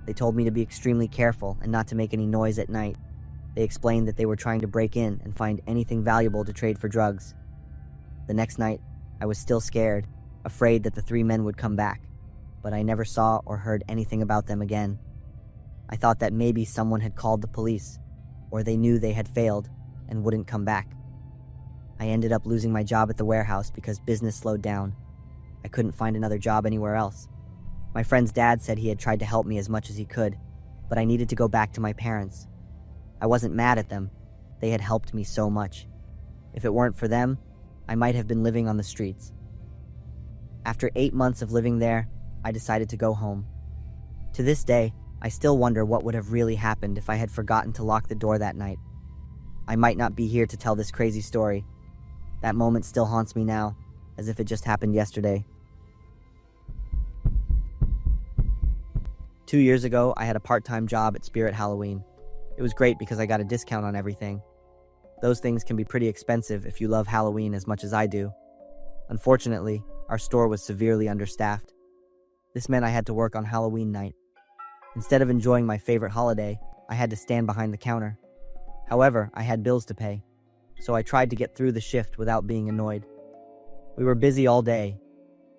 They told me to be extremely careful and not to make any noise at night. They explained that they were trying to break in and find anything valuable to trade for drugs. The next night, I was still scared, afraid that the 3 men would come back, but I never saw or heard anything about them again. I thought that maybe someone had called the police, or they knew they had failed and wouldn't come back. I ended up losing my job at the warehouse because business slowed down. I couldn't find another job anywhere else. My friend's dad said he had tried to help me as much as he could, but I needed to go back to my parents. I wasn't mad at them. They had helped me so much. If it weren't for them, I might have been living on the streets. After 8 months of living there, I decided to go home. To this day, I still wonder what would have really happened if I had forgotten to lock the door that night. I might not be here to tell this crazy story. That moment still haunts me now, as if it just happened yesterday. 2 years ago, I had a part-time job at Spirit Halloween. It was great because I got a discount on everything. Those things can be pretty expensive if you love Halloween as much as I do. Unfortunately, our store was severely understaffed. This meant I had to work on Halloween night. Instead of enjoying my favorite holiday, I had to stand behind the counter. However, I had bills to pay, so I tried to get through the shift without being annoyed. We were busy all day.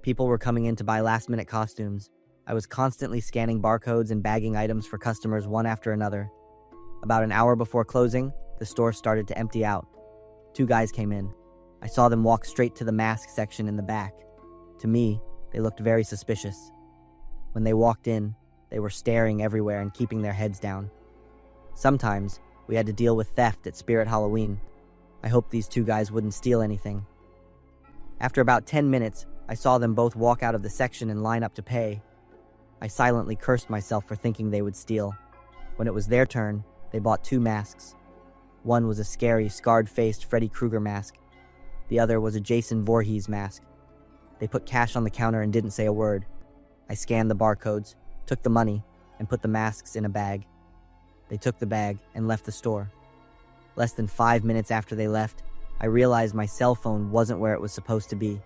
People were coming in to buy last-minute costumes. I was constantly scanning barcodes and bagging items for customers one after another. About an hour before closing, the store started to empty out. 2 guys came in. I saw them walk straight to the mask section in the back. To me, they looked very suspicious. When they walked in, they were staring everywhere and keeping their heads down. Sometimes, we had to deal with theft at Spirit Halloween. I hoped these 2 guys wouldn't steal anything. After about 10 minutes, I saw them both walk out of the section and line up to pay. I silently cursed myself for thinking they would steal. When it was their turn, they bought 2 masks. One was a scary, scarred-faced Freddy Krueger mask. The other was a Jason Voorhees mask. They put cash on the counter and didn't say a word. I scanned the barcodes, took the money, and put the masks in a bag. They took the bag and left the store. Less than 5 minutes after they left, I realized my cell phone wasn't where it was supposed to be.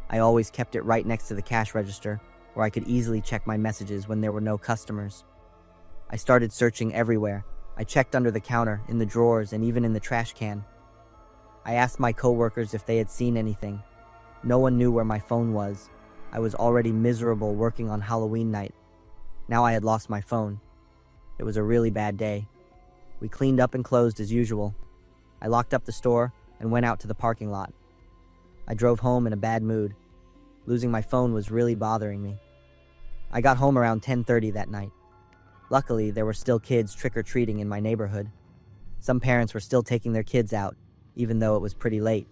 I always kept it right next to the cash register, where I could easily check my messages when there were no customers. I started searching everywhere. I checked under the counter, in the drawers, and even in the trash can. I asked my coworkers if they had seen anything. No one knew where my phone was. I was already miserable working on Halloween night. Now I had lost my phone. It was a really bad day. We cleaned up and closed as usual. I locked up the store and went out to the parking lot. I drove home in a bad mood. Losing my phone was really bothering me. I got home around 10:30 that night. Luckily, there were still kids trick-or-treating in my neighborhood. Some parents were still taking their kids out, even though it was pretty late.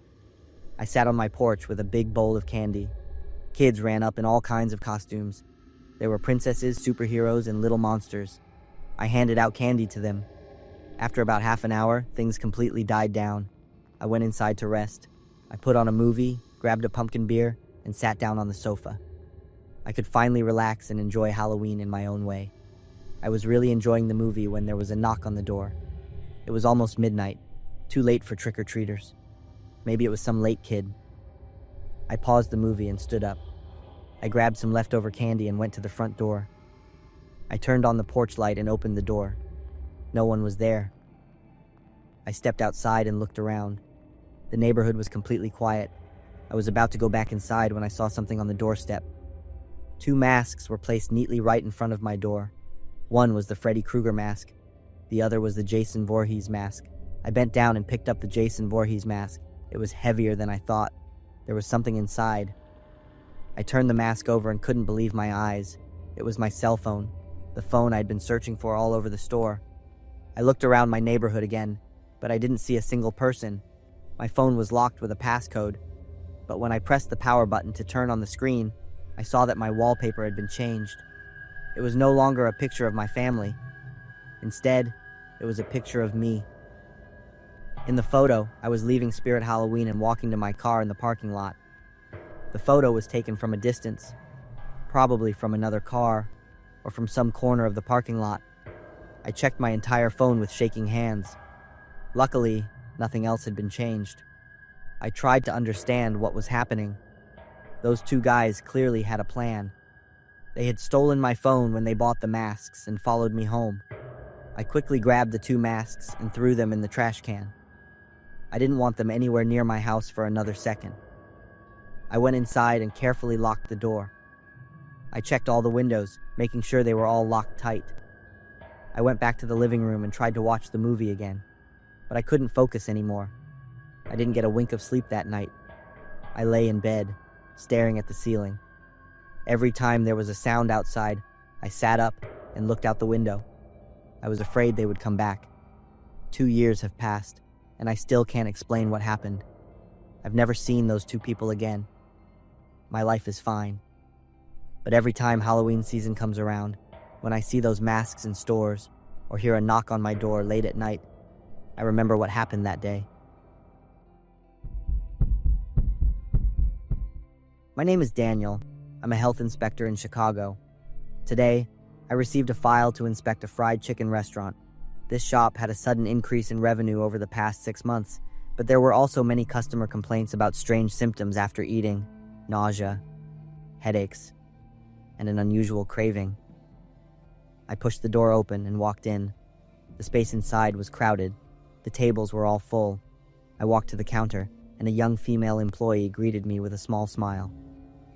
I sat on my porch with a big bowl of candy. Kids ran up in all kinds of costumes. There were princesses, superheroes, and little monsters. I handed out candy to them. After about half an hour, things completely died down. I went inside to rest. I put on a movie, grabbed a pumpkin beer, and sat down on the sofa. I could finally relax and enjoy Halloween in my own way. I was really enjoying the movie when there was a knock on the door. It was almost midnight, too late for trick-or-treaters. Maybe it was some late kid. I paused the movie and stood up. I grabbed some leftover candy and went to the front door. I turned on the porch light and opened the door. No one was there. I stepped outside and looked around. The neighborhood was completely quiet. I was about to go back inside when I saw something on the doorstep. 2 masks were placed neatly right in front of my door. One was the Freddy Krueger mask. The other was the Jason Voorhees mask. I bent down and picked up the Jason Voorhees mask. It was heavier than I thought. There was something inside. I turned the mask over and couldn't believe my eyes. It was my cell phone, the phone I'd been searching for all over the store. I looked around my neighborhood again, but I didn't see a single person. My phone was locked with a passcode, but when I pressed the power button to turn on the screen, I saw that my wallpaper had been changed. It was no longer a picture of my family. Instead, it was a picture of me. In the photo, I was leaving Spirit Halloween and walking to my car in the parking lot. The photo was taken from a distance, probably from another car or from some corner of the parking lot. I checked my entire phone with shaking hands. Luckily, nothing else had been changed. I tried to understand what was happening. Those 2 guys clearly had a plan. They had stolen my phone when they bought the masks and followed me home. I quickly grabbed the 2 masks and threw them in the trash can. I didn't want them anywhere near my house for another second. I went inside and carefully locked the door. I checked all the windows, making sure they were all locked tight. I went back to the living room and tried to watch the movie again, but I couldn't focus anymore. I didn't get a wink of sleep that night. I lay in bed, staring at the ceiling. Every time there was a sound outside, I sat up and looked out the window. I was afraid they would come back. 2 years have passed, and I still can't explain what happened. I've never seen those 2 people again. My life is fine. But every time Halloween season comes around, when I see those masks in stores or hear a knock on my door late at night, I remember what happened that day. My name is Daniel. I'm a health inspector in Chicago. Today, I received a file to inspect a fried chicken restaurant. This shop had a sudden increase in revenue over the past 6 months, but there were also many customer complaints about strange symptoms after eating: nausea, headaches, and an unusual craving. I pushed the door open and walked in. The space inside was crowded. The tables were all full. I walked to the counter, and a young female employee greeted me with a small smile.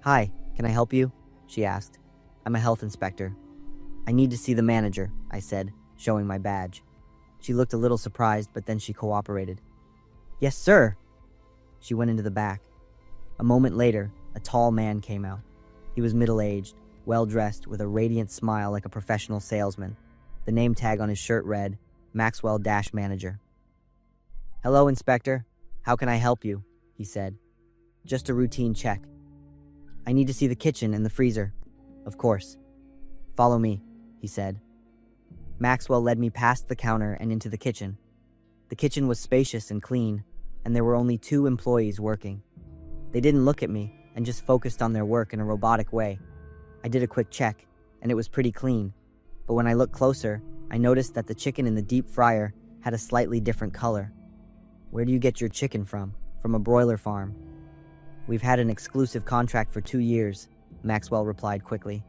"Hi, can I help you?" she asked. "I'm a health inspector." "I need to see the manager," I said, showing my badge. She looked a little surprised, but then she cooperated. "Yes, sir." She went into the back. A moment later, a tall man came out. He was middle-aged, well-dressed, with a radiant smile like a professional salesman. The name tag on his shirt read, Maxwell-Manager. "Hello, Inspector. How can I help you?" he said. "Just a routine check." "I need to see the kitchen and the freezer." "Of course." "Follow me," he said. Maxwell led me past the counter and into the kitchen. The kitchen was spacious and clean, and there were only 2 employees working. They didn't look at me and just focused on their work in a robotic way. I did a quick check, and it was pretty clean. But when I looked closer, I noticed that the chicken in the deep fryer had a slightly different color. "Where do you get your chicken from?" "From a broiler farm." "We've had an exclusive contract for 2 years, Maxwell replied quickly.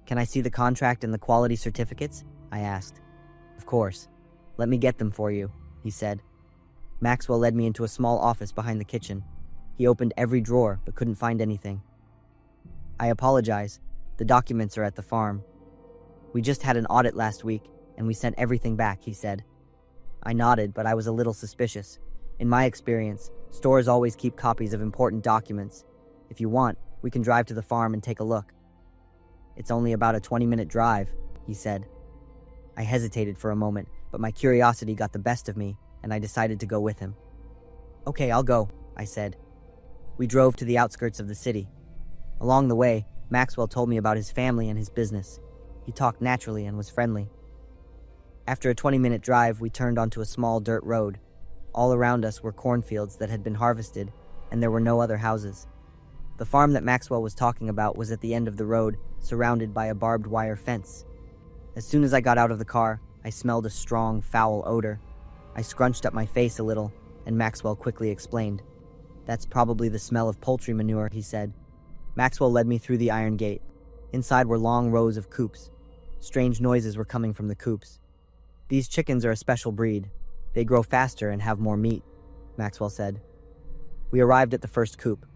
"Can I see the contract and the quality certificates?" I asked. "Of course. Let me get them for you," he said. Maxwell led me into a small office behind the kitchen. He opened every drawer but couldn't find anything. "I apologize. The documents are at the farm. We just had an audit last week, and we sent everything back," he said. I nodded, but I was a little suspicious. In my experience, stores always keep copies of important documents. "If you want, we can drive to the farm and take a look." "It's only about a 20-minute drive," he said. I hesitated for a moment, but my curiosity got the best of me, and I decided to go with him. "Okay, I'll go," I said. We drove to the outskirts of the city. Along the way, Maxwell told me about his family and his business. He talked naturally and was friendly. After a 20-minute drive, we turned onto a small dirt road. All around us were cornfields that had been harvested, and there were no other houses. The farm that Maxwell was talking about was at the end of the road, surrounded by a barbed wire fence. As soon as I got out of the car, I smelled a strong, foul odor. I scrunched up my face a little, and Maxwell quickly explained. "That's probably the smell of poultry manure," he said. Maxwell led me through the iron gate. Inside were long rows of coops. Strange noises were coming from the coops. "These chickens are a special breed. They grow faster and have more meat," Maxwell said. We arrived at the first coop.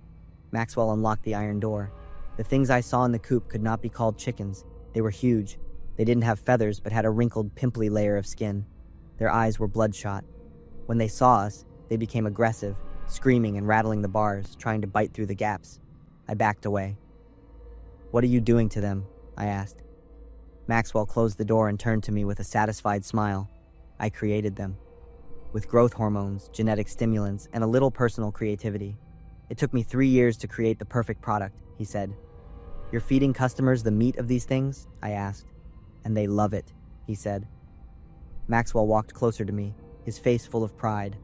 Maxwell unlocked the iron door. The things I saw in the coop could not be called chickens. They were huge. They didn't have feathers, but had a wrinkled, pimply layer of skin. Their eyes were bloodshot. When they saw us, they became aggressive, screaming and rattling the bars, trying to bite through the gaps. I backed away. "What are you doing to them?" I asked. Maxwell closed the door and turned to me with a satisfied smile. "I created them. With growth hormones, genetic stimulants, and a little personal creativity. It took me 3 years to create the perfect product," he said. "You're feeding customers the meat of these things?" I asked. "And they love it," he said. Maxwell walked closer to me, his face full of pride.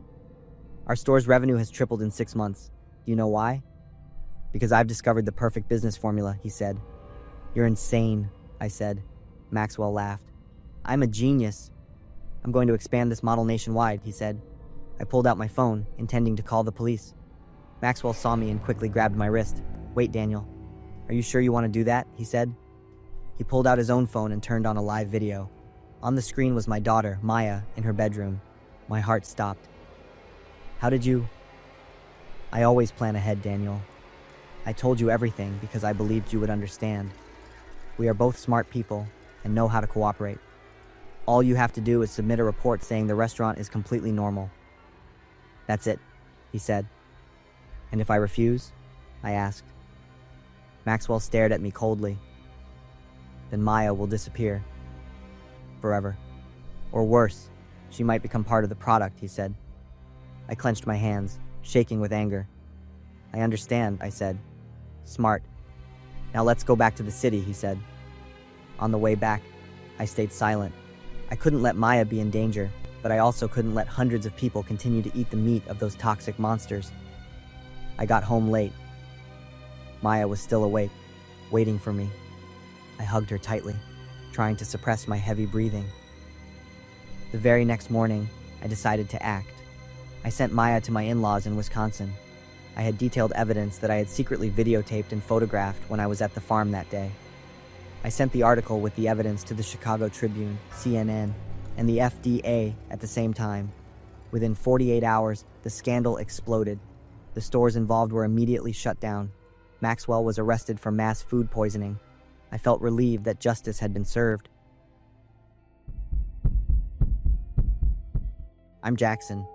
"Our store's revenue has tripled in 6 months. Do you know why?" "Because I've discovered the perfect business formula," he said. "You're insane," I said. Maxwell laughed. "I'm a genius. I'm going to expand this model nationwide," he said. I pulled out my phone, intending to call the police. Maxwell saw me and quickly grabbed my wrist. "Wait, Daniel. Are you sure you want to do that?" he said. He pulled out his own phone and turned on a live video. On the screen was my daughter, Maya, in her bedroom. My heart stopped. "How did you—" "I always plan ahead, Daniel. I told you everything because I believed you would understand. We are both smart people and know how to cooperate. All you have to do is submit a report saying the restaurant is completely normal." "That's it," he said. "And if I refuse?" I asked. Maxwell stared at me coldly. "Then Maya will disappear. Forever. Or worse, she might become part of the product," he said. I clenched my hands, shaking with anger. "I understand," I said. "Smart. Now let's go back to the city," he said. On the way back, I stayed silent. I couldn't let Maya be in danger. but I also couldn't let hundreds of people continue to eat the meat of those toxic monsters. I got home late. Maya was still awake, waiting for me. I hugged her tightly, trying to suppress my heavy breathing. The very next morning, I decided to act. I sent Maya to my in-laws in Wisconsin. I had detailed evidence that I had secretly videotaped and photographed when I was at the farm that day. I sent the article with the evidence to the Chicago Tribune, CNN, and the FDA at the same time. Within 48 hours, the scandal exploded. The stores involved were immediately shut down. Maxwell was arrested for mass food poisoning. I felt relieved that justice had been served. I'm Jackson.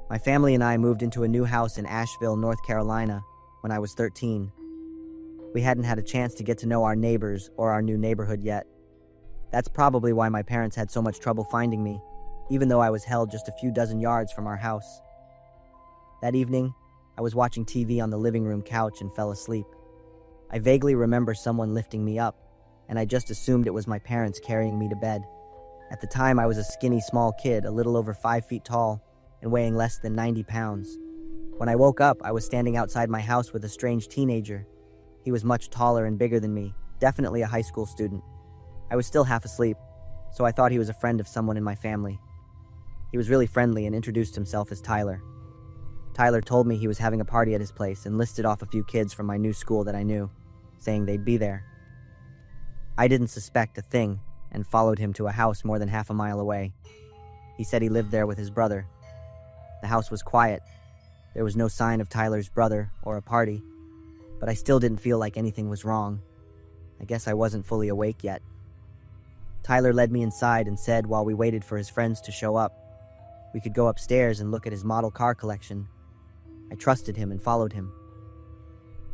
My family and I moved into a new house in Asheville, North Carolina, when I was 13. We hadn't had a chance to get to know our neighbors or our new neighborhood yet. That's probably why my parents had so much trouble finding me, even though I was held just a few dozen yards from our house. That evening, I was watching TV on the living room couch and fell asleep. I vaguely remember someone lifting me up, and I just assumed it was my parents carrying me to bed. At the time, I was a skinny, small kid, a little over 5 feet tall, and weighing less than 90 pounds. When I woke up, I was standing outside my house with a strange teenager. He was much taller and bigger than me, definitely a high school student. I was still half asleep, so I thought he was a friend of someone in my family. He was really friendly and introduced himself as Tyler. Tyler told me he was having a party at his place and listed off a few kids from my new school that I knew, saying they'd be there. I didn't suspect a thing and followed him to a house more than half a mile away. He said he lived there with his brother. The house was quiet. There was no sign of Tyler's brother or a party, but I still didn't feel like anything was wrong. I guess I wasn't fully awake yet. Tyler led me inside and said while we waited for his friends to show up, we could go upstairs and look at his model car collection. I trusted him and followed him.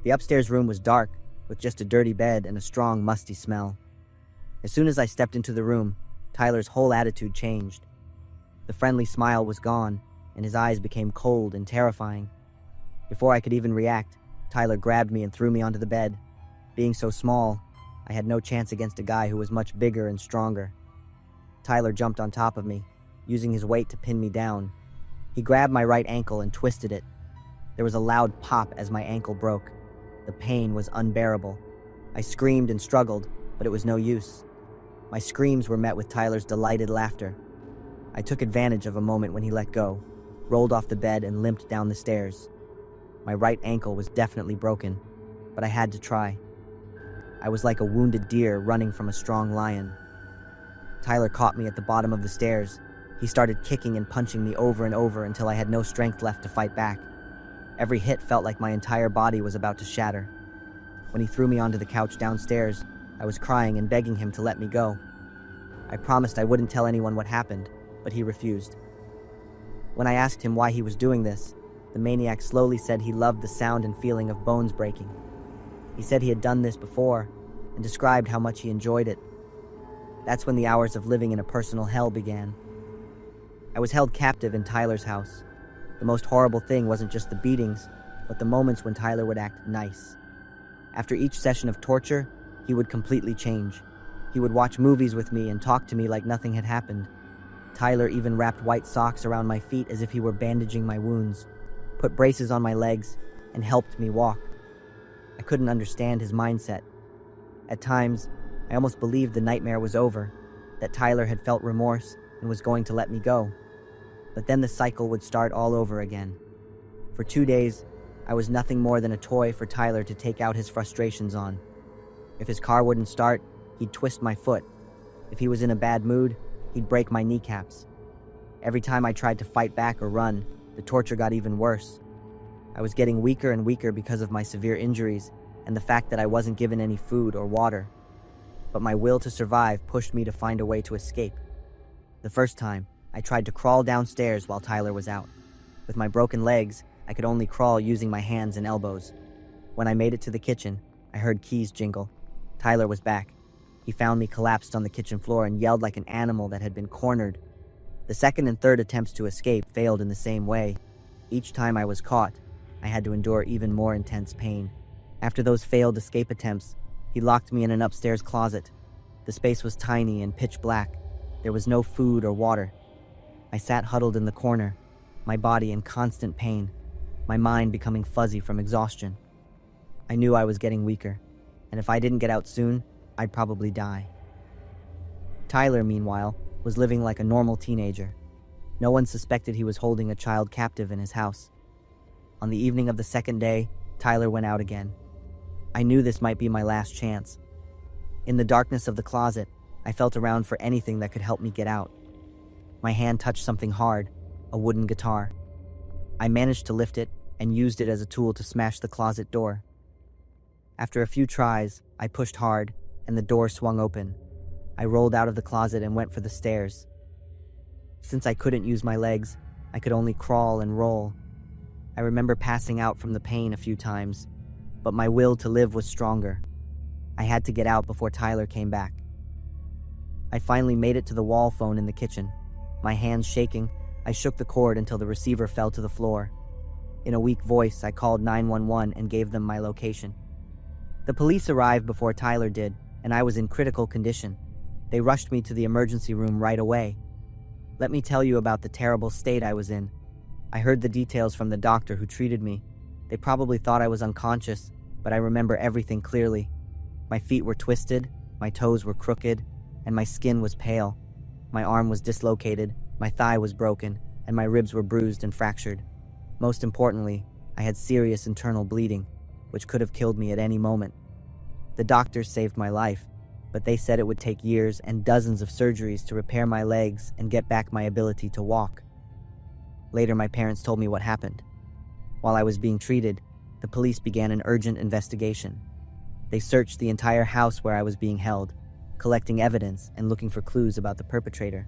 The upstairs room was dark, with just a dirty bed and a strong, musty smell. As soon as I stepped into the room, Tyler's whole attitude changed. The friendly smile was gone, and his eyes became cold and terrifying. Before I could even react, Tyler grabbed me and threw me onto the bed. Being so small, I had no chance against a guy who was much bigger and stronger. Tyler jumped on top of me, using his weight to pin me down. He grabbed my right ankle and twisted it. There was a loud pop as my ankle broke. The pain was unbearable. I screamed and struggled, but it was no use. My screams were met with Tyler's delighted laughter. I took advantage of a moment when he let go, rolled off the bed, and limped down the stairs. My right ankle was definitely broken, but I had to try. I was like a wounded deer running from a strong lion. Tyler caught me at the bottom of the stairs. He started kicking and punching me over and over until I had no strength left to fight back. Every hit felt like my entire body was about to shatter. When he threw me onto the couch downstairs, I was crying and begging him to let me go. I promised I wouldn't tell anyone what happened, but he refused. When I asked him why he was doing this, the maniac slowly said he loved the sound and feeling of bones breaking. He said he had done this before and described how much he enjoyed it. That's when the hours of living in a personal hell began. I was held captive in Tyler's house. The most horrible thing wasn't just the beatings, but the moments when Tyler would act nice. After each session of torture, he would completely change. He would watch movies with me and talk to me like nothing had happened. Tyler even wrapped white socks around my feet as if he were bandaging my wounds, put braces on my legs, and helped me walk. I couldn't understand his mindset. At times, I almost believed the nightmare was over, that Tyler had felt remorse and was going to let me go. But then the cycle would start all over again. For 2 days, I was nothing more than a toy for Tyler to take out his frustrations on. If his car wouldn't start, he'd twist my foot. If he was in a bad mood, he'd break my kneecaps. Every time I tried to fight back or run, the torture got even worse. I was getting weaker and weaker because of my severe injuries and the fact that I wasn't given any food or water. But my will to survive pushed me to find a way to escape. The first time, I tried to crawl downstairs while Tyler was out. With my broken legs, I could only crawl using my hands and elbows. When I made it to the kitchen, I heard keys jingle. Tyler was back. He found me collapsed on the kitchen floor and yelled like an animal that had been cornered. The second and third attempts to escape failed in the same way. Each time I was caught, I had to endure even more intense pain. After those failed escape attempts, he locked me in an upstairs closet. The space was tiny and pitch black. There was no food or water. I sat huddled in the corner, my body in constant pain, my mind becoming fuzzy from exhaustion. I knew I was getting weaker, and if I didn't get out soon, I'd probably die. Tyler, meanwhile, was living like a normal teenager. No one suspected he was holding a child captive in his house. On the evening of the second day, Tyler went out again. I knew this might be my last chance. In the darkness of the closet, I felt around for anything that could help me get out. My hand touched something hard, a wooden guitar. I managed to lift it and used it as a tool to smash the closet door. After a few tries, I pushed hard, and the door swung open. I rolled out of the closet and went for the stairs. Since I couldn't use my legs, I could only crawl and roll. I remember passing out from the pain a few times, but my will to live was stronger. I had to get out before Tyler came back. I finally made it to the wall phone in the kitchen. My hands shaking, I shook the cord until the receiver fell to the floor. In a weak voice, I called 911 and gave them my location. The police arrived before Tyler did, and I was in critical condition. They rushed me to the emergency room right away. Let me tell you about the terrible state I was in. I heard the details from the doctor who treated me. They probably thought I was unconscious, but I remember everything clearly. My feet were twisted, my toes were crooked, and my skin was pale. My arm was dislocated, my thigh was broken, and my ribs were bruised and fractured. Most importantly, I had serious internal bleeding, which could have killed me at any moment. The doctors saved my life, but they said it would take years and dozens of surgeries to repair my legs and get back my ability to walk. Later, my parents told me what happened. While I was being treated, the police began an urgent investigation. They searched the entire house where I was being held, collecting evidence and looking for clues about the perpetrator.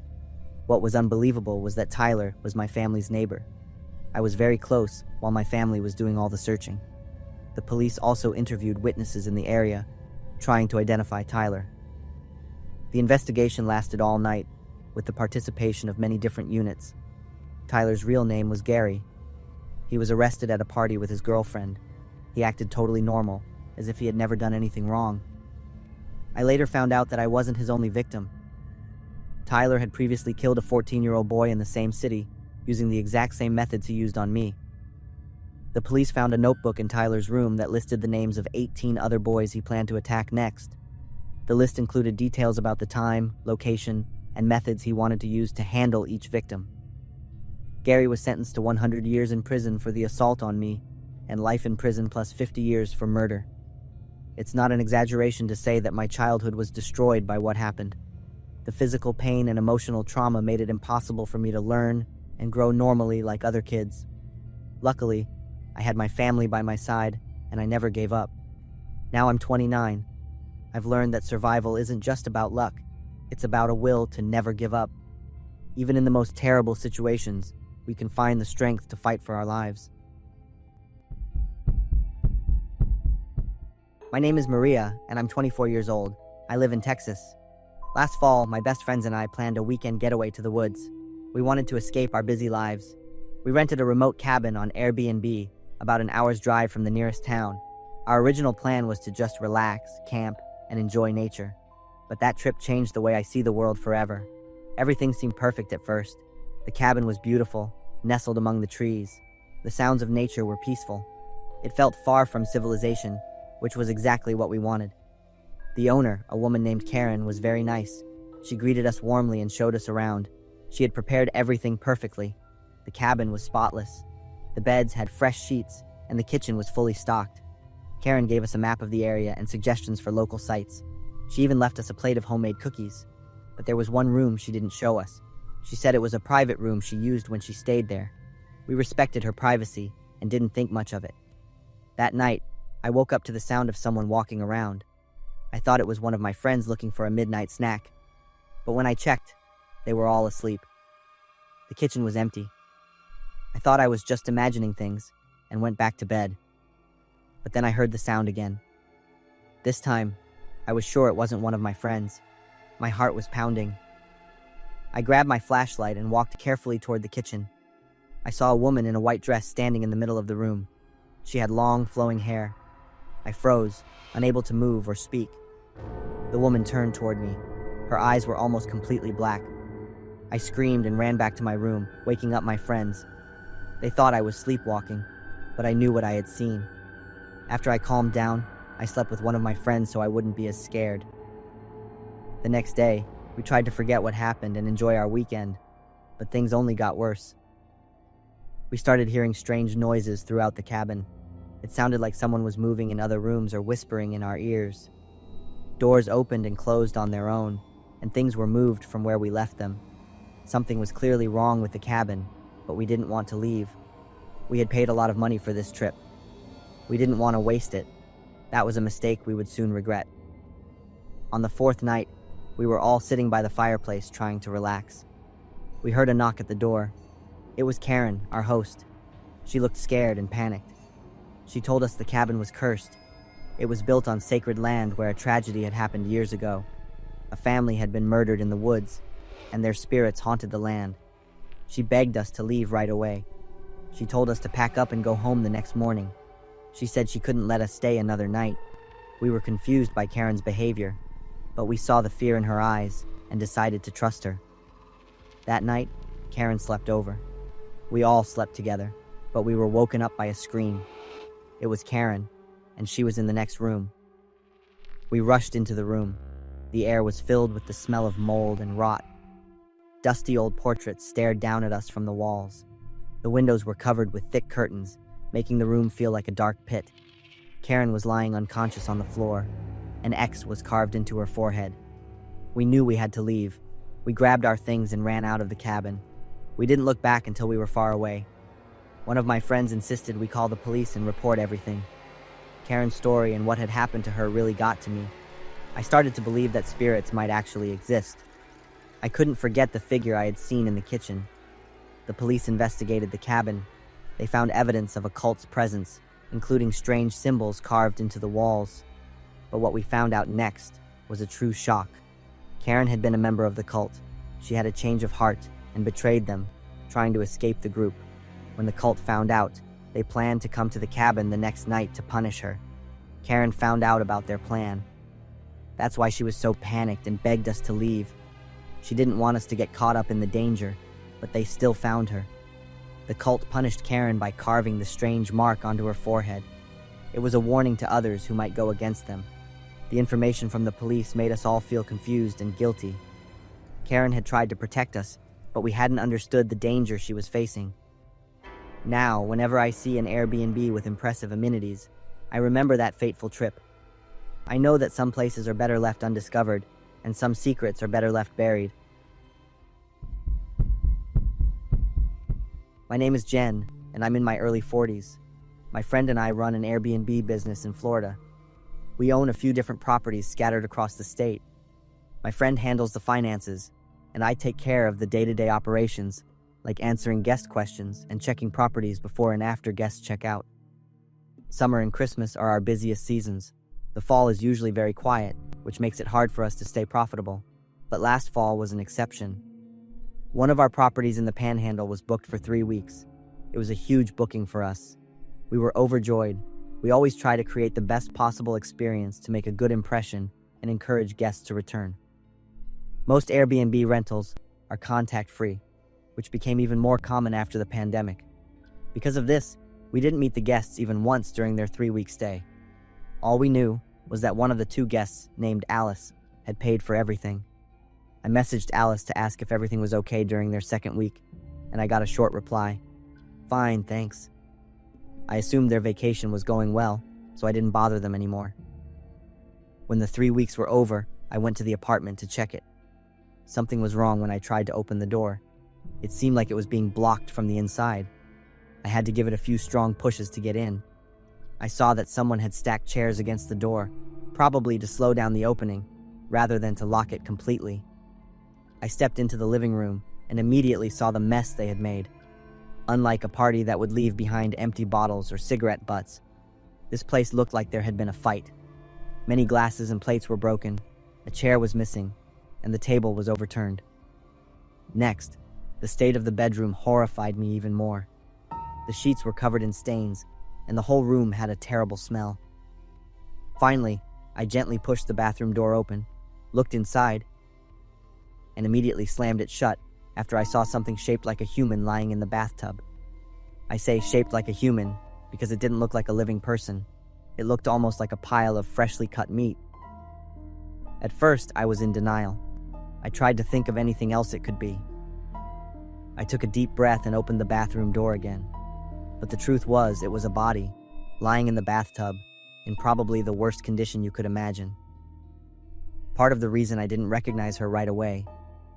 What was unbelievable was that Tyler was my family's neighbor. I was very close while my family was doing all the searching. The police also interviewed witnesses in the area, trying to identify Tyler. The investigation lasted all night, with the participation of many different units. Tyler's real name was Gary. He was arrested at a party with his girlfriend. He acted totally normal, as if he had never done anything wrong. I later found out that I wasn't his only victim. Tyler had previously killed a 14-year-old boy in the same city, using the exact same methods he used on me. The police found a notebook in Tyler's room that listed the names of 18 other boys he planned to attack next. The list included details about the time, location, and methods he wanted to use to handle each victim. Gary was sentenced to 100 years in prison for the assault on me, and life in prison plus 50 years for murder. It's not an exaggeration to say that my childhood was destroyed by what happened. The physical pain and emotional trauma made it impossible for me to learn and grow normally like other kids. Luckily, I had my family by my side, and I never gave up. Now I'm 29. I've learned that survival isn't just about luck. It's about a will to never give up. Even in the most terrible situations, we can find the strength to fight for our lives. My name is Maria, and I'm 24 years old. I live in Texas. Last fall, my best friends and I planned a weekend getaway to the woods. We wanted to escape our busy lives. We rented a remote cabin on Airbnb, about an hour's drive from the nearest town. Our original plan was to just relax, camp, and enjoy nature. But that trip changed the way I see the world forever. Everything seemed perfect at first. The cabin was beautiful, nestled among the trees. The sounds of nature were peaceful. It felt far from civilization, which was exactly what we wanted. The owner, a woman named Karen, was very nice. She greeted us warmly and showed us around. She had prepared everything perfectly. The cabin was spotless. The beds had fresh sheets, and the kitchen was fully stocked. Karen gave us a map of the area and suggestions for local sites. She even left us a plate of homemade cookies. But there was one room she didn't show us. She said it was a private room she used when she stayed there. We respected her privacy and didn't think much of it. That night, I woke up to the sound of someone walking around. I thought it was one of my friends looking for a midnight snack. But when I checked, they were all asleep. The kitchen was empty. I thought I was just imagining things and went back to bed. But then I heard the sound again. This time, I was sure it wasn't one of my friends. My heart was pounding. I grabbed my flashlight and walked carefully toward the kitchen. I saw a woman in a white dress standing in the middle of the room. She had long, flowing hair. I froze, unable to move or speak. The woman turned toward me. Her eyes were almost completely black. I screamed and ran back to my room, waking up my friends. They thought I was sleepwalking, but I knew what I had seen. After I calmed down, I slept with one of my friends so I wouldn't be as scared. The next day, we tried to forget what happened and enjoy our weekend, but things only got worse. We started hearing strange noises throughout the cabin. It sounded like someone was moving in other rooms or whispering in our ears. Doors opened and closed on their own, and things were moved from where we left them. Something was clearly wrong with the cabin, but we didn't want to leave. We had paid a lot of money for this trip. We didn't want to waste it. That was a mistake we would soon regret. On the fourth night, we were all sitting by the fireplace trying to relax. We heard a knock at the door. It was Karen, our host. She looked scared and panicked. She told us the cabin was cursed. It was built on sacred land where a tragedy had happened years ago. A family had been murdered in the woods, and their spirits haunted the land. She begged us to leave right away. She told us to pack up and go home the next morning. She said she couldn't let us stay another night. We were confused by Karen's behavior, but we saw the fear in her eyes and decided to trust her. That night, Karen slept over. We all slept together, but we were woken up by a scream. It was Karen, and she was in the next room. We rushed into the room. The air was filled with the smell of mold and rot. Dusty old portraits stared down at us from the walls. The windows were covered with thick curtains, making the room feel like a dark pit. Karen was lying unconscious on the floor. An X was carved into her forehead. We knew we had to leave. We grabbed our things and ran out of the cabin. We didn't look back until we were far away. One of my friends insisted we call the police and report everything. Karen's story and what had happened to her really got to me. I started to believe that spirits might actually exist. I couldn't forget the figure I had seen in the kitchen. The police investigated the cabin. They found evidence of a cult's presence, including strange symbols carved into the walls. But what we found out next was a true shock. Karen had been a member of the cult. She had a change of heart and betrayed them, trying to escape the group. When the cult found out, they planned to come to the cabin the next night to punish her. Karen found out about their plan. That's why she was so panicked and begged us to leave. She didn't want us to get caught up in the danger, but they still found her. The cult punished Karen by carving the strange mark onto her forehead. It was a warning to others who might go against them. The information from the police made us all feel confused and guilty. Karen had tried to protect us, but we hadn't understood the danger she was facing. Now, whenever I see an Airbnb with impressive amenities, I remember that fateful trip. I know that some places are better left undiscovered, and some secrets are better left buried. My name is Jen, and I'm in my early 40s. My friend and I run an Airbnb business in Florida. We own a few different properties scattered across the state. My friend handles the finances, and I take care of the day-to-day operations, like answering guest questions and checking properties before and after guests check out. Summer and Christmas are our busiest seasons. The fall is usually very quiet, which makes it hard for us to stay profitable. But last fall was an exception. One of our properties in the Panhandle was booked for 3 weeks. It was a huge booking for us. We were overjoyed. We always try to create the best possible experience to make a good impression and encourage guests to return. Most Airbnb rentals are contact-free, which became even more common after the pandemic. Because of this, we didn't meet the guests even once during their 3-week stay. All we knew was that one of the 2 guests, named Alice, had paid for everything. I messaged Alice to ask if everything was okay during their 2nd week, and I got a short reply. "Fine, thanks." I assumed their vacation was going well, so I didn't bother them anymore. When the 3 weeks were over, I went to the apartment to check it. Something was wrong when I tried to open the door. It seemed like it was being blocked from the inside. I had to give it a few strong pushes to get in. I saw that someone had stacked chairs against the door, probably to slow down the opening, rather than to lock it completely. I stepped into the living room and immediately saw the mess they had made. Unlike a party that would leave behind empty bottles or cigarette butts, this place looked like there had been a fight. Many glasses and plates were broken, a chair was missing, and the table was overturned. Next, the state of the bedroom horrified me even more. The sheets were covered in stains, and the whole room had a terrible smell. Finally, I gently pushed the bathroom door open, looked inside, and immediately slammed it shut, after I saw something shaped like a human lying in the bathtub. I say shaped like a human because it didn't look like a living person. It looked almost like a pile of freshly cut meat. At first, I was in denial. I tried to think of anything else it could be. I took a deep breath and opened the bathroom door again. But the truth was, it was a body, lying in the bathtub, in probably the worst condition you could imagine. Part of the reason I didn't recognize her right away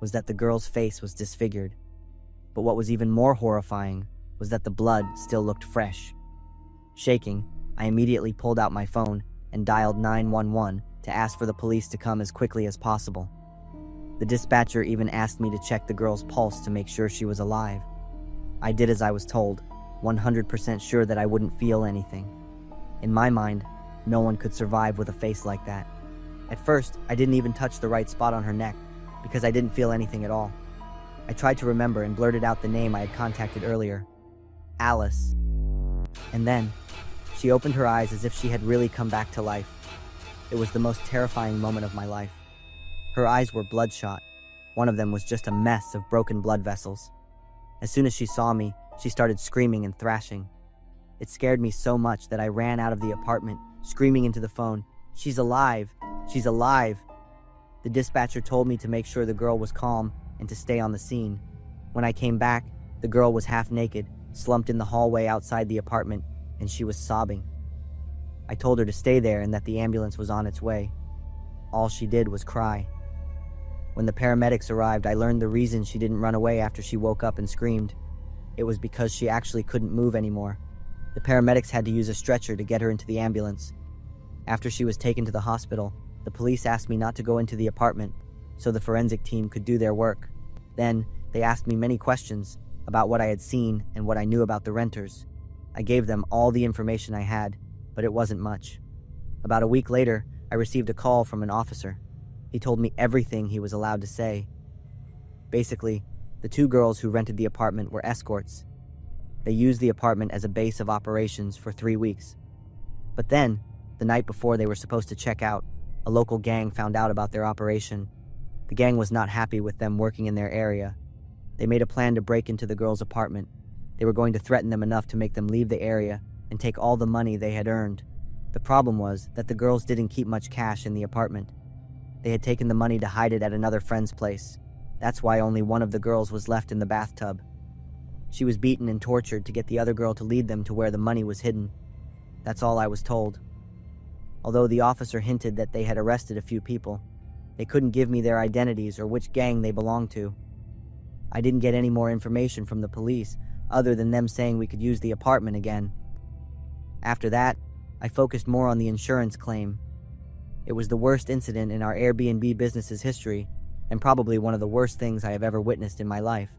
was that the girl's face was disfigured. But what was even more horrifying was that the blood still looked fresh. Shaking, I immediately pulled out my phone and dialed 911 to ask for the police to come as quickly as possible. The dispatcher even asked me to check the girl's pulse to make sure she was alive. I did as I was told, 100% sure that I wouldn't feel anything. In my mind, no one could survive with a face like that. At first, I didn't even touch the right spot on her neck because I didn't feel anything at all. I tried to remember and blurted out the name I had contacted earlier, Alice. And then, she opened her eyes as if she had really come back to life. It was the most terrifying moment of my life. Her eyes were bloodshot. One of them was just a mess of broken blood vessels. As soon as she saw me, she started screaming and thrashing. It scared me so much that I ran out of the apartment, screaming into the phone, "She's alive! She's alive!" The dispatcher told me to make sure the girl was calm and to stay on the scene. When I came back, the girl was half naked, slumped in the hallway outside the apartment, and she was sobbing. I told her to stay there and that the ambulance was on its way. All she did was cry. When the paramedics arrived, I learned the reason she didn't run away after she woke up and screamed. It was because she actually couldn't move anymore. The paramedics had to use a stretcher to get her into the ambulance. After she was taken to the hospital, the police asked me not to go into the apartment so the forensic team could do their work. Then, they asked me many questions about what I had seen and what I knew about the renters. I gave them all the information I had, but it wasn't much. About a week later, I received a call from an officer. He told me everything he was allowed to say. Basically, the two girls who rented the apartment were escorts. They used the apartment as a base of operations for 3 weeks. But then, the night before they were supposed to check out, a local gang found out about their operation. The gang was not happy with them working in their area. They made a plan to break into the girls' apartment. They were going to threaten them enough to make them leave the area and take all the money they had earned. The problem was that the girls didn't keep much cash in the apartment. They had taken the money to hide it at another friend's place. That's why only one of the girls was left in the bathtub. She was beaten and tortured to get the other girl to lead them to where the money was hidden. That's all I was told. Although the officer hinted that they had arrested a few people, they couldn't give me their identities or which gang they belonged to. I didn't get any more information from the police other than them saying we could use the apartment again. After that, I focused more on the insurance claim. It was the worst incident in our Airbnb business's history, and probably one of the worst things I have ever witnessed in my life.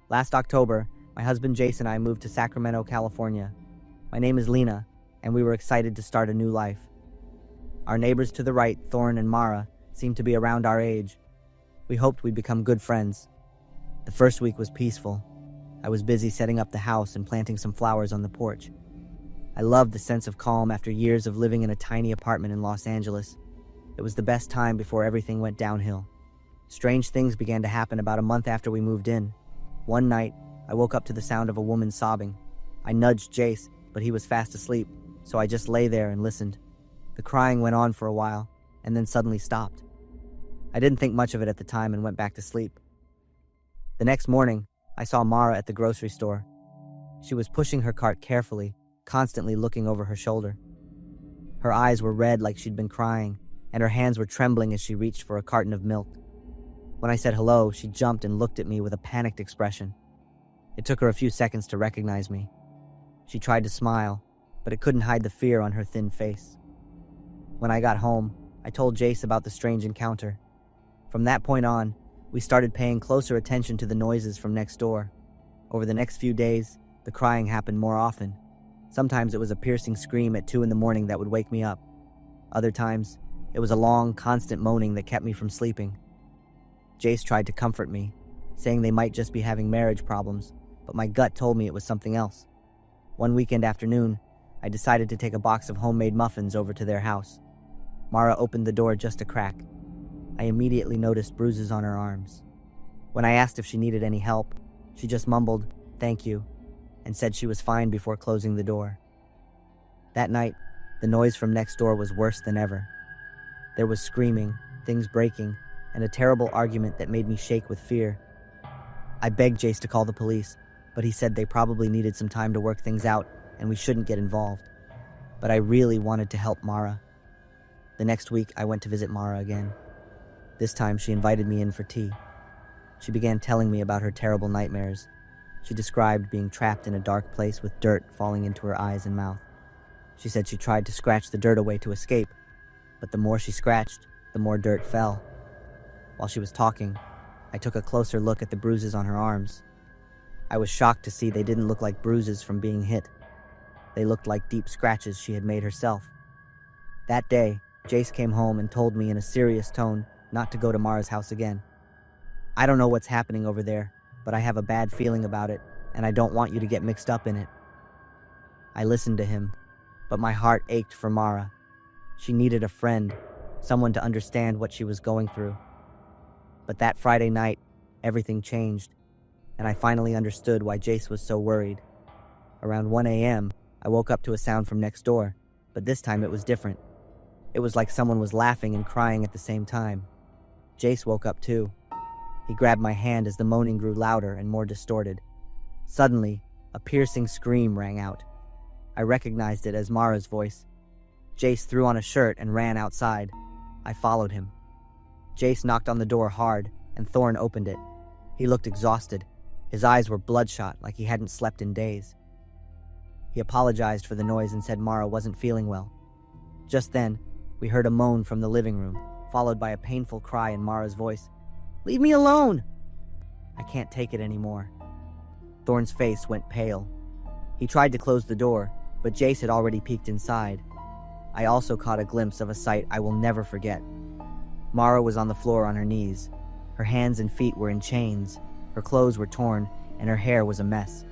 Last October, my husband Jace and I moved to Sacramento, California. My name is Lena, and we were excited to start a new life. Our neighbors to the right, Thorn and Mara, seemed to be around our age. We hoped we'd become good friends. The first week was peaceful. I was busy setting up the house and planting some flowers on the porch. I loved the sense of calm after years of living in a tiny apartment in Los Angeles. It was the best time before everything went downhill. Strange things began to happen about a month after we moved in. One night, I woke up to the sound of a woman sobbing. I nudged Jace, but he was fast asleep, so I just lay there and listened. The crying went on for a while, and then suddenly stopped. I didn't think much of it at the time and went back to sleep. The next morning, I saw Mara at the grocery store. She was pushing her cart carefully, constantly looking over her shoulder. Her eyes were red like she'd been crying, and her hands were trembling as she reached for a carton of milk. When I said hello, she jumped and looked at me with a panicked expression. It took her a few seconds to recognize me. She tried to smile, but it couldn't hide the fear on her thin face. When I got home, I told Jace about the strange encounter. From that point on, we started paying closer attention to the noises from next door. Over the next few days, the crying happened more often. Sometimes it was a piercing scream at 2 a.m. that would wake me up. Other times, it was a long, constant moaning that kept me from sleeping. Jace tried to comfort me, saying they might just be having marriage problems, but my gut told me it was something else. One weekend afternoon, I decided to take a box of homemade muffins over to their house. Mara opened the door just a crack. I immediately noticed bruises on her arms. When I asked if she needed any help, she just mumbled, "Thank you," and said she was fine before closing the door. That night, the noise from next door was worse than ever. There was screaming, things breaking, and a terrible argument that made me shake with fear. I begged Jace to call the police, but he said they probably needed some time to work things out and we shouldn't get involved. But I really wanted to help Mara. The next week, I went to visit Mara again. This time, she invited me in for tea. She began telling me about her terrible nightmares. She described being trapped in a dark place with dirt falling into her eyes and mouth. She said she tried to scratch the dirt away to escape, but the more she scratched, the more dirt fell. While she was talking, I took a closer look at the bruises on her arms. I was shocked to see they didn't look like bruises from being hit. They looked like deep scratches she had made herself. That day, Jace came home and told me in a serious tone not to go to Mara's house again. "I don't know what's happening over there, but I have a bad feeling about it, and I don't want you to get mixed up in it." I listened to him, but my heart ached for Mara. She needed a friend, someone to understand what she was going through. But that Friday night, everything changed, and I finally understood why Jace was so worried. Around 1 a.m., I woke up to a sound from next door, but this time it was different. It was like someone was laughing and crying at the same time. Jace woke up too. He grabbed my hand as the moaning grew louder and more distorted. Suddenly, a piercing scream rang out. I recognized it as Mara's voice. Jace threw on a shirt and ran outside. I followed him. Jace knocked on the door hard, and Thorn opened it. He looked exhausted. His eyes were bloodshot, like he hadn't slept in days. He apologized for the noise and said Mara wasn't feeling well. Just then, we heard a moan from the living room, followed by a painful cry in Mara's voice. "Leave me alone!" "I can't take it anymore." Thorn's face went pale. He tried to close the door, but Jace had already peeked inside. I also caught a glimpse of a sight I will never forget. Mara was on the floor on her knees. Her hands and feet were in chains, her clothes were torn, and her hair was a mess.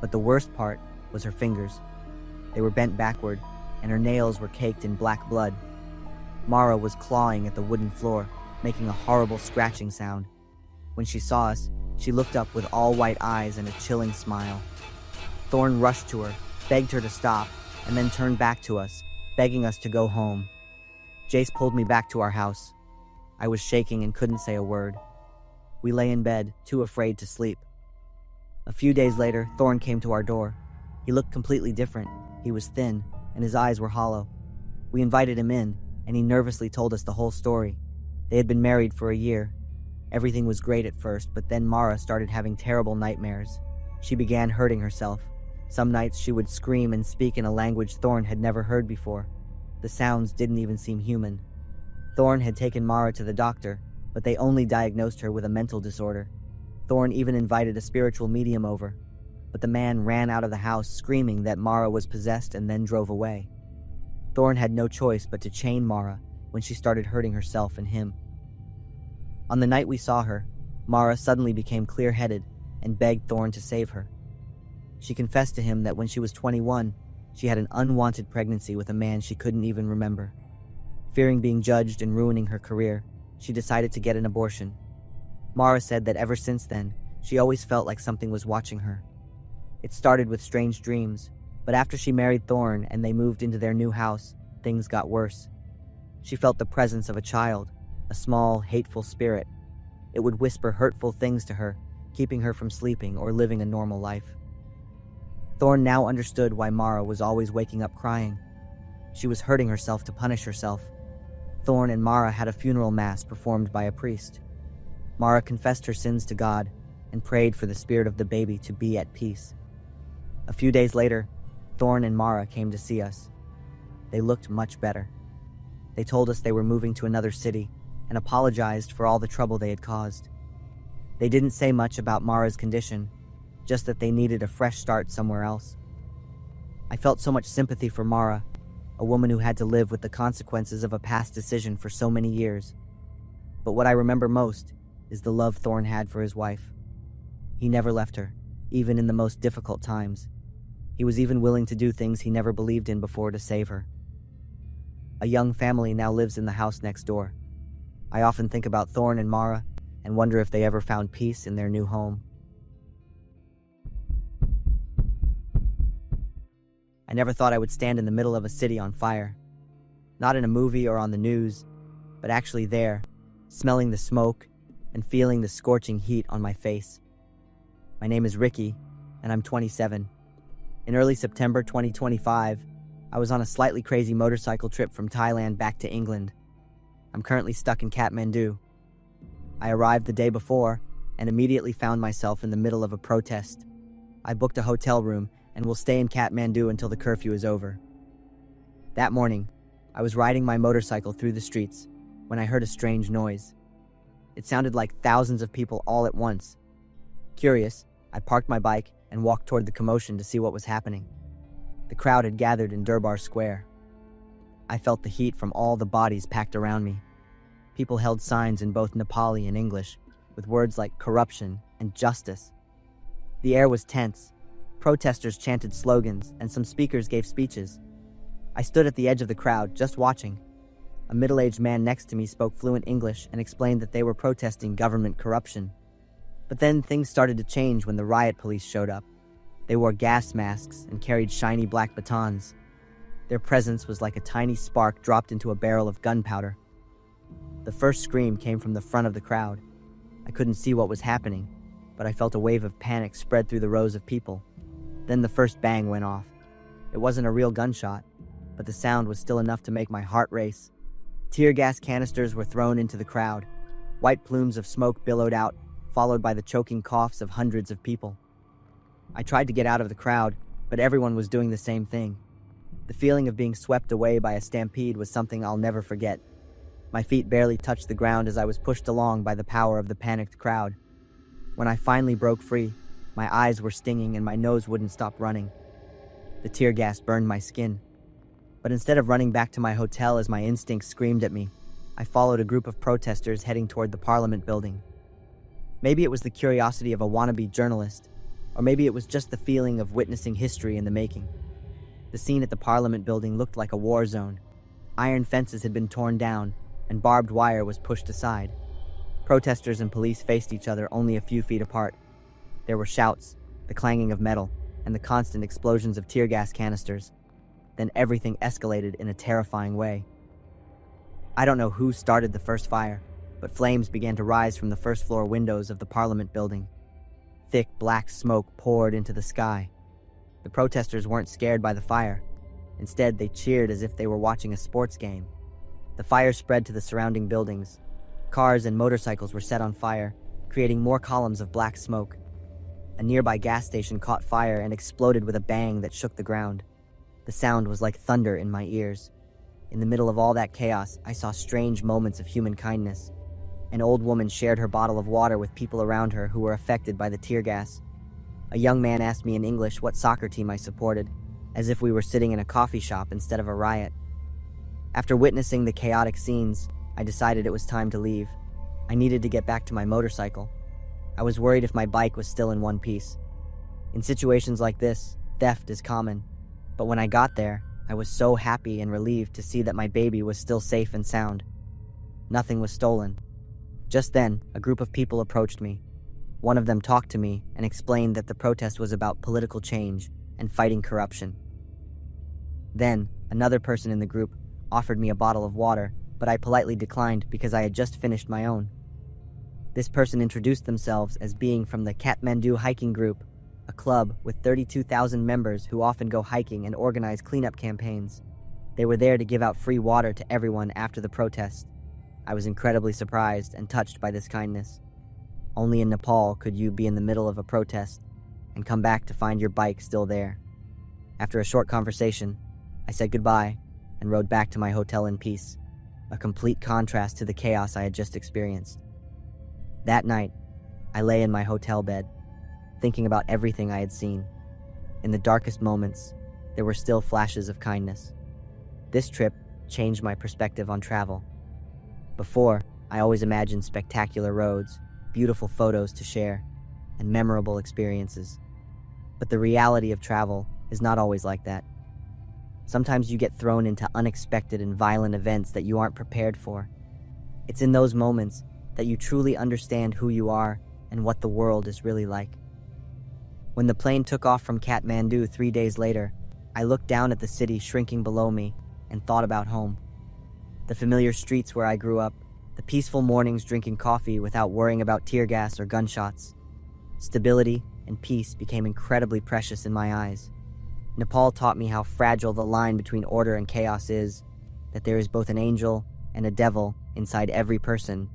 But the worst part was her fingers. They were bent backward, and her nails were caked in black blood. Mara was clawing at the wooden floor, making a horrible scratching sound. When she saw us, she looked up with all white eyes and a chilling smile. Thorn rushed to her, begged her to stop, and then turned back to us, begging us to go home. Jace pulled me back to our house. I was shaking and couldn't say a word. We lay in bed, too afraid to sleep. A few days later, Thorn came to our door. He looked completely different. He was thin, and his eyes were hollow. We invited him in, and he nervously told us the whole story. They had been married for a year. Everything was great at first, but then Mara started having terrible nightmares. She began hurting herself. Some nights she would scream and speak in a language Thorn had never heard before. The sounds didn't even seem human. Thorn had taken Mara to the doctor, but they only diagnosed her with a mental disorder. Thorn even invited a spiritual medium over, but the man ran out of the house screaming that Mara was possessed and then drove away. Thorn had no choice but to chain Mara when she started hurting herself and him. On the night we saw her, Mara suddenly became clear-headed and begged Thorn to save her. She confessed to him that when she was 21, she had an unwanted pregnancy with a man she couldn't even remember. Fearing being judged and ruining her career, she decided to get an abortion. Mara said that ever since then, she always felt like something was watching her. It started with strange dreams, but after she married Thorn and they moved into their new house, things got worse. She felt the presence of a child, a small, hateful spirit. It would whisper hurtful things to her, keeping her from sleeping or living a normal life. Thorn now understood why Mara was always waking up crying. She was hurting herself to punish herself. Thorn and Mara had a funeral mass performed by a priest. Mara confessed her sins to God and prayed for the spirit of the baby to be at peace. A few days later, Thorn and Mara came to see us. They looked much better. They told us they were moving to another city and apologized for all the trouble they had caused. They didn't say much about Mara's condition, just that they needed a fresh start somewhere else. I felt so much sympathy for Mara, a woman who had to live with the consequences of a past decision for so many years. But what I remember most is the love Thorn had for his wife. He never left her, even in the most difficult times. He was even willing to do things he never believed in before to save her. A young family now lives in the house next door. I often think about Thorn and Mara and wonder if they ever found peace in their new home. I never thought I would stand in the middle of a city on fire. Not in a movie or on the news, but actually there, smelling the smoke and feeling the scorching heat on my face. My name is Ricky, and I'm 27. In early September 2025, I was on a slightly crazy motorcycle trip from Thailand back to England. I'm currently stuck in Kathmandu. I arrived the day before and immediately found myself in the middle of a protest. I booked a hotel room and will stay in Kathmandu until the curfew is over. That morning, I was riding my motorcycle through the streets when I heard a strange noise. It sounded like thousands of people all at once. Curious, I parked my bike and walked toward the commotion to see what was happening. The crowd had gathered in Durbar Square. I felt the heat from all the bodies packed around me. People held signs in both Nepali and English, with words like corruption and justice. The air was tense. Protesters chanted slogans, and some speakers gave speeches. I stood at the edge of the crowd, just watching. A middle-aged man next to me spoke fluent English and explained that they were protesting government corruption. But then things started to change when the riot police showed up. They wore gas masks and carried shiny black batons. Their presence was like a tiny spark dropped into a barrel of gunpowder. The first scream came from the front of the crowd. I couldn't see what was happening, but I felt a wave of panic spread through the rows of people. Then the first bang went off. It wasn't a real gunshot, but the sound was still enough to make my heart race. Tear gas canisters were thrown into the crowd. White plumes of smoke billowed out, followed by the choking coughs of hundreds of people. I tried to get out of the crowd, but everyone was doing the same thing. The feeling of being swept away by a stampede was something I'll never forget. My feet barely touched the ground as I was pushed along by the power of the panicked crowd. When I finally broke free, my eyes were stinging and my nose wouldn't stop running. The tear gas burned my skin. But instead of running back to my hotel as my instincts screamed at me, I followed a group of protesters heading toward the Parliament building. Maybe it was the curiosity of a wannabe journalist, or maybe it was just the feeling of witnessing history in the making. The scene at the Parliament building looked like a war zone. Iron fences had been torn down, and barbed wire was pushed aside. Protesters and police faced each other only a few feet apart. There were shouts, the clanging of metal, and the constant explosions of tear gas canisters. Then everything escalated in a terrifying way. I don't know who started the first fire, but flames began to rise from the first floor windows of the Parliament building. Thick black smoke poured into the sky. The protesters weren't scared by the fire. Instead, they cheered as if they were watching a sports game. The fire spread to the surrounding buildings. Cars and motorcycles were set on fire, creating more columns of black smoke. A nearby gas station caught fire and exploded with a bang that shook the ground. The sound was like thunder in my ears. In the middle of all that chaos, I saw strange moments of human kindness. An old woman shared her bottle of water with people around her who were affected by the tear gas. A young man asked me in English what soccer team I supported, as if we were sitting in a coffee shop instead of a riot. After witnessing the chaotic scenes, I decided it was time to leave. I needed to get back to my motorcycle. I was worried if my bike was still in one piece. In situations like this, theft is common. But when I got there, I was so happy and relieved to see that my baby was still safe and sound. Nothing was stolen. Just then, a group of people approached me. One of them talked to me and explained that the protest was about political change and fighting corruption. Then, another person in the group offered me a bottle of water, but I politely declined because I had just finished my own. This person introduced themselves as being from the Kathmandu Hiking Group, a club with 32,000 members who often go hiking and organize cleanup campaigns. They were there to give out free water to everyone after the protest. I was incredibly surprised and touched by this kindness. Only in Nepal could you be in the middle of a protest and come back to find your bike still there. After a short conversation, I said goodbye and rode back to my hotel in peace, a complete contrast to the chaos I had just experienced. That night, I lay in my hotel bed, thinking about everything I had seen. In the darkest moments, there were still flashes of kindness. This trip changed my perspective on travel. Before, I always imagined spectacular roads, beautiful photos to share, and memorable experiences. But the reality of travel is not always like that. Sometimes you get thrown into unexpected and violent events that you aren't prepared for. It's in those moments that you truly understand who you are and what the world is really like. When the plane took off from Kathmandu 3 days later, I looked down at the city shrinking below me and thought about home. The familiar streets where I grew up, the peaceful mornings drinking coffee without worrying about tear gas or gunshots. Stability and peace became incredibly precious in my eyes. Nepal taught me how fragile the line between order and chaos is, that there is both an angel and a devil inside every person,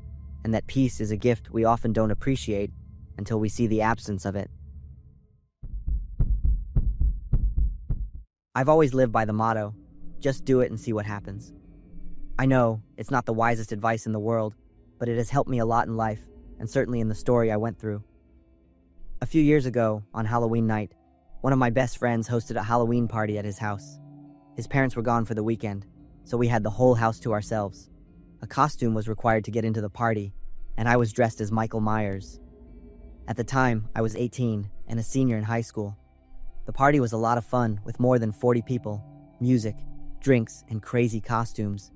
and that peace is a gift we often don't appreciate until we see the absence of it. I've always lived by the motto, just do it and see what happens. I know it's not the wisest advice in the world, but it has helped me a lot in life, and certainly in the story I went through. A few years ago, on Halloween night, one of my best friends hosted a Halloween party at his house. His parents were gone for the weekend, so we had the whole house to ourselves. A costume was required to get into the party, and I was dressed as Michael Myers. At the time, I was 18 and a senior in high school. The party was a lot of fun, with more than 40 people, music, drinks, and crazy costumes.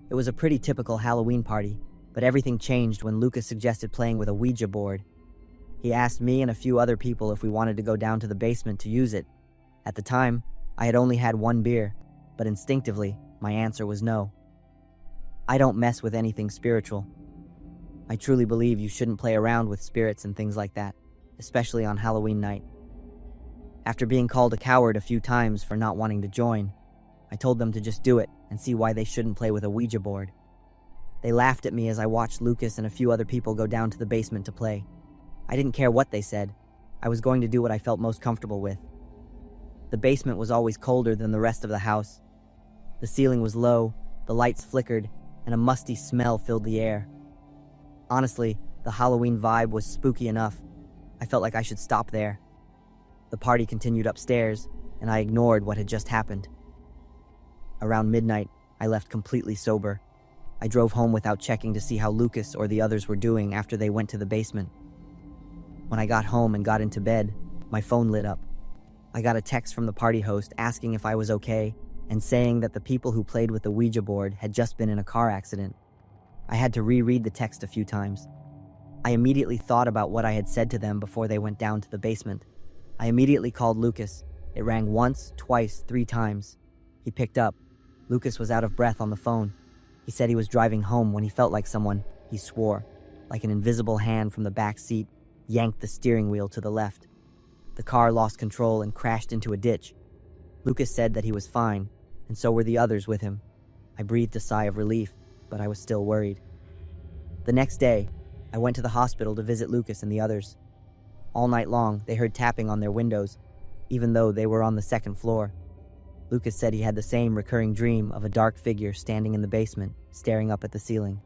It was a pretty typical Halloween party, but everything changed when Lucas suggested playing with a Ouija board. He asked me and a few other people if we wanted to go down to the basement to use it. At the time, I had only had one beer, but instinctively, my answer was no. I don't mess with anything spiritual. I truly believe you shouldn't play around with spirits and things like that, especially on Halloween night. After being called a coward a few times for not wanting to join, I told them to just do it and see why they shouldn't play with a Ouija board. They laughed at me as I watched Lucas and a few other people go down to the basement to play. I didn't care what they said. I was going to do what I felt most comfortable with. The basement was always colder than the rest of the house. The ceiling was low, the lights flickered, and a musty smell filled the air. Honestly, the Halloween vibe was spooky enough. I felt like I should stop there. The party continued upstairs, and I ignored what had just happened. Around midnight, I left completely sober. I drove home without checking to see how Lucas or the others were doing after they went to the basement. When I got home and got into bed, my phone lit up. I got a text from the party host asking if I was okay and saying that the people who played with the Ouija board had just been in a car accident. I had to reread the text a few times. I immediately thought about what I had said to them before they went down to the basement. I immediately called Lucas. It rang once, twice, 3 times. He picked up. Lucas was out of breath on the phone. He said he was driving home when he felt like someone, he swore, like an invisible hand from the back seat, yanked the steering wheel to the left. The car lost control and crashed into a ditch. Lucas said that he was fine, and so were the others with him. I breathed a sigh of relief, but I was still worried. The next day, I went to the hospital to visit Lucas and the others. All night long, they heard tapping on their windows, even though they were on the 2nd floor. Lucas said he had the same recurring dream of a dark figure standing in the basement, staring up at the ceiling.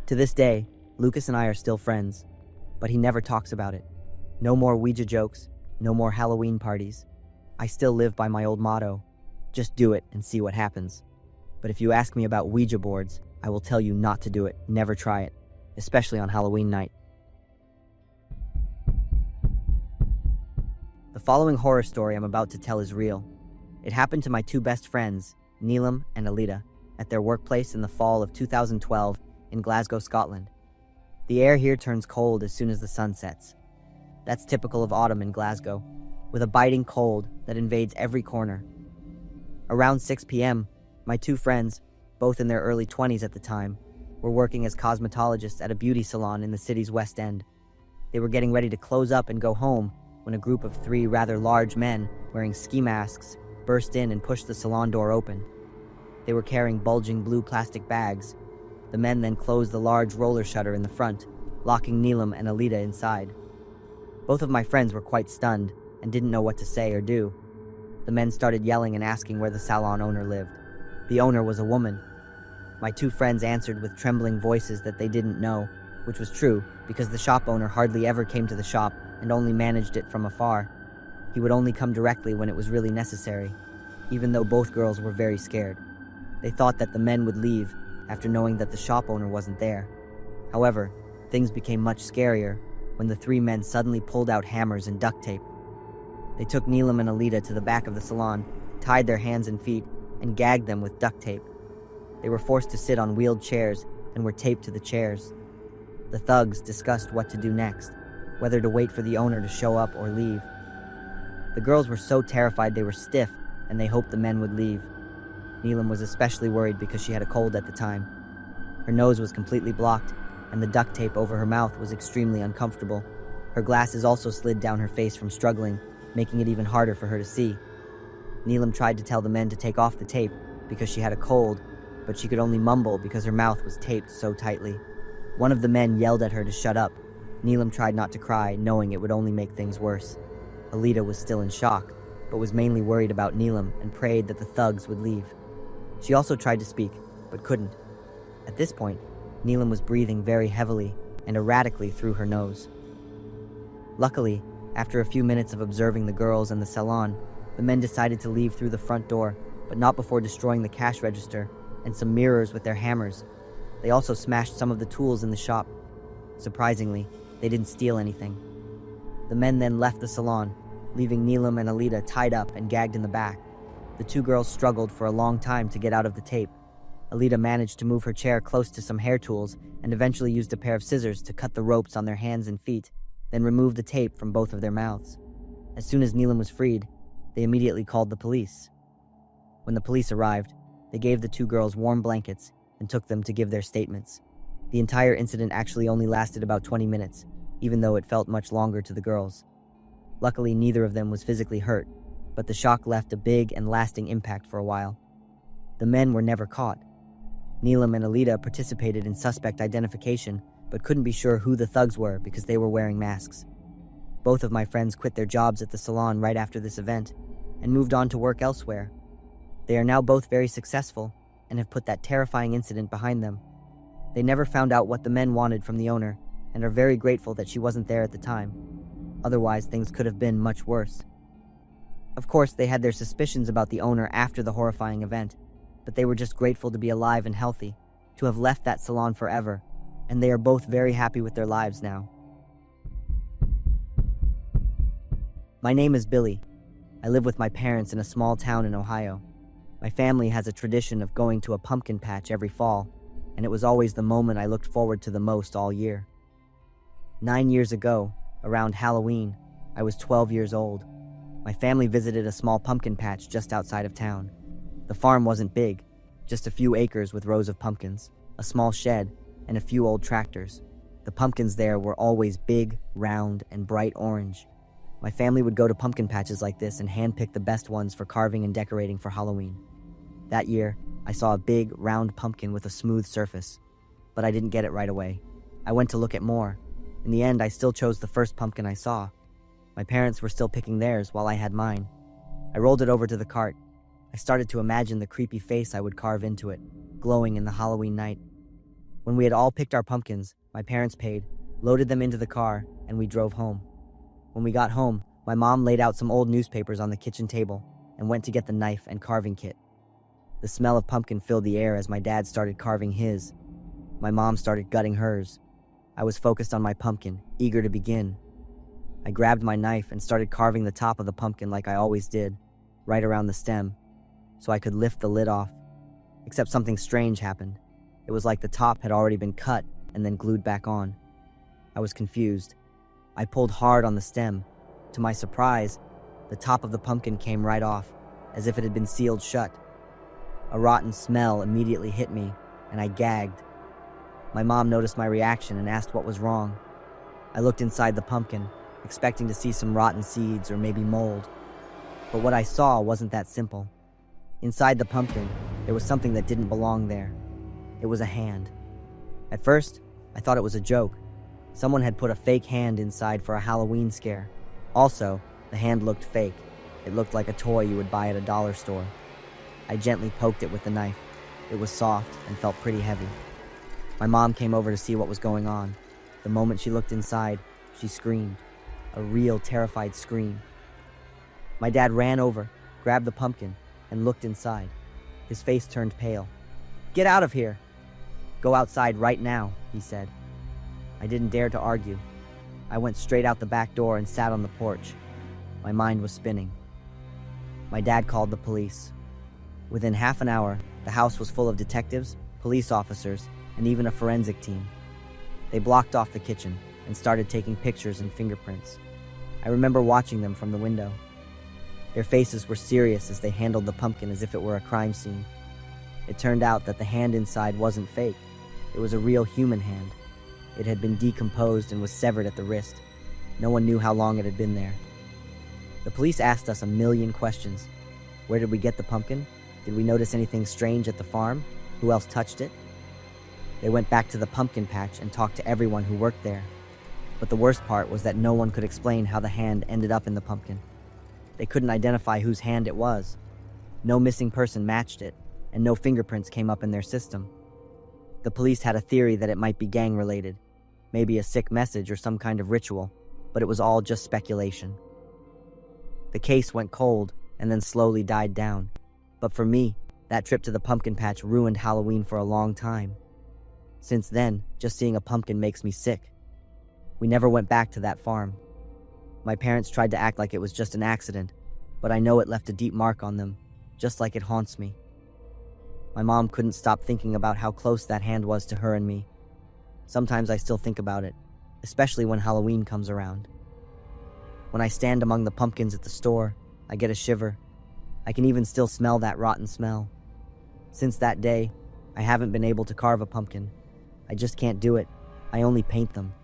To this day, Lucas and I are still friends, but he never talks about it. No more Ouija jokes, no more Halloween parties. I still live by my old motto, just do it and see what happens. But if you ask me about Ouija boards, I will tell you not to do it, never try it, especially on Halloween night. The following horror story I'm about to tell is real. It happened to my 2 best friends, Neelam and Alita, at their workplace in the fall of 2012 in Glasgow, Scotland. The air here turns cold as soon as the sun sets. That's typical of autumn in Glasgow, with a biting cold that invades every corner. Around 6 p.m., my 2 friends, both in their early 20s at the time, were working as cosmetologists at a beauty salon in the city's West End. They were getting ready to close up and go home when a group of 3 rather large men wearing ski masks burst in and pushed the salon door open. They were carrying bulging blue plastic bags. The men then closed the large roller shutter in the front, locking Neelam and Alita inside. Both of my friends were quite stunned and didn't know what to say or do. The men started yelling and asking where the salon owner lived. The owner was a woman. My 2 friends answered with trembling voices that they didn't know, which was true because the shop owner hardly ever came to the shop and only managed it from afar. He would only come directly when it was really necessary, even though both girls were very scared. They thought that the men would leave after knowing that the shop owner wasn't there. However, things became much scarier when the 3 men suddenly pulled out hammers and duct tape. They took Neelam and Alita to the back of the salon, tied their hands and feet, and gagged them with duct tape. They were forced to sit on wheeled chairs and were taped to the chairs. The thugs discussed what to do next, whether to wait for the owner to show up or leave. The girls were so terrified they were stiff, and they hoped the men would leave. Neelam was especially worried because she had a cold at the time. Her nose was completely blocked, and the duct tape over her mouth was extremely uncomfortable. Her glasses also slid down her face from struggling, making it even harder for her to see. Neelam tried to tell the men to take off the tape because she had a cold, but she could only mumble because her mouth was taped so tightly. One of the men yelled at her to shut up. Neelam tried not to cry, knowing it would only make things worse. Alita was still in shock, but was mainly worried about Neelam and prayed that the thugs would leave. She also tried to speak, but couldn't. At this point, Neelam was breathing very heavily and erratically through her nose. Luckily, after a few minutes of observing the girls and the salon, the men decided to leave through the front door, but not before destroying the cash register and some mirrors with their hammers. They also smashed some of the tools in the shop. Surprisingly, they didn't steal anything. The men then left the salon, leaving Neelam and Alita tied up and gagged in the back. The two girls struggled for a long time to get out of the tape. Alita managed to move her chair close to some hair tools and eventually used a pair of scissors to cut the ropes on their hands and feet, then removed the tape from both of their mouths. As soon as Neelam was freed, they immediately called the police. When the police arrived, they gave the two girls warm blankets and took them to give their statements. The entire incident actually only lasted about 20 minutes, even though it felt much longer to the girls. Luckily, neither of them was physically hurt, but the shock left a big and lasting impact for a while. The men were never caught. Neelam and Alita participated in suspect identification, but couldn't be sure who the thugs were because they were wearing masks. Both of my friends quit their jobs at the salon right after this event and moved on to work elsewhere. They are now both very successful and have put that terrifying incident behind them. They never found out what the men wanted from the owner and are very grateful that she wasn't there at the time. Otherwise, things could have been much worse. Of course, they had their suspicions about the owner after the horrifying event, but they were just grateful to be alive and healthy, to have left that salon forever, and they are both very happy with their lives now. My name is Billy. I live with my parents in a small town in Ohio. My family has a tradition of going to a pumpkin patch every fall, and it was always the moment I looked forward to the most all year. 9 years ago, around Halloween, I was 12 years old. My family visited a small pumpkin patch just outside of town. The farm wasn't big, just a few acres with rows of pumpkins, a small shed, and a few old tractors. The pumpkins there were always big, round, and bright orange. My family would go to pumpkin patches like this and handpick the best ones for carving and decorating for Halloween. That year, I saw a big, round pumpkin with a smooth surface, but I didn't get it right away. I went to look at more. In the end, I still chose the first pumpkin I saw. My parents were still picking theirs while I had mine. I rolled it over to the cart. I started to imagine the creepy face I would carve into it, glowing in the Halloween night. When we had all picked our pumpkins, my parents paid, loaded them into the car, and we drove home. When we got home, my mom laid out some old newspapers on the kitchen table and went to get the knife and carving kit. The smell of pumpkin filled the air as my dad started carving his. My mom started gutting hers. I was focused on my pumpkin, eager to begin. I grabbed my knife and started carving the top of the pumpkin like I always did, right around the stem, so I could lift the lid off. Except something strange happened. It was like the top had already been cut and then glued back on. I was confused. I pulled hard on the stem. To my surprise, the top of the pumpkin came right off, as if it had been sealed shut. A rotten smell immediately hit me, and I gagged. My mom noticed my reaction and asked what was wrong. I looked inside the pumpkin, expecting to see some rotten seeds or maybe mold. But what I saw wasn't that simple. Inside the pumpkin, there was something that didn't belong there. It was a hand. At first, I thought it was a joke. Someone had put a fake hand inside for a Halloween scare. Also, the hand looked fake. It looked like a toy you would buy at a dollar store. I gently poked it with the knife. It was soft and felt pretty heavy. My mom came over to see what was going on. The moment she looked inside, she screamed. A real terrified scream. My dad ran over, grabbed the pumpkin, and looked inside. His face turned pale. "Get out of here!" "Go outside right now," he said. I didn't dare to argue. I went straight out the back door and sat on the porch. My mind was spinning. My dad called the police. Within half an hour, the house was full of detectives, police officers, and even a forensic team. They blocked off the kitchen and started taking pictures and fingerprints. I remember watching them from the window. Their faces were serious as they handled the pumpkin as if it were a crime scene. It turned out that the hand inside wasn't fake. It was a real human hand. It had been decomposed and was severed at the wrist. No one knew how long it had been there. The police asked us a million questions. Where did we get the pumpkin? Did we notice anything strange at the farm? Who else touched it? They went back to the pumpkin patch and talked to everyone who worked there. But the worst part was that no one could explain how the hand ended up in the pumpkin. They couldn't identify whose hand it was. No missing person matched it, and no fingerprints came up in their system. The police had a theory that it might be gang-related, maybe a sick message or some kind of ritual, but it was all just speculation. The case went cold and then slowly died down. But for me, that trip to the pumpkin patch ruined Halloween for a long time. Since then, just seeing a pumpkin makes me sick. We never went back to that farm. My parents tried to act like it was just an accident, but I know it left a deep mark on them, just like it haunts me. My mom couldn't stop thinking about how close that hand was to her and me. Sometimes I still think about it, especially when Halloween comes around. When I stand among the pumpkins at the store, I get a shiver. I can even still smell that rotten smell. Since that day, I haven't been able to carve a pumpkin. I just can't do it. I only paint them.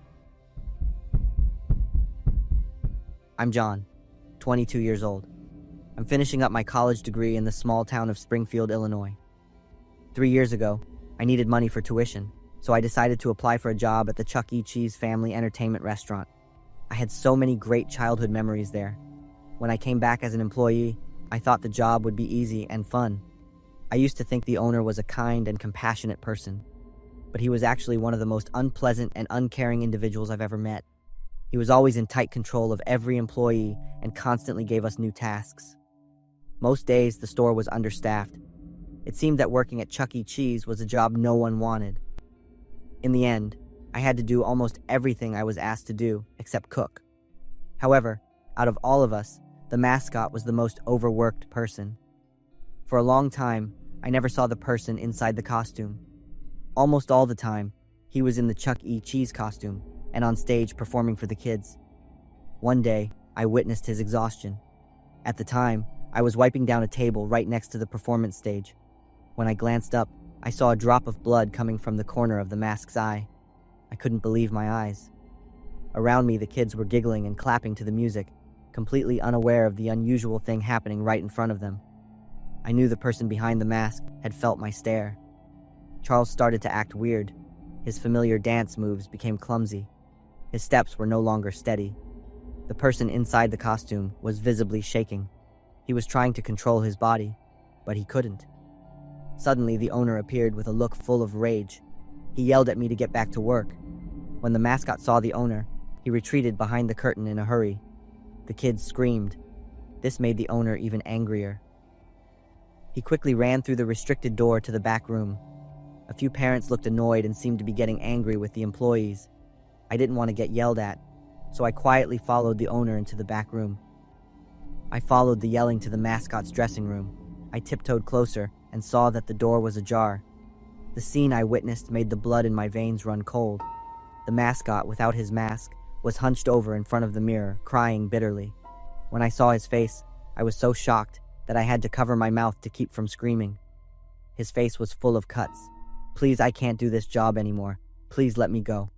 I'm John, 22 years old. I'm finishing up my college degree in the small town of Springfield, Illinois. 3 years ago, I needed money for tuition, so I decided to apply for a job at the Chuck E. Cheese family entertainment restaurant. I had so many great childhood memories there. When I came back as an employee, I thought the job would be easy and fun. I used to think the owner was a kind and compassionate person, but he was actually one of the most unpleasant and uncaring individuals I've ever met. He was always in tight control of every employee and constantly gave us new tasks. Most days, the store was understaffed. It seemed that working at Chuck E. Cheese was a job no one wanted. In the end, I had to do almost everything I was asked to do, except cook. However, out of all of us, the mascot was the most overworked person. For a long time, I never saw the person inside the costume. Almost all the time, he was in the Chuck E. Cheese costume and on stage performing for the kids. One day, I witnessed his exhaustion. At the time, I was wiping down a table right next to the performance stage. When I glanced up, I saw a drop of blood coming from the corner of the mask's eye. I couldn't believe my eyes. Around me, the kids were giggling and clapping to the music, completely unaware of the unusual thing happening right in front of them. I knew the person behind the mask had felt my stare. Charles started to act weird. His familiar dance moves became clumsy. His steps were no longer steady. The person inside the costume was visibly shaking. He was trying to control his body, but he couldn't. Suddenly, the owner appeared with a look full of rage. He yelled at me to get back to work. When the mascot saw the owner, he retreated behind the curtain in a hurry. The kids screamed. This made the owner even angrier. He quickly ran through the restricted door to the back room. A few parents looked annoyed and seemed to be getting angry with the employees. I didn't want to get yelled at, so I quietly followed the owner into the back room. I followed the yelling to the mascot's dressing room. I tiptoed closer and saw that the door was ajar. The scene I witnessed made the blood in my veins run cold. The mascot, without his mask, was hunched over in front of the mirror, crying bitterly. When I saw his face, I was so shocked that I had to cover my mouth to keep from screaming. His face was full of cuts. "Please, I can't do this job anymore. Please let me go,"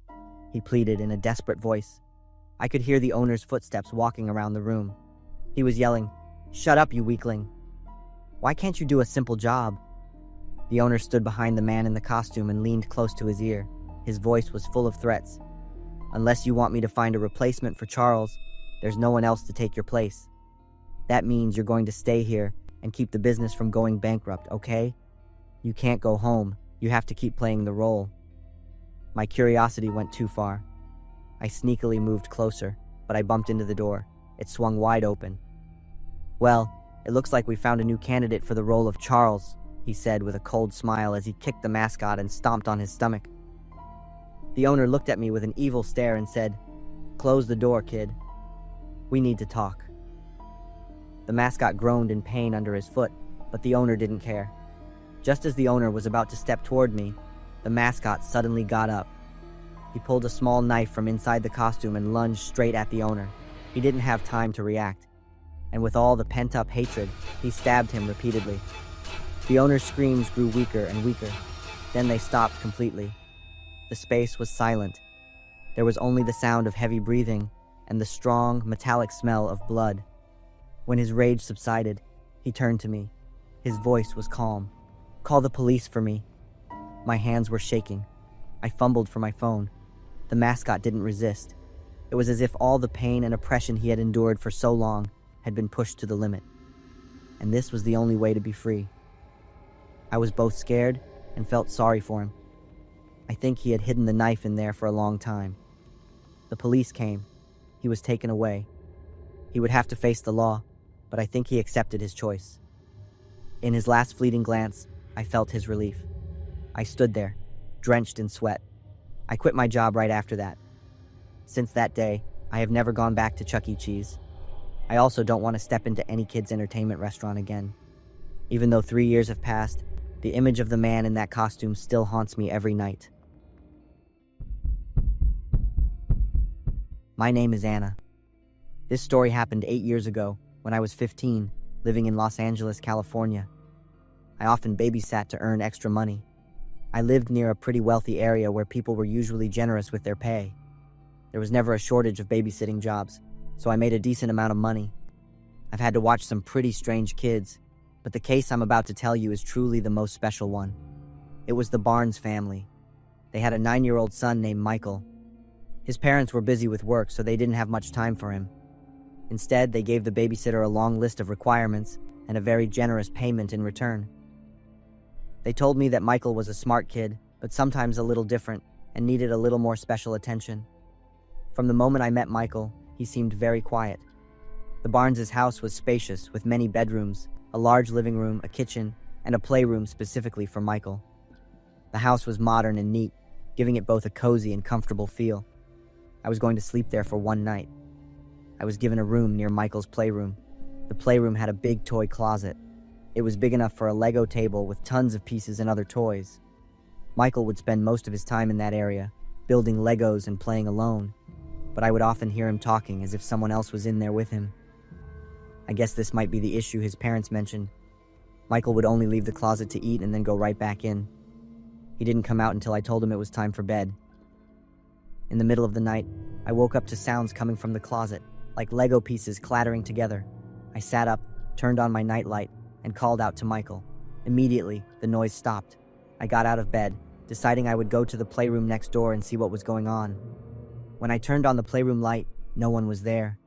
he pleaded in a desperate voice. I could hear the owner's footsteps walking around the room. He was yelling, "Shut up, you weakling. Why can't you do a simple job?" The owner stood behind the man in the costume and leaned close to his ear. His voice was full of threats. "Unless you want me to find a replacement for Charles, there's no one else to take your place. That means you're going to stay here and keep the business from going bankrupt, okay? You can't go home. You have to keep playing the role." My curiosity went too far. I sneakily moved closer, but I bumped into the door. It swung wide open. "Well, it looks like we found a new candidate for the role of Charles," he said with a cold smile as he kicked the mascot and stomped on his stomach. The owner looked at me with an evil stare and said, "Close the door, kid. We need to talk." The mascot groaned in pain under his foot, but the owner didn't care. Just as the owner was about to step toward me, the mascot suddenly got up. He pulled a small knife from inside the costume and lunged straight at the owner. He didn't have time to react, and with all the pent-up hatred, he stabbed him repeatedly. The owner's screams grew weaker and weaker. Then they stopped completely. The space was silent. There was only the sound of heavy breathing and the strong, metallic smell of blood. When his rage subsided, he turned to me. His voice was calm. "Call the police for me." My hands were shaking. I fumbled for my phone. The mascot didn't resist. It was as if all the pain and oppression he had endured for so long had been pushed to the limit. And this was the only way to be free. I was both scared and felt sorry for him. I think he had hidden the knife in there for a long time. The police came. He was taken away. He would have to face the law, but I think he accepted his choice. In his last fleeting glance, I felt his relief. I stood there, drenched in sweat. I quit my job right after that. Since that day, I have never gone back to Chuck E. Cheese. I also don't want to step into any kid's entertainment restaurant again. Even though 3 years have passed, the image of the man in that costume still haunts me every night. My name is Anna. This story happened 8 years ago when I was 15, living in Los Angeles, California. I often babysat to earn extra money. I lived near a pretty wealthy area where people were usually generous with their pay. There was never a shortage of babysitting jobs, so I made a decent amount of money. I've had to watch some pretty strange kids, but the case I'm about to tell you is truly the most special one. It was the Barnes family. They had a 9-year-old son named Michael. His parents were busy with work, so they didn't have much time for him. Instead, they gave the babysitter a long list of requirements and a very generous payment in return. They told me that Michael was a smart kid, but sometimes a little different, and needed a little more special attention. From the moment I met Michael, he seemed very quiet. The Barnes' house was spacious, with many bedrooms, a large living room, a kitchen, and a playroom specifically for Michael. The house was modern and neat, giving it both a cozy and comfortable feel. I was going to sleep there for one night. I was given a room near Michael's playroom. The playroom had a big toy closet. It was big enough for a Lego table with tons of pieces and other toys. Michael would spend most of his time in that area, building Legos and playing alone, but I would often hear him talking as if someone else was in there with him. I guess this might be the issue his parents mentioned. Michael would only leave the closet to eat and then go right back in. He didn't come out until I told him it was time for bed. In the middle of the night, I woke up to sounds coming from the closet, like Lego pieces clattering together. I sat up, turned on my nightlight, and called out to Michael. Immediately, the noise stopped. I got out of bed, deciding I would go to the playroom next door and see what was going on. When I turned on the playroom light, no one was there.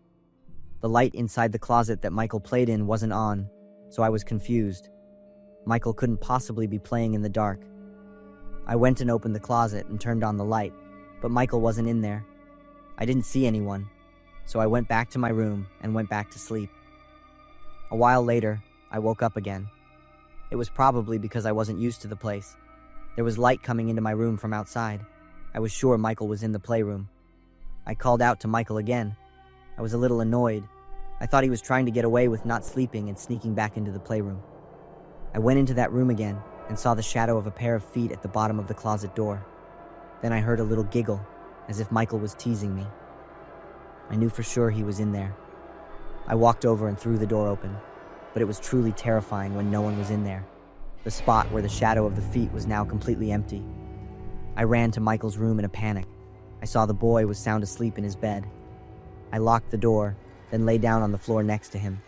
The light inside the closet that Michael played in wasn't on, so I was confused. Michael couldn't possibly be playing in the dark. I went and opened the closet and turned on the light, but Michael wasn't in there. I didn't see anyone, so I went back to my room and went back to sleep. A while later, I woke up again. It was probably because I wasn't used to the place. There was light coming into my room from outside. I was sure Michael was in the playroom. I called out to Michael again. I was a little annoyed. I thought he was trying to get away with not sleeping and sneaking back into the playroom. I went into that room again and saw the shadow of a pair of feet at the bottom of the closet door. Then I heard a little giggle, as if Michael was teasing me. I knew for sure he was in there. I walked over and threw the door open, but it was truly terrifying when no one was in there. The spot where the shadow of the feet was now completely empty. I ran to Michael's room in a panic. I saw the boy was sound asleep in his bed. I locked the door, then lay down on the floor next to him.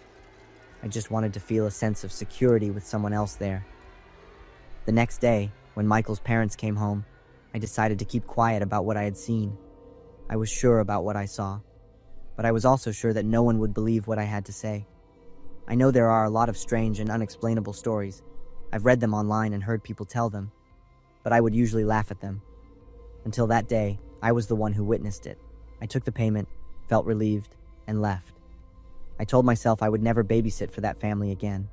I just wanted to feel a sense of security with someone else there. The next day, when Michael's parents came home, I decided to keep quiet about what I had seen. I was sure about what I saw, but I was also sure that no one would believe what I had to say. I know there are a lot of strange and unexplainable stories. I've read them online and heard people tell them, but I would usually laugh at them. Until that day, I was the one who witnessed it. I took the payment, felt relieved, and left. I told myself I would never babysit for that family again.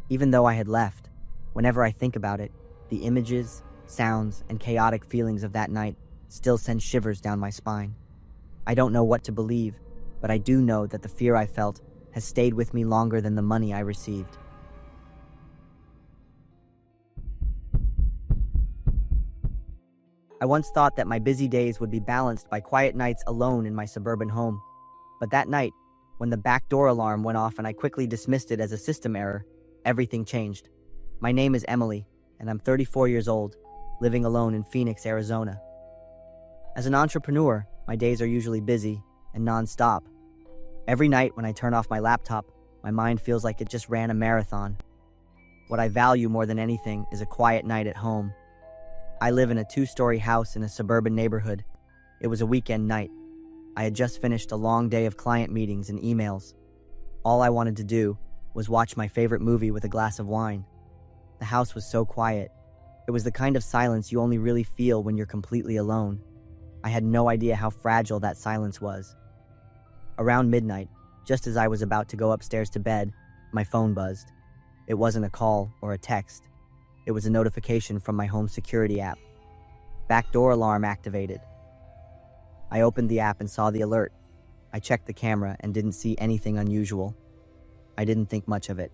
Even though I had left, whenever I think about it, the images, sounds, and chaotic feelings of that night still send shivers down my spine. I don't know what to believe, but I do know that the fear I felt has stayed with me longer than the money I received. I once thought that my busy days would be balanced by quiet nights alone in my suburban home. But that night, when the back door alarm went off and I quickly dismissed it as a system error, everything changed. My name is Emily, and I'm 34 years old, living alone in Phoenix, Arizona. As an entrepreneur, my days are usually busy and non-stop. Every night when I turn off my laptop, my mind feels like it just ran a marathon. What I value more than anything is a quiet night at home. I live in a 2-story house in a suburban neighborhood. It was a weekend night. I had just finished a long day of client meetings and emails. All I wanted to do was watch my favorite movie with a glass of wine. The house was so quiet. It was the kind of silence you only really feel when you're completely alone. I had no idea how fragile that silence was. Around midnight, just as I was about to go upstairs to bed, my phone buzzed. It wasn't a call or a text. It was a notification from my home security app. Backdoor alarm activated. I opened the app and saw the alert. I checked the camera and didn't see anything unusual. I didn't think much of it.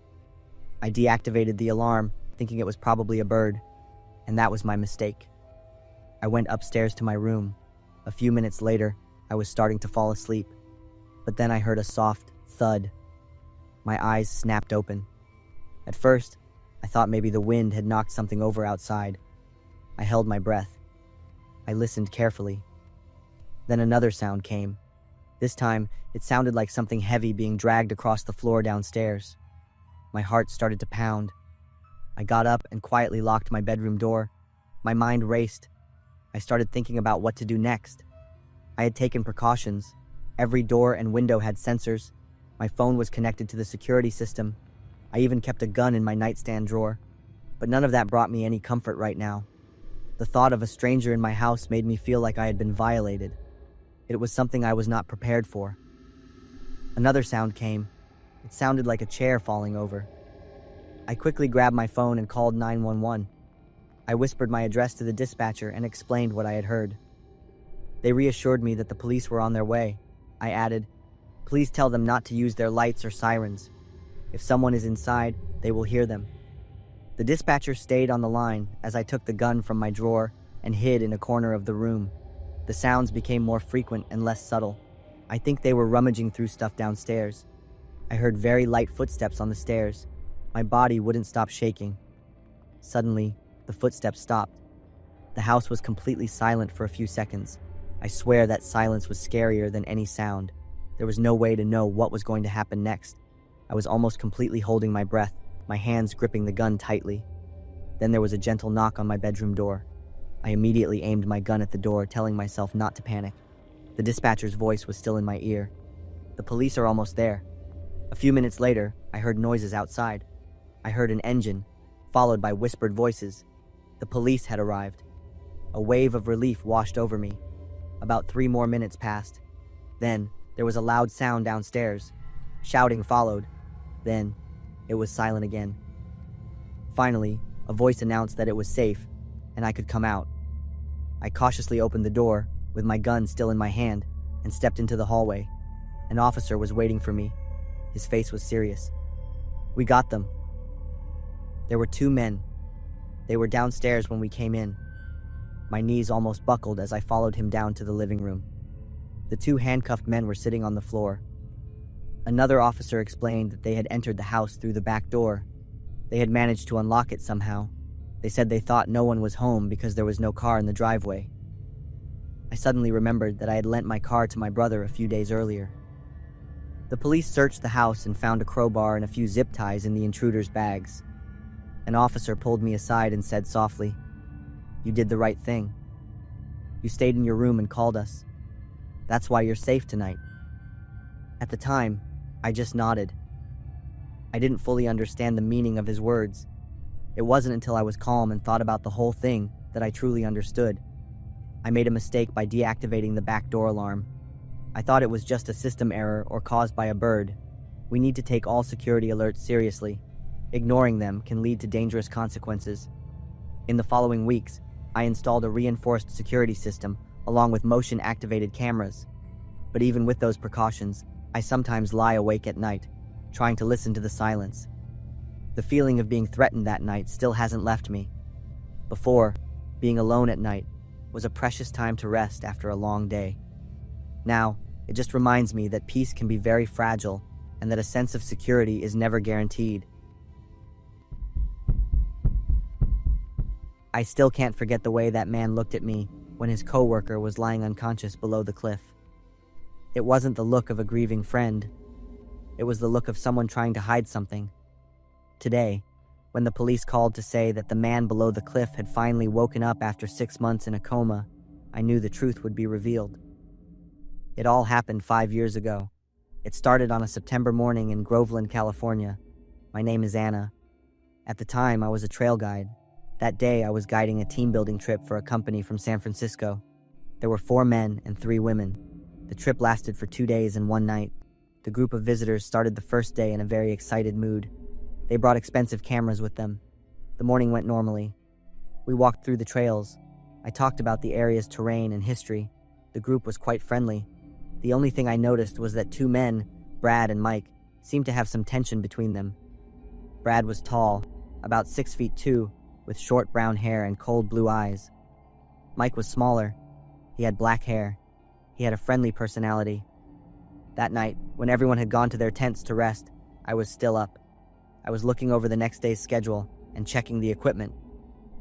I deactivated the alarm, thinking it was probably a bird, and that was my mistake. I went upstairs to my room. A few minutes later, I was starting to fall asleep, but then I heard a soft thud. My eyes snapped open. At first, I thought maybe the wind had knocked something over outside. I held my breath. I listened carefully. Then another sound came. This time, it sounded like something heavy being dragged across the floor downstairs. My heart started to pound. I got up and quietly locked my bedroom door. My mind raced. I started thinking about what to do next. I had taken precautions. Every door and window had sensors. My phone was connected to the security system. I even kept a gun in my nightstand drawer. But none of that brought me any comfort right now. The thought of a stranger in my house made me feel like I had been violated. It was something I was not prepared for. Another sound came. It sounded like a chair falling over. I quickly grabbed my phone and called 911. I whispered my address to the dispatcher and explained what I had heard. They reassured me that the police were on their way. I added, "Please tell them not to use their lights or sirens. If someone is inside, they will hear them." The dispatcher stayed on the line as I took the gun from my drawer and hid in a corner of the room. The sounds became more frequent and less subtle. I think they were rummaging through stuff downstairs. I heard very light footsteps on the stairs. My body wouldn't stop shaking. Suddenly, the footsteps stopped. The house was completely silent for a few seconds. I swear that silence was scarier than any sound. There was no way to know what was going to happen next. I was almost completely holding my breath, my hands gripping the gun tightly. Then there was a gentle knock on my bedroom door. I immediately aimed my gun at the door, telling myself not to panic. The dispatcher's voice was still in my ear. "The police are almost there." A few minutes later, I heard noises outside. I heard an engine, followed by whispered voices. The police had arrived. A wave of relief washed over me. About 3 more minutes passed. Then, there was a loud sound downstairs. Shouting followed. Then, it was silent again. Finally, a voice announced that it was safe, and I could come out. I cautiously opened the door, with my gun still in my hand, and stepped into the hallway. An officer was waiting for me. His face was serious. "We got them." There were 2 men. They were downstairs when we came in. My knees almost buckled as I followed him down to the living room. The 2 handcuffed men were sitting on the floor. Another officer explained that they had entered the house through the back door. They had managed to unlock it somehow. They said they thought no one was home because there was no car in the driveway. I suddenly remembered that I had lent my car to my brother a few days earlier. The police searched the house and found a crowbar and a few zip ties in the intruders' bags. An officer pulled me aside and said softly, "You did the right thing. You stayed in your room and called us. That's why you're safe tonight." At the time, I just nodded. I didn't fully understand the meaning of his words. It wasn't until I was calm and thought about the whole thing that I truly understood. I made a mistake by deactivating the back door alarm. I thought it was just a system error or caused by a bird. We need to take all security alerts seriously. Ignoring them can lead to dangerous consequences. In the following weeks, I installed a reinforced security system along with motion-activated cameras. But even with those precautions, I sometimes lie awake at night, trying to listen to the silence. The feeling of being threatened that night still hasn't left me. Before, being alone at night, was a precious time to rest after a long day. Now, it just reminds me that peace can be very fragile and that a sense of security is never guaranteed. I still can't forget the way that man looked at me when his coworker was lying unconscious below the cliff. It wasn't the look of a grieving friend. It was the look of someone trying to hide something. Today, when the police called to say that the man below the cliff had finally woken up after 6 months in a coma, I knew the truth would be revealed. It all happened 5 years ago. It started on a September morning in Groveland, California. My name is Anna. At the time, I was a trail guide. That day, I was guiding a team-building trip for a company from San Francisco. There were 4 men and 3 women. The trip lasted for 2 days and 1 night. The group of visitors started the first day in a very excited mood. They brought expensive cameras with them. The morning went normally. We walked through the trails. I talked about the area's terrain and history. The group was quite friendly. The only thing I noticed was that 2 men, Brad and Mike, seemed to have some tension between them. Brad was tall, about 6'2", with short brown hair and cold blue eyes. Mike was smaller. He had black hair. He had a friendly personality. That night, when everyone had gone to their tents to rest, I was still up. I was looking over the next day's schedule and checking the equipment.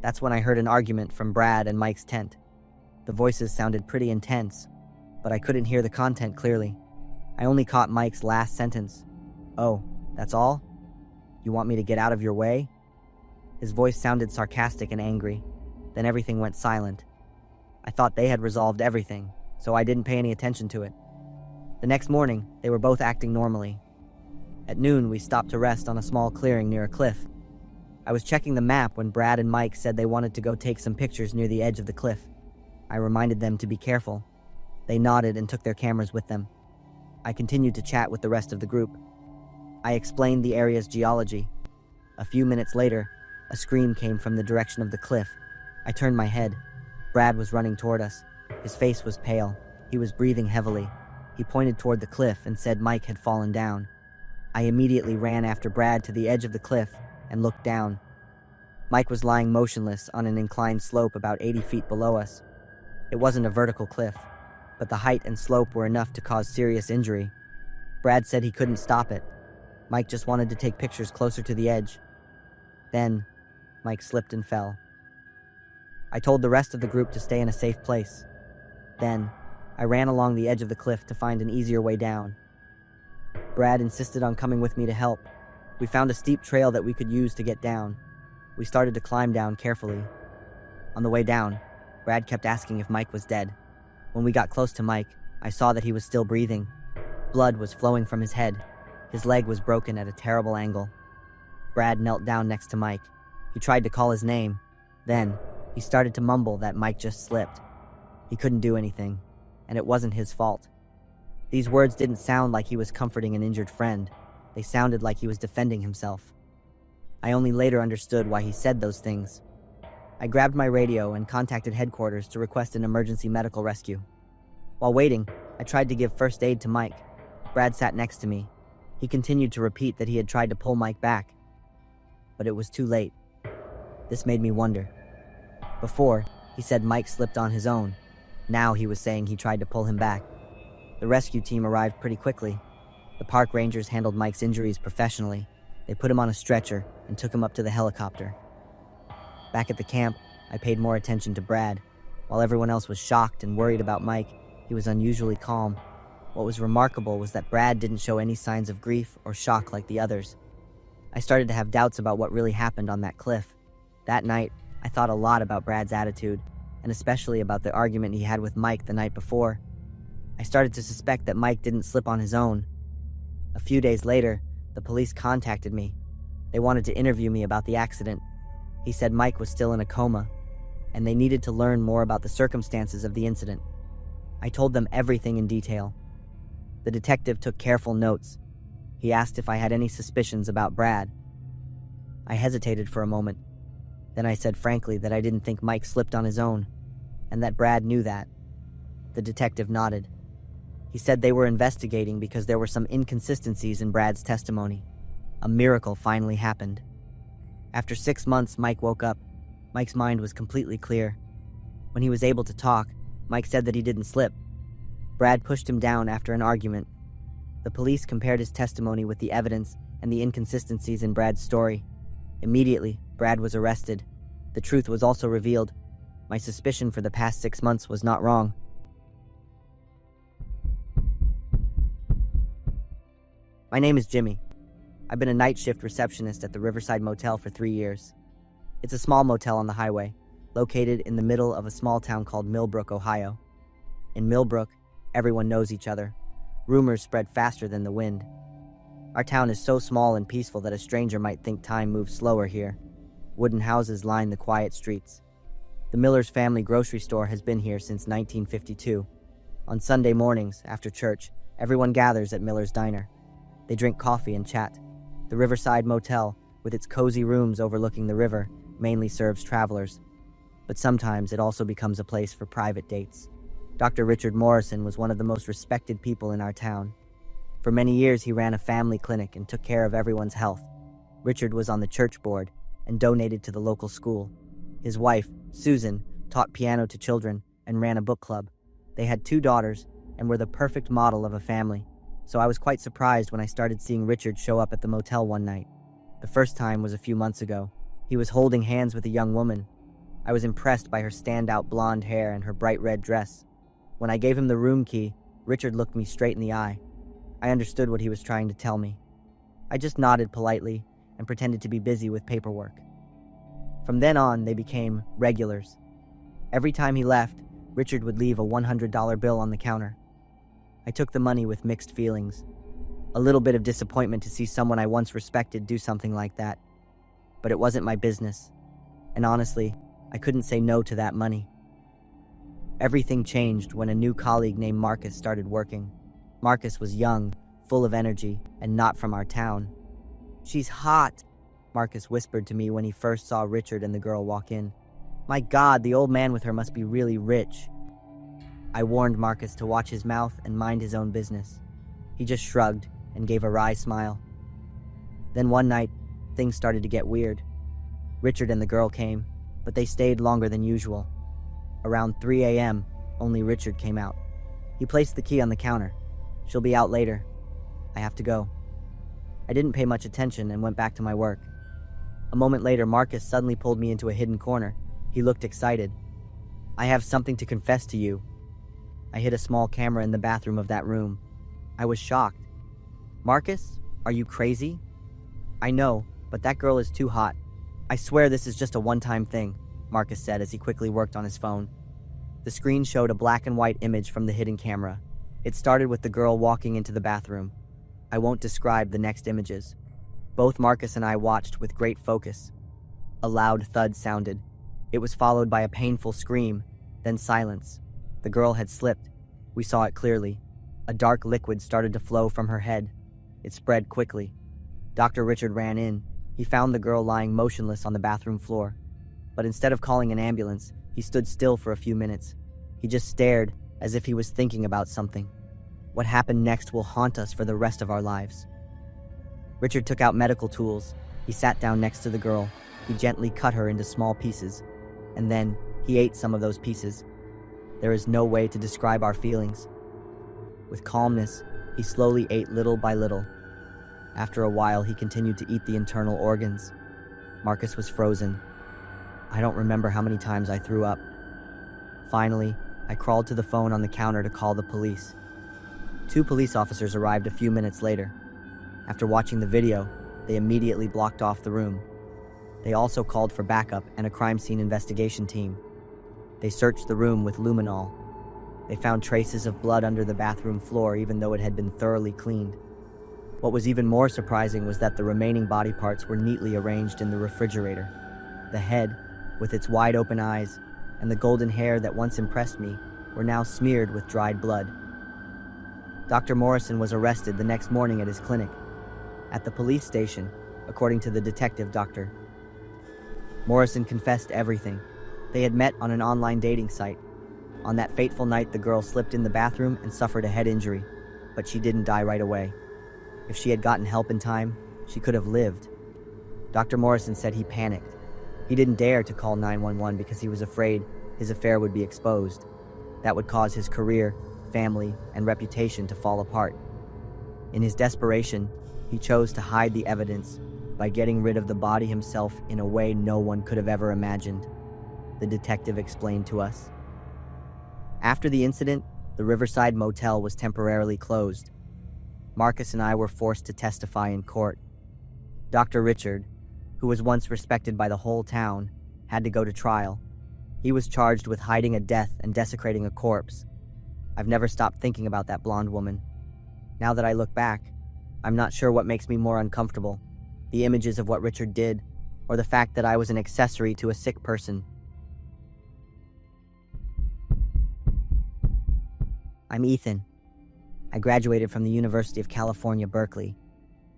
That's when I heard an argument from Brad and Mike's tent. The voices sounded pretty intense, but I couldn't hear the content clearly. I only caught Mike's last sentence. "Oh, that's all? You want me to get out of your way?" His voice sounded sarcastic and angry. Then everything went silent. I thought they had resolved everything, so I didn't pay any attention to it. The next morning, they were both acting normally. At noon, we stopped to rest on a small clearing near a cliff. I was checking the map when Brad and Mike said they wanted to go take some pictures near the edge of the cliff. I reminded them to be careful. They nodded and took their cameras with them. I continued to chat with the rest of the group. I explained the area's geology. A few minutes later, a scream came from the direction of the cliff. I turned my head. Brad was running toward us. His face was pale. He was breathing heavily. He pointed toward the cliff and said Mike had fallen down. I immediately ran after Brad to the edge of the cliff and looked down. Mike was lying motionless on an inclined slope about 80 feet below us. It wasn't a vertical cliff, but the height and slope were enough to cause serious injury. Brad said he couldn't stop it. Mike just wanted to take pictures closer to the edge. Then, Mike slipped and fell. I told the rest of the group to stay in a safe place. Then, I ran along the edge of the cliff to find an easier way down. Brad insisted on coming with me to help. We found a steep trail that we could use to get down. We started to climb down carefully. On the way down, Brad kept asking if Mike was dead. When we got close to Mike, I saw that he was still breathing. Blood was flowing from his head. His leg was broken at a terrible angle. Brad knelt down next to Mike. He tried to call his name. Then, he started to mumble that Mike just slipped. He couldn't do anything, and it wasn't his fault. These words didn't sound like he was comforting an injured friend. They sounded like he was defending himself. I only later understood why he said those things. I grabbed my radio and contacted headquarters to request an emergency medical rescue. While waiting, I tried to give first aid to Mike. Brad sat next to me. He continued to repeat that he had tried to pull Mike back, but it was too late. This made me wonder. Before, he said Mike slipped on his own. Now he was saying he tried to pull him back. The rescue team arrived pretty quickly. The park rangers handled Mike's injuries professionally. They put him on a stretcher and took him up to the helicopter. Back at the camp, I paid more attention to Brad. While everyone else was shocked and worried about Mike, he was unusually calm. What was remarkable was that Brad didn't show any signs of grief or shock like the others. I started to have doubts about what really happened on that cliff. That night, I thought a lot about Brad's attitude, and especially about the argument he had with Mike the night before. I started to suspect that Mike didn't slip on his own. A few days later, the police contacted me. They wanted to interview me about the accident. He said Mike was still in a coma, and they needed to learn more about the circumstances of the incident. I told them everything in detail. The detective took careful notes. He asked if I had any suspicions about Brad. I hesitated for a moment. Then I said frankly that I didn't think Mike slipped on his own, and that Brad knew that. The detective nodded. He said they were investigating because there were some inconsistencies in Brad's testimony. A miracle finally happened. After 6 months, Mike woke up. Mike's mind was completely clear. When he was able to talk, Mike said that he didn't slip. Brad pushed him down after an argument. The police compared his testimony with the evidence and the inconsistencies in Brad's story. Immediately, Brad was arrested. The truth was also revealed. My suspicion for the past 6 months was not wrong. My name is Jimmy. I've been a night shift receptionist at the Riverside Motel for 3 years. It's a small motel on the highway, located in the middle of a small town called Millbrook, Ohio. In Millbrook, everyone knows each other. Rumors spread faster than the wind. Our town is so small and peaceful that a stranger might think time moves slower here. Wooden houses line the quiet streets. The Miller's family grocery store has been here since 1952. On Sunday mornings, after church, everyone gathers at Miller's Diner. They drink coffee and chat. The Riverside Motel, with its cozy rooms overlooking the river, mainly serves travelers. But sometimes it also becomes a place for private dates. Dr. Richard Morrison was one of the most respected people in our town. For many years, he ran a family clinic and took care of everyone's health. Richard was on the church board and donated to the local school. His wife, Susan, taught piano to children and ran a book club. They had 2 daughters and were the perfect model of a family. So I was quite surprised when I started seeing Richard show up at the motel one night. The first time was a few months ago. He was holding hands with a young woman. I was impressed by her standout blonde hair and her bright red dress. When I gave him the room key, Richard looked me straight in the eye. I understood what he was trying to tell me. I just nodded politely and pretended to be busy with paperwork. From then on, they became regulars. Every time he left, Richard would leave a $100 bill on the counter. I took the money with mixed feelings. A little bit of disappointment to see someone I once respected do something like that. But it wasn't my business. And honestly, I couldn't say no to that money. Everything changed when a new colleague named Marcus started working. Marcus was young, full of energy, and not from our town. "She's hot," Marcus whispered to me when he first saw Richard and the girl walk in. "My God, the old man with her must be really rich." I warned Marcus to watch his mouth and mind his own business. He just shrugged and gave a wry smile. Then one night, things started to get weird. Richard and the girl came, but they stayed longer than usual. Around 3 a.m., only Richard came out. He placed the key on the counter. "She'll be out later. I have to go." I didn't pay much attention and went back to my work. A moment later, Marcus suddenly pulled me into a hidden corner. He looked excited. "I have something to confess to you." I hid a small camera in the bathroom of that room. I was shocked. "Marcus, are you crazy?" "I know, but that girl is too hot. I swear this is just a one-time thing," Marcus said as he quickly worked on his phone. The screen showed a black and white image from the hidden camera. It started with the girl walking into the bathroom. I won't describe the next images. Both Marcus and I watched with great focus. A loud thud sounded. It was followed by a painful scream, then silence. The girl had slipped. We saw it clearly. A dark liquid started to flow from her head. It spread quickly. Dr. Richard ran in. He found the girl lying motionless on the bathroom floor. But instead of calling an ambulance, he stood still for a few minutes. He just stared, as if he was thinking about something. What happened next will haunt us for the rest of our lives. Richard took out medical tools. He sat down next to the girl. He gently cut her into small pieces. And then, he ate some of those pieces. There is no way to describe our feelings. With calmness, he slowly ate little by little. After a while, he continued to eat the internal organs. Marcus was frozen. I don't remember how many times I threw up. Finally, I crawled to the phone on the counter to call the police. 2 police officers arrived a few minutes later. After watching the video, they immediately blocked off the room. They also called for backup and a crime scene investigation team. They searched the room with luminol. They found traces of blood under the bathroom floor even though it had been thoroughly cleaned. What was even more surprising was that the remaining body parts were neatly arranged in the refrigerator. The head, with its wide-open eyes, and the golden hair that once impressed me, were now smeared with dried blood. Dr. Morrison was arrested the next morning at his clinic. At the police station, according to the detective doctor. Morrison confessed everything. They had met on an online dating site. On that fateful night, the girl slipped in the bathroom and suffered a head injury, but she didn't die right away. If she had gotten help in time, she could have lived. Dr. Morrison said he panicked. He didn't dare to call 911 because he was afraid his affair would be exposed. That would cause his career, family, and reputation to fall apart. In his desperation, he chose to hide the evidence by getting rid of the body himself in a way no one could have ever imagined, the detective explained to us. After the incident, the Riverside Motel was temporarily closed. Marcus and I were forced to testify in court. Dr. Richard, who was once respected by the whole town, had to go to trial. He was charged with hiding a death and desecrating a corpse. I've never stopped thinking about that blonde woman. Now that I look back, I'm not sure what makes me more uncomfortable, the images of what Richard did, or the fact that I was an accessory to a sick person. I'm Ethan. I graduated from the University of California, Berkeley.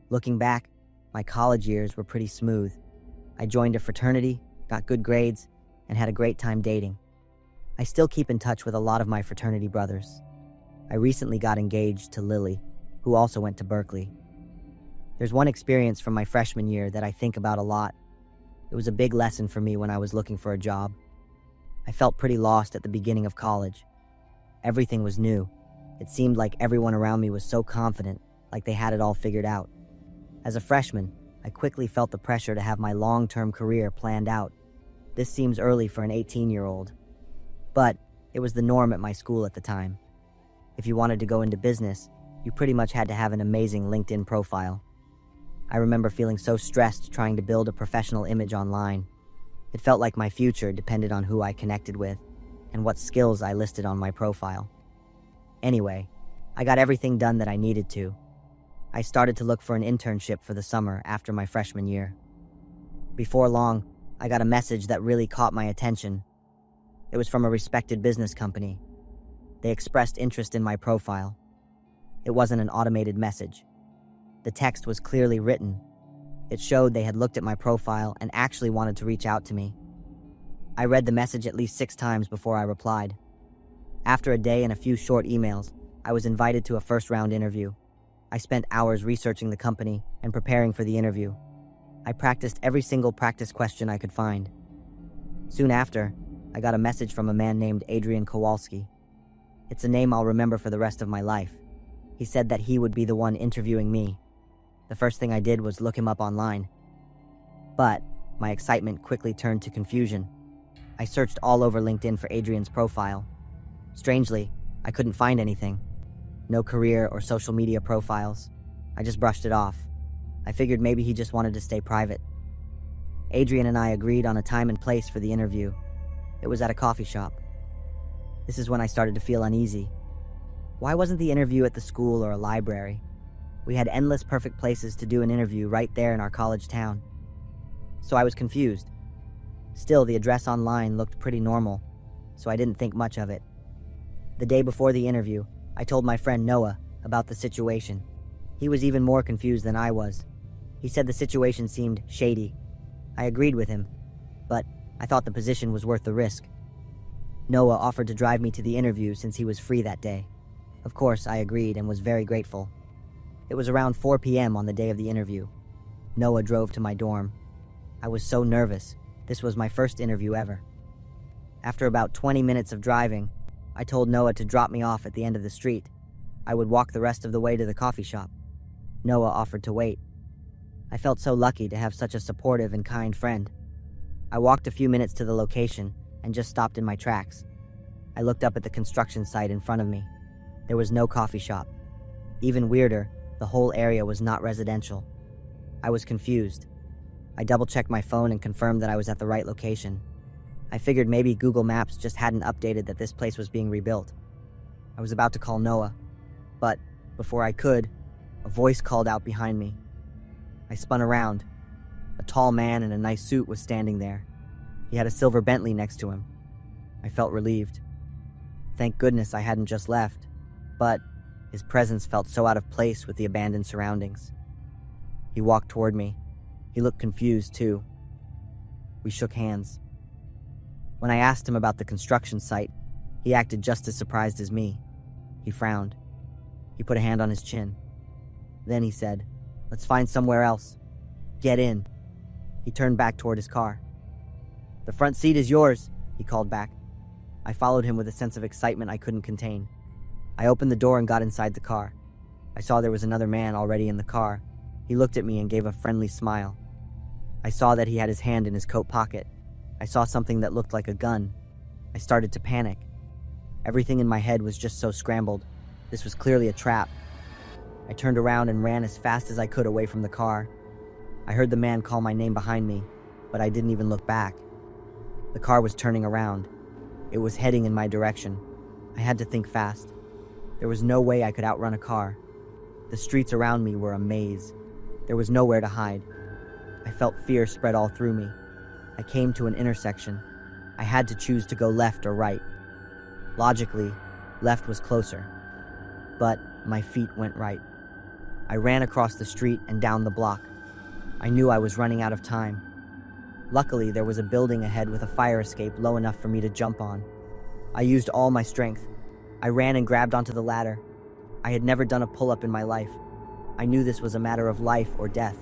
Looking back, my college years were pretty smooth. I joined a fraternity, got good grades, and had a great time dating. I still keep in touch with a lot of my fraternity brothers. I recently got engaged to Lily, who also went to Berkeley. There's one experience from my freshman year that I think about a lot. It was a big lesson for me when I was looking for a job. I felt pretty lost at the beginning of college. Everything was new. It seemed like everyone around me was so confident, like they had it all figured out. As a freshman, I quickly felt the pressure to have my long-term career planned out. This seems early for an 18-year-old. But it was the norm at my school at the time. If you wanted to go into business, you pretty much had to have an amazing LinkedIn profile. I remember feeling so stressed trying to build a professional image online. It felt like my future depended on who I connected with and what skills I listed on my profile. Anyway, I got everything done that I needed to. I started to look for an internship for the summer after my freshman year. Before long, I got a message that really caught my attention. It was from a respected business company. They expressed interest in my profile. It wasn't an automated message. The text was clearly written. It showed they had looked at my profile and actually wanted to reach out to me. I read the message at least 6 times before I replied. After a day and a few short emails, I was invited to a first-round interview. I spent hours researching the company and preparing for the interview. I practiced every single practice question I could find. Soon after, I got a message from a man named Adrian Kowalski. It's a name I'll remember for the rest of my life. He said that he would be the one interviewing me. The first thing I did was look him up online. But my excitement quickly turned to confusion. I searched all over LinkedIn for Adrian's profile. Strangely, I couldn't find anything. No career or social media profiles. I just brushed it off. I figured maybe he just wanted to stay private. Adrian and I agreed on a time and place for the interview. It was at a coffee shop. This is when I started to feel uneasy. Why wasn't the interview at the school or a library? We had endless perfect places to do an interview right there in our college town. So I was confused. Still, the address online looked pretty normal, so I didn't think much of it. The day before the interview, I told my friend Noah about the situation. He was even more confused than I was. He said the situation seemed shady. I agreed with him, but I thought the position was worth the risk. Noah offered to drive me to the interview since he was free that day. Of course, I agreed and was very grateful. It was around 4 p.m. on the day of the interview. Noah drove to my dorm. I was so nervous. This was my first interview ever. After about 20 minutes of driving, I told Noah to drop me off at the end of the street. I would walk the rest of the way to the coffee shop. Noah offered to wait. I felt so lucky to have such a supportive and kind friend. I walked a few minutes to the location and just stopped in my tracks. I looked up at the construction site in front of me. There was no coffee shop. Even weirder, the whole area was not residential. I was confused. I double-checked my phone and confirmed that I was at the right location. I figured maybe Google Maps just hadn't updated that this place was being rebuilt. I was about to call Noah, but before I could, a voice called out behind me. I spun around. A tall man in a nice suit was standing there. He had a silver Bentley next to him. I felt relieved. Thank goodness I hadn't just left, but his presence felt so out of place with the abandoned surroundings. He walked toward me. He looked confused, too. We shook hands. When I asked him about the construction site, he acted just as surprised as me. He frowned. He put a hand on his chin. Then he said, "Let's find somewhere else. Get in." He turned back toward his car. "The front seat is yours," he called back. I followed him with a sense of excitement I couldn't contain. I opened the door and got inside the car. I saw there was another man already in the car. He looked at me and gave a friendly smile. I saw that he had his hand in his coat pocket. I saw something that looked like a gun. I started to panic. Everything in my head was just so scrambled. This was clearly a trap. I turned around and ran as fast as I could away from the car. I heard the man call my name behind me, but I didn't even look back. The car was turning around. It was heading in my direction. I had to think fast. There was no way I could outrun a car. The streets around me were a maze. There was nowhere to hide. I felt fear spread all through me. I came to an intersection. I had to choose to go left or right. Logically, left was closer. But my feet went right. I ran across the street and down the block. I knew I was running out of time. Luckily, there was a building ahead with a fire escape low enough for me to jump on. I used all my strength. I ran and grabbed onto the ladder. I had never done a pull-up in my life. I knew this was a matter of life or death.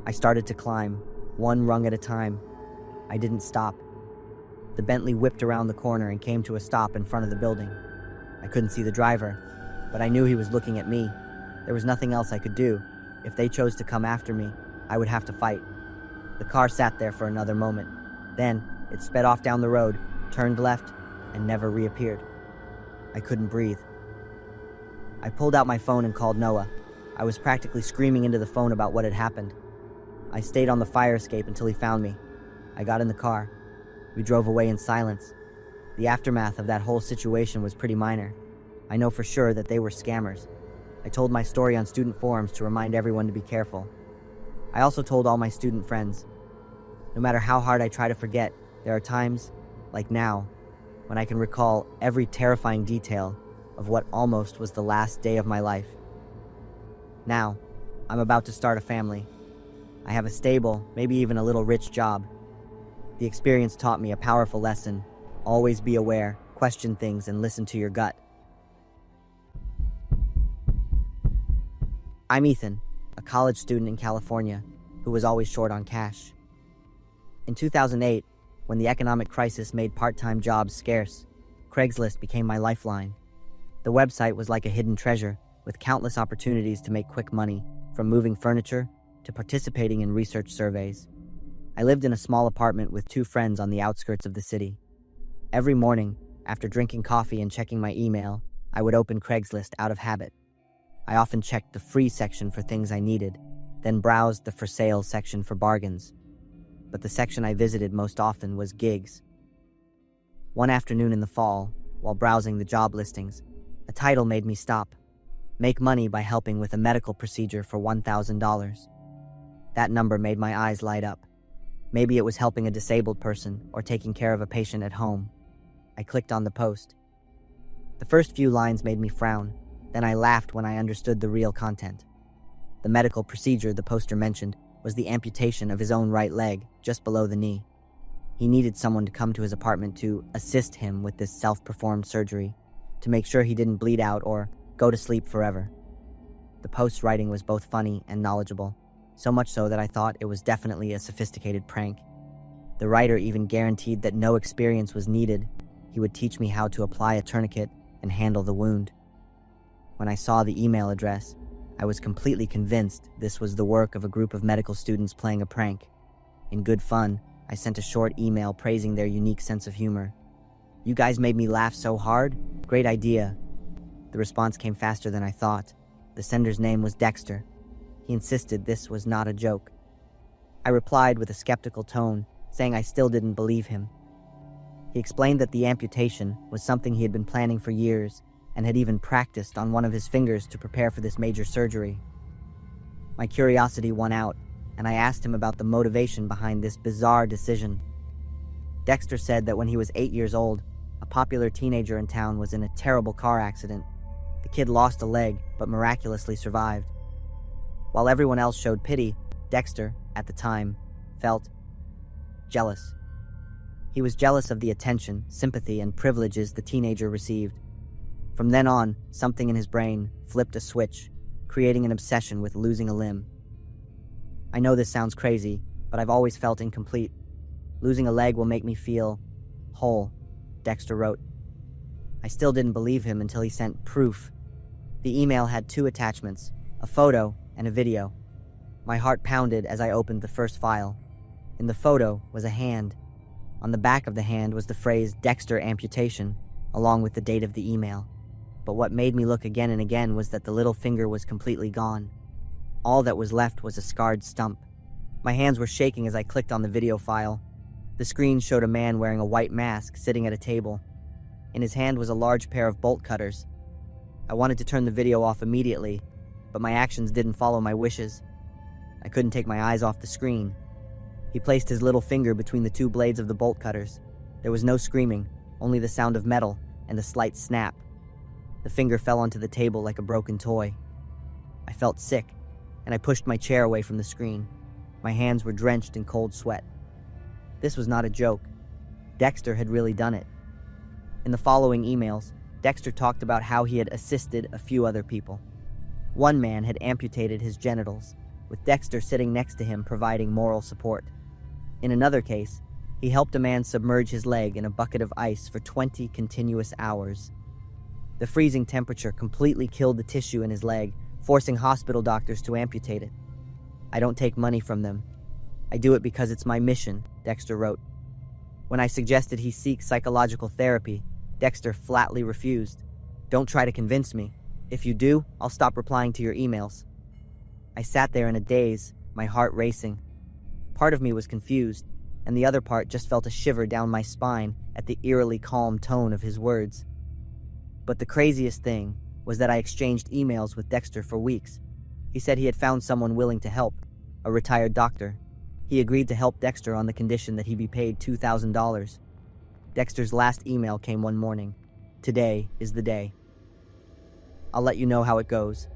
I started to climb, one rung at a time. I didn't stop. The Bentley whipped around the corner and came to a stop in front of the building. I couldn't see the driver, but I knew he was looking at me. There was nothing else I could do. If they chose to come after me, I would have to fight. The car sat there for another moment. Then, it sped off down the road, turned left, and never reappeared. I couldn't breathe. I pulled out my phone and called Noah. I was practically screaming into the phone about what had happened. I stayed on the fire escape until he found me. I got in the car. We drove away in silence. The aftermath of that whole situation was pretty minor. I know for sure that they were scammers. I told my story on student forums to remind everyone to be careful. I also told all my student friends. No matter how hard I try to forget, there are times, like now, when I can recall every terrifying detail of what almost was the last day of my life. Now, I'm about to start a family. I have a stable, maybe even a little rich job. The experience taught me a powerful lesson. Always be aware, question things, and listen to your gut. I'm Ethan, a college student in California who was always short on cash. In 2008, when the economic crisis made part-time jobs scarce, Craigslist became my lifeline. The website was like a hidden treasure, with countless opportunities to make quick money, from moving furniture to participating in research surveys. I lived in a small apartment with 2 friends on the outskirts of the city. Every morning, after drinking coffee and checking my email, I would open Craigslist out of habit. I often checked the free section for things I needed, then browsed the for sale section for bargains. But the section I visited most often was gigs. One afternoon in the fall, while browsing the job listings, a title made me stop. Make money by helping with a medical procedure for $1,000. That number made my eyes light up. Maybe it was helping a disabled person or taking care of a patient at home. I clicked on the post. The first few lines made me frown. Then I laughed when I understood the real content. The medical procedure the poster mentioned was the amputation of his own right leg, just below the knee. He needed someone to come to his apartment to assist him with this self-performed surgery, to make sure he didn't bleed out or go to sleep forever. The post's writing was both funny and knowledgeable, so much so that I thought it was definitely a sophisticated prank. The writer even guaranteed that no experience was needed. He would teach me how to apply a tourniquet and handle the wound. When I saw the email address, I was completely convinced this was the work of a group of medical students playing a prank. In good fun, I sent a short email praising their unique sense of humor. "You guys made me laugh so hard. Great idea." The response came faster than I thought. The sender's name was Dexter. He insisted this was not a joke. I replied with a skeptical tone, saying I still didn't believe him. He explained that the amputation was something he had been planning for years and had even practiced on one of his fingers to prepare for this major surgery. My curiosity won out, and I asked him about the motivation behind this bizarre decision. Dexter said that when he was 8 years old, a popular teenager in town was in a terrible car accident. The kid lost a leg, but miraculously survived. While everyone else showed pity, Dexter, at the time, felt jealous. He was jealous of the attention, sympathy, and privileges the teenager received. From then on, something in his brain flipped a switch, creating an obsession with losing a limb. I know this sounds crazy, but I've always felt incomplete. Losing a leg will make me feel whole. Dexter wrote. I still didn't believe him until he sent proof. The email had 2 attachments, a photo and a video. My heart pounded as I opened the first file. In the photo was a hand. On the back of the hand was the phrase Dexter amputation, along with the date of the email. But what made me look again and again was that the little finger was completely gone. All that was left was a scarred stump. My hands were shaking as I clicked on the video file. The screen showed a man wearing a white mask sitting at a table. In his hand was a large pair of bolt cutters. I wanted to turn the video off immediately, but my actions didn't follow my wishes. I couldn't take my eyes off the screen. He placed his little finger between the 2 blades of the bolt cutters. There was no screaming, only the sound of metal and a slight snap. The finger fell onto the table like a broken toy. I felt sick, and I pushed my chair away from the screen. My hands were drenched in cold sweat. This was not a joke. Dexter had really done it. In the following emails, Dexter talked about how he had assisted a few other people. One man had amputated his genitals, with Dexter sitting next to him providing moral support. In another case, he helped a man submerge his leg in a bucket of ice for 20 continuous hours. The freezing temperature completely killed the tissue in his leg, forcing hospital doctors to amputate it. I don't take money from them. I do it because it's my mission, Dexter wrote. When I suggested he seek psychological therapy, Dexter flatly refused. Don't try to convince me. If you do, I'll stop replying to your emails. I sat there in a daze, my heart racing. Part of me was confused, and the other part just felt a shiver down my spine at the eerily calm tone of his words. But the craziest thing was that I exchanged emails with Dexter for weeks. He said he had found someone willing to help, a retired doctor. He agreed to help Dexter on the condition that he be paid $2,000. Dexter's last email came one morning. Today is the day. I'll let you know how it goes.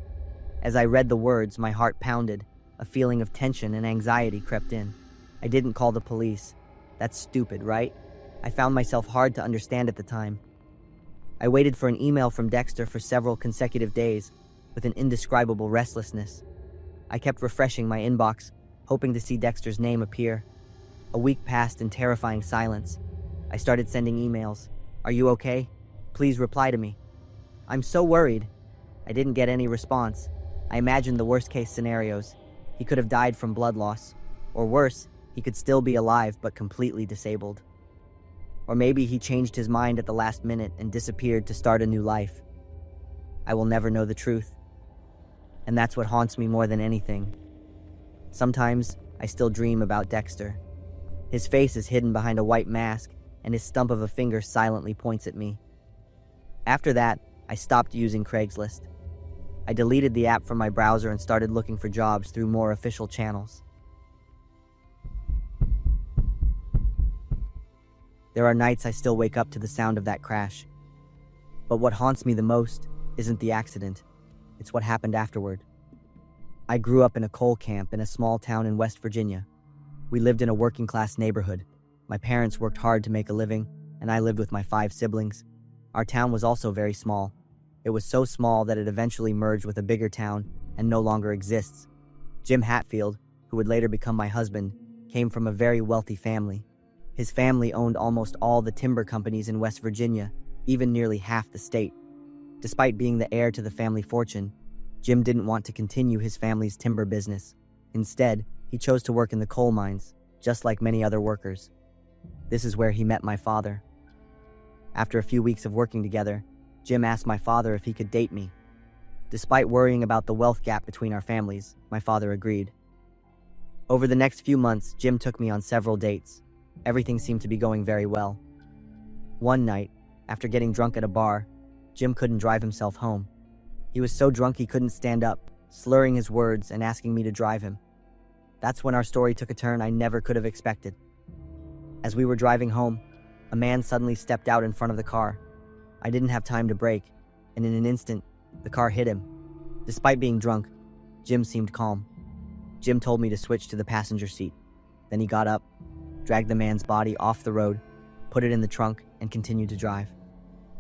As I read the words, my heart pounded. A feeling of tension and anxiety crept in. I didn't call the police. That's stupid, right? I found myself hard to understand at the time. I waited for an email from Dexter for several consecutive days, with an indescribable restlessness. I kept refreshing my inbox, hoping to see Dexter's name appear. A week passed in terrifying silence. I started sending emails. Are you okay? Please reply to me. I'm so worried. I didn't get any response. I imagined the worst-case scenarios. He could have died from blood loss. Or worse, he could still be alive but completely disabled. Or maybe he changed his mind at the last minute and disappeared to start a new life. I will never know the truth. And that's what haunts me more than anything. Sometimes, I still dream about Dexter. His face is hidden behind a white mask, and his stump of a finger silently points at me. After that, I stopped using Craigslist. I deleted the app from my browser and started looking for jobs through more official channels. There are nights I still wake up to the sound of that crash. But what haunts me the most isn't the accident. It's what happened afterward. I grew up in a coal camp in a small town in West Virginia. We lived in a working-class neighborhood. My parents worked hard to make a living, and I lived with my 5 siblings. Our town was also very small. It was so small that it eventually merged with a bigger town and no longer exists. Jim Hatfield, who would later become my husband, came from a very wealthy family. His family owned almost all the timber companies in West Virginia, even nearly half the state. Despite being the heir to the family fortune, Jim didn't want to continue his family's timber business. Instead, he chose to work in the coal mines, just like many other workers. This is where he met my father. After a few weeks of working together, Jim asked my father if he could date me. Despite worrying about the wealth gap between our families, my father agreed. Over the next few months, Jim took me on several dates. Everything seemed to be going very well. One night, after getting drunk at a bar, Jim couldn't drive himself home. He was so drunk he couldn't stand up, slurring his words and asking me to drive him. That's when our story took a turn I never could have expected. As we were driving home, a man suddenly stepped out in front of the car. I didn't have time to brake, and in an instant, the car hit him. Despite being drunk, Jim seemed calm. Jim told me to switch to the passenger seat. Then he got up, dragged the man's body off the road, put it in the trunk, and continued to drive.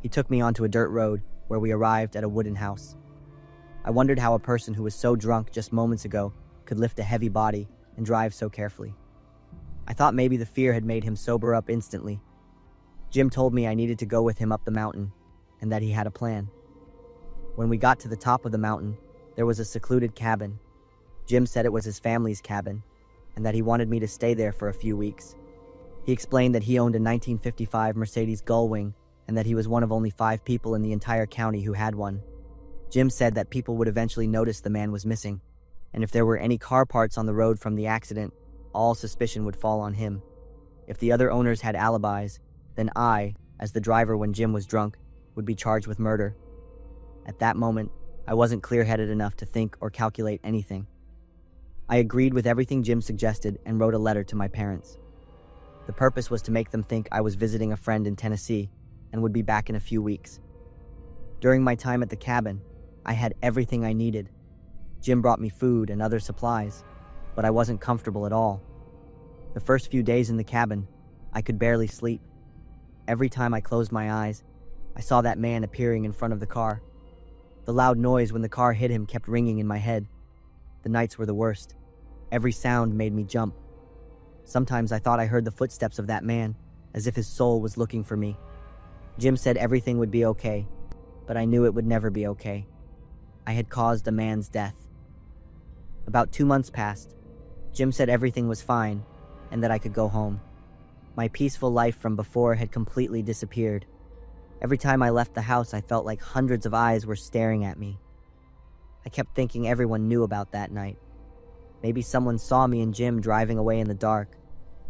He took me onto a dirt road where we arrived at a wooden house. I wondered how a person who was so drunk just moments ago could lift a heavy body and drive so carefully. I thought maybe the fear had made him sober up instantly. Jim told me I needed to go with him up the mountain and that he had a plan. When we got to the top of the mountain, there was a secluded cabin. Jim said it was his family's cabin and that he wanted me to stay there for a few weeks. He explained that he owned a 1955 Mercedes Gullwing and that he was one of only 5 people in the entire county who had one. Jim said that people would eventually notice the man was missing, and if there were any car parts on the road from the accident, all suspicion would fall on him. If the other owners had alibis, then I, as the driver when Jim was drunk, would be charged with murder. At that moment, I wasn't clear-headed enough to think or calculate anything. I agreed with everything Jim suggested and wrote a letter to my parents. The purpose was to make them think I was visiting a friend in Tennessee and would be back in a few weeks. During my time at the cabin, I had everything I needed. Jim brought me food and other supplies, but I wasn't comfortable at all. The first few days in the cabin, I could barely sleep. Every time I closed my eyes, I saw that man appearing in front of the car. The loud noise when the car hit him kept ringing in my head. The nights were the worst. Every sound made me jump. Sometimes I thought I heard the footsteps of that man, as if his soul was looking for me. Jim said everything would be okay, but I knew it would never be okay. I had caused a man's death. About 2 months passed. Jim said everything was fine, and that I could go home. My peaceful life from before had completely disappeared. Every time I left the house, I felt like hundreds of eyes were staring at me. I kept thinking everyone knew about that night. Maybe someone saw me and Jim driving away in the dark.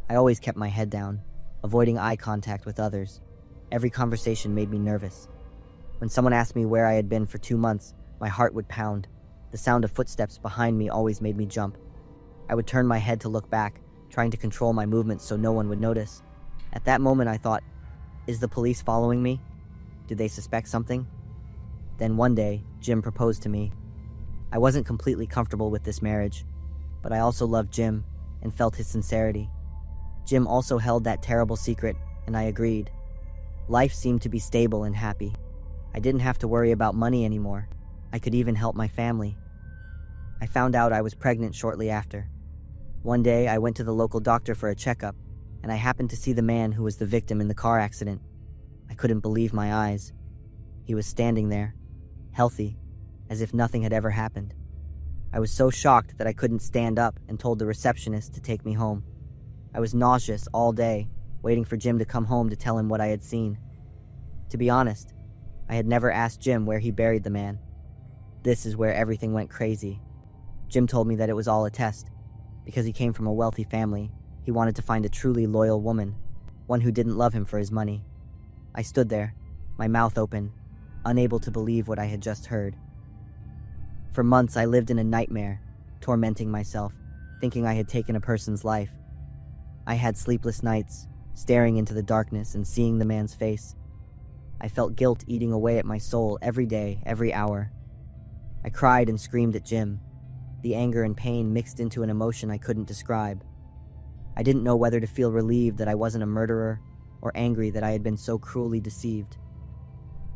I always kept my head down, avoiding eye contact with others. Every conversation made me nervous. When someone asked me where I had been for 2 months, my heart would pound. The sound of footsteps behind me always made me jump. I would turn my head to look back, trying to control my movements so no one would notice. At that moment, I thought, is the police following me? Did they suspect something? Then one day, Jim proposed to me. I wasn't completely comfortable with this marriage, but I also loved Jim and felt his sincerity. Jim also held that terrible secret, and I agreed. Life seemed to be stable and happy. I didn't have to worry about money anymore. I could even help my family. I found out I was pregnant shortly after. One day, I went to the local doctor for a checkup, and I happened to see the man who was the victim in the car accident. I couldn't believe my eyes. He was standing there, healthy, as if nothing had ever happened. I was so shocked that I couldn't stand up and told the receptionist to take me home. I was nauseous all day, waiting for Jim to come home to tell him what I had seen. To be honest, I had never asked Jim where he buried the man. This is where everything went crazy. Jim told me that it was all a test. Because he came from a wealthy family, he wanted to find a truly loyal woman, one who didn't love him for his money. I stood there, my mouth open, unable to believe what I had just heard. For months, I lived in a nightmare, tormenting myself, thinking I had taken a person's life. I had sleepless nights, staring into the darkness and seeing the man's face. I felt guilt eating away at my soul every day, every hour. I cried and screamed at Jim. The anger and pain mixed into an emotion I couldn't describe. I didn't know whether to feel relieved that I wasn't a murderer or angry that I had been so cruelly deceived.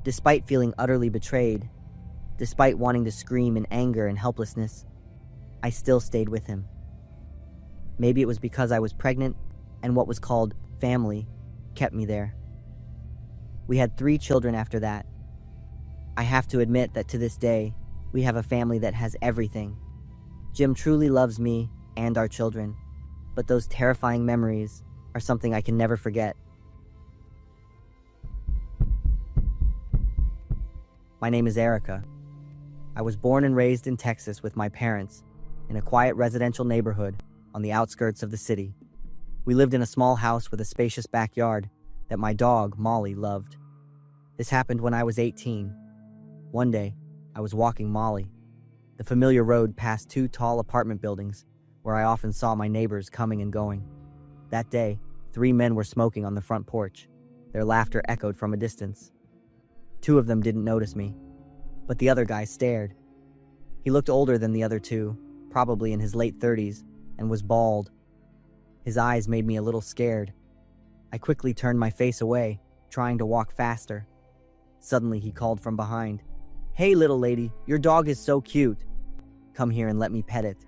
Despite feeling utterly betrayed, despite wanting to scream in anger and helplessness, I still stayed with him. Maybe it was because I was pregnant and what was called family kept me there. We had 3 children after that. I have to admit that to this day, we have a family that has everything. Jim truly loves me and our children, but those terrifying memories are something I can never forget. My name is Erica. I was born and raised in Texas with my parents in a quiet residential neighborhood on the outskirts of the city. We lived in a small house with a spacious backyard that my dog, Molly, loved. This happened when I was 18. One day, I was walking Molly. The familiar road passed 2 tall apartment buildings where I often saw my neighbors coming and going. That day, 3 men were smoking on the front porch. Their laughter echoed from a distance. 2 of them didn't notice me, but the other guy stared. He looked older than the other 2, probably in his late 30s, and was bald. His eyes made me a little scared. I quickly turned my face away, trying to walk faster. Suddenly, he called from behind, "Hey, little lady, your dog is so cute. Come here and let me pet it."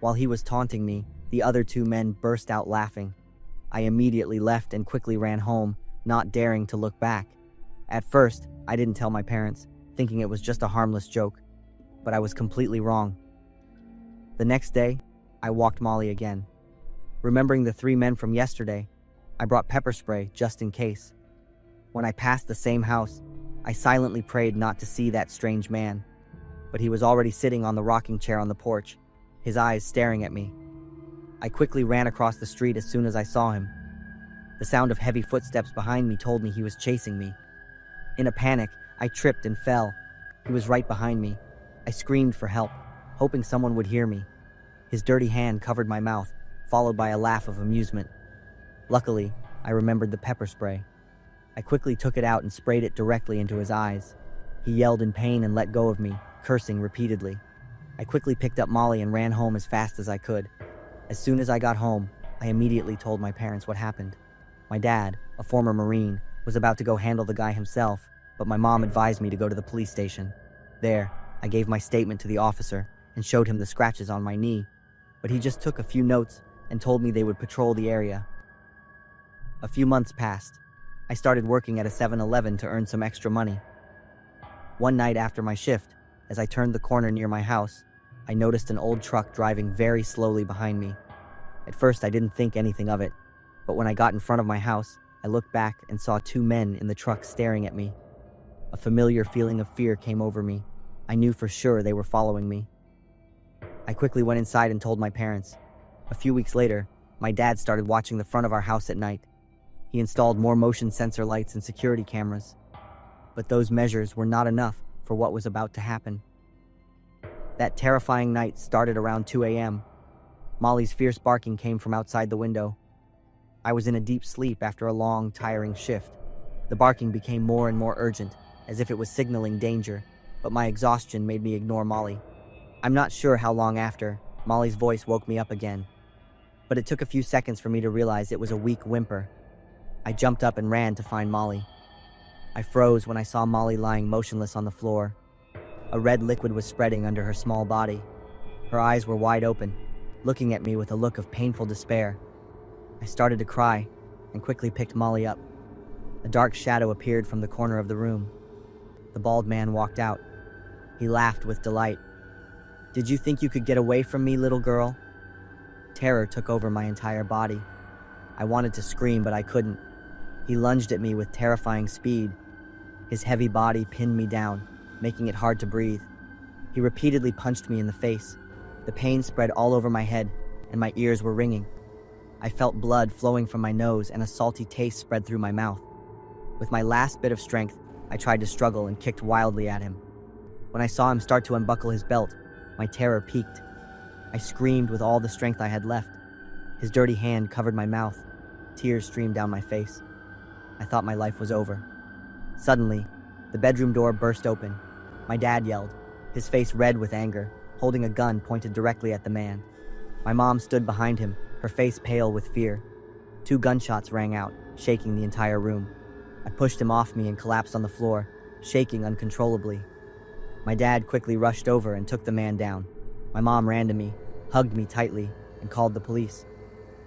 While he was taunting me, the other 2 men burst out laughing. I immediately left and quickly ran home, not daring to look back. At first, I didn't tell my parents, thinking it was just a harmless joke, but I was completely wrong. The next day, I walked Molly again. Remembering the 3 men from yesterday, I brought pepper spray just in case. When I passed the same house, I silently prayed not to see that strange man, but he was already sitting on the rocking chair on the porch, his eyes staring at me. I quickly ran across the street as soon as I saw him. The sound of heavy footsteps behind me told me he was chasing me. In a panic, I tripped and fell. He was right behind me. I screamed for help, hoping someone would hear me. His dirty hand covered my mouth, followed by a laugh of amusement. Luckily, I remembered the pepper spray. I quickly took it out and sprayed it directly into his eyes. He yelled in pain and let go of me, cursing repeatedly. I quickly picked up Molly and ran home as fast as I could. As soon as I got home, I immediately told my parents what happened. My dad, a former Marine, was about to go handle the guy himself, but my mom advised me to go to the police station. There, I gave my statement to the officer and showed him the scratches on my knee, but he just took a few notes and told me they would patrol the area. A few months passed. I started working at a 7-Eleven to earn some extra money. One night after my shift, as I turned the corner near my house, I noticed an old truck driving very slowly behind me. At first, I didn't think anything of it, but when I got in front of my house, I looked back and saw 2 men in the truck staring at me. A familiar feeling of fear came over me. I knew for sure they were following me. I quickly went inside and told my parents. A few weeks later, my dad started watching the front of our house at night. He installed more motion sensor lights and security cameras. But those measures were not enough for what was about to happen. That terrifying night started around 2 a.m. Molly's fierce barking came from outside the window. I was in a deep sleep after a long, tiring shift. The barking became more and more urgent, as if it was signaling danger, but my exhaustion made me ignore Molly. I'm not sure how long after, Molly's voice woke me up again, but it took a few seconds for me to realize it was a weak whimper. I jumped up and ran to find Molly. I froze when I saw Molly lying motionless on the floor. A red liquid was spreading under her small body. Her eyes were wide open, looking at me with a look of painful despair. I started to cry and quickly picked Molly up. A dark shadow appeared from the corner of the room. The bald man walked out. He laughed with delight. "Did you think you could get away from me, little girl?" Terror took over my entire body. I wanted to scream, but I couldn't. He lunged at me with terrifying speed. His heavy body pinned me down, making it hard to breathe. He repeatedly punched me in the face. The pain spread all over my head, and my ears were ringing. I felt blood flowing from my nose, and a salty taste spread through my mouth. With my last bit of strength, I tried to struggle and kicked wildly at him. When I saw him start to unbuckle his belt, my terror peaked. I screamed with all the strength I had left. His dirty hand covered my mouth. Tears streamed down my face. I thought my life was over. Suddenly, the bedroom door burst open. My dad yelled, his face red with anger, holding a gun pointed directly at the man. My mom stood behind him, her face pale with fear. 2 gunshots rang out, shaking the entire room. I pushed him off me and collapsed on the floor, shaking uncontrollably. My dad quickly rushed over and took the man down. My mom ran to me, hugged me tightly, and called the police.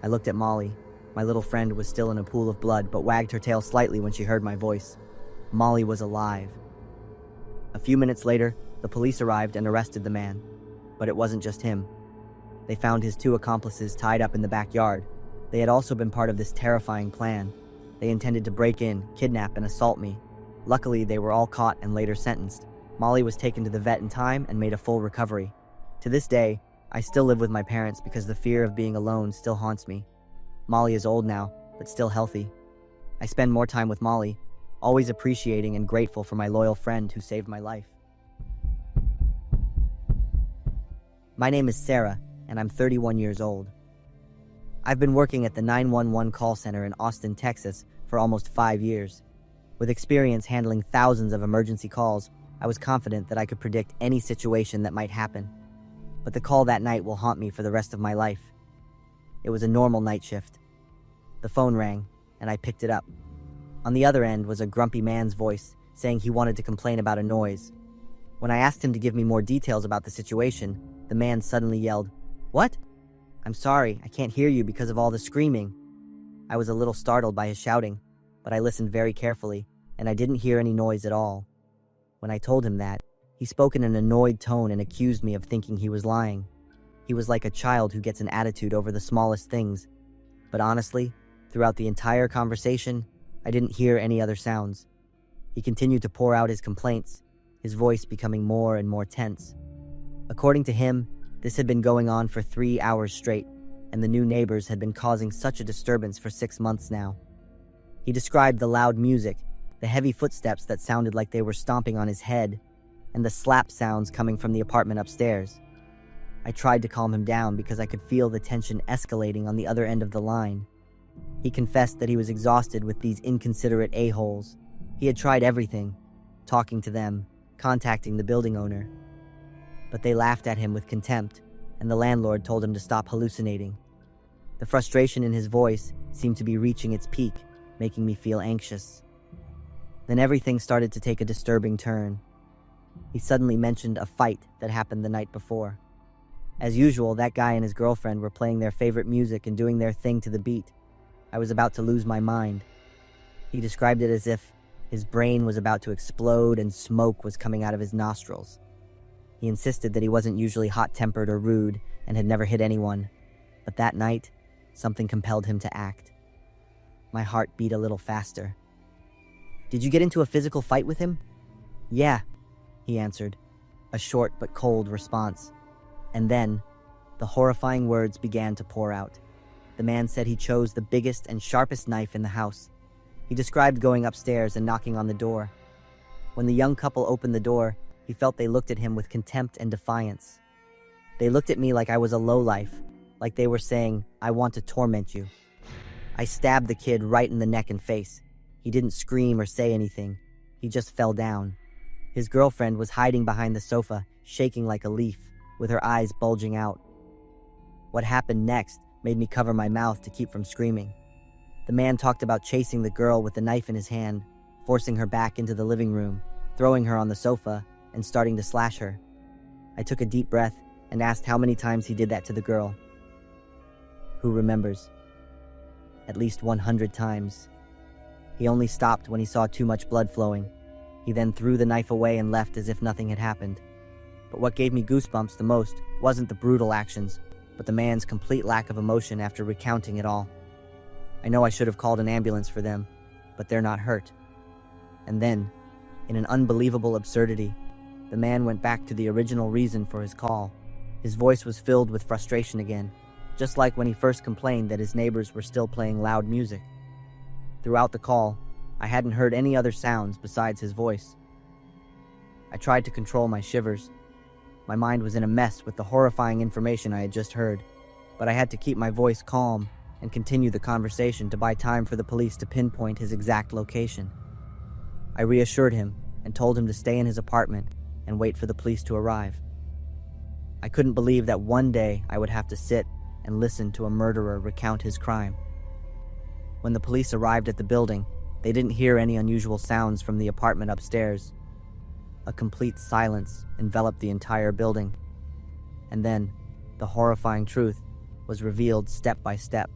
I looked at Molly. My little friend was still in a pool of blood, but wagged her tail slightly when she heard my voice. Molly was alive. A few minutes later, the police arrived and arrested the man. But it wasn't just him. They found his 2 accomplices tied up in the backyard. They had also been part of this terrifying plan. They intended to break in, kidnap, and assault me. Luckily, they were all caught and later sentenced. Molly was taken to the vet in time and made a full recovery. To this day, I still live with my parents because the fear of being alone still haunts me. Molly is old now, but still healthy. I spend more time with Molly, always appreciating and grateful for my loyal friend who saved my life. My name is Sarah, and I'm 31 years old. I've been working at the 911 call center in Austin, Texas, for almost 5 years. With experience handling thousands of emergency calls, I was confident that I could predict any situation that might happen. But the call that night will haunt me for the rest of my life. It was a normal night shift. The phone rang, and I picked it up. On the other end was a grumpy man's voice, saying he wanted to complain about a noise. When I asked him to give me more details about the situation, the man suddenly yelled, "What? I'm sorry, I can't hear you because of all the screaming." I was a little startled by his shouting. but I listened very carefully, and I didn't hear any noise at all. When I told him that, he spoke in an annoyed tone and accused me of thinking he was lying. He was like a child who gets an attitude over the smallest things. But honestly, throughout the entire conversation, I didn't hear any other sounds. He continued to pour out his complaints, his voice becoming more and more tense. According to him, this had been going on for 3 hours straight, and the new neighbors had been causing such a disturbance for 6 months now. He described the loud music, the heavy footsteps that sounded like they were stomping on his head, and the slap sounds coming from the apartment upstairs. I tried to calm him down because I could feel the tension escalating on the other end of the line. He confessed that he was exhausted with these inconsiderate a-holes. He had tried everything, talking to them, contacting the building owner. But they laughed at him with contempt, and the landlord told him to stop hallucinating. The frustration in his voice seemed to be reaching its peak, making me feel anxious. Then everything started to take a disturbing turn. He suddenly mentioned a fight that happened the night before. As usual, that guy and his girlfriend were playing their favorite music and doing their thing to the beat. I was about to lose my mind. He described it as if his brain was about to explode and smoke was coming out of his nostrils. He insisted that he wasn't usually hot-tempered or rude and had never hit anyone. But that night, something compelled him to act. My heart beat a little faster. "Did you get into a physical fight with him?" "Yeah," he answered, a short but cold response. And then, the horrifying words began to pour out. The man said he chose the biggest and sharpest knife in the house. He described going upstairs and knocking on the door. When the young couple opened the door, he felt they looked at him with contempt and defiance. They looked at me like I was a lowlife, like they were saying, "I want to torment you." I stabbed the kid right in the neck and face. He didn't scream or say anything. He just fell down. His girlfriend was hiding behind the sofa, shaking like a leaf, with her eyes bulging out. What happened next made me cover my mouth to keep from screaming. The man talked about chasing the girl with the knife in his hand, forcing her back into the living room, throwing her on the sofa, and starting to slash her. I took a deep breath and asked how many times he did that to the girl. Who remembers? At least 100 times. He only stopped when he saw too much blood flowing. He then threw the knife away and left as if nothing had happened. But what gave me goosebumps the most wasn't the brutal actions, but the man's complete lack of emotion after recounting it all. I know I should have called an ambulance for them, but they're not hurt. And then, in an unbelievable absurdity, the man went back to the original reason for his call. His voice was filled with frustration again, just like when he first complained that his neighbors were still playing loud music. Throughout the call, I hadn't heard any other sounds besides his voice. I tried to control my shivers. My mind was in a mess with the horrifying information I had just heard, but I had to keep my voice calm and continue the conversation to buy time for the police to pinpoint his exact location. I reassured him and told him to stay in his apartment and wait for the police to arrive. I couldn't believe that one day I would have to sit and listen to a murderer recount his crime. When the police arrived at the building, they didn't hear any unusual sounds from the apartment upstairs. A complete silence enveloped the entire building. And then, the horrifying truth was revealed step by step.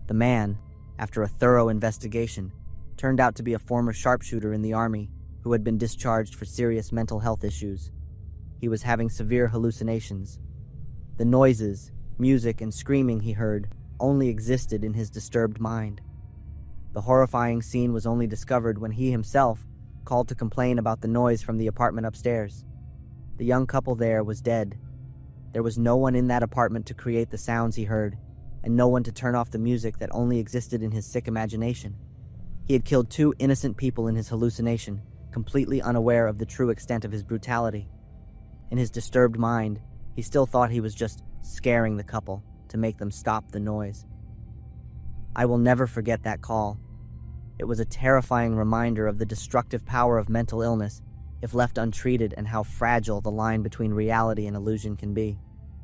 The man, after a thorough investigation, turned out to be a former sharpshooter in the army who had been discharged for serious mental health issues. He was having severe hallucinations. The noises, music, and screaming he heard only existed in his disturbed mind. The horrifying scene was only discovered when he himself called to complain about the noise from the apartment upstairs. The young couple there was dead. There was no one in that apartment to create the sounds he heard, and no one to turn off the music that only existed in his sick imagination. He had killed 2 innocent people in his hallucination, completely unaware of the true extent of his brutality. In his disturbed mind, he still thought he was just scaring the couple to make them stop the noise. I will never forget that call. It was a terrifying reminder of the destructive power of mental illness if left untreated, and how fragile the line between reality and illusion can be.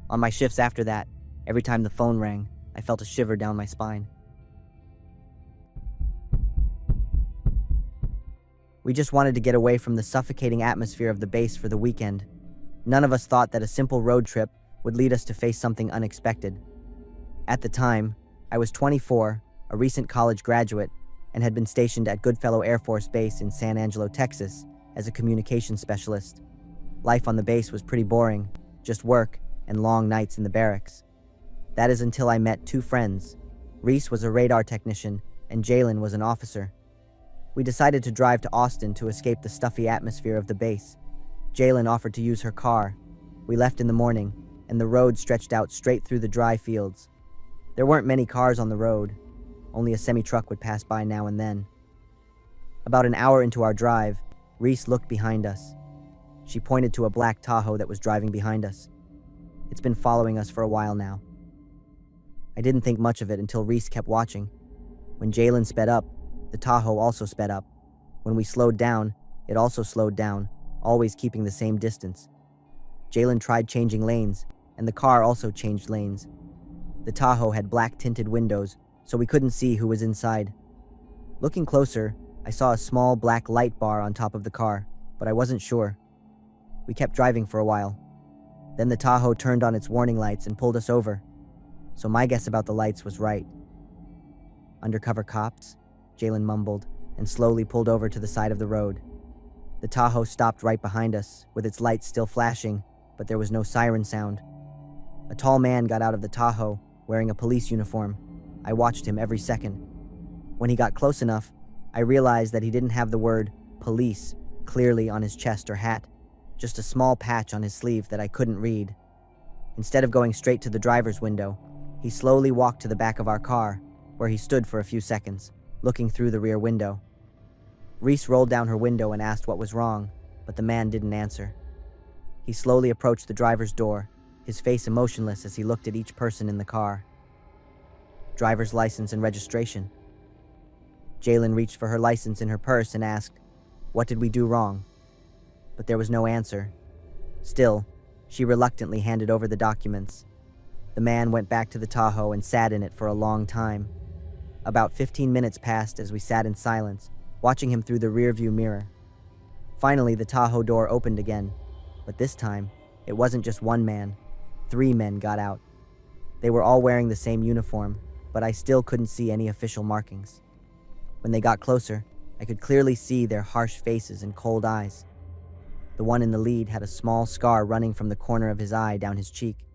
On my shifts after that, every time the phone rang, I felt a shiver down my spine. We just wanted to get away from the suffocating atmosphere of the base for the weekend. None of us thought that a simple road trip would lead us to face something unexpected. At the time, I was 24, a recent college graduate, and had been stationed at Goodfellow Air Force Base in San Angelo, Texas, as a communications specialist. Life on the base was pretty boring, just work and long nights in the barracks. That is until I met two friends. Reese was a radar technician, and Jalen was an officer. We decided to drive to Austin to escape the stuffy atmosphere of the base. Jalen offered to use her car. We left in the morning, and the road stretched out straight through the dry fields. There weren't many cars on the road. Only a semi-truck would pass by now and then. About an hour into our drive, Reese looked behind us. She pointed to a black Tahoe that was driving behind us. It's been following us for a while now. I didn't think much of it until Reese kept watching. When Jalen sped up, the Tahoe also sped up. When we slowed down, it also slowed down, always keeping the same distance. Jalen tried changing lanes, and the car also changed lanes. The Tahoe had black tinted windows, so we couldn't see who was inside. Looking closer, I saw a small black light bar on top of the car, but I wasn't sure. We kept driving for a while. Then the Tahoe turned on its warning lights and pulled us over. So my guess about the lights was right. "Undercover cops?" Jalen mumbled, and slowly pulled over to the side of the road. The Tahoe stopped right behind us, with its lights still flashing, but there was no siren sound. A tall man got out of the Tahoe, wearing a police uniform. I watched him every second. When he got close enough, I realized that he didn't have the word "police" clearly on his chest or hat, just a small patch on his sleeve that I couldn't read. Instead of going straight to the driver's window, he slowly walked to the back of our car, where he stood for a few seconds, looking through the rear window. Reese rolled down her window and asked what was wrong, but the man didn't answer. He slowly approached the driver's door, his face emotionless as he looked at each person in the car. "Driver's license and registration." Jalen reached for her license in her purse and asked, "What did we do wrong?" But there was no answer. Still, she reluctantly handed over the documents. The man went back to the Tahoe and sat in it for a long time. About 15 minutes passed as we sat in silence, watching him through the rearview mirror. Finally, the Tahoe door opened again, but this time, it wasn't just one man. 3 men got out. They were all wearing the same uniform, but I still couldn't see any official markings. When they got closer, I could clearly see their harsh faces and cold eyes. The one in the lead had a small scar running from the corner of his eye down his cheek.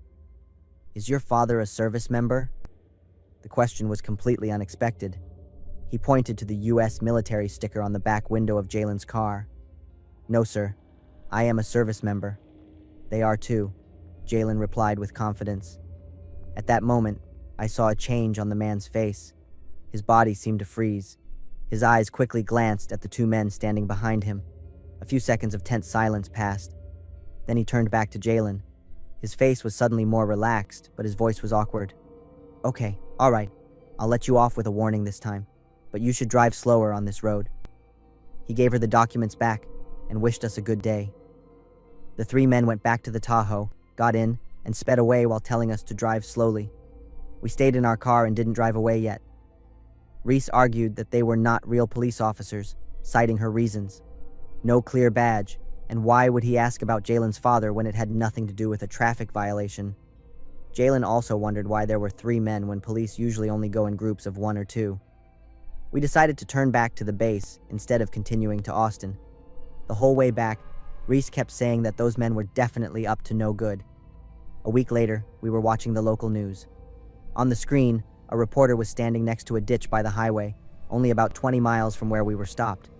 "Is your father a service member?" The question was completely unexpected. He pointed to the U.S. military sticker on the back window of Jalen's car. "No, sir. I am a service member." "They are too," Jalen replied with confidence. At that moment, I saw a change on the man's face. His body seemed to freeze. His eyes quickly glanced at the 2 men standing behind him. A few seconds of tense silence passed. Then he turned back to Jalen. His face was suddenly more relaxed, but his voice was awkward. "Okay, all right. I'll let you off with a warning this time, but you should drive slower on this road." He gave her the documents back and wished us a good day. The 3 men went back to the Tahoe, got in, and sped away while telling us to drive slowly. We stayed in our car and didn't drive away yet. Reese argued that they were not real police officers, citing her reasons. No clear badge, and why would he ask about Jalen's father when it had nothing to do with a traffic violation? Jalen also wondered why there were 3 men when police usually only go in groups of 1 or 2. We decided to turn back to the base instead of continuing to Austin. The whole way back, Reese kept saying that those men were definitely up to no good. A week later, we were watching the local news. On the screen, a reporter was standing next to a ditch by the highway, only about 20 miles from where we were stopped.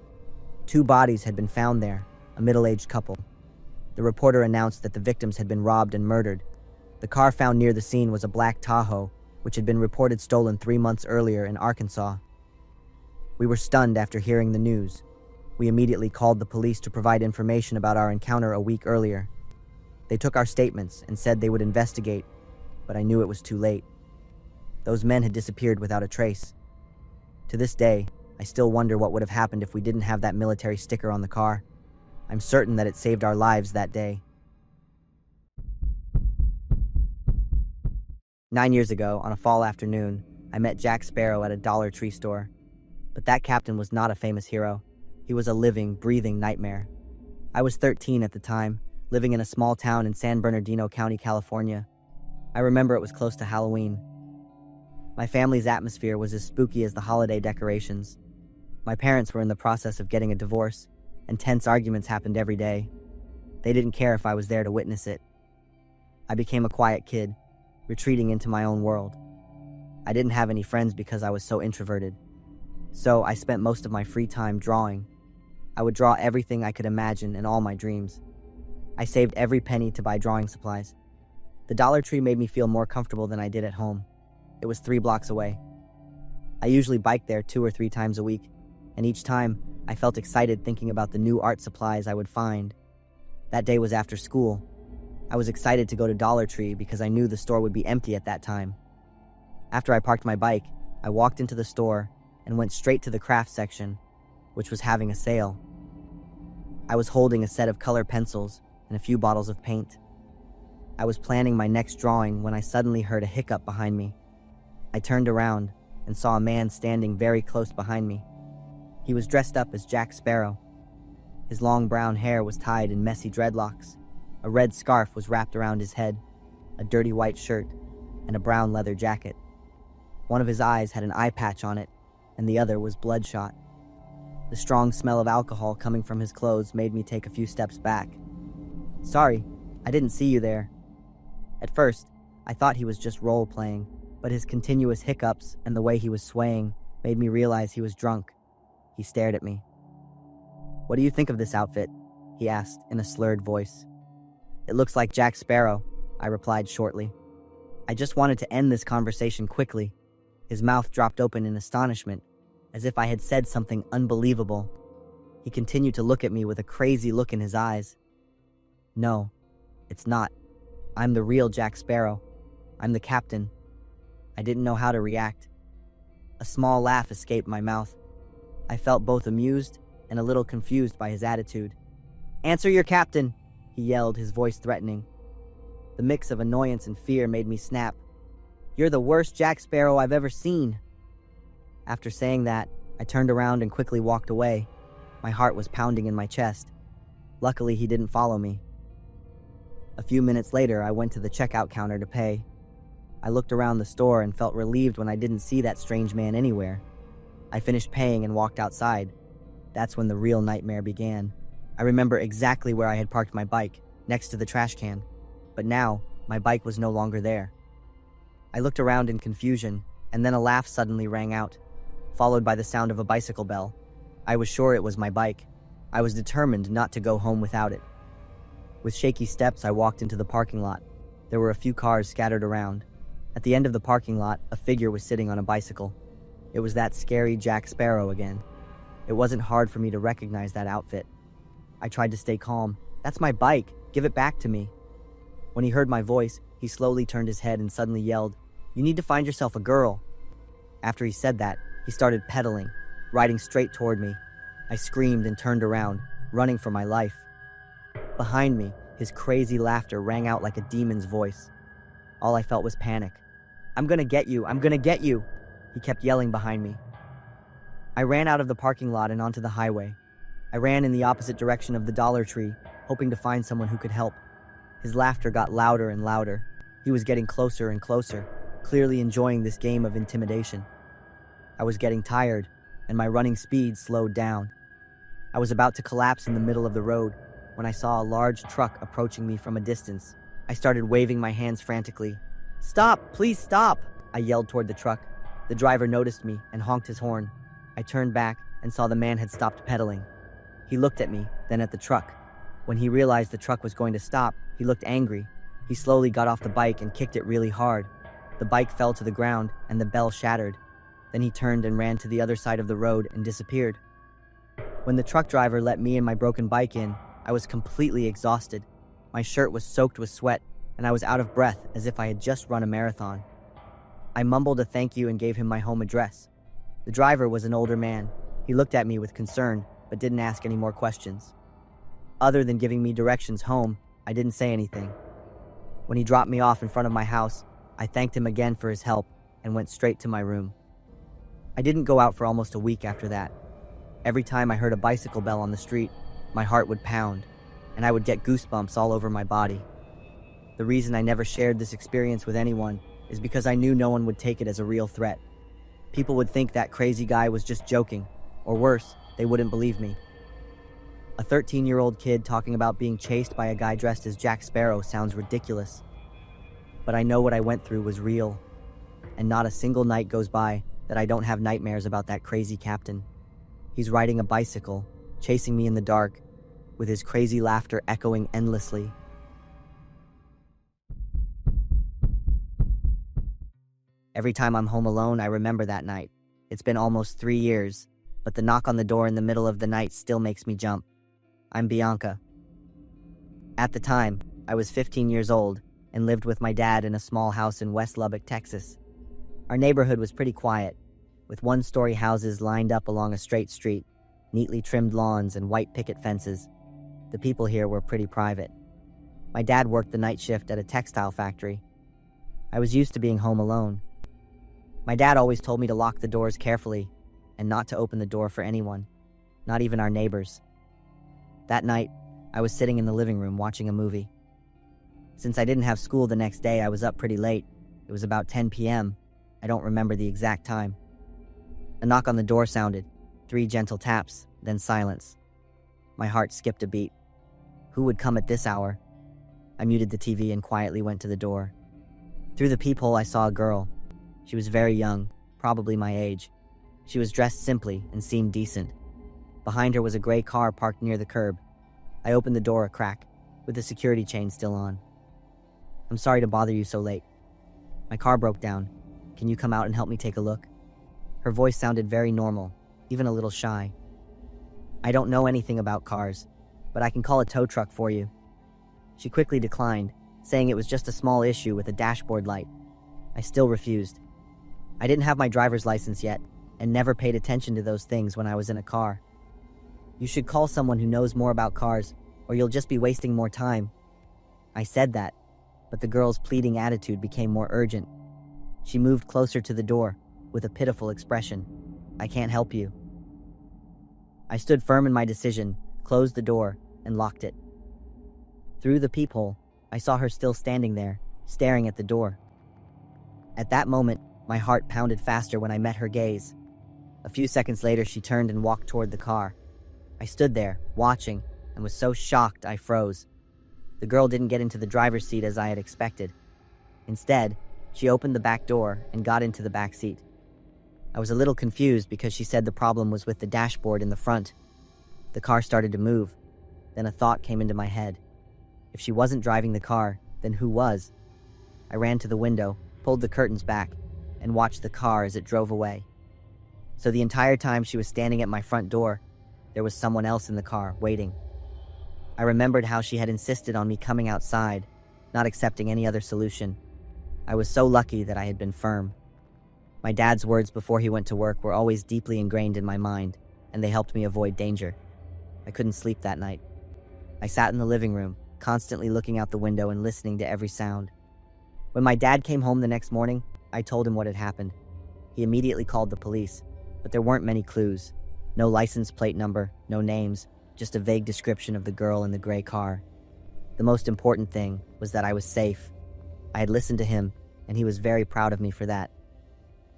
2 bodies had been found there, a middle-aged couple. The reporter announced that the victims had been robbed and murdered. The car found near the scene was a black Tahoe, which had been reported stolen 3 months earlier in Arkansas. We were stunned after hearing the news. We immediately called the police to provide information about our encounter a week earlier. They took our statements and said they would investigate, but I knew it was too late. Those men had disappeared without a trace. To this day, I still wonder what would have happened if we didn't have that military sticker on the car. I'm certain that it saved our lives that day. 9 years ago, on a fall afternoon, I met Jack Sparrow at a Dollar Tree store. But that captain was not a famous hero. He was a living, breathing nightmare. I was 13 at the time, living in a small town in San Bernardino County, California. I remember it was close to Halloween. My family's atmosphere was as spooky as the holiday decorations. My parents were in the process of getting a divorce, and tense arguments happened every day. They didn't care if I was there to witness it. I became a quiet kid, retreating into my own world. I didn't have any friends because I was so introverted. So I spent most of my free time drawing. I would draw everything I could imagine in all my dreams. I saved every penny to buy drawing supplies. The Dollar Tree made me feel more comfortable than I did at home. It was 3 blocks away. I usually biked there 2 or 3 times a week, and each time I felt excited thinking about the new art supplies I would find. That day was after school. I was excited to go to Dollar Tree because I knew the store would be empty at that time. After I parked my bike, I walked into the store and went straight to the craft section, which was having a sale. I was holding a set of color pencils and a few bottles of paint. I was planning my next drawing when I suddenly heard a hiccup behind me. I turned around and saw a man standing very close behind me. He was dressed up as Jack Sparrow. His long brown hair was tied in messy dreadlocks. A red scarf was wrapped around his head, a dirty white shirt, and a brown leather jacket. One of his eyes had an eye patch on it, and the other was bloodshot. The strong smell of alcohol coming from his clothes made me take a few steps back. "Sorry, I didn't see you there." At first, I thought he was just role-playing, but his continuous hiccups and the way he was swaying made me realize he was drunk. He stared at me. "What do you think of this outfit?" he asked in a slurred voice. "It looks like Jack Sparrow," I replied shortly. I just wanted to end this conversation quickly. His mouth dropped open in astonishment, as if I had said something unbelievable. He continued to look at me with a crazy look in his eyes. "No, it's not. I'm the real Jack Sparrow. I'm the captain." I didn't know how to react. A small laugh escaped my mouth. I felt both amused and a little confused by his attitude. "Answer your captain," he yelled, his voice threatening. The mix of annoyance and fear made me snap. "You're the worst Jack Sparrow I've ever seen." After saying that, I turned around and quickly walked away. My heart was pounding in my chest. Luckily, he didn't follow me. A few minutes later, I went to the checkout counter to pay. I looked around the store and felt relieved when I didn't see that strange man anywhere. I finished paying and walked outside. That's when the real nightmare began. I remember exactly where I had parked my bike, next to the trash can. But now, my bike was no longer there. I looked around in confusion, and then a laugh suddenly rang out, followed by the sound of a bicycle bell. I was sure it was my bike. I was determined not to go home without it. With shaky steps, I walked into the parking lot. There were a few cars scattered around. At the end of the parking lot, a figure was sitting on a bicycle. It was that scary Jack Sparrow again. It wasn't hard for me to recognize that outfit. I tried to stay calm. "That's my bike. Give it back to me." When he heard my voice, he slowly turned his head and suddenly yelled, "You need to find yourself a girl." After he said that, he started pedaling, riding straight toward me. I screamed and turned around, running for my life. Behind me, his crazy laughter rang out like a demon's voice. All I felt was panic. "I'm gonna get you! I'm gonna get you!" He kept yelling behind me. I ran out of the parking lot and onto the highway. I ran in the opposite direction of the Dollar Tree, hoping to find someone who could help. His laughter got louder and louder. He was getting closer and closer, clearly enjoying this game of intimidation. I was getting tired, and my running speed slowed down. I was about to collapse in the middle of the road when I saw a large truck approaching me from a distance. I started waving my hands frantically. "Stop! Please stop!" I yelled toward the truck. The driver noticed me and honked his horn. I turned back and saw the man had stopped pedaling. He looked at me, then at the truck. When he realized the truck was going to stop, he looked angry. He slowly got off the bike and kicked it really hard. The bike fell to the ground and the bell shattered. Then he turned and ran to the other side of the road and disappeared. When the truck driver let me and my broken bike in, I was completely exhausted. My shirt was soaked with sweat, and I was out of breath as if I had just run a marathon. I mumbled a thank you and gave him my home address. The driver was an older man. He looked at me with concern, but didn't ask any more questions. Other than giving me directions home, I didn't say anything. When he dropped me off in front of my house, I thanked him again for his help and went straight to my room. I didn't go out for almost a week after that. Every time I heard a bicycle bell on the street, my heart would pound, and I would get goosebumps all over my body. The reason I never shared this experience with anyone is because I knew no one would take it as a real threat. People would think that crazy guy was just joking, Or worse, they wouldn't believe me. A 13-year-old kid talking about being chased by a guy dressed as Jack Sparrow sounds ridiculous. But I know what I went through was real, and not a single night goes by that I don't have nightmares about that crazy captain. He's riding a bicycle, chasing me in the dark, with his crazy laughter echoing endlessly. Every time I'm home alone, I remember that night. It's been almost 3 years, but the knock on the door in the middle of the night still makes me jump. I'm Bianca. At the time, I was 15 years old and lived with my dad in a small house in West Lubbock, Texas. Our neighborhood was pretty quiet, with one-story houses lined up along a straight street, neatly trimmed lawns and white picket fences. The people here were pretty private. My dad worked the night shift at a textile factory. I was used to being home alone. My dad always told me to lock the doors carefully and not to open the door for anyone, not even our neighbors. That night, I was sitting in the living room watching a movie. Since I didn't have school the next day, I was up pretty late. It was about 10 p.m. I don't remember the exact time. A knock on the door sounded, 3 gentle taps, then silence. My heart skipped a beat. Who would come at this hour? I muted the TV and quietly went to the door. Through the peephole, I saw a girl. She was very young, probably my age. She was dressed simply and seemed decent. Behind her was a gray car parked near the curb. I opened the door a crack, with the security chain still on. I'm sorry to bother you so late. My car broke down. Can you come out and help me take a look? Her voice sounded very normal, even a little shy. I don't know anything about cars, but I can call a tow truck for you. She quickly declined, saying it was just a small issue with a dashboard light. I still refused. I didn't have my driver's license yet, and never paid attention to those things when I was in a car. You should call someone who knows more about cars, or you'll just be wasting more time. I said that, but the girl's pleading attitude became more urgent. She moved closer to the door, with a pitiful expression. I can't help you. I stood firm in my decision, closed the door, and locked it. Through the peephole, I saw her still standing there, staring at the door. At that moment, my heart pounded faster when I met her gaze. A few seconds later, she turned and walked toward the car. I stood there, watching, and was so shocked I froze. The girl didn't get into the driver's seat as I had expected. Instead, she opened the back door and got into the back seat. I was a little confused because she said the problem was with the dashboard in the front. The car started to move. Then a thought came into my head. If she wasn't driving the car, then who was? I ran to the window, pulled the curtains back, and watched the car as it drove away. So the entire time she was standing at my front door, there was someone else in the car, waiting. I remembered how she had insisted on me coming outside, not accepting any other solution. I was so lucky that I had been firm. My dad's words before he went to work were always deeply ingrained in my mind, and they helped me avoid danger. I couldn't sleep that night. I sat in the living room, constantly looking out the window and listening to every sound. When my dad came home the next morning, I told him what had happened. He immediately called the police, but there weren't many clues. No license plate number, no names, just a vague description of the girl in the gray car. The most important thing was that I was safe. I had listened to him, and he was very proud of me for that.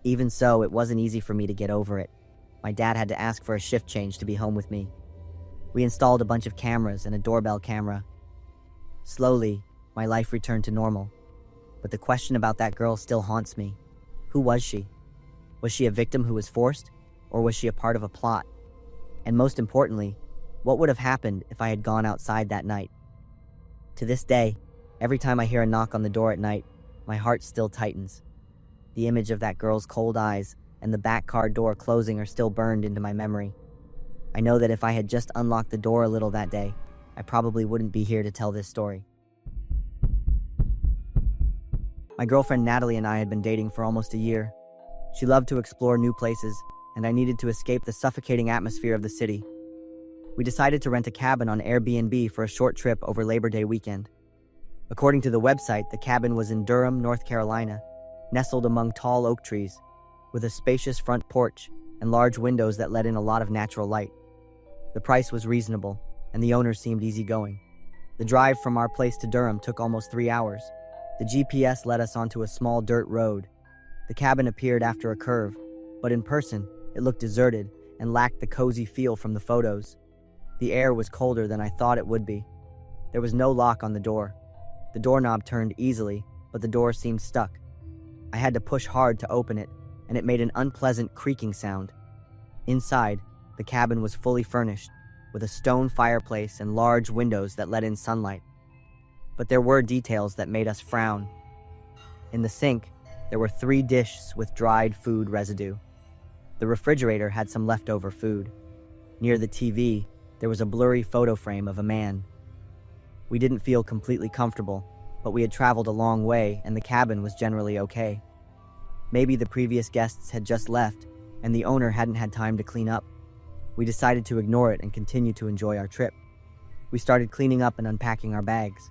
Even so, it wasn't easy for me to get over it. My dad had to ask for a shift change to be home with me. We installed a bunch of cameras and a doorbell camera. Slowly, my life returned to normal. But the question about that girl still haunts me. Who was she? Was she a victim who was forced, or was she a part of a plot? And most importantly, what would have happened if I had gone outside that night? To this day, every time I hear a knock on the door at night, my heart still tightens. The image of that girl's cold eyes and the back car door closing are still burned into my memory. I know that if I had just unlocked the door a little that day, I probably wouldn't be here to tell this story. My girlfriend Natalie and I had been dating for almost a year. She loved to explore new places, and I needed to escape the suffocating atmosphere of the city. We decided to rent a cabin on Airbnb for a short trip over Labor Day weekend. According to the website, the cabin was in Durham, North Carolina, nestled among tall oak trees, with a spacious front porch and large windows that let in a lot of natural light. The price was reasonable, and the owner seemed easygoing. The drive from our place to Durham took almost 3 hours. The GPS led us onto a small dirt road. The cabin appeared after a curve, but in person, it looked deserted and lacked the cozy feel from the photos. The air was colder than I thought it would be. There was no lock on the door. The doorknob turned easily, but the door seemed stuck. I had to push hard to open it, and it made an unpleasant creaking sound. Inside, the cabin was fully furnished, with a stone fireplace and large windows that let in sunlight. But there were details that made us frown. In the sink, there were 3 dishes with dried food residue. The refrigerator had some leftover food. Near the TV, there was a blurry photo frame of a man. We didn't feel completely comfortable, but we had traveled a long way and the cabin was generally okay. Maybe the previous guests had just left and the owner hadn't had time to clean up. We decided to ignore it and continue to enjoy our trip. We started cleaning up and unpacking our bags.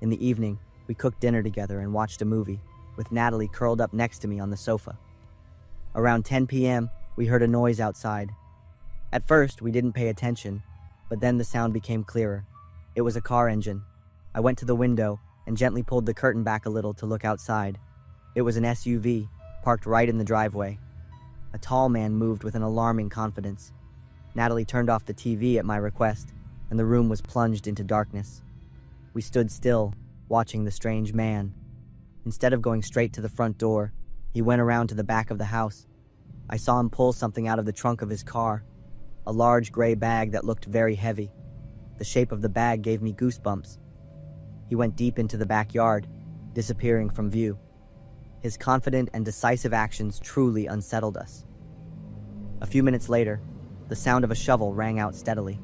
In the evening, we cooked dinner together and watched a movie, with Natalie curled up next to me on the sofa. Around 10 p.m., we heard a noise outside. At first, we didn't pay attention, but then the sound became clearer. It was a car engine. I went to the window and gently pulled the curtain back a little to look outside. It was an SUV, parked right in the driveway. A tall man moved with an alarming confidence. Natalie turned off the TV at my request, and the room was plunged into darkness. We stood still, watching the strange man. Instead of going straight to the front door, he went around to the back of the house. I saw him pull something out of the trunk of his car, a large gray bag that looked very heavy. The shape of the bag gave me goosebumps. He went deep into the backyard, disappearing from view. His confident and decisive actions truly unsettled us. A few minutes later, the sound of a shovel rang out steadily.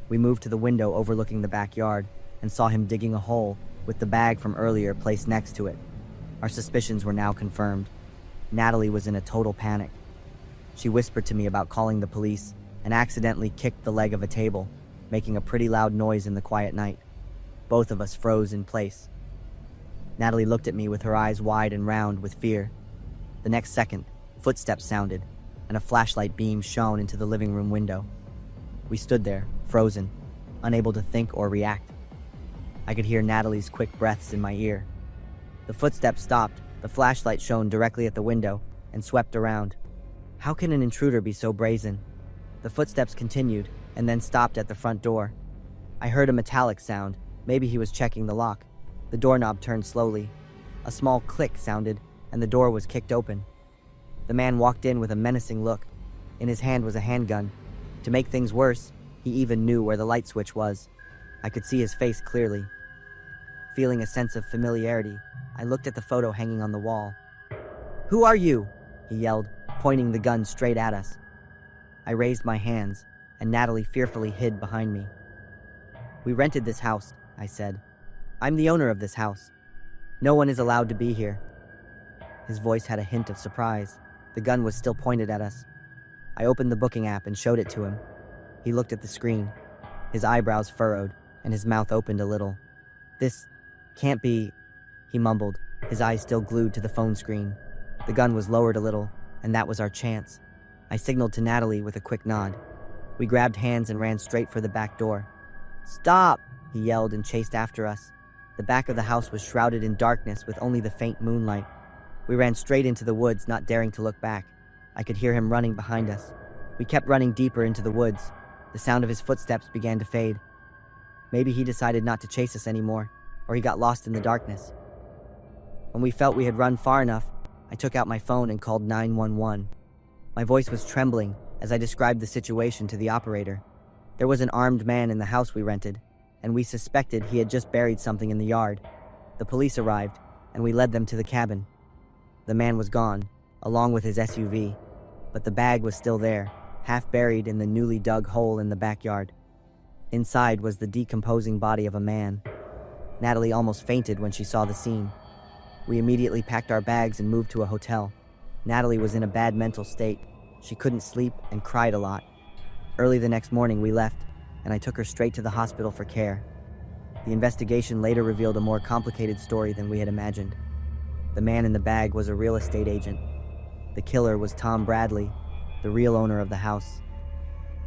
We moved to the window overlooking the backyard and saw him digging a hole with the bag from earlier placed next to it. Our suspicions were now confirmed. Natalie was in a total panic. She whispered to me about calling the police and accidentally kicked the leg of a table, making a pretty loud noise in the quiet night. Both of us froze in place. Natalie looked at me with her eyes wide and round with fear. The next second, footsteps sounded, and a flashlight beam shone into the living room window. We stood there, frozen, unable to think or react. I could hear Natalie's quick breaths in my ear. The footsteps stopped, the flashlight shone directly at the window, and swept around. How can an intruder be so brazen? The footsteps continued, and then stopped at the front door. I heard a metallic sound. Maybe he was checking the lock. The doorknob turned slowly. A small click sounded, and the door was kicked open. The man walked in with a menacing look. In his hand was a handgun. To make things worse, he even knew where the light switch was. I could see his face clearly. Feeling a sense of familiarity, I looked at the photo hanging on the wall. "Who are you?" he yelled, pointing the gun straight at us. I raised my hands, and Natalie fearfully hid behind me. "We rented this house," I said. "I'm the owner of this house. No one is allowed to be here." His voice had a hint of surprise. The gun was still pointed at us. I opened the booking app and showed it to him. He looked at the screen. His eyebrows furrowed, and his mouth opened a little. "This can't be," he mumbled, his eyes still glued to the phone screen. The gun was lowered a little, and that was our chance. I signaled to Natalie with a quick nod. We grabbed hands and ran straight for the back door. "Stop!" he yelled and chased after us. The back of the house was shrouded in darkness with only the faint moonlight. We ran straight into the woods, not daring to look back. I could hear him running behind us. We kept running deeper into the woods. The sound of his footsteps began to fade. Maybe he decided not to chase us anymore, or he got lost in the darkness. When we felt we had run far enough, I took out my phone and called 911. My voice was trembling as I described the situation to the operator. There was an armed man in the house we rented, and we suspected he had just buried something in the yard. The police arrived, and we led them to the cabin. The man was gone, along with his SUV, but the bag was still there, half buried in the newly dug hole in the backyard. Inside was the decomposing body of a man. Natalie almost fainted when she saw the scene. We immediately packed our bags and moved to a hotel. Natalie was in a bad mental state. She couldn't sleep and cried a lot. Early the next morning, we left, and I took her straight to the hospital for care. The investigation later revealed a more complicated story than we had imagined. The man in the bag was a real estate agent. The killer was Tom Bradley, the real owner of the house.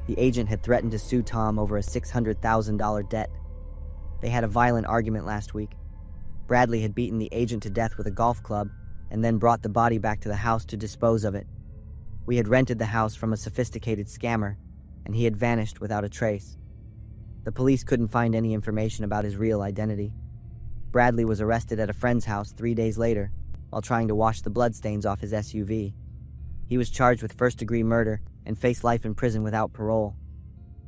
The agent had threatened to sue Tom over a $600,000 debt. They had a violent argument last week. Bradley had beaten the agent to death with a golf club and then brought the body back to the house to dispose of it. We had rented the house from a sophisticated scammer, and he had vanished without a trace. The police couldn't find any information about his real identity. Bradley was arrested at a friend's house 3 days later while trying to wash the bloodstains off his SUV. He was charged with first-degree murder and faced life in prison without parole.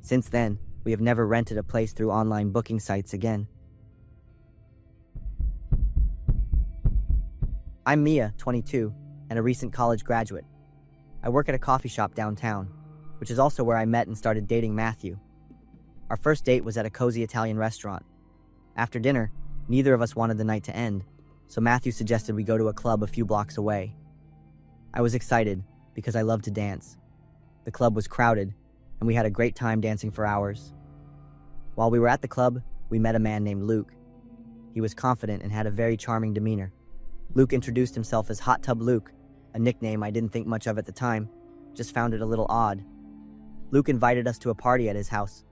Since then, we have never rented a place through online booking sites again. I'm Mia, 22, and a recent college graduate. I work at a coffee shop downtown, which is also where I met and started dating Matthew. Our first date was at a cozy Italian restaurant. After dinner, neither of us wanted the night to end, so Matthew suggested we go to a club a few blocks away. I was excited because I love to dance. The club was crowded, and we had a great time dancing for hours. While we were at the club, we met a man named Luke. He was confident and had a very charming demeanor. Luke introduced himself as Hot Tub Luke, a nickname I didn't think much of at the time, just found it a little odd. Luke invited us to a party at his house.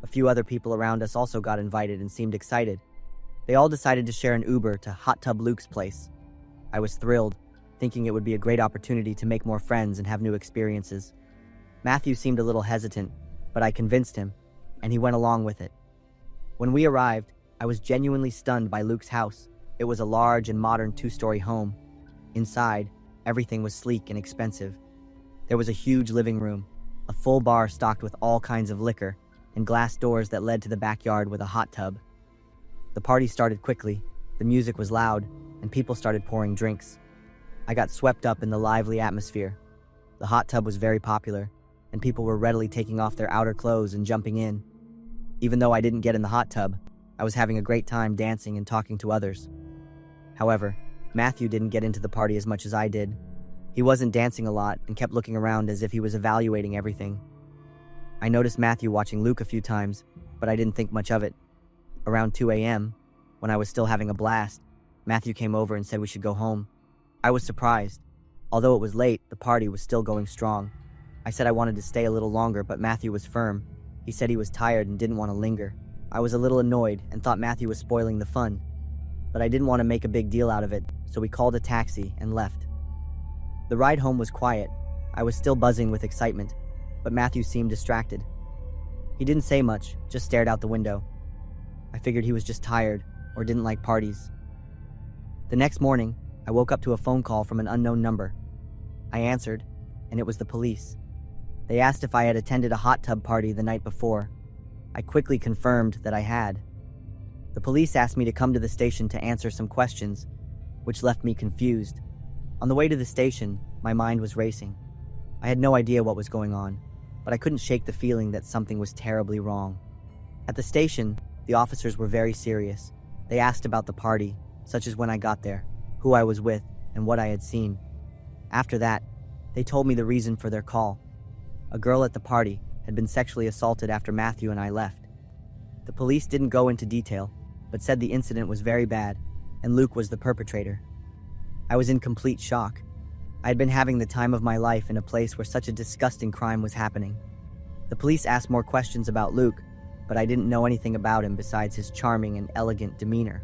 A few other people around us also got invited and seemed excited. They all decided to share an Uber to Hot Tub Luke's place. I was thrilled, thinking it would be a great opportunity to make more friends and have new experiences. Matthew seemed a little hesitant, but I convinced him, and he went along with it. When we arrived, I was genuinely stunned by Luke's house. It was a large and modern 2-story home. Inside, everything was sleek and expensive. There was a huge living room, a full bar stocked with all kinds of liquor, and glass doors that led to the backyard with a hot tub. The party started quickly, the music was loud, and people started pouring drinks. I got swept up in the lively atmosphere. The hot tub was very popular, and people were readily taking off their outer clothes and jumping in. Even though I didn't get in the hot tub, I was having a great time dancing and talking to others. However, Matthew didn't get into the party as much as I did. He wasn't dancing a lot and kept looking around as if he was evaluating everything. I noticed Matthew watching Luke a few times, but I didn't think much of it. Around 2 a.m., when I was still having a blast, Matthew came over and said we should go home. I was surprised. Although it was late, the party was still going strong. I said I wanted to stay a little longer, but Matthew was firm. He said he was tired and didn't want to linger. I was a little annoyed and thought Matthew was spoiling the fun. But I didn't want to make a big deal out of it, so we called a taxi and left. The ride home was quiet. I was still buzzing with excitement, but Matthew seemed distracted. He didn't say much, just stared out the window. I figured he was just tired or didn't like parties. The next morning, I woke up to a phone call from an unknown number. I answered, and it was the police. They asked if I had attended a hot tub party the night before. I quickly confirmed that I had. The police asked me to come to the station to answer some questions, which left me confused. On the way to the station, my mind was racing. I had no idea what was going on, but I couldn't shake the feeling that something was terribly wrong. At the station, the officers were very serious. They asked about the party, such as when I got there, who I was with, and what I had seen. After that, they told me the reason for their call. A girl at the party had been sexually assaulted after Matthew and I left. The police didn't go into detail, but said the incident was very bad, and Luke was the perpetrator. I was in complete shock. I had been having the time of my life in a place where such a disgusting crime was happening. The police asked more questions about Luke, but I didn't know anything about him besides his charming and elegant demeanor.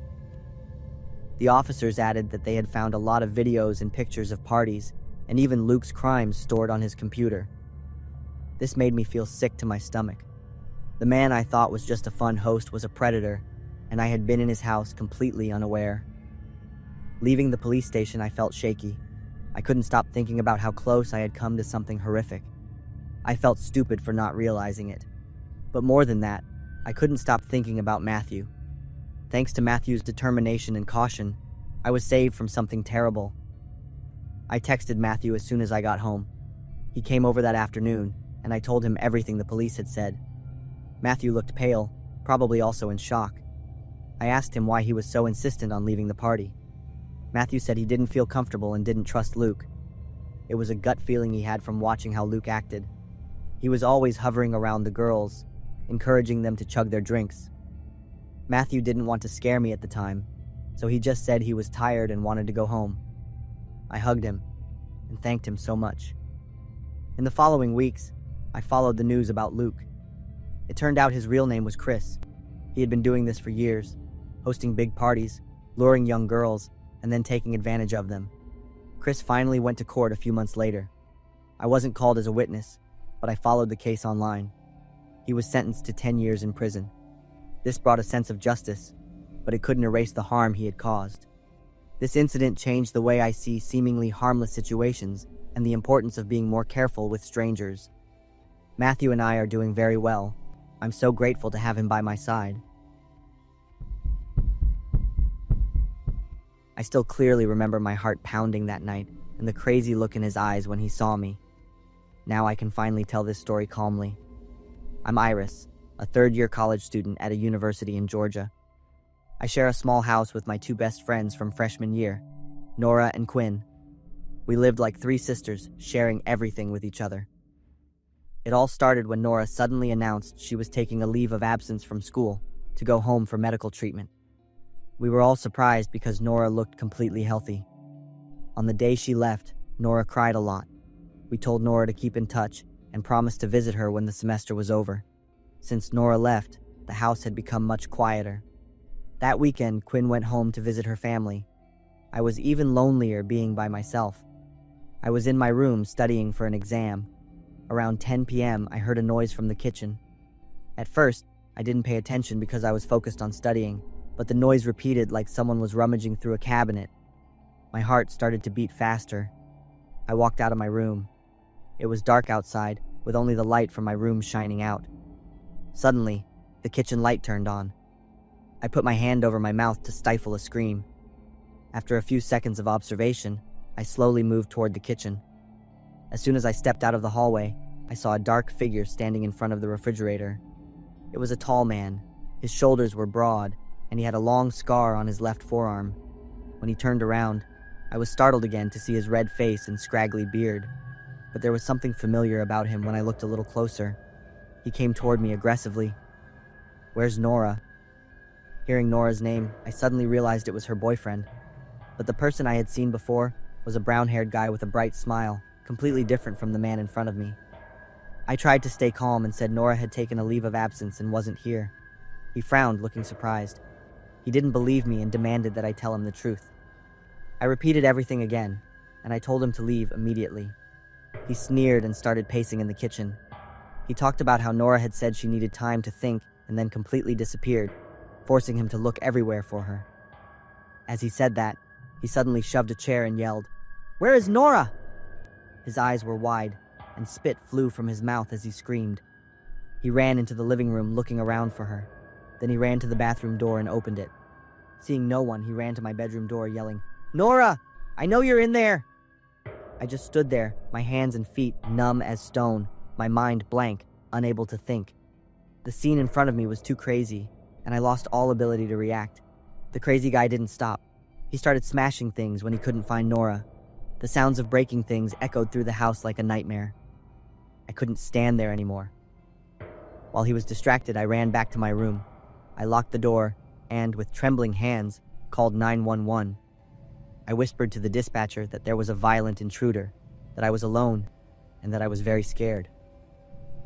The officers added that they had found a lot of videos and pictures of parties, and even Luke's crimes stored on his computer. This made me feel sick to my stomach. The man I thought was just a fun host was a predator, and I had been in his house completely unaware. Leaving the police station, I felt shaky. I couldn't stop thinking about how close I had come to something horrific. I felt stupid for not realizing it. But more than that, I couldn't stop thinking about Matthew. Thanks to Matthew's determination and caution, I was saved from something terrible. I texted Matthew as soon as I got home. He came over that afternoon, and I told him everything the police had said. Matthew looked pale, probably also in shock. I asked him why he was so insistent on leaving the party. Matthew said he didn't feel comfortable and didn't trust Luke. It was a gut feeling he had from watching how Luke acted. He was always hovering around the girls, encouraging them to chug their drinks. Matthew didn't want to scare me at the time, so he just said he was tired and wanted to go home. I hugged him and thanked him so much. In the following weeks, I followed the news about Luke. It turned out his real name was Chris. He had been doing this for years, hosting big parties, luring young girls, and then taking advantage of them. Chris finally went to court a few months later. I wasn't called as a witness, but I followed the case online. He was sentenced to 10 years in prison. This brought a sense of justice, but it couldn't erase the harm he had caused. This incident changed the way I see seemingly harmless situations and the importance of being more careful with strangers. Matthew and I are doing very well. I'm so grateful to have him by my side. I still clearly remember my heart pounding that night and the crazy look in his eyes when he saw me. Now I can finally tell this story calmly. I'm Iris, a third-year college student at a university in Georgia. I share a small house with my two best friends from freshman year, Nora and Quinn. We lived like three sisters, sharing everything with each other. It all started when Nora suddenly announced she was taking a leave of absence from school to go home for medical treatment. We were all surprised because Nora looked completely healthy. On the day she left, Nora cried a lot. We told Nora to keep in touch and promised to visit her when the semester was over. Since Nora left, the house had become much quieter. That weekend, Quinn went home to visit her family. I was even lonelier being by myself. I was in my room studying for an exam. Around 10 p.m., I heard a noise from the kitchen. At first, I didn't pay attention because I was focused on studying, but the noise repeated like someone was rummaging through a cabinet. My heart started to beat faster. I walked out of my room. It was dark outside, with only the light from my room shining out. Suddenly, the kitchen light turned on. I put my hand over my mouth to stifle a scream. After a few seconds of observation, I slowly moved toward the kitchen. As soon as I stepped out of the hallway, I saw a dark figure standing in front of the refrigerator. It was a tall man. His shoulders were broad, and he had a long scar on his left forearm. When he turned around, I was startled again to see his red face and scraggly beard. But there was something familiar about him when I looked a little closer. He came toward me aggressively. "Where's Nora?" Hearing Nora's name, I suddenly realized it was her boyfriend. But the person I had seen before was a brown-haired guy with a bright smile, completely different from the man in front of me. I tried to stay calm and said Nora had taken a leave of absence and wasn't here. He frowned, looking surprised. He didn't believe me and demanded that I tell him the truth. I repeated everything again, and I told him to leave immediately. He sneered and started pacing in the kitchen. He talked about how Nora had said she needed time to think and then completely disappeared, forcing him to look everywhere for her. As he said that, he suddenly shoved a chair and yelled, "Where is Nora?" His eyes were wide, and spit flew from his mouth as he screamed. He ran into the living room looking around for her. Then he ran to the bathroom door and opened it. Seeing no one, he ran to my bedroom door yelling, "Nora! I know you're in there!" I just stood there, my hands and feet numb as stone, my mind blank, unable to think. The scene in front of me was too crazy, and I lost all ability to react. The crazy guy didn't stop. He started smashing things when he couldn't find Nora. The sounds of breaking things echoed through the house like a nightmare. I couldn't stand there anymore. While he was distracted, I ran back to my room. I locked the door and, with trembling hands, called 911. I whispered to the dispatcher that there was a violent intruder, that I was alone, and that I was very scared.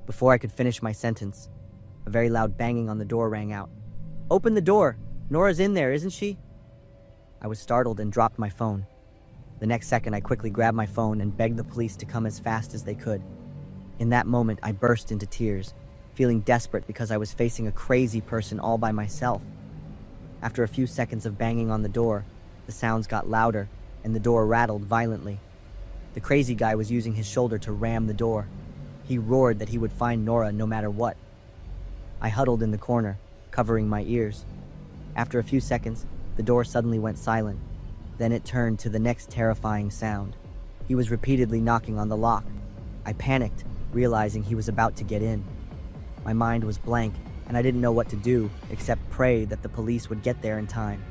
Before I could finish my sentence, a very loud banging on the door rang out. "Open the door! Nora's in there, isn't she?" I was startled and dropped my phone. The next second, I quickly grabbed my phone and begged the police to come as fast as they could. In that moment, I burst into tears, feeling desperate because I was facing a crazy person all by myself. After a few seconds of banging on the door, the sounds got louder, and the door rattled violently. The crazy guy was using his shoulder to ram the door. He roared that he would find Nora no matter what. I huddled in the corner, covering my ears. After a few seconds, the door suddenly went silent. Then it turned to the next terrifying sound. He was repeatedly knocking on the lock. I panicked, realizing he was about to get in. My mind was blank, and I didn't know what to do except pray that the police would get there in time.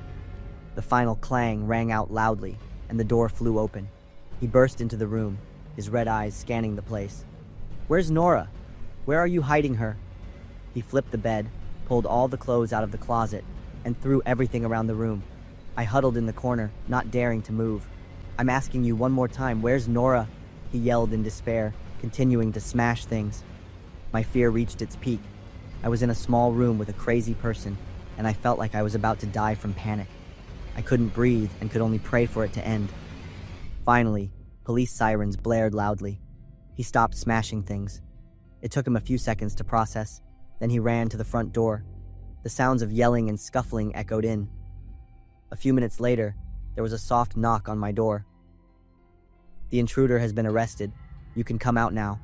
The final clang rang out loudly, and the door flew open. He burst into the room, his red eyes scanning the place. "Where's Nora? Where are you hiding her?" He flipped the bed, pulled all the clothes out of the closet, and threw everything around the room. I huddled in the corner, not daring to move. "I'm asking you one more time, where's Nora?" he yelled in despair, continuing to smash things. My fear reached its peak. I was in a small room with a crazy person, and I felt like I was about to die from panic. I couldn't breathe and could only pray for it to end. Finally, police sirens blared loudly. He stopped smashing things. It took him a few seconds to process. Then he ran to the front door. The sounds of yelling and scuffling echoed in. A few minutes later, there was a soft knock on my door. "The intruder has been arrested. You can come out now,"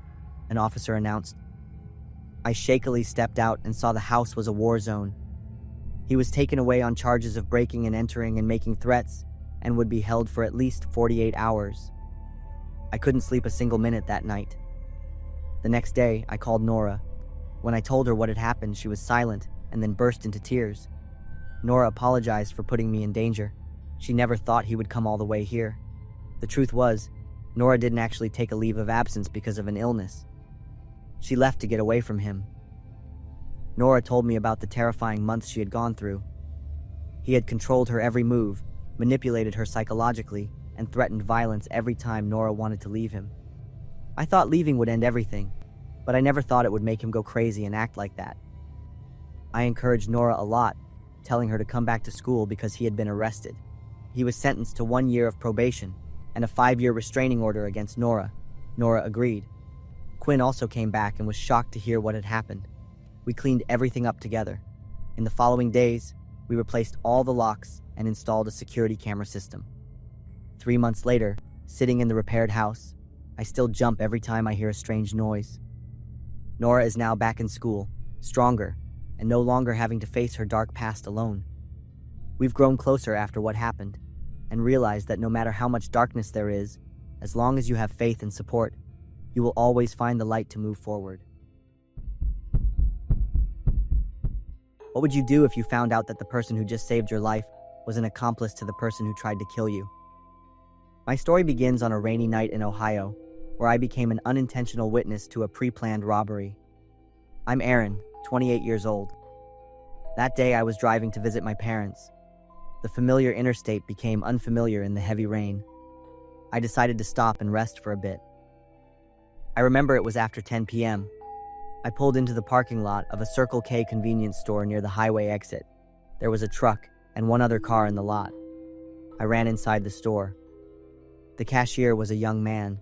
an officer announced. I shakily stepped out and saw the house was a war zone. He was taken away on charges of breaking and entering and making threats, and would be held for at least 48 hours. I couldn't sleep a single minute that night. The next day, I called Nora. When I told her what had happened, she was silent and then burst into tears. Nora apologized for putting me in danger. She never thought he would come all the way here. The truth was, Nora didn't actually take a leave of absence because of an illness. She left to get away from him. Nora told me about the terrifying months she had gone through. He had controlled her every move, manipulated her psychologically, and threatened violence every time Nora wanted to leave him. I thought leaving would end everything, but I never thought it would make him go crazy and act like that. I encouraged Nora a lot, telling her to come back to school because he had been arrested. He was sentenced to 1 year of probation and a 5-year restraining order against Nora. Nora agreed. Quinn also came back and was shocked to hear what had happened. We cleaned everything up together. In the following days, we replaced all the locks and installed a security camera system. 3 months later, sitting in the repaired house, I still jump every time I hear a strange noise. Nora is now back in school, stronger, and no longer having to face her dark past alone. We've grown closer after what happened, and realized that no matter how much darkness there is, as long as you have faith and support, you will always find the light to move forward. What would you do if you found out that the person who just saved your life was an accomplice to the person who tried to kill you? My story begins on a rainy night in Ohio, where I became an unintentional witness to a pre-planned robbery. I'm Aaron, 28 years old. That day I was driving to visit my parents. The familiar interstate became unfamiliar in the heavy rain. I decided to stop and rest for a bit. I remember it was after 10 p.m. I pulled into the parking lot of a Circle K convenience store near the highway exit. There was a truck and one other car in the lot. I ran inside the store. The cashier was a young man.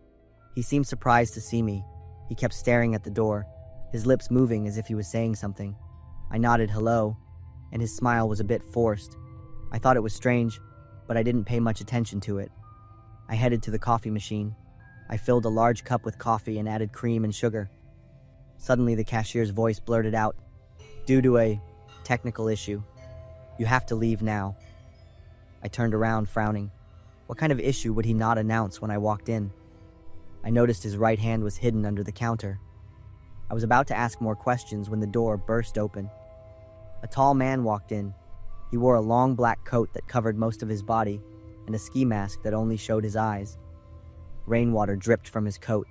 He seemed surprised to see me. He kept staring at the door, his lips moving as if he was saying something. I nodded hello, and his smile was a bit forced. I thought it was strange, but I didn't pay much attention to it. I headed to the coffee machine. I filled a large cup with coffee and added cream and sugar. Suddenly, the cashier's voice blurted out, "Due to a technical issue, you have to leave now." I turned around, frowning. What kind of issue would he not announce when I walked in? I noticed his right hand was hidden under the counter. I was about to ask more questions when the door burst open. A tall man walked in. He wore a long black coat that covered most of his body and a ski mask that only showed his eyes. Rainwater dripped from his coat.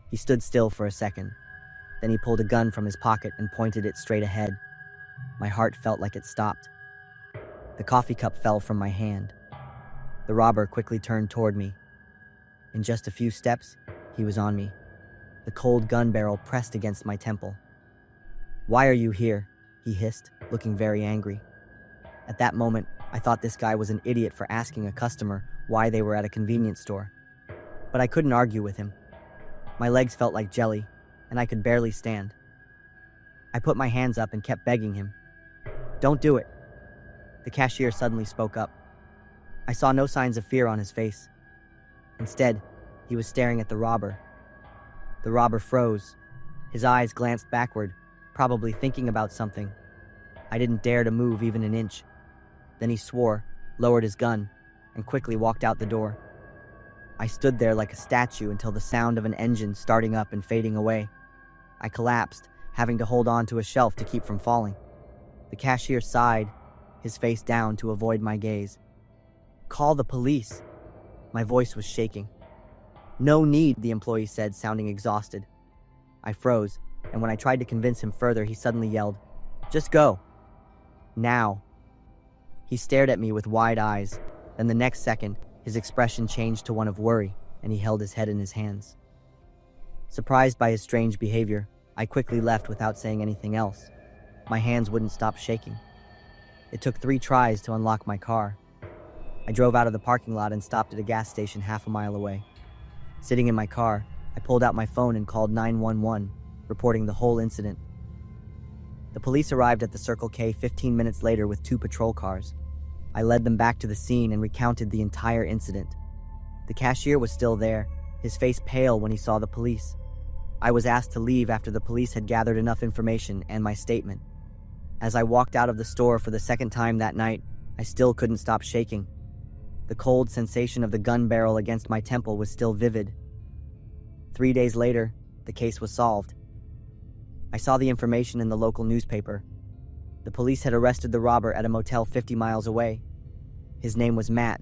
He stood still for a second. Then he pulled a gun from his pocket and pointed it straight ahead. My heart felt like it stopped. The coffee cup fell from my hand. The robber quickly turned toward me. In just a few steps, he was on me. The cold gun barrel pressed against my temple. "Why are you here?" he hissed, looking very angry. At that moment, I thought this guy was an idiot for asking a customer why they were at a convenience store. But I couldn't argue with him. My legs felt like jelly, and I could barely stand. I put my hands up and kept begging him. "Don't do it." The cashier suddenly spoke up. I saw no signs of fear on his face. Instead, he was staring at the robber. The robber froze. His eyes glanced backward, probably thinking about something. I didn't dare to move even an inch. Then he swore, lowered his gun, and quickly walked out the door. I stood there like a statue until the sound of an engine starting up and fading away. I collapsed, having to hold on to a shelf to keep from falling. The cashier sighed, his face down to avoid my gaze. "Call the police." My voice was shaking. "No need," the employee said, sounding exhausted. I froze, and when I tried to convince him further, he suddenly yelled, "Just go. Now." He stared at me with wide eyes. Then the next second, his expression changed to one of worry, and he held his head in his hands. Surprised by his strange behavior, I quickly left without saying anything else. My hands wouldn't stop shaking. It took 3 tries to unlock my car. I drove out of the parking lot and stopped at a gas station half a mile away. Sitting in my car, I pulled out my phone and called 911, reporting the whole incident. The police arrived at the Circle K 15 minutes later with 2 patrol cars. I led them back to the scene and recounted the entire incident. The cashier was still there, his face pale when he saw the police. I was asked to leave after the police had gathered enough information and my statement. As I walked out of the store for the second time that night, I still couldn't stop shaking. The cold sensation of the gun barrel against my temple was still vivid. 3 days later, the case was solved. I saw the information in the local newspaper. The police had arrested the robber at a motel 50 miles away. His name was Matt,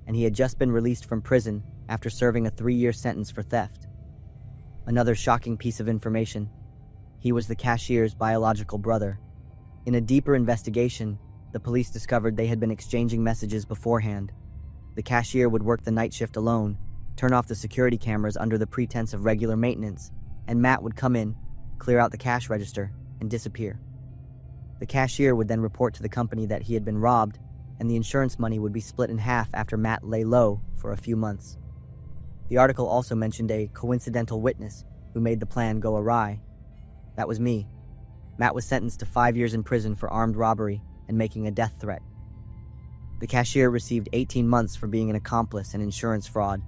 and he had just been released from prison after serving a 3-year sentence for theft. Another shocking piece of information: he was the cashier's biological brother. In a deeper investigation, the police discovered they had been exchanging messages beforehand. The cashier would work the night shift alone, turn off the security cameras under the pretense of regular maintenance, and Matt would come in, clear out the cash register, and disappear. The cashier would then report to the company that he had been robbed, and the insurance money would be split in half after Matt lay low for a few months. The article also mentioned a coincidental witness who made the plan go awry. That was me. Matt was sentenced to 5 years in prison for armed robbery and making a death threat. The cashier received 18 months for being an accomplice in insurance fraud.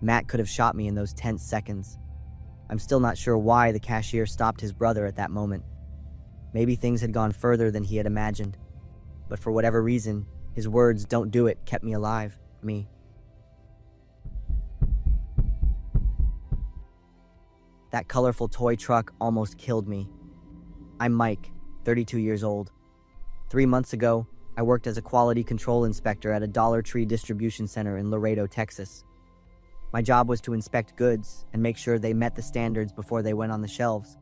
Matt could have shot me in those tense seconds. I'm still not sure why the cashier stopped his brother at that moment. Maybe things had gone further than he had imagined. But for whatever reason, his words, "Don't do it," kept me alive. Me. That colorful toy truck almost killed me. I'm Mike, 32 years old. 3 months ago, I worked as a quality control inspector at a Dollar Tree distribution center in Laredo, Texas. My job was to inspect goods and make sure they met the standards before they went on the shelves.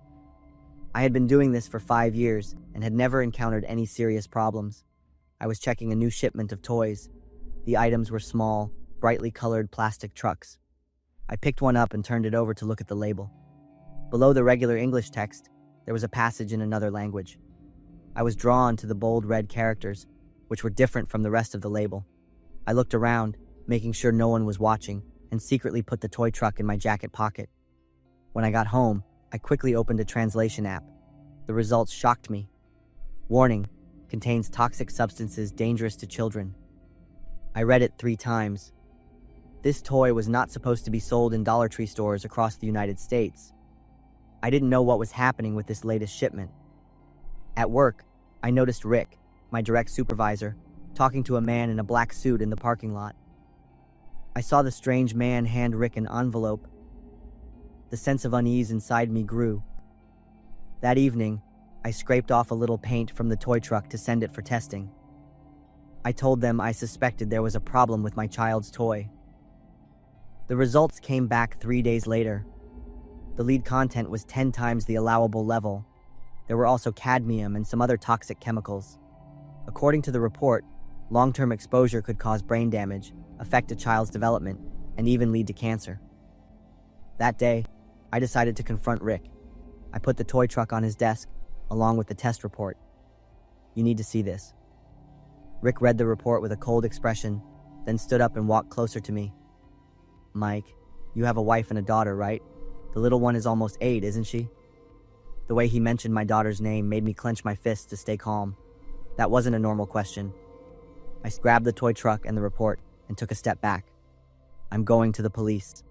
I had been doing this for 5 years and had never encountered any serious problems. I was checking a new shipment of toys. The items were small, brightly colored plastic trucks. I picked one up and turned it over to look at the label. Below the regular English text, there was a passage in another language. I was drawn to the bold red characters, which were different from the rest of the label. I looked around, making sure no one was watching, and secretly put the toy truck in my jacket pocket. When I got home, I quickly opened a translation app. The results shocked me. Warning: contains toxic substances dangerous to children. I read it 3 times. This toy was not supposed to be sold in Dollar Tree stores across the United States. I didn't know what was happening with this latest shipment. At work, I noticed Rick, my direct supervisor, talking to a man in a black suit in the parking lot. I saw the strange man hand Rick an envelope. The sense of unease inside me grew. That evening, I scraped off a little paint from the toy truck to send it for testing. I told them I suspected there was a problem with my child's toy. The results came back 3 days later. The lead content was 10 times the allowable level. There were also cadmium and some other toxic chemicals. According to the report, long-term exposure could cause brain damage, affect a child's development, and even lead to cancer. That day, I decided to confront Rick. I put the toy truck on his desk, along with the test report. "You need to see this." Rick read the report with a cold expression, then stood up and walked closer to me. "Mike, you have a wife and a daughter, right? The little one is almost 8, isn't she?" The way he mentioned my daughter's name made me clench my fists to stay calm. That wasn't a normal question. I grabbed the toy truck and the report and took a step back. "I'm going to the police."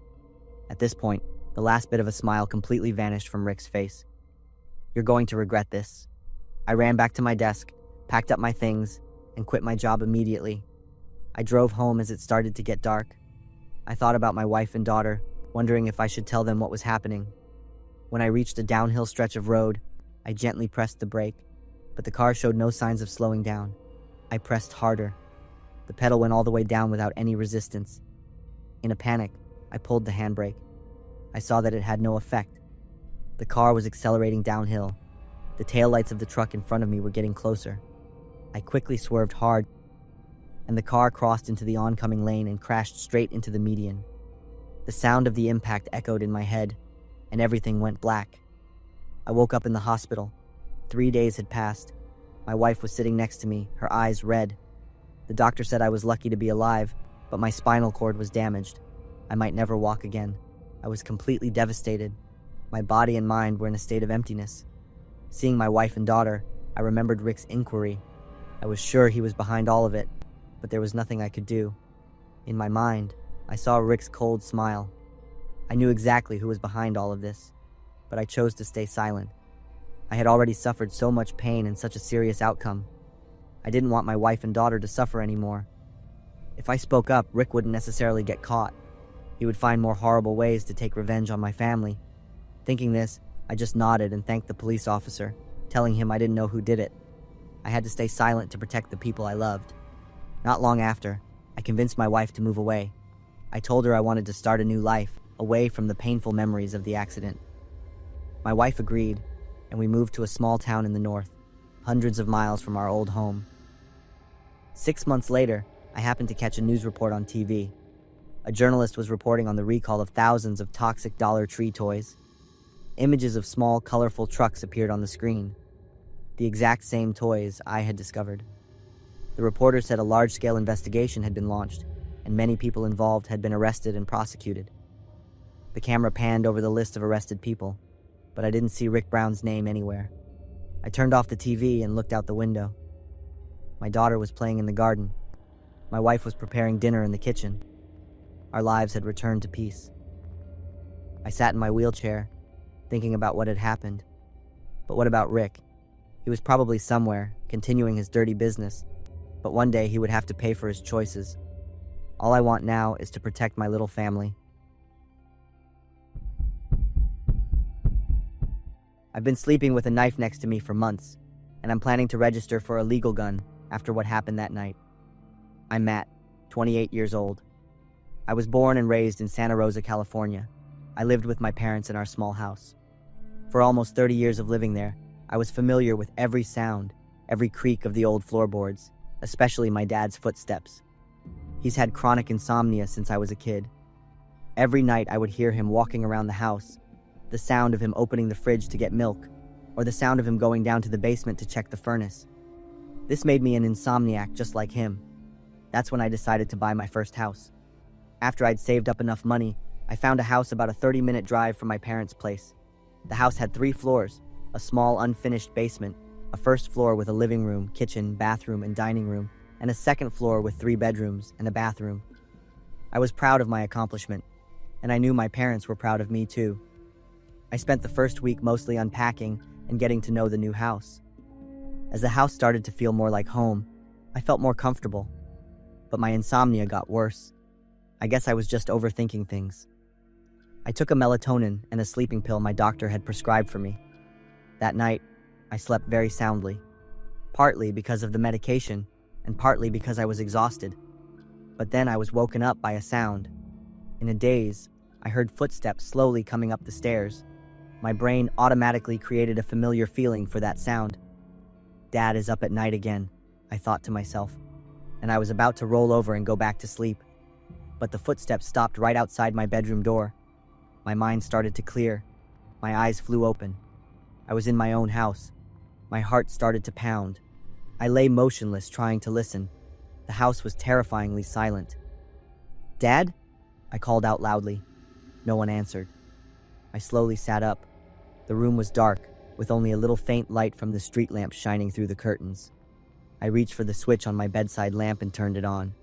At this point, the last bit of a smile completely vanished from Rick's face. "You're going to regret this." I ran back to my desk, packed up my things, and quit my job immediately. I drove home as it started to get dark. I thought about my wife and daughter, wondering if I should tell them what was happening. When I reached a downhill stretch of road, I gently pressed the brake, but the car showed no signs of slowing down. I pressed harder. The pedal went all the way down without any resistance. In a panic, I pulled the handbrake. I saw that it had no effect. The car was accelerating downhill. The taillights of the truck in front of me were getting closer. I quickly swerved hard, and the car crossed into the oncoming lane and crashed straight into the median. The sound of the impact echoed in my head, and everything went black. I woke up in the hospital. 3 days had passed. My wife was sitting next to me, her eyes red. The doctor said I was lucky to be alive, but my spinal cord was damaged. I might never walk again. I was completely devastated. My body and mind were in a state of emptiness. Seeing my wife and daughter, I remembered Rick's inquiry. I was sure he was behind all of it, but there was nothing I could do. In my mind, I saw Rick's cold smile. I knew exactly who was behind all of this, but I chose to stay silent. I had already suffered so much pain and such a serious outcome. I didn't want my wife and daughter to suffer anymore. If I spoke up, Rick wouldn't necessarily get caught. He would find more horrible ways to take revenge on my family. Thinking this, I just nodded and thanked the police officer, telling him I didn't know who did it. I had to stay silent to protect the people I loved. Not long after, I convinced my wife to move away. I told her I wanted to start a new life, away from the painful memories of the accident. My wife agreed, and we moved to a small town in the north, hundreds of miles from our old home. 6 months later, I happened to catch a news report on TV. A journalist was reporting on the recall of thousands of toxic Dollar Tree toys. Images of small, colorful trucks appeared on the screen. The exact same toys I had discovered. The reporter said a large-scale investigation had been launched, and many people involved had been arrested and prosecuted. The camera panned over the list of arrested people, but I didn't see Rick Brown's name anywhere. I turned off the TV and looked out the window. My daughter was playing in the garden. My wife was preparing dinner in the kitchen. Our lives had returned to peace. I sat in my wheelchair, thinking about what had happened. But what about Rick? He was probably somewhere, continuing his dirty business, but one day he would have to pay for his choices. All I want now is to protect my little family. I've been sleeping with a knife next to me for months, and I'm planning to register for a legal gun after what happened that night. I'm Matt, 28 years old. I was born and raised in Santa Rosa, California. I lived with my parents in our small house. For almost 30 years of living there, I was familiar with every sound, every creak of the old floorboards, especially my dad's footsteps. He's had chronic insomnia since I was a kid. Every night I would hear him walking around the house, the sound of him opening the fridge to get milk, or the sound of him going down to the basement to check the furnace. This made me an insomniac just like him. That's when I decided to buy my first house. After I'd saved up enough money, I found a house about a 30-minute drive from my parents' place. The house had 3 floors, a small unfinished basement, a first floor with a living room, kitchen, bathroom, and dining room, and a second floor with 3 bedrooms and a bathroom. I was proud of my accomplishment, and I knew my parents were proud of me too. I spent the first week mostly unpacking and getting to know the new house. As the house started to feel more like home, I felt more comfortable, but my insomnia got worse. I guess I was just overthinking things. I took a melatonin and a sleeping pill my doctor had prescribed for me. That night, I slept very soundly, partly because of the medication and partly because I was exhausted. But then I was woken up by a sound. In a daze, I heard footsteps slowly coming up the stairs. My brain automatically created a familiar feeling for that sound. Dad is up at night again, I thought to myself, and I was about to roll over and go back to sleep. But the footsteps stopped right outside my bedroom door. My mind started to clear. My eyes flew open. I was in my own house. My heart started to pound. I lay motionless, trying to listen. The house was terrifyingly silent. "Dad?" I called out loudly. No one answered. I slowly sat up. The room was dark, with only a little faint light from the street lamp shining through the curtains. I reached for the switch on my bedside lamp and turned it on.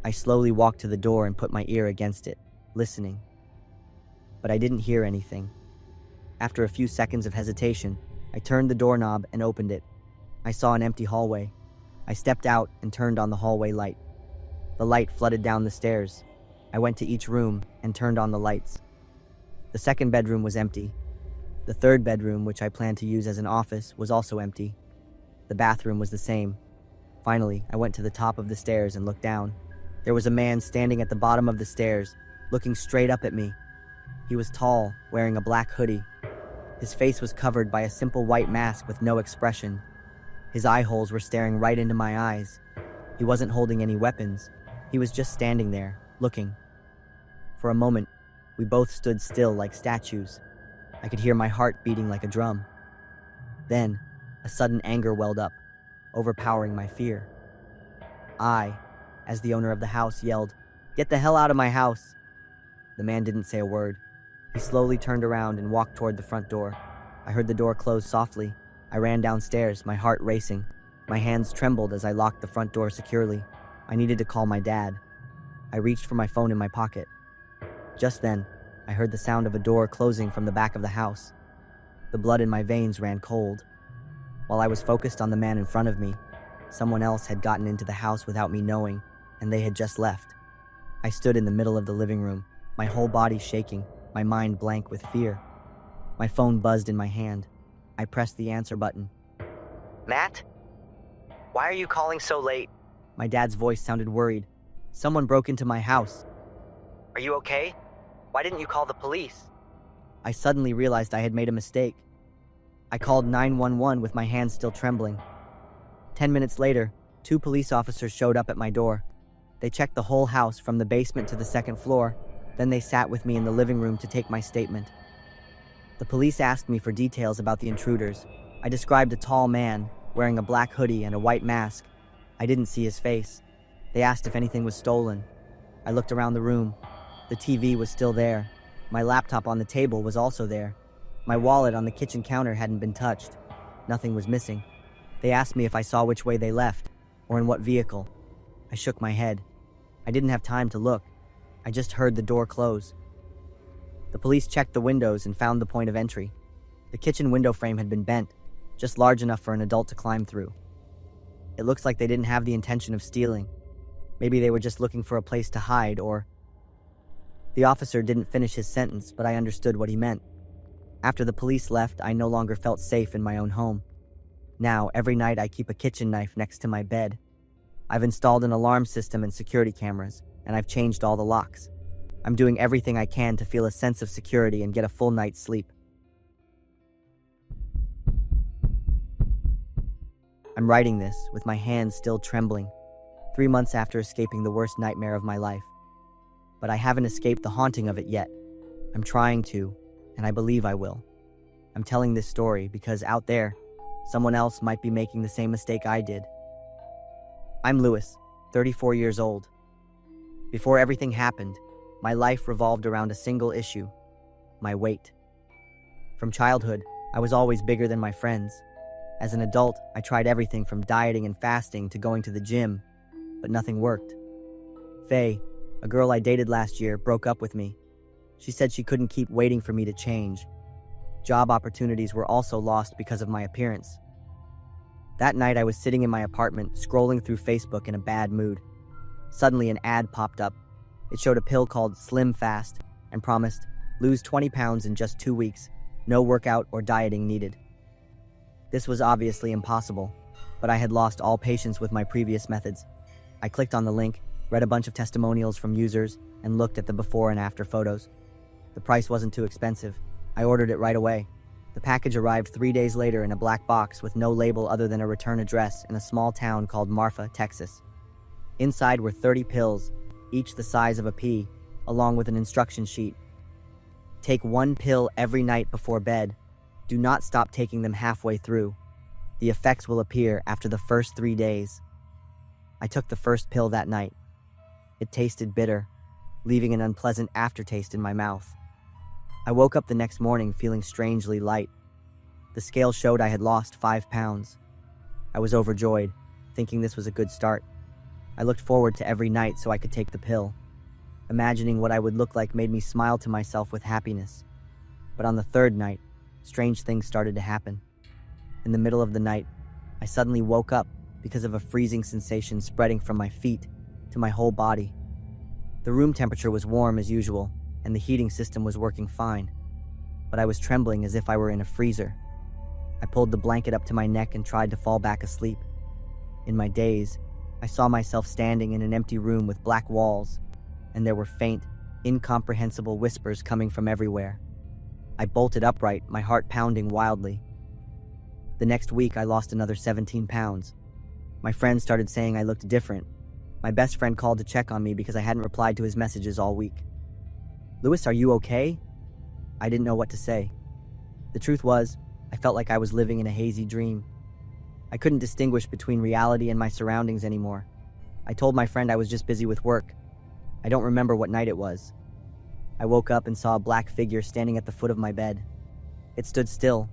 I slowly walked to the door and put my ear against it, listening. But I didn't hear anything. After a few seconds of hesitation, I turned the doorknob and opened it. I saw an empty hallway. I stepped out and turned on the hallway light. The light flooded down the stairs. I went to each room and turned on the lights. The second bedroom was empty. The third bedroom, which I planned to use as an office, was also empty. The bathroom was the same. Finally, I went to the top of the stairs and looked down. There was a man standing at the bottom of the stairs, looking straight up at me. He was tall, wearing a black hoodie. His face was covered by a simple white mask with no expression. His eye holes were staring right into my eyes. He wasn't holding any weapons. He was just standing there, looking. For a moment, we both stood still like statues. I could hear my heart beating like a drum. Then, a sudden anger welled up, overpowering my fear. I, as the owner of the house, yelled, "Get the hell out of my house!" The man didn't say a word. He slowly turned around and walked toward the front door. I heard the door close softly. I ran downstairs, my heart racing. My hands trembled as I locked the front door securely. I needed to call my dad. I reached for my phone in my pocket. Just then, I heard the sound of a door closing from the back of the house. The blood in my veins ran cold. While I was focused on the man in front of me, someone else had gotten into the house without me knowing, and they had just left. I stood in the middle of the living room, my whole body shaking, my mind blank with fear. My phone buzzed in my hand. I pressed the answer button. Matt? Why are you calling so late? My dad's voice sounded worried. Someone broke into my house. Are you okay? Why didn't you call the police? I suddenly realized I had made a mistake. I called 911 with my hands still trembling. 10 minutes later, 2 police officers showed up at my door. They checked the whole house from the basement to the second floor. Then they sat with me in the living room to take my statement. The police asked me for details about the intruders. I described a tall man wearing a black hoodie and a white mask. I didn't see his face. They asked if anything was stolen. I looked around the room. The TV was still there. My laptop on the table was also there. My wallet on the kitchen counter hadn't been touched. Nothing was missing. They asked me if I saw which way they left, or in what vehicle. I shook my head. I didn't have time to look. I just heard the door close. The police checked the windows and found the point of entry. The kitchen window frame had been bent, just large enough for an adult to climb through. It looks like they didn't have the intention of stealing. Maybe they were just looking for a place to hide, or... The officer didn't finish his sentence, but I understood what he meant. After the police left, I no longer felt safe in my own home. Now, every night I keep a kitchen knife next to my bed. I've installed an alarm system and security cameras, and I've changed all the locks. I'm doing everything I can to feel a sense of security and get a full night's sleep. I'm writing this with my hands still trembling, 3 months after escaping the worst nightmare of my life. But I haven't escaped the haunting of it yet. I'm trying to, and I believe I will. I'm telling this story because out there, someone else might be making the same mistake I did. I'm Lewis, 34 years old. Before everything happened, my life revolved around a single issue: my weight. From childhood, I was always bigger than my friends. As an adult, I tried everything from dieting and fasting to going to the gym, but nothing worked. Faye, a girl I dated last year, broke up with me. She said she couldn't keep waiting for me to change. Job opportunities were also lost because of my appearance. That night, I was sitting in my apartment, scrolling through Facebook in a bad mood. Suddenly, an ad popped up. It showed a pill called Slim Fast and promised, lose 20 pounds in just 2 weeks, no workout or dieting needed. This was obviously impossible, but I had lost all patience with my previous methods. I clicked on the link, read a bunch of testimonials from users, and looked at the before and after photos. The price wasn't too expensive. I ordered it right away. The package arrived 3 days later in a black box with no label other than a return address in a small town called Marfa, Texas. Inside were 30 pills, each the size of a pea, along with an instruction sheet. Take 1 pill every night before bed. Do not stop taking them halfway through. The effects will appear after the first 3 days. I took the first pill that night. It tasted bitter, leaving an unpleasant aftertaste in my mouth. I woke up the next morning feeling strangely light. The scale showed I had lost 5 pounds. I was overjoyed, thinking this was a good start. I looked forward to every night so I could take the pill. Imagining what I would look like made me smile to myself with happiness. But on the 3rd night, strange things started to happen. In the middle of the night, I suddenly woke up because of a freezing sensation spreading from my feet to my whole body. The room temperature was warm as usual, and the heating system was working fine, but I was trembling as if I were in a freezer. I pulled the blanket up to my neck and tried to fall back asleep. In my daze, I saw myself standing in an empty room with black walls, and there were faint, incomprehensible whispers coming from everywhere. I bolted upright, my heart pounding wildly. The next week, I lost another 17 pounds. My friends started saying I looked different. My best friend called to check on me because I hadn't replied to his messages all week. "Lewis, are you okay?" I didn't know what to say. The truth was, I felt like I was living in a hazy dream. I couldn't distinguish between reality and my surroundings anymore. I told my friend I was just busy with work. I don't remember what night it was. I woke up and saw a black figure standing at the foot of my bed. It stood still.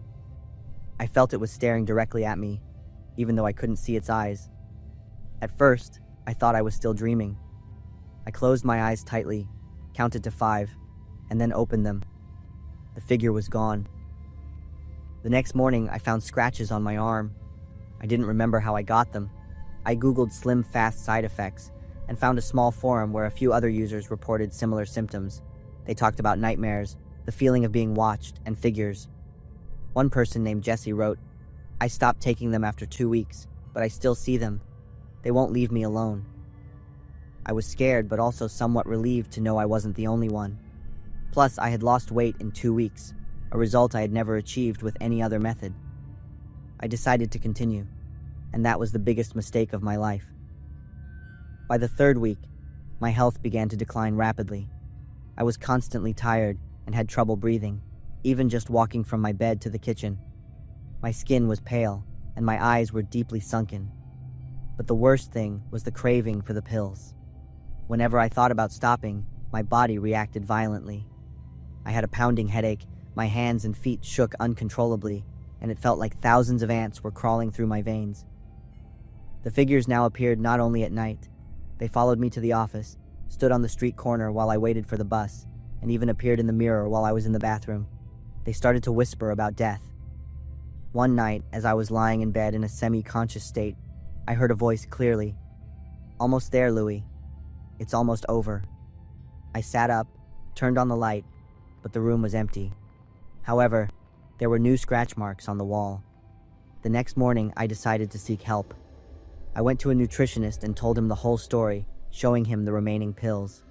I felt it was staring directly at me, even though I couldn't see its eyes. At first, I thought I was still dreaming. I closed my eyes tightly, counted to 5, and then opened them. The figure was gone. The next morning, I found scratches on my arm. I didn't remember how I got them. I Googled slim fast side effects and found a small forum where a few other users reported similar symptoms. They talked about nightmares, the feeling of being watched, and figures. One person named Jesse wrote, "I stopped taking them after 2 weeks, but I still see them. They won't leave me alone." I was scared, but also somewhat relieved to know I wasn't the only one. Plus, I had lost weight in 2 weeks, a result I had never achieved with any other method. I decided to continue, and that was the biggest mistake of my life. By the 3rd week, my health began to decline rapidly. I was constantly tired and had trouble breathing, even just walking from my bed to the kitchen. My skin was pale, and my eyes were deeply sunken. But the worst thing was the craving for the pills. Whenever I thought about stopping, my body reacted violently. I had a pounding headache, my hands and feet shook uncontrollably, and it felt like thousands of ants were crawling through my veins. The figures now appeared not only at night. They followed me to the office, stood on the street corner while I waited for the bus, and even appeared in the mirror while I was in the bathroom. They started to whisper about death. One night, as I was lying in bed in a semi-conscious state, I heard a voice clearly. "Almost there, Louis. It's almost over." I sat up, turned on the light, but the room was empty. However, there were new scratch marks on the wall. The next morning, I decided to seek help. I went to a nutritionist and told him the whole story, showing him the remaining pills.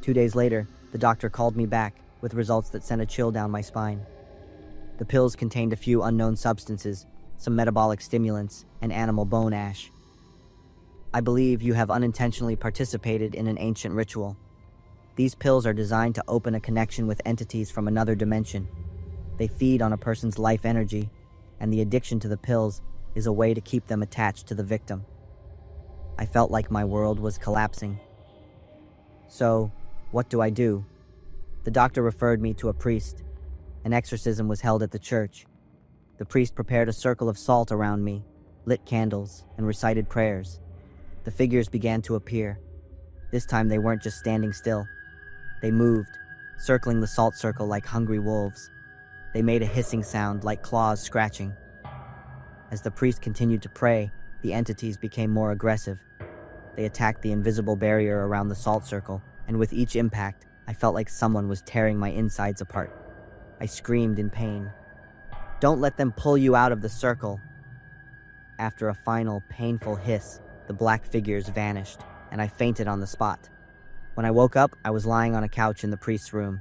2 days later, the doctor called me back with results that sent a chill down my spine. The pills contained a few unknown substances, some metabolic stimulants, and animal bone ash. "I believe you have unintentionally participated in an ancient ritual. These pills are designed to open a connection with entities from another dimension. They feed on a person's life energy, and the addiction to the pills is a way to keep them attached to the victim." I felt like my world was collapsing. So, what do I do? The doctor referred me to a priest. An exorcism was held at the church. The priest prepared a circle of salt around me, lit candles, and recited prayers. The figures began to appear. This time they weren't just standing still. They moved, circling the salt circle like hungry wolves. They made a hissing sound like claws scratching. As the priest continued to pray, the entities became more aggressive. They attacked the invisible barrier around the salt circle, and with each impact, I felt like someone was tearing my insides apart. I screamed in pain. "Don't let them pull you out of the circle." After a final, painful hiss, the black figures vanished, and I fainted on the spot. When I woke up, I was lying on a couch in the priest's room.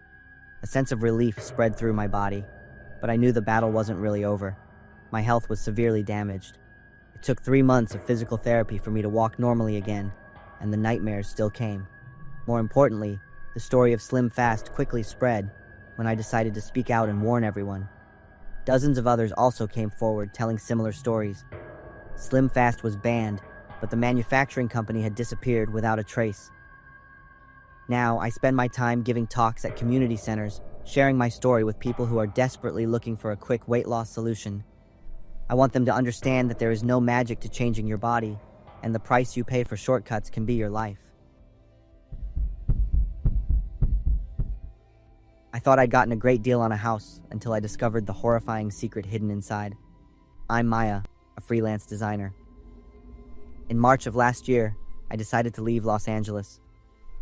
A sense of relief spread through my body, but I knew the battle wasn't really over. My health was severely damaged. It took 3 months of physical therapy for me to walk normally again, and the nightmares still came. More importantly, the story of Slim Fast quickly spread when I decided to speak out and warn everyone. Dozens of others also came forward telling similar stories. Slim Fast was banned, but the manufacturing company had disappeared without a trace. Now, I spend my time giving talks at community centers, sharing my story with people who are desperately looking for a quick weight loss solution. I want them to understand that there is no magic to changing your body, and the price you pay for shortcuts can be your life. I thought I'd gotten a great deal on a house until I discovered the horrifying secret hidden inside. I'm Maya, a freelance designer. In March of last year, I decided to leave Los Angeles.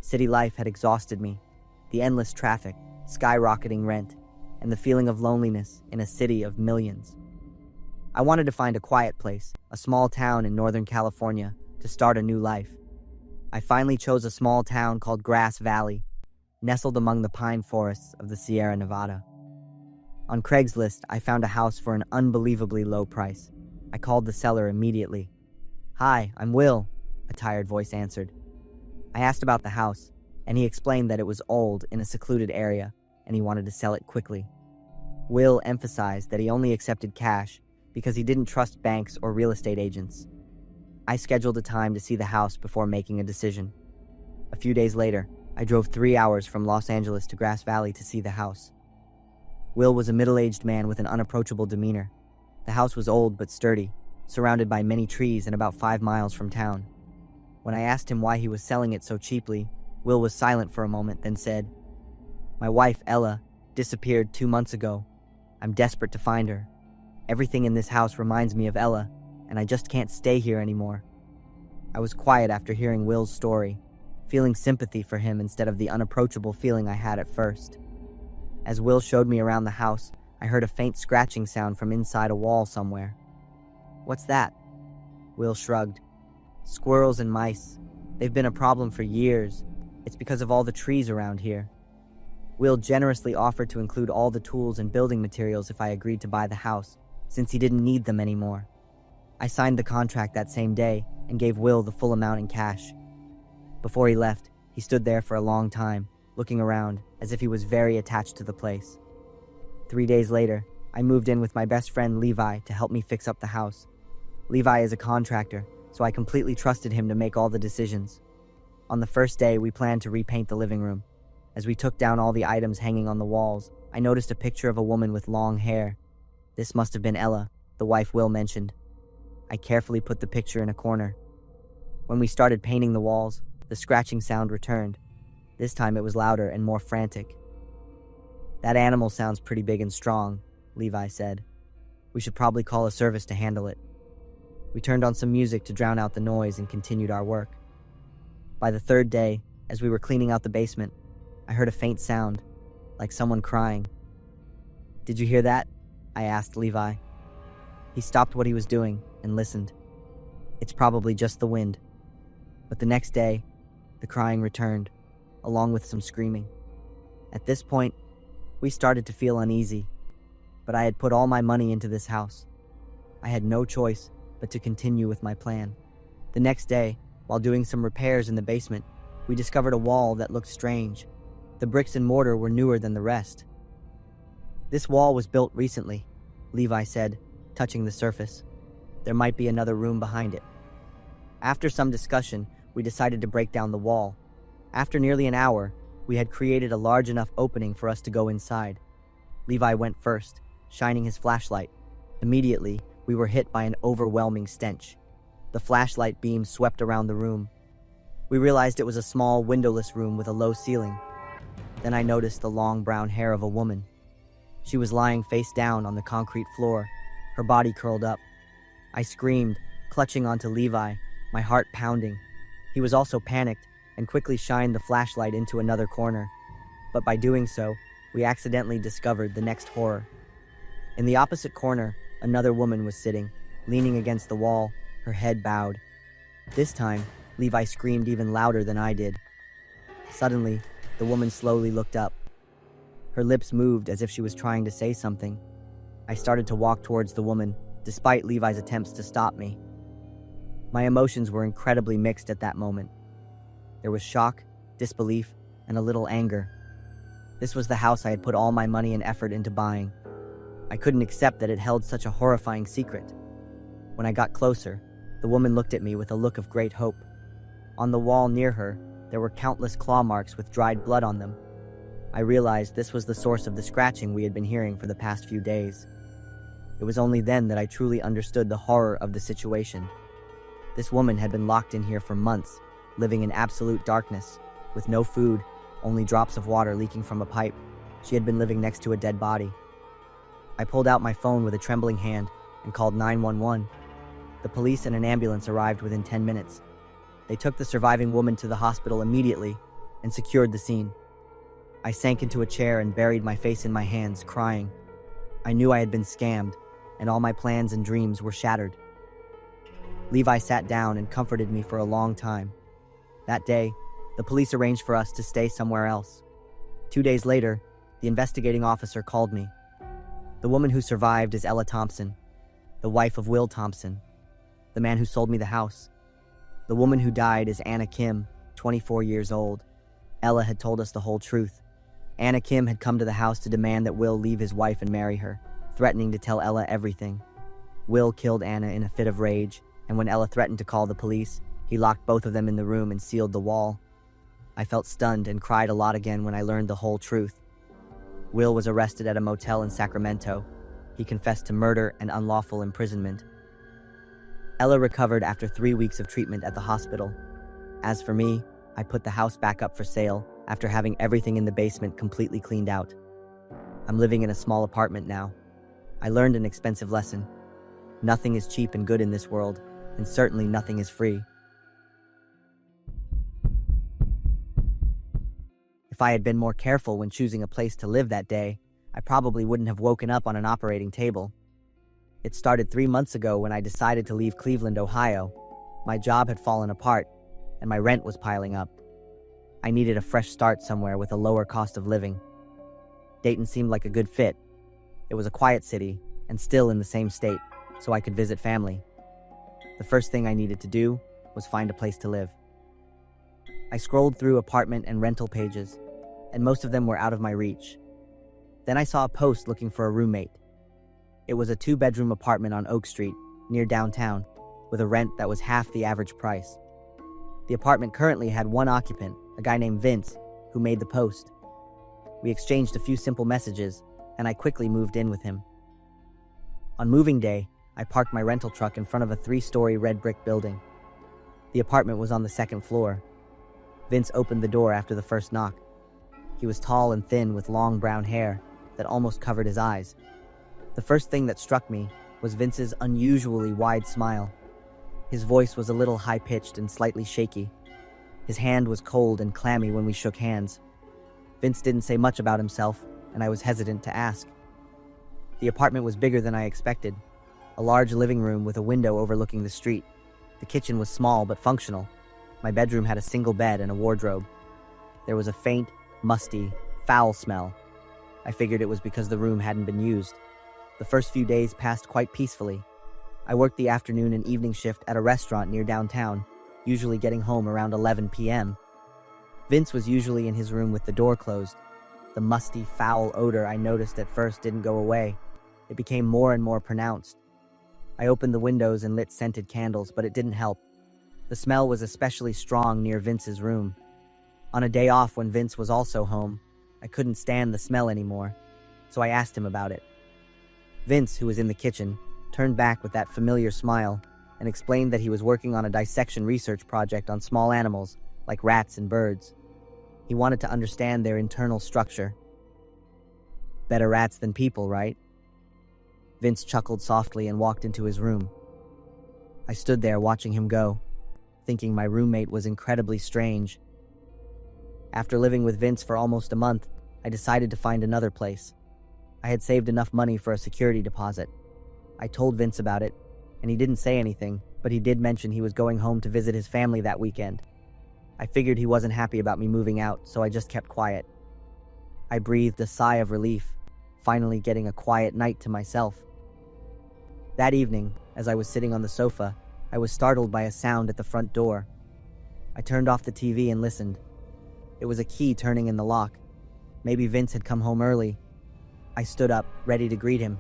City life had exhausted me. The endless traffic, skyrocketing rent, and the feeling of loneliness in a city of millions. I wanted to find a quiet place, a small town in Northern California, to start a new life. I finally chose a small town called Grass Valley, nestled among the pine forests of the Sierra Nevada. On Craigslist, I found a house for an unbelievably low price. I called the seller immediately. "Hi, I'm Will," a tired voice answered. I asked about the house, and he explained that it was old in a secluded area, and he wanted to sell it quickly. Will emphasized that he only accepted cash because he didn't trust banks or real estate agents. I scheduled a time to see the house before making a decision. A few days later, I drove 3 hours from Los Angeles to Grass Valley to see the house. Will was a middle-aged man with an unapproachable demeanor. The house was old but sturdy, surrounded by many trees and about 5 miles from town. When I asked him why he was selling it so cheaply, Will was silent for a moment, then said, "My wife, Ella, disappeared 2 months ago. I'm desperate to find her. Everything in this house reminds me of Ella, and I just can't stay here anymore." I was quiet after hearing Will's story, feeling sympathy for him instead of the unapproachable feeling I had at first. As Will showed me around the house, I heard a faint scratching sound from inside a wall somewhere. "What's that?" Will shrugged. "Squirrels and mice. They've been a problem for years. It's because of all the trees around here." Will generously offered to include all the tools and building materials if I agreed to buy the house, since he didn't need them anymore. I signed the contract that same day and gave Will the full amount in cash. Before he left, he stood there for a long time, looking around as if he was very attached to the place. 3 days later, I moved in with my best friend Levi to help me fix up the house. Levi is a contractor, so I completely trusted him to make all the decisions. On the first day, we planned to repaint the living room. As we took down all the items hanging on the walls, I noticed a picture of a woman with long hair. This must have been Ella, the wife Will mentioned. I carefully put the picture in a corner. When we started painting the walls, the scratching sound returned. This time it was louder and more frantic. "That animal sounds pretty big and strong," Levi said. "We should probably call a service to handle it." We turned on some music to drown out the noise and continued our work. By the third day, as we were cleaning out the basement, I heard a faint sound, like someone crying. "Did you hear that?" I asked Levi. He stopped what he was doing and listened. "It's probably just the wind." But the next day, the crying returned, along with some screaming. At this point, we started to feel uneasy, but I had put all my money into this house. I had no choice but to continue with my plan. The next day, while doing some repairs in the basement, we discovered a wall that looked strange. The bricks and mortar were newer than the rest. "This wall was built recently," Levi said, touching the surface. "There might be another room behind it." After some discussion, we decided to break down the wall. After nearly an hour, we had created a large enough opening for us to go inside. Levi went first, shining his flashlight. Immediately, we were hit by an overwhelming stench. The flashlight beam swept around the room. We realized it was a small, windowless room with a low ceiling. Then I noticed the long brown hair of a woman. She was lying face down on the concrete floor, her body curled up. I screamed, clutching onto Levi, my heart pounding. He was also panicked and quickly shined the flashlight into another corner. But by doing so, we accidentally discovered the next horror. In the opposite corner, another woman was sitting, leaning against the wall, her head bowed. This time, Levi screamed even louder than I did. Suddenly, the woman slowly looked up. Her lips moved as if she was trying to say something. I started to walk towards the woman, despite Levi's attempts to stop me. My emotions were incredibly mixed at that moment. There was shock, disbelief, and a little anger. This was the house I had put all my money and effort into buying. I couldn't accept that it held such a horrifying secret. When I got closer, the woman looked at me with a look of great hope. On the wall near her, there were countless claw marks with dried blood on them. I realized this was the source of the scratching we had been hearing for the past few days. It was only then that I truly understood the horror of the situation. This woman had been locked in here for months, living in absolute darkness, with no food, only drops of water leaking from a pipe. She had been living next to a dead body. I pulled out my phone with a trembling hand and called 911. The police and an ambulance arrived within 10 minutes. They took the surviving woman to the hospital immediately and secured the scene. I sank into a chair and buried my face in my hands, crying. I knew I had been scammed, and all my plans and dreams were shattered. Levi sat down and comforted me for a long time. That day, the police arranged for us to stay somewhere else. 2 days later, the investigating officer called me. The woman who survived is Ella Thompson, the wife of Will Thompson, the man who sold me the house. The woman who died is Anna Kim, 24 years old. Ella had told us the whole truth. Anna Kim had come to the house to demand that Will leave his wife and marry her, threatening to tell Ella everything. Will killed Anna in a fit of rage, and when Ella threatened to call the police, he locked both of them in the room and sealed the wall. I felt stunned and cried a lot again when I learned the whole truth. Will was arrested at a motel in Sacramento. He confessed to murder and unlawful imprisonment. Ella recovered after 3 weeks of treatment at the hospital. As for me, I put the house back up for sale after having everything in the basement completely cleaned out. I'm living in a small apartment now. I learned an expensive lesson. Nothing is cheap and good in this world, and certainly nothing is free. If I had been more careful when choosing a place to live that day, I probably wouldn't have woken up on an operating table. It started 3 months ago when I decided to leave Cleveland, Ohio. My job had fallen apart, and my rent was piling up. I needed a fresh start somewhere with a lower cost of living. Dayton seemed like a good fit. It was a quiet city, and still in the same state, so I could visit family. The first thing I needed to do was find a place to live. I scrolled through apartment and rental pages, and most of them were out of my reach. Then I saw a post looking for a roommate. It was a 2-bedroom apartment on Oak Street, near downtown, with a rent that was half the average price. The apartment currently had one occupant, a guy named Vince, who made the post. We exchanged a few simple messages, and I quickly moved in with him. On moving day, I parked my rental truck in front of a 3-story red brick building. The apartment was on the 2nd floor. Vince opened the door after the first knock. He was tall and thin with long brown hair that almost covered his eyes. The first thing that struck me was Vince's unusually wide smile. His voice was a little high-pitched and slightly shaky. His hand was cold and clammy when we shook hands. Vince didn't say much about himself, and I was hesitant to ask. The apartment was bigger than I expected. A large living room with a window overlooking the street. The kitchen was small but functional. My bedroom had a single bed and a wardrobe. There was a faint, musty, foul smell. I figured it was because the room hadn't been used. The first few days passed quite peacefully. I worked the afternoon and evening shift at a restaurant near downtown, usually getting home around 11 p.m. Vince was usually in his room with the door closed. The musty, foul odor I noticed at first didn't go away. It became more and more pronounced. I opened the windows and lit scented candles, but it didn't help. The smell was especially strong near Vince's room. On a day off when Vince was also home, I couldn't stand the smell anymore, so I asked him about it. Vince, who was in the kitchen, turned back with that familiar smile and explained that he was working on a dissection research project on small animals like rats and birds. He wanted to understand their internal structure. Better rats than people, right? Vince chuckled softly and walked into his room. I stood there watching him go, thinking my roommate was incredibly strange. After living with Vince for almost a month, I decided to find another place. I had saved enough money for a security deposit. I told Vince about it, and he didn't say anything, but he did mention he was going home to visit his family that weekend. I figured he wasn't happy about me moving out, so I just kept quiet. I breathed a sigh of relief, finally getting a quiet night to myself. That evening, as I was sitting on the sofa, I was startled by a sound at the front door. I turned off the TV and listened. It was a key turning in the lock. Maybe Vince had come home early. I stood up, ready to greet him.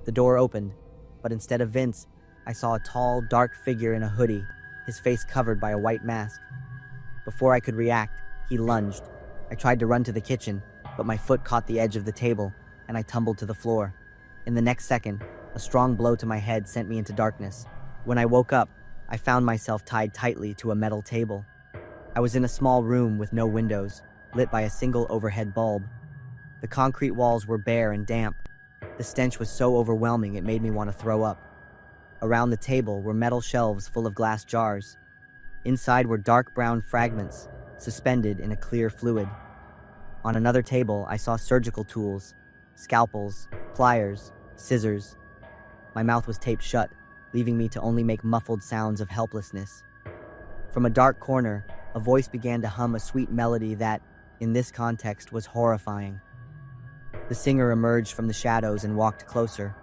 The door opened, but instead of Vince, I saw a tall, dark figure in a hoodie, his face covered by a white mask. Before I could react, he lunged. I tried to run to the kitchen, but my foot caught the edge of the table, and I tumbled to the floor. In the next second, a strong blow to my head sent me into darkness. When I woke up, I found myself tied tightly to a metal table. I was in a small room with no windows, lit by a single overhead bulb. The concrete walls were bare and damp. The stench was so overwhelming it made me want to throw up. Around the table were metal shelves full of glass jars. Inside were dark brown fragments, suspended in a clear fluid. On another table, I saw surgical tools, scalpels, pliers, scissors. My mouth was taped shut, leaving me to only make muffled sounds of helplessness. From a dark corner, a voice began to hum a sweet melody that, in this context, was horrifying. The singer emerged from the shadows and walked closer.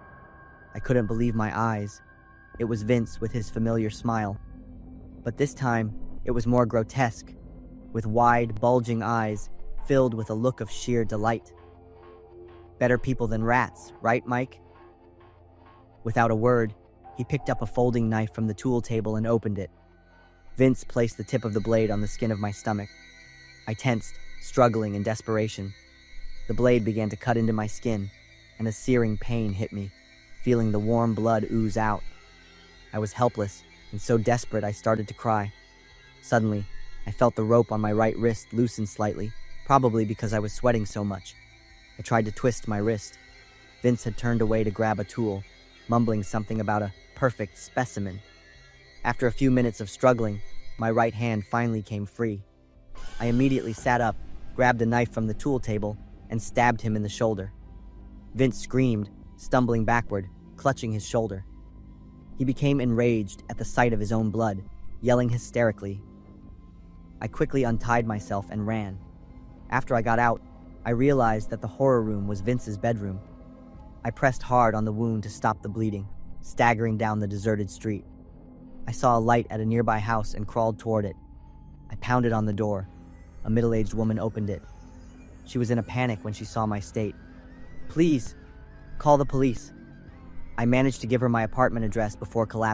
I couldn't believe my eyes. It was Vince with his familiar smile. But this time, it was more grotesque, with wide, bulging eyes filled with a look of sheer delight. Better people than rats, right, Mike? Without a word, he picked up a folding knife from the tool table and opened it. Vince placed the tip of the blade on the skin of my stomach. I tensed, struggling in desperation. The blade began to cut into my skin, and a searing pain hit me, feeling the warm blood ooze out. I was helpless, and so desperate I started to cry. Suddenly, I felt the rope on my right wrist loosen slightly, probably because I was sweating so much. I tried to twist my wrist. Vince had turned away to grab a tool, mumbling something about a perfect specimen. After a few minutes of struggling, my right hand finally came free. I immediately sat up, grabbed a knife from the tool table, and stabbed him in the shoulder. Vince screamed, stumbling backward, clutching his shoulder. He became enraged at the sight of his own blood, yelling hysterically. I quickly untied myself and ran. After I got out, I realized that the horror room was Vince's bedroom. I pressed hard on the wound to stop the bleeding, staggering down the deserted street. I saw a light at a nearby house and crawled toward it. I pounded on the door. A middle-aged woman opened it. She was in a panic when she saw my state. "Please, call the police." I managed to give her my apartment address before collapsing.